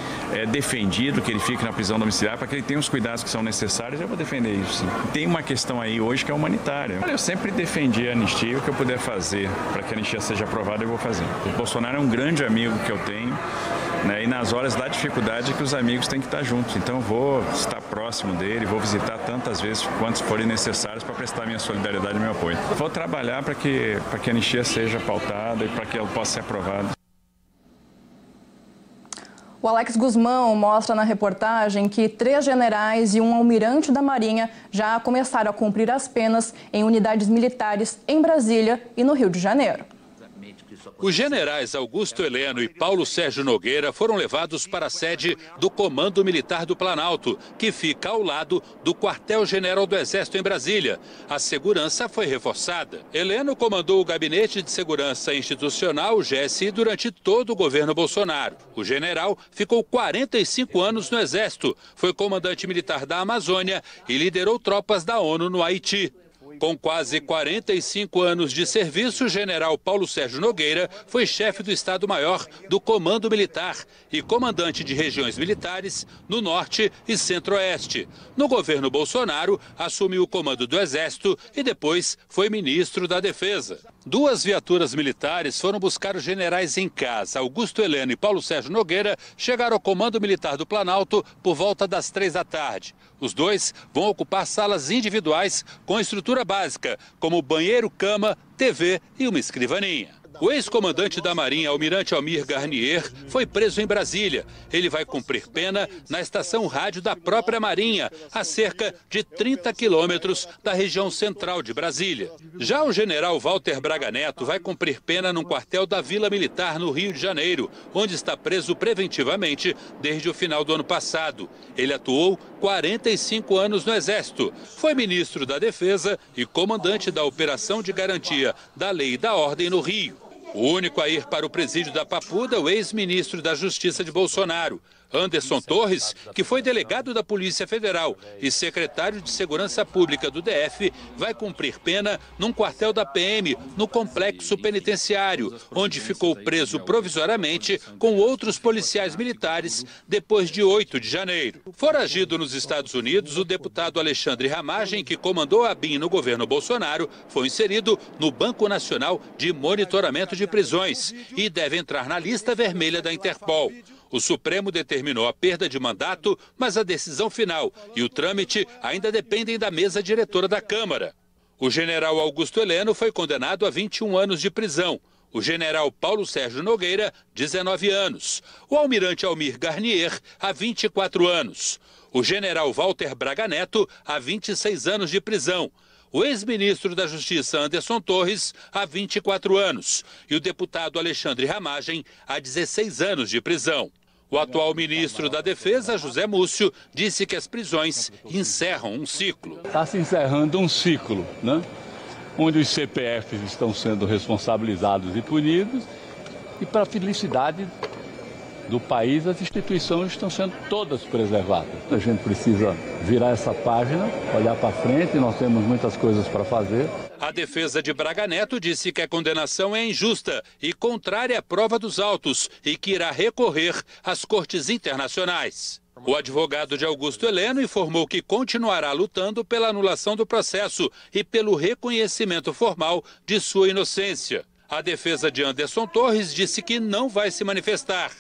defendido que ele fique na prisão domiciliar para que ele tenha os cuidados que são necessários. Eu vou defender isso, sim. Tem uma questão aí hoje que é humanitária. Eu sempre defendi a anistia, o que eu puder fazer para que a anistia seja aprovada eu vou fazer. O Bolsonaro é um grande amigo que eu tenho, né? E nas horas da dificuldade que os amigos têm que estar juntos. Então eu vou estar próximo dele, vou visitar tantas vezes quantas forem necessárias para prestar minha solidariedade e meu apoio. Vou trabalhar para que a anistia seja pautada e para que ela possa ser aprovada. O Alex Guzmão mostra na reportagem que 3 generais e um almirante da Marinha já começaram a cumprir as penas em unidades militares em Brasília e no Rio de Janeiro. Os generais Augusto Heleno e Paulo Sérgio Nogueira foram levados para a sede do Comando Militar do Planalto, que fica ao lado do Quartel-General do Exército em Brasília. A segurança foi reforçada. Heleno comandou o Gabinete de Segurança Institucional, o GSI, durante todo o governo Bolsonaro. O general ficou 45 anos no Exército, foi comandante militar da Amazônia e liderou tropas da ONU no Haiti. Com quase 45 anos de serviço, o general Paulo Sérgio Nogueira foi chefe do Estado-Maior do Comando Militar e comandante de regiões militares no Norte e Centro-Oeste. No governo Bolsonaro, assumiu o comando do Exército e depois foi ministro da Defesa. 2 viaturas militares foram buscar os generais em casa. Augusto Heleno e Paulo Sérgio Nogueira chegaram ao Comando Militar do Planalto por volta das 3 da tarde. Os 2 vão ocupar salas individuais com estrutura básica, como banheiro, cama, TV e uma escrivaninha. O ex-comandante da Marinha, Almirante Almir Garnier, foi preso em Brasília. Ele vai cumprir pena na estação rádio da própria Marinha, a cerca de 30 quilômetros da região central de Brasília. Já o general Walter Braga Neto vai cumprir pena num quartel da Vila Militar, no Rio de Janeiro, onde está preso preventivamente desde o final do ano passado. Ele atuou 45 anos no Exército, foi ministro da Defesa e comandante da Operação de Garantia da Lei e da Ordem no Rio. O único a ir para o presídio da Papuda, o ex-ministro da Justiça de Bolsonaro, Anderson Torres, que foi delegado da Polícia Federal e secretário de Segurança Pública do DF, vai cumprir pena num quartel da PM, no complexo penitenciário, onde ficou preso provisoriamente com outros policiais militares depois de 8 de janeiro. Foragido nos Estados Unidos, o deputado Alexandre Ramagem, que comandou a BIM no governo Bolsonaro, foi inserido no Banco Nacional de Monitoramento de Prisões e deve entrar na lista vermelha da Interpol. O Supremo determinou a perda de mandato, mas a decisão final e o trâmite ainda dependem da mesa diretora da Câmara. O general Augusto Heleno foi condenado a 21 anos de prisão. O general Paulo Sérgio Nogueira, 19 anos. O almirante Almir Garnier, a 24 anos. O general Walter Braga Neto, a 26 anos de prisão. O ex-ministro da Justiça, Anderson Torres, há 24 anos. E o deputado Alexandre Ramagem, há 16 anos de prisão. O atual ministro da Defesa, José Múcio, disse que as prisões encerram um ciclo. Está se encerrando um ciclo, né? Onde os CPFs estão sendo responsabilizados e punidos e, para a felicidade do país, as instituições estão sendo todas preservadas. A gente precisa virar essa página, olhar para frente, nós temos muitas coisas para fazer. A defesa de Braga Neto disse que a condenação é injusta e contrária à prova dos autos e que irá recorrer às cortes internacionais. O advogado de Augusto Heleno informou que continuará lutando pela anulação do processo e pelo reconhecimento formal de sua inocência. A defesa de Anderson Torres disse que não vai se manifestar.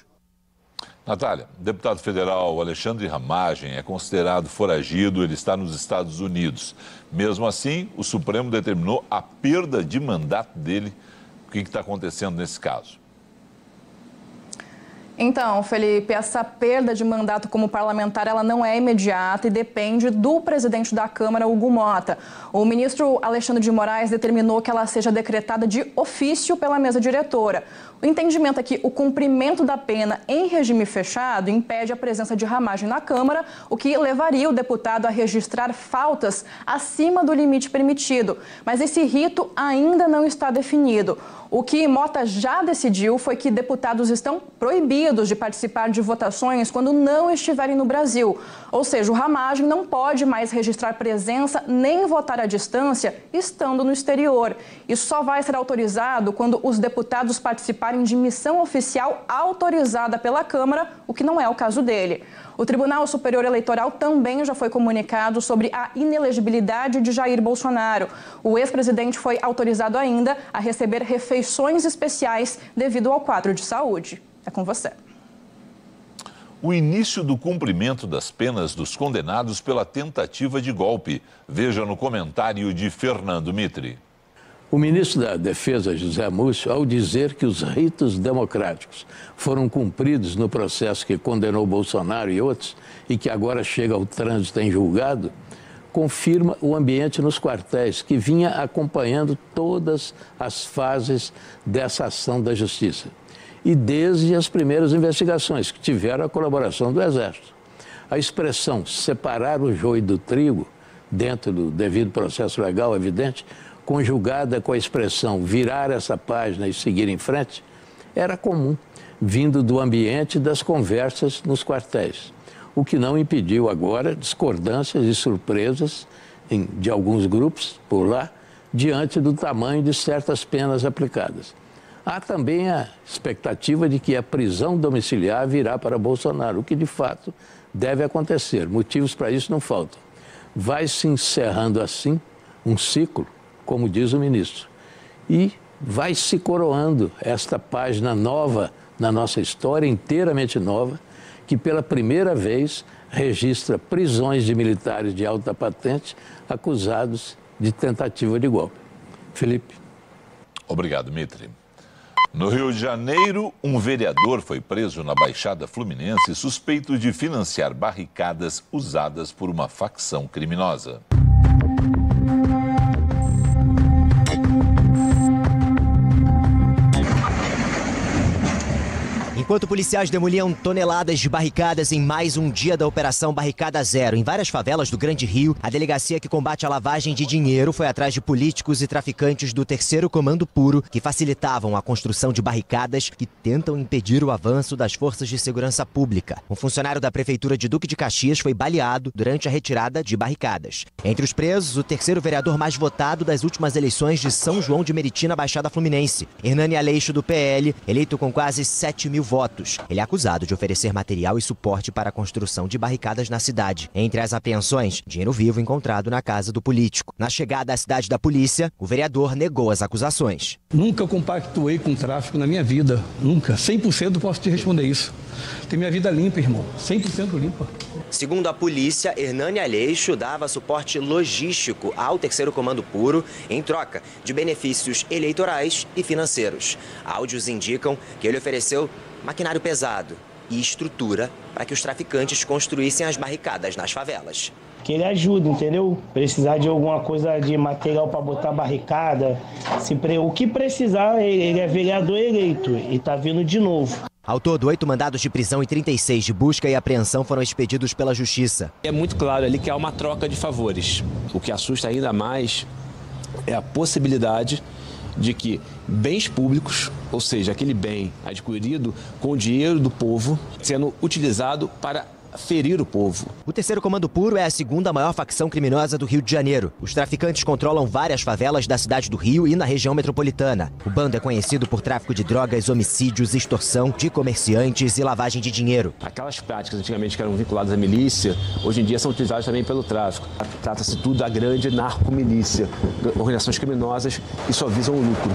Natália, o deputado federal Alexandre Ramagem é considerado foragido, ele está nos Estados Unidos. Mesmo assim, o Supremo determinou a perda de mandato dele. O que está acontecendo nesse caso? Então, Felipe, essa perda de mandato como parlamentar, ela não é imediata e depende do presidente da Câmara, Hugo Mota. O ministro Alexandre de Moraes determinou que ela seja decretada de ofício pela mesa diretora. O entendimento é que o cumprimento da pena em regime fechado impede a presença de Ramagem na Câmara, o que levaria o deputado a registrar faltas acima do limite permitido. Mas esse rito ainda não está definido. O que Mota já decidiu foi que deputados estão proibidos de participar de votações quando não estiverem no Brasil. Ou seja, o Ramagem não pode mais registrar presença nem votar à distância estando no exterior. Isso só vai ser autorizado quando os deputados participarem de missão oficial autorizada pela Câmara, o que não é o caso dele. O Tribunal Superior Eleitoral também já foi comunicado sobre a inelegibilidade de Jair Bolsonaro. O ex-presidente foi autorizado ainda a receber refeições especiais devido ao quadro de saúde. É com você. O início do cumprimento das penas dos condenados pela tentativa de golpe. Veja no comentário de Fernando Mitre. O ministro da Defesa, José Múcio, ao dizer que os ritos democráticos foram cumpridos no processo que condenou Bolsonaro e outros, e que agora chega ao trânsito em julgado, confirma o ambiente nos quartéis, que vinha acompanhando todas as fases dessa ação da Justiça. E desde as primeiras investigações, que tiveram a colaboração do Exército. A expressão separar o joio do trigo, dentro do devido processo legal, evidente, conjugada com a expressão virar essa página e seguir em frente, era comum, vindo do ambiente das conversas nos quartéis, o que não impediu agora discordâncias e surpresas de alguns grupos por lá, diante do tamanho de certas penas aplicadas. Há também a expectativa de que a prisão domiciliar virá para Bolsonaro, o que de fato deve acontecer. Motivos para isso não faltam. Vai se encerrando assim um ciclo, como diz o ministro, e vai se coroando esta página nova na nossa história, inteiramente nova, que pela primeira vez registra prisões de militares de alta patente acusados de tentativa de golpe. Felipe. Obrigado, Mitri. No Rio de Janeiro, um vereador foi preso na Baixada Fluminense suspeito de financiar barricadas usadas por uma facção criminosa. Enquanto policiais demoliam toneladas de barricadas em mais um dia da Operação Barricada Zero em várias favelas do Grande Rio, a delegacia que combate a lavagem de dinheiro foi atrás de políticos e traficantes do Terceiro Comando Puro que facilitavam a construção de barricadas que tentam impedir o avanço das forças de segurança pública. Um funcionário da Prefeitura de Duque de Caxias foi baleado durante a retirada de barricadas. Entre os presos, o terceiro vereador mais votado das últimas eleições de São João de Meriti na Baixada Fluminense, Hernani Aleixo, do PL, eleito com quase 7 mil votos. Ele é acusado de oferecer material e suporte para a construção de barricadas na cidade. Entre as apreensões, dinheiro vivo encontrado na casa do político. Na chegada à cidade da polícia, o vereador negou as acusações. Nunca compactuei com tráfico na minha vida. Nunca. 100% posso te responder isso. Tenho minha vida limpa, irmão. 100% limpa. Segundo a polícia, Hernani Aleixo dava suporte logístico ao Terceiro Comando Puro em troca de benefícios eleitorais e financeiros. Áudios indicam que ele ofereceu maquinário pesado e estrutura para que os traficantes construíssem as barricadas nas favelas. Que ele ajuda, entendeu? Precisar de alguma coisa de material para botar barricada, o que precisar, ele é vereador eleito e está vindo de novo. Ao todo, 8 mandados de prisão e 36 de busca e apreensão foram expedidos pela Justiça. É muito claro ali que há uma troca de favores. O que assusta ainda mais é a possibilidade de que bens públicos, ou seja, aquele bem adquirido com o dinheiro do povo, sendo utilizado para ferir o povo. O Terceiro Comando Puro é a segunda maior facção criminosa do Rio de Janeiro. Os traficantes controlam várias favelas da cidade do Rio e na região metropolitana. O bando é conhecido por tráfico de drogas, homicídios, extorsão de comerciantes e lavagem de dinheiro. Aquelas práticas antigamente que eram vinculadas à milícia, hoje em dia são utilizadas também pelo tráfico. Trata-se tudo da grande narcomilícia, organizações criminosas que só visam o lucro.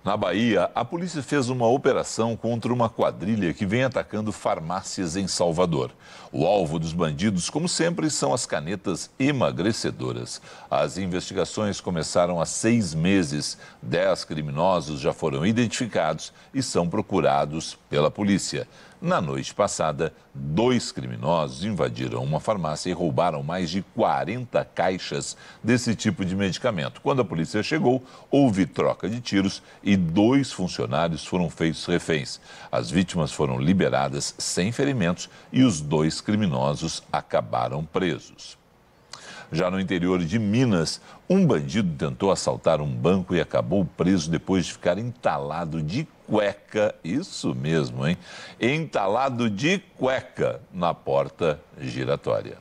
Na Bahia, a polícia fez uma operação contra uma quadrilha que vem atacando farmácias em Salvador. O alvo dos bandidos, como sempre, são as canetas emagrecedoras. As investigações começaram há 6 meses. 10 criminosos já foram identificados e são procurados pela polícia. Na noite passada, 2 criminosos invadiram uma farmácia e roubaram mais de 40 caixas desse tipo de medicamento. Quando a polícia chegou, houve troca de tiros e 2 funcionários foram feitos reféns. As vítimas foram liberadas sem ferimentos e os 2 criminosos acabaram presos. Já no interior de Minas, um bandido tentou assaltar um banco e acabou preso depois de ficar entalado de cueca, isso mesmo, hein? Entalado de cueca na porta giratória.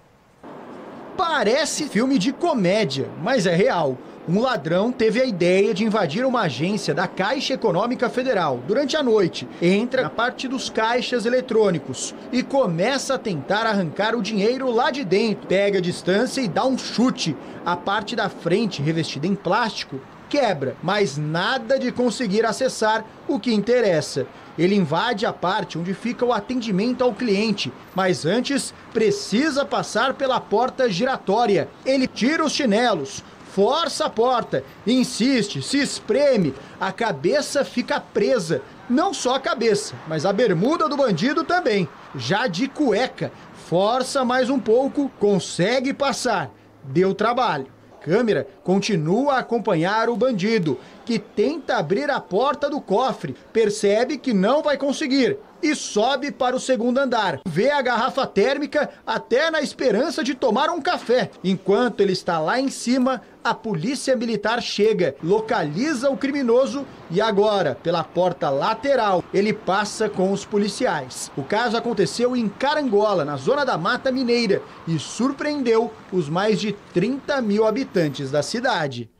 Parece filme de comédia, mas é real. Um ladrão teve a ideia de invadir uma agência da Caixa Econômica Federal durante a noite. Entra na parte dos caixas eletrônicos e começa a tentar arrancar o dinheiro lá de dentro. Pega a distância e dá um chute. A parte da frente, revestida em plástico, quebra, mas nada de conseguir acessar o que interessa. Ele invade a parte onde fica o atendimento ao cliente, mas antes precisa passar pela porta giratória. Ele tira os chinelos, força a porta, insiste, se espreme, a cabeça fica presa. Não só a cabeça, mas a bermuda do bandido também. Já de cueca, força mais um pouco, consegue passar. Deu trabalho. Câmera continua a acompanhar o bandido, que tenta abrir a porta do cofre, percebe que não vai conseguir e sobe para o segundo andar. Vê a garrafa térmica até na esperança de tomar um café. Enquanto ele está lá em cima, a polícia militar chega, localiza o criminoso e agora, pela porta lateral, ele passa com os policiais. O caso aconteceu em Carangola, na zona da Mata Mineira, e surpreendeu os mais de 30 mil habitantes da cidade.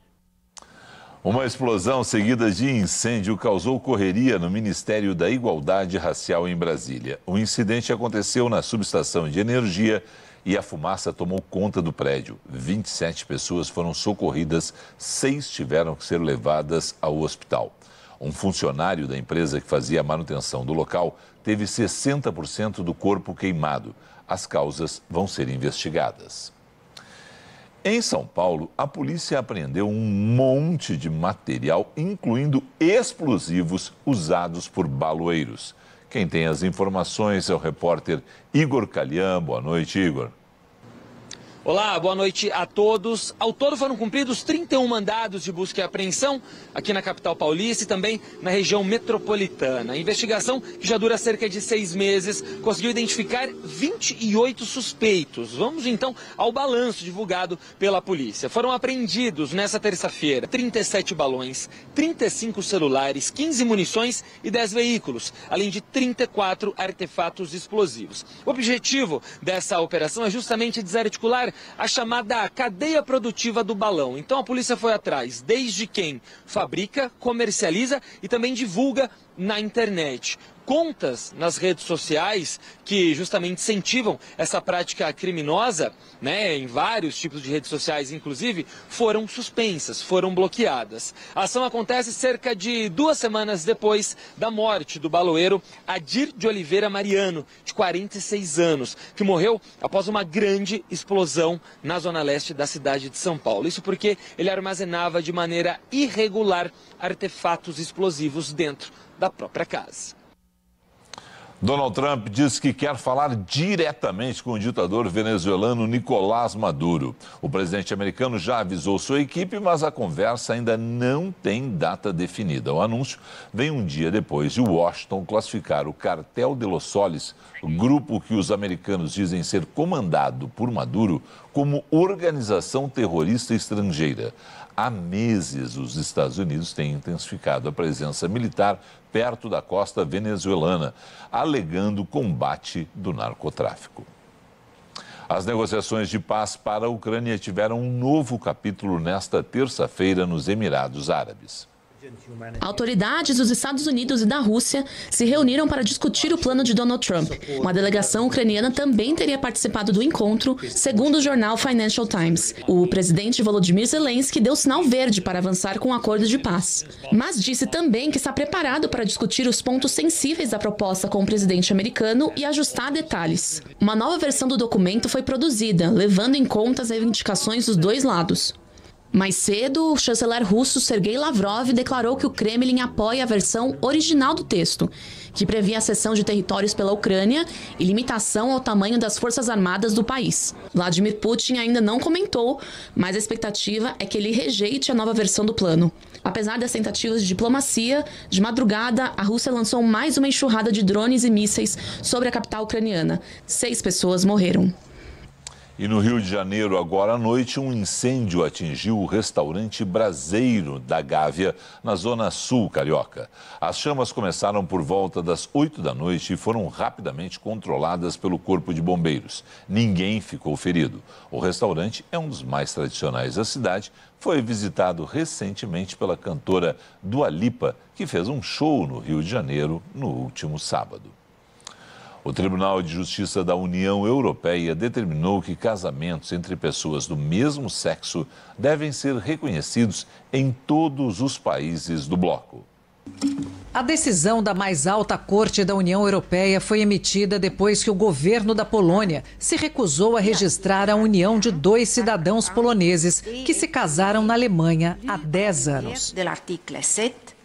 Uma explosão seguida de incêndio causou correria no Ministério da Igualdade Racial em Brasília. O incidente aconteceu na subestação de energia e a fumaça tomou conta do prédio. 27 pessoas foram socorridas, 6 tiveram que ser levadas ao hospital. Um funcionário da empresa que fazia a manutenção do local teve 60% do corpo queimado. As causas vão ser investigadas. Em São Paulo, a polícia apreendeu um monte de material, incluindo explosivos usados por baloeiros. Quem tem as informações é o repórter Igor Calham. Boa noite, Igor. Olá, boa noite a todos. Ao todo foram cumpridos 31 mandados de busca e apreensão aqui na capital paulista e também na região metropolitana. A investigação, que já dura cerca de 6 meses, conseguiu identificar 28 suspeitos. Vamos então ao balanço divulgado pela polícia. Foram apreendidos nessa terça-feira 37 balões, 35 celulares, 15 munições e 10 veículos, além de 34 artefatos explosivos. O objetivo dessa operação é justamente desarticular a chamada cadeia produtiva do balão. Então a polícia foi atrás desde quem fabrica, comercializa e também divulga na internet. Contas nas redes sociais que justamente incentivam essa prática criminosa, em vários tipos de redes sociais, inclusive, foram suspensas, foram bloqueadas. A ação acontece cerca de 2 semanas depois da morte do baloeiro Adir de Oliveira Mariano, de 46 anos, que morreu após uma grande explosão na zona leste da cidade de São Paulo. Isso porque ele armazenava de maneira irregular artefatos explosivos dentro da própria casa. Donald Trump diz que quer falar diretamente com o ditador venezuelano Nicolás Maduro. O presidente americano já avisou sua equipe, mas a conversa ainda não tem data definida. O anúncio vem um dia depois de Washington classificar o Cartel de los Soles, o grupo que os americanos dizem ser comandado por Maduro, como organização terrorista estrangeira. Há meses, os Estados Unidos têm intensificado a presença militar perto da costa venezuelana, alegando combate do narcotráfico. As negociações de paz para a Ucrânia tiveram um novo capítulo nesta terça-feira nos Emirados Árabes. Autoridades dos Estados Unidos e da Rússia se reuniram para discutir o plano de Donald Trump. Uma delegação ucraniana também teria participado do encontro, segundo o jornal Financial Times. O presidente Volodymyr Zelensky deu sinal verde para avançar com um acordo de paz, mas disse também que está preparado para discutir os pontos sensíveis da proposta com o presidente americano e ajustar detalhes. Uma nova versão do documento foi produzida, levando em conta as reivindicações dos dois lados. Mais cedo, o chanceler russo Sergei Lavrov declarou que o Kremlin apoia a versão original do texto, que previa a cessão de territórios pela Ucrânia e limitação ao tamanho das forças armadas do país. Vladimir Putin ainda não comentou, mas a expectativa é que ele rejeite a nova versão do plano. Apesar das tentativas de diplomacia, de madrugada, a Rússia lançou mais uma enxurrada de drones e mísseis sobre a capital ucraniana. 6 pessoas morreram. E no Rio de Janeiro, agora à noite, um incêndio atingiu o restaurante Braseiro da Gávea, na zona sul carioca. As chamas começaram por volta das 8 da noite e foram rapidamente controladas pelo Corpo de Bombeiros. Ninguém ficou ferido. O restaurante é um dos mais tradicionais da cidade. Foi visitado recentemente pela cantora Dua Lipa, que fez um show no Rio de Janeiro no último sábado. O Tribunal de Justiça da União Europeia determinou que casamentos entre pessoas do mesmo sexo devem ser reconhecidos em todos os países do bloco. A decisão da mais alta corte da União Europeia foi emitida depois que o governo da Polônia se recusou a registrar a união de 2 cidadãos poloneses que se casaram na Alemanha há 10 anos.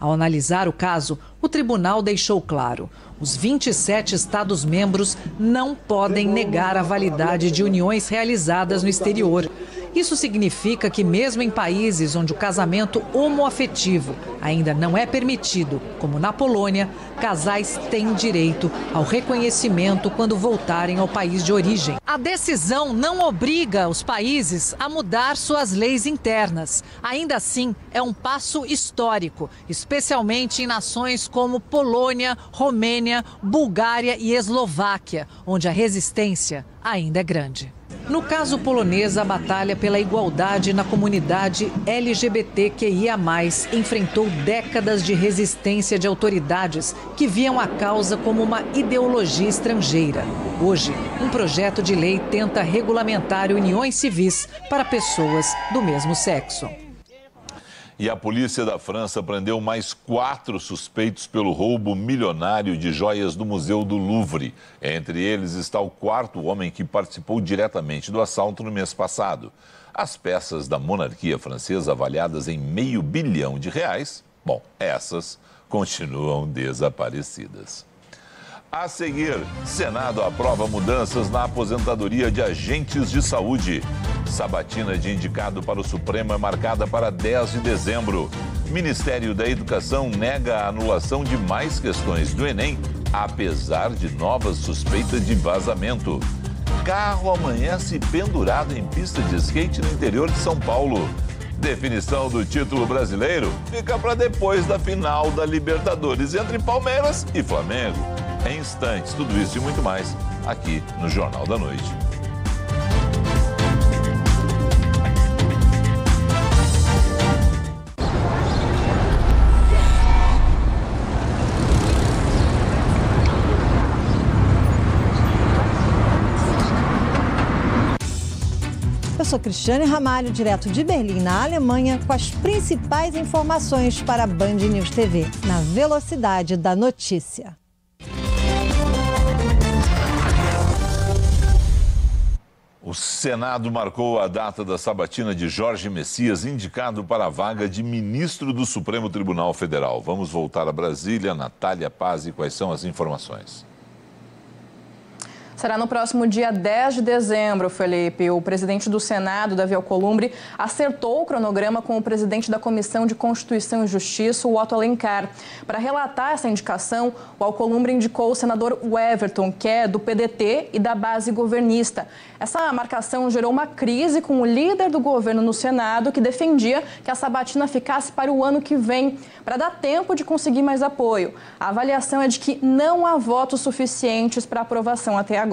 Ao analisar o caso, o tribunal deixou claro: os 27 Estados-membros não podem negar a validade de uniões realizadas no exterior Isso significa que mesmo em países onde o casamento homoafetivo ainda não é permitido, como na Polônia, casais têm direito ao reconhecimento quando voltarem ao país de origem. A decisão não obriga os países a mudar suas leis internas. Ainda assim, é um passo histórico, especialmente em nações como Polônia, Romênia, Bulgária e Eslováquia, onde a resistência ainda é grande. No caso polonês, a batalha pela igualdade na comunidade LGBTQIA+, enfrentou décadas de resistência de autoridades que viam a causa como uma ideologia estrangeira. Hoje, um projeto de lei tenta regulamentar uniões civis para pessoas do mesmo sexo. E a polícia da França prendeu mais 4 suspeitos pelo roubo milionário de joias do Museu do Louvre. Entre eles está o 4º homem que participou diretamente do assalto no mês passado. As peças da monarquia francesa, avaliadas em R$500 bilhão, bom, essas continuam desaparecidas. A seguir, Senado aprova mudanças na aposentadoria de agentes de saúde. Sabatina de indicado para o Supremo é marcada para 10 de dezembro. Ministério da Educação nega a anulação de mais questões do Enem, apesar de novas suspeitas de vazamento. Carro amanhece pendurado em pista de skate no interior de São Paulo. Definição do título brasileiro fica para depois da final da Libertadores entre Palmeiras e Flamengo. Em instantes, tudo isso e muito mais aqui no Jornal da Noite. Eu sou Cristiane Ramalho, direto de Berlim, na Alemanha, com as principais informações para a Band News TV, na velocidade da notícia. O Senado marcou a data da sabatina de Jorge Messias, indicado para a vaga de ministro do Supremo Tribunal Federal. Vamos voltar a Brasília. Natália Paz, e quais são as informações? Será no próximo dia 10 de dezembro, Felipe. O presidente do Senado, Davi Alcolumbre, acertou o cronograma com o presidente da Comissão de Constituição e Justiça, o Otto Alencar. Para relatar essa indicação, o Alcolumbre indicou o senador Everton, que é do PDT e da base governista. Essa marcação gerou uma crise com o líder do governo no Senado, que defendia que a sabatina ficasse para o ano que vem, para dar tempo de conseguir mais apoio. A avaliação é de que não há votos suficientes para aprovação até agora.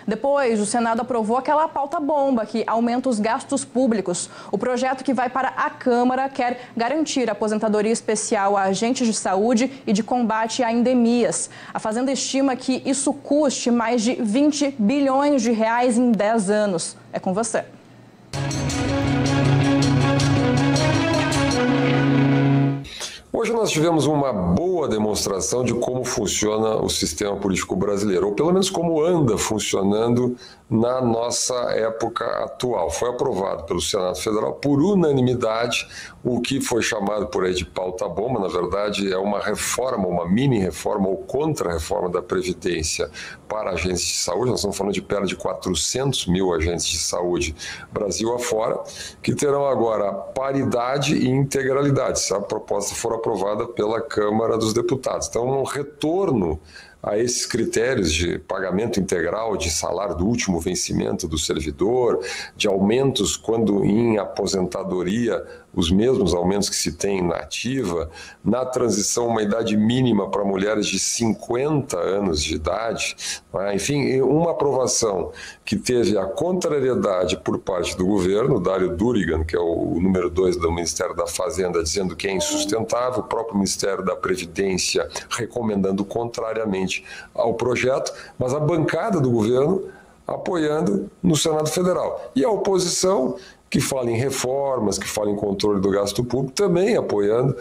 Depois, o Senado aprovou aquela pauta-bomba que aumenta os gastos públicos. O projeto que vai para a Câmara quer garantir aposentadoria especial a agentes de saúde e de combate a endemias. A Fazenda estima que isso custe mais de 20 bilhões de reais em 10 anos. É com você. Hoje nós tivemos uma boa demonstração de como funciona o sistema político brasileiro, ou pelo menos como anda funcionando na nossa época atual. Foi aprovado pelo Senado Federal por unanimidade o que foi chamado por aí de pauta-bomba. Na verdade, é uma reforma, uma mini-reforma ou contra-reforma da Previdência para agentes de saúde. Nós estamos falando de perto de 400 mil agentes de saúde Brasil afora, que terão agora paridade e integralidade, se a proposta for aprovada pela Câmara dos Deputados. Então, um retorno a esses critérios de pagamento integral de salário do último vencimento do servidor, de aumentos quando em aposentadoria, os mesmos aumentos que se tem na ativa, na transição uma idade mínima para mulheres de 50 anos de idade, enfim, uma aprovação que teve a contrariedade por parte do governo, Dário Durigan, que é o número 2 do Ministério da Fazenda, dizendo que é insustentável, o próprio Ministério da Previdência recomendando contrariamente ao projeto, mas a bancada do governo apoiando no Senado Federal. E a oposição, que fala em reformas, que fala em controle do gasto público, também apoiando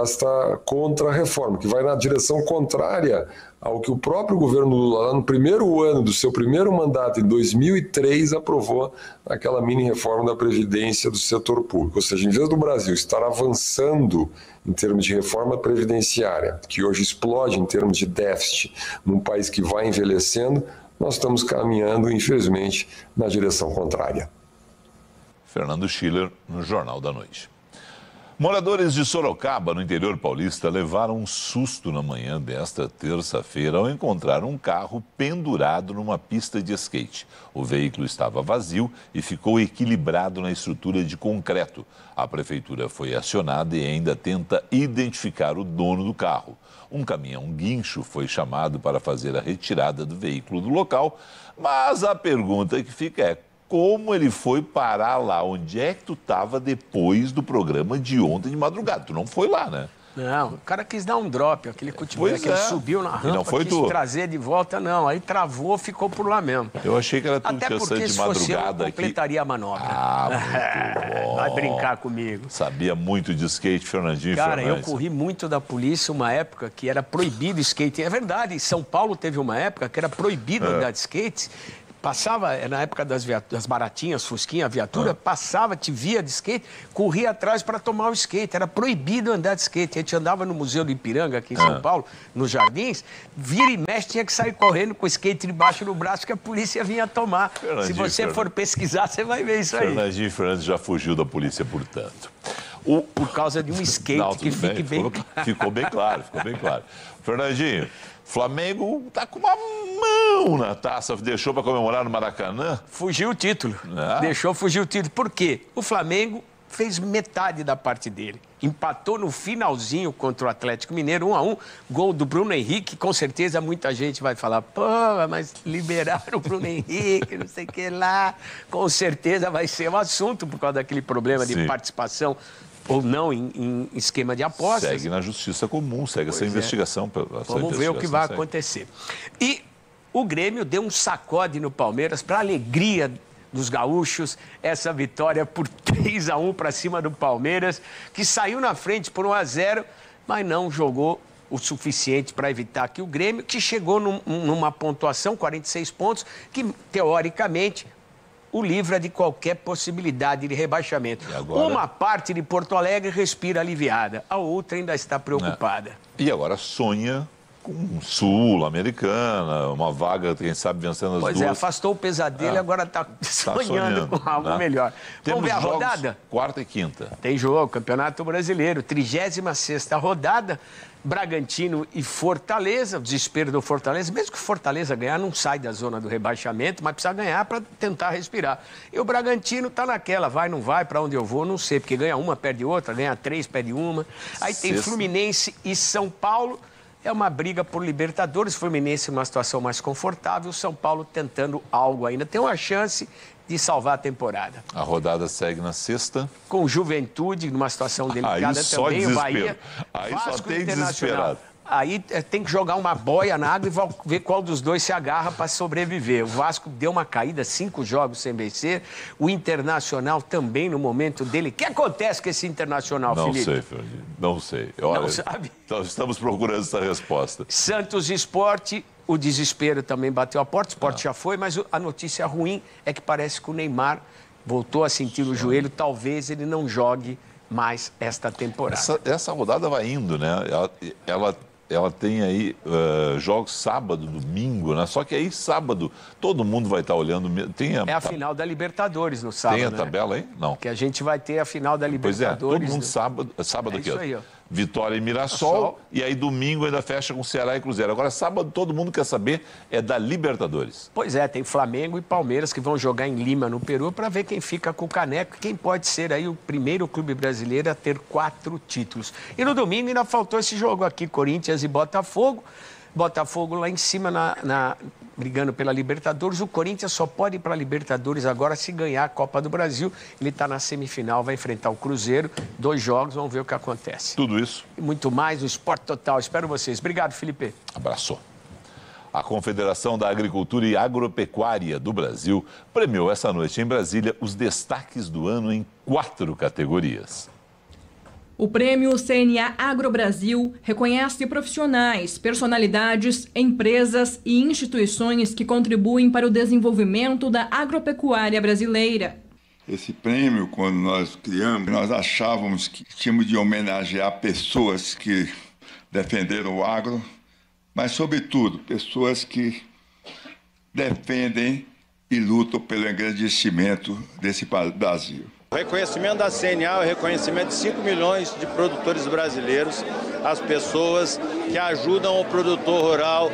esta contra-reforma, que vai na direção contrária ao que o próprio governo Lula, lá no primeiro ano do seu primeiro mandato, em 2003, aprovou naquela mini-reforma da Previdência do setor público. Ou seja, em vez do Brasil estar avançando em termos de reforma previdenciária, que hoje explode em termos de déficit, num país que vai envelhecendo, nós estamos caminhando, infelizmente, na direção contrária. Fernando Schiller, no Jornal da Noite. Moradores de Sorocaba, no interior paulista, levaram um susto na manhã desta terça-feira ao encontrar um carro pendurado numa pista de skate. O veículo estava vazio e ficou equilibrado na estrutura de concreto. A prefeitura foi acionada e ainda tenta identificar o dono do carro. Um caminhão guincho foi chamado para fazer a retirada do veículo do local, mas a pergunta que fica é: como ele foi parar lá? Onde é que tu estava depois do programa de ontem de madrugada? Tu não foi lá, né? Não, o cara quis dar um drop, aquele cutebol que ele subiu na rampa, não foi quis trazer de volta, não. Aí travou, ficou por lá mesmo. Eu achei que era tu que ia sair de madrugada aqui. Completaria a manobra. Ah, muito bom. Vai brincar comigo. Sabia muito de skate, Fernandinho. Cara, eu corri muito da polícia uma época que era proibido skate. É verdade, em São Paulo teve uma época que era proibido andar de skate. Passava, na época das baratinhas, Fusquinha, a viatura, passava, te via de skate, corria atrás para tomar o skate. Era proibido andar de skate. A gente andava no Museu do Ipiranga, aqui em São Paulo, nos Jardins, vira e mexe, tinha que sair correndo com o skate debaixo do braço que a polícia vinha tomar. Se você for pesquisar, você vai ver isso aí. Fernandinho Fernandes já fugiu da polícia, portanto. Por causa de um skate, não, que fique bem claro. Ficou bem claro, ficou bem claro. Fernandinho, Flamengo tá com uma mão na taça, deixou para comemorar no Maracanã? Fugiu o título, deixou fugir o título. Por quê? O Flamengo fez metade da parte dele. Empatou no finalzinho contra o Atlético Mineiro, 1-1, gol do Bruno Henrique. Com certeza muita gente vai falar: pô, mas liberaram o Bruno Henrique, não sei o que lá. Com certeza vai ser um assunto por causa daquele problema de participação ou não em esquema de apostas. Segue na justiça comum, segue essa investigação. Vamos ver o que vai acontecer. E o Grêmio deu um sacode no Palmeiras para alegria dos gaúchos, essa vitória por 3-1 para cima do Palmeiras, que saiu na frente por 1-0, mas não jogou o suficiente para evitar que o Grêmio, que chegou numa pontuação, 46 pontos, que teoricamente o livra de qualquer possibilidade de rebaixamento. Agora... Uma parte de Porto Alegre respira aliviada, a outra ainda está preocupada. E agora sonha com Sul-Americana, uma vaga, quem sabe, vencendo as duas. Pois é, afastou o pesadelo e agora está sonhando com algo melhor. Temos Vamos ver a rodada? Quarta e quinta. Tem jogo, Campeonato Brasileiro, 36ª rodada, Bragantino e Fortaleza, o desespero do Fortaleza. Mesmo que o Fortaleza ganhar, não sai da zona do rebaixamento, mas precisa ganhar para tentar respirar. E o Bragantino está naquela, vai, não vai, para onde eu vou, não sei, porque ganha uma, perde outra, ganha 3, perde uma. Aí tem Fluminense e São Paulo. É uma briga por Libertadores, Fluminense numa situação mais confortável, São Paulo tentando algo ainda. Tem uma chance de salvar a temporada. A rodada segue na sexta. Com Juventude, numa situação delicada também, desespero. O Bahia. Aí Vasco só tem desesperado. Aí tem que jogar uma boia na água e ver qual dos dois se agarra para sobreviver. O Vasco deu uma caída, 5 jogos sem vencer. O Internacional também no momento dele. O que acontece com esse Internacional, não Felipe? Sei, Felipe. Não sei. Olha, não sabe? Nós estamos procurando essa resposta. Santos Sport, o desespero também bateu a porta. O Sport já foi, mas a notícia ruim é que parece que o Neymar voltou a sentir o joelho. Talvez ele não jogue mais esta temporada. Essa rodada vai indo, né? Ela tem aí jogos sábado, domingo, né? Só que aí sábado todo mundo vai estar olhando. É a final da Libertadores no sábado. Tem a tabela aí? Não. Que a gente vai ter a final da Libertadores. Pois é, todo mundo sábado aqui. Isso aí, ó. Vitória e Mirassol, e aí domingo ainda fecha com Ceará e Cruzeiro. Agora sábado todo mundo quer saber é da Libertadores. Pois é, tem Flamengo e Palmeiras que vão jogar em Lima, no Peru, para ver quem fica com o caneco e quem pode ser aí o primeiro clube brasileiro a ter 4 títulos. E no domingo ainda faltou esse jogo aqui, Corinthians e Botafogo. Botafogo lá em cima brigando pela Libertadores. O Corinthians só pode ir para a Libertadores agora se ganhar a Copa do Brasil. Ele está na semifinal, vai enfrentar o Cruzeiro. 2 jogos, vamos ver o que acontece. Tudo isso. E muito mais no Esporte Total. Espero vocês. Obrigado, Felipe. Abraço. A Confederação da Agricultura e Agropecuária do Brasil premiou essa noite em Brasília os destaques do ano em 4 categorias. O prêmio CNA Agrobrasil reconhece profissionais, personalidades, empresas e instituições que contribuem para o desenvolvimento da agropecuária brasileira. Esse prêmio, quando nós criamos, nós achávamos que tínhamos de homenagear pessoas que defenderam o agro, mas, sobretudo, pessoas que defendem e lutam pelo engrandecimento desse Brasil. O reconhecimento da CNA é o reconhecimento de 5 milhões de produtores brasileiros, as pessoas que ajudam o produtor rural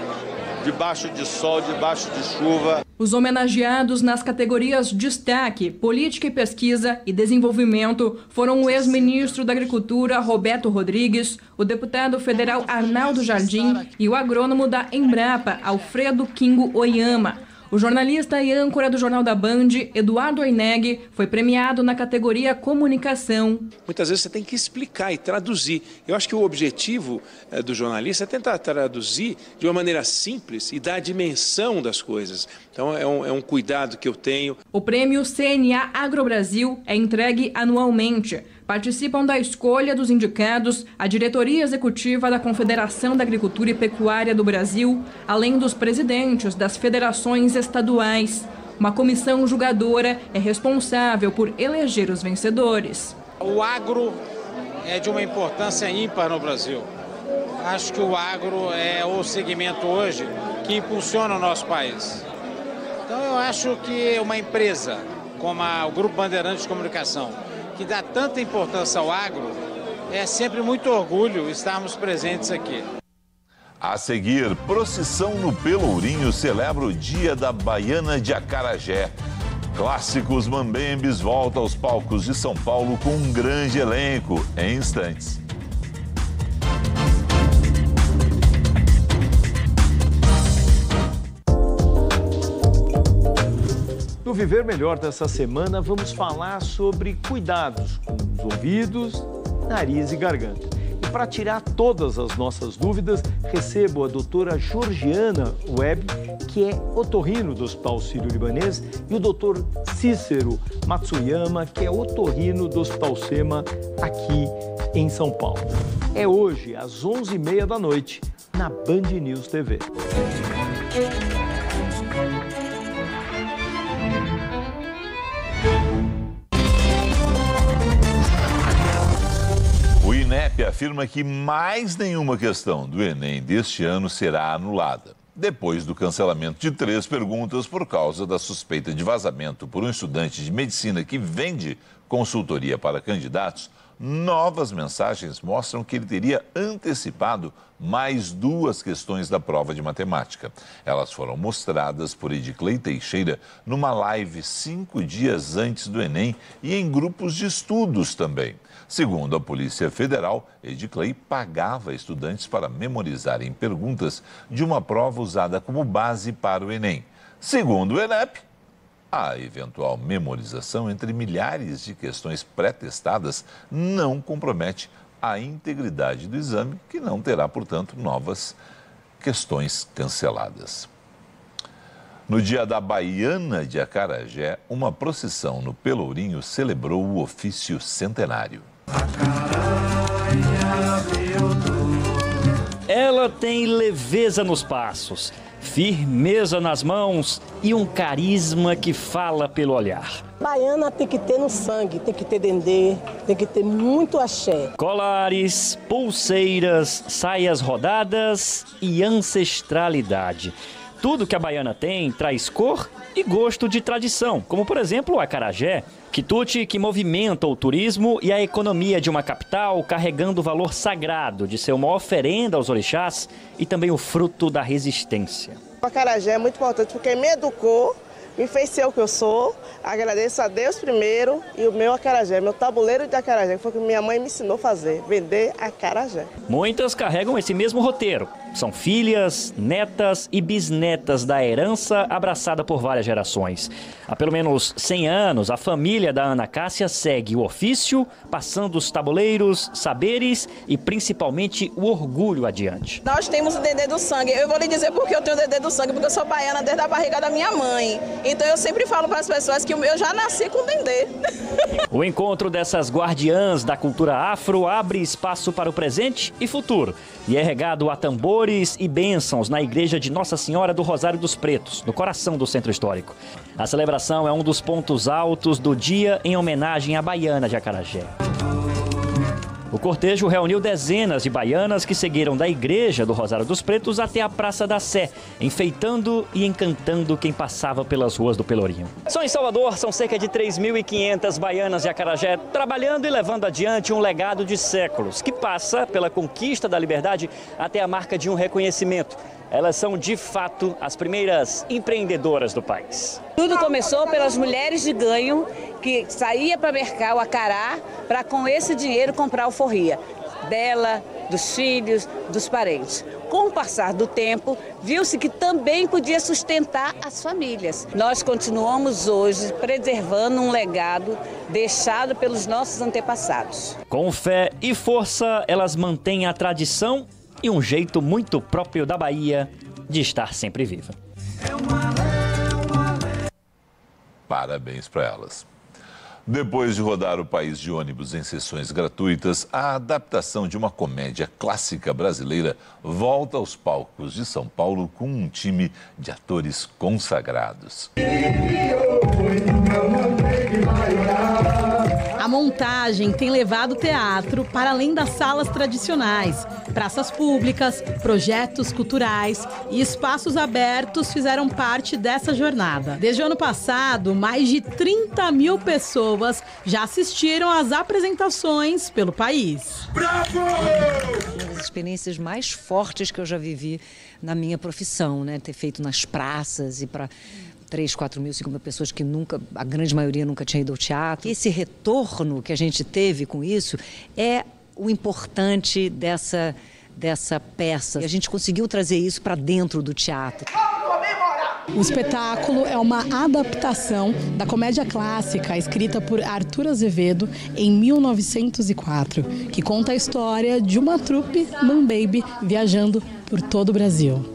debaixo de sol, debaixo de chuva. Os homenageados nas categorias Destaque, Política e Pesquisa e Desenvolvimento foram o ex-ministro da Agricultura, Roberto Rodrigues, o deputado federal Arnaldo Jardim e o agrônomo da Embrapa, Alfredo Kingo Oyama. O jornalista e âncora do Jornal da Band, Eduardo Oineg, foi premiado na categoria Comunicação. Muitas vezes você tem que explicar e traduzir. Eu acho que o objetivo do jornalista é tentar traduzir de uma maneira simples e dar a dimensão das coisas. Então é um cuidado que eu tenho. O prêmio CNA Agrobrasil é entregue anualmente. Participam da escolha dos indicados a diretoria executiva da Confederação da Agricultura e Pecuária do Brasil, além dos presidentes das federações estaduais. Uma comissão julgadora é responsável por eleger os vencedores. O agro é de uma importância ímpar no Brasil. Acho que o agro é o segmento hoje que impulsiona o nosso país. Então eu acho que uma empresa como o Grupo Bandeirantes de Comunicação, que dá tanta importância ao agro, é sempre muito orgulho estarmos presentes aqui. A seguir, procissão no Pelourinho celebra o Dia da Baiana de Acarajé. Clássicos Mambembes volta aos palcos de São Paulo com um grande elenco em instantes. No Viver Melhor dessa semana, vamos falar sobre cuidados com os ouvidos, nariz e garganta. E para tirar todas as nossas dúvidas, recebo a doutora Georgiana Webb, que é otorrino do Hospital Sírio-Libanês, e o doutor Cícero Matsuyama, que é otorrino do Hospital SEMA, aqui em São Paulo. É hoje, às 11h30 da noite, na Band News TV. O INEP afirma que mais nenhuma questão do Enem deste ano será anulada. Depois do cancelamento de 3 perguntas por causa da suspeita de vazamento por um estudante de medicina que vende consultoria para candidatos, novas mensagens mostram que ele teria antecipado mais 2 questões da prova de matemática. Elas foram mostradas por Ediclei Teixeira numa live 5 dias antes do Enem e em grupos de estudos também. Segundo a Polícia Federal, Ediclei pagava estudantes para memorizarem perguntas de uma prova usada como base para o Enem. Segundo o INEP, a eventual memorização entre milhares de questões pré-testadas não compromete a integridade do exame, que não terá, portanto, novas questões canceladas. No dia da Baiana de Acarajé, uma procissão no Pelourinho celebrou o ofício centenário. Ela tem leveza nos passos, firmeza nas mãos e um carisma que fala pelo olhar. Baiana tem que ter no sangue, tem que ter dendê, tem que ter muito axé. Colares, pulseiras, saias rodadas e ancestralidade. Tudo que a baiana tem traz cor e gosto de tradição, como por exemplo o acarajé, quitute que movimenta o turismo e a economia de uma capital, carregando o valor sagrado de ser uma oferenda aos orixás e também o fruto da resistência. O acarajé é muito importante porque me educou, me fez ser o que eu sou. Agradeço a Deus primeiro e o meu acarajé, meu tabuleiro de acarajé, que foi o que minha mãe me ensinou a fazer, vender acarajé. Muitas carregam esse mesmo roteiro. São filhas, netas e bisnetas da herança abraçada por várias gerações. Há pelo menos 100 anos, a família da Ana Cássia segue o ofício, passando os tabuleiros, saberes e principalmente o orgulho adiante. Nós temos o dendê do sangue. Eu vou lhe dizer por que eu tenho o dendê do sangue, porque eu sou baiana desde a barriga da minha mãe. Então eu sempre falo para as pessoas que eu já nasci com dendê. O encontro dessas guardiãs da cultura afro abre espaço para o presente e futuro e é regado a tambores e bênçãos na igreja de Nossa Senhora do Rosário dos Pretos, no coração do Centro Histórico. A celebração é um dos pontos altos do dia em homenagem à Baiana de Acarajé. O cortejo reuniu dezenas de baianas que seguiram da igreja do Rosário dos Pretos até a Praça da Sé, enfeitando e encantando quem passava pelas ruas do Pelourinho. Só em Salvador são cerca de 3.500 baianas de acarajé trabalhando e levando adiante um legado de séculos, que passa pela conquista da liberdade até a marca de um reconhecimento. Elas são, de fato, as primeiras empreendedoras do país. Tudo começou pelas mulheres de ganho que saía para mercar o acará para, com esse dinheiro, comprar alforria dela, dos filhos, dos parentes. Com o passar do tempo, viu-se que também podia sustentar as famílias. Nós continuamos hoje preservando um legado deixado pelos nossos antepassados. Com fé e força, elas mantêm a tradição e um jeito muito próprio da Bahia de estar sempre viva. Parabéns para elas. Depois de rodar o país de ônibus em sessões gratuitas, a adaptação de uma comédia clássica brasileira volta aos palcos de São Paulo com um time de atores consagrados. A montagem tem levado o teatro para além das salas tradicionais. Praças públicas, projetos culturais e espaços abertos fizeram parte dessa jornada. Desde o ano passado, mais de 30 mil pessoas já assistiram às apresentações pelo país. Bravo! Uma das experiências mais fortes que eu já vivi na minha profissão, né? Ter feito nas praças e para 3, 4 mil, 5 mil pessoas que nunca, a grande maioria nunca tinha ido ao teatro. Esse retorno que a gente teve com isso é o importante dessa peça. E a gente conseguiu trazer isso para dentro do teatro. O espetáculo é uma adaptação da comédia clássica escrita por Arthur Azevedo em 1904, que conta a história de uma trupe Mambaby viajando por todo o Brasil.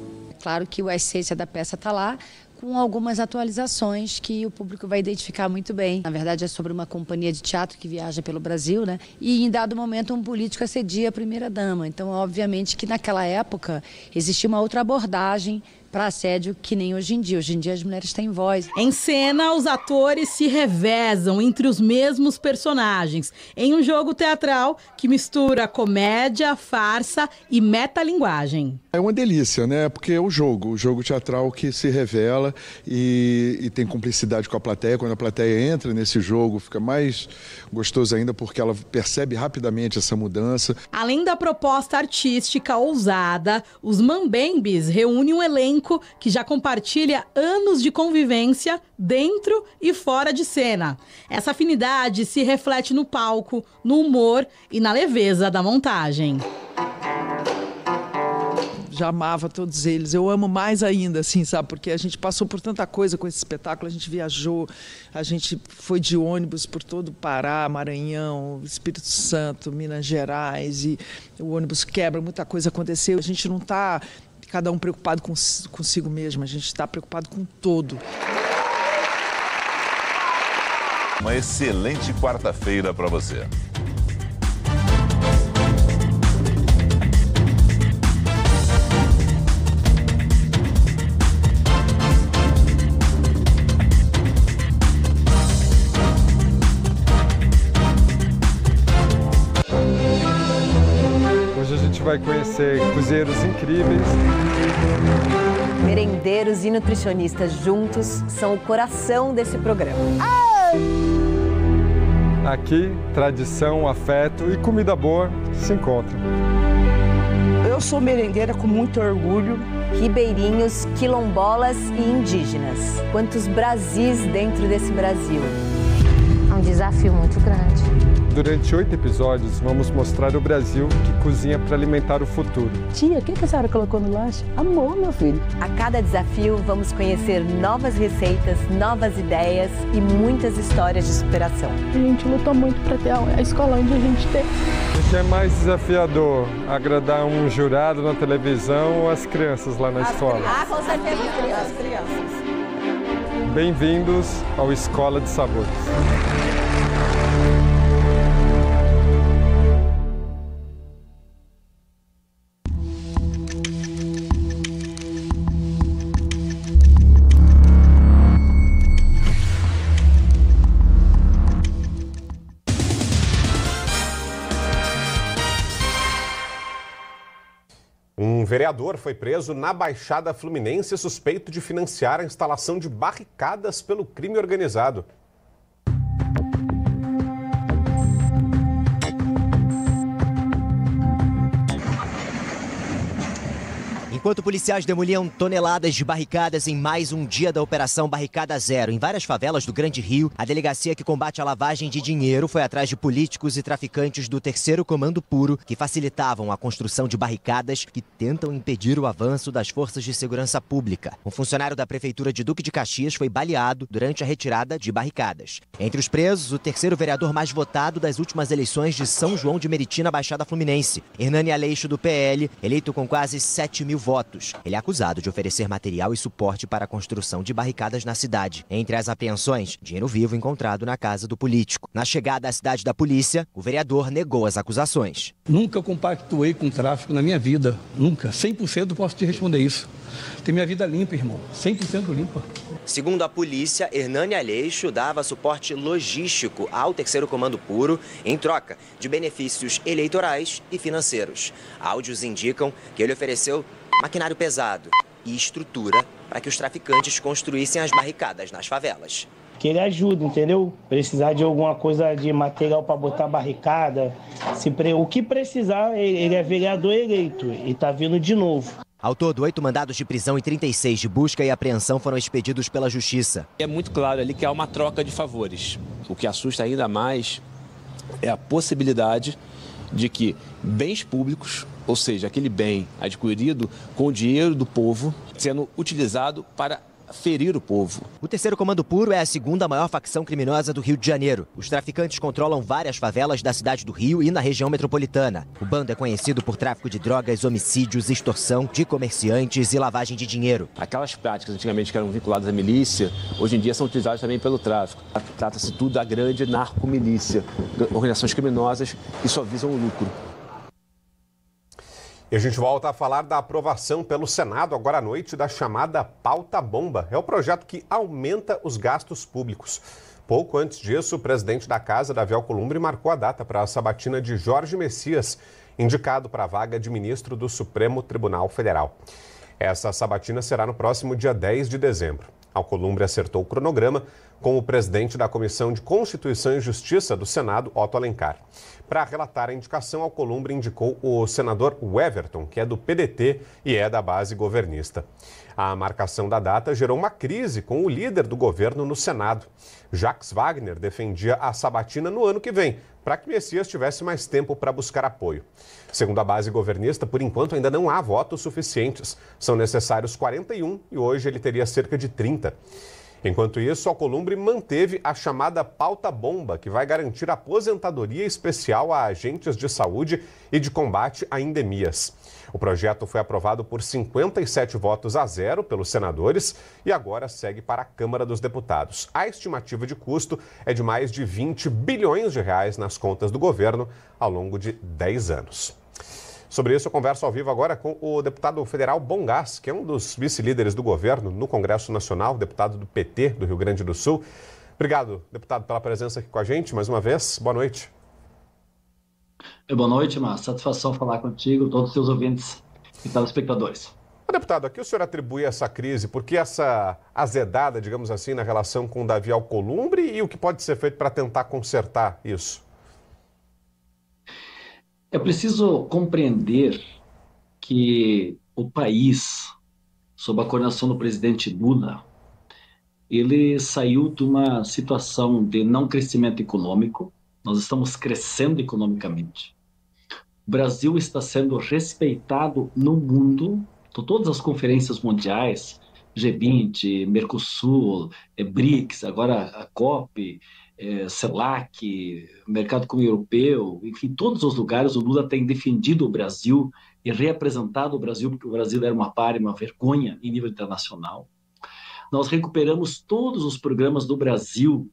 Claro que a essência da peça está lá, com algumas atualizações que o público vai identificar muito bem. Na verdade, é sobre uma companhia de teatro que viaja pelo Brasil, né? E em dado momento um político assedia a primeira-dama. Então, obviamente que naquela época existia uma outra abordagem para assédio que nem hoje em dia. Hoje em dia as mulheres têm voz. Em cena, os atores se revezam entre os mesmos personagens, em um jogo teatral que mistura comédia, farsa e metalinguagem. É uma delícia, né? Porque é o jogo teatral que se revela e tem cumplicidade com a plateia. Quando a plateia entra nesse jogo, fica mais gostoso ainda porque ela percebe rapidamente essa mudança. Além da proposta artística ousada, os Mambembes reúnem um elenco que já compartilha anos de convivência dentro e fora de cena. Essa afinidade se reflete no palco, no humor e na leveza da montagem. Já amava todos eles, eu amo mais ainda, assim, sabe? Porque a gente passou por tanta coisa com esse espetáculo, a gente viajou, a gente foi de ônibus por todo o Pará, Maranhão, Espírito Santo, Minas Gerais, e o ônibus quebra, muita coisa aconteceu. A gente não está cada um preocupado consigo mesmo, a gente está preocupado com o todo. Uma excelente quarta-feira para você. Vai conhecer cozinheiros incríveis. Merendeiros e nutricionistas juntos são o coração desse programa. Aqui, tradição, afeto e comida boa se encontram. Eu sou merendeira com muito orgulho. Ribeirinhos, quilombolas e indígenas. Quantos Brasis dentro desse Brasil. É um desafio muito grande. Durante 8 episódios, vamos mostrar o Brasil que cozinha para alimentar o futuro. Tia, o que a senhora colocou no lanche? Amor, meu filho. A cada desafio, vamos conhecer novas receitas, novas ideias e muitas histórias de superação. A gente lutou muito para ter a escola onde a gente tem. O que é mais desafiador? Agradar um jurado na televisão ou as crianças lá na escola? Ah, com certeza, as crianças. Bem-vindos ao Escola de Sabores. Um vereador foi preso na Baixada Fluminense suspeito de financiar a instalação de barricadas pelo crime organizado. Enquanto policiais demoliam toneladas de barricadas em mais um dia da Operação Barricada Zero em várias favelas do Grande Rio, a delegacia que combate a lavagem de dinheiro foi atrás de políticos e traficantes do 3º Comando Puro que facilitavam a construção de barricadas que tentam impedir o avanço das forças de segurança pública. Um funcionário da Prefeitura de Duque de Caxias foi baleado durante a retirada de barricadas. Entre os presos, o 3º vereador mais votado das últimas eleições de São João de Meriti na Baixada Fluminense, Hernani Aleixo, do PL, eleito com quase 7 mil votos. Ele é acusado de oferecer material e suporte para a construção de barricadas na cidade. Entre as apreensões, dinheiro vivo encontrado na casa do político. Na chegada à cidade da polícia, o vereador negou as acusações. Nunca compactuei com tráfico na minha vida. Nunca. 100% posso te responder isso. Tem minha vida limpa, irmão. 100% limpa. Segundo a polícia, Hernani Aleixo dava suporte logístico ao 3º Comando Puro em troca de benefícios eleitorais e financeiros. Áudios indicam que ele ofereceu maquinário pesado e estrutura para que os traficantes construíssem as barricadas nas favelas. Que ele ajuda, entendeu? Precisar de alguma coisa de material para botar barricada, o que precisar, ele é vereador eleito e está vindo de novo. Ao todo, 8 mandados de prisão e 36 de busca e apreensão foram expedidos pela Justiça. É muito claro ali que há uma troca de favores. O que assusta ainda mais é a possibilidade de que bens públicos, ou seja, aquele bem adquirido com o dinheiro do povo, sendo utilizado para ferir o povo. O 3º Comando Puro é a segunda maior facção criminosa do Rio de Janeiro. Os traficantes controlam várias favelas da cidade do Rio e na região metropolitana. O bando é conhecido por tráfico de drogas, homicídios, extorsão de comerciantes e lavagem de dinheiro. Aquelas práticas antigamente que eram vinculadas à milícia, hoje em dia são utilizadas também pelo tráfico. Trata-se tudo da grande narcomilícia, organizações criminosas que só visam o lucro. E a gente volta a falar da aprovação pelo Senado agora à noite da chamada Pauta Bomba. É o projeto que aumenta os gastos públicos. Pouco antes disso, o presidente da Casa, Davi Alcolumbre, marcou a data para a sabatina de Jorge Messias, indicado para a vaga de ministro do Supremo Tribunal Federal. Essa sabatina será no próximo dia 10 de dezembro. Alcolumbre acertou o cronograma com o presidente da Comissão de Constituição e Justiça do Senado, Otto Alencar. Para relatar a indicação, Alcolumbre indicou o senador Weverton, que é do PDT e é da base governista. A marcação da data gerou uma crise com o líder do governo no Senado. Jacques Wagner defendia a sabatina no ano que vem, para que Messias tivesse mais tempo para buscar apoio. Segundo a base governista, por enquanto ainda não há votos suficientes. São necessários 41 e hoje ele teria cerca de 30. Enquanto isso, Alcolumbre manteve a chamada pauta bomba, que vai garantir aposentadoria especial a agentes de saúde e de combate a endemias. O projeto foi aprovado por 57 votos a 0 pelos senadores e agora segue para a Câmara dos Deputados. A estimativa de custo é de mais de 20 bilhões de reais nas contas do governo ao longo de 10 anos. Sobre isso, eu converso ao vivo agora com o deputado federal Bom Gás, que é um dos vice-líderes do governo no Congresso Nacional, deputado do PT do Rio Grande do Sul. Obrigado, deputado, pela presença aqui com a gente mais uma vez. Boa noite. Boa noite, uma satisfação falar contigo, todos os seus ouvintes e telespectadores. Deputado, a que o senhor atribui essa crise? Por que essa azedada, digamos assim, na relação com o Davi Alcolumbre e o que pode ser feito para tentar consertar isso? É preciso compreender que o país, sob a coordenação do presidente Lula, ele saiu de uma situação de não crescimento econômico. Nós estamos crescendo economicamente. O Brasil está sendo respeitado no mundo, todas as conferências mundiais, G20, Mercosul, BRICS, agora a COP, CELAC, Mercado Comum Europeu, enfim, todos os lugares o Lula tem defendido o Brasil e reapresentado o Brasil, porque o Brasil era uma pária, uma vergonha em nível internacional. Nós recuperamos todos os programas do Brasil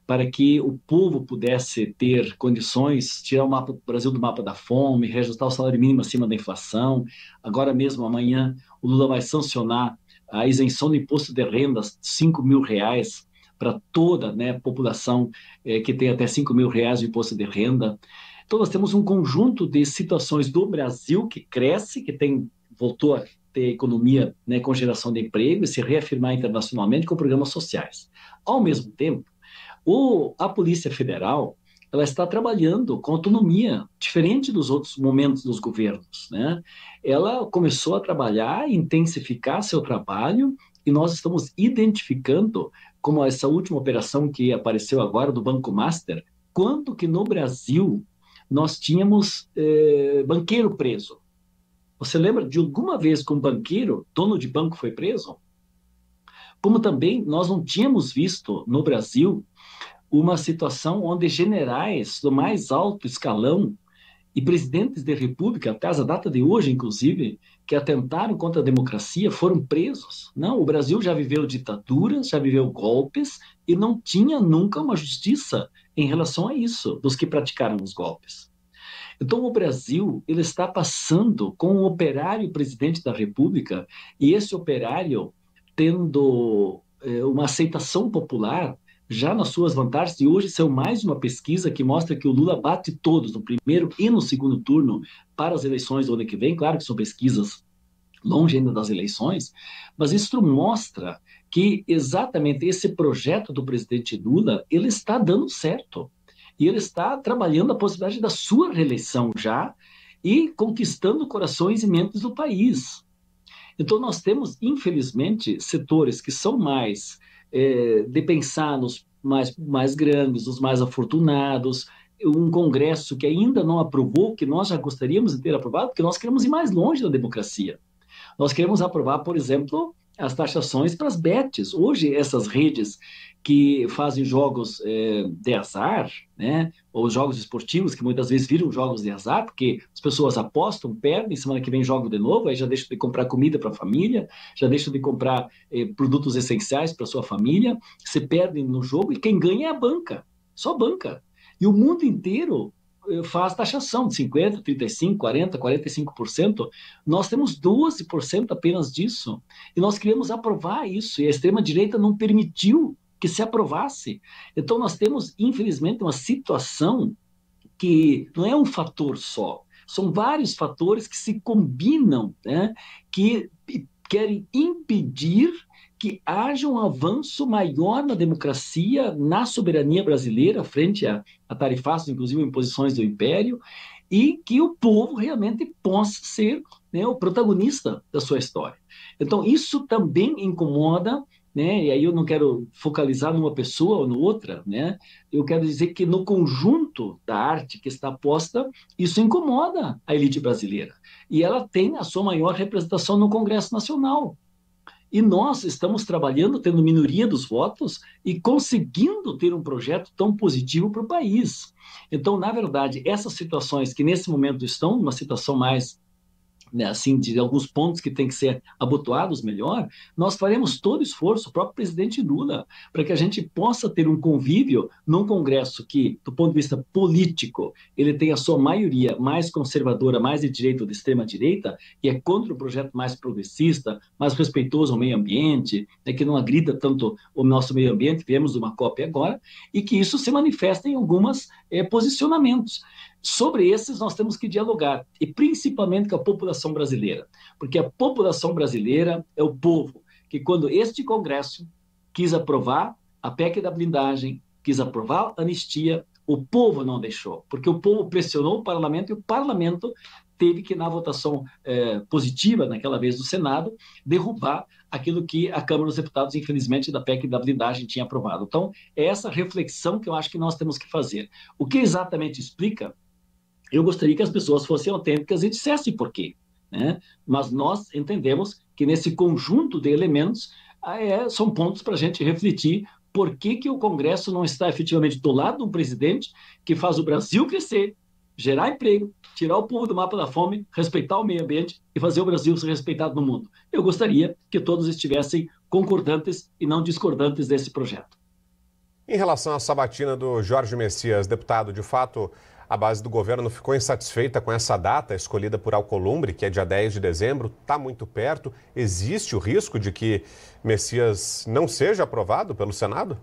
para que o povo pudesse ter condições, tirar o Brasil do mapa da fome, reajustar o salário mínimo acima da inflação. Agora mesmo, amanhã, o Lula vai sancionar a isenção do imposto de rendas, R$5.000, para toda a população que tem até R$5.000 de imposto de renda. Então, nós temos um conjunto de situações do Brasil que cresce, que tem voltou a ter economia, né, com geração de emprego e se reafirmar internacionalmente com programas sociais. Ao mesmo tempo, a Polícia Federal, ela está trabalhando com autonomia, diferente dos outros momentos dos governos, né? Ela começou a trabalhar, intensificar seu trabalho, e nós estamos identificando, como essa última operação que apareceu agora do Banco Master, quando que no Brasil nós tínhamos banqueiro preso. Você lembra de alguma vez que um banqueiro, dono de banco, foi preso? Como também nós não tínhamos visto no Brasil uma situação onde generais do mais alto escalão e presidentes da República, até a data de hoje, inclusive, que atentaram contra a democracia, foram presos. Não, o Brasil já viveu ditaduras, já viveu golpes, e não tinha nunca uma justiça em relação a isso, dos que praticaram os golpes. Então, o Brasil, ele está passando com um operário presidente da República, e esse operário tendo uma aceitação popular, já nas suas vantagens, e hoje saiu mais uma pesquisa que mostra que o Lula bate todos no primeiro e no segundo turno para as eleições do ano que vem. Claro que são pesquisas longe ainda das eleições, mas isso mostra que exatamente esse projeto do presidente Lula, ele está dando certo. E ele está trabalhando a possibilidade da sua reeleição já e conquistando corações e mentes do país. Então nós temos, infelizmente, setores que são mais de pensar nos mais grandes, os mais afortunados, um Congresso que ainda não aprovou, que nós já gostaríamos de ter aprovado, porque nós queremos ir mais longe da democracia. Nós queremos aprovar, por exemplo, as taxações para as bets. Hoje, essas redes que fazem jogos de azar, né, ou jogos esportivos, que muitas vezes viram jogos de azar, porque as pessoas apostam, perdem, semana que vem jogam de novo, aí já deixam de comprar comida para a família, já deixam de comprar produtos essenciais para a sua família, se perdem no jogo, e quem ganha é a banca, só banca. E o mundo inteiro faz taxação de 50%, 35%, 40%, 45%. Nós temos 12% apenas disso. E nós queríamos aprovar isso, e a extrema-direita não permitiu que se aprovasse. Então nós temos, infelizmente, uma situação que não é um fator só. São vários fatores que se combinam, né, que querem impedir que haja um avanço maior na democracia, na soberania brasileira, frente a tarifaços, inclusive imposições do império, e que o povo realmente possa ser, né, o protagonista da sua história. Então, isso também incomoda, né, e aí eu não quero focalizar numa pessoa ou noutra, né, eu quero dizer que no conjunto da arte que está posta, isso incomoda a elite brasileira. E ela tem a sua maior representação no Congresso Nacional. E nós estamos trabalhando, tendo minoria dos votos e conseguindo ter um projeto tão positivo para o país. Então, na verdade, essas situações que nesse momento estão numa situação mais, né, assim, de alguns pontos que têm que ser abotoados melhor, nós faremos todo o esforço, o próprio presidente Lula, para que a gente possa ter um convívio num Congresso que, do ponto de vista político, ele tem a sua maioria mais conservadora, mais de direita ou de extrema-direita, e é contra o projeto mais progressista, mais respeitoso ao meio ambiente, né, que não agrida tanto o nosso meio ambiente, viemos de uma COP agora, e que isso se manifesta em alguns posicionamentos. Sobre esses nós temos que dialogar, e principalmente com a população brasileira, porque a população brasileira é o povo que, quando este Congresso quis aprovar a PEC da blindagem, quis aprovar a anistia, o povo não deixou, porque o povo pressionou o parlamento e o parlamento teve que, na votação positiva, naquela vez do Senado, derrubar aquilo que a Câmara dos Deputados, infelizmente, da PEC da blindagem tinha aprovado. Então, é essa reflexão que eu acho que nós temos que fazer. O que exatamente explica? Eu gostaria que as pessoas fossem autênticas e dissessem por quê, né? Mas nós entendemos que nesse conjunto de elementos são pontos para a gente refletir por que o Congresso não está efetivamente do lado de um presidente que faz o Brasil crescer, gerar emprego, tirar o povo do mapa da fome, respeitar o meio ambiente e fazer o Brasil ser respeitado no mundo. Eu gostaria que todos estivessem concordantes e não discordantes desse projeto. Em relação à sabatina do Jorge Messias, deputado, de fato, a base do governo ficou insatisfeita com essa data escolhida por Alcolumbre, que é dia 10 de dezembro, está muito perto. Existe o risco de que Messias não seja aprovado pelo Senado?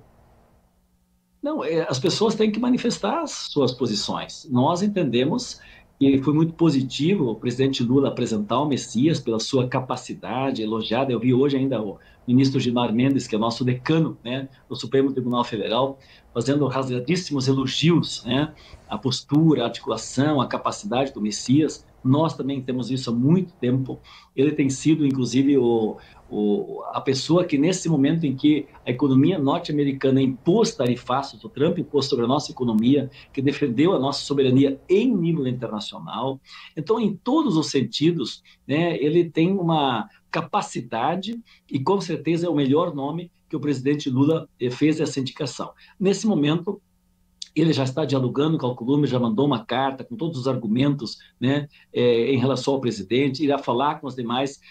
Não, as pessoas têm que manifestar as suas posições. Nós entendemos E foi muito positivo o presidente Lula apresentar o Messias pela sua capacidade elogiada. Eu vi hoje ainda o ministro Gilmar Mendes, que é o nosso decano, né, do Supremo Tribunal Federal, fazendo rasgadíssimos elogios, né, à postura, à articulação, à capacidade do Messias. Nós também temos isso há muito tempo. Ele tem sido, inclusive, a pessoa que, nesse momento em que a economia norte-americana impôs tarifaços, o Trump impôs sobre a nossa economia, que defendeu a nossa soberania em nível internacional. Então, em todos os sentidos, né, ele tem uma capacidade e, com certeza, é o melhor nome que o presidente Lula fez essa indicação. Nesse momento, ele já está dialogando com o Alcolumbre, já mandou uma carta com todos os argumentos, né, em relação ao presidente, irá falar com os demais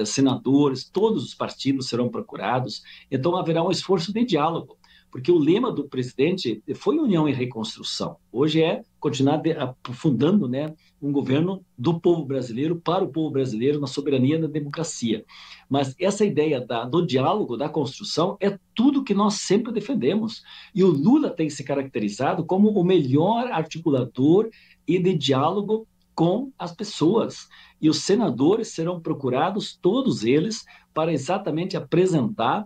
senadores, todos os partidos serão procurados, então haverá um esforço de diálogo, porque o lema do presidente foi união e reconstrução. Hoje é continuar aprofundando, né, um governo do povo brasileiro, para o povo brasileiro, na soberania e na democracia. Mas essa ideia do diálogo, da construção, é tudo que nós sempre defendemos. E o Lula tem se caracterizado como o melhor articulador e de diálogo com as pessoas. E os senadores serão procurados, todos eles, para exatamente apresentar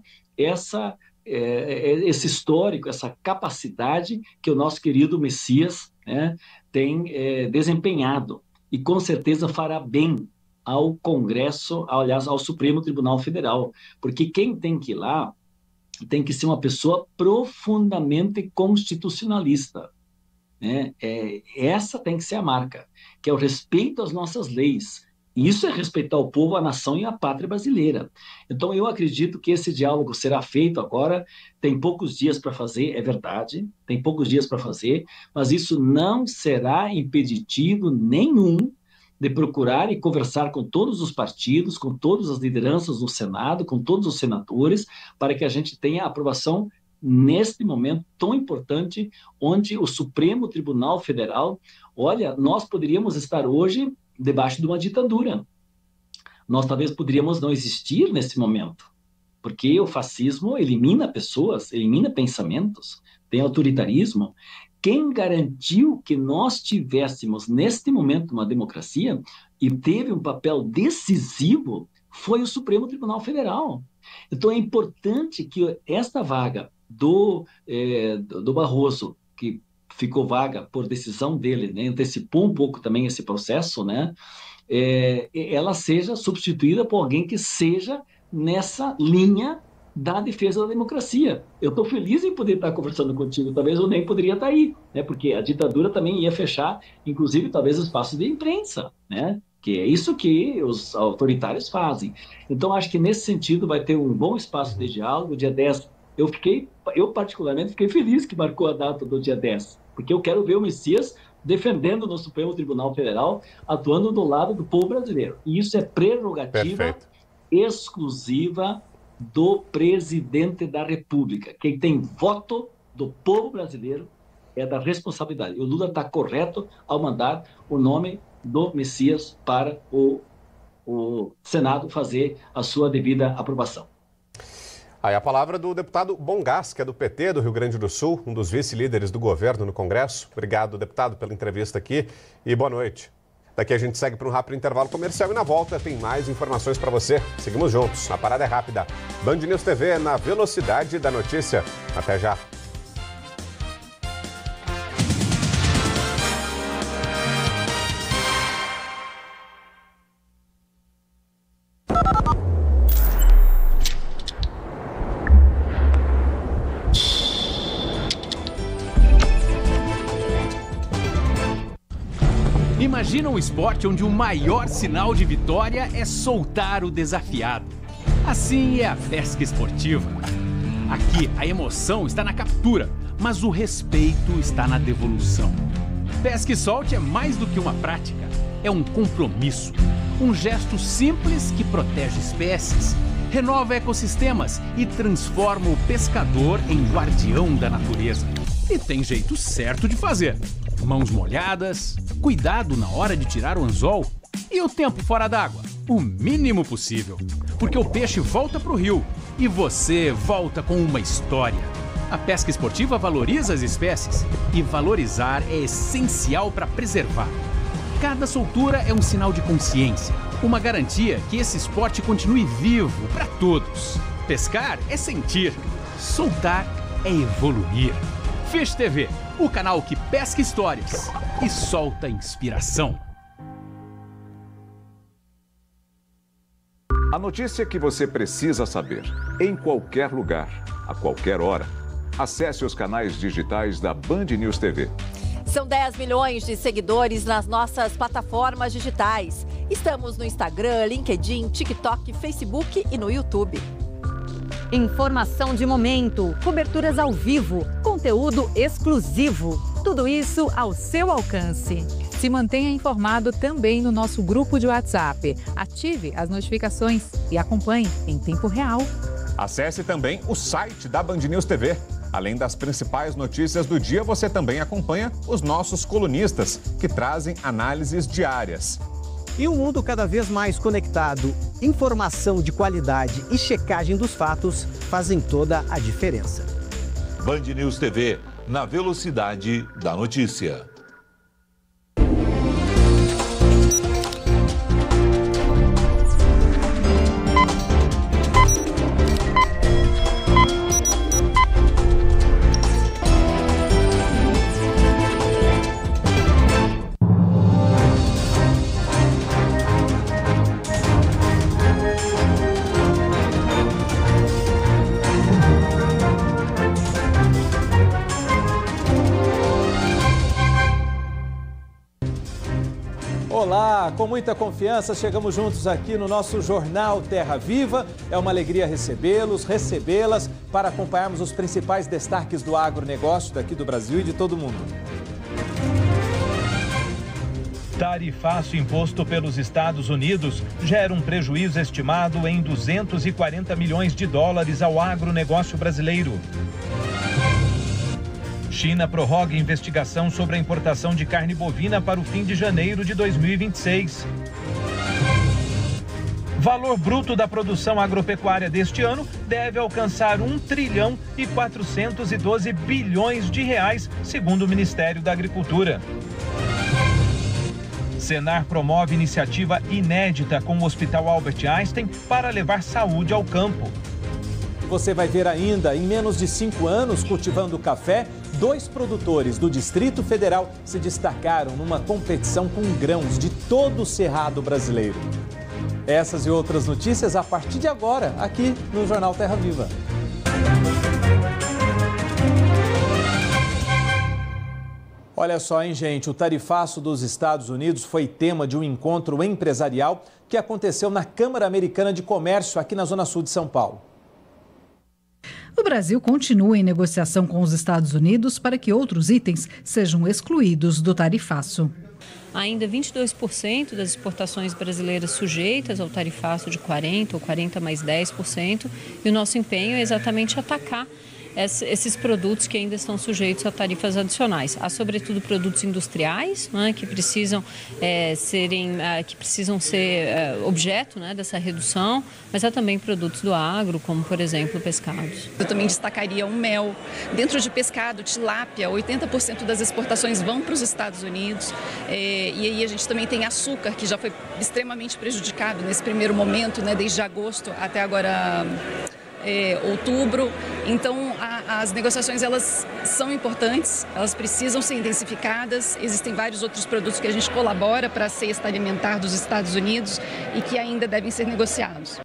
esse histórico, essa capacidade que o nosso querido Messias, né, tem desempenhado. E com certeza fará bem ao Congresso, aliás, ao Supremo Tribunal Federal. Porque quem tem que ir lá tem que ser uma pessoa profundamente constitucionalista, né? Essa tem que ser a marca, que é o respeito às nossas leis. Isso é respeitar o povo, a nação e a pátria brasileira. Então, eu acredito que esse diálogo será feito agora. Tem poucos dias para fazer, é verdade, tem poucos dias para fazer, mas isso não será impeditivo nenhum de procurar e conversar com todos os partidos, com todas as lideranças do Senado, com todos os senadores, para que a gente tenha a aprovação neste momento tão importante, onde o Supremo Tribunal Federal, olha, nós poderíamos estar hoje debaixo de uma ditadura. Nós talvez poderíamos não existir nesse momento, porque o fascismo elimina pessoas, elimina pensamentos, tem autoritarismo. Quem garantiu que nós tivéssemos neste momento uma democracia e teve um papel decisivo foi o Supremo Tribunal Federal. Então é importante que esta vaga do Barroso, que ficou vaga por decisão dele, né, antecipou um pouco também esse processo, né, ela seja substituída por alguém que seja nessa linha da defesa da democracia. Eu estou feliz em poder estar conversando contigo, talvez eu nem poderia estar aí, né, porque a ditadura também ia fechar, inclusive, talvez, espaços de imprensa, né, que é isso que os autoritários fazem. Então, acho que nesse sentido vai ter um bom espaço de diálogo. Dia 10, eu particularmente fiquei feliz que marcou a data do dia 10, porque eu quero ver o Messias defendendo no Supremo Tribunal Federal, atuando do lado do povo brasileiro. E isso é prerrogativa exclusiva do presidente da República. Quem tem voto do povo brasileiro é da responsabilidade. O Lula está correto ao mandar o nome do Messias para o Senado fazer a sua devida aprovação. Aí a palavra do deputado Bongás, que é do PT do Rio Grande do Sul, um dos vice-líderes do governo no Congresso. Obrigado, deputado, pela entrevista aqui e boa noite. Daqui a gente segue para um rápido intervalo comercial e na volta tem mais informações para você. Seguimos juntos, a parada é rápida. Band News TV na velocidade da notícia. Até já. Imagina um esporte onde o maior sinal de vitória é soltar o desafiado. Assim é a pesca esportiva. Aqui, a emoção está na captura, mas o respeito está na devolução. Pesca e solte é mais do que uma prática, é um compromisso. Um gesto simples que protege espécies, renova ecossistemas e transforma o pescador em guardião da natureza. E tem jeito certo de fazer. Mãos molhadas, cuidado na hora de tirar o anzol e o tempo fora d'água, o mínimo possível. Porque o peixe volta para o rio e você volta com uma história. A pesca esportiva valoriza as espécies e valorizar é essencial para preservar. Cada soltura é um sinal de consciência, uma garantia que esse esporte continue vivo para todos. Pescar é sentir, soltar é evoluir. Fish TV, o canal que pesca histórias e solta inspiração. A notícia que você precisa saber, em qualquer lugar, a qualquer hora. Acesse os canais digitais da Band News TV. São 10 milhões de seguidores nas nossas plataformas digitais. Estamos no Instagram, LinkedIn, TikTok, Facebook e no YouTube. Informação de momento, coberturas ao vivo, conteúdo exclusivo. Tudo isso ao seu alcance. Se mantenha informado também no nosso grupo de WhatsApp. Ative as notificações e acompanhe em tempo real. Acesse também o site da Band News TV. Além das principais notícias do dia, você também acompanha os nossos colunistas, que trazem análises diárias. E um mundo cada vez mais conectado, informação de qualidade e checagem dos fatos fazem toda a diferença. Band News TV, na velocidade da notícia. Olá, com muita confiança, chegamos juntos aqui no nosso Jornal Terra Viva. É uma alegria recebê-las para acompanharmos os principais destaques do agronegócio daqui do Brasil e de todo o mundo. Tarifaço imposto pelos Estados Unidos gera um prejuízo estimado em 240 milhões de dólares ao agronegócio brasileiro. China prorroga investigação sobre a importação de carne bovina para o fim de janeiro de 2026. Valor bruto da produção agropecuária deste ano deve alcançar 1 trilhão e 412 bilhões de reais, segundo o Ministério da Agricultura. Senar promove iniciativa inédita com o Hospital Albert Einstein para levar saúde ao campo. Você vai ver ainda, em menos de 5 anos cultivando café, 2 produtores do Distrito Federal se destacaram numa competição com grãos de todo o cerrado brasileiro. Essas e outras notícias a partir de agora, aqui no Jornal Terra Viva. Olha só, hein, gente? O tarifaço dos Estados Unidos foi tema de um encontro empresarial que aconteceu na Câmara Americana de Comércio, aqui na Zona Sul de São Paulo. O Brasil continua em negociação com os Estados Unidos para que outros itens sejam excluídos do tarifaço. Ainda 22% das exportações brasileiras sujeitas ao tarifaço de 40% ou 40% mais 10%, e o nosso empenho é exatamente atacar esses produtos que ainda estão sujeitos a tarifas adicionais. Há, sobretudo, produtos industriais, né, que precisam ser objeto, né, dessa redução, mas há também produtos do agro, como, por exemplo, pescados. Eu também destacaria o mel. Dentro de pescado, tilápia, 80% das exportações vão para os Estados Unidos. E aí a gente também tem açúcar, que já foi extremamente prejudicado nesse primeiro momento, né, desde agosto até agora outubro. Então as negociações, elas são importantes, elas precisam ser intensificadas. Existem vários outros produtos que a gente colabora para a cesta alimentar dos Estados Unidos e que ainda devem ser negociados.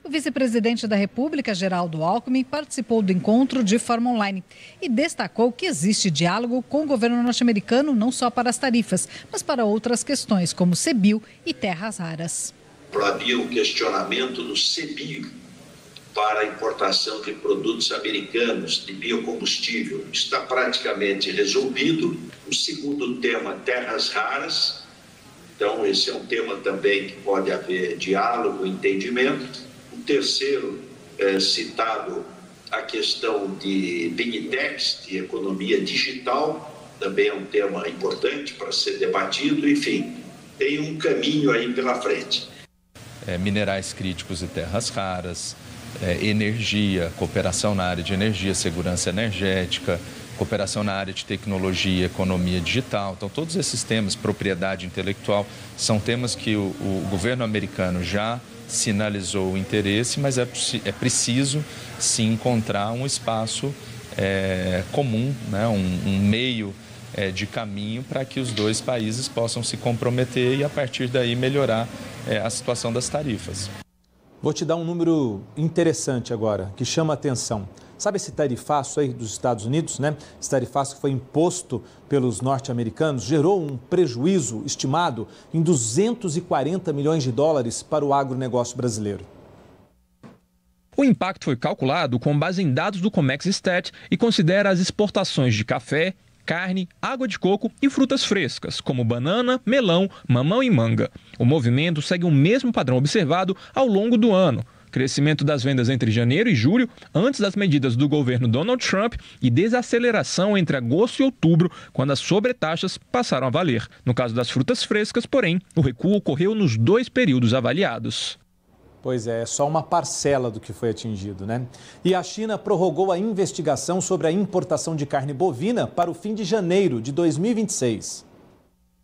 O vice-presidente da República, Geraldo Alckmin, participou do encontro de forma online e destacou que existe diálogo com o governo norte-americano não só para as tarifas, mas para outras questões como CBIO e terras raras. Havia um questionamento do CBIO para a importação de produtos americanos de biocombustível. Está praticamente resolvido. O segundo tema, terras raras. Então, esse é um tema também que pode haver diálogo, entendimento. O terceiro, citado, a questão de Big Techs, de economia digital, também é um tema importante para ser debatido. Enfim, tem um caminho aí pela frente. Minerais críticos e terras raras, energia, cooperação na área de energia, segurança energética, cooperação na área de tecnologia, economia digital. Então, todos esses temas, propriedade intelectual, são temas que o governo americano já sinalizou o interesse, mas é preciso, sim, encontrar um espaço comum, né? um meio de caminho para que os dois países possam se comprometer e, a partir daí, melhorar a situação das tarifas. Vou te dar um número interessante agora, que chama a atenção. Sabe esse tarifaço aí dos Estados Unidos, né? Esse tarifaço que foi imposto pelos norte-americanos gerou um prejuízo estimado em 240 milhões de dólares para o agronegócio brasileiro. O impacto foi calculado com base em dados do Comexstat e considera as exportações de café, carne, água de coco e frutas frescas, como banana, melão, mamão e manga. O movimento segue o mesmo padrão observado ao longo do ano. Crescimento das vendas entre janeiro e julho, antes das medidas do governo Donald Trump, e desaceleração entre agosto e outubro, quando as sobretaxas passaram a valer. No caso das frutas frescas, porém, o recuo ocorreu nos 2 períodos avaliados. Pois é só uma parcela do que foi atingido, né? E a China prorrogou a investigação sobre a importação de carne bovina para o fim de janeiro de 2026.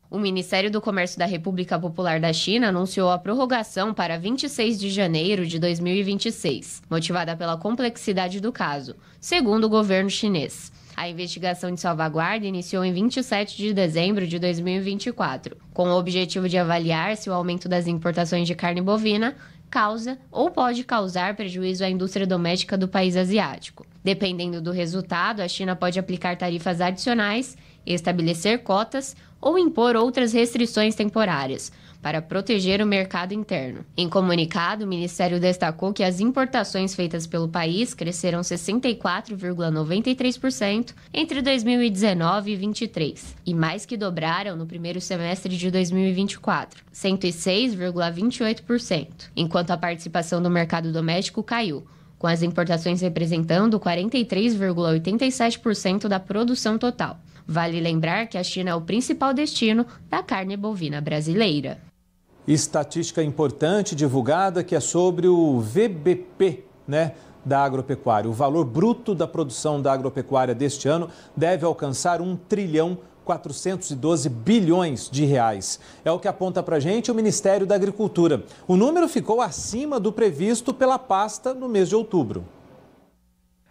O Ministério do Comércio da República Popular da China anunciou a prorrogação para 26 de janeiro de 2026, motivada pela complexidade do caso, segundo o governo chinês. A investigação de salvaguarda iniciou em 27 de dezembro de 2024, com o objetivo de avaliar se o aumento das importações de carne bovina causa ou pode causar prejuízo à indústria doméstica do país asiático. Dependendo do resultado, a China pode aplicar tarifas adicionais, estabelecer cotas ou impor outras restrições temporárias para proteger o mercado interno. Em comunicado, o Ministério destacou que as importações feitas pelo país cresceram 64,93% entre 2019 e 2023 e mais que dobraram no primeiro semestre de 2024, 106,28%, enquanto a participação do mercado doméstico caiu, com as importações representando 43,87% da produção total. Vale lembrar que a China é o principal destino da carne bovina brasileira. Estatística importante divulgada que é sobre o VBP, né, da agropecuária. O valor bruto da produção da agropecuária deste ano deve alcançar 1,412 bilhões de reais. É o que aponta para a gente o Ministério da Agricultura. O número ficou acima do previsto pela pasta no mês de outubro.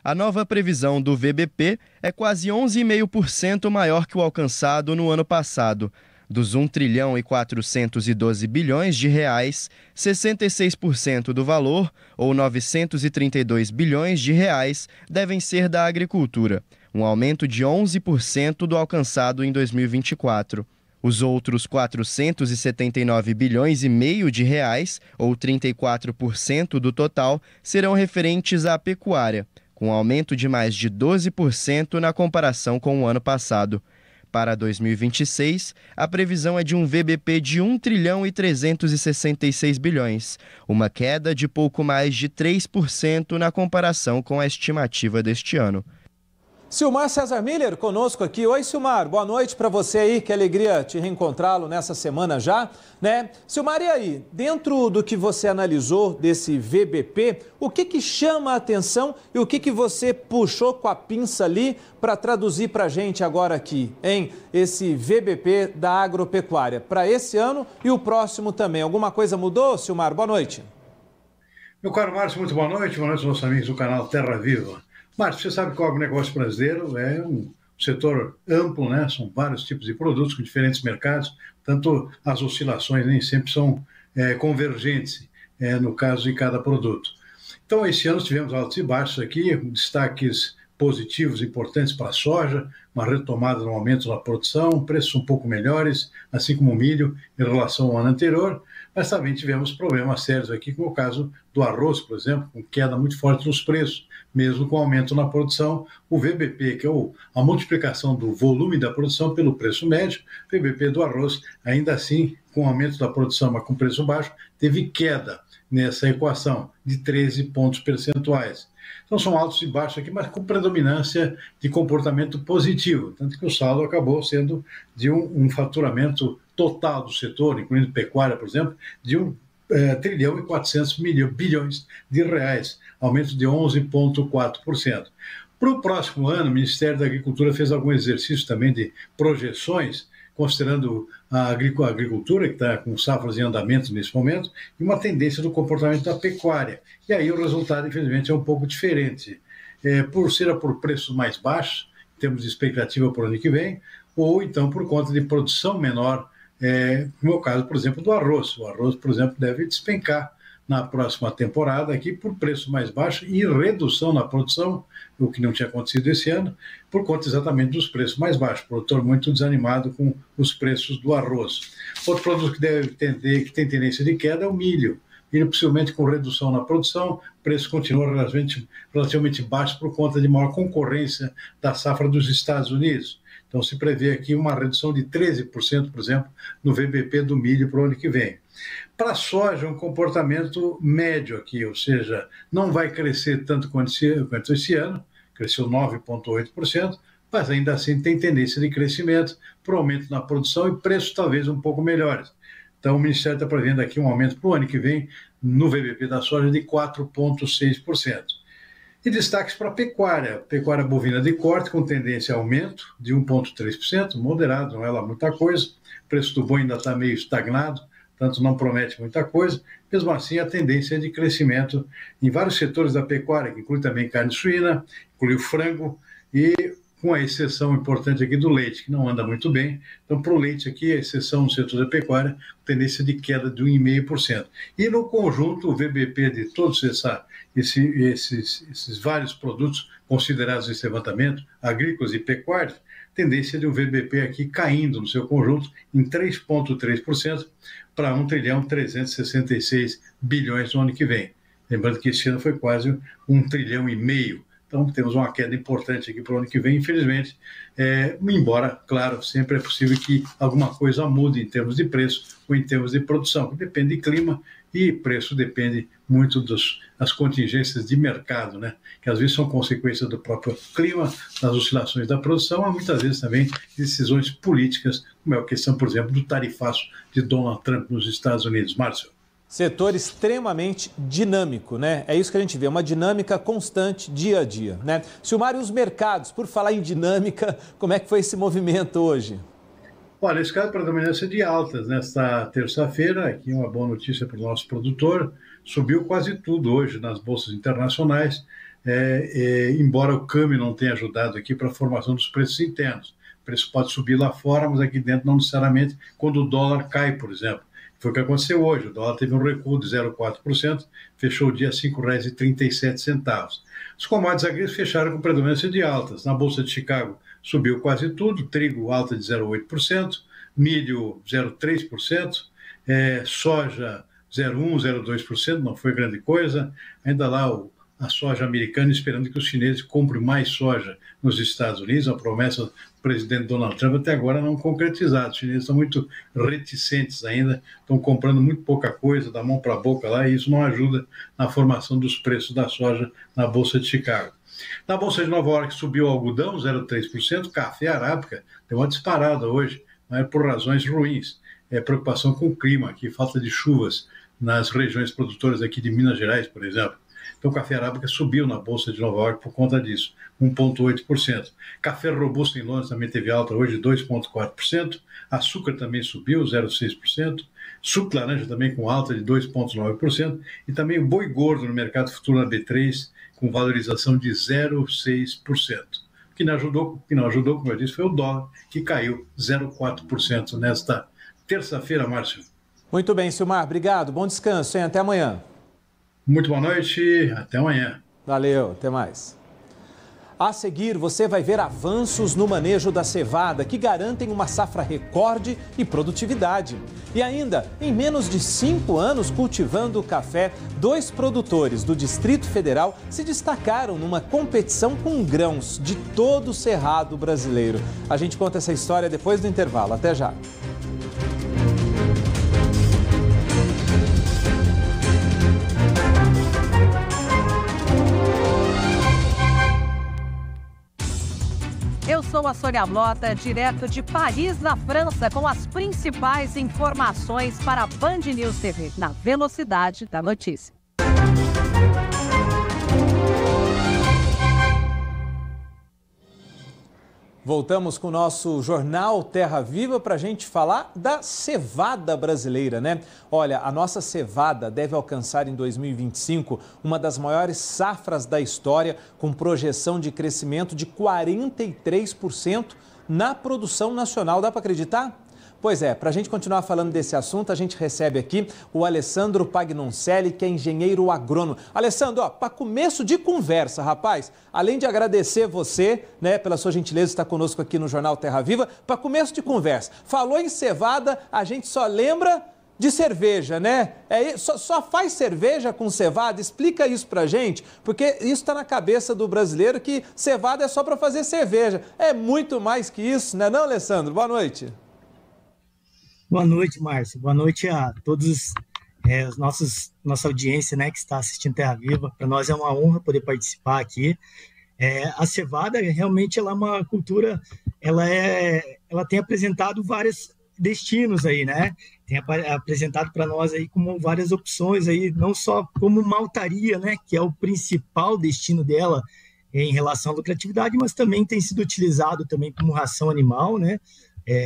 A nova previsão do VBP é quase 11,5% maior que o alcançado no ano passado. Dos 1,412 bilhões de reais, 66% do valor, ou 932 bilhões de reais, devem ser da agricultura, um aumento de 11% do alcançado em 2024. Os outros 479 bilhões e meio de reais, ou 34% do total, serão referentes à pecuária, com um aumento de mais de 12% na comparação com o ano passado. Para 2026, a previsão é de um VBP de 1,366 bilhões, uma queda de pouco mais de 3% na comparação com a estimativa deste ano. Silmar César Miller conosco aqui. Oi, Silmar, boa noite para você aí, que alegria te reencontrá-lo nessa semana já, né? Silmar, e aí, dentro do que você analisou desse VBP, o que chama a atenção e o que você puxou com a pinça ali para traduzir para a gente agora aqui, hein? Esse VBP da agropecuária, para esse ano e o próximo também. Alguma coisa mudou, Silmar? Boa noite. Meu caro Márcio, muito boa noite aos nossos amigos do canal Terra Viva. Márcio, você sabe que o agronegócio brasileiro é um setor amplo, né? São vários tipos de produtos com diferentes mercados, tanto as oscilações nem sempre são convergentes no caso de cada produto. Então, esse ano tivemos altos e baixos aqui, destaques positivos importantes para a soja, uma retomada no aumento da produção, preços um pouco melhores, assim como o milho em relação ao ano anterior, mas também tivemos problemas sérios aqui, como o caso do arroz, por exemplo, com queda muito forte nos preços, mesmo com aumento na produção. O VBP, que é a multiplicação do volume da produção pelo preço médio, o VBP do arroz, ainda assim, com aumento da produção, mas com preço baixo, teve queda nessa equação de 13 pontos percentuais. Então são altos e baixos aqui, mas com predominância de comportamento positivo, tanto que o saldo acabou sendo de um faturamento total do setor, incluindo pecuária, por exemplo, de 1,4 bilhões de reais, aumento de 11,4%. Para o próximo ano, o Ministério da Agricultura fez algum exercício também de projeções, considerando a agricultura, que está com safras em andamento nesse momento, e uma tendência do comportamento da pecuária. E aí o resultado, infelizmente, é um pouco diferente. Por ser por preços mais baixos, temos expectativa para o ano que vem, ou então por conta de produção menor, no caso, por exemplo, do arroz. O arroz, por exemplo, deve despencar na próxima temporada aqui por preço mais baixo e redução na produção, o que não tinha acontecido esse ano, por conta exatamente dos preços mais baixos. O produtor muito desanimado com os preços do arroz. Outro produto que tem tendência de queda é o milho. Milho possivelmente com redução na produção, o preço continua relativamente baixo por conta de maior concorrência da safra dos Estados Unidos. Então se prevê aqui uma redução de 13%, por exemplo, no VBP do milho para o ano que vem. Para a soja, um comportamento médio aqui, ou seja, não vai crescer tanto quanto esse ano, cresceu 9,8%, mas ainda assim tem tendência de crescimento, por aumento na produção e preços talvez um pouco melhores. Então o Ministério está prevendo aqui um aumento para o ano que vem no VBP da soja de 4,6%. E destaques para a pecuária bovina de corte com tendência a aumento de 1,3%, moderado, não é lá muita coisa, o preço do boi ainda está meio estagnado, portanto não promete muita coisa, mesmo assim a tendência é de crescimento em vários setores da pecuária, que inclui também carne suína, inclui o frango e com a exceção importante aqui do leite, que não anda muito bem. Então, para o leite aqui, a exceção no setor da pecuária, tendência de queda de 1,5%. E no conjunto, o VBP de todos esses vários produtos considerados nesse levantamento, agrícolas e pecuários, tendência de um VBP aqui caindo no seu conjunto em 3,3% para 1,366 trilhões no ano que vem. Lembrando que esse ano foi quase 1,5 trilhão. Então, temos uma queda importante aqui para o ano que vem, infelizmente, embora, claro, sempre é possível que alguma coisa mude em termos de preço ou em termos de produção, que depende de clima e preço depende muito das contingências de mercado, né? Que às vezes são consequências do próprio clima, das oscilações da produção, mas muitas vezes também decisões políticas, como é a questão, por exemplo, do tarifaço de Donald Trump nos Estados Unidos. Márcio. Setor extremamente dinâmico, né? É isso que a gente vê, uma dinâmica constante dia a dia, né? Silmar, e os mercados, por falar em dinâmica, como é que foi esse movimento hoje? Olha, esse caso, predominância de altas nesta terça-feira, aqui uma boa notícia para o nosso produtor, subiu quase tudo hoje nas bolsas internacionais, embora o câmbio não tenha ajudado aqui para a formação dos preços internos. O preço pode subir lá fora, mas aqui dentro não necessariamente quando o dólar cai, por exemplo. Foi o que aconteceu hoje, o dólar teve um recuo de 0,4%, fechou o dia a R$ 5,37. Os commodities agrícolas fecharam com predominância de altas. Na Bolsa de Chicago subiu quase tudo, trigo alta de 0,8%, milho 0,3%, soja 0,1%, 0,2%, não foi grande coisa. Ainda lá a soja americana esperando que os chineses comprem mais soja nos Estados Unidos, a promessa do presidente Donald Trump até agora não concretizada. Os chineses estão muito reticentes ainda, estão comprando muito pouca coisa, da mão para a boca lá, e isso não ajuda na formação dos preços da soja na Bolsa de Chicago. Na Bolsa de Nova York subiu o algodão 0,3%, café arábica deu uma disparada hoje, mas por razões ruins. Preocupação com o clima aqui, falta de chuvas nas regiões produtoras aqui de Minas Gerais, por exemplo. Então, o café arábica subiu na Bolsa de Nova York por conta disso, 1,8%. Café robusto em Londres também teve alta hoje de 2,4%. Açúcar também subiu, 0,6%. Suco de laranja também com alta de 2,9%. E também o boi gordo no mercado futuro na B3 com valorização de 0,6%. O que não ajudou, como eu disse, foi o dólar, que caiu 0,4% nesta terça-feira, Márcio. Muito bem, Silmar. Obrigado. Bom descanso, hein? Até amanhã. Muito boa noite, até amanhã. Valeu, até mais. A seguir, você vai ver avanços no manejo da cevada que garantem uma safra recorde e produtividade. E ainda, em menos de 5 anos cultivando café, 2 produtores do Distrito Federal se destacaram numa competição com grãos de todo o cerrado brasileiro. A gente conta essa história depois do intervalo. Até já. Eu sou a Sônia Blota, direto de Paris, na França, com as principais informações para a Band News TV, na velocidade da notícia. Voltamos com o nosso Jornal Terra Viva para a gente falar da cevada brasileira, né? Olha, a nossa cevada deve alcançar em 2025 uma das maiores safras da história, com projeção de crescimento de 43% na produção nacional. Dá para acreditar? Pois é, para a gente continuar falando desse assunto, a gente recebe aqui o Alessandro Pagnoncelli, que é engenheiro agrônomo. Alessandro, para começo de conversa, rapaz, além de agradecer você, né, pela sua gentileza de estar conosco aqui no Jornal Terra Viva, para começo de conversa, falou em cevada, a gente só lembra de cerveja, né? Só faz cerveja com cevada? Explica isso pra gente, porque isso está na cabeça do brasileiro que cevada é só para fazer cerveja. É muito mais que isso, né não, Alessandro? Boa noite. Boa noite, Márcio. Boa noite a todos nossa audiência, né, que está assistindo Terra Viva. Para nós é uma honra poder participar aqui. A cevada, realmente, ela é uma cultura, ela tem apresentado vários destinos aí, né? Tem apresentado para nós aí como várias opções aí, não só como maltaria, né, que é o principal destino dela em relação à lucratividade, mas também tem sido utilizado também como ração animal, né?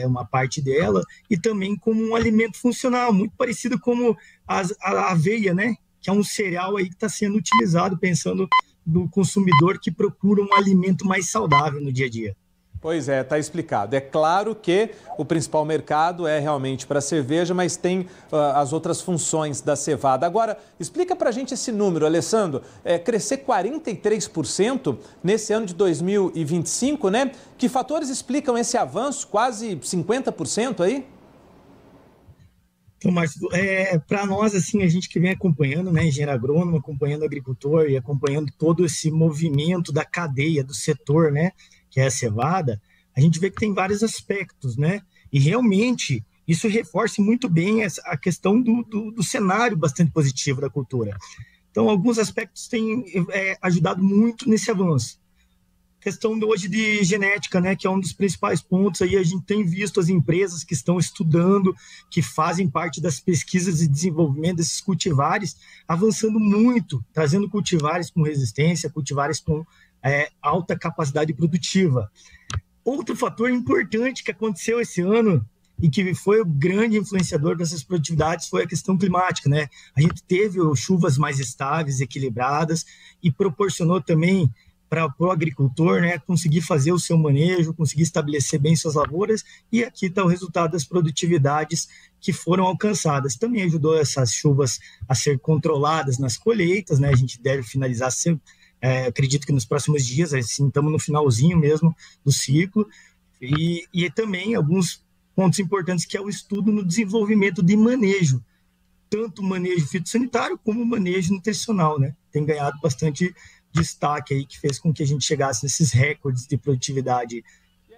Uma parte dela, e também como um alimento funcional, muito parecido como a aveia, né? Que é um cereal aí que está sendo utilizado, pensando no consumidor que procura um alimento mais saudável no dia a dia. Pois é, está explicado. É claro que o principal mercado é realmente para cerveja, mas tem as outras funções da cevada. Agora, explica para a gente esse número, Alessandro. Crescer 43% nesse ano de 2025, né? Que fatores explicam esse avanço, quase 50% aí? Então, Márcio, para nós, assim, a gente que vem acompanhando, né, engenheiro agrônomo, acompanhando o agricultor e acompanhando todo esse movimento da cadeia, do setor, né, que é a cevada, a gente vê que tem vários aspectos, né? E realmente isso reforça muito bem a questão do cenário bastante positivo da cultura. Então, alguns aspectos têm ajudado muito nesse avanço. Questão hoje de genética, né, que é um dos principais pontos aí, a gente tem visto as empresas que estão estudando, que fazem parte das pesquisas e desenvolvimento desses cultivares, avançando muito, trazendo cultivares com resistência, cultivares com alta capacidade produtiva. Outro fator importante que aconteceu esse ano e que foi o grande influenciador dessas produtividades foi a questão climática, né? A gente teve chuvas mais estáveis, equilibradas, e proporcionou também para o agricultor, né, conseguir fazer o seu manejo, conseguir estabelecer bem suas lavouras, e aqui está o resultado das produtividades que foram alcançadas. Também ajudou essas chuvas a ser controladas nas colheitas, né? A gente deve finalizar sempre. Acredito que nos próximos dias, assim, estamos no finalzinho mesmo do ciclo, e também alguns pontos importantes, que é o estudo no desenvolvimento de manejo, tanto manejo fitossanitário como manejo nutricional, né? Tem ganhado bastante destaque aí, que fez com que a gente chegasse nesses recordes de produtividade.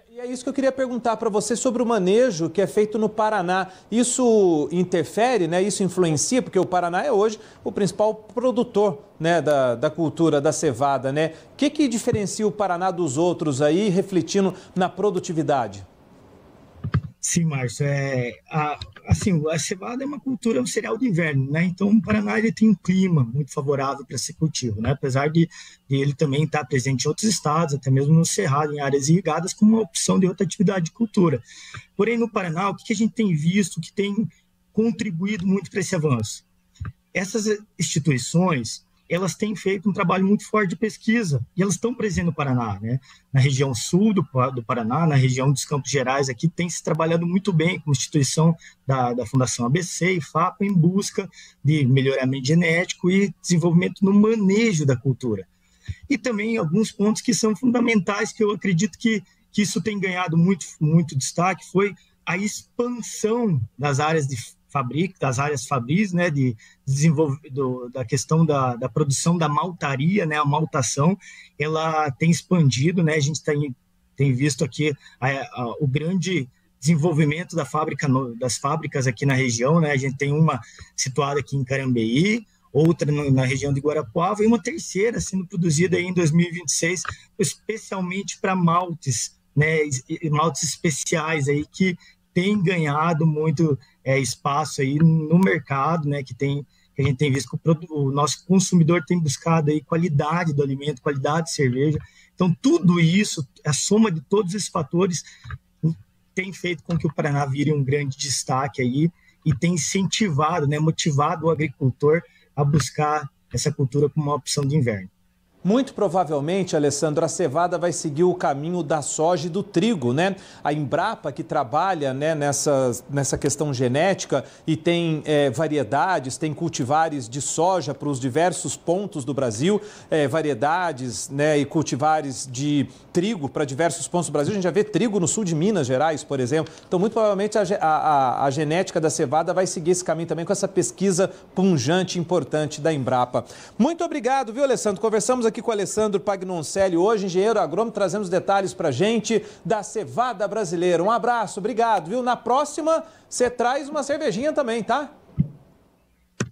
E é isso que eu queria perguntar para você sobre o manejo que é feito no Paraná. Isso interfere, né? Isso influencia, porque o Paraná é hoje o principal produtor, né, da cultura da cevada, né? O que diferencia o Paraná dos outros aí, refletindo na produtividade? Sim, Márcio, a cevada é uma cultura, um cereal de inverno, né? Então, o Paraná ele tem um clima muito favorável para esse cultivo, né? Apesar de ele também estar presente em outros estados, até mesmo no Cerrado, em áreas irrigadas, como uma opção de outra atividade de cultura. Porém, no Paraná, o que a gente tem visto que tem contribuído muito para esse avanço? Essas instituições, elas têm feito um trabalho muito forte de pesquisa, e elas estão presentes no Paraná, né? Na região sul do Paraná, na região dos Campos Gerais, aqui tem se trabalhado muito bem com a instituição da Fundação ABC e FAPA em busca de melhoramento genético e desenvolvimento no manejo da cultura. E também alguns pontos que são fundamentais, que eu acredito que isso tem ganhado muito destaque, foi a expansão das áreas das áreas fabris, né, da questão da produção da maltaria, né, a maltação, ela tem expandido, né, a gente tem visto aqui o grande desenvolvimento das fábricas aqui na região, né, a gente tem uma situada aqui em Carambeí, outra na região de Guarapuava, e uma terceira sendo produzida aí em 2026, especialmente para maltes, né, maltes especiais aí que tem ganhado muito espaço aí no mercado, né, que a gente tem visto que o nosso consumidor tem buscado aí qualidade do alimento, qualidade de cerveja, Então, tudo isso, a soma de todos esses fatores, tem feito com que o Paraná vire um grande destaque aí e tem incentivado, né, motivado o agricultor a buscar essa cultura como uma opção de inverno. Muito provavelmente, Alessandro, a cevada vai seguir o caminho da soja e do trigo, né? A Embrapa, que trabalha, né, nessa questão genética e tem variedades, tem cultivares de soja para os diversos pontos do Brasil, variedades, né, e cultivares de trigo para diversos pontos do Brasil. A gente já vê trigo no sul de Minas Gerais, por exemplo. Então, muito provavelmente, a genética da cevada vai seguir esse caminho também com essa pesquisa pungente importante da Embrapa. Muito obrigado, viu, Alessandro? Conversamos aqui com o Alessandro Pagnoncelli hoje, engenheiro agrônomo, trazemos detalhes para a gente da cevada brasileira. Um abraço, obrigado, viu? Na próxima, você traz uma cervejinha também, tá?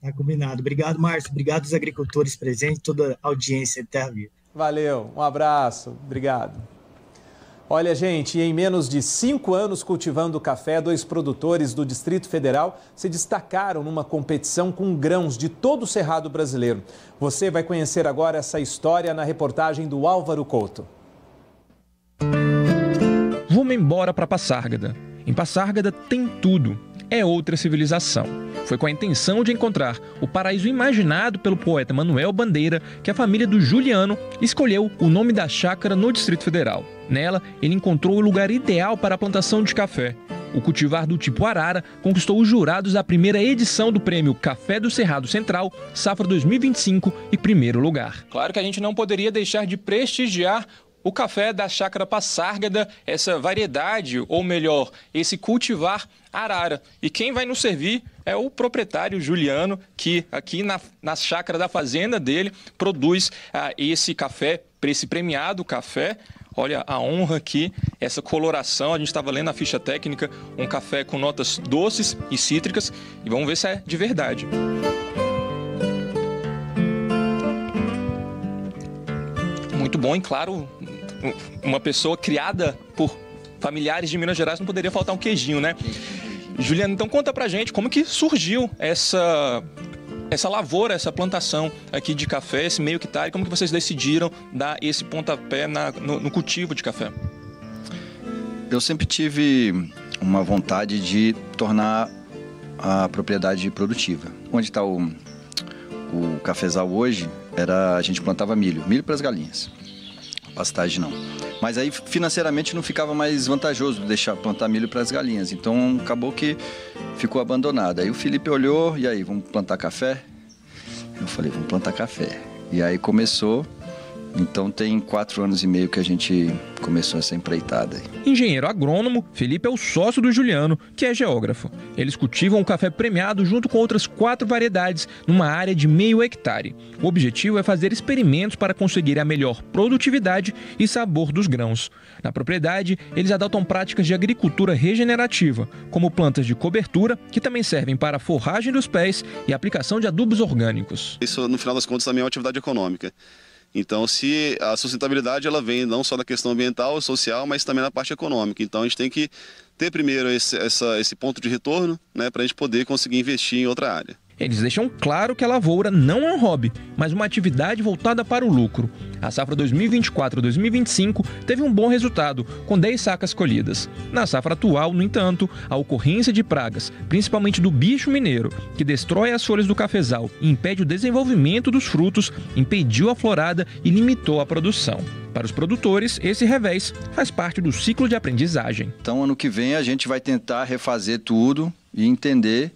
Tá combinado. Obrigado, Márcio. Obrigado aos agricultores presentes, toda a audiência de Terra Viva. Valeu, um abraço, obrigado. Olha, gente, em menos de 5 anos cultivando café, 2 produtores do Distrito Federal se destacaram numa competição com grãos de todo o Cerrado brasileiro. Você vai conhecer agora essa história na reportagem do Álvaro Couto. Vamos embora para Passárgada. Em Passárgada tem tudo. É outra civilização. Foi com a intenção de encontrar o paraíso imaginado pelo poeta Manuel Bandeira que a família do Juliano escolheu o nome da chácara no Distrito Federal. Nela, ele encontrou o lugar ideal para a plantação de café. O cultivar do tipo Arara conquistou os jurados da primeira edição do prêmio Café do Cerrado Central, Safra 2025, em primeiro lugar. Claro que a gente não poderia deixar de prestigiar o café da chácara Passárgada, essa variedade, ou melhor, esse cultivar Arara. E quem vai nos servir é o proprietário Juliano, que aqui na chácara da fazenda dele produz esse café, esse premiado café. Olha a honra aqui, essa coloração, a gente estava lendo a ficha técnica, um café com notas doces e cítricas, e vamos ver se é de verdade. Muito bom e claro, uma pessoa criada por familiares de Minas Gerais não poderia faltar um queijinho, né? Juliano, então conta pra gente como que surgiu essa lavoura, essa plantação aqui de café, esse meio hectare, como que vocês decidiram dar esse pontapé no cultivo de café? Eu sempre tive uma vontade de tornar a propriedade produtiva. Onde está o cafezal hoje, a gente plantava milho para as galinhas. Pastagem não. Mas aí financeiramente não ficava mais vantajoso plantar milho para as galinhas. Então acabou que ficou abandonado. Aí o Felipe olhou, e aí, vamos plantar café? Eu falei, vamos plantar café. E aí começou. Então tem 4 anos e meio que a gente começou essa empreitada. Engenheiro agrônomo, Felipe é o sócio do Juliano, que é geógrafo. Eles cultivam o café premiado junto com outras 4 variedades numa área de meio hectare. O objetivo é fazer experimentos para conseguir a melhor produtividade e sabor dos grãos. Na propriedade, eles adotam práticas de agricultura regenerativa, como plantas de cobertura, que também servem para a forragem dos pés e aplicação de adubos orgânicos. Isso, no final das contas, também é uma atividade econômica. Então, se a sustentabilidade ela vem não só da questão ambiental e social, mas também na parte econômica. Então, a gente tem que ter primeiro esse ponto de retorno, né, para a gente poder conseguir investir em outra área. Eles deixam claro que a lavoura não é um hobby, mas uma atividade voltada para o lucro. A safra 2024-2025 teve um bom resultado, com 10 sacas colhidas. Na safra atual, no entanto, a ocorrência de pragas, principalmente do bicho mineiro, que destrói as folhas do cafezal e impede o desenvolvimento dos frutos, impediu a florada e limitou a produção. Para os produtores, esse revés faz parte do ciclo de aprendizagem. Então, ano que vem, a gente vai tentar refazer tudo e entender,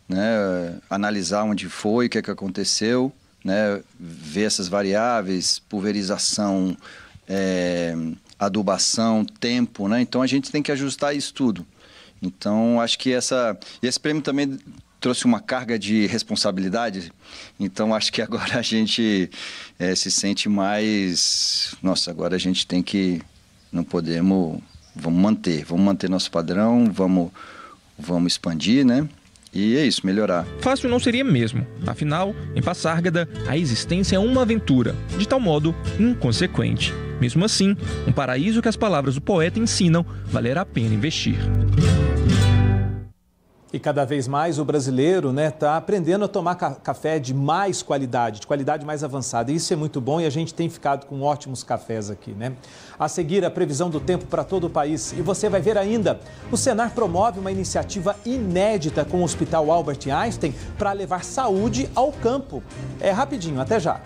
né, analisar onde foi, o que aconteceu, né, ver essas variáveis, pulverização, adubação, tempo, né? Então a gente tem que ajustar isso tudo. Então acho que esse prêmio também trouxe uma carga de responsabilidade, então acho que agora a gente se sente mais, nossa, agora a gente tem que, não podemos, vamos manter nosso padrão, vamos expandir, né? E é isso, melhorar. Fácil não seria mesmo. Afinal, em Passárgada, a existência é uma aventura, de tal modo inconsequente. Mesmo assim, um paraíso que as palavras do poeta ensinam valer a pena investir. E cada vez mais o brasileiro está aprendendo a tomar café de mais qualidade, de qualidade mais avançada. Isso é muito bom e a gente tem ficado com ótimos cafés aqui, né? A seguir, a previsão do tempo para todo o país. E você vai ver ainda, o Senar promove uma iniciativa inédita com o Hospital Albert Einstein para levar saúde ao campo. É rapidinho, até já.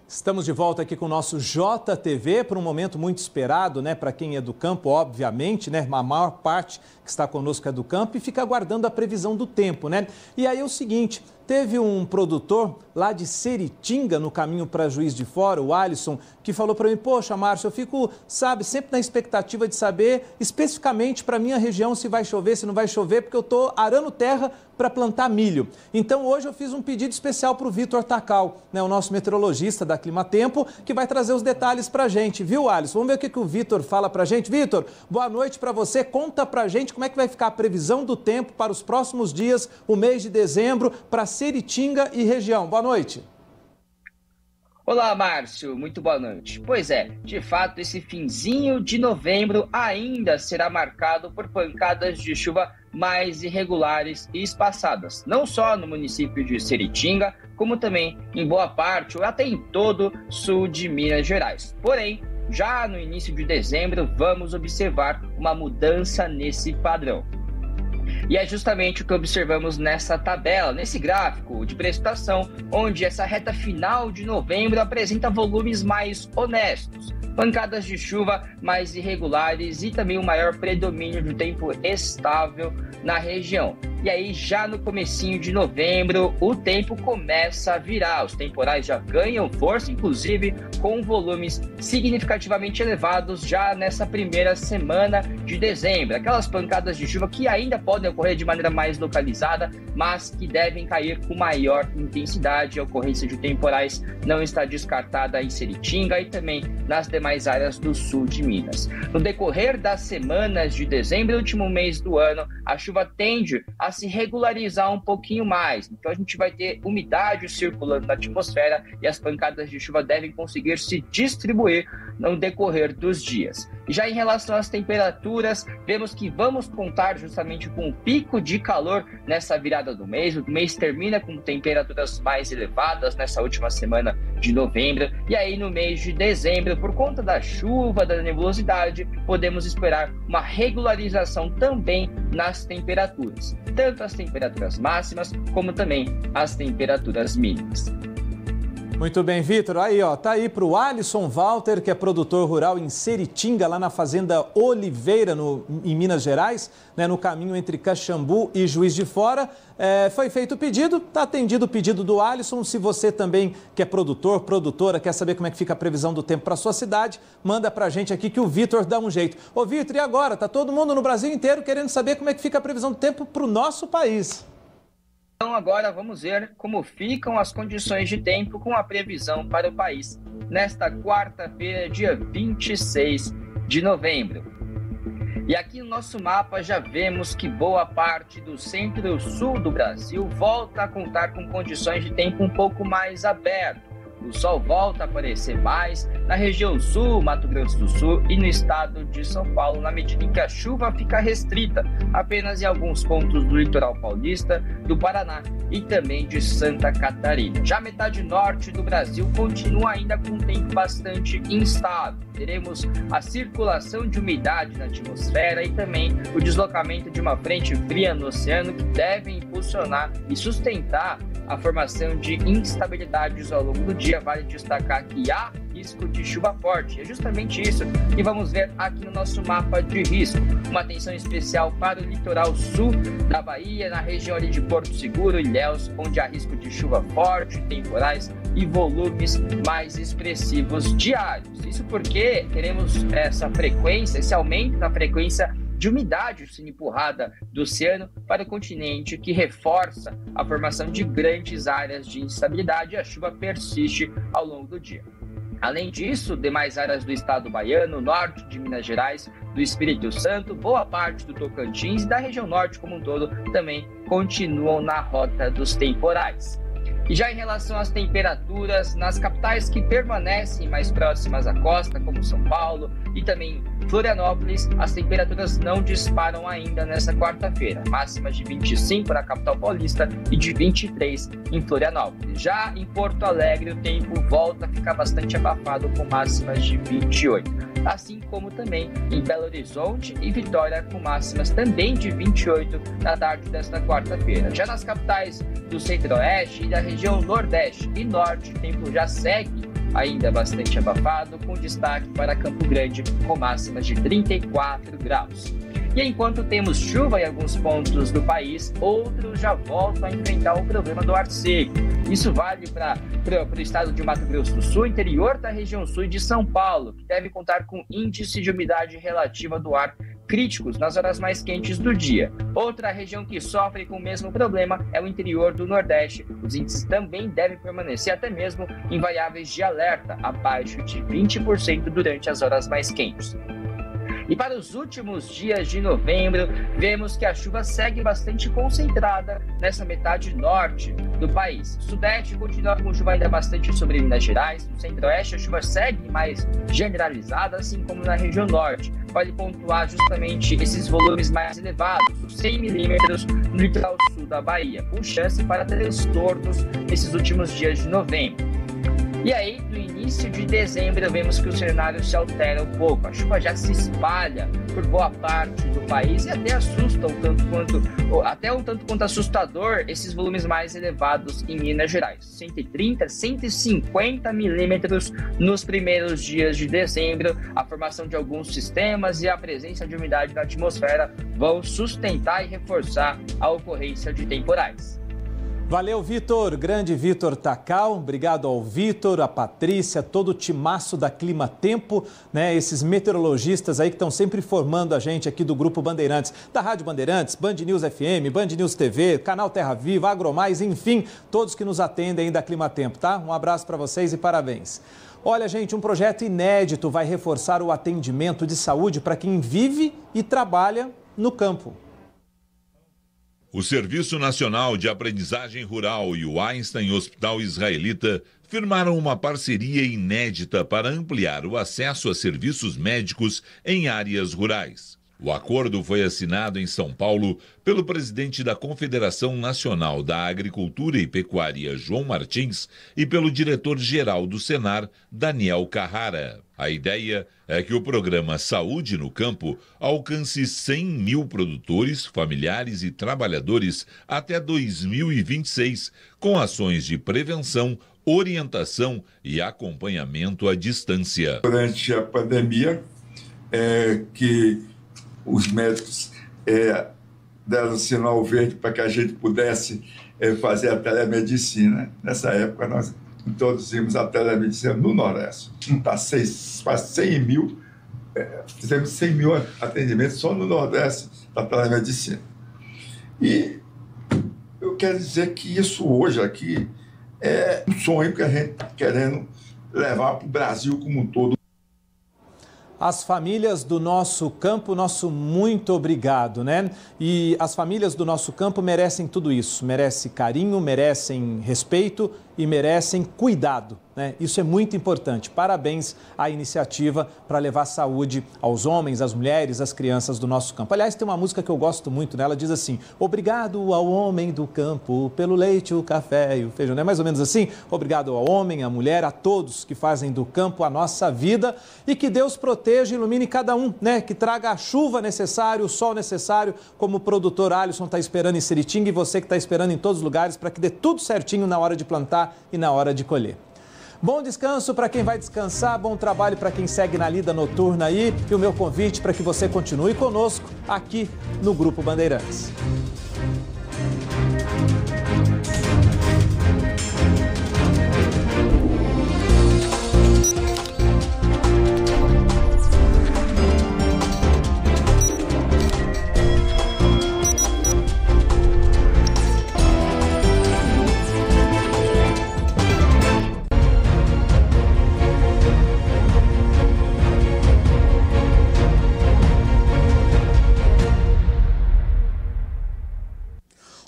Estamos de volta aqui com o nosso JTV para um momento muito esperado, né? Para quem é do campo, obviamente, né? A maior parte que está conosco é do campo e fica aguardando a previsão do tempo, né? E aí é o seguinte, teve um produtor lá de Seritinga, no caminho para Juiz de Fora, o Alisson, que falou para mim, poxa, Márcio, eu fico, sabe, sempre na expectativa de saber especificamente para a minha região se vai chover, se não vai chover, porque eu estou arando terra para plantar milho. Então, hoje eu fiz um pedido especial para o Vitor Tacal, né, o nosso meteorologista da Climatempo, que vai trazer os detalhes para a gente, viu, Alisson? Vamos ver o que o Vitor fala para a gente. Vitor, boa noite para você. Conta para a gente como é que vai ficar a previsão do tempo para os próximos dias, o mês de dezembro, para Seritinga e região. Boa noite. Olá, Márcio. Muito boa noite. Pois é, de fato, esse finzinho de novembro ainda será marcado por pancadas de chuva mais irregulares e espaçadas, não só no município de Seritinga, como também em boa parte ou até em todo o sul de Minas Gerais. Porém, já no início de dezembro, vamos observar uma mudança nesse padrão. E é justamente o que observamos nessa tabela, nesse gráfico de precipitação, onde essa reta final de novembro apresenta volumes mais honestos, pancadas de chuva mais irregulares e também um maior predomínio do tempo estável na região. E aí, já no comecinho de novembro, o tempo começa a virar. Os temporais já ganham força, inclusive com volumes significativamente elevados já nessa primeira semana de dezembro. Aquelas pancadas de chuva que ainda podem ocorrer de maneira mais localizada, mas que devem cair com maior intensidade. A ocorrência de temporais não está descartada em Seritinga e também nas demais áreas do sul de Minas. No decorrer das semanas de dezembro, último mês do ano, a chuva tende a se regularizar um pouquinho mais. Então a gente vai ter umidade circulando na atmosfera e as pancadas de chuva devem conseguir se distribuir no decorrer dos dias. Já em relação às temperaturas, vemos que vamos contar justamente com um pico de calor nessa virada do mês. O mês termina com temperaturas mais elevadas nessa última semana de novembro. E aí no mês de dezembro, por conta da chuva, da nebulosidade, podemos esperar uma regularização também nas temperaturas. Tanto as temperaturas máximas, como também as temperaturas mínimas. Muito bem, Vitor. Aí, ó, tá aí para o Alisson Walter, que é produtor rural em Seritinga, lá na Fazenda Oliveira, em Minas Gerais, né, no caminho entre Caxambu e Juiz de Fora. Foi feito o pedido, está atendido o pedido do Alisson. Se você também que é produtor, produtora, quer saber como é que fica a previsão do tempo para sua cidade, manda para a gente aqui que o Vitor dá um jeito. Ô, Vitor, e agora? Tá todo mundo no Brasil inteiro querendo saber como é que fica a previsão do tempo para o nosso país. Então agora vamos ver como ficam as condições de tempo com a previsão para o país nesta quarta-feira, dia 26 de novembro. E aqui no nosso mapa já vemos que boa parte do centro e o sul do Brasil volta a contar com condições de tempo um pouco mais aberto. O sol volta a aparecer mais na região sul, Mato Grosso do Sul e no estado de São Paulo, na medida em que a chuva fica restrita apenas em alguns pontos do litoral paulista, do Paraná e também de Santa Catarina. Já a metade norte do Brasil continua ainda com um tempo bastante instável. Teremos a circulação de umidade na atmosfera e também o deslocamento de uma frente fria no oceano que deve impulsionar e sustentar a formação de instabilidades ao longo do dia. Vale destacar que há risco de chuva forte. É justamente isso que vamos ver aqui no nosso mapa de risco. Uma atenção especial para o litoral sul da Bahia, na região ali de Porto Seguro e Ilhéus, onde há risco de chuva forte, temporais e volumes mais expressivos diários. Isso porque teremos essa frequência, esse aumento na frequência de umidade sendo empurrada do oceano para o continente, que reforça a formação de grandes áreas de instabilidade, e a chuva persiste ao longo do dia. Além disso, demais áreas do estado baiano, norte de Minas Gerais, do Espírito Santo, boa parte do Tocantins e da região norte como um todo também continuam na rota dos temporais. E já em relação às temperaturas, nas capitais que permanecem mais próximas à costa, como São Paulo e também Florianópolis, as temperaturas não disparam ainda nesta quarta-feira. Máximas de 25 na capital paulista e de 23 em Florianópolis. Já em Porto Alegre, o tempo volta a ficar bastante abafado, com máximas de 28. Assim como também em Belo Horizonte e Vitória, com máximas também de 28 na tarde desta quarta-feira. Já nas capitais do Centro-Oeste e da região Nordeste e Norte, o tempo já segue ainda bastante abafado, com destaque para Campo Grande, com máximas de 34 graus. E enquanto temos chuva em alguns pontos do país, outros já voltam a enfrentar o problema do ar seco. Isso vale para o estado de Mato Grosso do Sul, interior da região sul de São Paulo, que deve contar com índice de umidade relativa do ar críticos nas horas mais quentes do dia. Outra região que sofre com o mesmo problema é o interior do Nordeste. Os índices também devem permanecer até mesmo em variáveis de alerta, abaixo de 20% durante as horas mais quentes. E para os últimos dias de novembro, vemos que a chuva segue bastante concentrada nessa metade norte do país. O Sudeste continua com chuva ainda bastante sobre Minas Gerais. No Centro-Oeste, a chuva segue mais generalizada, assim como na região Norte. Vale pontuar justamente esses volumes mais elevados, os 100 milímetros no litoral sul da Bahia, com chance para transtornos nesses últimos dias de novembro. E aí, no início de dezembro, vemos que o cenário se altera um pouco. A chuva já se espalha por boa parte do país e até assusta um tanto quanto assustador esses volumes mais elevados em Minas Gerais. 130, 150 milímetros nos primeiros dias de dezembro. A formação de alguns sistemas e a presença de umidade na atmosfera vão sustentar e reforçar a ocorrência de temporais. Valeu, Vitor. Grande Vitor Tacal. Obrigado ao Vitor, a Patrícia, todo o timaço da Clima Tempo, né? Esses meteorologistas aí que estão sempre informando a gente aqui do Grupo Bandeirantes, da Rádio Bandeirantes, Band News FM, Band News TV, Canal Terra Viva, Agromais, enfim, todos que nos atendem aí da Clima Tempo, tá? Um abraço para vocês e parabéns. Olha, gente, um projeto inédito vai reforçar o atendimento de saúde para quem vive e trabalha no campo. O Serviço Nacional de Aprendizagem Rural e o Einstein Hospital Israelita firmaram uma parceria inédita para ampliar o acesso a serviços médicos em áreas rurais. O acordo foi assinado em São Paulo pelo presidente da Confederação Nacional da Agricultura e Pecuária, João Martins, e pelo diretor-geral do Senar, Daniel Carrara. A ideia é que o programa Saúde no Campo alcance 100 mil produtores, familiares e trabalhadores até 2026, com ações de prevenção, orientação e acompanhamento à distância. Durante a pandemia, que os médicos deram sinal verde para que a gente pudesse fazer a telemedicina. Nessa época, nós introduzimos a telemedicina no Nordeste. Está quase 100 mil, fizemos 100 mil atendimentos só no Nordeste da telemedicina. E eu quero dizer que isso hoje aqui é um sonho que a gente está querendo levar para o Brasil como um todo. As famílias do nosso campo, nosso muito obrigado, né? E as famílias do nosso campo merecem tudo isso, merecem carinho, merecem respeito e merecem cuidado, né? Isso é muito importante. Parabéns à iniciativa para levar saúde aos homens, às mulheres, às crianças do nosso campo. Aliás, tem uma música que eu gosto muito, né? Ela diz assim: obrigado ao homem do campo pelo leite, o café e o feijão. Não é mais ou menos assim? Obrigado ao homem, à mulher, a todos que fazem do campo a nossa vida, e que Deus proteja e ilumine cada um, né? Que traga a chuva necessária, o sol necessário, como o produtor Alisson está esperando em Seritinga e você que está esperando em todos os lugares, para que dê tudo certinho na hora de plantar e na hora de colher. Bom descanso para quem vai descansar, bom trabalho para quem segue na lida noturna aí, e o meu convite para que você continue conosco aqui no Grupo Bandeirantes.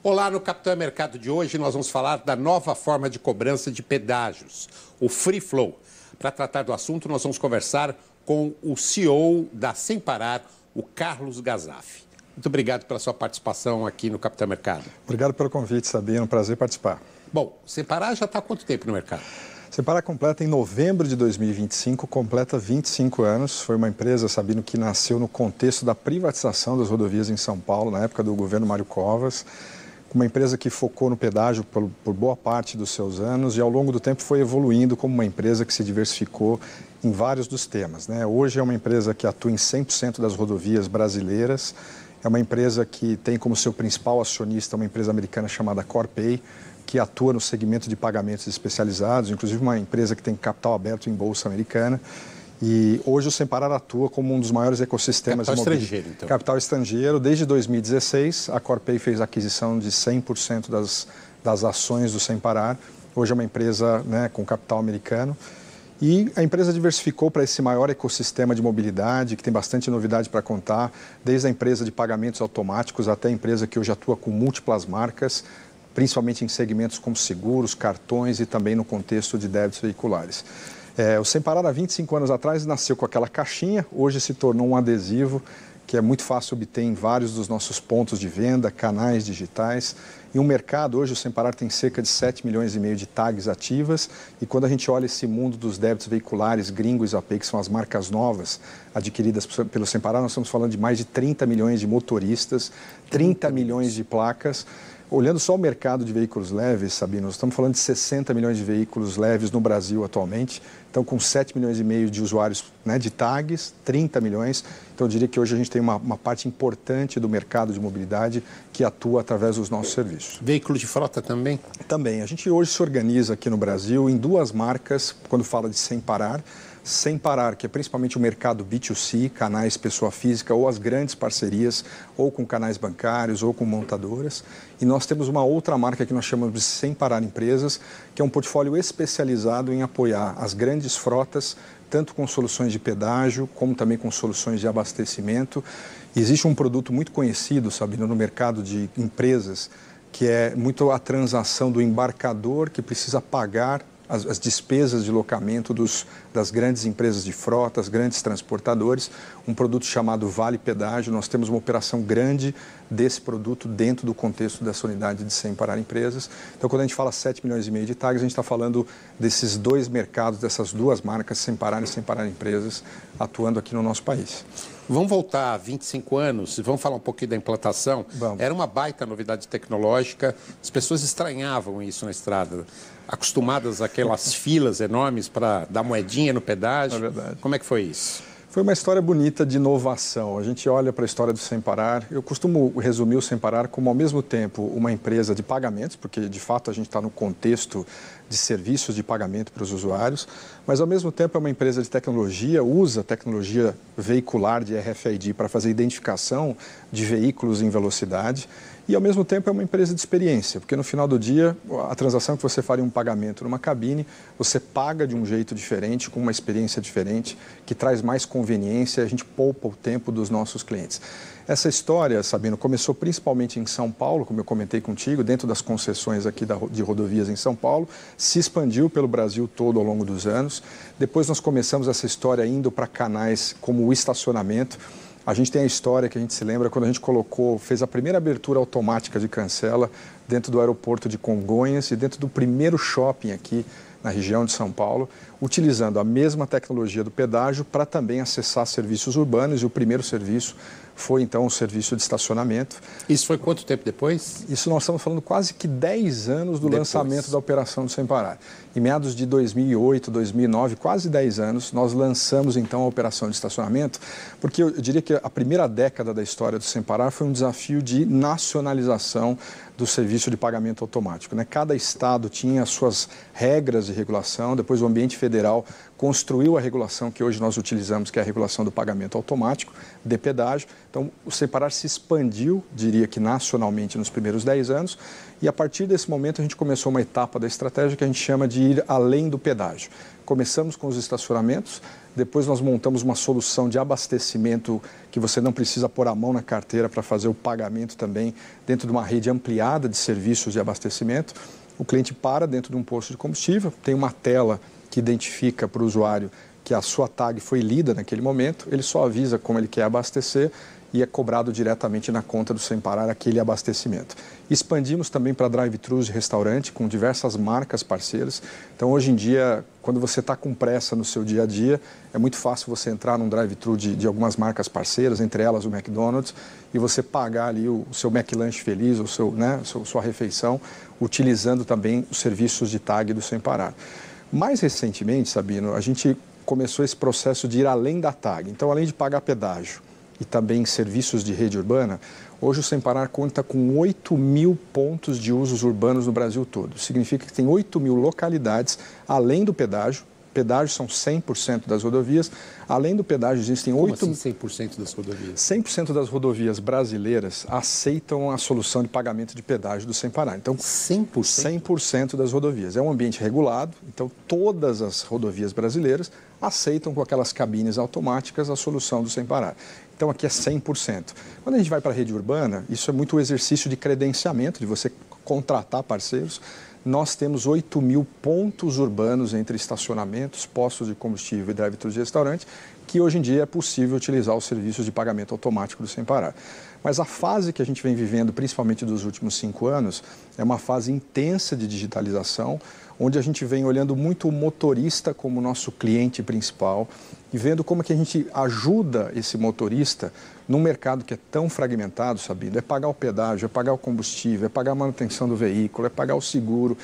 Olá, no Capitão Mercado de hoje nós vamos falar da nova forma de cobrança de pedágios, o Free Flow. Para tratar do assunto, nós vamos conversar com o CEO da Sem Parar, o Carlos Gazaf. Muito obrigado pela sua participação aqui no Capitão Mercado. Obrigado pelo convite, Sabino. É um prazer participar. Bom, Sem Parar já está há quanto tempo no mercado? Sem Parar completa em novembro de 2025, completa 25 anos. Foi uma empresa, Sabino, que nasceu no contexto da privatização das rodovias em São Paulo, na época do governo Mário Covas. Uma empresa que focou no pedágio por boa parte dos seus anos e ao longo do tempo foi evoluindo como uma empresa que se diversificou em vários dos temas, né? Hoje é uma empresa que atua em 100% das rodovias brasileiras, é uma empresa que tem como seu principal acionista uma empresa americana chamada Corpay, que atua no segmento de pagamentos especializados, inclusive uma empresa que tem capital aberto em bolsa americana. E hoje o Sem Parar atua como um dos maiores ecossistemas capital estrangeiro, então. Capital estrangeiro. Desde 2016, a Corpay fez a aquisição de 100% das ações do Sem Parar. Hoje é uma empresa, né, com capital americano. E a empresa diversificou para esse maior ecossistema de mobilidade, que tem bastante novidade para contar, desde a empresa de pagamentos automáticos até a empresa que hoje atua com múltiplas marcas, principalmente em segmentos como seguros, cartões e também no contexto de débitos veiculares. O Sem Parar, há 25 anos atrás, nasceu com aquela caixinha, hoje se tornou um adesivo que é muito fácil obter em vários dos nossos pontos de venda, canais digitais. Em um mercado, hoje o Sem Parar tem cerca de 7 milhões e meio de tags ativas e quando a gente olha esse mundo dos débitos veiculares, Gringo e Zapay, que são as marcas novas adquiridas pelo Sem Parar, nós estamos falando de mais de 30 milhões de motoristas, 30 milhões de placas. Olhando só o mercado de veículos leves, Sabino, nós estamos falando de 60 milhões de veículos leves no Brasil atualmente. Então, com 7 milhões e meio de usuários, né, de tags, 30 milhões. Então, eu diria que hoje a gente tem uma parte importante do mercado de mobilidade que atua através dos nossos serviços. Veículo de frota também? Também. A gente hoje se organiza aqui no Brasil em duas marcas, quando fala de Sem Parar. Sem Parar, que é principalmente o mercado B2C, canais pessoa física ou as grandes parcerias, ou com canais bancários ou com montadoras. E nós temos uma outra marca que nós chamamos de Sem Parar Empresas, que é um portfólio especializado em apoiar as grandes frotas, tanto com soluções de pedágio, como também com soluções de abastecimento. E existe um produto muito conhecido, Sabino, no mercado de empresas, que é muito a transação do embarcador que precisa pagar as despesas de locamento das grandes empresas de frota, as grandes transportadores, um produto chamado Vale Pedágio. Nós temos uma operação grande desse produto dentro do contexto dessa unidade de Sem Parar Empresas. Então, quando a gente fala 7 milhões e meio de tags, a gente está falando desses dois mercados, dessas duas marcas, Sem Parar e Sem Parar Empresas, atuando aqui no nosso país. Vamos voltar 25 anos, vamos falar um pouquinho da implantação. Vamos. Era uma baita novidade tecnológica, as pessoas estranhavam isso na estrada, acostumadas àquelas filas enormes para dar moedinha no pedágio. É verdade. Como é que foi isso? Foi uma história bonita de inovação. A gente olha para a história do Sem Parar. Eu costumo resumir o Sem Parar como, ao mesmo tempo, uma empresa de pagamentos, porque, de fato, a gente está no contexto de serviços de pagamento para os usuários, mas, ao mesmo tempo, é uma empresa de tecnologia, usa tecnologia veicular de RFID para fazer identificação de veículos em velocidade. E, ao mesmo tempo, é uma empresa de experiência, porque no final do dia, a transação que você faria um pagamento numa cabine, você paga de um jeito diferente, com uma experiência diferente, que traz mais conveniência e a gente poupa o tempo dos nossos clientes. Essa história, Sabino, começou principalmente em São Paulo, como eu comentei contigo, dentro das concessões aqui de rodovias em São Paulo, se expandiu pelo Brasil todo ao longo dos anos. Depois nós começamos essa história indo para canais como o estacionamento. A gente tem a história que a gente se lembra quando a gente fez a primeira abertura automática de cancela dentro do aeroporto de Congonhas e dentro do primeiro shopping aqui na região de São Paulo, utilizando a mesma tecnologia do pedágio para também acessar serviços urbanos e o primeiro serviço foi então o serviço de estacionamento. Isso foi quanto tempo depois? Isso nós estamos falando quase que 10 anos do lançamento da operação do Sem Parar. Em meados de 2008, 2009, quase 10 anos, nós lançamos então a operação de estacionamento, porque eu diria que a primeira década da história do Sem Parar foi um desafio de nacionalização do serviço de pagamento automático, né? Cada estado tinha as suas regras de regulação, depois o ambiente federal construiu a regulação que hoje nós utilizamos, que é a regulação do pagamento automático, de pedágio. Então, o Sem Parar se expandiu, diria que nacionalmente, nos primeiros 10 anos, e a partir desse momento a gente começou uma etapa da estratégia que a gente chama de ir além do pedágio. Começamos com os estacionamentos, depois nós montamos uma solução de abastecimento que você não precisa pôr a mão na carteira para fazer o pagamento também dentro de uma rede ampliada de serviços de abastecimento. O cliente para dentro de um posto de combustível, tem uma tela que identifica para o usuário que a sua tag foi lida naquele momento, ele só avisa como ele quer abastecer e é cobrado diretamente na conta do Sem Parar aquele abastecimento. Expandimos também para drive-thrus de restaurante com diversas marcas parceiras. Então, hoje em dia, quando você está com pressa no seu dia a dia, é muito fácil você entrar num drive-thru de algumas marcas parceiras, entre elas o McDonald's, e você pagar ali o seu McLanche Feliz, ou sua refeição, utilizando também os serviços de tag do Sem Parar. Mais recentemente, Sabino, a gente começou esse processo de ir além da tag. Então, além de pagar pedágio e também serviços de rede urbana, hoje o Sem Parar conta com 8 mil pontos de usos urbanos no Brasil todo. Significa que tem 8 mil localidades, além do pedágio. Pedágios são 100% das rodovias. Além do pedágio, existem 8... Como assim 100% das rodovias? 100% das rodovias brasileiras aceitam a solução de pagamento de pedágio do Sem Parar. Então, 100% das rodovias. É um ambiente regulado, então todas as rodovias brasileiras aceitam com aquelas cabines automáticas a solução do Sem Parar. Então, aqui é 100%. Quando a gente vai para a rede urbana, isso é muito o exercício de credenciamento, de você contratar parceiros. Nós temos 8 mil pontos urbanos entre estacionamentos, postos de combustível e drive-thrus de restaurante, que hoje em dia é possível utilizar os serviços de pagamento automático do Sem Parar. Mas a fase que a gente vem vivendo, principalmente dos últimos 5 anos, é uma fase intensa de digitalização, onde a gente vem olhando muito o motorista como nosso cliente principal e vendo como é que a gente ajuda esse motorista num mercado que é tão fragmentado, Sabino. É pagar o pedágio, é pagar o combustível, é pagar a manutenção do veículo, é pagar o seguro.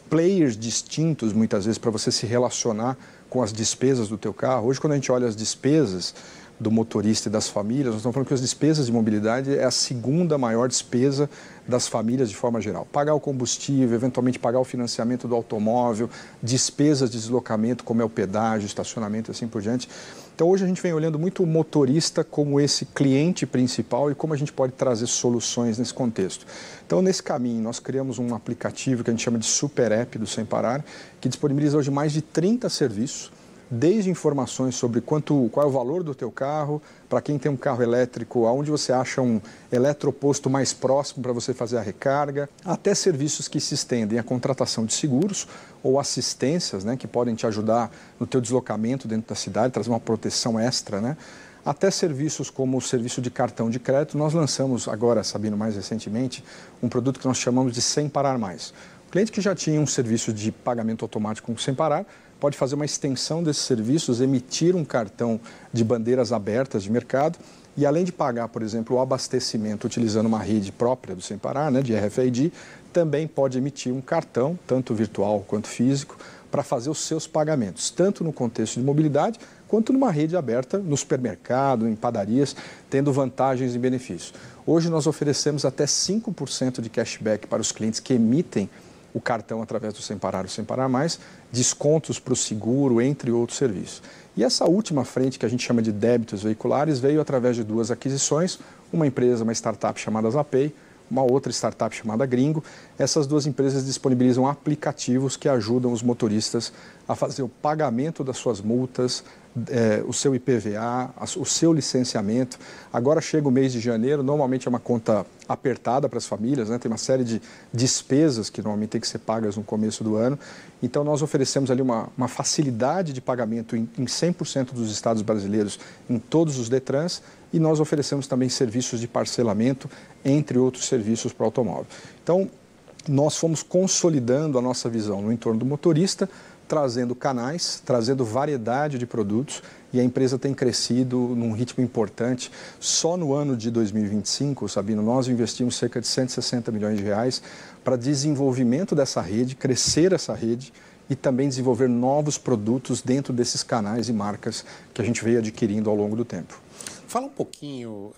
Players distintos, muitas vezes, para você se relacionar com as despesas do teu carro. Hoje, quando a gente olha as despesas do motorista e das famílias, nós estamos falando que as despesas de mobilidade é a segunda maior despesa das famílias de forma geral. Pagar o combustível, eventualmente pagar o financiamento do automóvel, despesas de deslocamento, como é o pedágio, estacionamento e assim por diante. Então, hoje a gente vem olhando muito o motorista como esse cliente principal e como a gente pode trazer soluções nesse contexto. Então, nesse caminho, nós criamos um aplicativo que a gente chama de Super App do Sem Parar, que disponibiliza hoje mais de 30 serviços, desde informações sobre qual é o valor do teu carro, para quem tem um carro elétrico, aonde você acha um eletroposto mais próximo para você fazer a recarga, até serviços que se estendem à contratação de seguros ou assistências, né, que podem te ajudar no teu deslocamento dentro da cidade, trazer uma proteção extra, né? Até serviços como o serviço de cartão de crédito. Nós lançamos agora, Sabino, mais recentemente, um produto que nós chamamos de Sem Parar Mais. O cliente que já tinha um serviço de pagamento automático com Sem Parar pode fazer uma extensão desses serviços, emitir um cartão de bandeiras abertas de mercado e, além de pagar, por exemplo, o abastecimento utilizando uma rede própria do Sem Parar, né, de RFID, também pode emitir um cartão, tanto virtual quanto físico, para fazer os seus pagamentos, tanto no contexto de mobilidade, quanto numa rede aberta, no supermercado, em padarias, tendo vantagens e benefícios. Hoje nós oferecemos até 5% de cashback para os clientes que emitem o cartão através do Sem Parar, o Sem Parar Mais, descontos para o seguro, entre outros serviços. E essa última frente, que a gente chama de débitos veiculares, veio através de 2 aquisições, uma empresa, uma startup chamada Zapay, uma outra startup chamada Gringo. Essas 2 empresas disponibilizam aplicativos que ajudam os motoristas a fazer o pagamento das suas multas, o seu IPVA, o seu licenciamento. Agora chega o mês de janeiro, normalmente é uma conta apertada para as famílias, né? Tem uma série de despesas que normalmente tem que ser pagas no começo do ano. Então, nós oferecemos ali uma facilidade de pagamento em 100% dos estados brasileiros, em todos os Detrans, e nós oferecemos também serviços de parcelamento, entre outros serviços para o automóvel. Então, nós fomos consolidando a nossa visão no entorno do motorista, trazendo canais, trazendo variedade de produtos, e a empresa tem crescido num ritmo importante. Só no ano de 2025, Sabino, nós investimos cerca de 160 milhões de reais para desenvolvimento dessa rede, crescer essa rede e também desenvolver novos produtos dentro desses canais e marcas que a gente veio adquirindo ao longo do tempo. Fala um pouquinho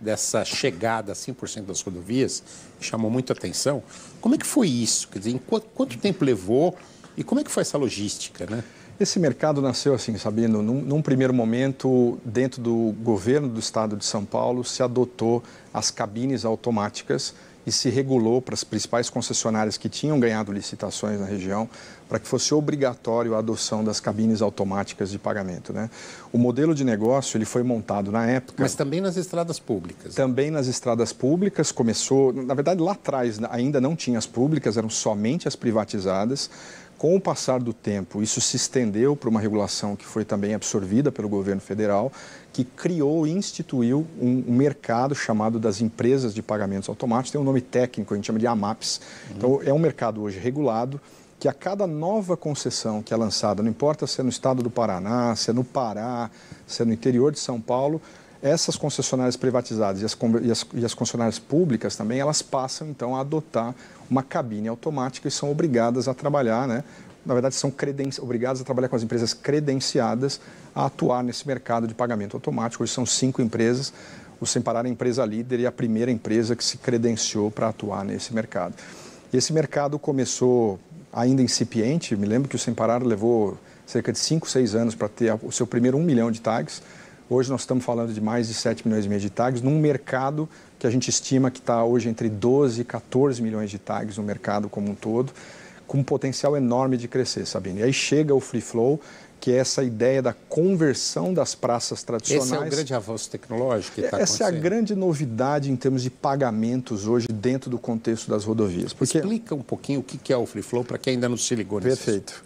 dessa chegada a 100% das rodovias, que chamou muito a atenção. Como é que foi isso? Quer dizer, quanto tempo levou e como é que foi essa logística, né? Esse mercado nasceu assim, Sabino, num primeiro momento, dentro do governo do estado de São Paulo, se adotou as cabines automáticas e se regulou para as principais concessionárias que tinham ganhado licitações na região, para que fosse obrigatório a adoção das cabines automáticas de pagamento, né? O modelo de negócio ele foi montado na época... Mas também nas estradas públicas. Também nas estradas públicas, começou... Na verdade, lá atrás ainda não tinha as públicas, eram somente as privatizadas. Com o passar do tempo, isso se estendeu para uma regulação que foi também absorvida pelo governo federal, que criou e instituiu um mercado chamado das empresas de pagamentos automáticos. Tem um nome técnico, a gente chama de AMAPs. Então, é um mercado hoje regulado, que a cada nova concessão que é lançada, não importa se é no estado do Paraná, se é no Pará, se é no interior de São Paulo, essas concessionárias privatizadas e as concessionárias públicas também, elas passam então a adotar uma cabine automática e são obrigadas a trabalhar, né? Na verdade, são obrigadas a trabalhar com as empresas credenciadas a atuar nesse mercado de pagamento automático. Hoje são 5 empresas, o Sem Parar é a empresa líder e a primeira empresa que se credenciou para atuar nesse mercado. E esse mercado começou ainda incipiente, me lembro que o Sem Parar levou cerca de 5, 6 anos para ter o seu primeiro 1 milhão de tags. Hoje nós estamos falando de mais de 7 milhões e meio de tags, num mercado que a gente estima que está hoje entre 12 e 14 milhões de tags no mercado como um todo, com um potencial enorme de crescer, Sabine. E aí chega o Free Flow, que é essa ideia da conversão das praças tradicionais. Esse é o grande avanço tecnológico que está acontecendo. Essa é a grande novidade em termos de pagamentos hoje dentro do contexto das rodovias. Porque... Explica um pouquinho o que é o Free Flow para quem ainda não se ligou nisso. Perfeito.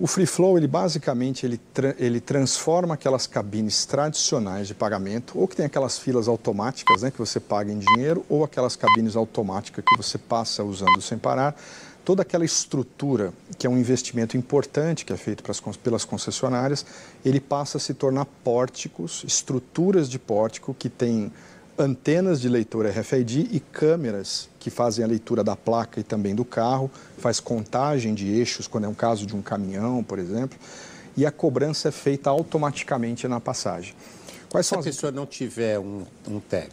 O Free Flow, ele basicamente ele transforma aquelas cabines tradicionais de pagamento, ou que tem aquelas filas automáticas, né, que você paga em dinheiro, ou aquelas cabines automáticas que você passa usando Sem Parar. Toda aquela estrutura, que é um investimento importante que é feito pelas concessionárias, ele passa a se tornar pórticos, estruturas de pórtico que têm antenas de leitor RFID e câmeras que fazem a leitura da placa e também do carro, faz contagem de eixos, quando é um caso de um caminhão, por exemplo, e a cobrança é feita automaticamente na passagem. Se a pessoa não tiver um tag?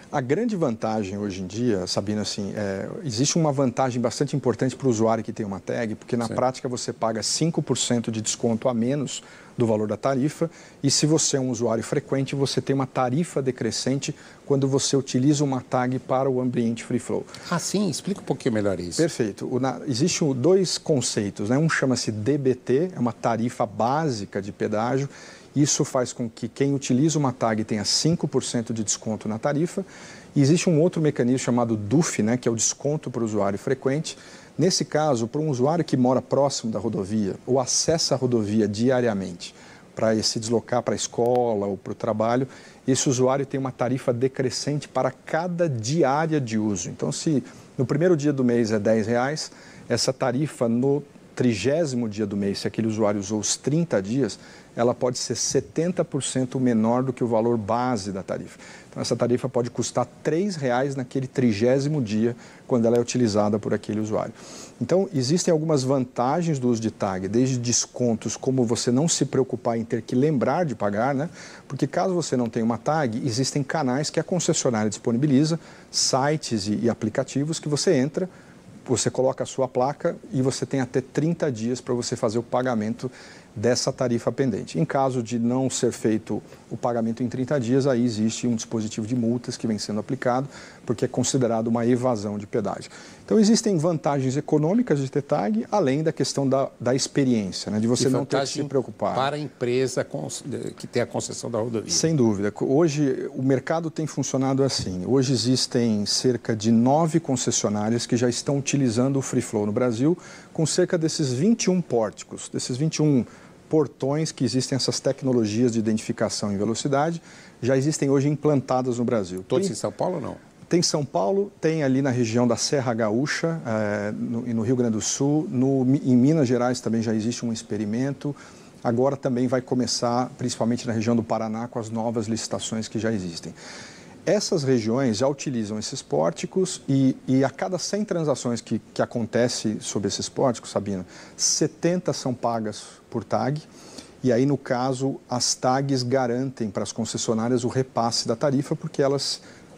A grande vantagem hoje em dia, Sabina, assim, existe uma vantagem bastante importante para o usuário que tem uma tag, porque na prática você paga 5% de desconto a menos do valor da tarifa, e se você é um usuário frequente, você tem uma tarifa decrescente quando você utiliza uma tag para o ambiente Free Flow. Ah, sim? Explica um pouquinho melhor isso. Perfeito. Existem 2 conceitos, né? Um chama-se DBT, é uma tarifa básica de pedágio. Isso faz com que quem utiliza uma tag tenha 5% de desconto na tarifa. E existe um outro mecanismo chamado DUF, né, que é o desconto para o usuário frequente. Nesse caso, para um usuário que mora próximo da rodovia ou acessa a rodovia diariamente para se deslocar para a escola ou para o trabalho, esse usuário tem uma tarifa decrescente para cada diária de uso. Então, se no primeiro dia do mês é R$10, essa tarifa no 30º dia do mês, se aquele usuário usou os 30 dias, ela pode ser 70% menor do que o valor base da tarifa. Então, essa tarifa pode custar R$3 naquele 30º dia, quando ela é utilizada por aquele usuário. Então, existem algumas vantagens do uso de tag, desde descontos, como você não se preocupar em ter que lembrar de pagar, né? Porque caso você não tenha uma tag, existem canais que a concessionária disponibiliza, sites e aplicativos que você entra, você coloca a sua placa e você tem até 30 dias para você fazer o pagamento dessa tarifa pendente. Em caso de não ser feito o pagamento em 30 dias, aí existe um dispositivo de multas que vem sendo aplicado, porque é considerado uma evasão de pedágio. Então, existem vantagens econômicas de ter tag, além da questão da experiência, né, de você não ter que se preocupar. Para a empresa que tem a concessão da rodovia. Sem dúvida. Hoje, o mercado tem funcionado assim. Hoje existem cerca de 9 concessionárias que já estão utilizando o Free Flow no Brasil, com cerca desses 21 pórticos, desses 21 portões que existem essas tecnologias de identificação em velocidade, já existem hoje implantadas no Brasil. Todos em São Paulo ou não? Tem São Paulo, tem ali na região da Serra Gaúcha, no Rio Grande do Sul, em Minas Gerais também já existe um experimento. Agora também vai começar, principalmente na região do Paraná, com as novas licitações que já existem. Essas regiões já utilizam esses pórticos e a cada 100 transações que acontece sobre esses pórticos, Sabina, 70 são pagas por tag. E aí, no caso, as tags garantem para as concessionárias o repasse da tarifa, porque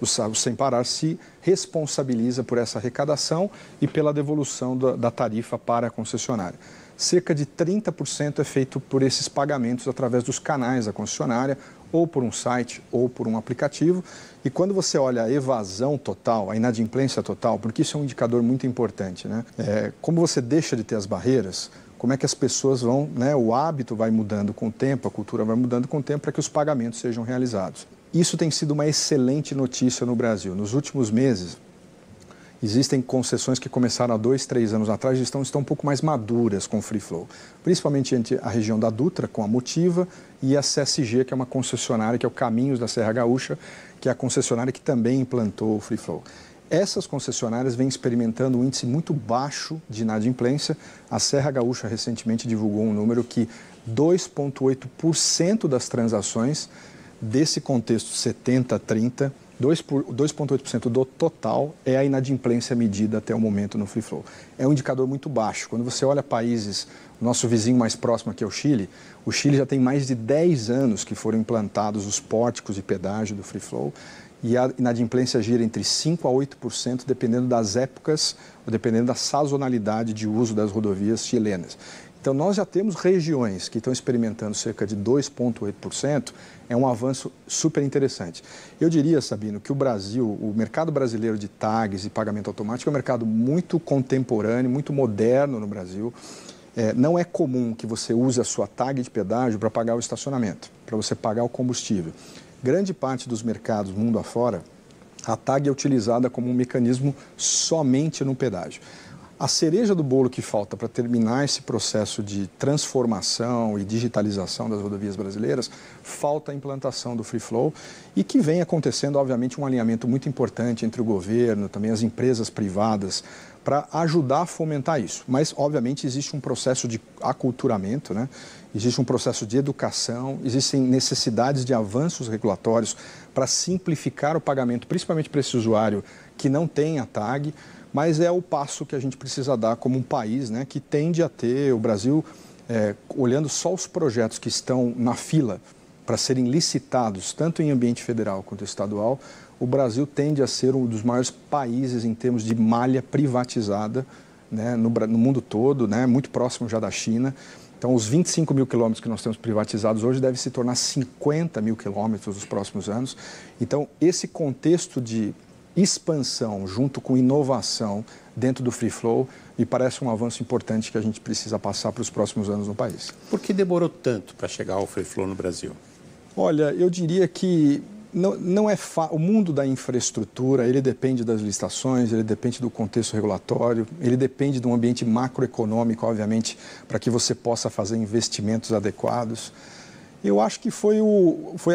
o Sem Parar se responsabiliza por essa arrecadação e pela devolução da tarifa para a concessionária. cerca de 30% é feito por esses pagamentos através dos canais da concessionária, ou por um site, ou por um aplicativo. E quando você olha a evasão total, a inadimplência total, porque isso é um indicador muito importante, né? Como você deixa de ter as barreiras, como é que as pessoas vão, né? O hábito vai mudando com o tempo, a cultura vai mudando com o tempo para que os pagamentos sejam realizados. Isso tem sido uma excelente notícia no Brasil. Nos últimos meses, existem concessões que começaram há 2, 3 anos atrás e estão um pouco mais maduras com o Free Flow. Principalmente entre a região da Dutra, com a Motiva, e a CSG, que é uma concessionária, que é o Caminhos da Serra Gaúcha, que é a concessionária que também implantou o Free Flow. Essas concessionárias vêm experimentando um índice muito baixo de inadimplência. A Serra Gaúcha recentemente divulgou um número que 2,8% das transações desse contexto 70-30, 2,8% do total é a inadimplência medida até o momento no Free Flow. É um indicador muito baixo. Quando você olha países, nosso vizinho mais próximo aqui é o Chile já tem mais de 10 anos que foram implantados os pórticos de pedágio do Free Flow e a inadimplência gira entre 5% a 8%, dependendo das épocas ou dependendo da sazonalidade de uso das rodovias chilenas. Então, nós já temos regiões que estão experimentando cerca de 2,8%, é um avanço super interessante. Eu diria, Sabino, que o mercado brasileiro de tags e pagamento automático é um mercado muito contemporâneo, muito moderno no Brasil. Não é comum que você use a sua tag de pedágio para pagar o estacionamento, para você pagar o combustível. Grande parte dos mercados mundo afora, a tag é utilizada como um mecanismo somente no pedágio. A cereja do bolo que falta para terminar esse processo de transformação e digitalização das rodovias brasileiras, falta a implantação do Free Flow e que vem acontecendo, obviamente, um alinhamento muito importante entre o governo, também as empresas privadas, para ajudar a fomentar isso. Mas, obviamente, existe um processo de aculturamento, né? Existe um processo de educação, existem necessidades de avanços regulatórios para simplificar o pagamento, principalmente para esse usuário que não tem a tag, mas é o passo que a gente precisa dar como um país, né, que tende a ter, o Brasil, olhando só os projetos que estão na fila para serem licitados, tanto em ambiente federal quanto estadual, o Brasil tende a ser um dos maiores países em termos de malha privatizada, né, no mundo todo, né, muito próximo já da China. Então, os 25 mil quilômetros que nós temos privatizados hoje devem se tornar 50 mil quilômetros nos próximos anos. Então, esse contexto de expansão junto com inovação dentro do Free Flow me parece um avanço importante que a gente precisa passar para os próximos anos no país. Por que demorou tanto para chegar ao Free Flow no Brasil? Olha, eu diria que não é o mundo da infraestrutura, ele depende das licitações, ele depende do contexto regulatório, ele depende de um ambiente macroeconômico, obviamente, para que você possa fazer investimentos adequados. Eu acho que foi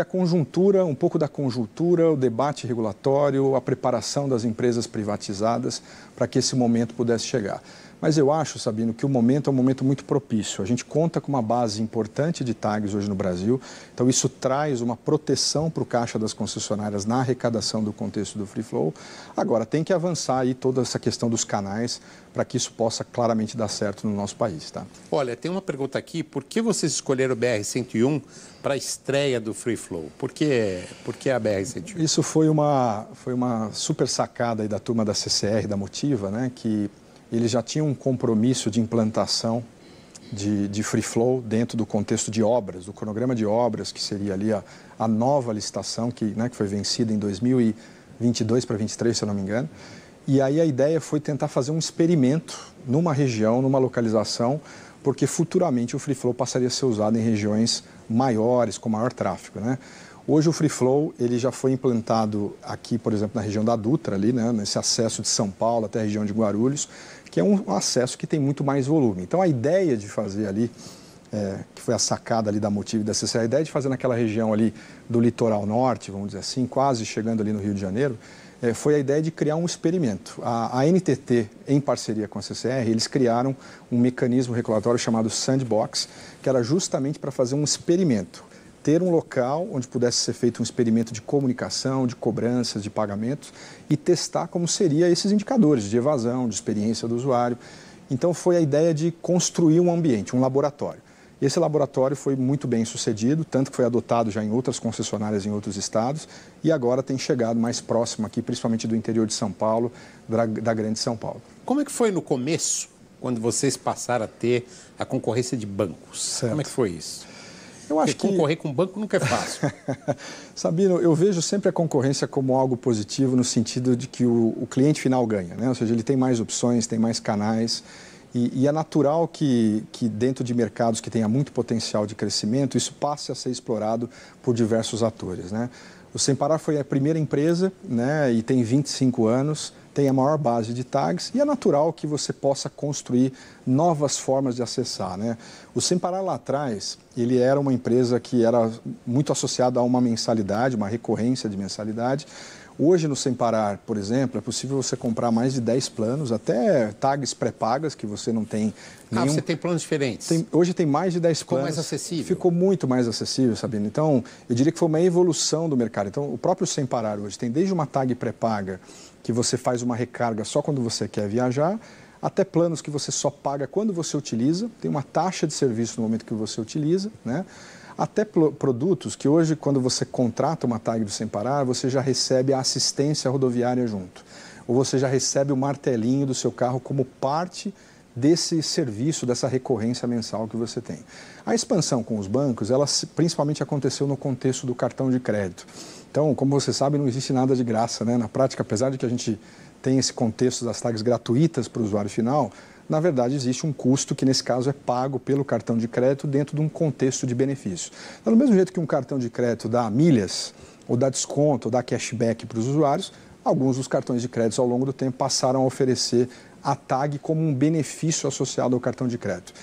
a conjuntura, um pouco da conjuntura, o debate regulatório, a preparação das empresas privatizadas para que esse momento pudesse chegar. Mas eu acho, Sabino, que o momento é um momento muito propício. A gente conta com uma base importante de tags hoje no Brasil, então isso traz uma proteção para o caixa das concessionárias na arrecadação do contexto do Free Flow. Agora, tem que avançar aí toda essa questão dos canais para que isso possa claramente dar certo no nosso país, tá? Olha, tem uma pergunta aqui, por que vocês escolheram o BR-101 para a estreia do Free Flow? Por que a BR-101? Isso foi uma super sacada aí da turma da CCR, da Motiva, né, que eles já tinham um compromisso de implantação de Free Flow dentro do contexto de obras, do cronograma de obras, que seria ali a nova licitação que foi vencida em 2022 para 2023, se eu não me engano. E aí a ideia foi tentar fazer um experimento numa região, numa localização, porque futuramente o Free Flow passaria a ser usado em regiões maiores, com maior tráfego, né? Hoje o Free Flow ele já foi implantado aqui, por exemplo, na região da Dutra, ali, né, nesse acesso de São Paulo até a região de Guarulhos, que é um acesso que tem muito mais volume. Então a ideia de fazer ali, que foi a sacada ali da Motiva e da CCR, a ideia de fazer naquela região ali do litoral norte, vamos dizer assim, quase chegando ali no Rio de Janeiro, foi a ideia de criar um experimento. A NTT, em parceria com a CCR, eles criaram um mecanismo regulatório chamado Sandbox, que era justamente para fazer um experimento. Ter um local onde pudesse ser feito um experimento de comunicação, de cobranças, de pagamentos e testar como seriam esses indicadores de evasão, de experiência do usuário. Então foi a ideia de construir um ambiente, um laboratório. Esse laboratório foi muito bem sucedido, tanto que foi adotado já em outras concessionárias em outros estados e agora tem chegado mais próximo aqui, principalmente do interior de São Paulo, da Grande São Paulo. Como é que foi no começo, quando vocês passaram a ter a concorrência de bancos. Certo. Como é que foi isso? Eu acho que concorrer com banco nunca é fácil. Sabino, eu vejo sempre a concorrência como algo positivo no sentido de que o cliente final ganha, né? Ou seja, ele tem mais opções, tem mais canais e é natural que dentro de mercados que tenha muito potencial de crescimento, isso passe a ser explorado por diversos atores, né? O Sem Parar foi a primeira empresa, né, e tem 25 anos, tem a maior base de tags e é natural que você possa construir novas formas de acessar, né? O Sem Parar lá atrás, ele era uma empresa que era muito associada a uma mensalidade, uma recorrência de mensalidade. Hoje no Sem Parar, por exemplo, é possível você comprar mais de 10 planos, até tags pré-pagas que você não tem nenhum... você tem planos diferentes? Hoje tem mais de 10 Ficou planos. mais acessível? Ficou muito mais acessível, Sabino. Então, eu diria que foi uma evolução do mercado. Então, o próprio Sem Parar hoje tem desde uma tag pré-paga, que você faz uma recarga só quando você quer viajar, até planos que você só paga quando você utiliza, tem uma taxa de serviço no momento que você utiliza, né? Até produtos que hoje, quando você contrata uma tag do Sem Parar, você já recebe a assistência rodoviária junto. Ou você já recebe o martelinho do seu carro como parte desse serviço, dessa recorrência mensal que você tem. A expansão com os bancos, ela principalmente aconteceu no contexto do cartão de crédito. Então, como você sabe, não existe nada de graça, né? Na prática, apesar de que a gente tem esse contexto das tags gratuitas para o usuário final, na verdade, existe um custo que, nesse caso, é pago pelo cartão de crédito dentro de um contexto de benefício. Então, do mesmo jeito que um cartão de crédito dá milhas, ou dá desconto, ou dá cashback para os usuários, alguns dos cartões de crédito, ao longo do tempo, passaram a oferecer a tag como um benefício associado ao cartão de crédito.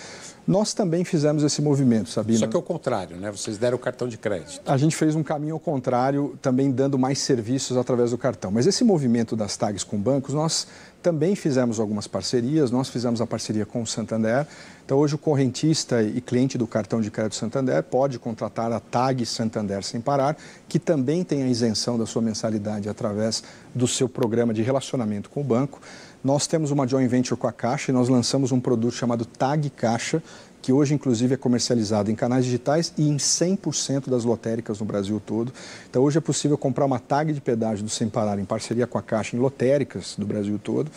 Nós também fizemos esse movimento, Sabino. Só que é o contrário, né? Vocês deram o cartão de crédito. A gente fez um caminho ao contrário, também dando mais serviços através do cartão. Mas esse movimento das tags com bancos, nós também fizemos algumas parcerias. Nós fizemos a parceria com o Santander. Então, hoje, o correntista e cliente do cartão de crédito Santander pode contratar a tag Santander Sem Parar, que também tem a isenção da sua mensalidade através do seu programa de relacionamento com o banco. Nós temos uma joint venture com a Caixa e nós lançamos um produto chamado Tag Caixa, que hoje, inclusive, é comercializado em canais digitais e em 100% das lotéricas no Brasil todo. Então, hoje é possível comprar uma tag de pedágio do Sem Parar em parceria com a Caixa em lotéricas do Brasil todo.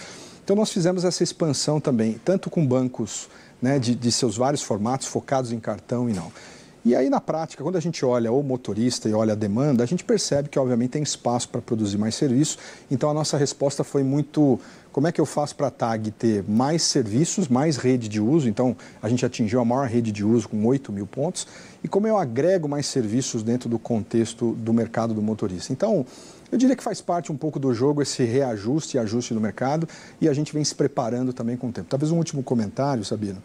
Então, nós fizemos essa expansão também, tanto com bancos, né, de seus vários formatos, focados em cartão e não. E aí, na prática, quando a gente olha o motorista e olha a demanda, a gente percebe que, obviamente, tem espaço para produzir mais serviço. Então, a nossa resposta foi muito... Como é que eu faço para a tag ter mais serviços, mais rede de uso? Então, a gente atingiu a maior rede de uso com 8 mil pontos. E como eu agrego mais serviços dentro do contexto do mercado do motorista? Então, eu diria que faz parte um pouco do jogo esse reajuste e ajuste do mercado. E a gente vem se preparando também com o tempo. Talvez um último comentário, Sabino.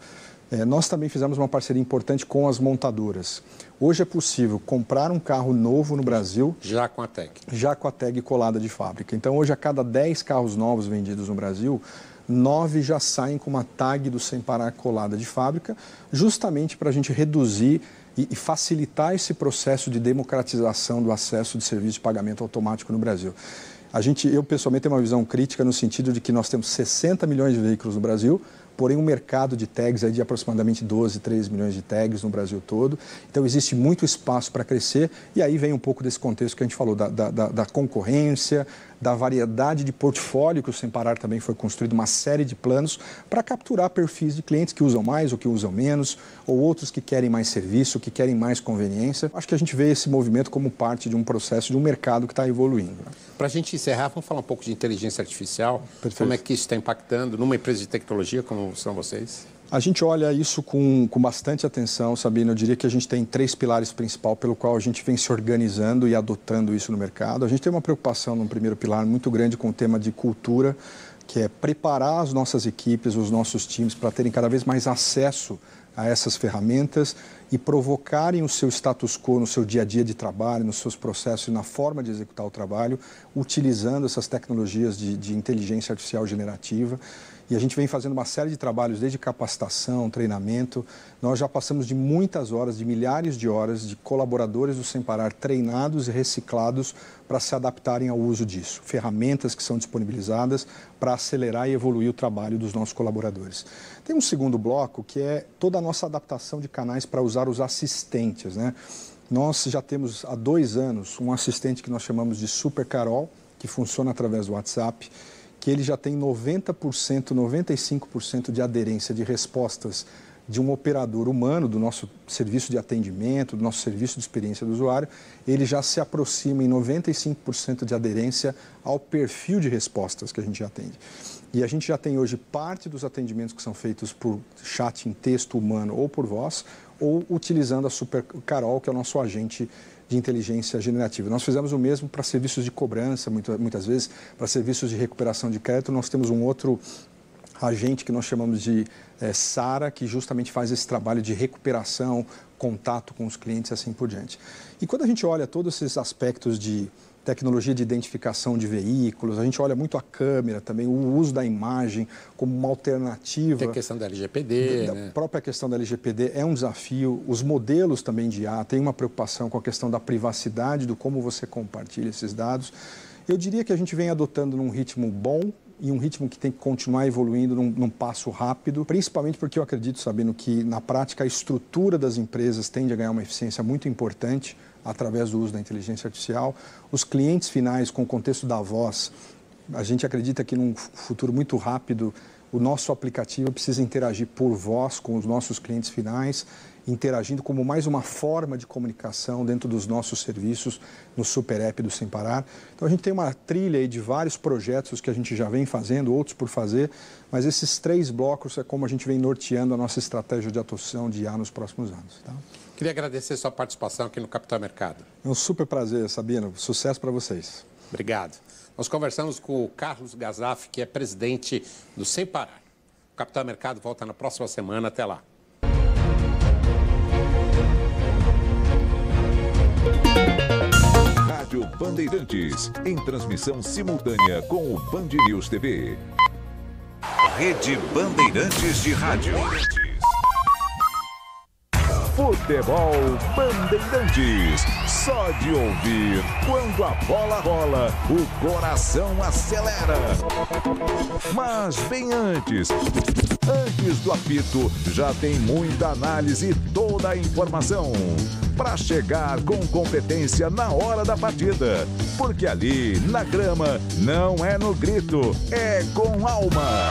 Nós também fizemos uma parceria importante com as montadoras. Hoje é possível comprar um carro novo no Brasil... Já com a tag. Já com a tag colada de fábrica. Então, hoje, a cada 10 carros novos vendidos no Brasil, 9 já saem com uma tag do Sem Parar colada de fábrica, justamente para a gente reduzir e facilitar esse processo de democratização do acesso de serviço de pagamento automático no Brasil. Eu, pessoalmente, tenho uma visão crítica no sentido de que nós temos 60 milhões de veículos no Brasil, porém um mercado de tags é de aproximadamente 12, 13 milhões de tags no Brasil todo. Então, existe muito espaço para crescer e aí vem um pouco desse contexto que a gente falou, da concorrência, da variedade de portfólio que o Sem Parar também foi construído, uma série de planos para capturar perfis de clientes que usam mais ou que usam menos, ou outros que querem mais serviço, que querem mais conveniência. Acho que a gente vê esse movimento como parte de um processo, de um mercado que está evoluindo. Para a gente encerrar, vamos falar um pouco de inteligência artificial. Perfeito. Como é que isso está impactando numa empresa de tecnologia como são vocês? A gente olha isso com bastante atenção, Sabino. Eu diria que a gente tem 3 pilares principais pelo qual a gente vem se organizando e adotando isso no mercado. A gente tem uma preocupação no primeiro pilar muito grande com o tema de cultura, que é preparar as nossas equipes, os nossos times para terem cada vez mais acesso a essas ferramentas e provocarem o seu status quo no seu dia a dia de trabalho, nos seus processos e na forma de executar o trabalho, utilizando essas tecnologias de inteligência artificial generativa. E a gente vem fazendo uma série de trabalhos, desde capacitação, treinamento. Nós já passamos de muitas horas, de milhares de horas, de colaboradores do Sem Parar treinados e reciclados para se adaptarem ao uso disso. Ferramentas que são disponibilizadas para acelerar e evoluir o trabalho dos nossos colaboradores. Tem um segundo bloco, que é toda a nossa adaptação de canais para usar os assistentes, né? Nós já temos há 2 anos um assistente que nós chamamos de Super Carol, que funciona através do WhatsApp, que ele já tem 90%, 95% de aderência de respostas de um operador humano, do nosso serviço de atendimento, do nosso serviço de experiência do usuário, ele já se aproxima em 95% de aderência ao perfil de respostas que a gente atende. E a gente já tem hoje parte dos atendimentos que são feitos por chat em texto humano ou por voz, ou utilizando a Super Carol, que é o nosso agente de inteligência generativa. Nós fizemos o mesmo para serviços de cobrança, muitas vezes, para serviços de recuperação de crédito. Nós temos um outro agente que nós chamamos de Sara, que justamente faz esse trabalho de recuperação, contato com os clientes e assim por diante. E quando a gente olha todos esses aspectos de tecnologia de identificação de veículos, a gente olha muito a câmera também, o uso da imagem como uma alternativa. Tem a questão da LGPD, A própria questão da LGPD é um desafio. Os modelos também de IA têm uma preocupação com a questão da privacidade, do como você compartilha esses dados. Eu diria que a gente vem adotando num ritmo bom e um ritmo que tem que continuar evoluindo num passo rápido, principalmente porque eu acredito, Sabino, que na prática a estrutura das empresas tende a ganhar uma eficiência muito importante através do uso da inteligência artificial. Os clientes finais, com o contexto da voz, a gente acredita que num futuro muito rápido o nosso aplicativo precisa interagir por voz com os nossos clientes finais, interagindo como mais uma forma de comunicação dentro dos nossos serviços no Super App do Sem Parar. Então a gente tem uma trilha aí de vários projetos que a gente já vem fazendo, outros por fazer, mas esses 3 blocos é como a gente vem norteando a nossa estratégia de atuação de IA nos próximos anos. Tá? Queria agradecer sua participação aqui no Capital Mercado. É um super prazer, Sabino. Sucesso para vocês. Obrigado. Nós conversamos com o Carlos Gazaf, que é presidente do Sem Parar. O Capital Mercado volta na próxima semana. Até lá. Rádio Bandeirantes, em transmissão simultânea com o Band News TV. Rede Bandeirantes de Rádio. Futebol Bandeirantes. Só de ouvir, quando a bola rola, o coração acelera. Mas bem antes do apito, já tem muita análise e toda a informação para chegar com competência na hora da partida. Porque ali, na grama, não é no grito, é com alma.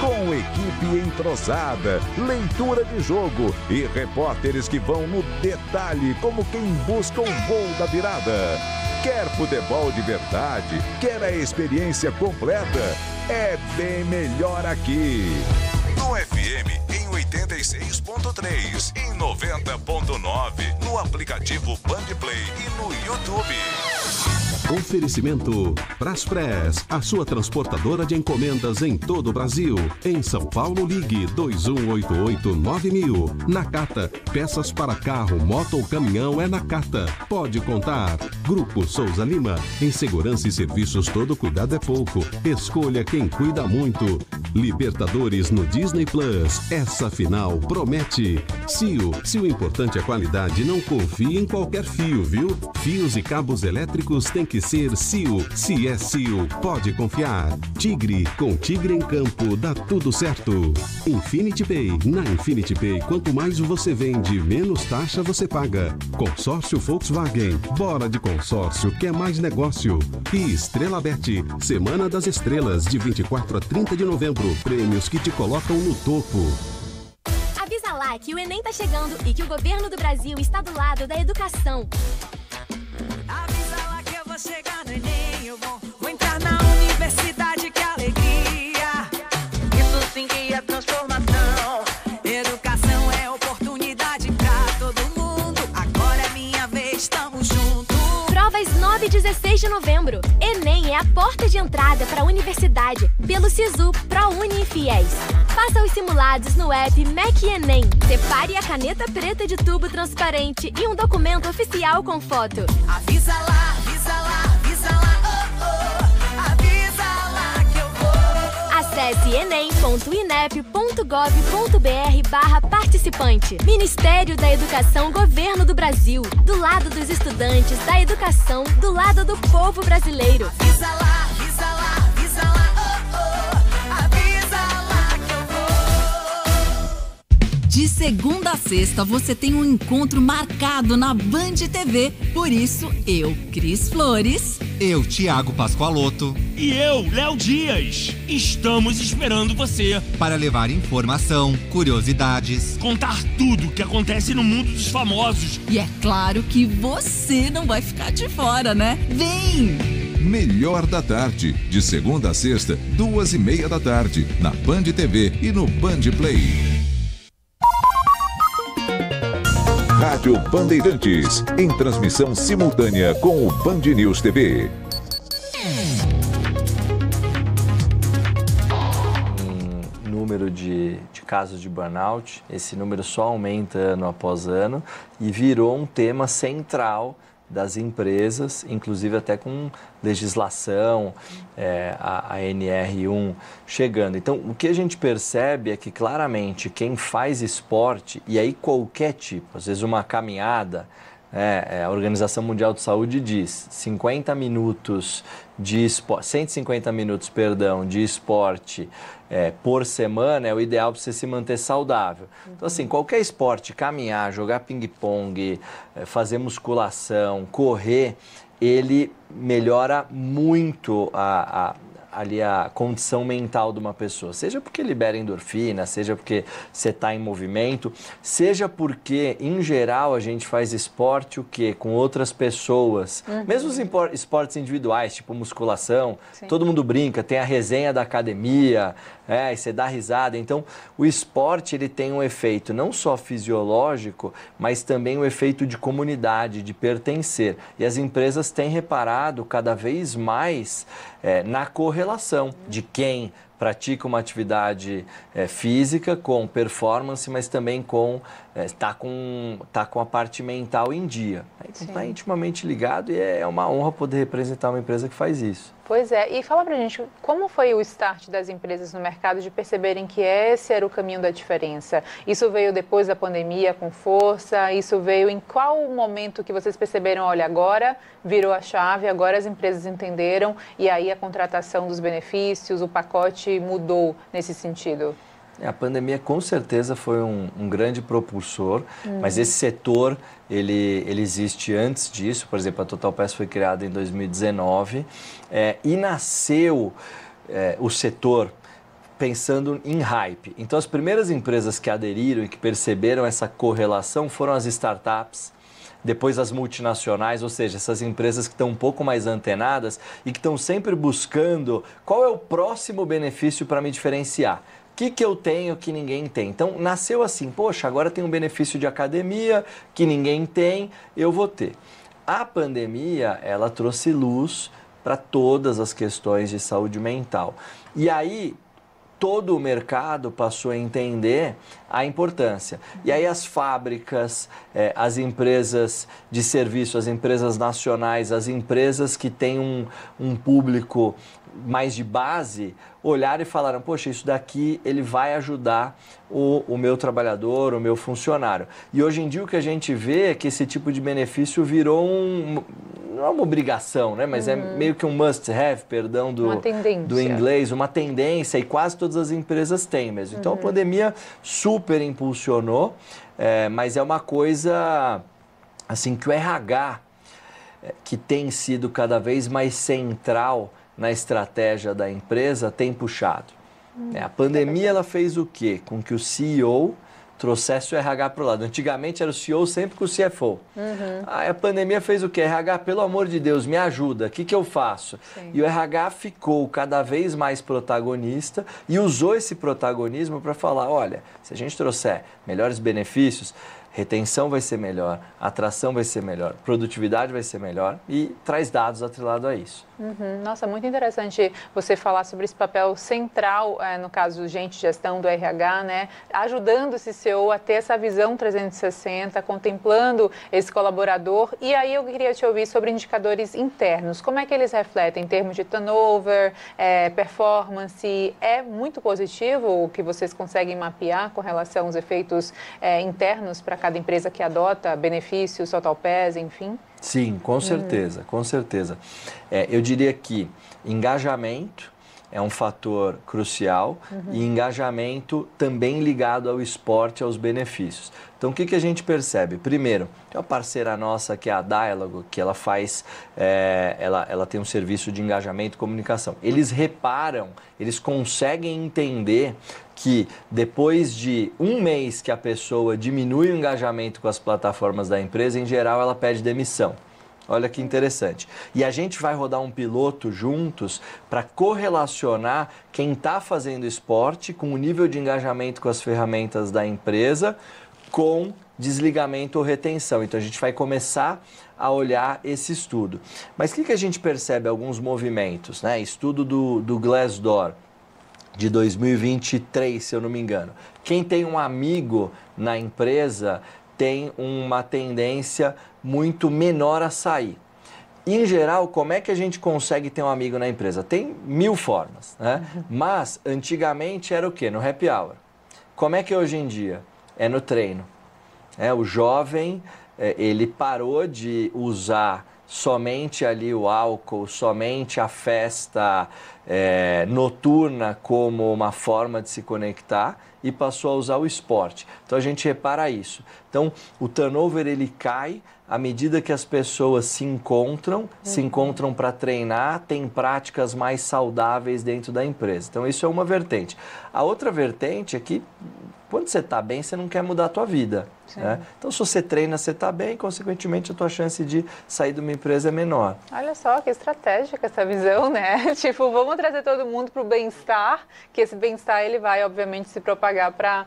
Com equipe entrosada, leitura de jogo e repórteres que vão no detalhe como quem busca o gol da virada. Quer futebol de verdade? Quer a experiência completa? É bem melhor aqui. No FM em 86.3, em 90.9, no aplicativo Bandplay e no YouTube. Oferecimento Braspress, a sua transportadora de encomendas em todo o Brasil. Em São Paulo, ligue 2188-9000. Nakata, peças para carro, moto ou caminhão é Nakata. Pode contar. Grupo Souza Lima, em segurança e serviços todo cuidado é pouco. Escolha quem cuida muito. Libertadores no Disney Plus, essa final promete. CIO, se o importante é qualidade, não confie em qualquer fio, viu? Fios e cabos elétricos tem que ser CIO. Se é CIO, pode confiar. Tigre, com Tigre em campo, dá tudo certo. Infinity Pay. Na Infinity Pay, quanto mais você vende, menos taxa você paga. Consórcio Volkswagen. Bora de consórcio, que é mais negócio. E Estrela Bet. Semana das Estrelas, de 24 a 30 de novembro. Prêmios que te colocam no topo. Avisa lá que o Enem tá chegando e que o governo do Brasil está do lado da educação. Avisa lá que eu vou chegar no Enem, eu vou entrar na universidade, que alegria. Isso sim que é transformação. Educação é oportunidade pra todo mundo. Agora é minha vez, tamo junto. Provas 9 e 16 de novembro. Enem é a porta de entrada para a universidade pelo SISU, ProUni e FIES. Faça os simulados no app MEC Enem. Separe a caneta preta de tubo transparente e um documento oficial com foto. Avisa lá, avisa lá, avisa lá, oh, oh. Avisa lá que eu vou. Acesse enem.inep.gov.br/participante. Ministério da Educação, Governo do Brasil. Do lado dos estudantes, da educação, do lado do povo brasileiro. Avisa lá, avisa lá, avisa lá, oh, oh. Avisa lá que eu vou. De segunda a sexta, você tem um encontro marcado na Band TV. Por isso, eu, Cris Flores. Eu, Thiago Pascoaloto. E eu, Léo Dias. Estamos esperando você. Para levar informação, curiosidades. Contar tudo o que acontece no mundo dos famosos. E é claro que você não vai ficar de fora, né? Vem! Melhor da Tarde, de segunda a sexta, 2h30 da tarde, na Band TV e no Band Play. Rádio Bandeirantes, em transmissão simultânea com o Band News TV. Número de casos de burnout, esse número só aumenta ano após ano e virou um tema central das empresas, inclusive até com legislação, a NR1 chegando. Então, o que a gente percebe é que claramente quem faz esporte, e aí qualquer tipo, às vezes uma caminhada, a Organização Mundial de Saúde diz 50 minutos de esporte, 150 minutos, de esporte por semana é o ideal para você se manter saudável. Então, assim, qualquer esporte, caminhar, jogar ping-pong, fazer musculação, correr, ele melhora muito ali a condição mental de uma pessoa, seja porque libera endorfina, seja porque você está em movimento, seja porque, em geral, a gente faz esporte o quê? Com outras pessoas, mesmo os esportes individuais, tipo musculação, todo mundo brinca, tem a resenha da academia, e você dá risada. Então, o esporte ele tem um efeito não só fisiológico, mas também um efeito de comunidade, de pertencer. E as empresas têm reparado cada vez mais na correlação de quem pratica uma atividade física com performance, mas também tá com a parte mental em dia. Está intimamente ligado e é uma honra poder representar uma empresa que faz isso. Pois é, e fala pra gente, como foi o start das empresas no mercado de perceberem que esse era o caminho da diferença? Isso veio depois da pandemia com força? Isso veio em qual momento que vocês perceberam, olha, agora virou a chave, agora as empresas entenderam e aí a contratação dos benefícios, o pacote mudou nesse sentido? A pandemia com certeza foi um grande propulsor, mas esse setor ele existe antes disso. Por exemplo, a Total Pass foi criada em 2019 e nasceu o setor pensando em hype. Então, as primeiras empresas que aderiram e que perceberam essa correlação foram as startups, depois as multinacionais, ou seja, essas empresas que estão um pouco mais antenadas e que estão sempre buscando qual é o próximo benefício para me diferenciar. O que eu tenho que ninguém tem? Então, nasceu assim, poxa, agora tem um benefício de academia que ninguém tem, eu vou ter. A pandemia, ela trouxe luz para todas as questões de saúde mental. E aí, todo o mercado passou a entender a importância. E aí as fábricas, as empresas de serviço, as empresas nacionais, as empresas que têm um público mais de base, olharam e falaram, poxa, isso daqui ele vai ajudar o meu trabalhador, o meu funcionário. E hoje em dia o que a gente vê é que esse tipo de benefício virou não é uma obrigação, né? Mas é meio que um must have, perdão do inglês, uma tendência, e quase todas as empresas têm mesmo. Então a pandemia super impulsionou, mas é uma coisa assim que o RH, que tem sido cada vez mais central na estratégia da empresa, tem puxado. A pandemia ela fez o quê? Com que o CEO trouxesse o RH para o lado. Antigamente era o CEO sempre com o CFO. A pandemia fez o quê? RH, pelo amor de Deus, me ajuda, o que eu faço? Sim. E o RH ficou cada vez mais protagonista e usou esse protagonismo para falar, olha, se a gente trouxer melhores benefícios, retenção vai ser melhor, atração vai ser melhor, produtividade vai ser melhor e traz dados atrelados a isso. Nossa, muito interessante você falar sobre esse papel central, no caso do gente gestão do RH, né? Ajudando esse CEO a ter essa visão 360, contemplando esse colaborador. E aí eu queria te ouvir sobre indicadores internos. Como é que eles refletem em termos de turnover, performance? É muito positivo o que vocês conseguem mapear com relação aos efeitos internos para cada empresa que adota benefícios, Total Pass, enfim? Sim, com certeza, com certeza. Eu diria que engajamento é um fator crucial e engajamento também ligado ao esporte, aos benefícios. Então, o que a gente percebe? Primeiro, tem uma parceira nossa que é a Dialogo, que ela faz, ela tem um serviço de engajamento e comunicação. Eles reparam, eles conseguem entender que depois de um mês que a pessoa diminui o engajamento com as plataformas da empresa, em geral ela pede demissão. Olha que interessante. E a gente vai rodar um piloto juntos para correlacionar quem está fazendo esporte com o nível de engajamento com as ferramentas da empresa com desligamento ou retenção. Então a gente vai começar a olhar esse estudo. Mas o que a gente percebe? Alguns movimentos, né? Estudo do Glassdoor de 2023, se eu não me engano. Quem tem um amigo na empresa tem uma tendência muito menor a sair. Em geral, como é que a gente consegue ter um amigo na empresa? Tem 1000 formas, né? Mas, antigamente era o quê? No happy hour. Como é que é hoje em dia? É no treino. O jovem, ele parou de usar somente ali o álcool, somente a festa noturna como uma forma de se conectar e passou a usar o esporte. Então a gente repara isso. Então o turnover ele cai à medida que as pessoas se encontram para treinar, tem práticas mais saudáveis dentro da empresa. Então isso é uma vertente. A outra vertente é que quando você está bem, você não quer mudar a tua vida. Né? Então, se você treina, você está bem, consequentemente, a tua chance de sair de uma empresa é menor. Olha só, que estratégica essa visão, né? Tipo, vamos trazer todo mundo para o bem-estar, que esse bem-estar, ele vai, obviamente, se propagar para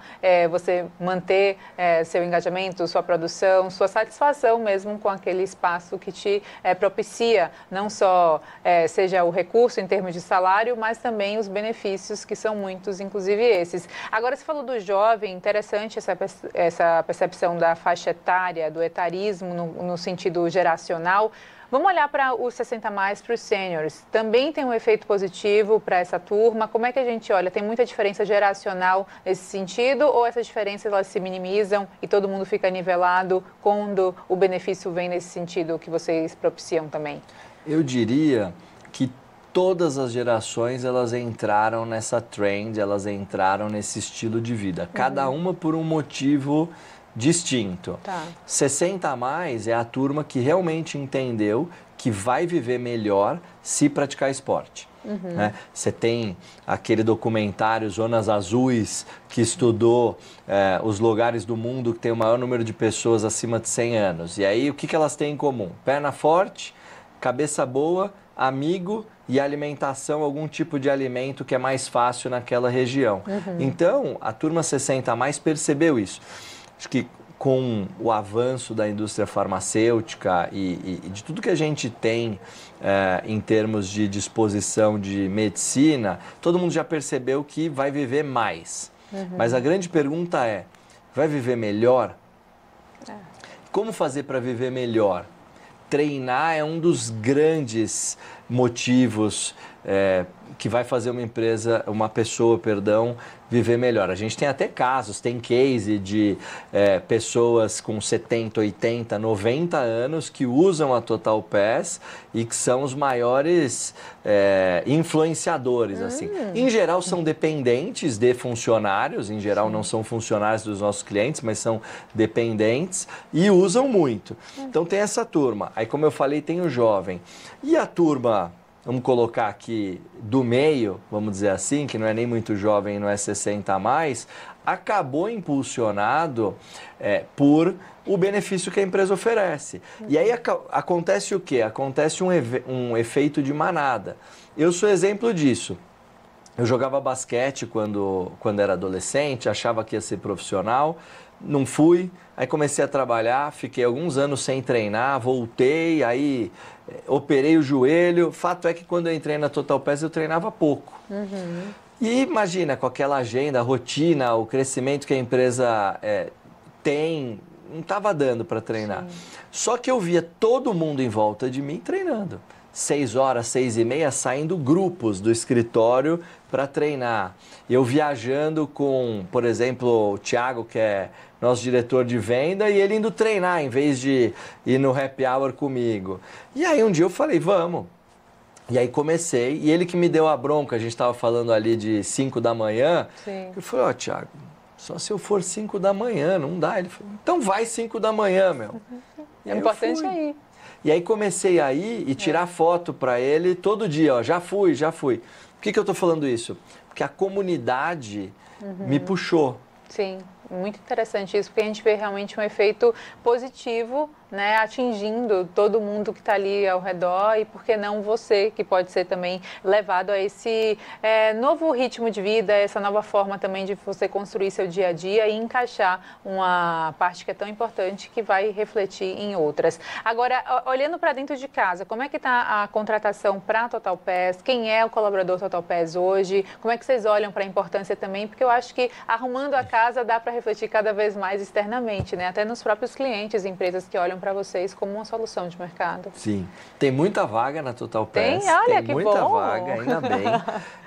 você manter seu engajamento, sua produção, sua satisfação mesmo com aquele espaço que te propicia, não só seja o recurso em termos de salário, mas também os benefícios, que são muitos, inclusive esses. Agora, você falou do jovem, interessante essa percepção da faixa etária, do etarismo no sentido geracional. Vamos olhar para os 60 mais, para os seniors. Também tem um efeito positivo para essa turma? Como é que a gente olha? Tem muita diferença geracional nesse sentido ou essas diferenças elas se minimizam e todo mundo fica nivelado quando o benefício vem nesse sentido que vocês propiciam também? Eu diria que todas as gerações elas entraram nessa trend, elas entraram nesse estilo de vida. Cada uma por um motivo distinto. 60 a mais é a turma que realmente entendeu que vai viver melhor se praticar esporte. Né? Você tem aquele documentário Zonas Azuis, que estudou os lugares do mundo que tem o maior número de pessoas acima de 100 anos. E aí, o que elas têm em comum? Perna forte, cabeça boa, amigo e alimentação, algum tipo de alimento que é mais fácil naquela região. Então, a turma 60 a mais percebeu isso. Acho que com o avanço da indústria farmacêutica e de tudo que a gente tem em termos de disposição de medicina, todo mundo já percebeu que vai viver mais. Mas a grande pergunta é, vai viver melhor? Como fazer para viver melhor? Treinar é um dos grandes motivos que vai fazer uma pessoa, viver melhor. A gente tem até casos, tem case de pessoas com 70, 80, 90 anos que usam a Total Pass e que são os maiores influenciadores. Assim. Em geral, são dependentes de funcionários, em geral não são funcionários dos nossos clientes, mas são dependentes e usam muito. Então tem essa turma. Aí, como eu falei, tem o jovem. E a turma, vamos colocar aqui do meio, vamos dizer assim, que não é nem muito jovem, não é 60 a mais, acabou impulsionado por o benefício que a empresa oferece. E aí acontece o quê? Acontece um efeito de manada. Eu sou exemplo disso. Eu jogava basquete quando era adolescente, achava que ia ser profissional, não fui, aí comecei a trabalhar, fiquei alguns anos sem treinar, voltei, aí operei o joelho. Fato é que quando eu entrei na Total Pass eu treinava pouco. E imagina, com aquela agenda, a rotina, o crescimento que a empresa tem, não estava dando para treinar. Só que eu via todo mundo em volta de mim treinando. 6 horas, 6h30, saindo grupos do escritório para treinar. Eu viajando com, por exemplo, o Thiago, que é nosso diretor de venda, e ele indo treinar em vez de ir no happy hour comigo. E aí um dia eu falei, vamos. E aí comecei, e ele que me deu a bronca, a gente estava falando ali de 5 da manhã, ele falou, Thiago, só se eu for 5 da manhã, não dá. Ele falou, então vai 5 da manhã, meu. É importante aí. E aí comecei a ir e tirar foto para ele todo dia, ó, já fui. Por que eu estou falando isso? Porque a comunidade me puxou. Sim, muito interessante isso, porque a gente vê realmente um efeito positivo, né, atingindo todo mundo que está ali ao redor e, por que não, você, que pode ser também levado a esse novo ritmo de vida, essa nova forma também de você construir seu dia a dia e encaixar uma parte que é tão importante que vai refletir em outras. Agora, olhando para dentro de casa, como é que está a contratação para a Total Pass? Quem é o colaborador Total Pass hoje? Como é que vocês olham para a importância também? Porque eu acho que arrumando a casa dá para refletir cada vez mais externamente, né? Até nos próprios clientes, empresas que olham para vocês como uma solução de mercado. Sim. Tem muita vaga na Total Pass. Tem? Olha, que muita bom. vaga, ainda bem.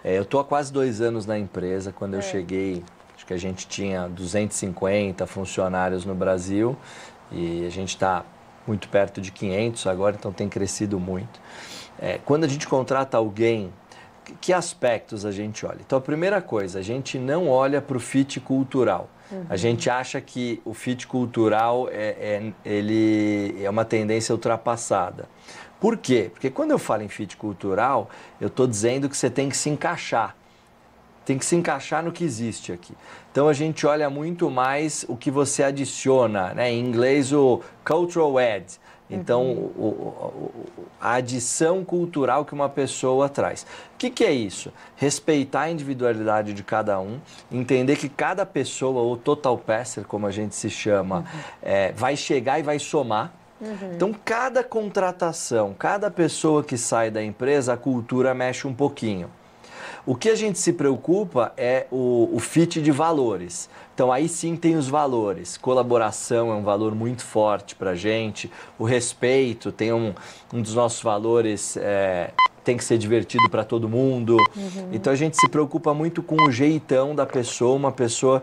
Eu estou há quase 2 anos na empresa. Quando eu cheguei, acho que a gente tinha 250 funcionários no Brasil e a gente está muito perto de 500 agora, então tem crescido muito. Quando a gente contrata alguém, que aspectos a gente olha? Então, a primeira coisa, a gente não olha para o fit cultural. A gente acha que o fit cultural ele é uma tendência ultrapassada. Por quê? Porque quando eu falo em fit cultural, eu estou dizendo que você tem que se encaixar. Tem que se encaixar no que existe aqui. Então, a gente olha muito mais o que você adiciona, né? Em inglês, o cultural add. Então, a adição cultural que uma pessoa traz. O que é isso? Respeitar a individualidade de cada um, entender que cada pessoa, ou Total Passer, como a gente se chama, vai chegar e vai somar. Então, cada contratação, cada pessoa que sai da empresa, a cultura mexe um pouquinho. O que a gente se preocupa é o fit de valores. Então, aí sim tem os valores. Colaboração é um valor muito forte para a gente. O respeito tem um dos nossos valores, tem que ser divertido para todo mundo. Então, a gente se preocupa muito com o jeitão da pessoa, uma pessoa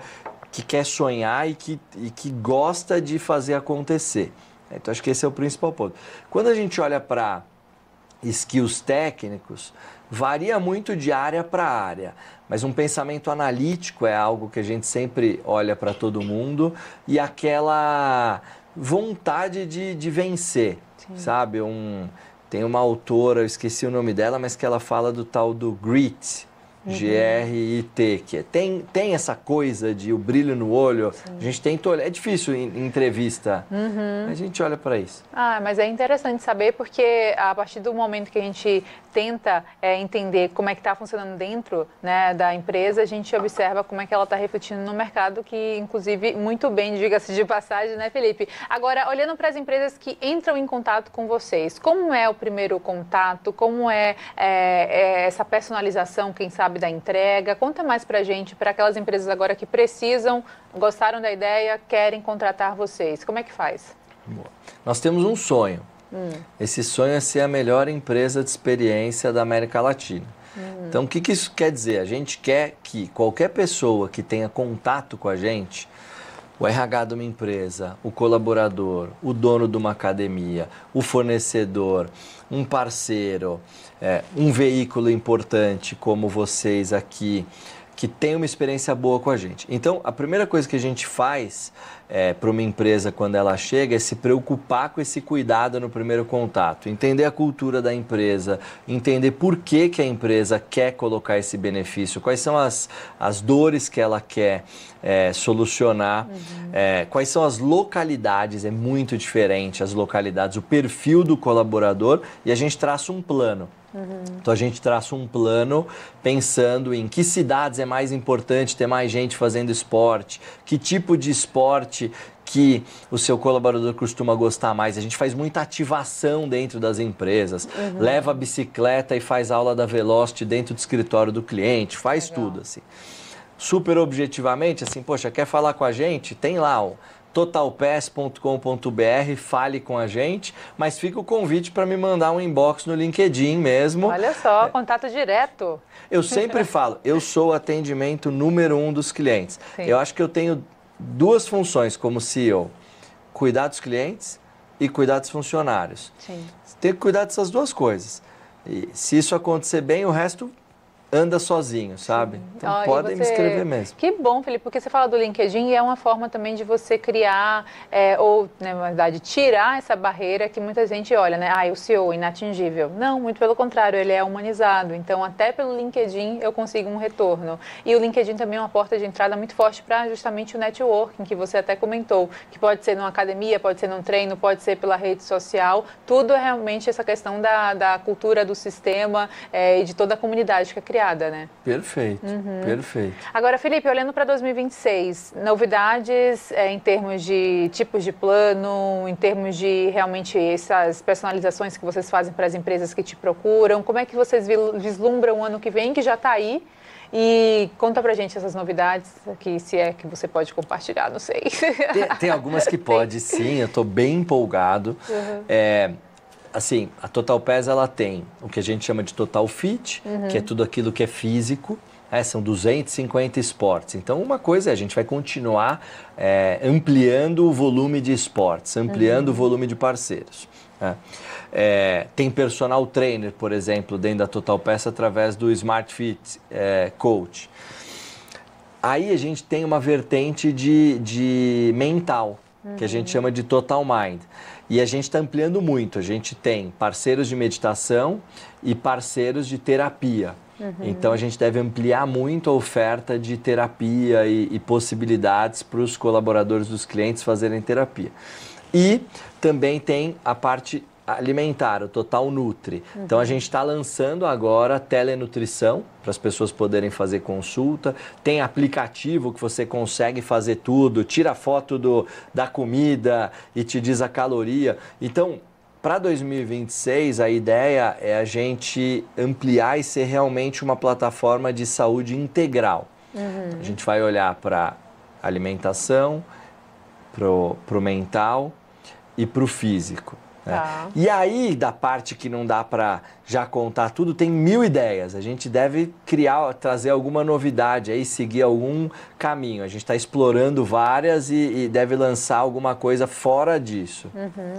que quer sonhar e que gosta de fazer acontecer. Então, acho que esse é o principal ponto. Quando a gente olha para skills técnicos, varia muito de área para área, mas um pensamento analítico é algo que a gente sempre olha para todo mundo e aquela vontade de vencer, sabe? Tem uma autora, eu esqueci o nome dela, mas que ela fala do tal do grit, G-R-I-T, que tem essa coisa de o brilho no olho. A gente tenta olhar, é difícil em entrevista, a gente olha para isso. Mas é interessante saber, porque a partir do momento que a gente tenta entender como é que está funcionando dentro, né, da empresa, a gente observa como é que ela está refletindo no mercado, que inclusive muito bem, diga-se de passagem, né, Felipe? Agora, olhando para as empresas que entram em contato com vocês, como é o primeiro contato, como é essa personalização, quem sabe, da entrega? Conta mais pra gente, para aquelas empresas agora que precisam, gostaram da ideia, querem contratar vocês. Como é que faz? Boa. Nós temos um sonho. Esse sonho é ser a melhor empresa de experiência da América Latina. Então, o que isso quer dizer? A gente quer que qualquer pessoa que tenha contato com a gente, o RH de uma empresa, o colaborador, o dono de uma academia, o fornecedor, um parceiro, um veículo importante como vocês aqui, que tem uma experiência boa com a gente. Então, a primeira coisa que a gente faz para uma empresa quando ela chega é se preocupar com esse cuidado no primeiro contato, entender a cultura da empresa, entender por que a empresa quer colocar esse benefício, quais são as dores que ela quer solucionar, quais são as localidades, é muito diferente as localidades, o perfil do colaborador, e a gente traça um plano. Então, a gente traça um plano pensando em que cidades é mais importante ter mais gente fazendo esporte, que tipo de esporte que o seu colaborador costuma gostar mais. A gente faz muita ativação dentro das empresas, leva a bicicleta e faz aula da Velocity dentro do escritório do cliente, faz tudo assim. Super objetivamente, assim, poxa, quer falar com a gente? Tem lá o totalpass.com.br, fale com a gente, mas fica o convite para me mandar um inbox no LinkedIn mesmo. Olha só, contato direto. Eu sempre falo, eu sou o atendimento número 1 dos clientes. Sim. Eu acho que eu tenho 2 funções como CEO, cuidar dos clientes e cuidar dos funcionários. Sim. Você tem que cuidar dessas 2 coisas. E se isso acontecer bem, o resto anda sozinho, sabe? Então podem me escrever mesmo. Que bom, Felipe, porque você fala do LinkedIn e é uma forma também de você criar ou, na verdade, tirar essa barreira que muita gente olha, né? O CEO inatingível. Não, muito pelo contrário, ele é humanizado. Então, até pelo LinkedIn eu consigo um retorno. E o LinkedIn também é uma porta de entrada muito forte para justamente o networking, que você até comentou, que pode ser numa academia, pode ser num treino, pode ser pela rede social. Tudo é realmente essa questão da cultura, do sistema e de toda a comunidade que é criada. Né? Perfeito, perfeito. Agora, Felipe, olhando para 2026, novidades em termos de tipos de plano, em termos de realmente essas personalizações que vocês fazem para as empresas que te procuram, como é que vocês vislumbram o ano que vem, que já está aí? E conta pra gente essas novidades, que se é que você pode compartilhar, não sei. Tem algumas que pode, sim, eu estou bem empolgado. Assim, a Total Pass, ela tem o que a gente chama de Total Fit, que é tudo aquilo que é físico, são 250 esportes. Então, uma coisa é, a gente vai continuar ampliando o volume de esportes, ampliando o volume de parceiros. Tem personal trainer, por exemplo, dentro da Total Pass, através do Smart Fit Coach. Aí a gente tem uma vertente de mental, que a gente chama de Total Mind. E a gente está ampliando muito. A gente tem parceiros de meditação e parceiros de terapia. Então, a gente deve ampliar muito a oferta de terapia e possibilidades para os colaboradores dos clientes fazerem terapia. E também tem a parte alimentar, o Total Nutri. Então, a gente está lançando agora telenutrição para as pessoas poderem fazer consulta. Tem aplicativo que você consegue fazer tudo, tira foto da comida e te diz a caloria. Então, para 2026, a ideia é a gente ampliar e ser realmente uma plataforma de saúde integral. A gente vai olhar para alimentação, para o mental e para o físico. E aí, da parte que não dá para já contar tudo, tem 1000 ideias. A gente deve trazer alguma novidade, aí seguir algum caminho. A gente está explorando várias e deve lançar alguma coisa fora disso.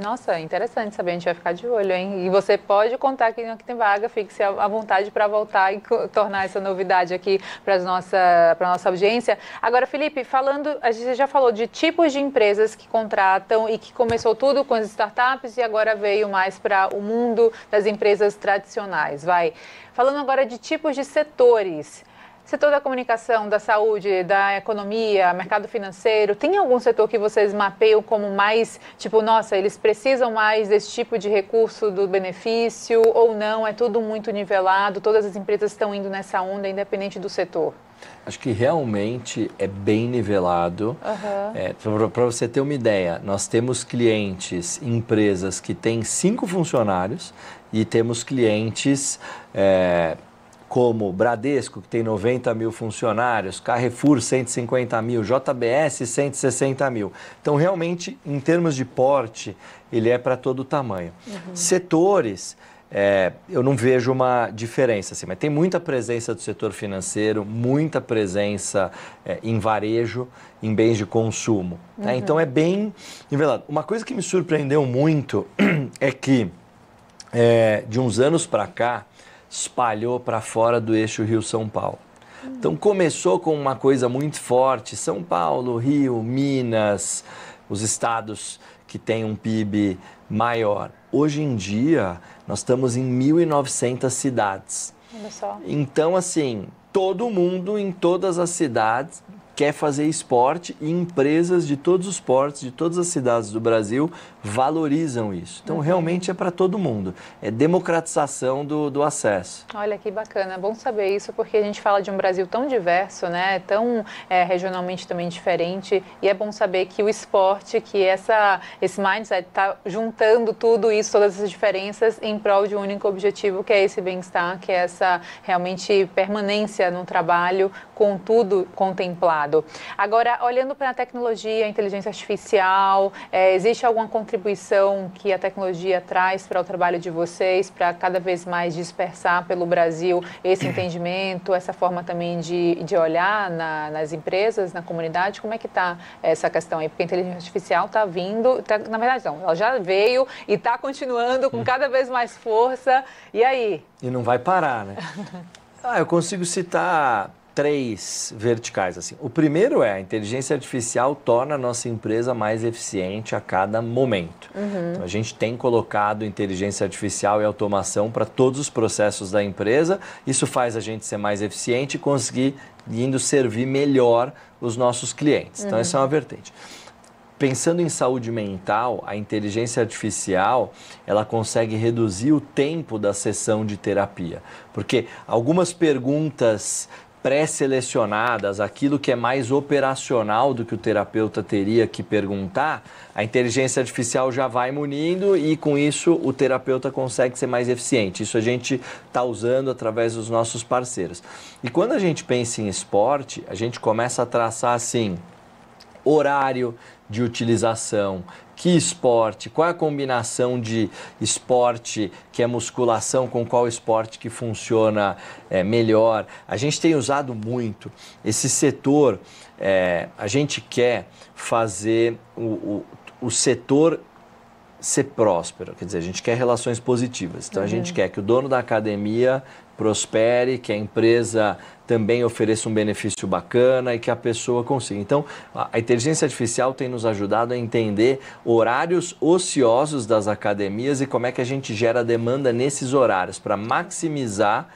Nossa, interessante saber, a gente vai ficar de olho, hein? E você pode contar que aqui tem vaga, fique-se à vontade para voltar e tornar essa novidade aqui para a nossa audiência. Agora, Felipe, a gente já falou de tipos de empresas que contratam e que começou tudo com as startups e agora veio mais para o mundo das empresas tradicionais. Falando agora de tipos de setores. Setor da comunicação, da saúde, da economia, mercado financeiro, tem algum setor que vocês mapeiam como mais, tipo, nossa, eles precisam mais desse tipo de recurso do benefício ou não? É tudo muito nivelado, todas as empresas estão indo nessa onda, independente do setor? Acho que realmente é bem nivelado. Para você ter uma ideia, nós temos clientes, empresas que têm 5 funcionários e temos clientes como Bradesco, que tem 90 mil funcionários, Carrefour, 150 mil, JBS, 160 mil. Então, realmente, em termos de porte, ele é para todo tamanho. Setores... eu não vejo uma diferença, assim, mas tem muita presença do setor financeiro, muita presença em varejo, em bens de consumo. Né? Então, é bem nivelado. Uma coisa que me surpreendeu muito é que, de uns anos para cá, espalhou para fora do eixo Rio-São Paulo. Então, começou com uma coisa muito forte, São Paulo, Rio, Minas, os estados que têm um PIB maior. Hoje em dia, nós estamos em 1.900 cidades. Olha só. Então, assim, todo mundo em todas as cidades quer fazer esporte e empresas de todos os portos, de todas as cidades do Brasil, valorizam isso. Então, realmente é para todo mundo. É democratização do acesso. Olha que bacana. É bom saber isso, porque a gente fala de um Brasil tão diverso, né? Tão regionalmente também diferente. E é bom saber que o esporte, que esse mindset está juntando tudo isso, todas essas diferenças, em prol de um único objetivo, que é esse bem-estar, que é essa realmente permanência no trabalho, com tudo contemplado. combinado. Agora, olhando para a tecnologia, a inteligência artificial, existe alguma contribuição que a tecnologia traz para o trabalho de vocês, para cada vez mais dispersar pelo Brasil esse entendimento, essa forma também de olhar nas empresas, na comunidade? Como é que está essa questão aí? Porque a inteligência artificial está vindo, na verdade não, ela já veio e está continuando com cada vez mais força. E aí? E não vai parar, né? Eu consigo citar 3 verticais, assim. O primeiro a inteligência artificial torna a nossa empresa mais eficiente a cada momento. Então, a gente tem colocado inteligência artificial e automação para todos os processos da empresa. Isso faz a gente ser mais eficiente e conseguir indo servir melhor os nossos clientes. Então, essa é uma vertente. Pensando em saúde mental, a inteligência artificial, ela consegue reduzir o tempo da sessão de terapia. Porque algumas perguntas pré-selecionadas, aquilo que é mais operacional do que o terapeuta teria que perguntar, a inteligência artificial já vai munindo e com isso o terapeuta consegue ser mais eficiente. Isso a gente está usando através dos nossos parceiros. E quando a gente pensa em esporte, a gente começa a traçar assim, horário de utilização, que esporte, qual é a combinação de esporte que é musculação com qual esporte que funciona melhor. A gente tem usado muito esse setor, a gente quer fazer o setor ser próspero, quer dizer, a gente quer relações positivas. Então a gente quer que o dono da academia prospere, que a empresa também ofereça um benefício bacana e que a pessoa consiga. Então, a inteligência artificial tem nos ajudado a entender horários ociosos das academias e como é que a gente gera demanda nesses horários para maximizar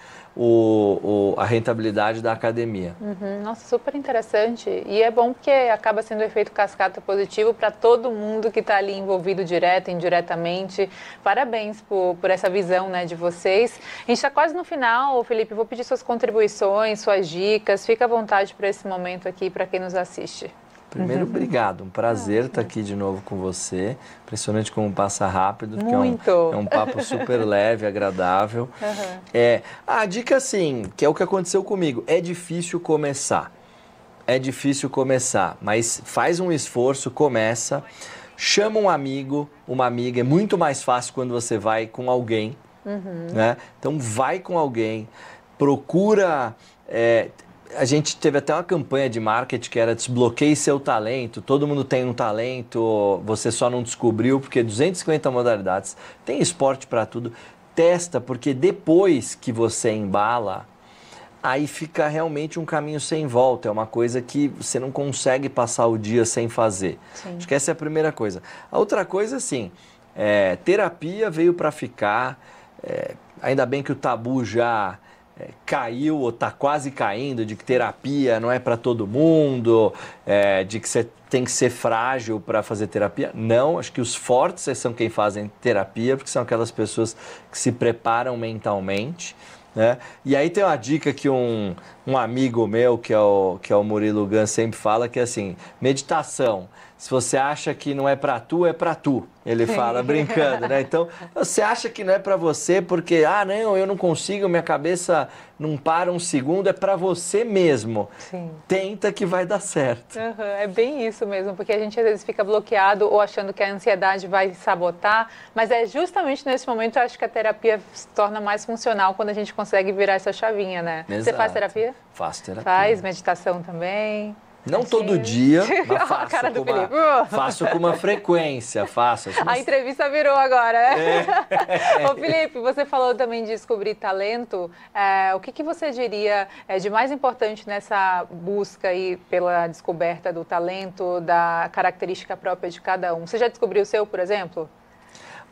a rentabilidade da academia. Nossa, super interessante. E é bom porque acaba sendo um efeito cascata positivo para todo mundo que está ali envolvido direto e indiretamente. Parabéns por essa visão, né, de vocês. A gente está quase no final, Felipe. Vou pedir suas contribuições, suas dicas. Fica à vontade para esse momento aqui, para quem nos assiste. Primeiro, obrigado. Um prazer estar aqui de novo com você. Impressionante como passa rápido, porque é um papo super leve, agradável. A dica, assim, que é o que aconteceu comigo, é difícil começar. É difícil começar, mas faz um esforço, começa, chama um amigo, uma amiga. É muito mais fácil quando você vai com alguém, né? Então, vai com alguém, procura... A gente teve até uma campanha de marketing que era desbloqueie seu talento, todo mundo tem um talento, você só não descobriu, porque 250 modalidades, tem esporte para tudo, testa, porque depois que você embala, aí fica realmente um caminho sem volta, é uma coisa que você não consegue passar o dia sem fazer. Acho que essa é a primeira coisa. A outra coisa, assim, terapia veio para ficar, ainda bem que o tabu já... caiu ou está quase caindo, de que terapia não é para todo mundo, de que você tem que ser frágil para fazer terapia. Não, acho que os fortes são quem fazem terapia, porque são aquelas pessoas que se preparam mentalmente, né? E aí tem uma dica que um amigo meu, que é o Murilo Gun, sempre fala, que é assim, meditação. Se você acha que não é para tu, é para tu. Ele fala brincando, né? Então, você acha que não é para você porque, não, eu não consigo, minha cabeça não para um segundo, é para você mesmo. Tenta que vai dar certo. É bem isso mesmo, porque a gente às vezes fica bloqueado ou achando que a ansiedade vai sabotar, mas é justamente nesse momento eu acho que a terapia se torna mais funcional quando a gente consegue virar essa chavinha, né? Exato. Você faz terapia? Faço terapia. Faz meditação também? Não todo dia, mas faço com uma frequência, faço. A entrevista virou agora, né? Ô Felipe, você falou também de descobrir talento. O que você diria de mais importante nessa busca aí pela descoberta do talento, da característica própria de cada um? Você já descobriu o seu, por exemplo?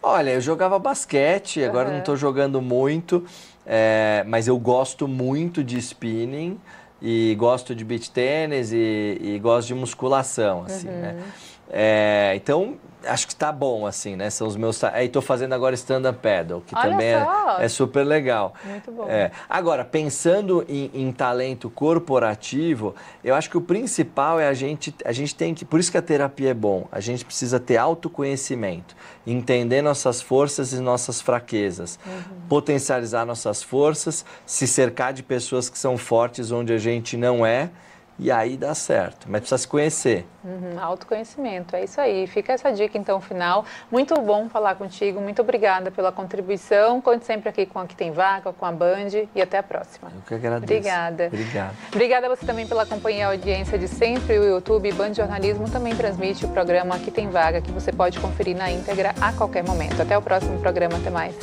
Olha, eu jogava basquete, agora não estou jogando muito, mas eu gosto muito de spinning. E gosto de beach tênis e gosto de musculação, assim, né? Então, acho que tá bom, assim, né? São os meus... E tô fazendo agora stand-up paddle, que também é super legal. Muito bom. Agora, pensando em talento corporativo, eu acho que o principal é a gente tem que... Por isso que a terapia é bom. A gente precisa ter autoconhecimento, entender nossas forças e nossas fraquezas, potencializar nossas forças, se cercar de pessoas que são fortes onde a gente não é, e aí dá certo, mas precisa se conhecer. Autoconhecimento, é isso aí. Fica essa dica então final. Muito bom falar contigo, muito obrigada pela contribuição. Conte sempre aqui com a Aqui Tem Vaga, com a Band e até a próxima. Eu que agradeço. Obrigada. Obrigado. Obrigada a você também pela companhia e audiência de sempre. O YouTube Band Jornalismo também transmite o programa Aqui Tem Vaga, que você pode conferir na íntegra a qualquer momento. Até o próximo programa, até mais.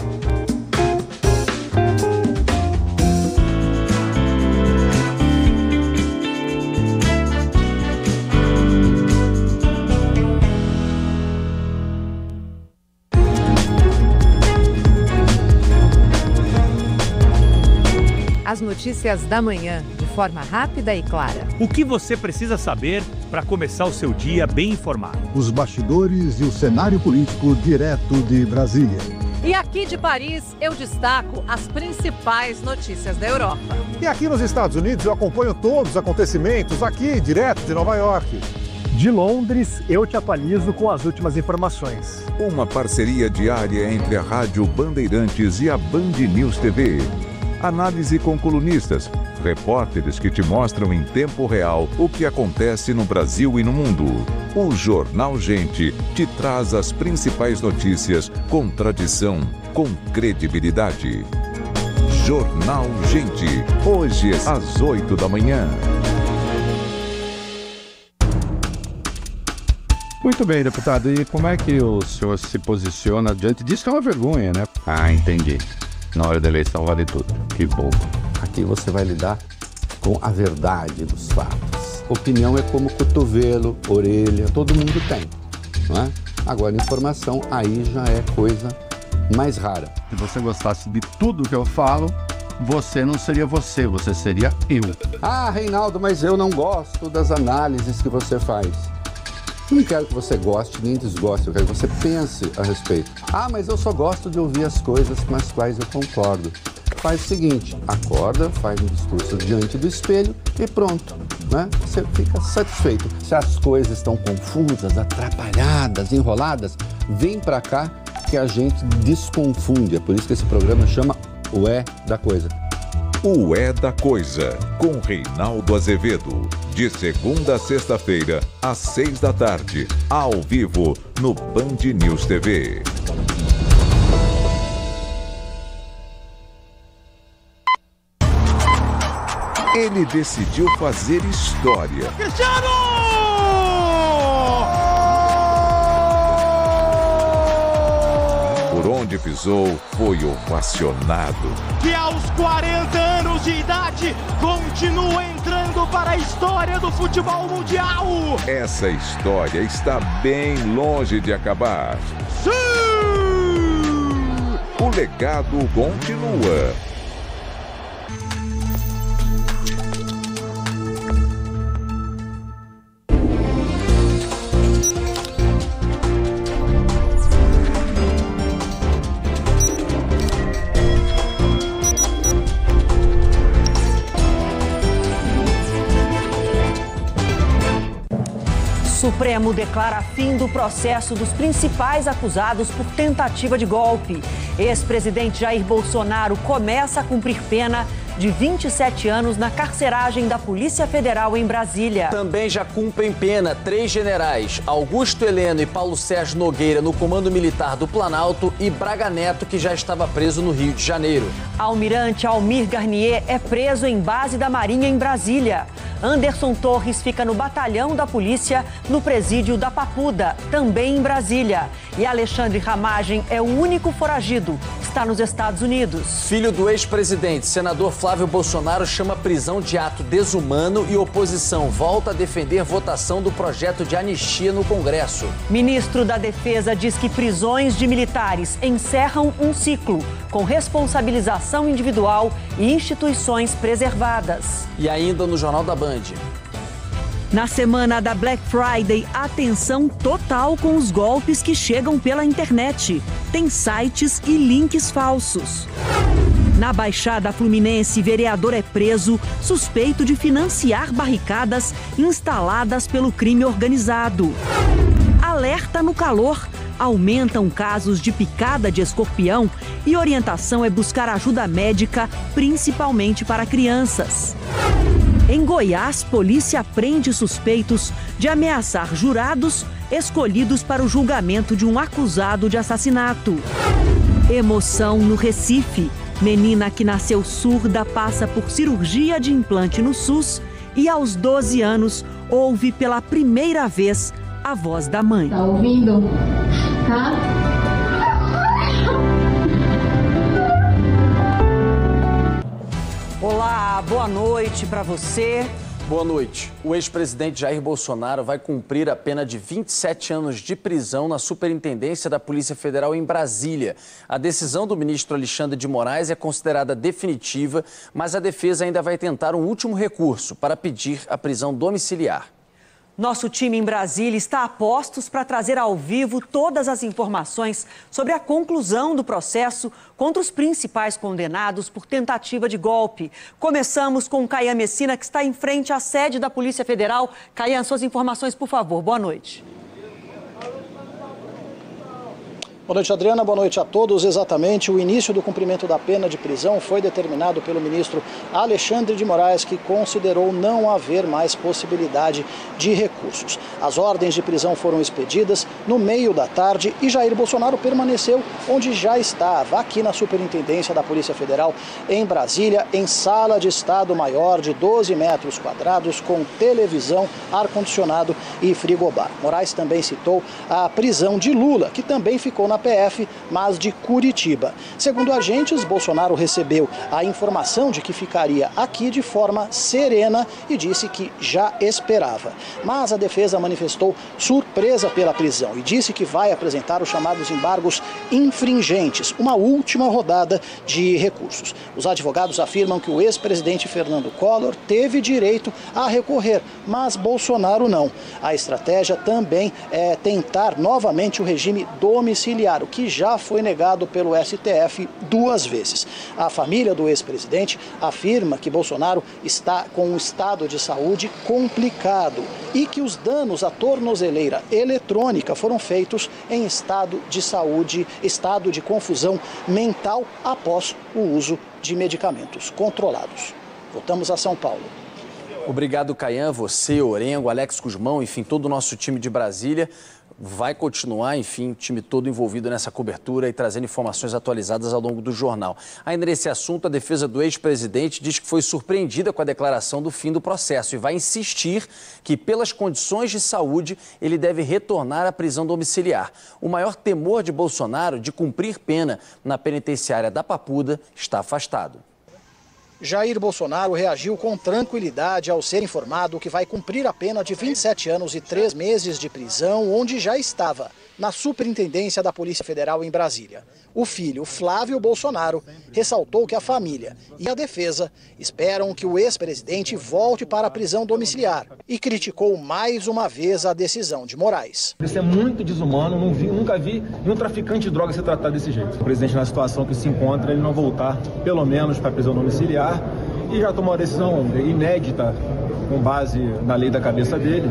As notícias da manhã, de forma rápida e clara. O que você precisa saber para começar o seu dia bem informado? Os bastidores e o cenário político direto de Brasília. E aqui de Paris, eu destaco as principais notícias da Europa. E aqui nos Estados Unidos, eu acompanho todos os acontecimentos aqui, direto de Nova York. De Londres, eu te atualizo com as últimas informações. Uma parceria diária entre a Rádio Bandeirantes e a Band News TV. Análise com colunistas, repórteres que te mostram em tempo real o que acontece no Brasil e no mundo. O Jornal Gente te traz as principais notícias com tradição, com credibilidade. Jornal Gente, hoje às 8 da manhã. Muito bem, deputado. E como é que o senhor se posiciona diante disso? Que é uma vergonha, né? Ah, entendi. Na hora da eleição vale tudo. Que bom. Aqui você vai lidar com a verdade dos fatos. Opinião é como cotovelo, orelha, todo mundo tem, não é? Agora, informação aí já é coisa mais rara. Se você gostasse de tudo que eu falo, você não seria você, você seria eu. Ah, Reinaldo, mas eu não gosto das análises que você faz. Não quero que você goste nem desgoste, eu quero que você pense a respeito. Ah, mas eu só gosto de ouvir as coisas com as quais eu concordo. Faz o seguinte, acorda, faz um discurso diante do espelho e pronto, né? Você fica satisfeito. Se as coisas estão confusas, atrapalhadas, enroladas, vem pra cá que a gente desconfunde. É por isso que esse programa chama O É da Coisa. O É da Coisa, com Reinaldo Azevedo. De segunda a sexta-feira, às 6 da tarde, ao vivo, no Band News TV. Ele decidiu fazer história. Cristiano! Por onde pisou, foi ovacionado. Que aos 40 anos de idade, continua entrando para a história do futebol mundial. Essa história está bem longe de acabar. Sim! O legado continua. Supremo declara fim do processo dos principais acusados por tentativa de golpe. Ex-presidente Jair Bolsonaro começa a cumprir pena de 27 anos na carceragem da Polícia Federal em Brasília. Também já cumprem pena 3 generais, Augusto Heleno e Paulo Sérgio Nogueira no Comando Militar do Planalto e Braga Neto, que já estava preso no Rio de Janeiro. Almirante Almir Garnier é preso em base da Marinha em Brasília. Anderson Torres fica no batalhão da polícia no presídio da Papuda, também em Brasília. E Alexandre Ramagem é o único foragido, está nos Estados Unidos. Filho do ex-presidente, senador Flávio Bolsonaro chama prisão de ato desumano e oposição volta a defender votação do projeto de anistia no Congresso. Ministro da Defesa diz que prisões de militares encerram um ciclo, com responsabilização individual e instituições preservadas. E ainda no Jornal da Band. Na semana da Black Friday, atenção total com os golpes que chegam pela internet. Tem sites e links falsos. Na Baixada Fluminense, vereador é preso, suspeito de financiar barricadas instaladas pelo crime organizado. Alerta no calor. Aumentam casos de picada de escorpião e orientação é buscar ajuda médica, principalmente para crianças. Em Goiás, polícia prende suspeitos de ameaçar jurados escolhidos para o julgamento de um acusado de assassinato. Emoção no Recife. Menina que nasceu surda passa por cirurgia de implante no SUS e aos 12 anos ouve pela primeira vez a voz da mãe. Tá ouvindo? Tá? Olá, boa noite para você. Boa noite. O ex-presidente Jair Bolsonaro vai cumprir a pena de 27 anos de prisão na Superintendência da Polícia Federal em Brasília. A decisão do ministro Alexandre de Moraes é considerada definitiva, mas a defesa ainda vai tentar um último recurso para pedir a prisão domiciliar. Nosso time em Brasília está a postos para trazer ao vivo todas as informações sobre a conclusão do processo contra os principais condenados por tentativa de golpe. Começamos com Caian Messina, que está em frente à sede da Polícia Federal. Caian, suas informações, por favor. Boa noite. Boa noite, Adriana. Boa noite a todos. Exatamente, o início do cumprimento da pena de prisão foi determinado pelo ministro Alexandre de Moraes, que considerou não haver mais possibilidade de recursos. As ordens de prisão foram expedidas no meio da tarde e Jair Bolsonaro permaneceu onde já estava, aqui na Superintendência da Polícia Federal em Brasília, em sala de estado maior de 12 metros quadrados, com televisão, ar-condicionado e frigobar. Moraes também citou a prisão de Lula, que também ficou na PF, mas de Curitiba. Segundo agentes, Bolsonaro recebeu a informação de que ficaria aqui de forma serena e disse que já esperava. Mas a defesa manifestou surpresa pela prisão e disse que vai apresentar os chamados embargos infringentes, uma última rodada de recursos. Os advogados afirmam que o ex-presidente Fernando Collor teve direito a recorrer, mas Bolsonaro não. A estratégia também é tentar novamente o regime domiciliar, o que já foi negado pelo STF 2 vezes. A família do ex-presidente afirma que Bolsonaro está com um estado de saúde complicado e que os danos à tornozeleira eletrônica foram feitos em estado de saúde, estado de confusão mental após o uso de medicamentos controlados. Voltamos a São Paulo. Obrigado, Caian, você, Orengo, Alex Guzmão, enfim, todo o nosso time de Brasília. Vai continuar, enfim, o time todo envolvido nessa cobertura e trazendo informações atualizadas ao longo do jornal. Ainda nesse assunto, a defesa do ex-presidente diz que foi surpreendida com a declaração do fim do processo e vai insistir que, pelas condições de saúde, ele deve retornar à prisão domiciliar. O maior temor de Bolsonaro de cumprir pena na penitenciária da Papuda está afastado. Jair Bolsonaro reagiu com tranquilidade ao ser informado que vai cumprir a pena de 27 anos e 3 meses de prisão, onde já estava, na Superintendência da Polícia Federal em Brasília. O filho, Flávio Bolsonaro, ressaltou que a família e a defesa esperam que o ex-presidente volte para a prisão domiciliar e criticou mais uma vez a decisão de Moraes. Isso é muito desumano, nunca vi nenhum traficante de drogas ser tratado desse jeito. O presidente, na situação que se encontra, ele não voltar, pelo menos, para a prisão domiciliar, e já tomou uma decisão inédita, com base na lei da cabeça dele,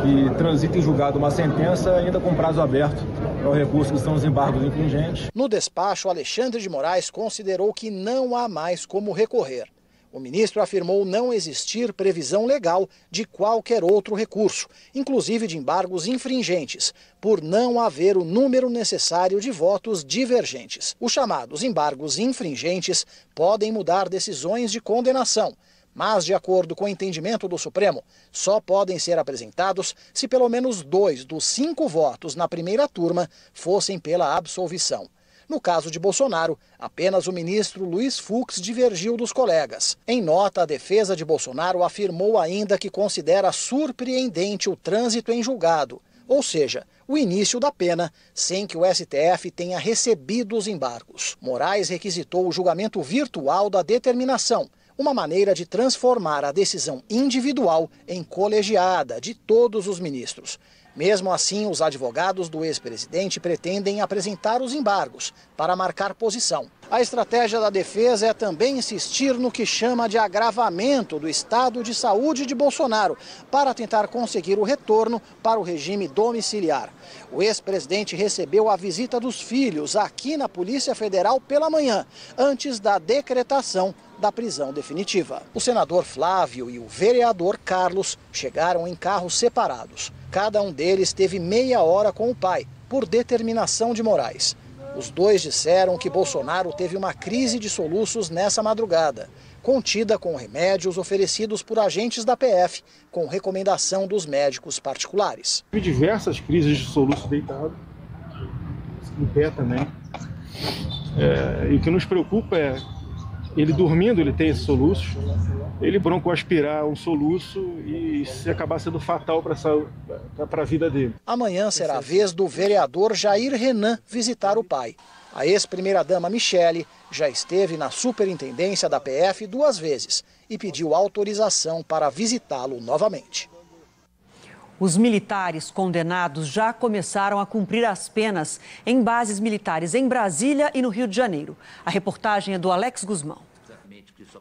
que transita em julgado uma sentença ainda com prazo aberto para o recurso que são os embargos infringentes. No despacho, Alexandre de Moraes considerou que não há mais como recorrer. O ministro afirmou não existir previsão legal de qualquer outro recurso, inclusive de embargos infringentes, por não haver o número necessário de votos divergentes. Os chamados embargos infringentes podem mudar decisões de condenação, mas, de acordo com o entendimento do Supremo, só podem ser apresentados se pelo menos 2 dos 5 votos na primeira turma fossem pela absolvição. No caso de Bolsonaro, apenas o ministro Luiz Fux divergiu dos colegas. Em nota, a defesa de Bolsonaro afirmou ainda que considera surpreendente o trânsito em julgado, ou seja, o início da pena, sem que o STF tenha recebido os embargos. Moraes requisitou o julgamento virtual da determinação, uma maneira de transformar a decisão individual em colegiada de todos os ministros. Mesmo assim, os advogados do ex-presidente pretendem apresentar os embargos para marcar posição. A estratégia da defesa é também insistir no que chama de agravamento do estado de saúde de Bolsonaro, para tentar conseguir o retorno para o regime domiciliar. O ex-presidente recebeu a visita dos filhos aqui na Polícia Federal pela manhã, antes da decretação da prisão definitiva. O senador Flávio e o vereador Carlos chegaram em carros separados. Cada um deles teve meia hora com o pai, por determinação de Moraes. Os dois disseram que Bolsonaro teve uma crise de soluços nessa madrugada, contida com remédios oferecidos por agentes da PF, com recomendação dos médicos particulares. Tive diversas crises de soluço deitado, em pé também. E o que nos preocupa é ele dormindo, ele tem esse soluço, ele broncoaspirar um soluço e se acabar sendo fatal para a vida dele. Amanhã será a vez do vereador Jair Renan visitar o pai. A ex-primeira-dama Michele já esteve na superintendência da PF 2 vezes e pediu autorização para visitá-lo novamente. Os militares condenados já começaram a cumprir as penas em bases militares em Brasília e no Rio de Janeiro. A reportagem é do Alex Guzmão.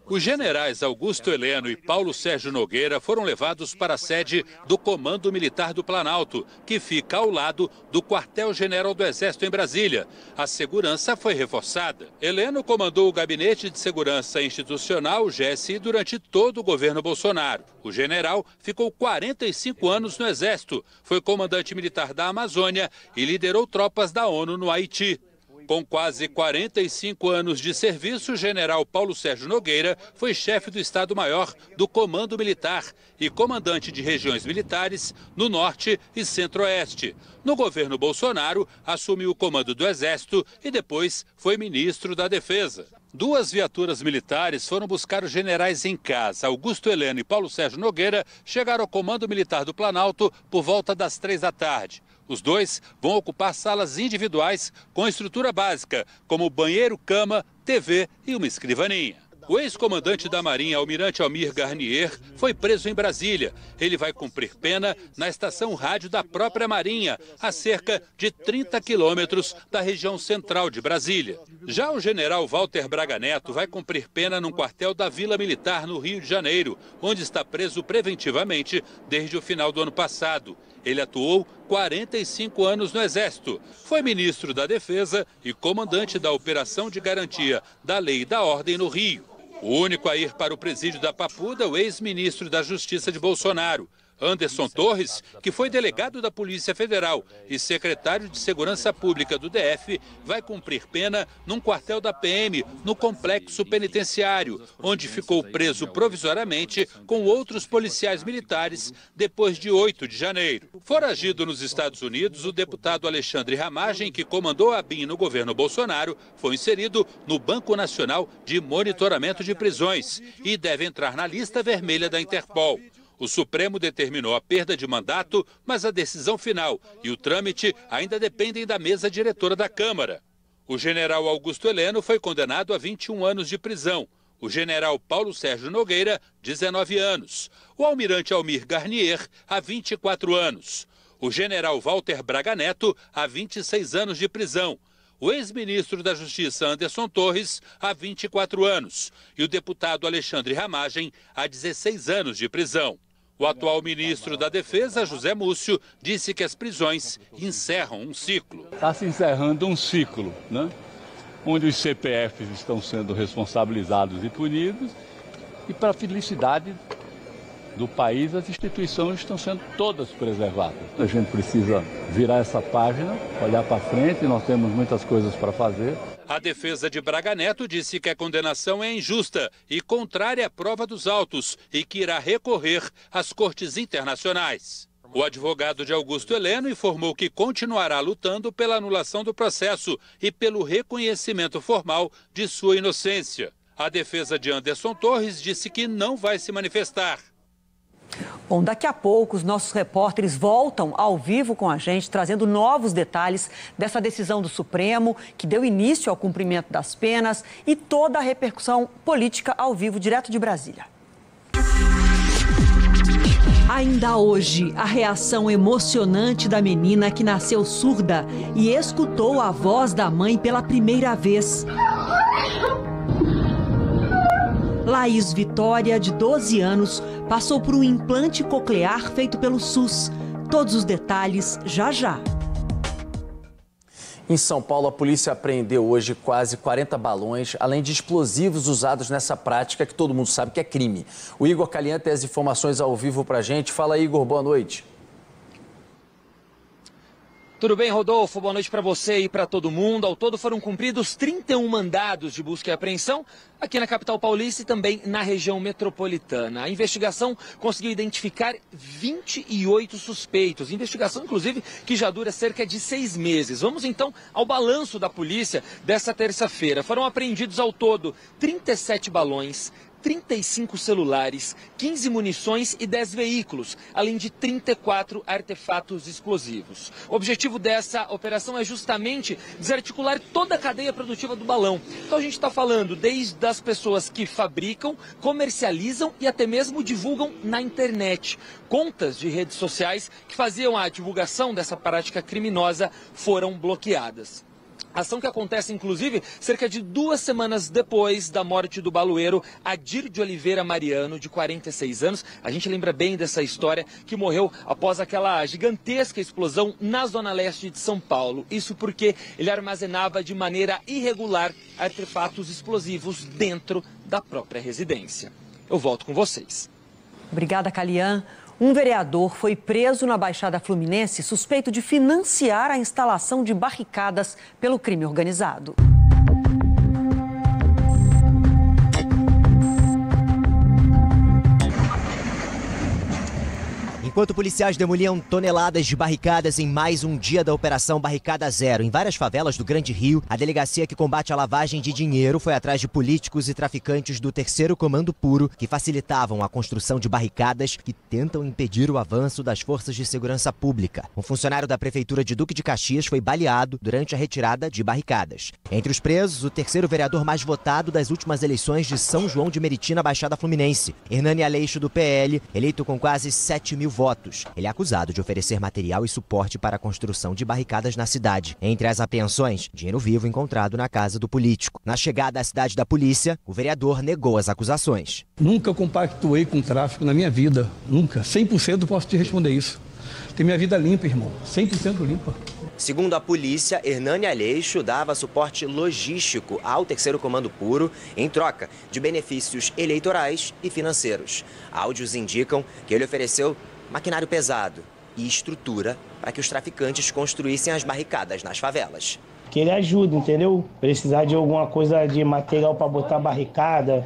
Os generais Augusto Heleno e Paulo Sérgio Nogueira foram levados para a sede do Comando Militar do Planalto, que fica ao lado do Quartel-General do Exército em Brasília. A segurança foi reforçada. Heleno comandou o Gabinete de Segurança Institucional, o GSI, durante todo o governo Bolsonaro. O general ficou 45 anos no Exército, foi comandante militar da Amazônia e liderou tropas da ONU no Haiti. Com quase 45 anos de serviço, o general Paulo Sérgio Nogueira foi chefe do Estado-Maior do Comando Militar e comandante de regiões militares no Norte e Centro-Oeste. No governo Bolsonaro, assumiu o comando do Exército e depois foi ministro da Defesa. 2 viaturas militares foram buscar os generais em casa. Augusto Heleno e Paulo Sérgio Nogueira chegaram ao Comando Militar do Planalto por volta das 3 da tarde. Os dois vão ocupar salas individuais com estrutura básica, como banheiro, cama, TV e uma escrivaninha. O ex-comandante da Marinha, Almirante Almir Garnier, foi preso em Brasília. Ele vai cumprir pena na estação rádio da própria Marinha, a cerca de 30 quilômetros da região central de Brasília. Já o general Walter Braga Neto vai cumprir pena num quartel da Vila Militar, no Rio de Janeiro, onde está preso preventivamente desde o final do ano passado. Ele atuou 45 anos no Exército, foi ministro da Defesa e comandante da Operação de Garantia da Lei e da Ordem no Rio. O único a ir para o presídio da Papuda, o ex-ministro da Justiça de Bolsonaro, Anderson Torres, que foi delegado da Polícia Federal e secretário de Segurança Pública do DF, vai cumprir pena num quartel da PM, no complexo penitenciário, onde ficou preso provisoriamente com outros policiais militares depois de 8 de janeiro. Foragido nos Estados Unidos, o deputado Alexandre Ramagem, que comandou a BIM no governo Bolsonaro, foi inserido no Banco Nacional de Monitoramento de Prisões e deve entrar na lista vermelha da Interpol. O Supremo determinou a perda de mandato, mas a decisão final e o trâmite ainda dependem da mesa diretora da Câmara. O general Augusto Heleno foi condenado a 21 anos de prisão. O general Paulo Sérgio Nogueira, 19 anos. O almirante Almir Garnier, a 24 anos. O general Walter Braga Neto, a 26 anos de prisão. O ex-ministro da Justiça, Anderson Torres, há 24 anos. E o deputado Alexandre Ramagem, há 16 anos de prisão. O atual ministro da Defesa, José Múcio, disse que as prisões encerram um ciclo. Está se encerrando um ciclo, né? Onde os CPFs estão sendo responsabilizados e punidos e, para a felicidade do país, as instituições estão sendo todas preservadas. A gente precisa virar essa página, olhar para frente, nós temos muitas coisas para fazer. A defesa de Braga Neto disse que a condenação é injusta e contrária à prova dos autos e que irá recorrer às cortes internacionais. O advogado de Augusto Heleno informou que continuará lutando pela anulação do processo e pelo reconhecimento formal de sua inocência. A defesa de Anderson Torres disse que não vai se manifestar. Bom, daqui a pouco os nossos repórteres voltam ao vivo com a gente, trazendo novos detalhes dessa decisão do Supremo, que deu início ao cumprimento das penas e toda a repercussão política ao vivo, direto de Brasília. Ainda hoje, a reação emocionante da menina que nasceu surda e escutou a voz da mãe pela primeira vez. Laís Vitória, de 12 anos, passou por um implante coclear feito pelo SUS. Todos os detalhes já já. Em São Paulo, a polícia apreendeu hoje quase 40 balões, além de explosivos usados nessa prática que todo mundo sabe que é crime. O Igor Calian tem as informações ao vivo pra gente. Fala, Igor, boa noite. Tudo bem, Rodolfo? Boa noite para você e para todo mundo. Ao todo foram cumpridos 31 mandados de busca e apreensão aqui na capital paulista e também na região metropolitana. A investigação conseguiu identificar 28 suspeitos. Investigação, inclusive, que já dura cerca de 6 meses. Vamos então ao balanço da polícia dessa terça-feira. Foram apreendidos ao todo 37 balões, 35 celulares, 15 munições e 10 veículos, além de 34 artefatos explosivos. O objetivo dessa operação é justamente desarticular toda a cadeia produtiva do balão. Então a gente está falando desde as pessoas que fabricam, comercializam e até mesmo divulgam na internet. Contas de redes sociais que faziam a divulgação dessa prática criminosa foram bloqueadas. Ação que acontece, inclusive, cerca de 2 semanas depois da morte do baloeiro Adir de Oliveira Mariano, de 46 anos. A gente lembra bem dessa história, que morreu após aquela gigantesca explosão na zona leste de São Paulo. Isso porque ele armazenava de maneira irregular artefatos explosivos dentro da própria residência. Eu volto com vocês. Obrigada, Calian. Um vereador foi preso na Baixada Fluminense suspeito de financiar a instalação de barricadas pelo crime organizado. Enquanto policiais demoliam toneladas de barricadas em mais um dia da Operação Barricada Zero em várias favelas do Grande Rio, a delegacia que combate a lavagem de dinheiro foi atrás de políticos e traficantes do 3º Comando Puro que facilitavam a construção de barricadas que tentam impedir o avanço das forças de segurança pública. Um funcionário da Prefeitura de Duque de Caxias foi baleado durante a retirada de barricadas. Entre os presos, o 3º vereador mais votado das últimas eleições de São João de Meriti na Baixada Fluminense, Hernani Aleixo, do PL, eleito com quase 7 mil votos. Ele é acusado de oferecer material e suporte para a construção de barricadas na cidade. Entre as apreensões, dinheiro vivo encontrado na casa do político. Na chegada à cidade da polícia, o vereador negou as acusações. Nunca compactuei com tráfico na minha vida. Nunca. 100% posso te responder isso. Tenho minha vida limpa, irmão. 100% limpa. Segundo a polícia, Hernani Aleixo dava suporte logístico ao 3º Comando Puro em troca de benefícios eleitorais e financeiros. Áudios indicam que ele ofereceu maquinário pesado e estrutura para que os traficantes construíssem as barricadas nas favelas. Que ele ajuda, entendeu? Precisar de alguma coisa de material para botar barricada,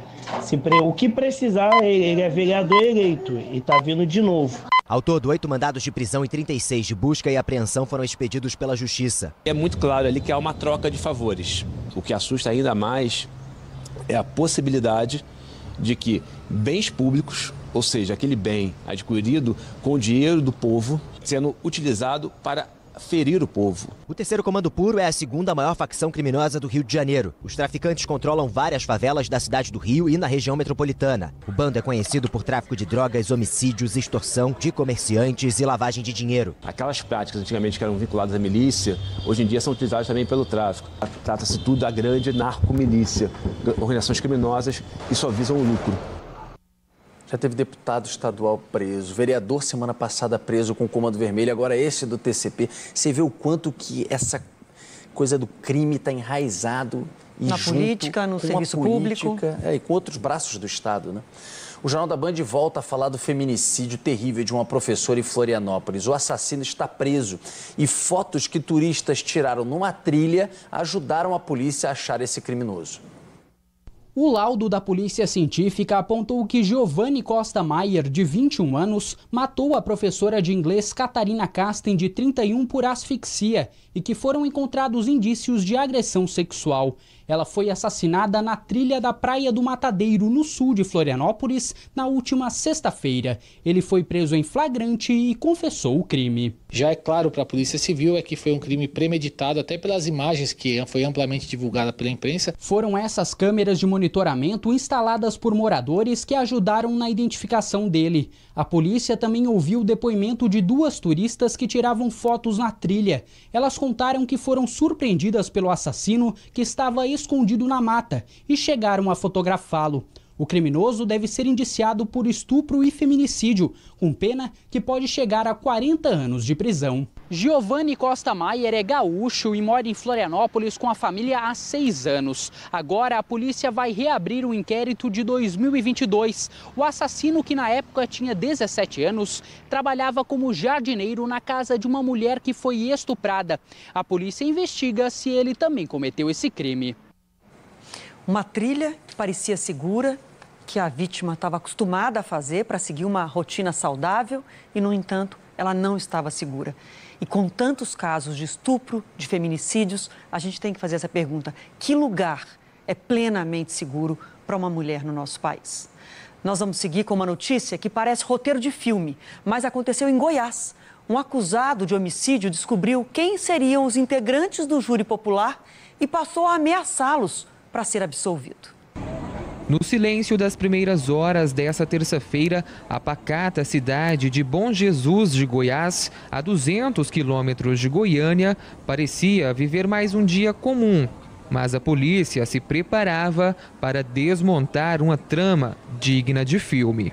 o que precisar, ele é vereador eleito e está vindo de novo. Ao todo, 8 mandados de prisão e 36 de busca e apreensão foram expedidos pela Justiça. É muito claro ali que há uma troca de favores. O que assusta ainda mais é a possibilidade de que bens públicos, ou seja, aquele bem adquirido com o dinheiro do povo, sendo utilizado para ferir o povo. O 3º Comando Puro é a 2ª maior facção criminosa do Rio de Janeiro. Os traficantes controlam várias favelas da cidade do Rio e na região metropolitana. O bando é conhecido por tráfico de drogas, homicídios, extorsão de comerciantes e lavagem de dinheiro. Aquelas práticas antigamente que eram vinculadas à milícia, hoje em dia são utilizadas também pelo tráfico. Trata-se tudo da grande narcomilícia, organizações criminosas que só visam o lucro. Já teve deputado estadual preso, vereador semana passada preso com o Comando Vermelho, agora esse do TCP. Você vê o quanto que essa coisa do crime está enraizado e na política, no serviço público. E com outros braços do Estado, né? O Jornal da Band volta a falar do feminicídio terrível de uma professora em Florianópolis. O assassino está preso e fotos que turistas tiraram numa trilha ajudaram a polícia a achar esse criminoso. O laudo da polícia científica apontou que Giovanni Costa Maier, de 21 anos, matou a professora de inglês Catarina Casten, de 31, por asfixia e que foram encontrados indícios de agressão sexual. Ela foi assassinada na trilha da Praia do Matadeiro, no sul de Florianópolis, na última sexta-feira. Ele foi preso em flagrante e confessou o crime. Já é claro para a Polícia Civil que foi um crime premeditado, até pelas imagens que foi amplamente divulgada pela imprensa. Foram essas câmeras de monitoramento instaladas por moradores que ajudaram na identificação dele. A polícia também ouviu o depoimento de 2 turistas que tiravam fotos na trilha. Elas contaram que foram surpreendidas pelo assassino, que estava escondido na mata, e chegaram a fotografá-lo. O criminoso deve ser indiciado por estupro e feminicídio, com pena que pode chegar a 40 anos de prisão. Giovanni Costa Maier é gaúcho e mora em Florianópolis com a família há 6 anos. Agora a polícia vai reabrir o inquérito de 2022. O assassino, que na época tinha 17 anos, trabalhava como jardineiro na casa de uma mulher que foi estuprada. A polícia investiga se ele também cometeu esse crime. Uma trilha que parecia segura, que a vítima estava acostumada a fazer para seguir uma rotina saudável e, no entanto, ela não estava segura. E com tantos casos de estupro, de feminicídios, a gente tem que fazer essa pergunta: que lugar é plenamente seguro para uma mulher no nosso país? Nós vamos seguir com uma notícia que parece roteiro de filme, mas aconteceu em Goiás. Um acusado de homicídio descobriu quem seriam os integrantes do júri popular e passou a ameaçá-los para ser absolvido. No silêncio das primeiras horas dessa terça-feira, a pacata cidade de Bom Jesus de Goiás, a 200 quilômetros de Goiânia, parecia viver mais um dia comum. Mas a polícia se preparava para desmontar uma trama digna de filme.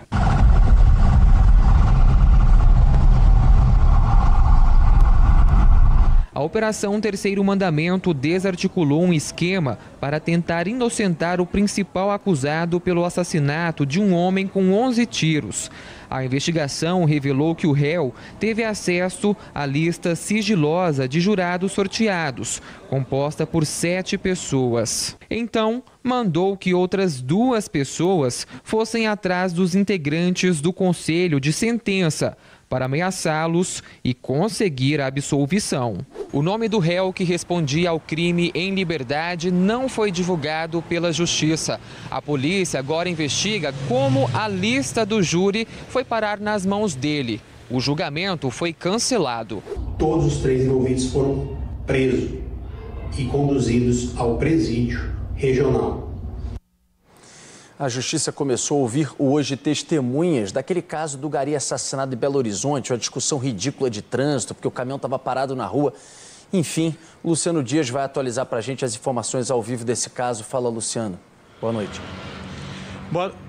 A Operação Terceiro Mandamento desarticulou um esquema para tentar inocentar o principal acusado pelo assassinato de um homem com 11 tiros. A investigação revelou que o réu teve acesso à lista sigilosa de jurados sorteados, composta por 7 pessoas. Então, mandou que outras 2 pessoas fossem atrás dos integrantes do Conselho de Sentença, para ameaçá-los e conseguir a absolvição. O nome do réu que respondia ao crime em liberdade não foi divulgado pela Justiça. A polícia agora investiga como a lista do júri foi parar nas mãos dele. O julgamento foi cancelado. Todos os 3 envolvidos foram presos e conduzidos ao presídio regional. A Justiça começou a ouvir hoje testemunhas daquele caso do gari assassinado em Belo Horizonte, uma discussão ridícula de trânsito, porque o caminhão estava parado na rua. Enfim, o Luciano Dias vai atualizar para a gente as informações ao vivo desse caso. Fala, Luciano. Boa noite.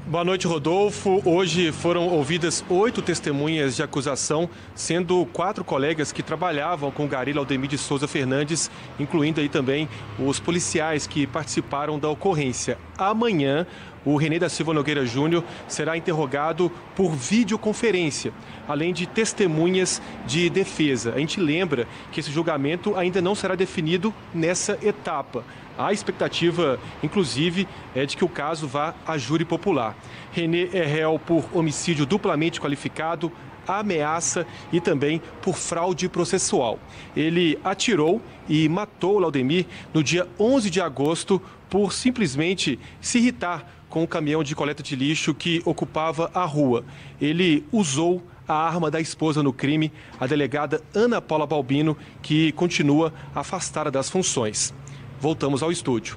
Boa noite, Rodolfo. Hoje foram ouvidas 8 testemunhas de acusação, sendo 4 colegas que trabalhavam com o gari Laudemir de Souza Fernandes, incluindo aí também os policiais que participaram da ocorrência. Amanhã, o René da Silva Nogueira Júnior será interrogado por videoconferência, além de testemunhas de defesa. A gente lembra que esse julgamento ainda não será definido nessa etapa. A expectativa, inclusive, é de que o caso vá a júri popular. René é réu por homicídio duplamente qualificado, ameaça e também por fraude processual. Ele atirou e matou Laudemir no dia 11 de agosto por simplesmente se irritar com o caminhão de coleta de lixo que ocupava a rua. Ele usou a arma da esposa no crime, a delegada Ana Paula Balbino, que continua afastada das funções. Voltamos ao estúdio.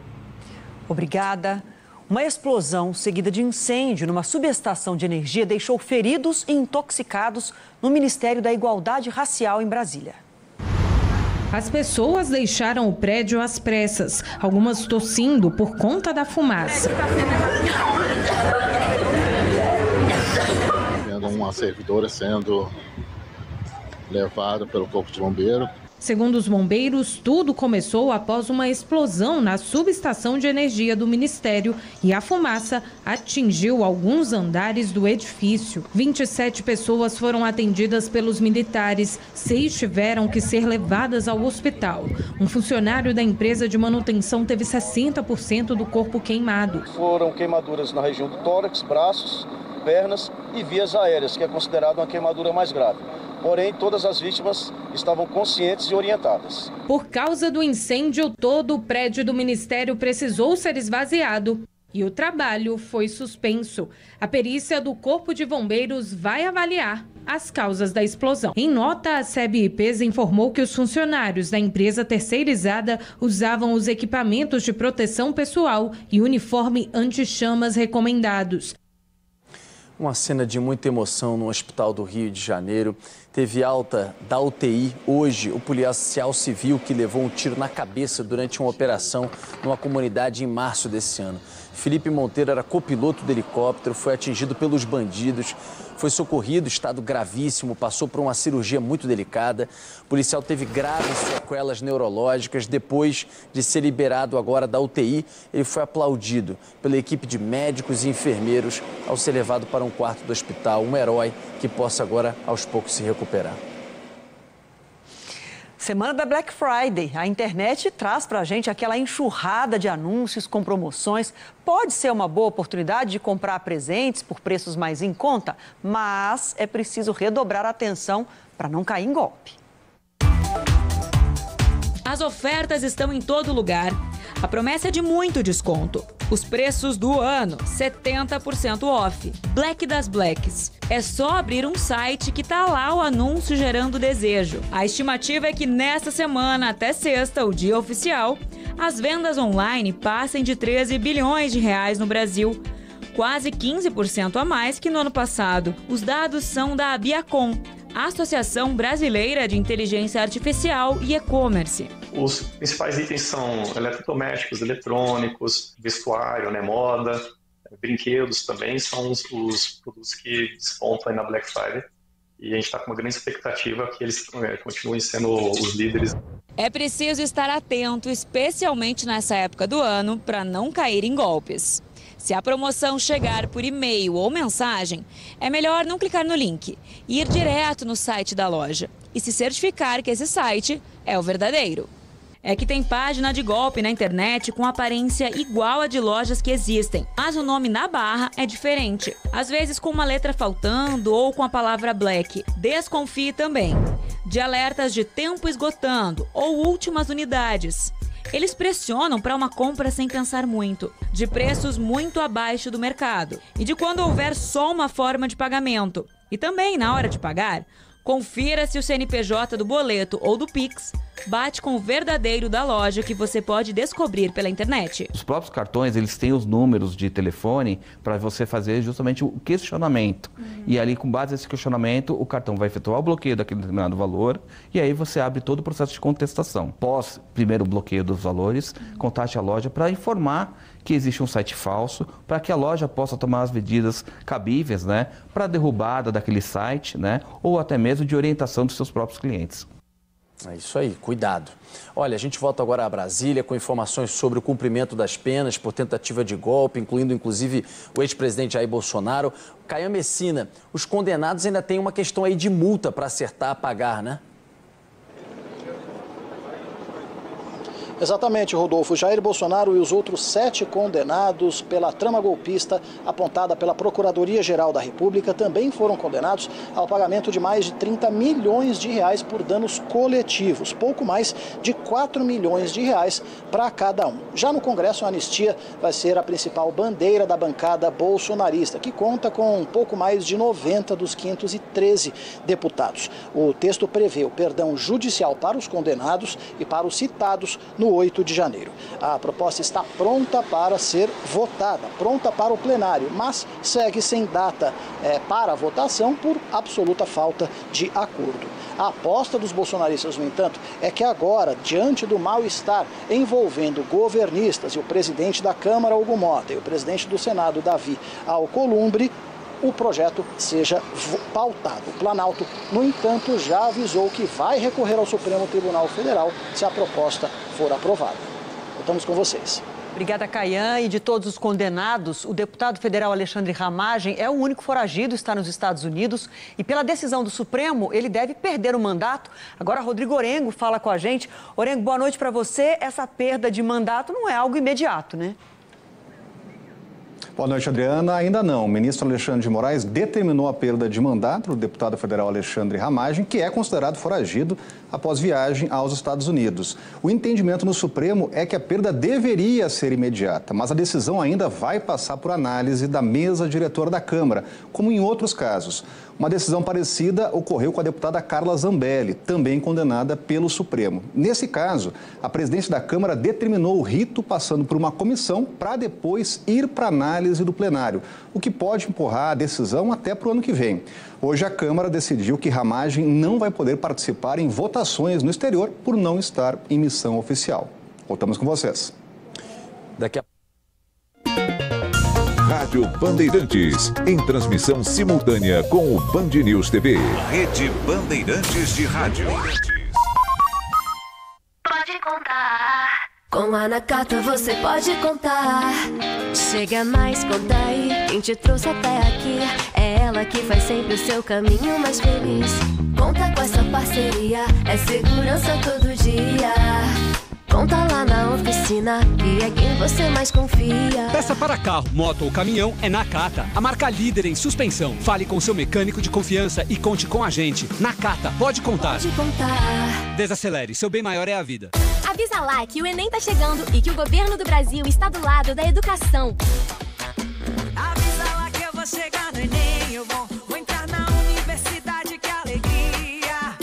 Obrigada. Uma explosão seguida de incêndio numa subestação de energia deixou feridos e intoxicados no Ministério da Igualdade Racial em Brasília. As pessoas deixaram o prédio às pressas, algumas tossindo por conta da fumaça. Vendo uma servidora sendo levada pelo Corpo de Bombeiro. Segundo os bombeiros, tudo começou após uma explosão na subestação de energia do Ministério e a fumaça atingiu alguns andares do edifício. 27 pessoas foram atendidas pelos militares, 6 tiveram que ser levadas ao hospital. Um funcionário da empresa de manutenção teve 60% do corpo queimado. Foram queimaduras na região do tórax, braços, pernas e vias aéreas, que é considerada uma queimadura mais grave. Porém, todas as vítimas estavam conscientes e orientadas. Por causa do incêndio, todo o prédio do Ministério precisou ser esvaziado e o trabalho foi suspenso. A perícia do Corpo de Bombeiros vai avaliar as causas da explosão. Em nota, a SEB-IPES informou que os funcionários da empresa terceirizada usavam os equipamentos de proteção pessoal e uniforme anti-chamas recomendados. Uma cena de muita emoção no Hospital do Rio de Janeiro. Teve alta da UTI hoje o policial civil que levou um tiro na cabeça durante uma operação numa comunidade em março desse ano. Felipe Monteiro era copiloto do helicóptero, foi atingido pelos bandidos, foi socorrido, estado gravíssimo, passou por uma cirurgia muito delicada. O policial teve graves sequelas neurológicas. Depois de ser liberado agora da UTI, ele foi aplaudido pela equipe de médicos e enfermeiros ao ser levado para um quarto do hospital. Um herói que possa agora, aos poucos, se recuperar. Semana da Black Friday. A internet traz para a gente aquela enxurrada de anúncios com promoções. Pode ser uma boa oportunidade de comprar presentes por preços mais em conta, mas é preciso redobrar a atenção para não cair em golpe. As ofertas estão em todo lugar. A promessa é de muito desconto. Os preços do ano, 70% off. Black das Blacks. É só abrir um site que tá lá o anúncio gerando desejo. A estimativa é que nesta semana, até sexta, o dia oficial, as vendas online passem de 13 bilhões de reais no Brasil. Quase 15% a mais que no ano passado. Os dados são da Abiacom, a Associação Brasileira de Inteligência Artificial e E-Commerce. Os principais itens são eletrodomésticos, eletrônicos, vestuário, moda, brinquedos também são os produtos que despontam aí na Black Friday. E a gente está com uma grande expectativa que eles continuem sendo os líderes. É preciso estar atento, especialmente nessa época do ano, para não cair em golpes. Se a promoção chegar por e-mail ou mensagem, é melhor não clicar no link, ir direto no site da loja e se certificar que esse site é o verdadeiro. É que tem página de golpe na internet com aparência igual a de lojas que existem, mas o nome na barra é diferente, às vezes com uma letra faltando ou com a palavra black. Desconfie também de alertas de tempo esgotando ou últimas unidades. Eles pressionam para uma compra sem pensar muito, de preços muito abaixo do mercado e de quando houver só uma forma de pagamento. E também, na hora de pagar, confira se o CNPJ do boleto ou do Pix bate com o verdadeiro da loja, que você pode descobrir pela internet. Os próprios cartões, eles têm os números de telefone para você fazer justamente o questionamento. E ali, com base nesse questionamento, o cartão vai efetuar o bloqueio daquele determinado valor e aí você abre todo o processo de contestação. Pós primeiro bloqueio dos valores, contate a loja para informar que existe um site falso, para que a loja possa tomar as medidas cabíveis, para a derrubada daquele site, ou até mesmo de orientação dos seus próprios clientes. É isso aí, cuidado. Olha, a gente volta agora a Brasília com informações sobre o cumprimento das penas por tentativa de golpe, incluindo inclusive o ex-presidente Jair Bolsonaro. Caian Messina, os condenados ainda têm uma questão aí de multa para acertar, a pagar, né? Exatamente, Rodolfo. Jair Bolsonaro e os outros 7 condenados pela trama golpista apontada pela Procuradoria-Geral da República também foram condenados ao pagamento de mais de 30 milhões de reais por danos coletivos, pouco mais de 4 milhões de reais para cada um. Já no Congresso, a anistia vai ser a principal bandeira da bancada bolsonarista, que conta com um pouco mais de 90 dos 513 deputados. O texto prevê o perdão judicial para os condenados e para os citados no 8 de janeiro. A proposta está pronta para ser votada, pronta para o plenário, mas segue sem data para a votação por absoluta falta de acordo. A aposta dos bolsonaristas, no entanto, é que agora, diante do mal-estar envolvendo governistas e o presidente da Câmara, Hugo Mota, e o presidente do Senado, Davi Alcolumbre, o projeto seja pautado. O Planalto, no entanto, já avisou que vai recorrer ao Supremo Tribunal Federal se a proposta for aprovada. Voltamos com vocês. Obrigada, Caian. E de todos os condenados, o deputado federal Alexandre Ramagem é o único foragido, está nos Estados Unidos. E pela decisão do Supremo, ele deve perder o mandato. Agora, Rodrigo Orengo fala com a gente. Orengo, boa noite para você. Essa perda de mandato não é algo imediato, né? Boa noite, Adriana. Ainda não. O ministro Alexandre de Moraes determinou a perda de mandato do deputado federal Alexandre Ramagem, que é considerado foragido após viagem aos Estados Unidos. O entendimento no Supremo é que a perda deveria ser imediata, mas a decisão ainda vai passar por análise da mesa diretora da Câmara, como em outros casos. Uma decisão parecida ocorreu com a deputada Carla Zambelli, também condenada pelo Supremo. Nesse caso, a presidente da Câmara determinou o rito passando por uma comissão para depois ir para análise análise do plenário, o que pode empurrar a decisão até para o ano que vem. Hoje a Câmara decidiu que Ramagem não vai poder participar em votações no exterior por não estar em missão oficial. Voltamos com vocês. Daqui a Rádio Bandeirantes, em transmissão simultânea com o Band News TV. Rede Bandeirantes de Rádio. Pode contar. Com a Nakata você pode contar. Chega mais, conta aí. Quem te trouxe até aqui é ela que faz sempre o seu caminho mais feliz. Conta com essa parceria, é segurança todo dia. Conta lá na oficina, que é quem você mais confia. Peça para carro, moto ou caminhão é Nakata, a marca líder em suspensão. Fale com seu mecânico de confiança e conte com a gente. Nakata, pode contar. Pode contar. Desacelere, seu bem maior é a vida. Avisa lá que o Enem tá chegando e que o governo do Brasil está do lado da educação. Avisa lá que eu vou chegar no Enem, eu vou entrar na universidade, que alegria.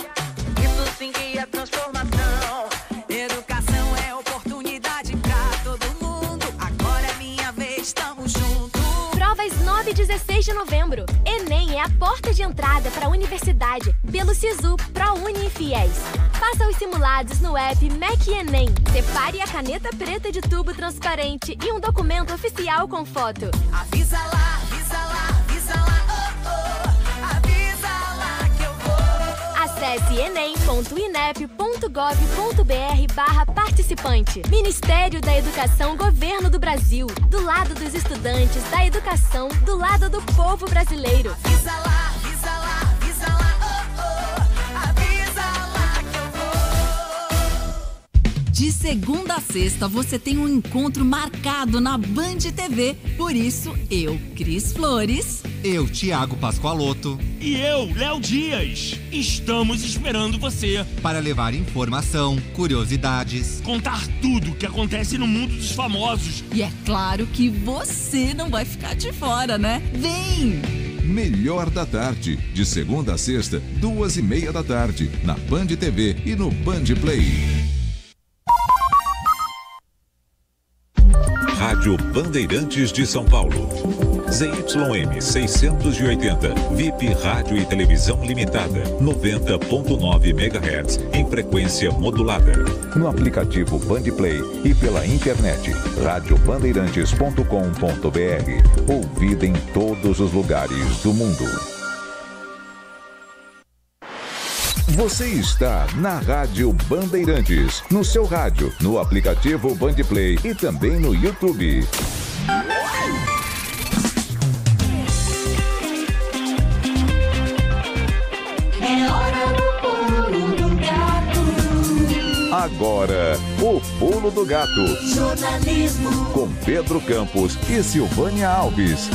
Isso sim que é transformação. Educação é oportunidade pra todo mundo. Agora é minha vez, estamos juntos. Provas 9 e 16 de novembro. Enem é a porta de entrada para a universidade pelo SISU, ProUni e FIES. Faça os simulados no app MEC Enem. Separe a caneta preta de tubo transparente e um documento oficial com foto. Avisa lá, avisa lá, avisa lá, oh, oh. Avisa lá que eu vou. Acesse enem.inep.gov.br/participante. Ministério da Educação, Governo do Brasil. Do lado dos estudantes, da educação, do lado do povo brasileiro. Avisa lá, avisa lá, avisa lá, oh, oh. Avisa lá que eu vou. De segunda a sexta, você tem um encontro marcado na Band TV. Por isso, eu, Cris Flores. Eu, Thiago Pascoaloto. E eu, Léo Dias. Estamos esperando você para levar informação, curiosidades, contar tudo o que acontece no mundo dos famosos. E é claro que você não vai ficar de fora, né? Vem! Melhor da Tarde, de segunda a sexta, 2h30 da tarde, na Band TV e no Band Play. Rádio Bandeirantes de São Paulo. ZYM 680, VIP Rádio e Televisão Limitada, 90.9 MHz, em frequência modulada. No aplicativo Band Play e pela internet, radiobandeirantes.com.br. Ouvida em todos os lugares do mundo. Você está na Rádio Bandeirantes, no seu rádio, no aplicativo Band Play e também no YouTube. É hora do pulo do gato. Agora, o Pulo do Gato. Jornalismo. Com Pedro Campos e Silvânia Alves.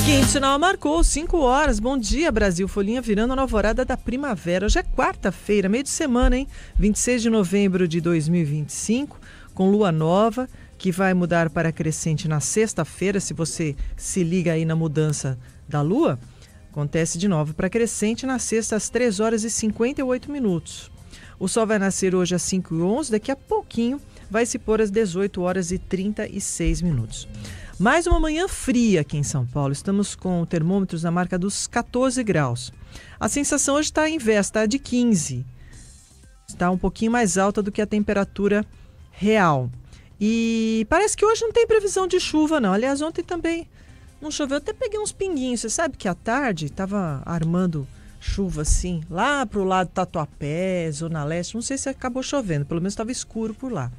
Quinto-sinal marcou 5 horas. Bom dia, Brasil. Folhinha virando a alvorada da primavera. Hoje é quarta-feira, meio de semana, hein? 26 de novembro de 2025, com lua nova, que vai mudar para crescente na sexta-feira. Se você se liga aí na mudança da lua, acontece de novo para crescente na sexta às 3 horas e 58 minutos. O sol vai nascer hoje às 5h11, daqui a pouquinho vai se pôr às 18 horas e 36 minutos. Mais uma manhã fria aqui em São Paulo. Estamos com termômetros na marca dos 14 graus. A sensação hoje está inversa, está de 15. Está um pouquinho mais alta do que a temperatura real. E parece que hoje não tem previsão de chuva, não. Aliás, ontem também não choveu. Eu até peguei uns pinguinhos. Você sabe que à tarde estava armando chuva assim, lá para o lado do Tatuapé, Zona Leste. Não sei se acabou chovendo, pelo menos estava escuro por lá.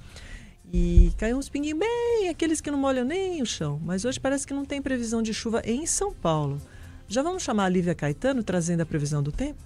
E caiu uns pinguinhos bem, aqueles que não molham nem o chão. Mas hoje parece que não tem previsão de chuva em São Paulo. Já vamos chamar a Lívia Caetano, trazendo a previsão do tempo?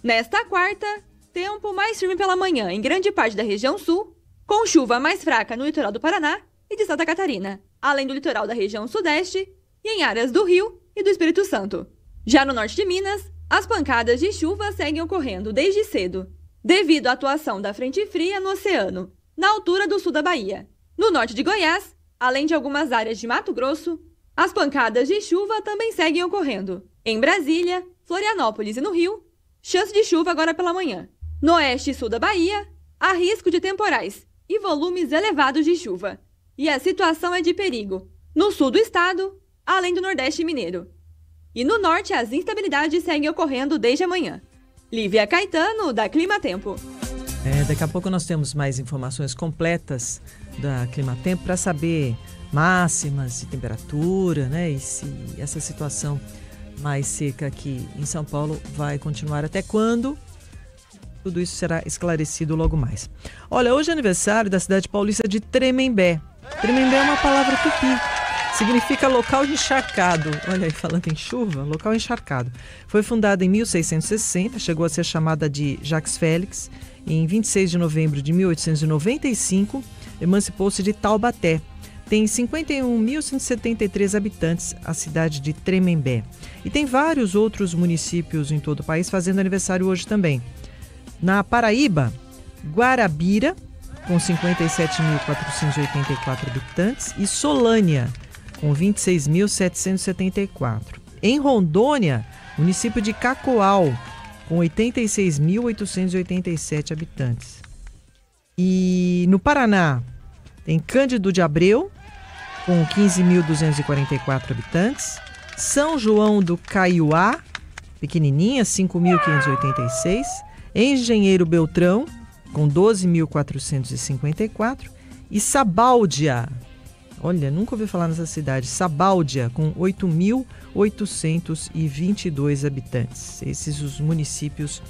Nesta quarta, tempo mais firme pela manhã em grande parte da região sul, com chuva mais fraca no litoral do Paraná e de Santa Catarina, além do litoral da região sudeste e em áreas do Rio e do Espírito Santo. Já no norte de Minas, as pancadas de chuva seguem ocorrendo desde cedo, devido à atuação da frente fria no oceano, na altura do sul da Bahia. No norte de Goiás, além de algumas áreas de Mato Grosso, as pancadas de chuva também seguem ocorrendo. Em Brasília, Florianópolis e no Rio, chance de chuva agora pela manhã. No oeste e sul da Bahia, há risco de temporais, e volumes elevados de chuva. E a situação é de perigo no sul do estado, além do Nordeste mineiro. E no norte, as instabilidades seguem ocorrendo desde amanhã. Lívia Caetano, da Climatempo. Daqui a pouco nós temos mais informações completas da Climatempo para saber máximas de temperatura, né? E se essa situação mais seca aqui em São Paulo vai continuar até quando? Tudo isso será esclarecido logo mais. Olha, hoje é aniversário da cidade paulista de Tremembé. Tremembé é uma palavra tupi. Significa local encharcado. Olha aí, falando em chuva, local encharcado. Foi fundada em 1660, chegou a ser chamada de Jacques Félix. Em 26 de novembro de 1895, emancipou-se de Taubaté. Tem 51.173 habitantes, a cidade de Tremembé. E tem vários outros municípios em todo o país fazendo aniversário hoje também. Na Paraíba, Guarabira, com 57.484 habitantes, e Solânia, com 26.774. Em Rondônia, município de Cacoal, com 86.887 habitantes. E no Paraná, tem Cândido de Abreu, com 15.244 habitantes. São João do Caiuá, pequenininha, 5.586. Engenheiro Beltrão, com 12.454. E Sabáudia, olha, nunca ouvi falar nessa cidade, Sabáudia, com 8.822 habitantes. Esses os municípios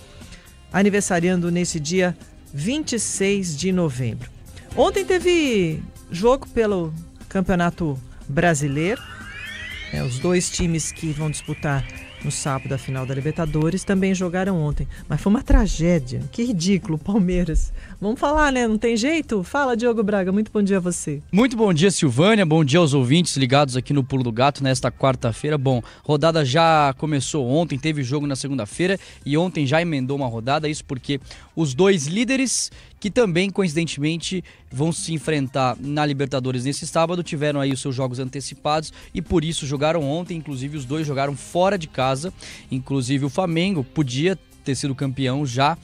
aniversariando nesse dia 26 de novembro. Ontem teve jogo pelo Campeonato Brasileiro. Os dois times que vão disputar no sábado a final da Libertadores também jogaram ontem. Mas foi uma tragédia. Que ridículo, Palmeiras. Vamos falar, né? Não tem jeito? Fala, Diogo Braga. Muito bom dia a você. Muito bom dia, Silvânia. Bom dia aos ouvintes ligados aqui no Pulo do Gato nesta quarta-feira. Bom, rodada já começou ontem, teve jogo na segunda-feira e ontem já emendou uma rodada. Isso porque os dois líderes, que também, coincidentemente, vão se enfrentar na Libertadores nesse sábado, tiveram aí os seus jogos antecipados e por isso jogaram ontem. Inclusive, os dois jogaram fora de casa. Inclusive, o Flamengo podia ter sido campeão já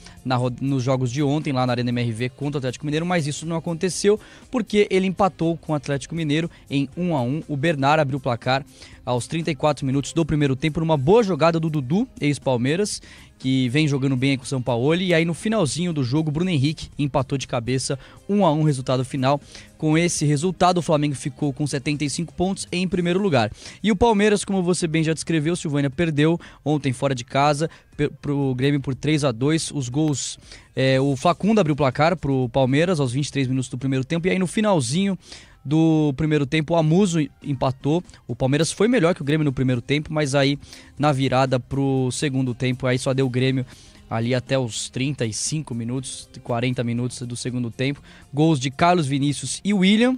nos jogos de ontem, lá na Arena MRV contra o Atlético Mineiro, mas isso não aconteceu porque ele empatou com o Atlético Mineiro em 1-1. O Bernard abriu o placar aos 34 minutos do primeiro tempo, numa boa jogada do Dudu, ex-Palmeiras, que vem jogando bem aí com o Sampaoli, e aí no finalzinho do jogo, Bruno Henrique empatou de cabeça, 1-1 resultado final. Com esse resultado, o Flamengo ficou com 75 pontos em primeiro lugar. E o Palmeiras, como você bem já descreveu, Silvânia, perdeu ontem fora de casa pro Grêmio por 3-2. Os gols, o Facundo abriu o placar pro Palmeiras aos 23 minutos do primeiro tempo, e aí no finalzinho do primeiro tempo, o Amuso empatou. O Palmeiras foi melhor que o Grêmio no primeiro tempo, mas aí na virada pro segundo tempo, aí só deu o Grêmio ali até os 35 minutos, 40 minutos do segundo tempo. Gols de Carlos Vinícius e William,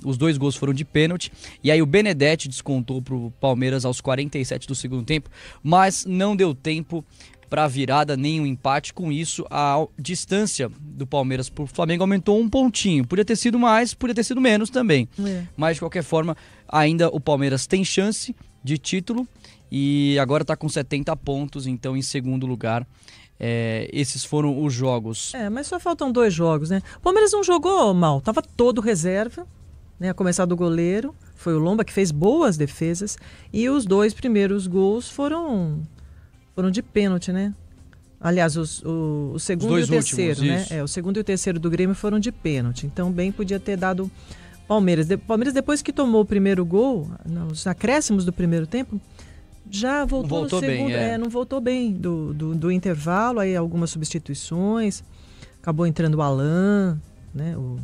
os dois gols foram de pênalti, e aí o Benedetti descontou pro Palmeiras aos 47 do segundo tempo, mas não deu tempo para virada nem um empate. Com isso, a distância do Palmeiras pro Flamengo aumentou um pontinho. Podia ter sido mais, podia ter sido menos também. Mas, de qualquer forma, ainda o Palmeiras tem chance de título e agora está com 70 pontos, então em segundo lugar. Esses foram os jogos. Mas só faltam 2 jogos, né? O Palmeiras não jogou mal, tava todo reserva, né? A começar do goleiro, foi o Lomba que fez boas defesas, e os 2 primeiros gols foram de pênalti, né? Aliás, o segundo e o terceiro, últimos, né? O segundo e o terceiro do Grêmio foram de pênalti. Então, bem podia ter dado Palmeiras. Palmeiras, depois que tomou o primeiro gol, nos acréscimos do primeiro tempo, já voltou no segundo. Não voltou bem do intervalo, aí algumas substituições. Acabou entrando o Alan, né? O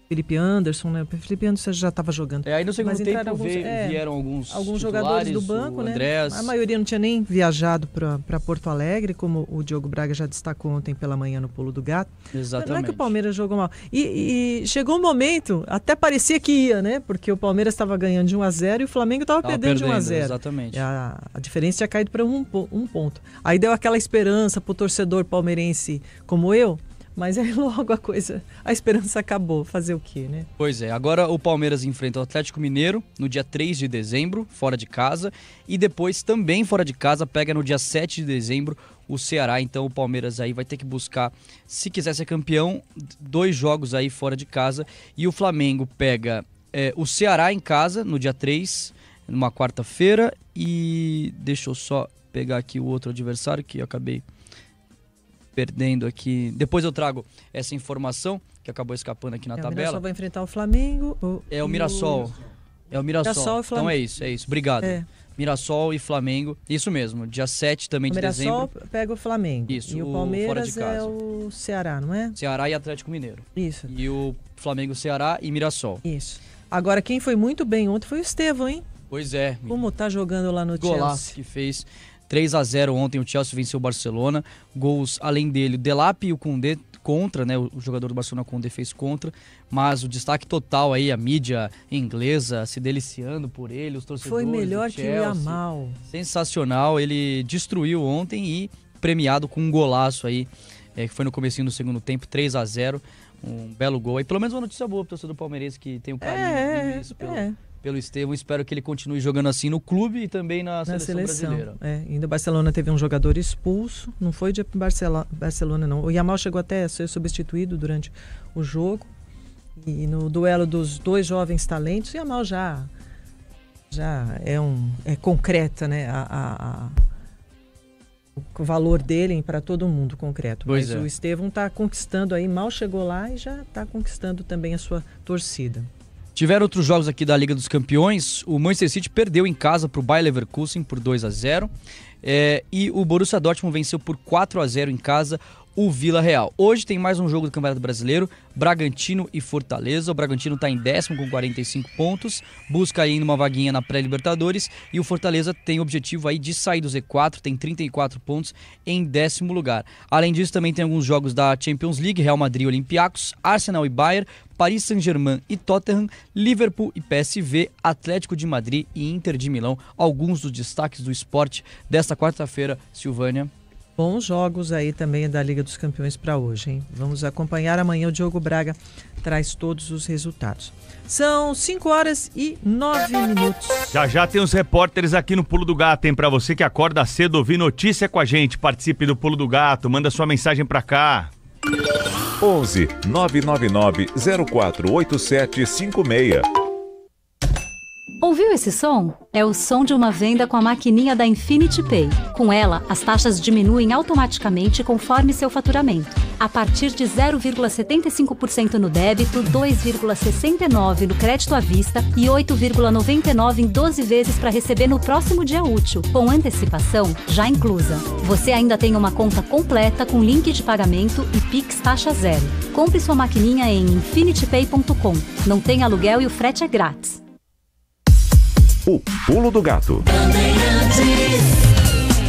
Felipe Anderson, né? O Felipe Anderson já estava jogando. Aí no segundo tempo vieram alguns jogadores do banco, né? Andrés. A maioria não tinha nem viajado para Porto Alegre, como o Diogo Braga já destacou ontem pela manhã no Pulo do Gato. Exatamente. Não é que o Palmeiras jogou mal. E chegou um momento, até parecia que ia, né? Porque o Palmeiras estava ganhando de 1-0 e o Flamengo estava perdendo de 1-0. Exatamente. A diferença tinha caído para um ponto. Aí deu aquela esperança para o torcedor palmeirense como eu. Mas aí logo a esperança acabou. Fazer o quê, né? Pois é, agora o Palmeiras enfrenta o Atlético Mineiro no dia 3 de dezembro, fora de casa. E depois, também fora de casa, pega no dia 7 de dezembro o Ceará. Então o Palmeiras aí vai ter que buscar, se quiser ser campeão, 2 jogos aí fora de casa. E o Flamengo pega o Ceará em casa no dia 3, numa quarta-feira. E deixa eu só pegar aqui o outro adversário que eu acabei perdendo aqui. Depois eu trago essa informação que acabou escapando aqui na tabela. O Mirassol vai enfrentar o Flamengo. É o Mirassol. É o Mirassol. E Flamengo. Então é isso. Obrigado. Mirassol e Flamengo. Isso mesmo, dia 7 também de dezembro. O Mirassol pega o Flamengo. Isso, e o Palmeiras fora de casa. É o Ceará, não é? Ceará e Atlético Mineiro. Isso. E o Flamengo, Ceará e Mirassol. Isso. Agora, quem foi muito bem ontem foi o Estevão, hein? Pois é. Como tá jogando lá no Chelsea. Golaço que fez. 3-0 ontem, o Chelsea venceu o Barcelona. Gols, além dele, o Delap e o Koundé contra, né? O jogador do Barcelona, Koundé, fez contra. Mas o destaque total aí, a mídia inglesa se deliciando por ele, os torcedores foi melhor do Chelsea. Que o Yamal. Sensacional, ele destruiu ontem e premiado com um golaço aí, que foi no comecinho do segundo tempo, 3-0. Um belo gol. E pelo menos uma notícia boa pro torcedor palmeirense que tem um carinho imenso pelo Estevão. Espero que ele continue jogando assim no clube e também na seleção brasileira. Ainda o Barcelona teve um jogador expulso, não foi de Barcelona não. O Yamal chegou até a ser substituído durante o jogo. E no duelo dos 2 jovens talentos, o Yamal já é concreta, né? O valor dele para todo mundo concreto. Mas o Estevão está conquistando aí, mal chegou lá e já está conquistando também a sua torcida. Tiveram outros jogos aqui da Liga dos Campeões. O Manchester City perdeu em casa para o Bayer Leverkusen por 2-0. E o Borussia Dortmund venceu por 4-0 em casa o Vila Real. Hoje tem mais um jogo do Campeonato Brasileiro, Bragantino e Fortaleza. O Bragantino está em 10º com 45 pontos, busca ainda uma vaguinha na pré-Libertadores, e o Fortaleza tem o objetivo aí de sair do Z4, tem 34 pontos em 10º lugar. Além disso, também tem alguns jogos da Champions League, Real Madrid e Olympiacos, Arsenal e Bayern, Paris Saint-Germain e Tottenham, Liverpool e PSV, Atlético de Madrid e Inter de Milão. Alguns dos destaques do esporte desta quarta-feira, Silvânia. Bons jogos aí também da Liga dos Campeões para hoje, hein? Vamos acompanhar amanhã. O Diogo Braga traz todos os resultados. São 5h09. Já tem os repórteres aqui no Pulo do Gato, hein? Para você que acorda cedo ouvir notícia com a gente, participe do Pulo do Gato, manda sua mensagem para cá. 11 999 048756. Ouviu esse som? É o som de uma venda com a maquininha da Infinity Pay. Com ela, as taxas diminuem automaticamente conforme seu faturamento. A partir de 0,75% no débito, 2,69% no crédito à vista e 8,99% em 12 vezes para receber no próximo dia útil, com antecipação já inclusa. Você ainda tem uma conta completa com link de pagamento e Pix taxa zero. Compre sua maquininha em infinitypay.com. Não tem aluguel e o frete é grátis. O Pulo do Gato.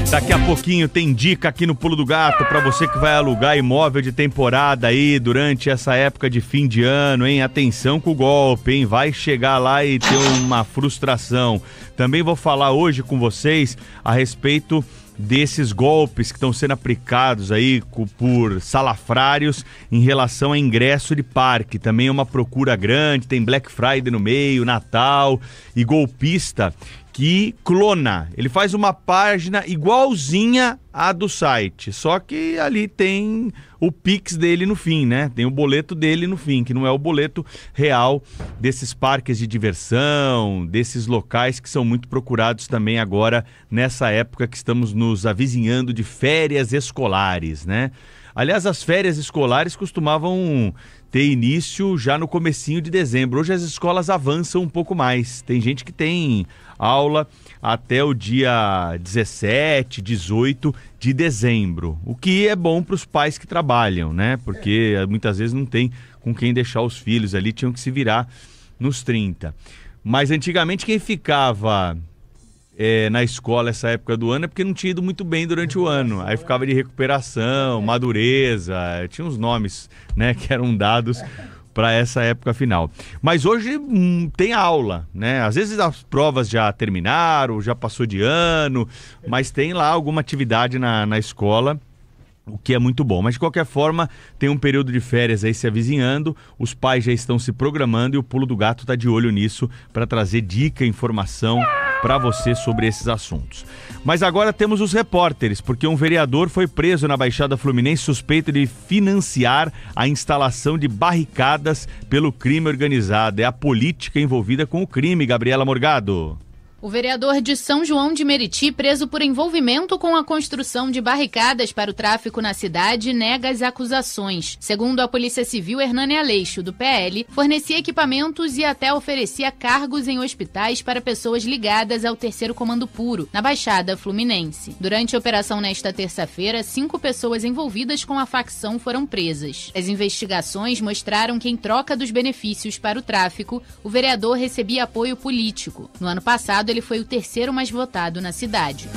Daqui a pouquinho tem dica aqui no Pulo do Gato para você que vai alugar imóvel de temporada aí durante essa época de fim de ano, hein? Atenção com o golpe, hein? Vai chegar lá e ter uma frustração. Também vou falar hoje com vocês a respeito desses golpes que estão sendo aplicados aí por salafrários em relação a ingresso de parque. Também é uma procura grande, tem Black Friday no meio, Natal, e golpista que clona. Ele faz uma página igualzinha à do site, só que ali tem o Pix dele no fim, né? Tem o boleto dele no fim, que não é o boleto real desses parques de diversão, desses locais que são muito procurados também agora nessa época que estamos nos avizinhando de férias escolares, né? Aliás, as férias escolares costumavam ter início já no comecinho de dezembro. Hoje as escolas avançam um pouco mais. Tem gente que tem aula até o dia 17, 18 de dezembro. O que é bom para os pais que trabalham, né? Porque muitas vezes não tem com quem deixar os filhos ali, tinham que se virar nos 30. Mas antigamente quem ficava na escola essa época do ano é porque não tinha ido muito bem durante o ano. Aí ficava de recuperação, madureza, tinha uns nomes, né, que eram dados para essa época final. Mas hoje tem aula, né? Às vezes as provas já terminaram, já passou de ano, mas tem lá alguma atividade na escola, o que é muito bom. Mas de qualquer forma, tem um período de férias aí se avizinhando, os pais já estão se programando e o Pulo do Gato está de olho nisso para trazer dica, informação para você sobre esses assuntos. Mas agora temos os repórteres, porque um vereador foi preso na Baixada Fluminense suspeito de financiar a instalação de barricadas pelo crime organizado. É a política envolvida com o crime, Gabriela Morgado. O vereador de São João de Meriti, preso por envolvimento com a construção de barricadas para o tráfico na cidade, nega as acusações. Segundo a Polícia Civil, Hernani Aleixo, do PL, fornecia equipamentos e até oferecia cargos em hospitais para pessoas ligadas ao 3º Comando Puro, na Baixada Fluminense. Durante a operação nesta terça-feira, 5 pessoas envolvidas com a facção foram presas. As investigações mostraram que, em troca dos benefícios para o tráfico, o vereador recebia apoio político. No ano passado, ele foi o 3º mais votado na cidade.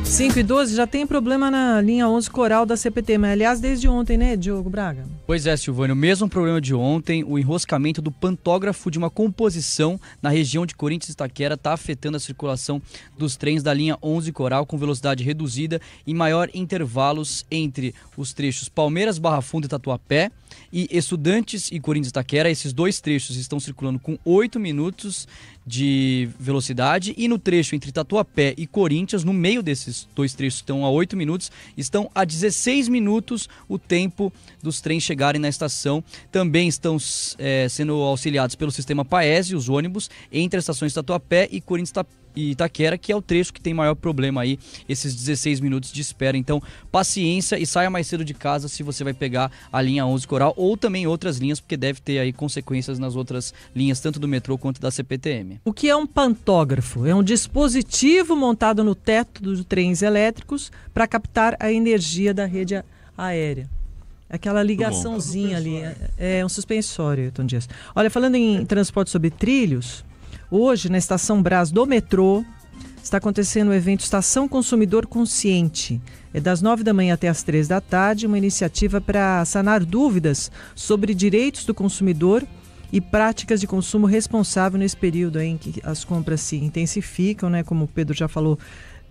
5:12, já tem problema na linha 11 Coral da CPTM, mas aliás desde ontem, né, Diogo Braga? Pois é, Silvânia, o mesmo problema de ontem, o enroscamento do pantógrafo de uma composição na região de Corinthians e Itaquera está afetando a circulação dos trens da linha 11 Coral com velocidade reduzida e maior intervalos entre os trechos Palmeiras/Barra Funda e Tatuapé e Estudantes e Corinthians e Itaquera. Esses 2 trechos estão circulando com 8 minutos de velocidade e no trecho entre Tatuapé e Corinthians, no meio desses 2 trechos estão a 8 minutos, estão a 16 minutos o tempo dos trens chegarem na estação. Também estão sendo auxiliados pelo sistema Paese, os ônibus, entre as estações Tatuapé e Corinthians e Itaquera, que é o trecho que tem maior problema aí, esses 16 minutos de espera. Então, paciência e saia mais cedo de casa se você vai pegar a linha 11 Coral ou também outras linhas, porque deve ter aí consequências nas outras linhas, tanto do metrô quanto da CPTM. O que é um pantógrafo? É um dispositivo montado no teto dos trens elétricos para captar a energia da rede aérea. Aquela ligaçãozinha ali, é um suspensório, Ailton Dias. Olha, falando em transporte sobre trilhos, hoje, na Estação Brás do metrô, está acontecendo o evento Estação Consumidor Consciente. É das 9 da manhã até as 3 da tarde, uma iniciativa para sanar dúvidas sobre direitos do consumidor e práticas de consumo responsável nesse período aí em que as compras se intensificam, né? Como o Pedro já falou,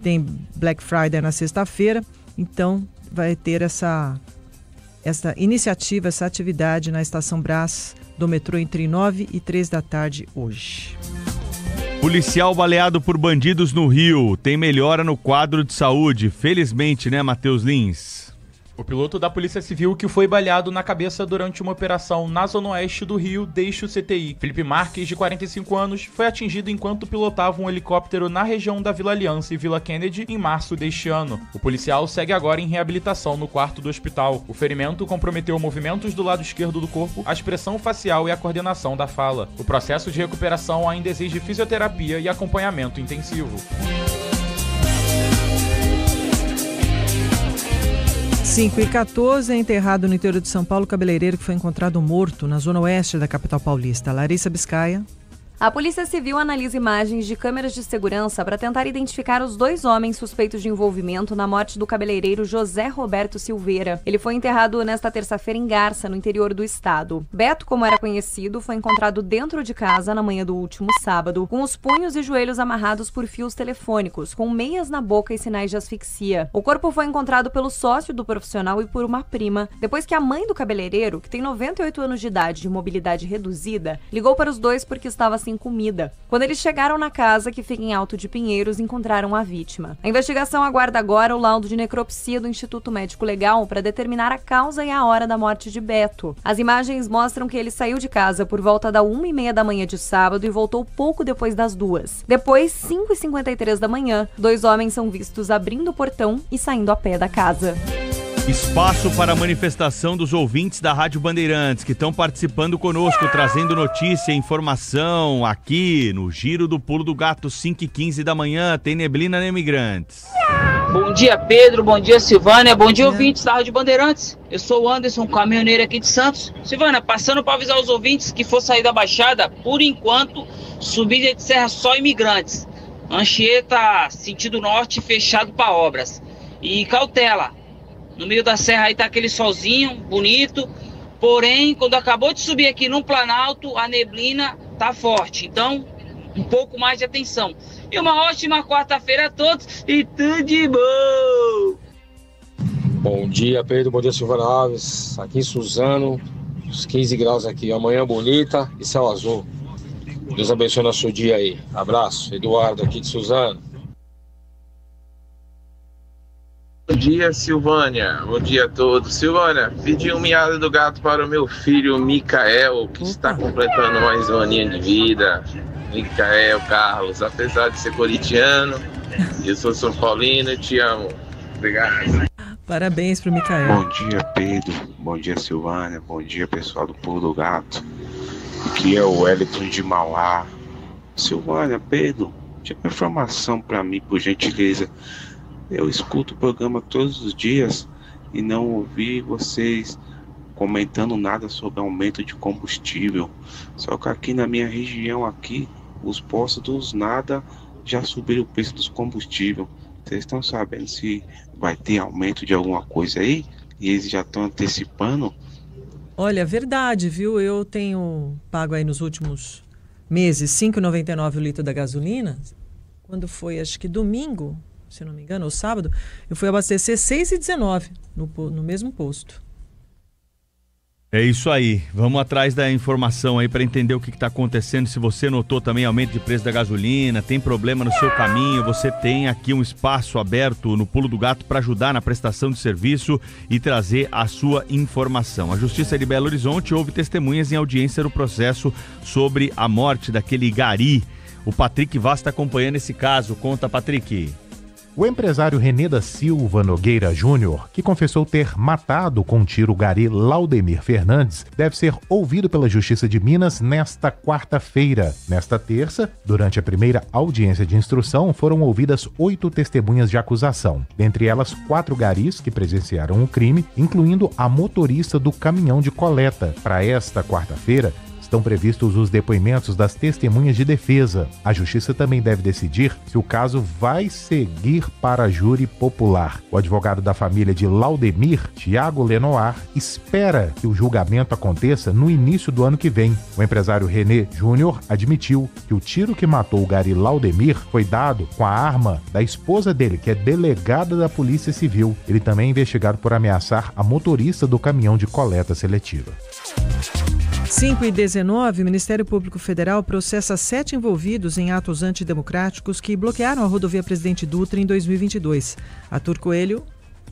tem Black Friday na sexta-feira, então vai ter essa iniciativa, essa atividade na Estação Brás do metrô entre 9 e 3 da tarde hoje. Policial baleado por bandidos no Rio. Tem melhora no quadro de saúde. Felizmente, né, Matheus Lins? O piloto da Polícia Civil que foi baleado na cabeça durante uma operação na zona oeste do Rio deixa o CTI. Felipe Marques, de 45 anos, foi atingido enquanto pilotava um helicóptero na região da Vila Aliança e Vila Kennedy em março deste ano. O policial segue agora em reabilitação no quarto do hospital. O ferimento comprometeu movimentos do lado esquerdo do corpo, a expressão facial e a coordenação da fala. O processo de recuperação ainda exige fisioterapia e acompanhamento intensivo. 5:14, é enterrado no interior de São Paulo o cabeleireiro que foi encontrado morto na zona oeste da capital paulista. Larissa Biscaia. A Polícia Civil analisa imagens de câmeras de segurança para tentar identificar os 2 homens suspeitos de envolvimento na morte do cabeleireiro José Roberto Silveira. Ele foi enterrado nesta terça-feira em Garça, no interior do estado. Beto, como era conhecido, foi encontrado dentro de casa na manhã do último sábado, com os punhos e joelhos amarrados por fios telefônicos, com meias na boca e sinais de asfixia. O corpo foi encontrado pelo sócio do profissional e por uma prima, depois que a mãe do cabeleireiro, que tem 98 anos de idade e mobilidade reduzida, ligou para os 2 porque estava sem comida. Quando eles chegaram na casa, que fica em Alto de Pinheiros, encontraram a vítima. A investigação aguarda agora o laudo de necropsia do Instituto Médico Legal para determinar a causa e a hora da morte de Beto. As imagens mostram que ele saiu de casa por volta da 1:30 da manhã de sábado e voltou pouco depois das 2. Depois, 5:53 da manhã, 2 homens são vistos abrindo o portão e saindo a pé da casa. Espaço para a manifestação dos ouvintes da Rádio Bandeirantes, que estão participando conosco, trazendo notícia e informação aqui no Giro do Pulo do Gato, 5:15 da manhã. Tem neblina, né, imigrantes? Bom dia, Pedro. Bom dia, Silvânia. Bom dia, ouvintes da Rádio Bandeirantes. Eu sou o Anderson, caminhoneiro aqui de Santos. Silvânia, passando para avisar os ouvintes que for sair da Baixada, por enquanto, subida de serra só imigrantes. Anchieta, sentido norte, fechado para obras. E cautela. No meio da serra aí tá aquele solzinho bonito, porém, quando acabou de subir aqui no Planalto, a neblina tá forte. Então, um pouco mais de atenção. E uma ótima quarta-feira a todos e tudo de bom! Bom dia, Pedro. Bom dia, Silvana Alves. Aqui em Suzano, uns 15 graus aqui. Amanhã bonita e céu azul. Deus abençoe nosso dia aí. Abraço, Eduardo aqui de Suzano. Bom dia, Silvânia. Bom dia a todos. Silvânia, pedi um miado do gato para o meu filho Micael, que está completando mais um aninho de vida. Micael Carlos, apesar de ser corintiano, eu sou São Paulino e te amo. Obrigado. Parabéns para o Micael. Bom dia, Pedro. Bom dia, Silvânia. Bom dia, pessoal do Pulo do Gato. Aqui é o Wellington de Mauá. Silvânia, Pedro, tinha uma informação para mim, por gentileza. Eu escuto o programa todos os dias e não ouvi vocês comentando nada sobre aumento de combustível. Só que aqui na minha região, aqui, os postos dos nada já subiram o preço dos combustíveis. Vocês estão sabendo se vai ter aumento de alguma coisa aí? E eles já estão antecipando? Olha, verdade, viu? Eu tenho pago aí nos últimos meses R$ 5,99 o litro da gasolina. Quando foi, acho que domingo, se não me engano, ou sábado, eu fui abastecer R$ 6,19 no mesmo posto. É isso aí. Vamos atrás da informação aí para entender o que está acontecendo. Se você notou também aumento de preço da gasolina, tem problema no seu caminho, você tem aqui um espaço aberto no Pulo do Gato para ajudar na prestação de serviço e trazer a sua informação. A Justiça de Belo Horizonte houve testemunhas em audiência no processo sobre a morte daquele gari. O Patrick Vaz está acompanhando esse caso. Conta, Patrick. O empresário René da Silva Nogueira Júnior, que confessou ter matado com um tiro o gari Laudemir Fernandes, deve ser ouvido pela Justiça de Minas nesta quarta-feira. Nesta terça, durante a primeira audiência de instrução, foram ouvidas 8 testemunhas de acusação. Dentre elas, 4 garis que presenciaram o crime, incluindo a motorista do caminhão de coleta. Para esta quarta-feira, estão previstos os depoimentos das testemunhas de defesa. A Justiça também deve decidir se o caso vai seguir para júri popular. O advogado da família de Laudemir, Tiago Lenoir, espera que o julgamento aconteça no início do ano que vem. O empresário René Júnior admitiu que o tiro que matou o gari Laudemir foi dado com a arma da esposa dele, que é delegada da Polícia Civil. Ele também é investigado por ameaçar a motorista do caminhão de coleta seletiva. 5h19, o Ministério Público Federal processa 7 envolvidos em atos antidemocráticos que bloquearam a rodovia Presidente Dutra em 2022. Arthur Coelho.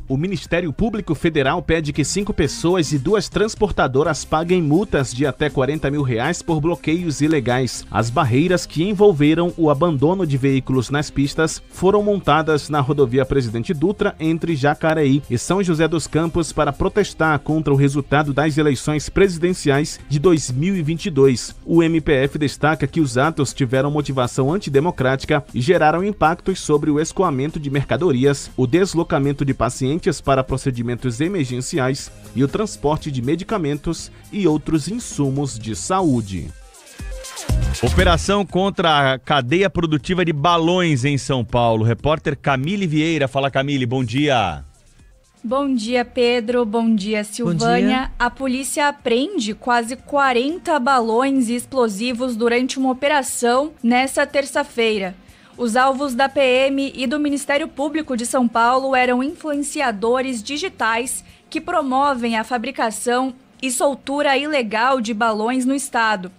O Ministério Público Federal pede que 5 pessoas e 2 transportadoras paguem multas de até R$40 mil por bloqueios ilegais. As barreiras que envolveram o abandono de veículos nas pistas foram montadas na rodovia Presidente Dutra entre Jacareí e São José dos Campos para protestar contra o resultado das eleições presidenciais de 2022. O MPF destaca que os atos tiveram motivação antidemocrática e geraram impactos sobre o escoamento de mercadorias, o deslocamento de pacientes para procedimentos emergenciais e o transporte de medicamentos e outros insumos de saúde. Operação contra a cadeia produtiva de balões em São Paulo. Repórter Camille Vieira. Fala, Camille, bom dia. Bom dia, Pedro. Bom dia, Silvânia. Bom dia. A polícia apreende quase 40 balões explosivos durante uma operação nesta terça-feira. Os alvos da PM e do Ministério Público de São Paulo eram influenciadores digitais que promovem a fabricação e soltura ilegal de balões no estado.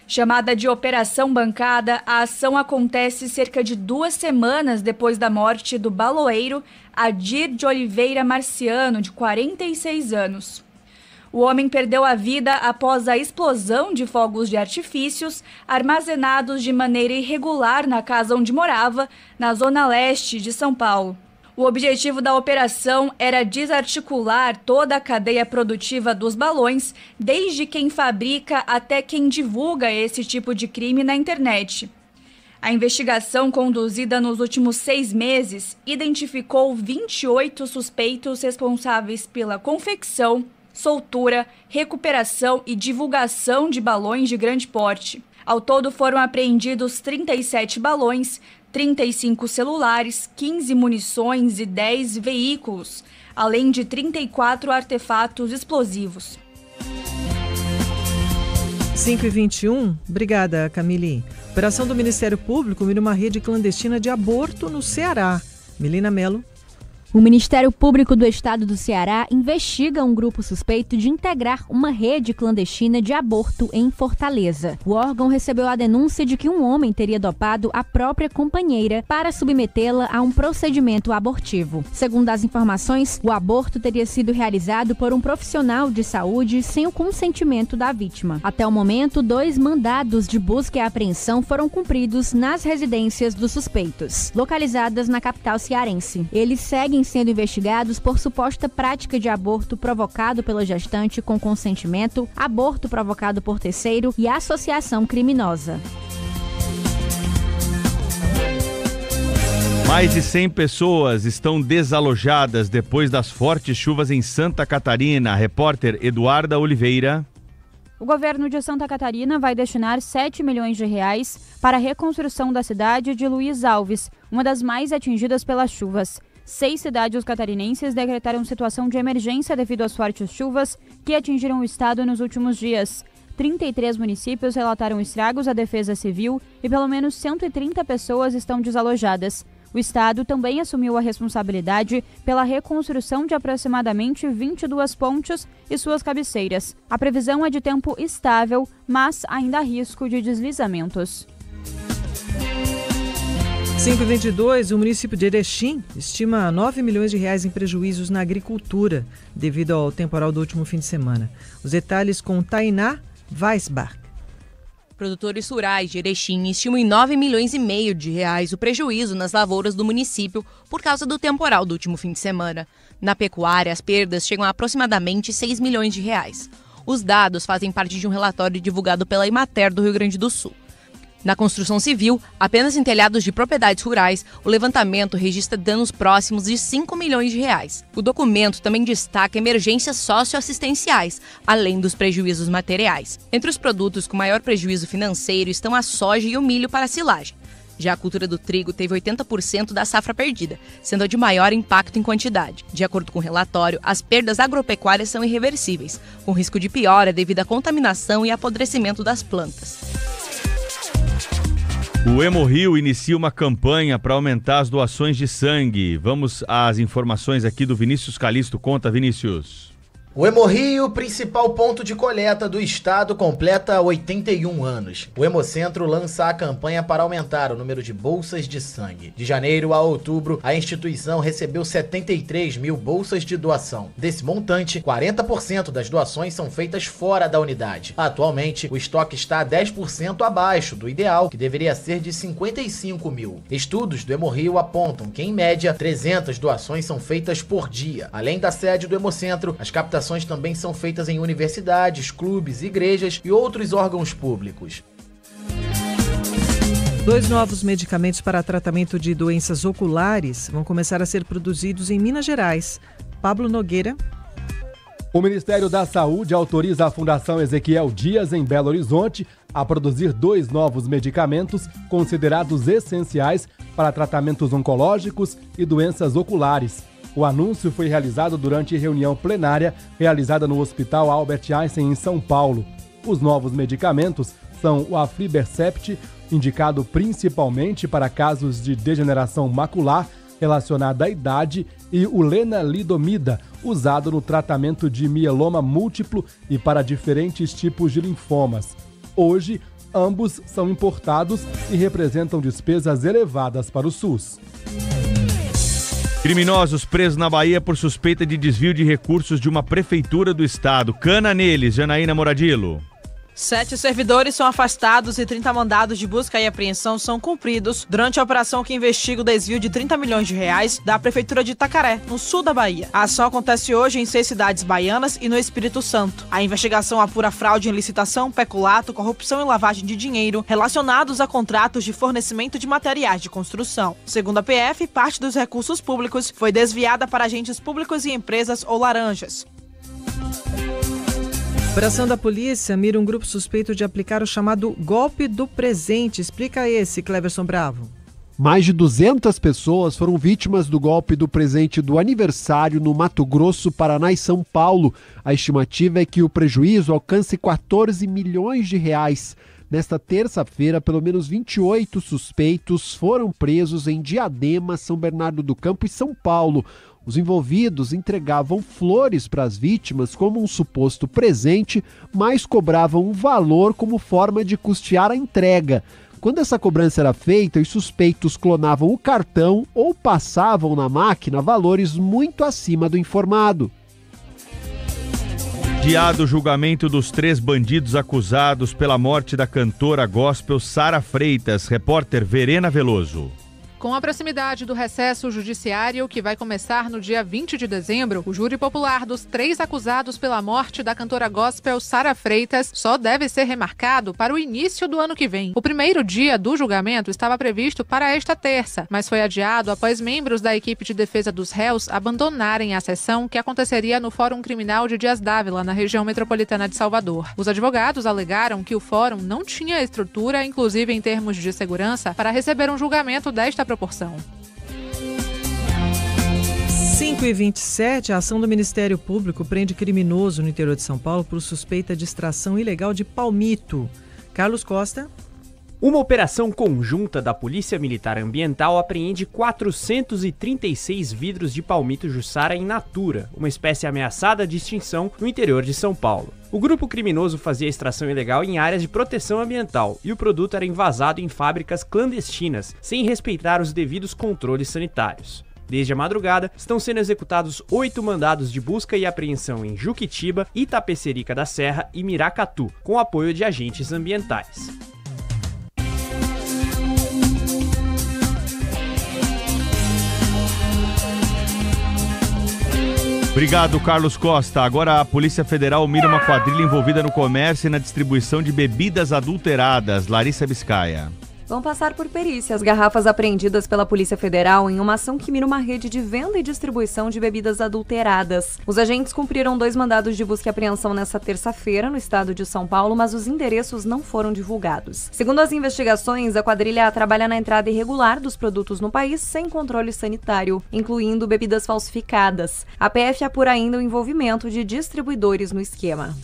Chamada de Operação Bancada, a ação acontece cerca de 2 semanas depois da morte do baloeiro Adir de Oliveira Marciano, de 46 anos. O homem perdeu a vida após a explosão de fogos de artifícios armazenados de maneira irregular na casa onde morava, na zona leste de São Paulo. O objetivo da operação era desarticular toda a cadeia produtiva dos balões, desde quem fabrica até quem divulga esse tipo de crime na internet. A investigação conduzida nos últimos 6 meses identificou 28 suspeitos responsáveis pela confecção, soltura, recuperação e divulgação de balões de grande porte. Ao todo foram apreendidos 37 balões, 35 celulares, 15 munições e 10 veículos, além de 34 artefatos explosivos. 5h21, obrigada, Camille. Operação do Ministério Público mira uma rede clandestina de aborto no Ceará. Melina Mello. O Ministério Público do Estado do Ceará investiga um grupo suspeito de integrar uma rede clandestina de aborto em Fortaleza. O órgão recebeu a denúncia de que um homem teria dopado a própria companheira para submetê-la a um procedimento abortivo. Segundo as informações, o aborto teria sido realizado por um profissional de saúde sem o consentimento da vítima. Até o momento, 2 mandados de busca e apreensão foram cumpridos nas residências dos suspeitos, localizadas na capital cearense. Eles seguem sendo investigados por suposta prática de aborto provocado pela gestante com consentimento, aborto provocado por terceiro e associação criminosa. Mais de 100 pessoas estão desalojadas depois das fortes chuvas em Santa Catarina. A repórter Eduarda Oliveira. O governo de Santa Catarina vai destinar 7 milhões de reais para a reconstrução da cidade de Luiz Alves, uma das mais atingidas pelas chuvas. 6 cidades catarinenses decretaram situação de emergência devido às fortes chuvas que atingiram o estado nos últimos dias. 33 municípios relataram estragos à Defesa Civil e pelo menos 130 pessoas estão desalojadas. O estado também assumiu a responsabilidade pela reconstrução de aproximadamente 22 pontes e suas cabeceiras. A previsão é de tempo estável, mas ainda há risco de deslizamentos. 5h22, o município de Erechim estima 9 milhões de reais em prejuízos na agricultura devido ao temporal do último fim de semana. Os detalhes com Tainá Weisbach. Produtores rurais de Erechim estimam em 9 milhões e meio de reais o prejuízo nas lavouras do município por causa do temporal do último fim de semana. Na pecuária, as perdas chegam a aproximadamente 6 milhões de reais. Os dados fazem parte de um relatório divulgado pela Emater do Rio Grande do Sul. Na construção civil, apenas em telhados de propriedades rurais, o levantamento registra danos próximos de 5 milhões de reais. O documento também destaca emergências socioassistenciais, além dos prejuízos materiais. Entre os produtos com maior prejuízo financeiro estão a soja e o milho para silagem. Já a cultura do trigo teve 80% da safra perdida, sendo a de maior impacto em quantidade. De acordo com o relatório, as perdas agropecuárias são irreversíveis, com risco de piora devido à contaminação e apodrecimento das plantas. O Hemorrio inicia uma campanha para aumentar as doações de sangue. Vamos às informações aqui do Vinícius Calisto. Conta, Vinícius. O Hemorrio, principal ponto de coleta do estado, completa 81 anos. O Hemocentro lança a campanha para aumentar o número de bolsas de sangue. De janeiro a outubro, a instituição recebeu 73 mil bolsas de doação. Desse montante, 40% das doações são feitas fora da unidade. Atualmente, o estoque está 10% abaixo do ideal, que deveria ser de 55 mil. Estudos do Hemorrio apontam que, em média, 300 doações são feitas por dia. Além da sede do Hemocentro, as captações também são feitas em universidades, clubes, igrejas e outros órgãos públicos. 2 novos medicamentos para tratamento de doenças oculares vão começar a ser produzidos em Minas Gerais. Pablo Nogueira. O Ministério da Saúde autoriza a Fundação Ezequiel Dias, em Belo Horizonte, a produzir 2 novos medicamentos considerados essenciais para tratamentos oncológicos e doenças oculares. O anúncio foi realizado durante reunião plenária realizada no Hospital Albert Einstein, em São Paulo. Os novos medicamentos são o Aflibercept, indicado principalmente para casos de degeneração macular relacionada à idade, e o lenalidomida, usado no tratamento de mieloma múltiplo e para diferentes tipos de linfomas. Hoje, ambos são importados e representam despesas elevadas para o SUS. Criminosos presos na Bahia por suspeita de desvio de recursos de uma prefeitura do estado. Cana neles, Janaína Moradilo. 7 servidores são afastados e 30 mandados de busca e apreensão são cumpridos durante a operação que investiga o desvio de 30 milhões de reais da Prefeitura de Itacaré, no sul da Bahia. A ação acontece hoje em 6 cidades baianas e no Espírito Santo. A investigação apura fraude em licitação, peculato, corrupção e lavagem de dinheiro relacionados a contratos de fornecimento de materiais de construção. Segundo a PF, parte dos recursos públicos foi desviada para agentes públicos e empresas ou laranjas. A operação da polícia mira um grupo suspeito de aplicar o chamado golpe do presente. Explica esse, Cleverson Bravo. Mais de 200 pessoas foram vítimas do golpe do presente do aniversário no Mato Grosso, Paraná e São Paulo. A estimativa é que o prejuízo alcance 14 milhões de reais. Nesta terça-feira, pelo menos 28 suspeitos foram presos em Diadema, São Bernardo do Campo e São Paulo. Os envolvidos entregavam flores para as vítimas como um suposto presente, mas cobravam um valor como forma de custear a entrega. Quando essa cobrança era feita, os suspeitos clonavam o cartão ou passavam na máquina valores muito acima do informado. Adiado o julgamento dos 3 bandidos acusados pela morte da cantora gospel Sara Freitas. Repórter Verena Veloso. Com a proximidade do recesso judiciário, que vai começar no dia 20 de dezembro, o júri popular dos 3 acusados pela morte da cantora gospel Sara Freitas só deve ser remarcado para o início do ano que vem. O primeiro dia do julgamento estava previsto para esta terça, mas foi adiado após membros da equipe de defesa dos réus abandonarem a sessão que aconteceria no Fórum Criminal de Dias d'Ávila, na região metropolitana de Salvador. Os advogados alegaram que o fórum não tinha estrutura, inclusive em termos de segurança, para receber um julgamento desta proporção. 5h27, a ação do Ministério Público prende criminoso no interior de São Paulo por suspeita de extração ilegal de palmito. Carlos Costa. Uma operação conjunta da Polícia Militar Ambiental apreende 436 vidros de palmito jussara in natura, uma espécie ameaçada de extinção no interior de São Paulo. O grupo criminoso fazia extração ilegal em áreas de proteção ambiental e o produto era envasado em fábricas clandestinas, sem respeitar os devidos controles sanitários. Desde a madrugada, estão sendo executados 8 mandados de busca e apreensão em Juquitiba, Itapecerica da Serra e Miracatu, com apoio de agentes ambientais. Obrigado, Carlos Costa. Agora a Polícia Federal mira uma quadrilha envolvida no comércio e na distribuição de bebidas adulteradas. Larissa Biscaia. Vão passar por perícia as garrafas apreendidas pela Polícia Federal em uma ação que mira uma rede de venda e distribuição de bebidas adulteradas. Os agentes cumpriram 2 mandados de busca e apreensão nesta terça-feira no estado de São Paulo, mas os endereços não foram divulgados. Segundo as investigações, a quadrilha trabalha na entrada irregular dos produtos no país sem controle sanitário, incluindo bebidas falsificadas. A PF apura ainda o envolvimento de distribuidores no esquema.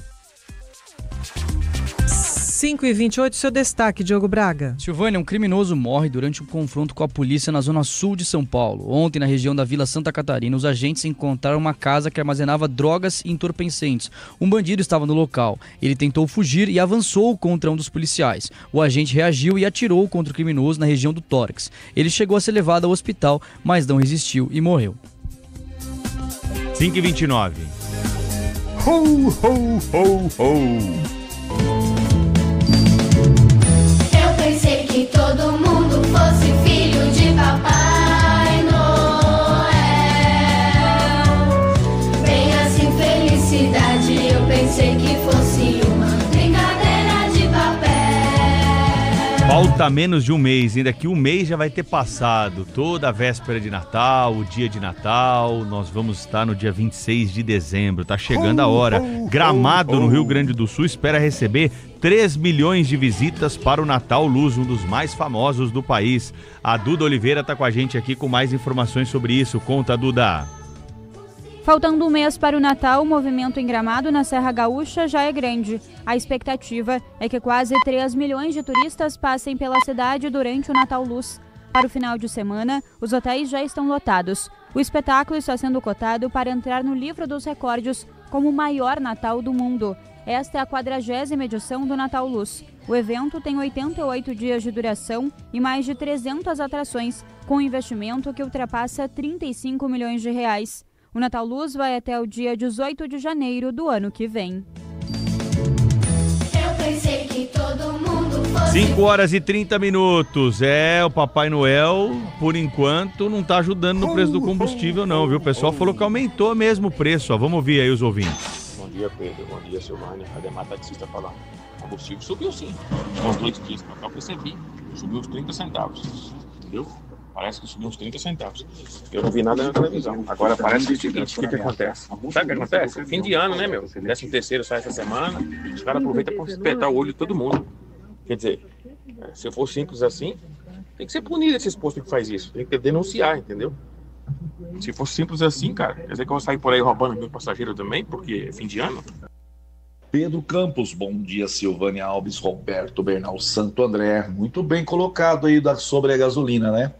5h28, seu destaque, Diogo Braga. Silvânia, um criminoso morre durante um confronto com a polícia na zona sul de São Paulo. Ontem, na região da Vila Santa Catarina, os agentes encontraram uma casa que armazenava drogas e entorpecentes. Um bandido estava no local. Ele tentou fugir e avançou contra um dos policiais. O agente reagiu e atirou contra o criminoso na região do tórax. Ele chegou a ser levado ao hospital, mas não resistiu e morreu. 5h29. Ho, ho, ho, ho. Pensei que todo mundo fosse filho de Papai Noel. Bem assim, felicidade, eu pensei que fosse uma brincadeira de papel. Falta menos de um mês, ainda que um mês já vai ter passado. Toda a véspera de Natal, o dia de Natal, nós vamos estar no dia 26 de dezembro. Tá chegando a hora. Gramado, no Rio Grande do Sul, espera receber 3 milhões de visitas para o Natal Luz, um dos mais famosos do país. A Duda Oliveira está com a gente aqui com mais informações sobre isso. Conta, Duda. Faltando um mês para o Natal, o movimento em Gramado, na Serra Gaúcha, já é grande. A expectativa é que quase 3 milhões de turistas passem pela cidade durante o Natal Luz. Para o final de semana, os hotéis já estão lotados. O espetáculo está sendo cotado para entrar no livro dos recordes como o maior Natal do mundo. Esta é a 40ª edição do Natal Luz. O evento tem 88 dias de duração e mais de 300 atrações, com um investimento que ultrapassa 35 milhões de reais. O Natal Luz vai até o dia 18 de janeiro do ano que vem. Eu pensei que todo mundo fosse... 5 horas e 30 minutos. O Papai Noel, por enquanto, não tá ajudando no preço do combustível não, viu? O pessoal falou que aumentou mesmo o preço, ó. Vamos ouvir aí os ouvintes. Bom dia, Pedro. Bom dia, Silvânia. Ademar taxista falando. O combustível subiu sim. Uns 2 dias pra cá eu percebi. Subiu uns 30 centavos. Entendeu? Parece que subiu uns 30 centavos. Eu não vi nada na televisão. Agora parece que é o seguinte, o que acontece? Sabe o que acontece? Fim de ano, né, meu? 13º sai essa semana. Os caras aproveitam para espetar o olho de todo mundo. Quer dizer, se for simples assim, tem que ser punido esses postos que faz isso. Tem que denunciar, entendeu? Se for simples assim, cara, quer dizer que eu vou sair por aí roubando meu passageiro também, porque é fim de ano. Pedro Campos, bom dia, Silvânia Alves, Roberto Bernal, Santo André, muito bem colocado aí sobre a gasolina, né?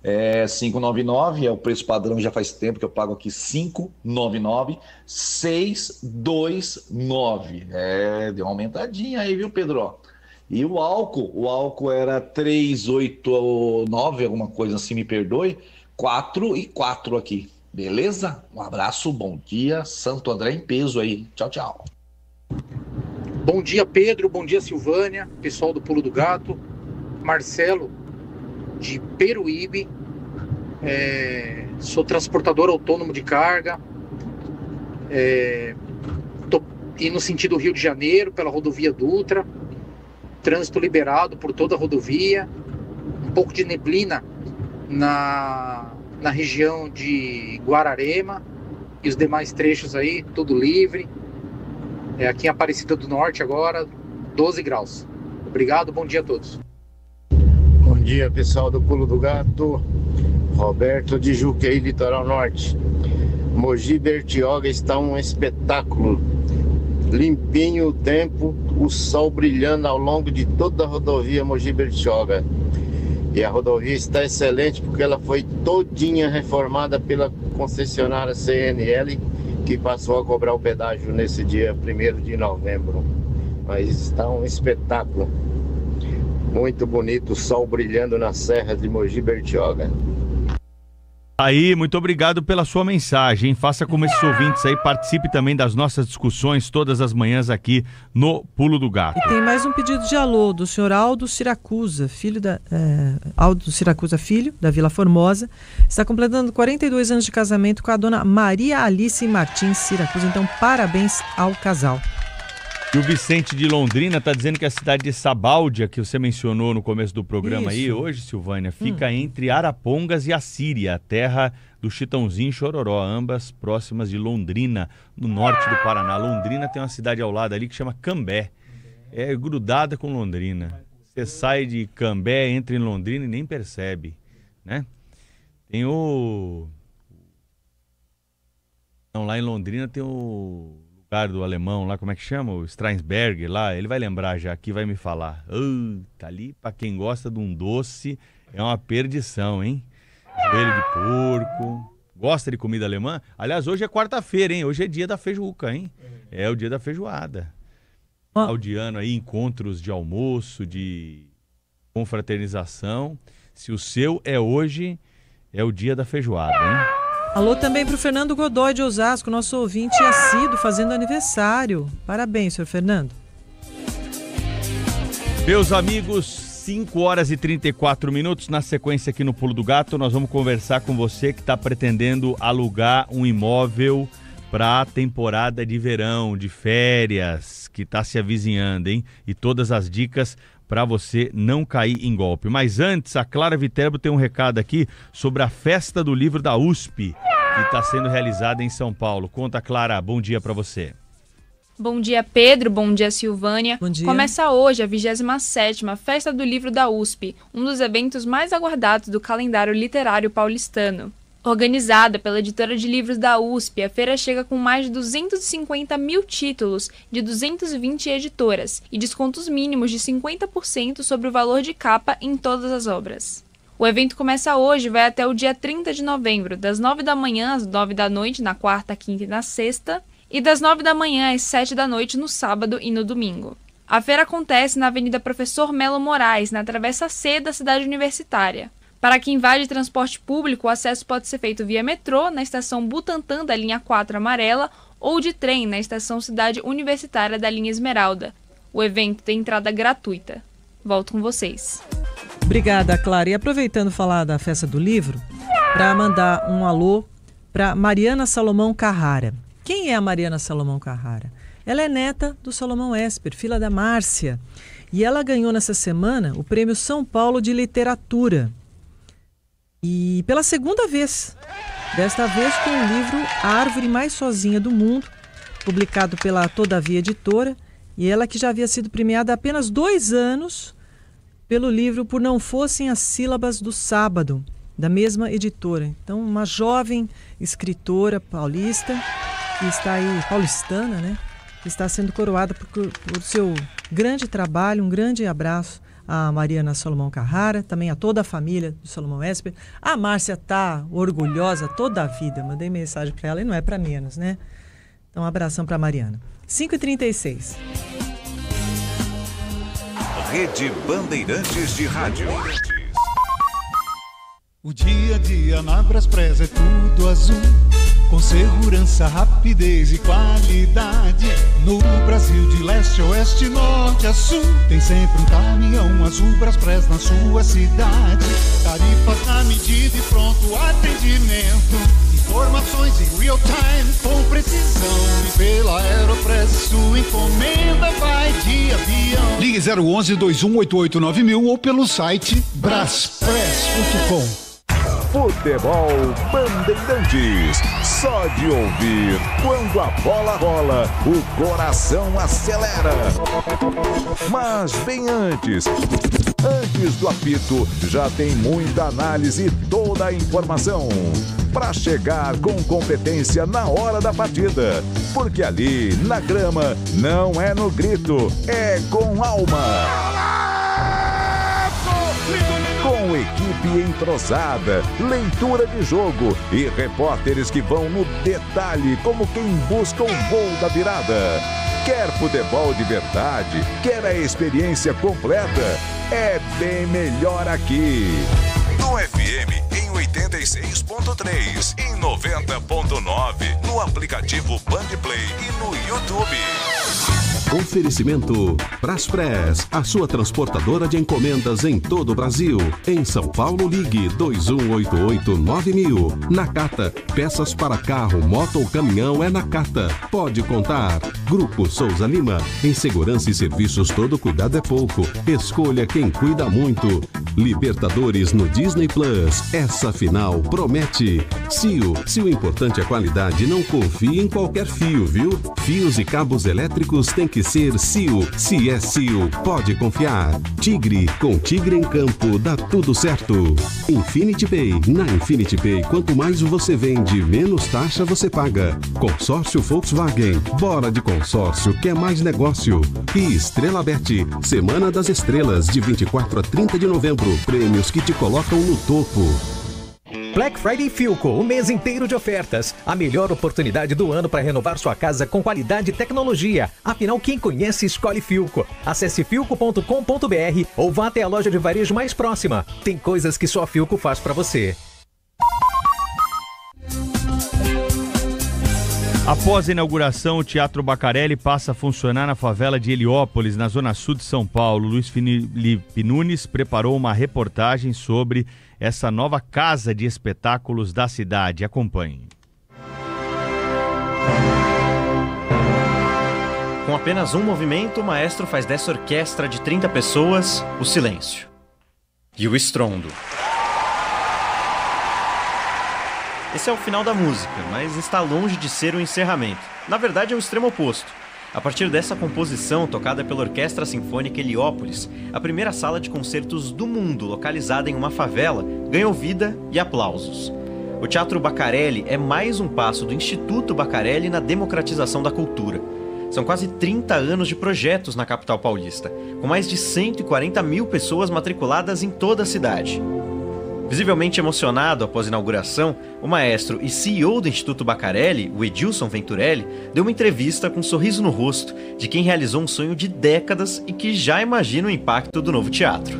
É 599, é o preço padrão, já faz tempo que eu pago aqui, 599, 629. Deu uma aumentadinha aí, viu, Pedro? E o álcool era 389, alguma coisa assim, me perdoe, 4 e 4 aqui, beleza? Um abraço, bom dia, Santo André em peso aí, tchau, tchau. Bom dia, Pedro, bom dia, Silvânia, pessoal do Pulo do Gato, Marcelo, de Peruíbe, sou transportador autônomo de carga, tô indo no sentido Rio de Janeiro, pela rodovia Dutra, trânsito liberado por toda a rodovia, um pouco de neblina na região de Guararema, e os demais trechos aí, tudo livre, aqui em Aparecida do Norte agora, 12 graus. Obrigado, bom dia a todos. Bom dia, pessoal do Pulo do Gato, Roberto de Juqueí, Litoral Norte. Mogi Bertioga está um espetáculo, limpinho o tempo, o sol brilhando ao longo de toda a rodovia Mogi Bertioga. E a rodovia está excelente porque ela foi todinha reformada pela concessionária CNL, que passou a cobrar o pedágio nesse dia 1º de novembro. Mas está um espetáculo. Muito bonito, o sol brilhando na serra de Mogi Bertioga. Aí, muito obrigado pela sua mensagem. Faça como esses ouvintes aí, participe também das nossas discussões todas as manhãs aqui no Pulo do Gato. E tem mais um pedido de alô do senhor Aldo Siracusa, filho da Vila Formosa. Está completando 42 anos de casamento com a dona Maria Alice Martins Siracusa. Então, parabéns ao casal. E o Vicente de Londrina está dizendo que a cidade de Sabáudia, que você mencionou no começo do programa aí, hoje, Silvânia, fica entre Arapongas e Assíria, a terra do Chitãozinho e Chororó, ambas próximas de Londrina, no norte do Paraná. Londrina tem uma cidade ao lado ali que chama Cambé, é grudada com Londrina. Você sai de Cambé, entra em Londrina e nem percebe, né? Tem o... Não, lá em Londrina tem o... do alemão lá, como é que chama? O Strasberg lá, ele vai lembrar já aqui, vai me falar. Tá ali, pra quem gosta de um doce, é uma perdição, hein? Joelho de porco. Gosta de comida alemã? Aliás, hoje é quarta-feira, hein? Hoje é dia da feijuca, hein? É o dia da feijoada. Final de ano aí, encontros de almoço, de confraternização. Se o seu é hoje, é o dia da feijoada, hein? Alô também para o Fernando Godoy de Osasco, nosso ouvinte assíduo, fazendo aniversário. Parabéns, senhor Fernando. Meus amigos, 5 horas e 34 minutos. Na sequência aqui no Pulo do Gato, nós vamos conversar com você que está pretendendo alugar um imóvel para a temporada de verão, de férias, que está se avizinhando, hein? E todas as dicas para você não cair em golpe. Mas antes, a Clara Viterbo tem um recado aqui sobre a Festa do Livro da USP, que está sendo realizada em São Paulo. Conta, Clara, bom dia para você. Bom dia, Pedro, bom dia, Silvânia. Bom dia. Começa hoje a 27ª Festa do Livro da USP, um dos eventos mais aguardados do calendário literário paulistano. Organizada pela editora de livros da USP, a feira chega com mais de 250 mil títulos de 220 editoras e descontos mínimos de 50% sobre o valor de capa em todas as obras. O evento começa hoje e vai até o dia 30 de novembro, das 9 da manhã às 9 da noite na quarta, quinta e na sexta, e das 9 da manhã às 7 da noite no sábado e no domingo. A feira acontece na Avenida Professor Melo Moraes, na Travessa C da cidade universitária. Para quem vai de transporte público, o acesso pode ser feito via metrô, na estação Butantã da linha 4 amarela, ou de trem na estação Cidade Universitária da linha Esmeralda. O evento tem entrada gratuita. Volto com vocês. Obrigada, Clara. E aproveitando falar da Festa do Livro, para mandar um alô para Mariana Salomão Carrara. Quem é a Mariana Salomão Carrara? Ela é neta do Salomão Esper, filha da Márcia. E ela ganhou nessa semana o Prêmio São Paulo de Literatura. E pela segunda vez, desta vez com o livro A Árvore Mais Sozinha do Mundo, publicado pela Todavia Editora, e ela que já havia sido premiada há apenas 2 anos pelo livro Por Não Fossem as Sílabas do Sábado, da mesma editora. Então, uma jovem escritora paulista, que está aí, paulistana, né? Que está sendo coroada por seu grande trabalho. Um grande abraço a Mariana Salomão Carrara, também a toda a família do Salomão Esper. A Márcia tá orgulhosa toda a vida, mandei mensagem para ela e não é para menos, né? Então, um abração para Mariana. 5h36. Rede Bandeirantes de Rádio. O dia a dia na Braspress é tudo azul, com segurança, rapidez e qualidade. No Brasil de leste a oeste, norte a sul, tem sempre um caminhão azul Braspress na sua cidade. Tarifas na medida e pronto atendimento, informações em real time com precisão. E pela Aeropress sua encomenda vai de avião. Ligue 011-2188-9000 ou pelo site braspress.com. Futebol Bandeirantes. Só de ouvir, quando a bola rola, o coração acelera. Mas bem antes do apito, já tem muita análise e toda a informação para chegar com competência na hora da partida. Porque ali, na grama, não é no grito, é com alma. Com equipe entrosada, leitura de jogo e repórteres que vão no detalhe como quem busca o gol da virada. Quer futebol de verdade? Quer a experiência completa? É bem melhor aqui. No FM em 86.3, em 90.9, no aplicativo Bandplay e no YouTube. Oferecimento Braspress, a sua transportadora de encomendas em todo o Brasil. Em São Paulo, ligue 2188-9000. Nakata, peças para carro, moto ou caminhão é Nakata. Pode contar. Grupo Souza Lima, em segurança e serviços todo cuidado é pouco. Escolha quem cuida muito. Libertadores no Disney Plus. Essa final promete. CIO, se o importante é qualidade, não confie em qualquer fio, viu? Fios e cabos elétricos tem que ser CIO. Se é CIO, pode confiar. Tigre, com Tigre em campo, dá tudo certo. Infinity Pay. Na Infinity Pay, quanto mais você vende, menos taxa você paga. Consórcio Volkswagen. Bora de consórcio, que é mais negócio. E Estrela Bet. Semana das Estrelas, de 24 a 30 de novembro. Prêmios que te colocam no topo. Black Friday Philco, o mês inteiro de ofertas. A melhor oportunidade do ano para renovar sua casa com qualidade e tecnologia. Afinal, quem conhece, escolhe Philco. Acesse philco.com.br ou vá até a loja de varejo mais próxima. Tem coisas que só a Philco faz para você. Após a inauguração, o Teatro Bacarelli passa a funcionar na favela de Heliópolis, na zona sul de São Paulo. Luiz Felipe Nunes preparou uma reportagem sobre essa nova casa de espetáculos da cidade. Acompanhe. Com apenas um movimento, o maestro faz dessa orquestra de 30 pessoas o silêncio e o estrondo. Esse é o final da música, mas está longe de ser o encerramento. Na verdade, é o extremo oposto. A partir dessa composição, tocada pela Orquestra Sinfônica Heliópolis, a primeira sala de concertos do mundo, localizada em uma favela, ganhou vida e aplausos. O Teatro Bacarelli é mais um passo do Instituto Bacarelli na democratização da cultura. São quase 30 anos de projetos na capital paulista, com mais de 140 mil pessoas matriculadas em toda a cidade. Visivelmente emocionado após a inauguração, o maestro e CEO do Instituto Bacarelli, o Edilson Venturelli, deu uma entrevista com um sorriso no rosto de quem realizou um sonho de décadas e que já imagina o impacto do novo teatro.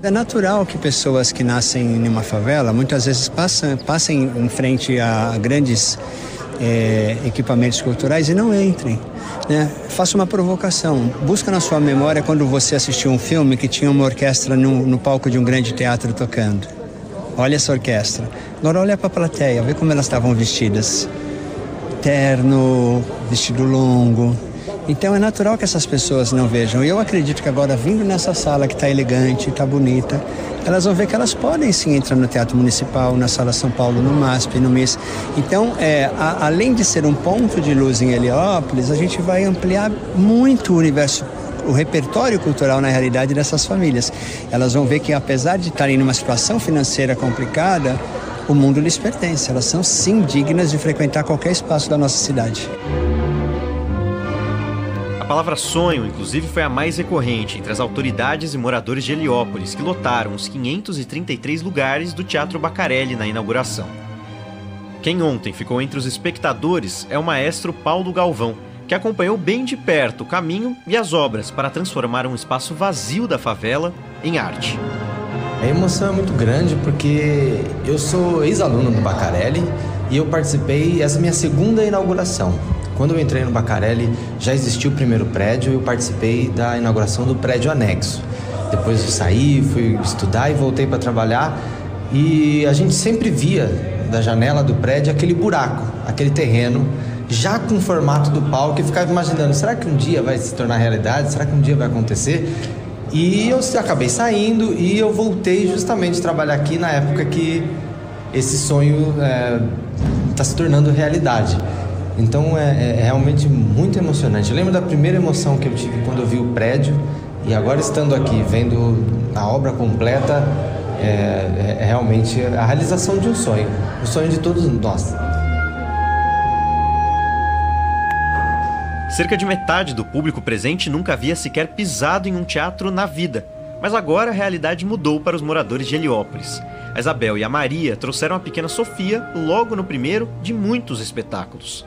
É natural que pessoas que nascem em uma favela muitas vezes passem em frente a grandes equipamentos culturais e não entrem. Né? Faça uma provocação. Busca na sua memória quando você assistiu um filme que tinha uma orquestra no palco de um grande teatro tocando. Olha essa orquestra. Agora olha para a plateia, vê como elas estavam vestidas. Terno, vestido longo. Então é natural que essas pessoas não vejam. E eu acredito que agora, vindo nessa sala que está elegante, está bonita, elas vão ver que elas podem sim entrar no Teatro Municipal, na Sala São Paulo, no MASP, no MIS. Então, além de ser um ponto de luz em Heliópolis, a gente vai ampliar muito o universo, o repertório cultural, na realidade, dessas famílias. Elas vão ver que, apesar de estarem numa situação financeira complicada, o mundo lhes pertence. Elas são, sim, dignas de frequentar qualquer espaço da nossa cidade. A palavra sonho, inclusive, foi a mais recorrente entre as autoridades e moradores de Heliópolis, que lotaram os 533 lugares do Teatro Bacarelli na inauguração. Quem ontem ficou entre os espectadores é o maestro Paulo Galvão, que acompanhou bem de perto o caminho e as obras para transformar um espaço vazio da favela em arte. A emoção é muito grande porque eu sou ex-aluno do Bacarelli e eu participei, essa é a minha segunda inauguração. Quando eu entrei no Bacarelli, já existia o primeiro prédio e eu participei da inauguração do prédio anexo. Depois eu saí, fui estudar e voltei para trabalhar e a gente sempre via da janela do prédio aquele buraco, aquele terreno, já com o formato do palco, e ficava imaginando, será que um dia vai se tornar realidade? Será que um dia vai acontecer? E eu acabei saindo e eu voltei justamente a trabalhar aqui na época que esse sonho está se tornando realidade. Então é realmente muito emocionante. Eu lembro da primeira emoção que eu tive quando eu vi o prédio, e agora estando aqui, vendo a obra completa, é realmente a realização de um sonho, o sonho de todos nós. Cerca de metade do público presente nunca havia sequer pisado em um teatro na vida, mas agora a realidade mudou para os moradores de Heliópolis. A Isabel e a Maria trouxeram a pequena Sofia logo no primeiro de muitos espetáculos.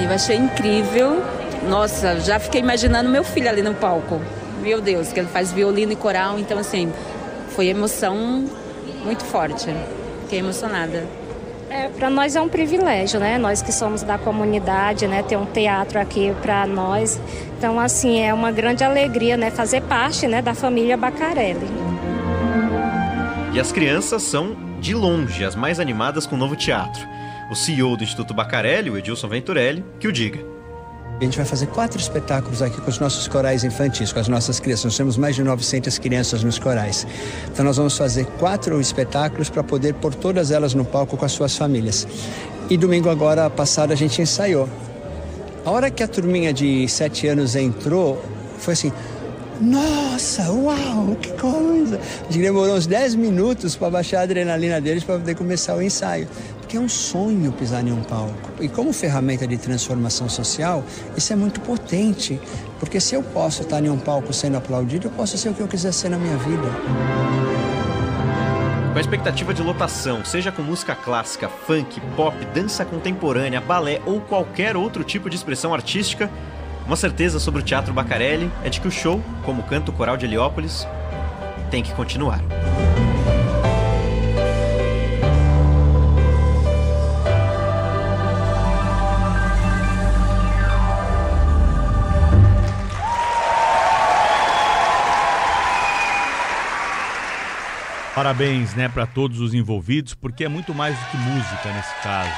Eu achei incrível. Nossa, já fiquei imaginando meu filho ali no palco. Meu Deus, que ele faz violino e coral, então assim, foi emoção muito forte. Fiquei emocionada. Para nós é um privilégio, né? Nós que somos da comunidade, né? Ter um teatro aqui para nós. Então, assim, é uma grande alegria, né? Fazer parte, né? Da família Bacarelli. E as crianças são, de longe, as mais animadas com o novo teatro. O CEO do Instituto Bacarelli, o Edilson Venturelli, que o diga. A gente vai fazer 4 espetáculos aqui com os nossos corais infantis, com as nossas crianças. Nós temos mais de 900 crianças nos corais. Então nós vamos fazer 4 espetáculos para poder pôr todas elas no palco com as suas famílias. E domingo agora passado a gente ensaiou. A hora que a turminha de 7 anos entrou, foi assim... Nossa, uau, que coisa! A gente demorou uns 10 minutos para baixar a adrenalina deles para poder começar o ensaio. Porque é um sonho pisar em um palco. E como ferramenta de transformação social, isso é muito potente. Porque se eu posso estar em um palco sendo aplaudido, eu posso ser o que eu quiser ser na minha vida. Com a expectativa de lotação, seja com música clássica, funk, pop, dança contemporânea, balé ou qualquer outro tipo de expressão artística, uma certeza sobre o Teatro Bacarelli é de que o show, como canta o Coral de Heliópolis, tem que continuar. Parabéns, né, para todos os envolvidos, porque é muito mais do que música nesse caso.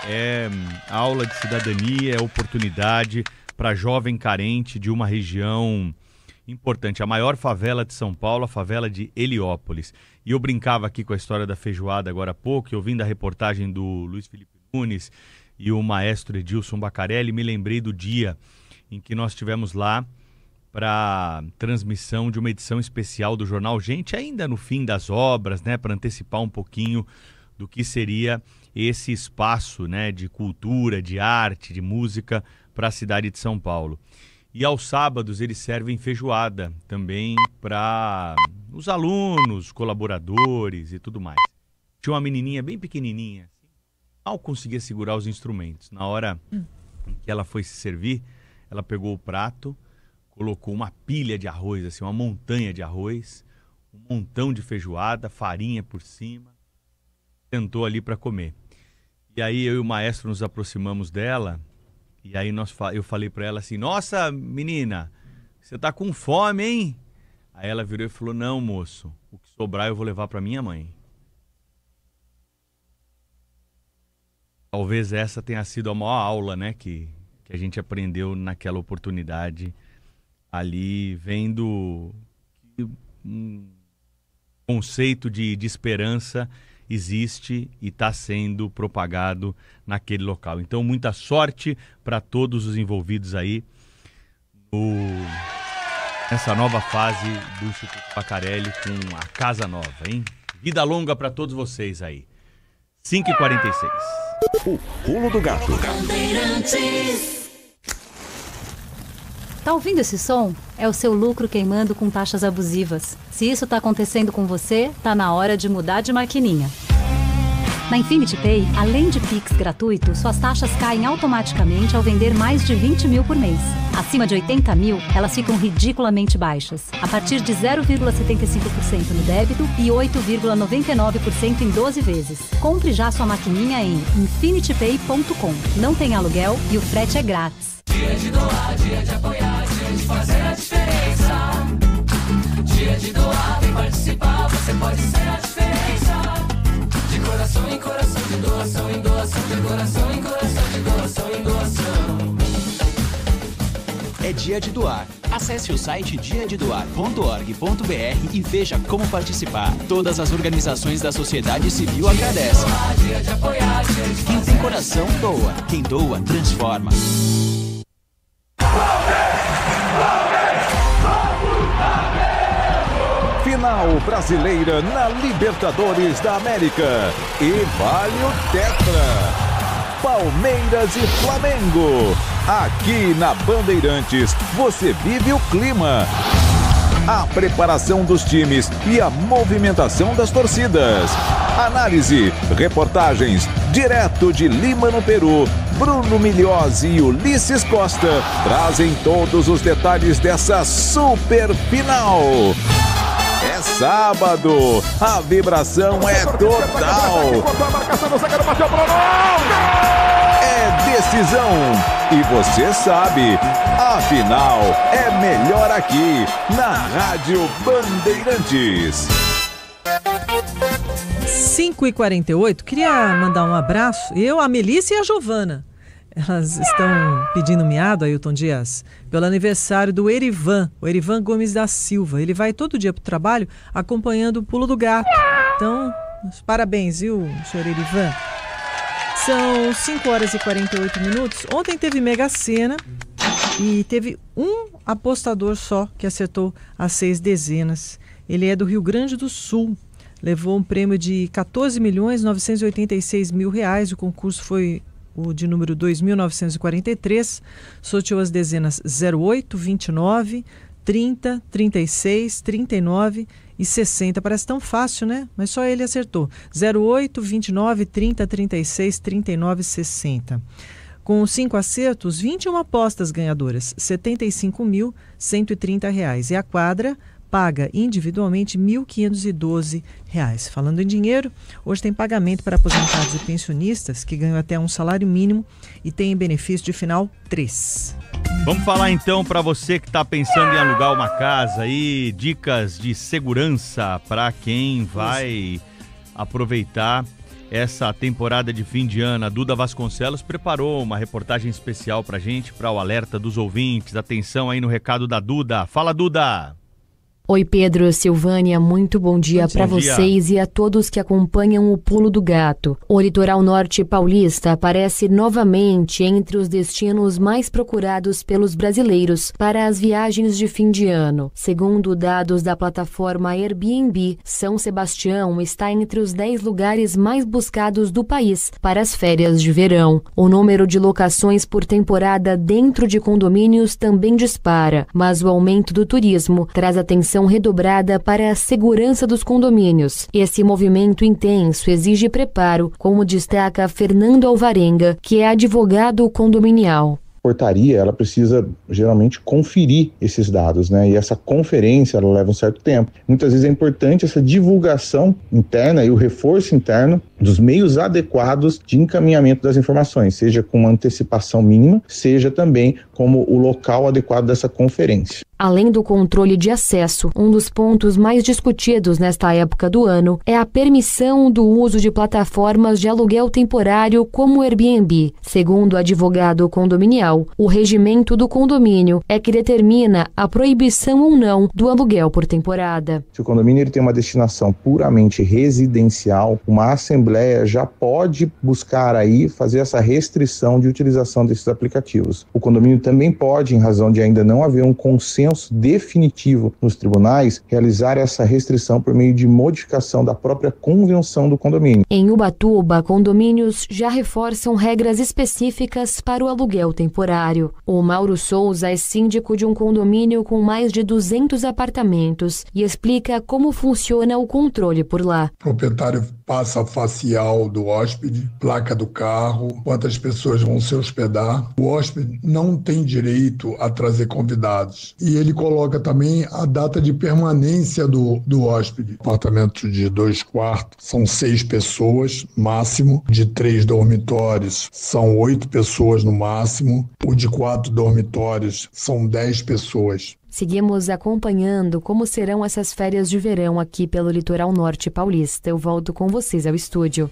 É aula de cidadania, é oportunidade para jovem carente de uma região importante, a maior favela de São Paulo, a favela de Heliópolis. E eu brincava aqui com a história da feijoada agora há pouco, e ouvindo a reportagem do Luiz Felipe Nunes e o maestro Edilson Bacarelli, me lembrei do dia em que nós estivemos lá para transmissão de uma edição especial do Jornal Gente, ainda no fim das obras, né, para antecipar um pouquinho do que seria esse espaço, né, de cultura, de arte, de música para a cidade de São Paulo. E aos sábados eles servem feijoada também para os alunos, colaboradores e tudo mais. Tinha uma menininha bem pequenininha, mal conseguia segurar os instrumentos. Na hora que ela foi se servir, ela pegou o prato, colocou uma pilha de arroz, assim, uma montanha de arroz, um montão de feijoada, farinha por cima, sentou ali para comer. E aí eu e o maestro nos aproximamos dela, e aí eu falei para ela assim, nossa, menina, você tá com fome, hein? Aí ela virou e falou, não, moço, o que sobrar eu vou levar para minha mãe. Talvez essa tenha sido a maior aula, né, que a gente aprendeu naquela oportunidade, ali vendo que um conceito de esperança existe e está sendo propagado naquele local. Então, muita sorte para todos os envolvidos aí nessa nova fase do Instituto Bacarelli com a Casa Nova, hein? Vida longa para todos vocês aí. 5h46. O Pulo do Gato. Tá ouvindo esse som? É o seu lucro queimando com taxas abusivas. Se isso tá acontecendo com você, tá na hora de mudar de maquininha. Na Infinity Pay, além de Pix gratuito, suas taxas caem automaticamente ao vender mais de 20 mil por mês. Acima de 80 mil, elas ficam ridiculamente baixas, a partir de 0,75% no débito e 8,99% em 12 vezes. Compre já sua maquininha em infinitypay.com. Não tem aluguel e o frete é grátis. Dia de doar, dia de apoiar, dia de fazer a diferença. Dia de doar, vem participar, você pode ser a diferença. De coração em coração, de doação em doação, de coração em coração, de doação em doação. É dia de doar. Acesse o site diadedoar.org.br e veja como participar. Todas as organizações da sociedade civil agradecem. Dia de apoiar, dia de Quem tem coração, doa. Quem doa, transforma. Final brasileira na Libertadores da América. E vale o Tetra. Palmeiras e Flamengo. Aqui na Bandeirantes, você vive o clima. A preparação dos times e a movimentação das torcidas. Análise, reportagens, direto de Lima, no Peru. Bruno Migliozzi e Ulisses Costa trazem todos os detalhes dessa super final. É sábado, a vibração é total. É decisão. E você sabe, a final é melhor aqui, na Rádio Bandeirantes. 5h48, queria mandar um abraço, a Melissa e a Giovana. Elas estão pedindo miado, Ailton Dias, pelo aniversário do Erivan, o Erivan Gomes da Silva. Ele vai todo dia para o trabalho acompanhando o Pulo do Gato. Então, parabéns, viu, senhor Erivan? São 5h48. Ontem teve Mega Sena e teve um apostador só que acertou as 6 dezenas. Ele é do Rio Grande do Sul. Levou um prêmio de R$14.986.000. O concurso foi o de número 2.943, sorteou as dezenas 08, 29, 30, 36, 39 e 60. Parece tão fácil, né? Mas só ele acertou. 08, 29, 30, 36, 39 e 60. Com 5 acertos, 21 apostas ganhadoras, R$ 75.130. E a quadra paga individualmente R$ 1.512. Falando em dinheiro, hoje tem pagamento para aposentados e pensionistas que ganham até um salário mínimo e têm benefício de final 3. Vamos falar então para você que está pensando em alugar uma casa aí, dicas de segurança para quem vai aproveitar essa temporada de fim de ano. A Duda Vasconcelos preparou uma reportagem especial para gente, para o alerta dos ouvintes. Atenção aí no recado da Duda. Fala, Duda! Oi, Pedro, Silvânia, muito bom dia para vocês e a todos que acompanham o Pulo do Gato. O litoral norte paulista aparece novamente entre os destinos mais procurados pelos brasileiros para as viagens de fim de ano. Segundo dados da plataforma Airbnb, São Sebastião está entre os 10 lugares mais buscados do país para as férias de verão. O número de locações por temporada dentro de condomínios também dispara, mas o aumento do turismo traz atenção redobrada para a segurança dos condomínios. Esse movimento intenso exige preparo, como destaca Fernando Alvarenga, que é advogado condominial. Portaria, ela precisa geralmente conferir esses dados, né? E essa conferência, ela leva um certo tempo. Muitas vezes é importante essa divulgação interna e o reforço interno dos meios adequados de encaminhamento das informações, seja com uma antecipação mínima, seja também como o local adequado dessa conferência. Além do controle de acesso, um dos pontos mais discutidos nesta época do ano é a permissão do uso de plataformas de aluguel temporário como o Airbnb. Segundo o advogado condominial, o regimento do condomínio é que determina a proibição ou não do aluguel por temporada. Se o condomínio ele tem uma destinação puramente residencial, uma assembleia já pode buscar aí fazer essa restrição de utilização desses aplicativos. O condomínio também pode, em razão de ainda não haver um consenso senso definitivo nos tribunais, realizar essa restrição por meio de modificação da própria convenção do condomínio. Em Ubatuba, condomínios já reforçam regras específicas para o aluguel temporário. O Mauro Souza é síndico de um condomínio com mais de 200 apartamentos e explica como funciona o controle por lá. O proprietário passa a facial do hóspede, placa do carro, quantas pessoas vão se hospedar. O hóspede não tem direito a trazer convidados. E ele coloca também a data de permanência do hóspede. Apartamento de 2 quartos são 6 pessoas, máximo. De 3 dormitórios são 8 pessoas no máximo. O de 4 dormitórios são 10 pessoas. Seguimos acompanhando como serão essas férias de verão aqui pelo litoral norte paulista. Eu volto com vocês ao estúdio.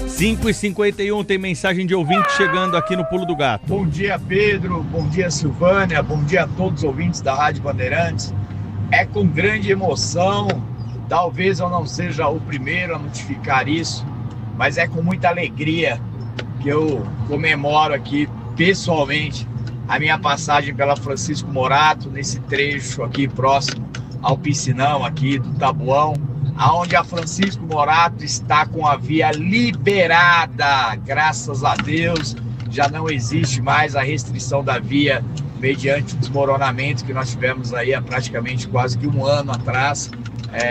5h51, tem mensagem de ouvinte chegando aqui no Pulo do Gato. Bom dia, Pedro. Bom dia, Silvânia. Bom dia a todos os ouvintes da Rádio Bandeirantes. É com grande emoção, talvez eu não seja o primeiro a notificar isso, mas é com muita alegria que eu comemoro aqui pessoalmente a minha passagem pela Francisco Morato, nesse trecho aqui próximo ao piscinão aqui do Taboão, aonde a Francisco Morato está com a via liberada, graças a Deus. Já não existe mais a restrição da via mediante o desmoronamento que nós tivemos aí há praticamente quase que um ano atrás.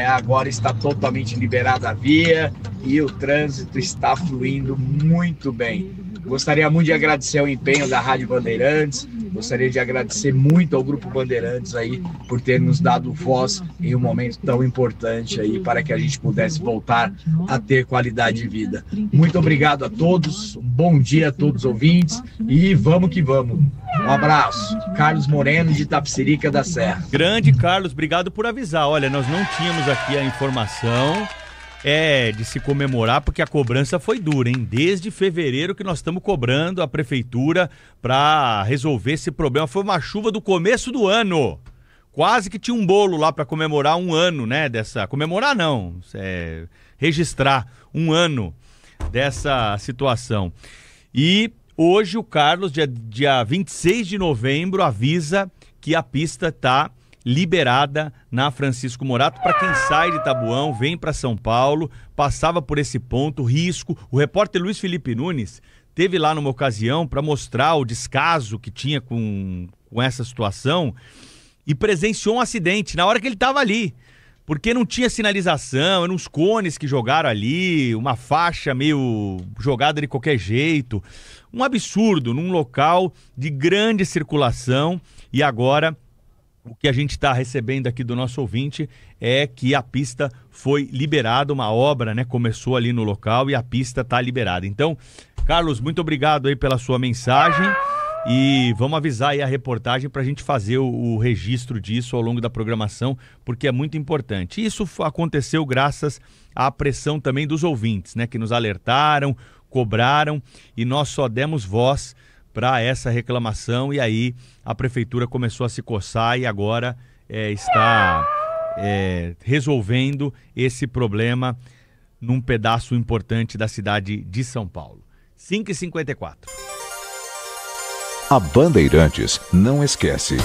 Agora está totalmente liberada a via e o trânsito está fluindo muito bem. Gostaria muito de agradecer o empenho da Rádio Bandeirantes, gostaria de agradecer muito ao Grupo Bandeirantes aí por ter nos dado voz em um momento tão importante aí para que a gente pudesse voltar a ter qualidade de vida. Muito obrigado a todos, bom dia a todos os ouvintes e vamos que vamos. Um abraço. Carlos Moreno de Itapecerica da Serra. Grande Carlos, obrigado por avisar. Olha, nós não tínhamos aqui a informação de se comemorar, porque a cobrança foi dura, hein? Desde fevereiro que nós estamos cobrando a prefeitura para resolver esse problema. Foi uma chuva do começo do ano. Quase que tinha um bolo lá para comemorar um ano, né? Comemorar não, registrar um ano dessa situação. E hoje o Carlos, dia 26 de novembro, avisa que a pista está liberada na Francisco Morato para quem sai de Taboão, vem para São Paulo, passava por esse ponto, risco. O repórter Luiz Felipe Nunes teve lá numa ocasião para mostrar o descaso que tinha com essa situação e presenciou um acidente na hora que ele estava ali, porque não tinha sinalização, eram uns cones que jogaram ali, uma faixa meio jogada de qualquer jeito, um absurdo num local de grande circulação. E agora o que a gente está recebendo aqui do nosso ouvinte é que a pista foi liberada, uma obra, né, começou ali no local e a pista está liberada. Então, Carlos, muito obrigado aí pela sua mensagem e vamos avisar aí a reportagem para a gente fazer o registro disso ao longo da programação, porque é muito importante. Isso aconteceu graças à pressão também dos ouvintes, né, que nos alertaram, cobraram e nós só demos voz para essa reclamação e aí a prefeitura começou a se coçar e agora está resolvendo esse problema num pedaço importante da cidade de São Paulo. 5h54. A Bandeirantes não esquece.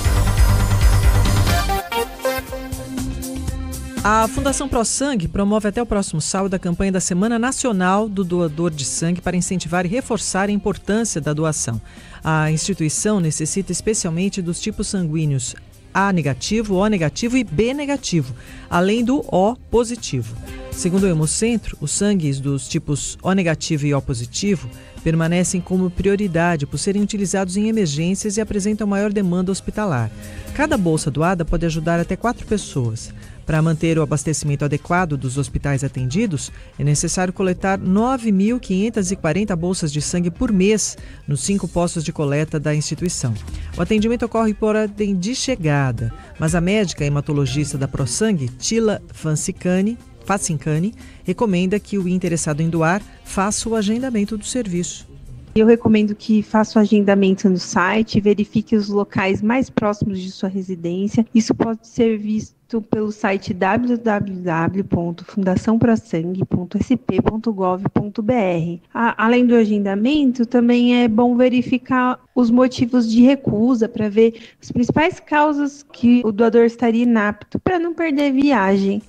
A Fundação ProSangue promove até o próximo sábado a campanha da Semana Nacional do Doador de Sangue para incentivar e reforçar a importância da doação. A instituição necessita especialmente dos tipos sanguíneos A negativo, O negativo e B negativo, além do O positivo. Segundo o Hemocentro, os sangues dos tipos O negativo e O positivo permanecem como prioridade por serem utilizados em emergências e apresentam maior demanda hospitalar. Cada bolsa doada pode ajudar até 4 pessoas. Para manter o abastecimento adequado dos hospitais atendidos, é necessário coletar 9.540 bolsas de sangue por mês nos 5 postos de coleta da instituição. O atendimento ocorre por ordem de chegada, mas a médica hematologista da ProSangue, Tila Facincani, recomenda que o interessado em doar faça o agendamento do serviço. Eu recomendo que faça o agendamento no site, verifique os locais mais próximos de sua residência. Isso pode ser visto pelo site www.fundaçãoprasangue.sp.gov.br. Além do agendamento, também é bom verificar os motivos de recusa para ver as principais causas que o doador estaria inapto, para não perder viagem.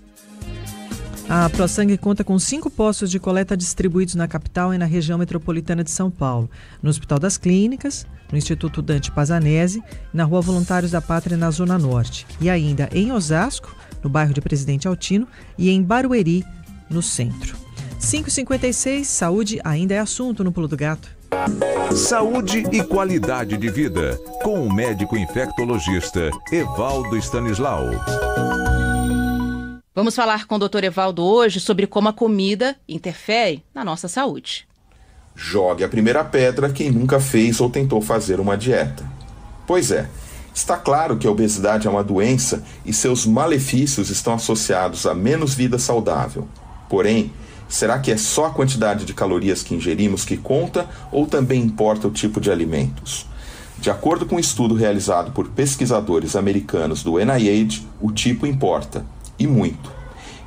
A ProSangue conta com 5 postos de coleta distribuídos na capital e na região metropolitana de São Paulo, no Hospital das Clínicas, no Instituto Dante Pazanese e na Rua Voluntários da Pátria, na Zona Norte. E ainda em Osasco, no bairro de Presidente Altino, e em Barueri, no centro. 5h56, saúde ainda é assunto no Pulo do Gato. Saúde e qualidade de vida, com o médico infectologista Evaldo Stanislau. Vamos falar com o Dr. Evaldo hoje sobre como a comida interfere na nossa saúde. Jogue a primeira pedra quem nunca fez ou tentou fazer uma dieta. Pois é, está claro que a obesidade é uma doença e seus malefícios estão associados a menos vida saudável. Porém, será que é só a quantidade de calorias que ingerimos que conta ou também importa o tipo de alimentos? De acordo com um estudo realizado por pesquisadores americanos do NIH, o tipo importa. E muito.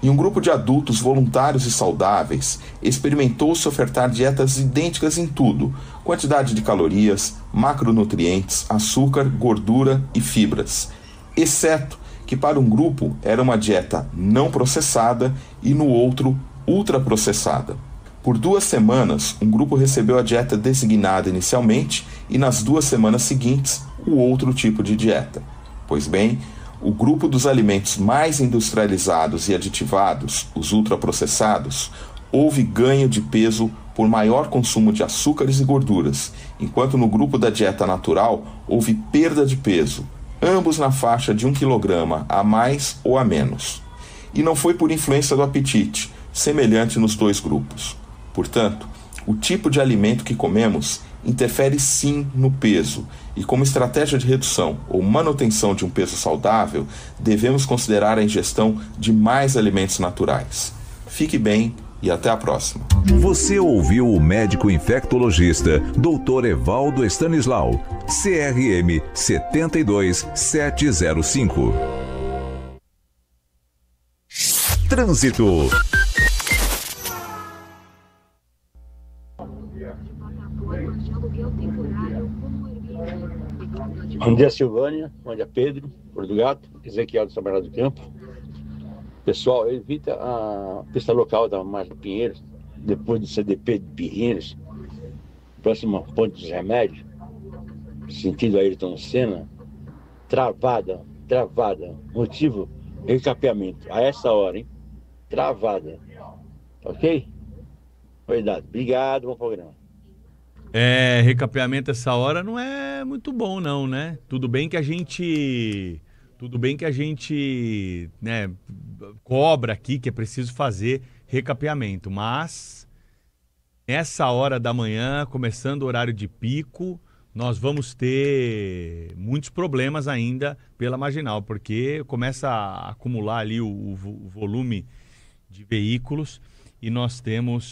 Em um grupo de adultos voluntários e saudáveis, experimentou-se ofertar dietas idênticas em tudo: quantidade de calorias, macronutrientes, açúcar, gordura e fibras. Exceto que para um grupo era uma dieta não processada e no outro ultraprocessada. Por 2 semanas, um grupo recebeu a dieta designada inicialmente e nas 2 semanas seguintes, o outro tipo de dieta. Pois bem, o grupo dos alimentos mais industrializados e aditivados, os ultraprocessados, houve ganho de peso por maior consumo de açúcares e gorduras, enquanto no grupo da dieta natural houve perda de peso, ambos na faixa de 1 kg a mais ou a menos. E não foi por influência do apetite, semelhante nos 2 grupos. Portanto, o tipo de alimento que comemos interfere sim no peso, e como estratégia de redução ou manutenção de um peso saudável, devemos considerar a ingestão de mais alimentos naturais. Fique bem e até a próxima. Você ouviu o médico infectologista Dr. Evaldo Stanislau, CRM 72705. Trânsito. Bom dia, Silvânia. Bom dia, Pedro, Pulo do Gato, Ezequiel do São Bernardo do Campo. Pessoal, evita a pista local da Marcha Pinheiros, depois do CDP de Pinheiros, próximo Ponte dos Remédios, sentido Ayrton Senna, travada. Motivo, recapeamento. A essa hora, hein? Travada. Ok? Cuidado. Obrigado, bom programa. Recapeamento essa hora não é muito bom não, né? Tudo bem que a gente, né, cobra aqui que é preciso fazer recapeamento, mas essa hora da manhã, começando o horário de pico, nós vamos ter muitos problemas ainda pela marginal, porque começa a acumular ali o volume de veículos e nós temos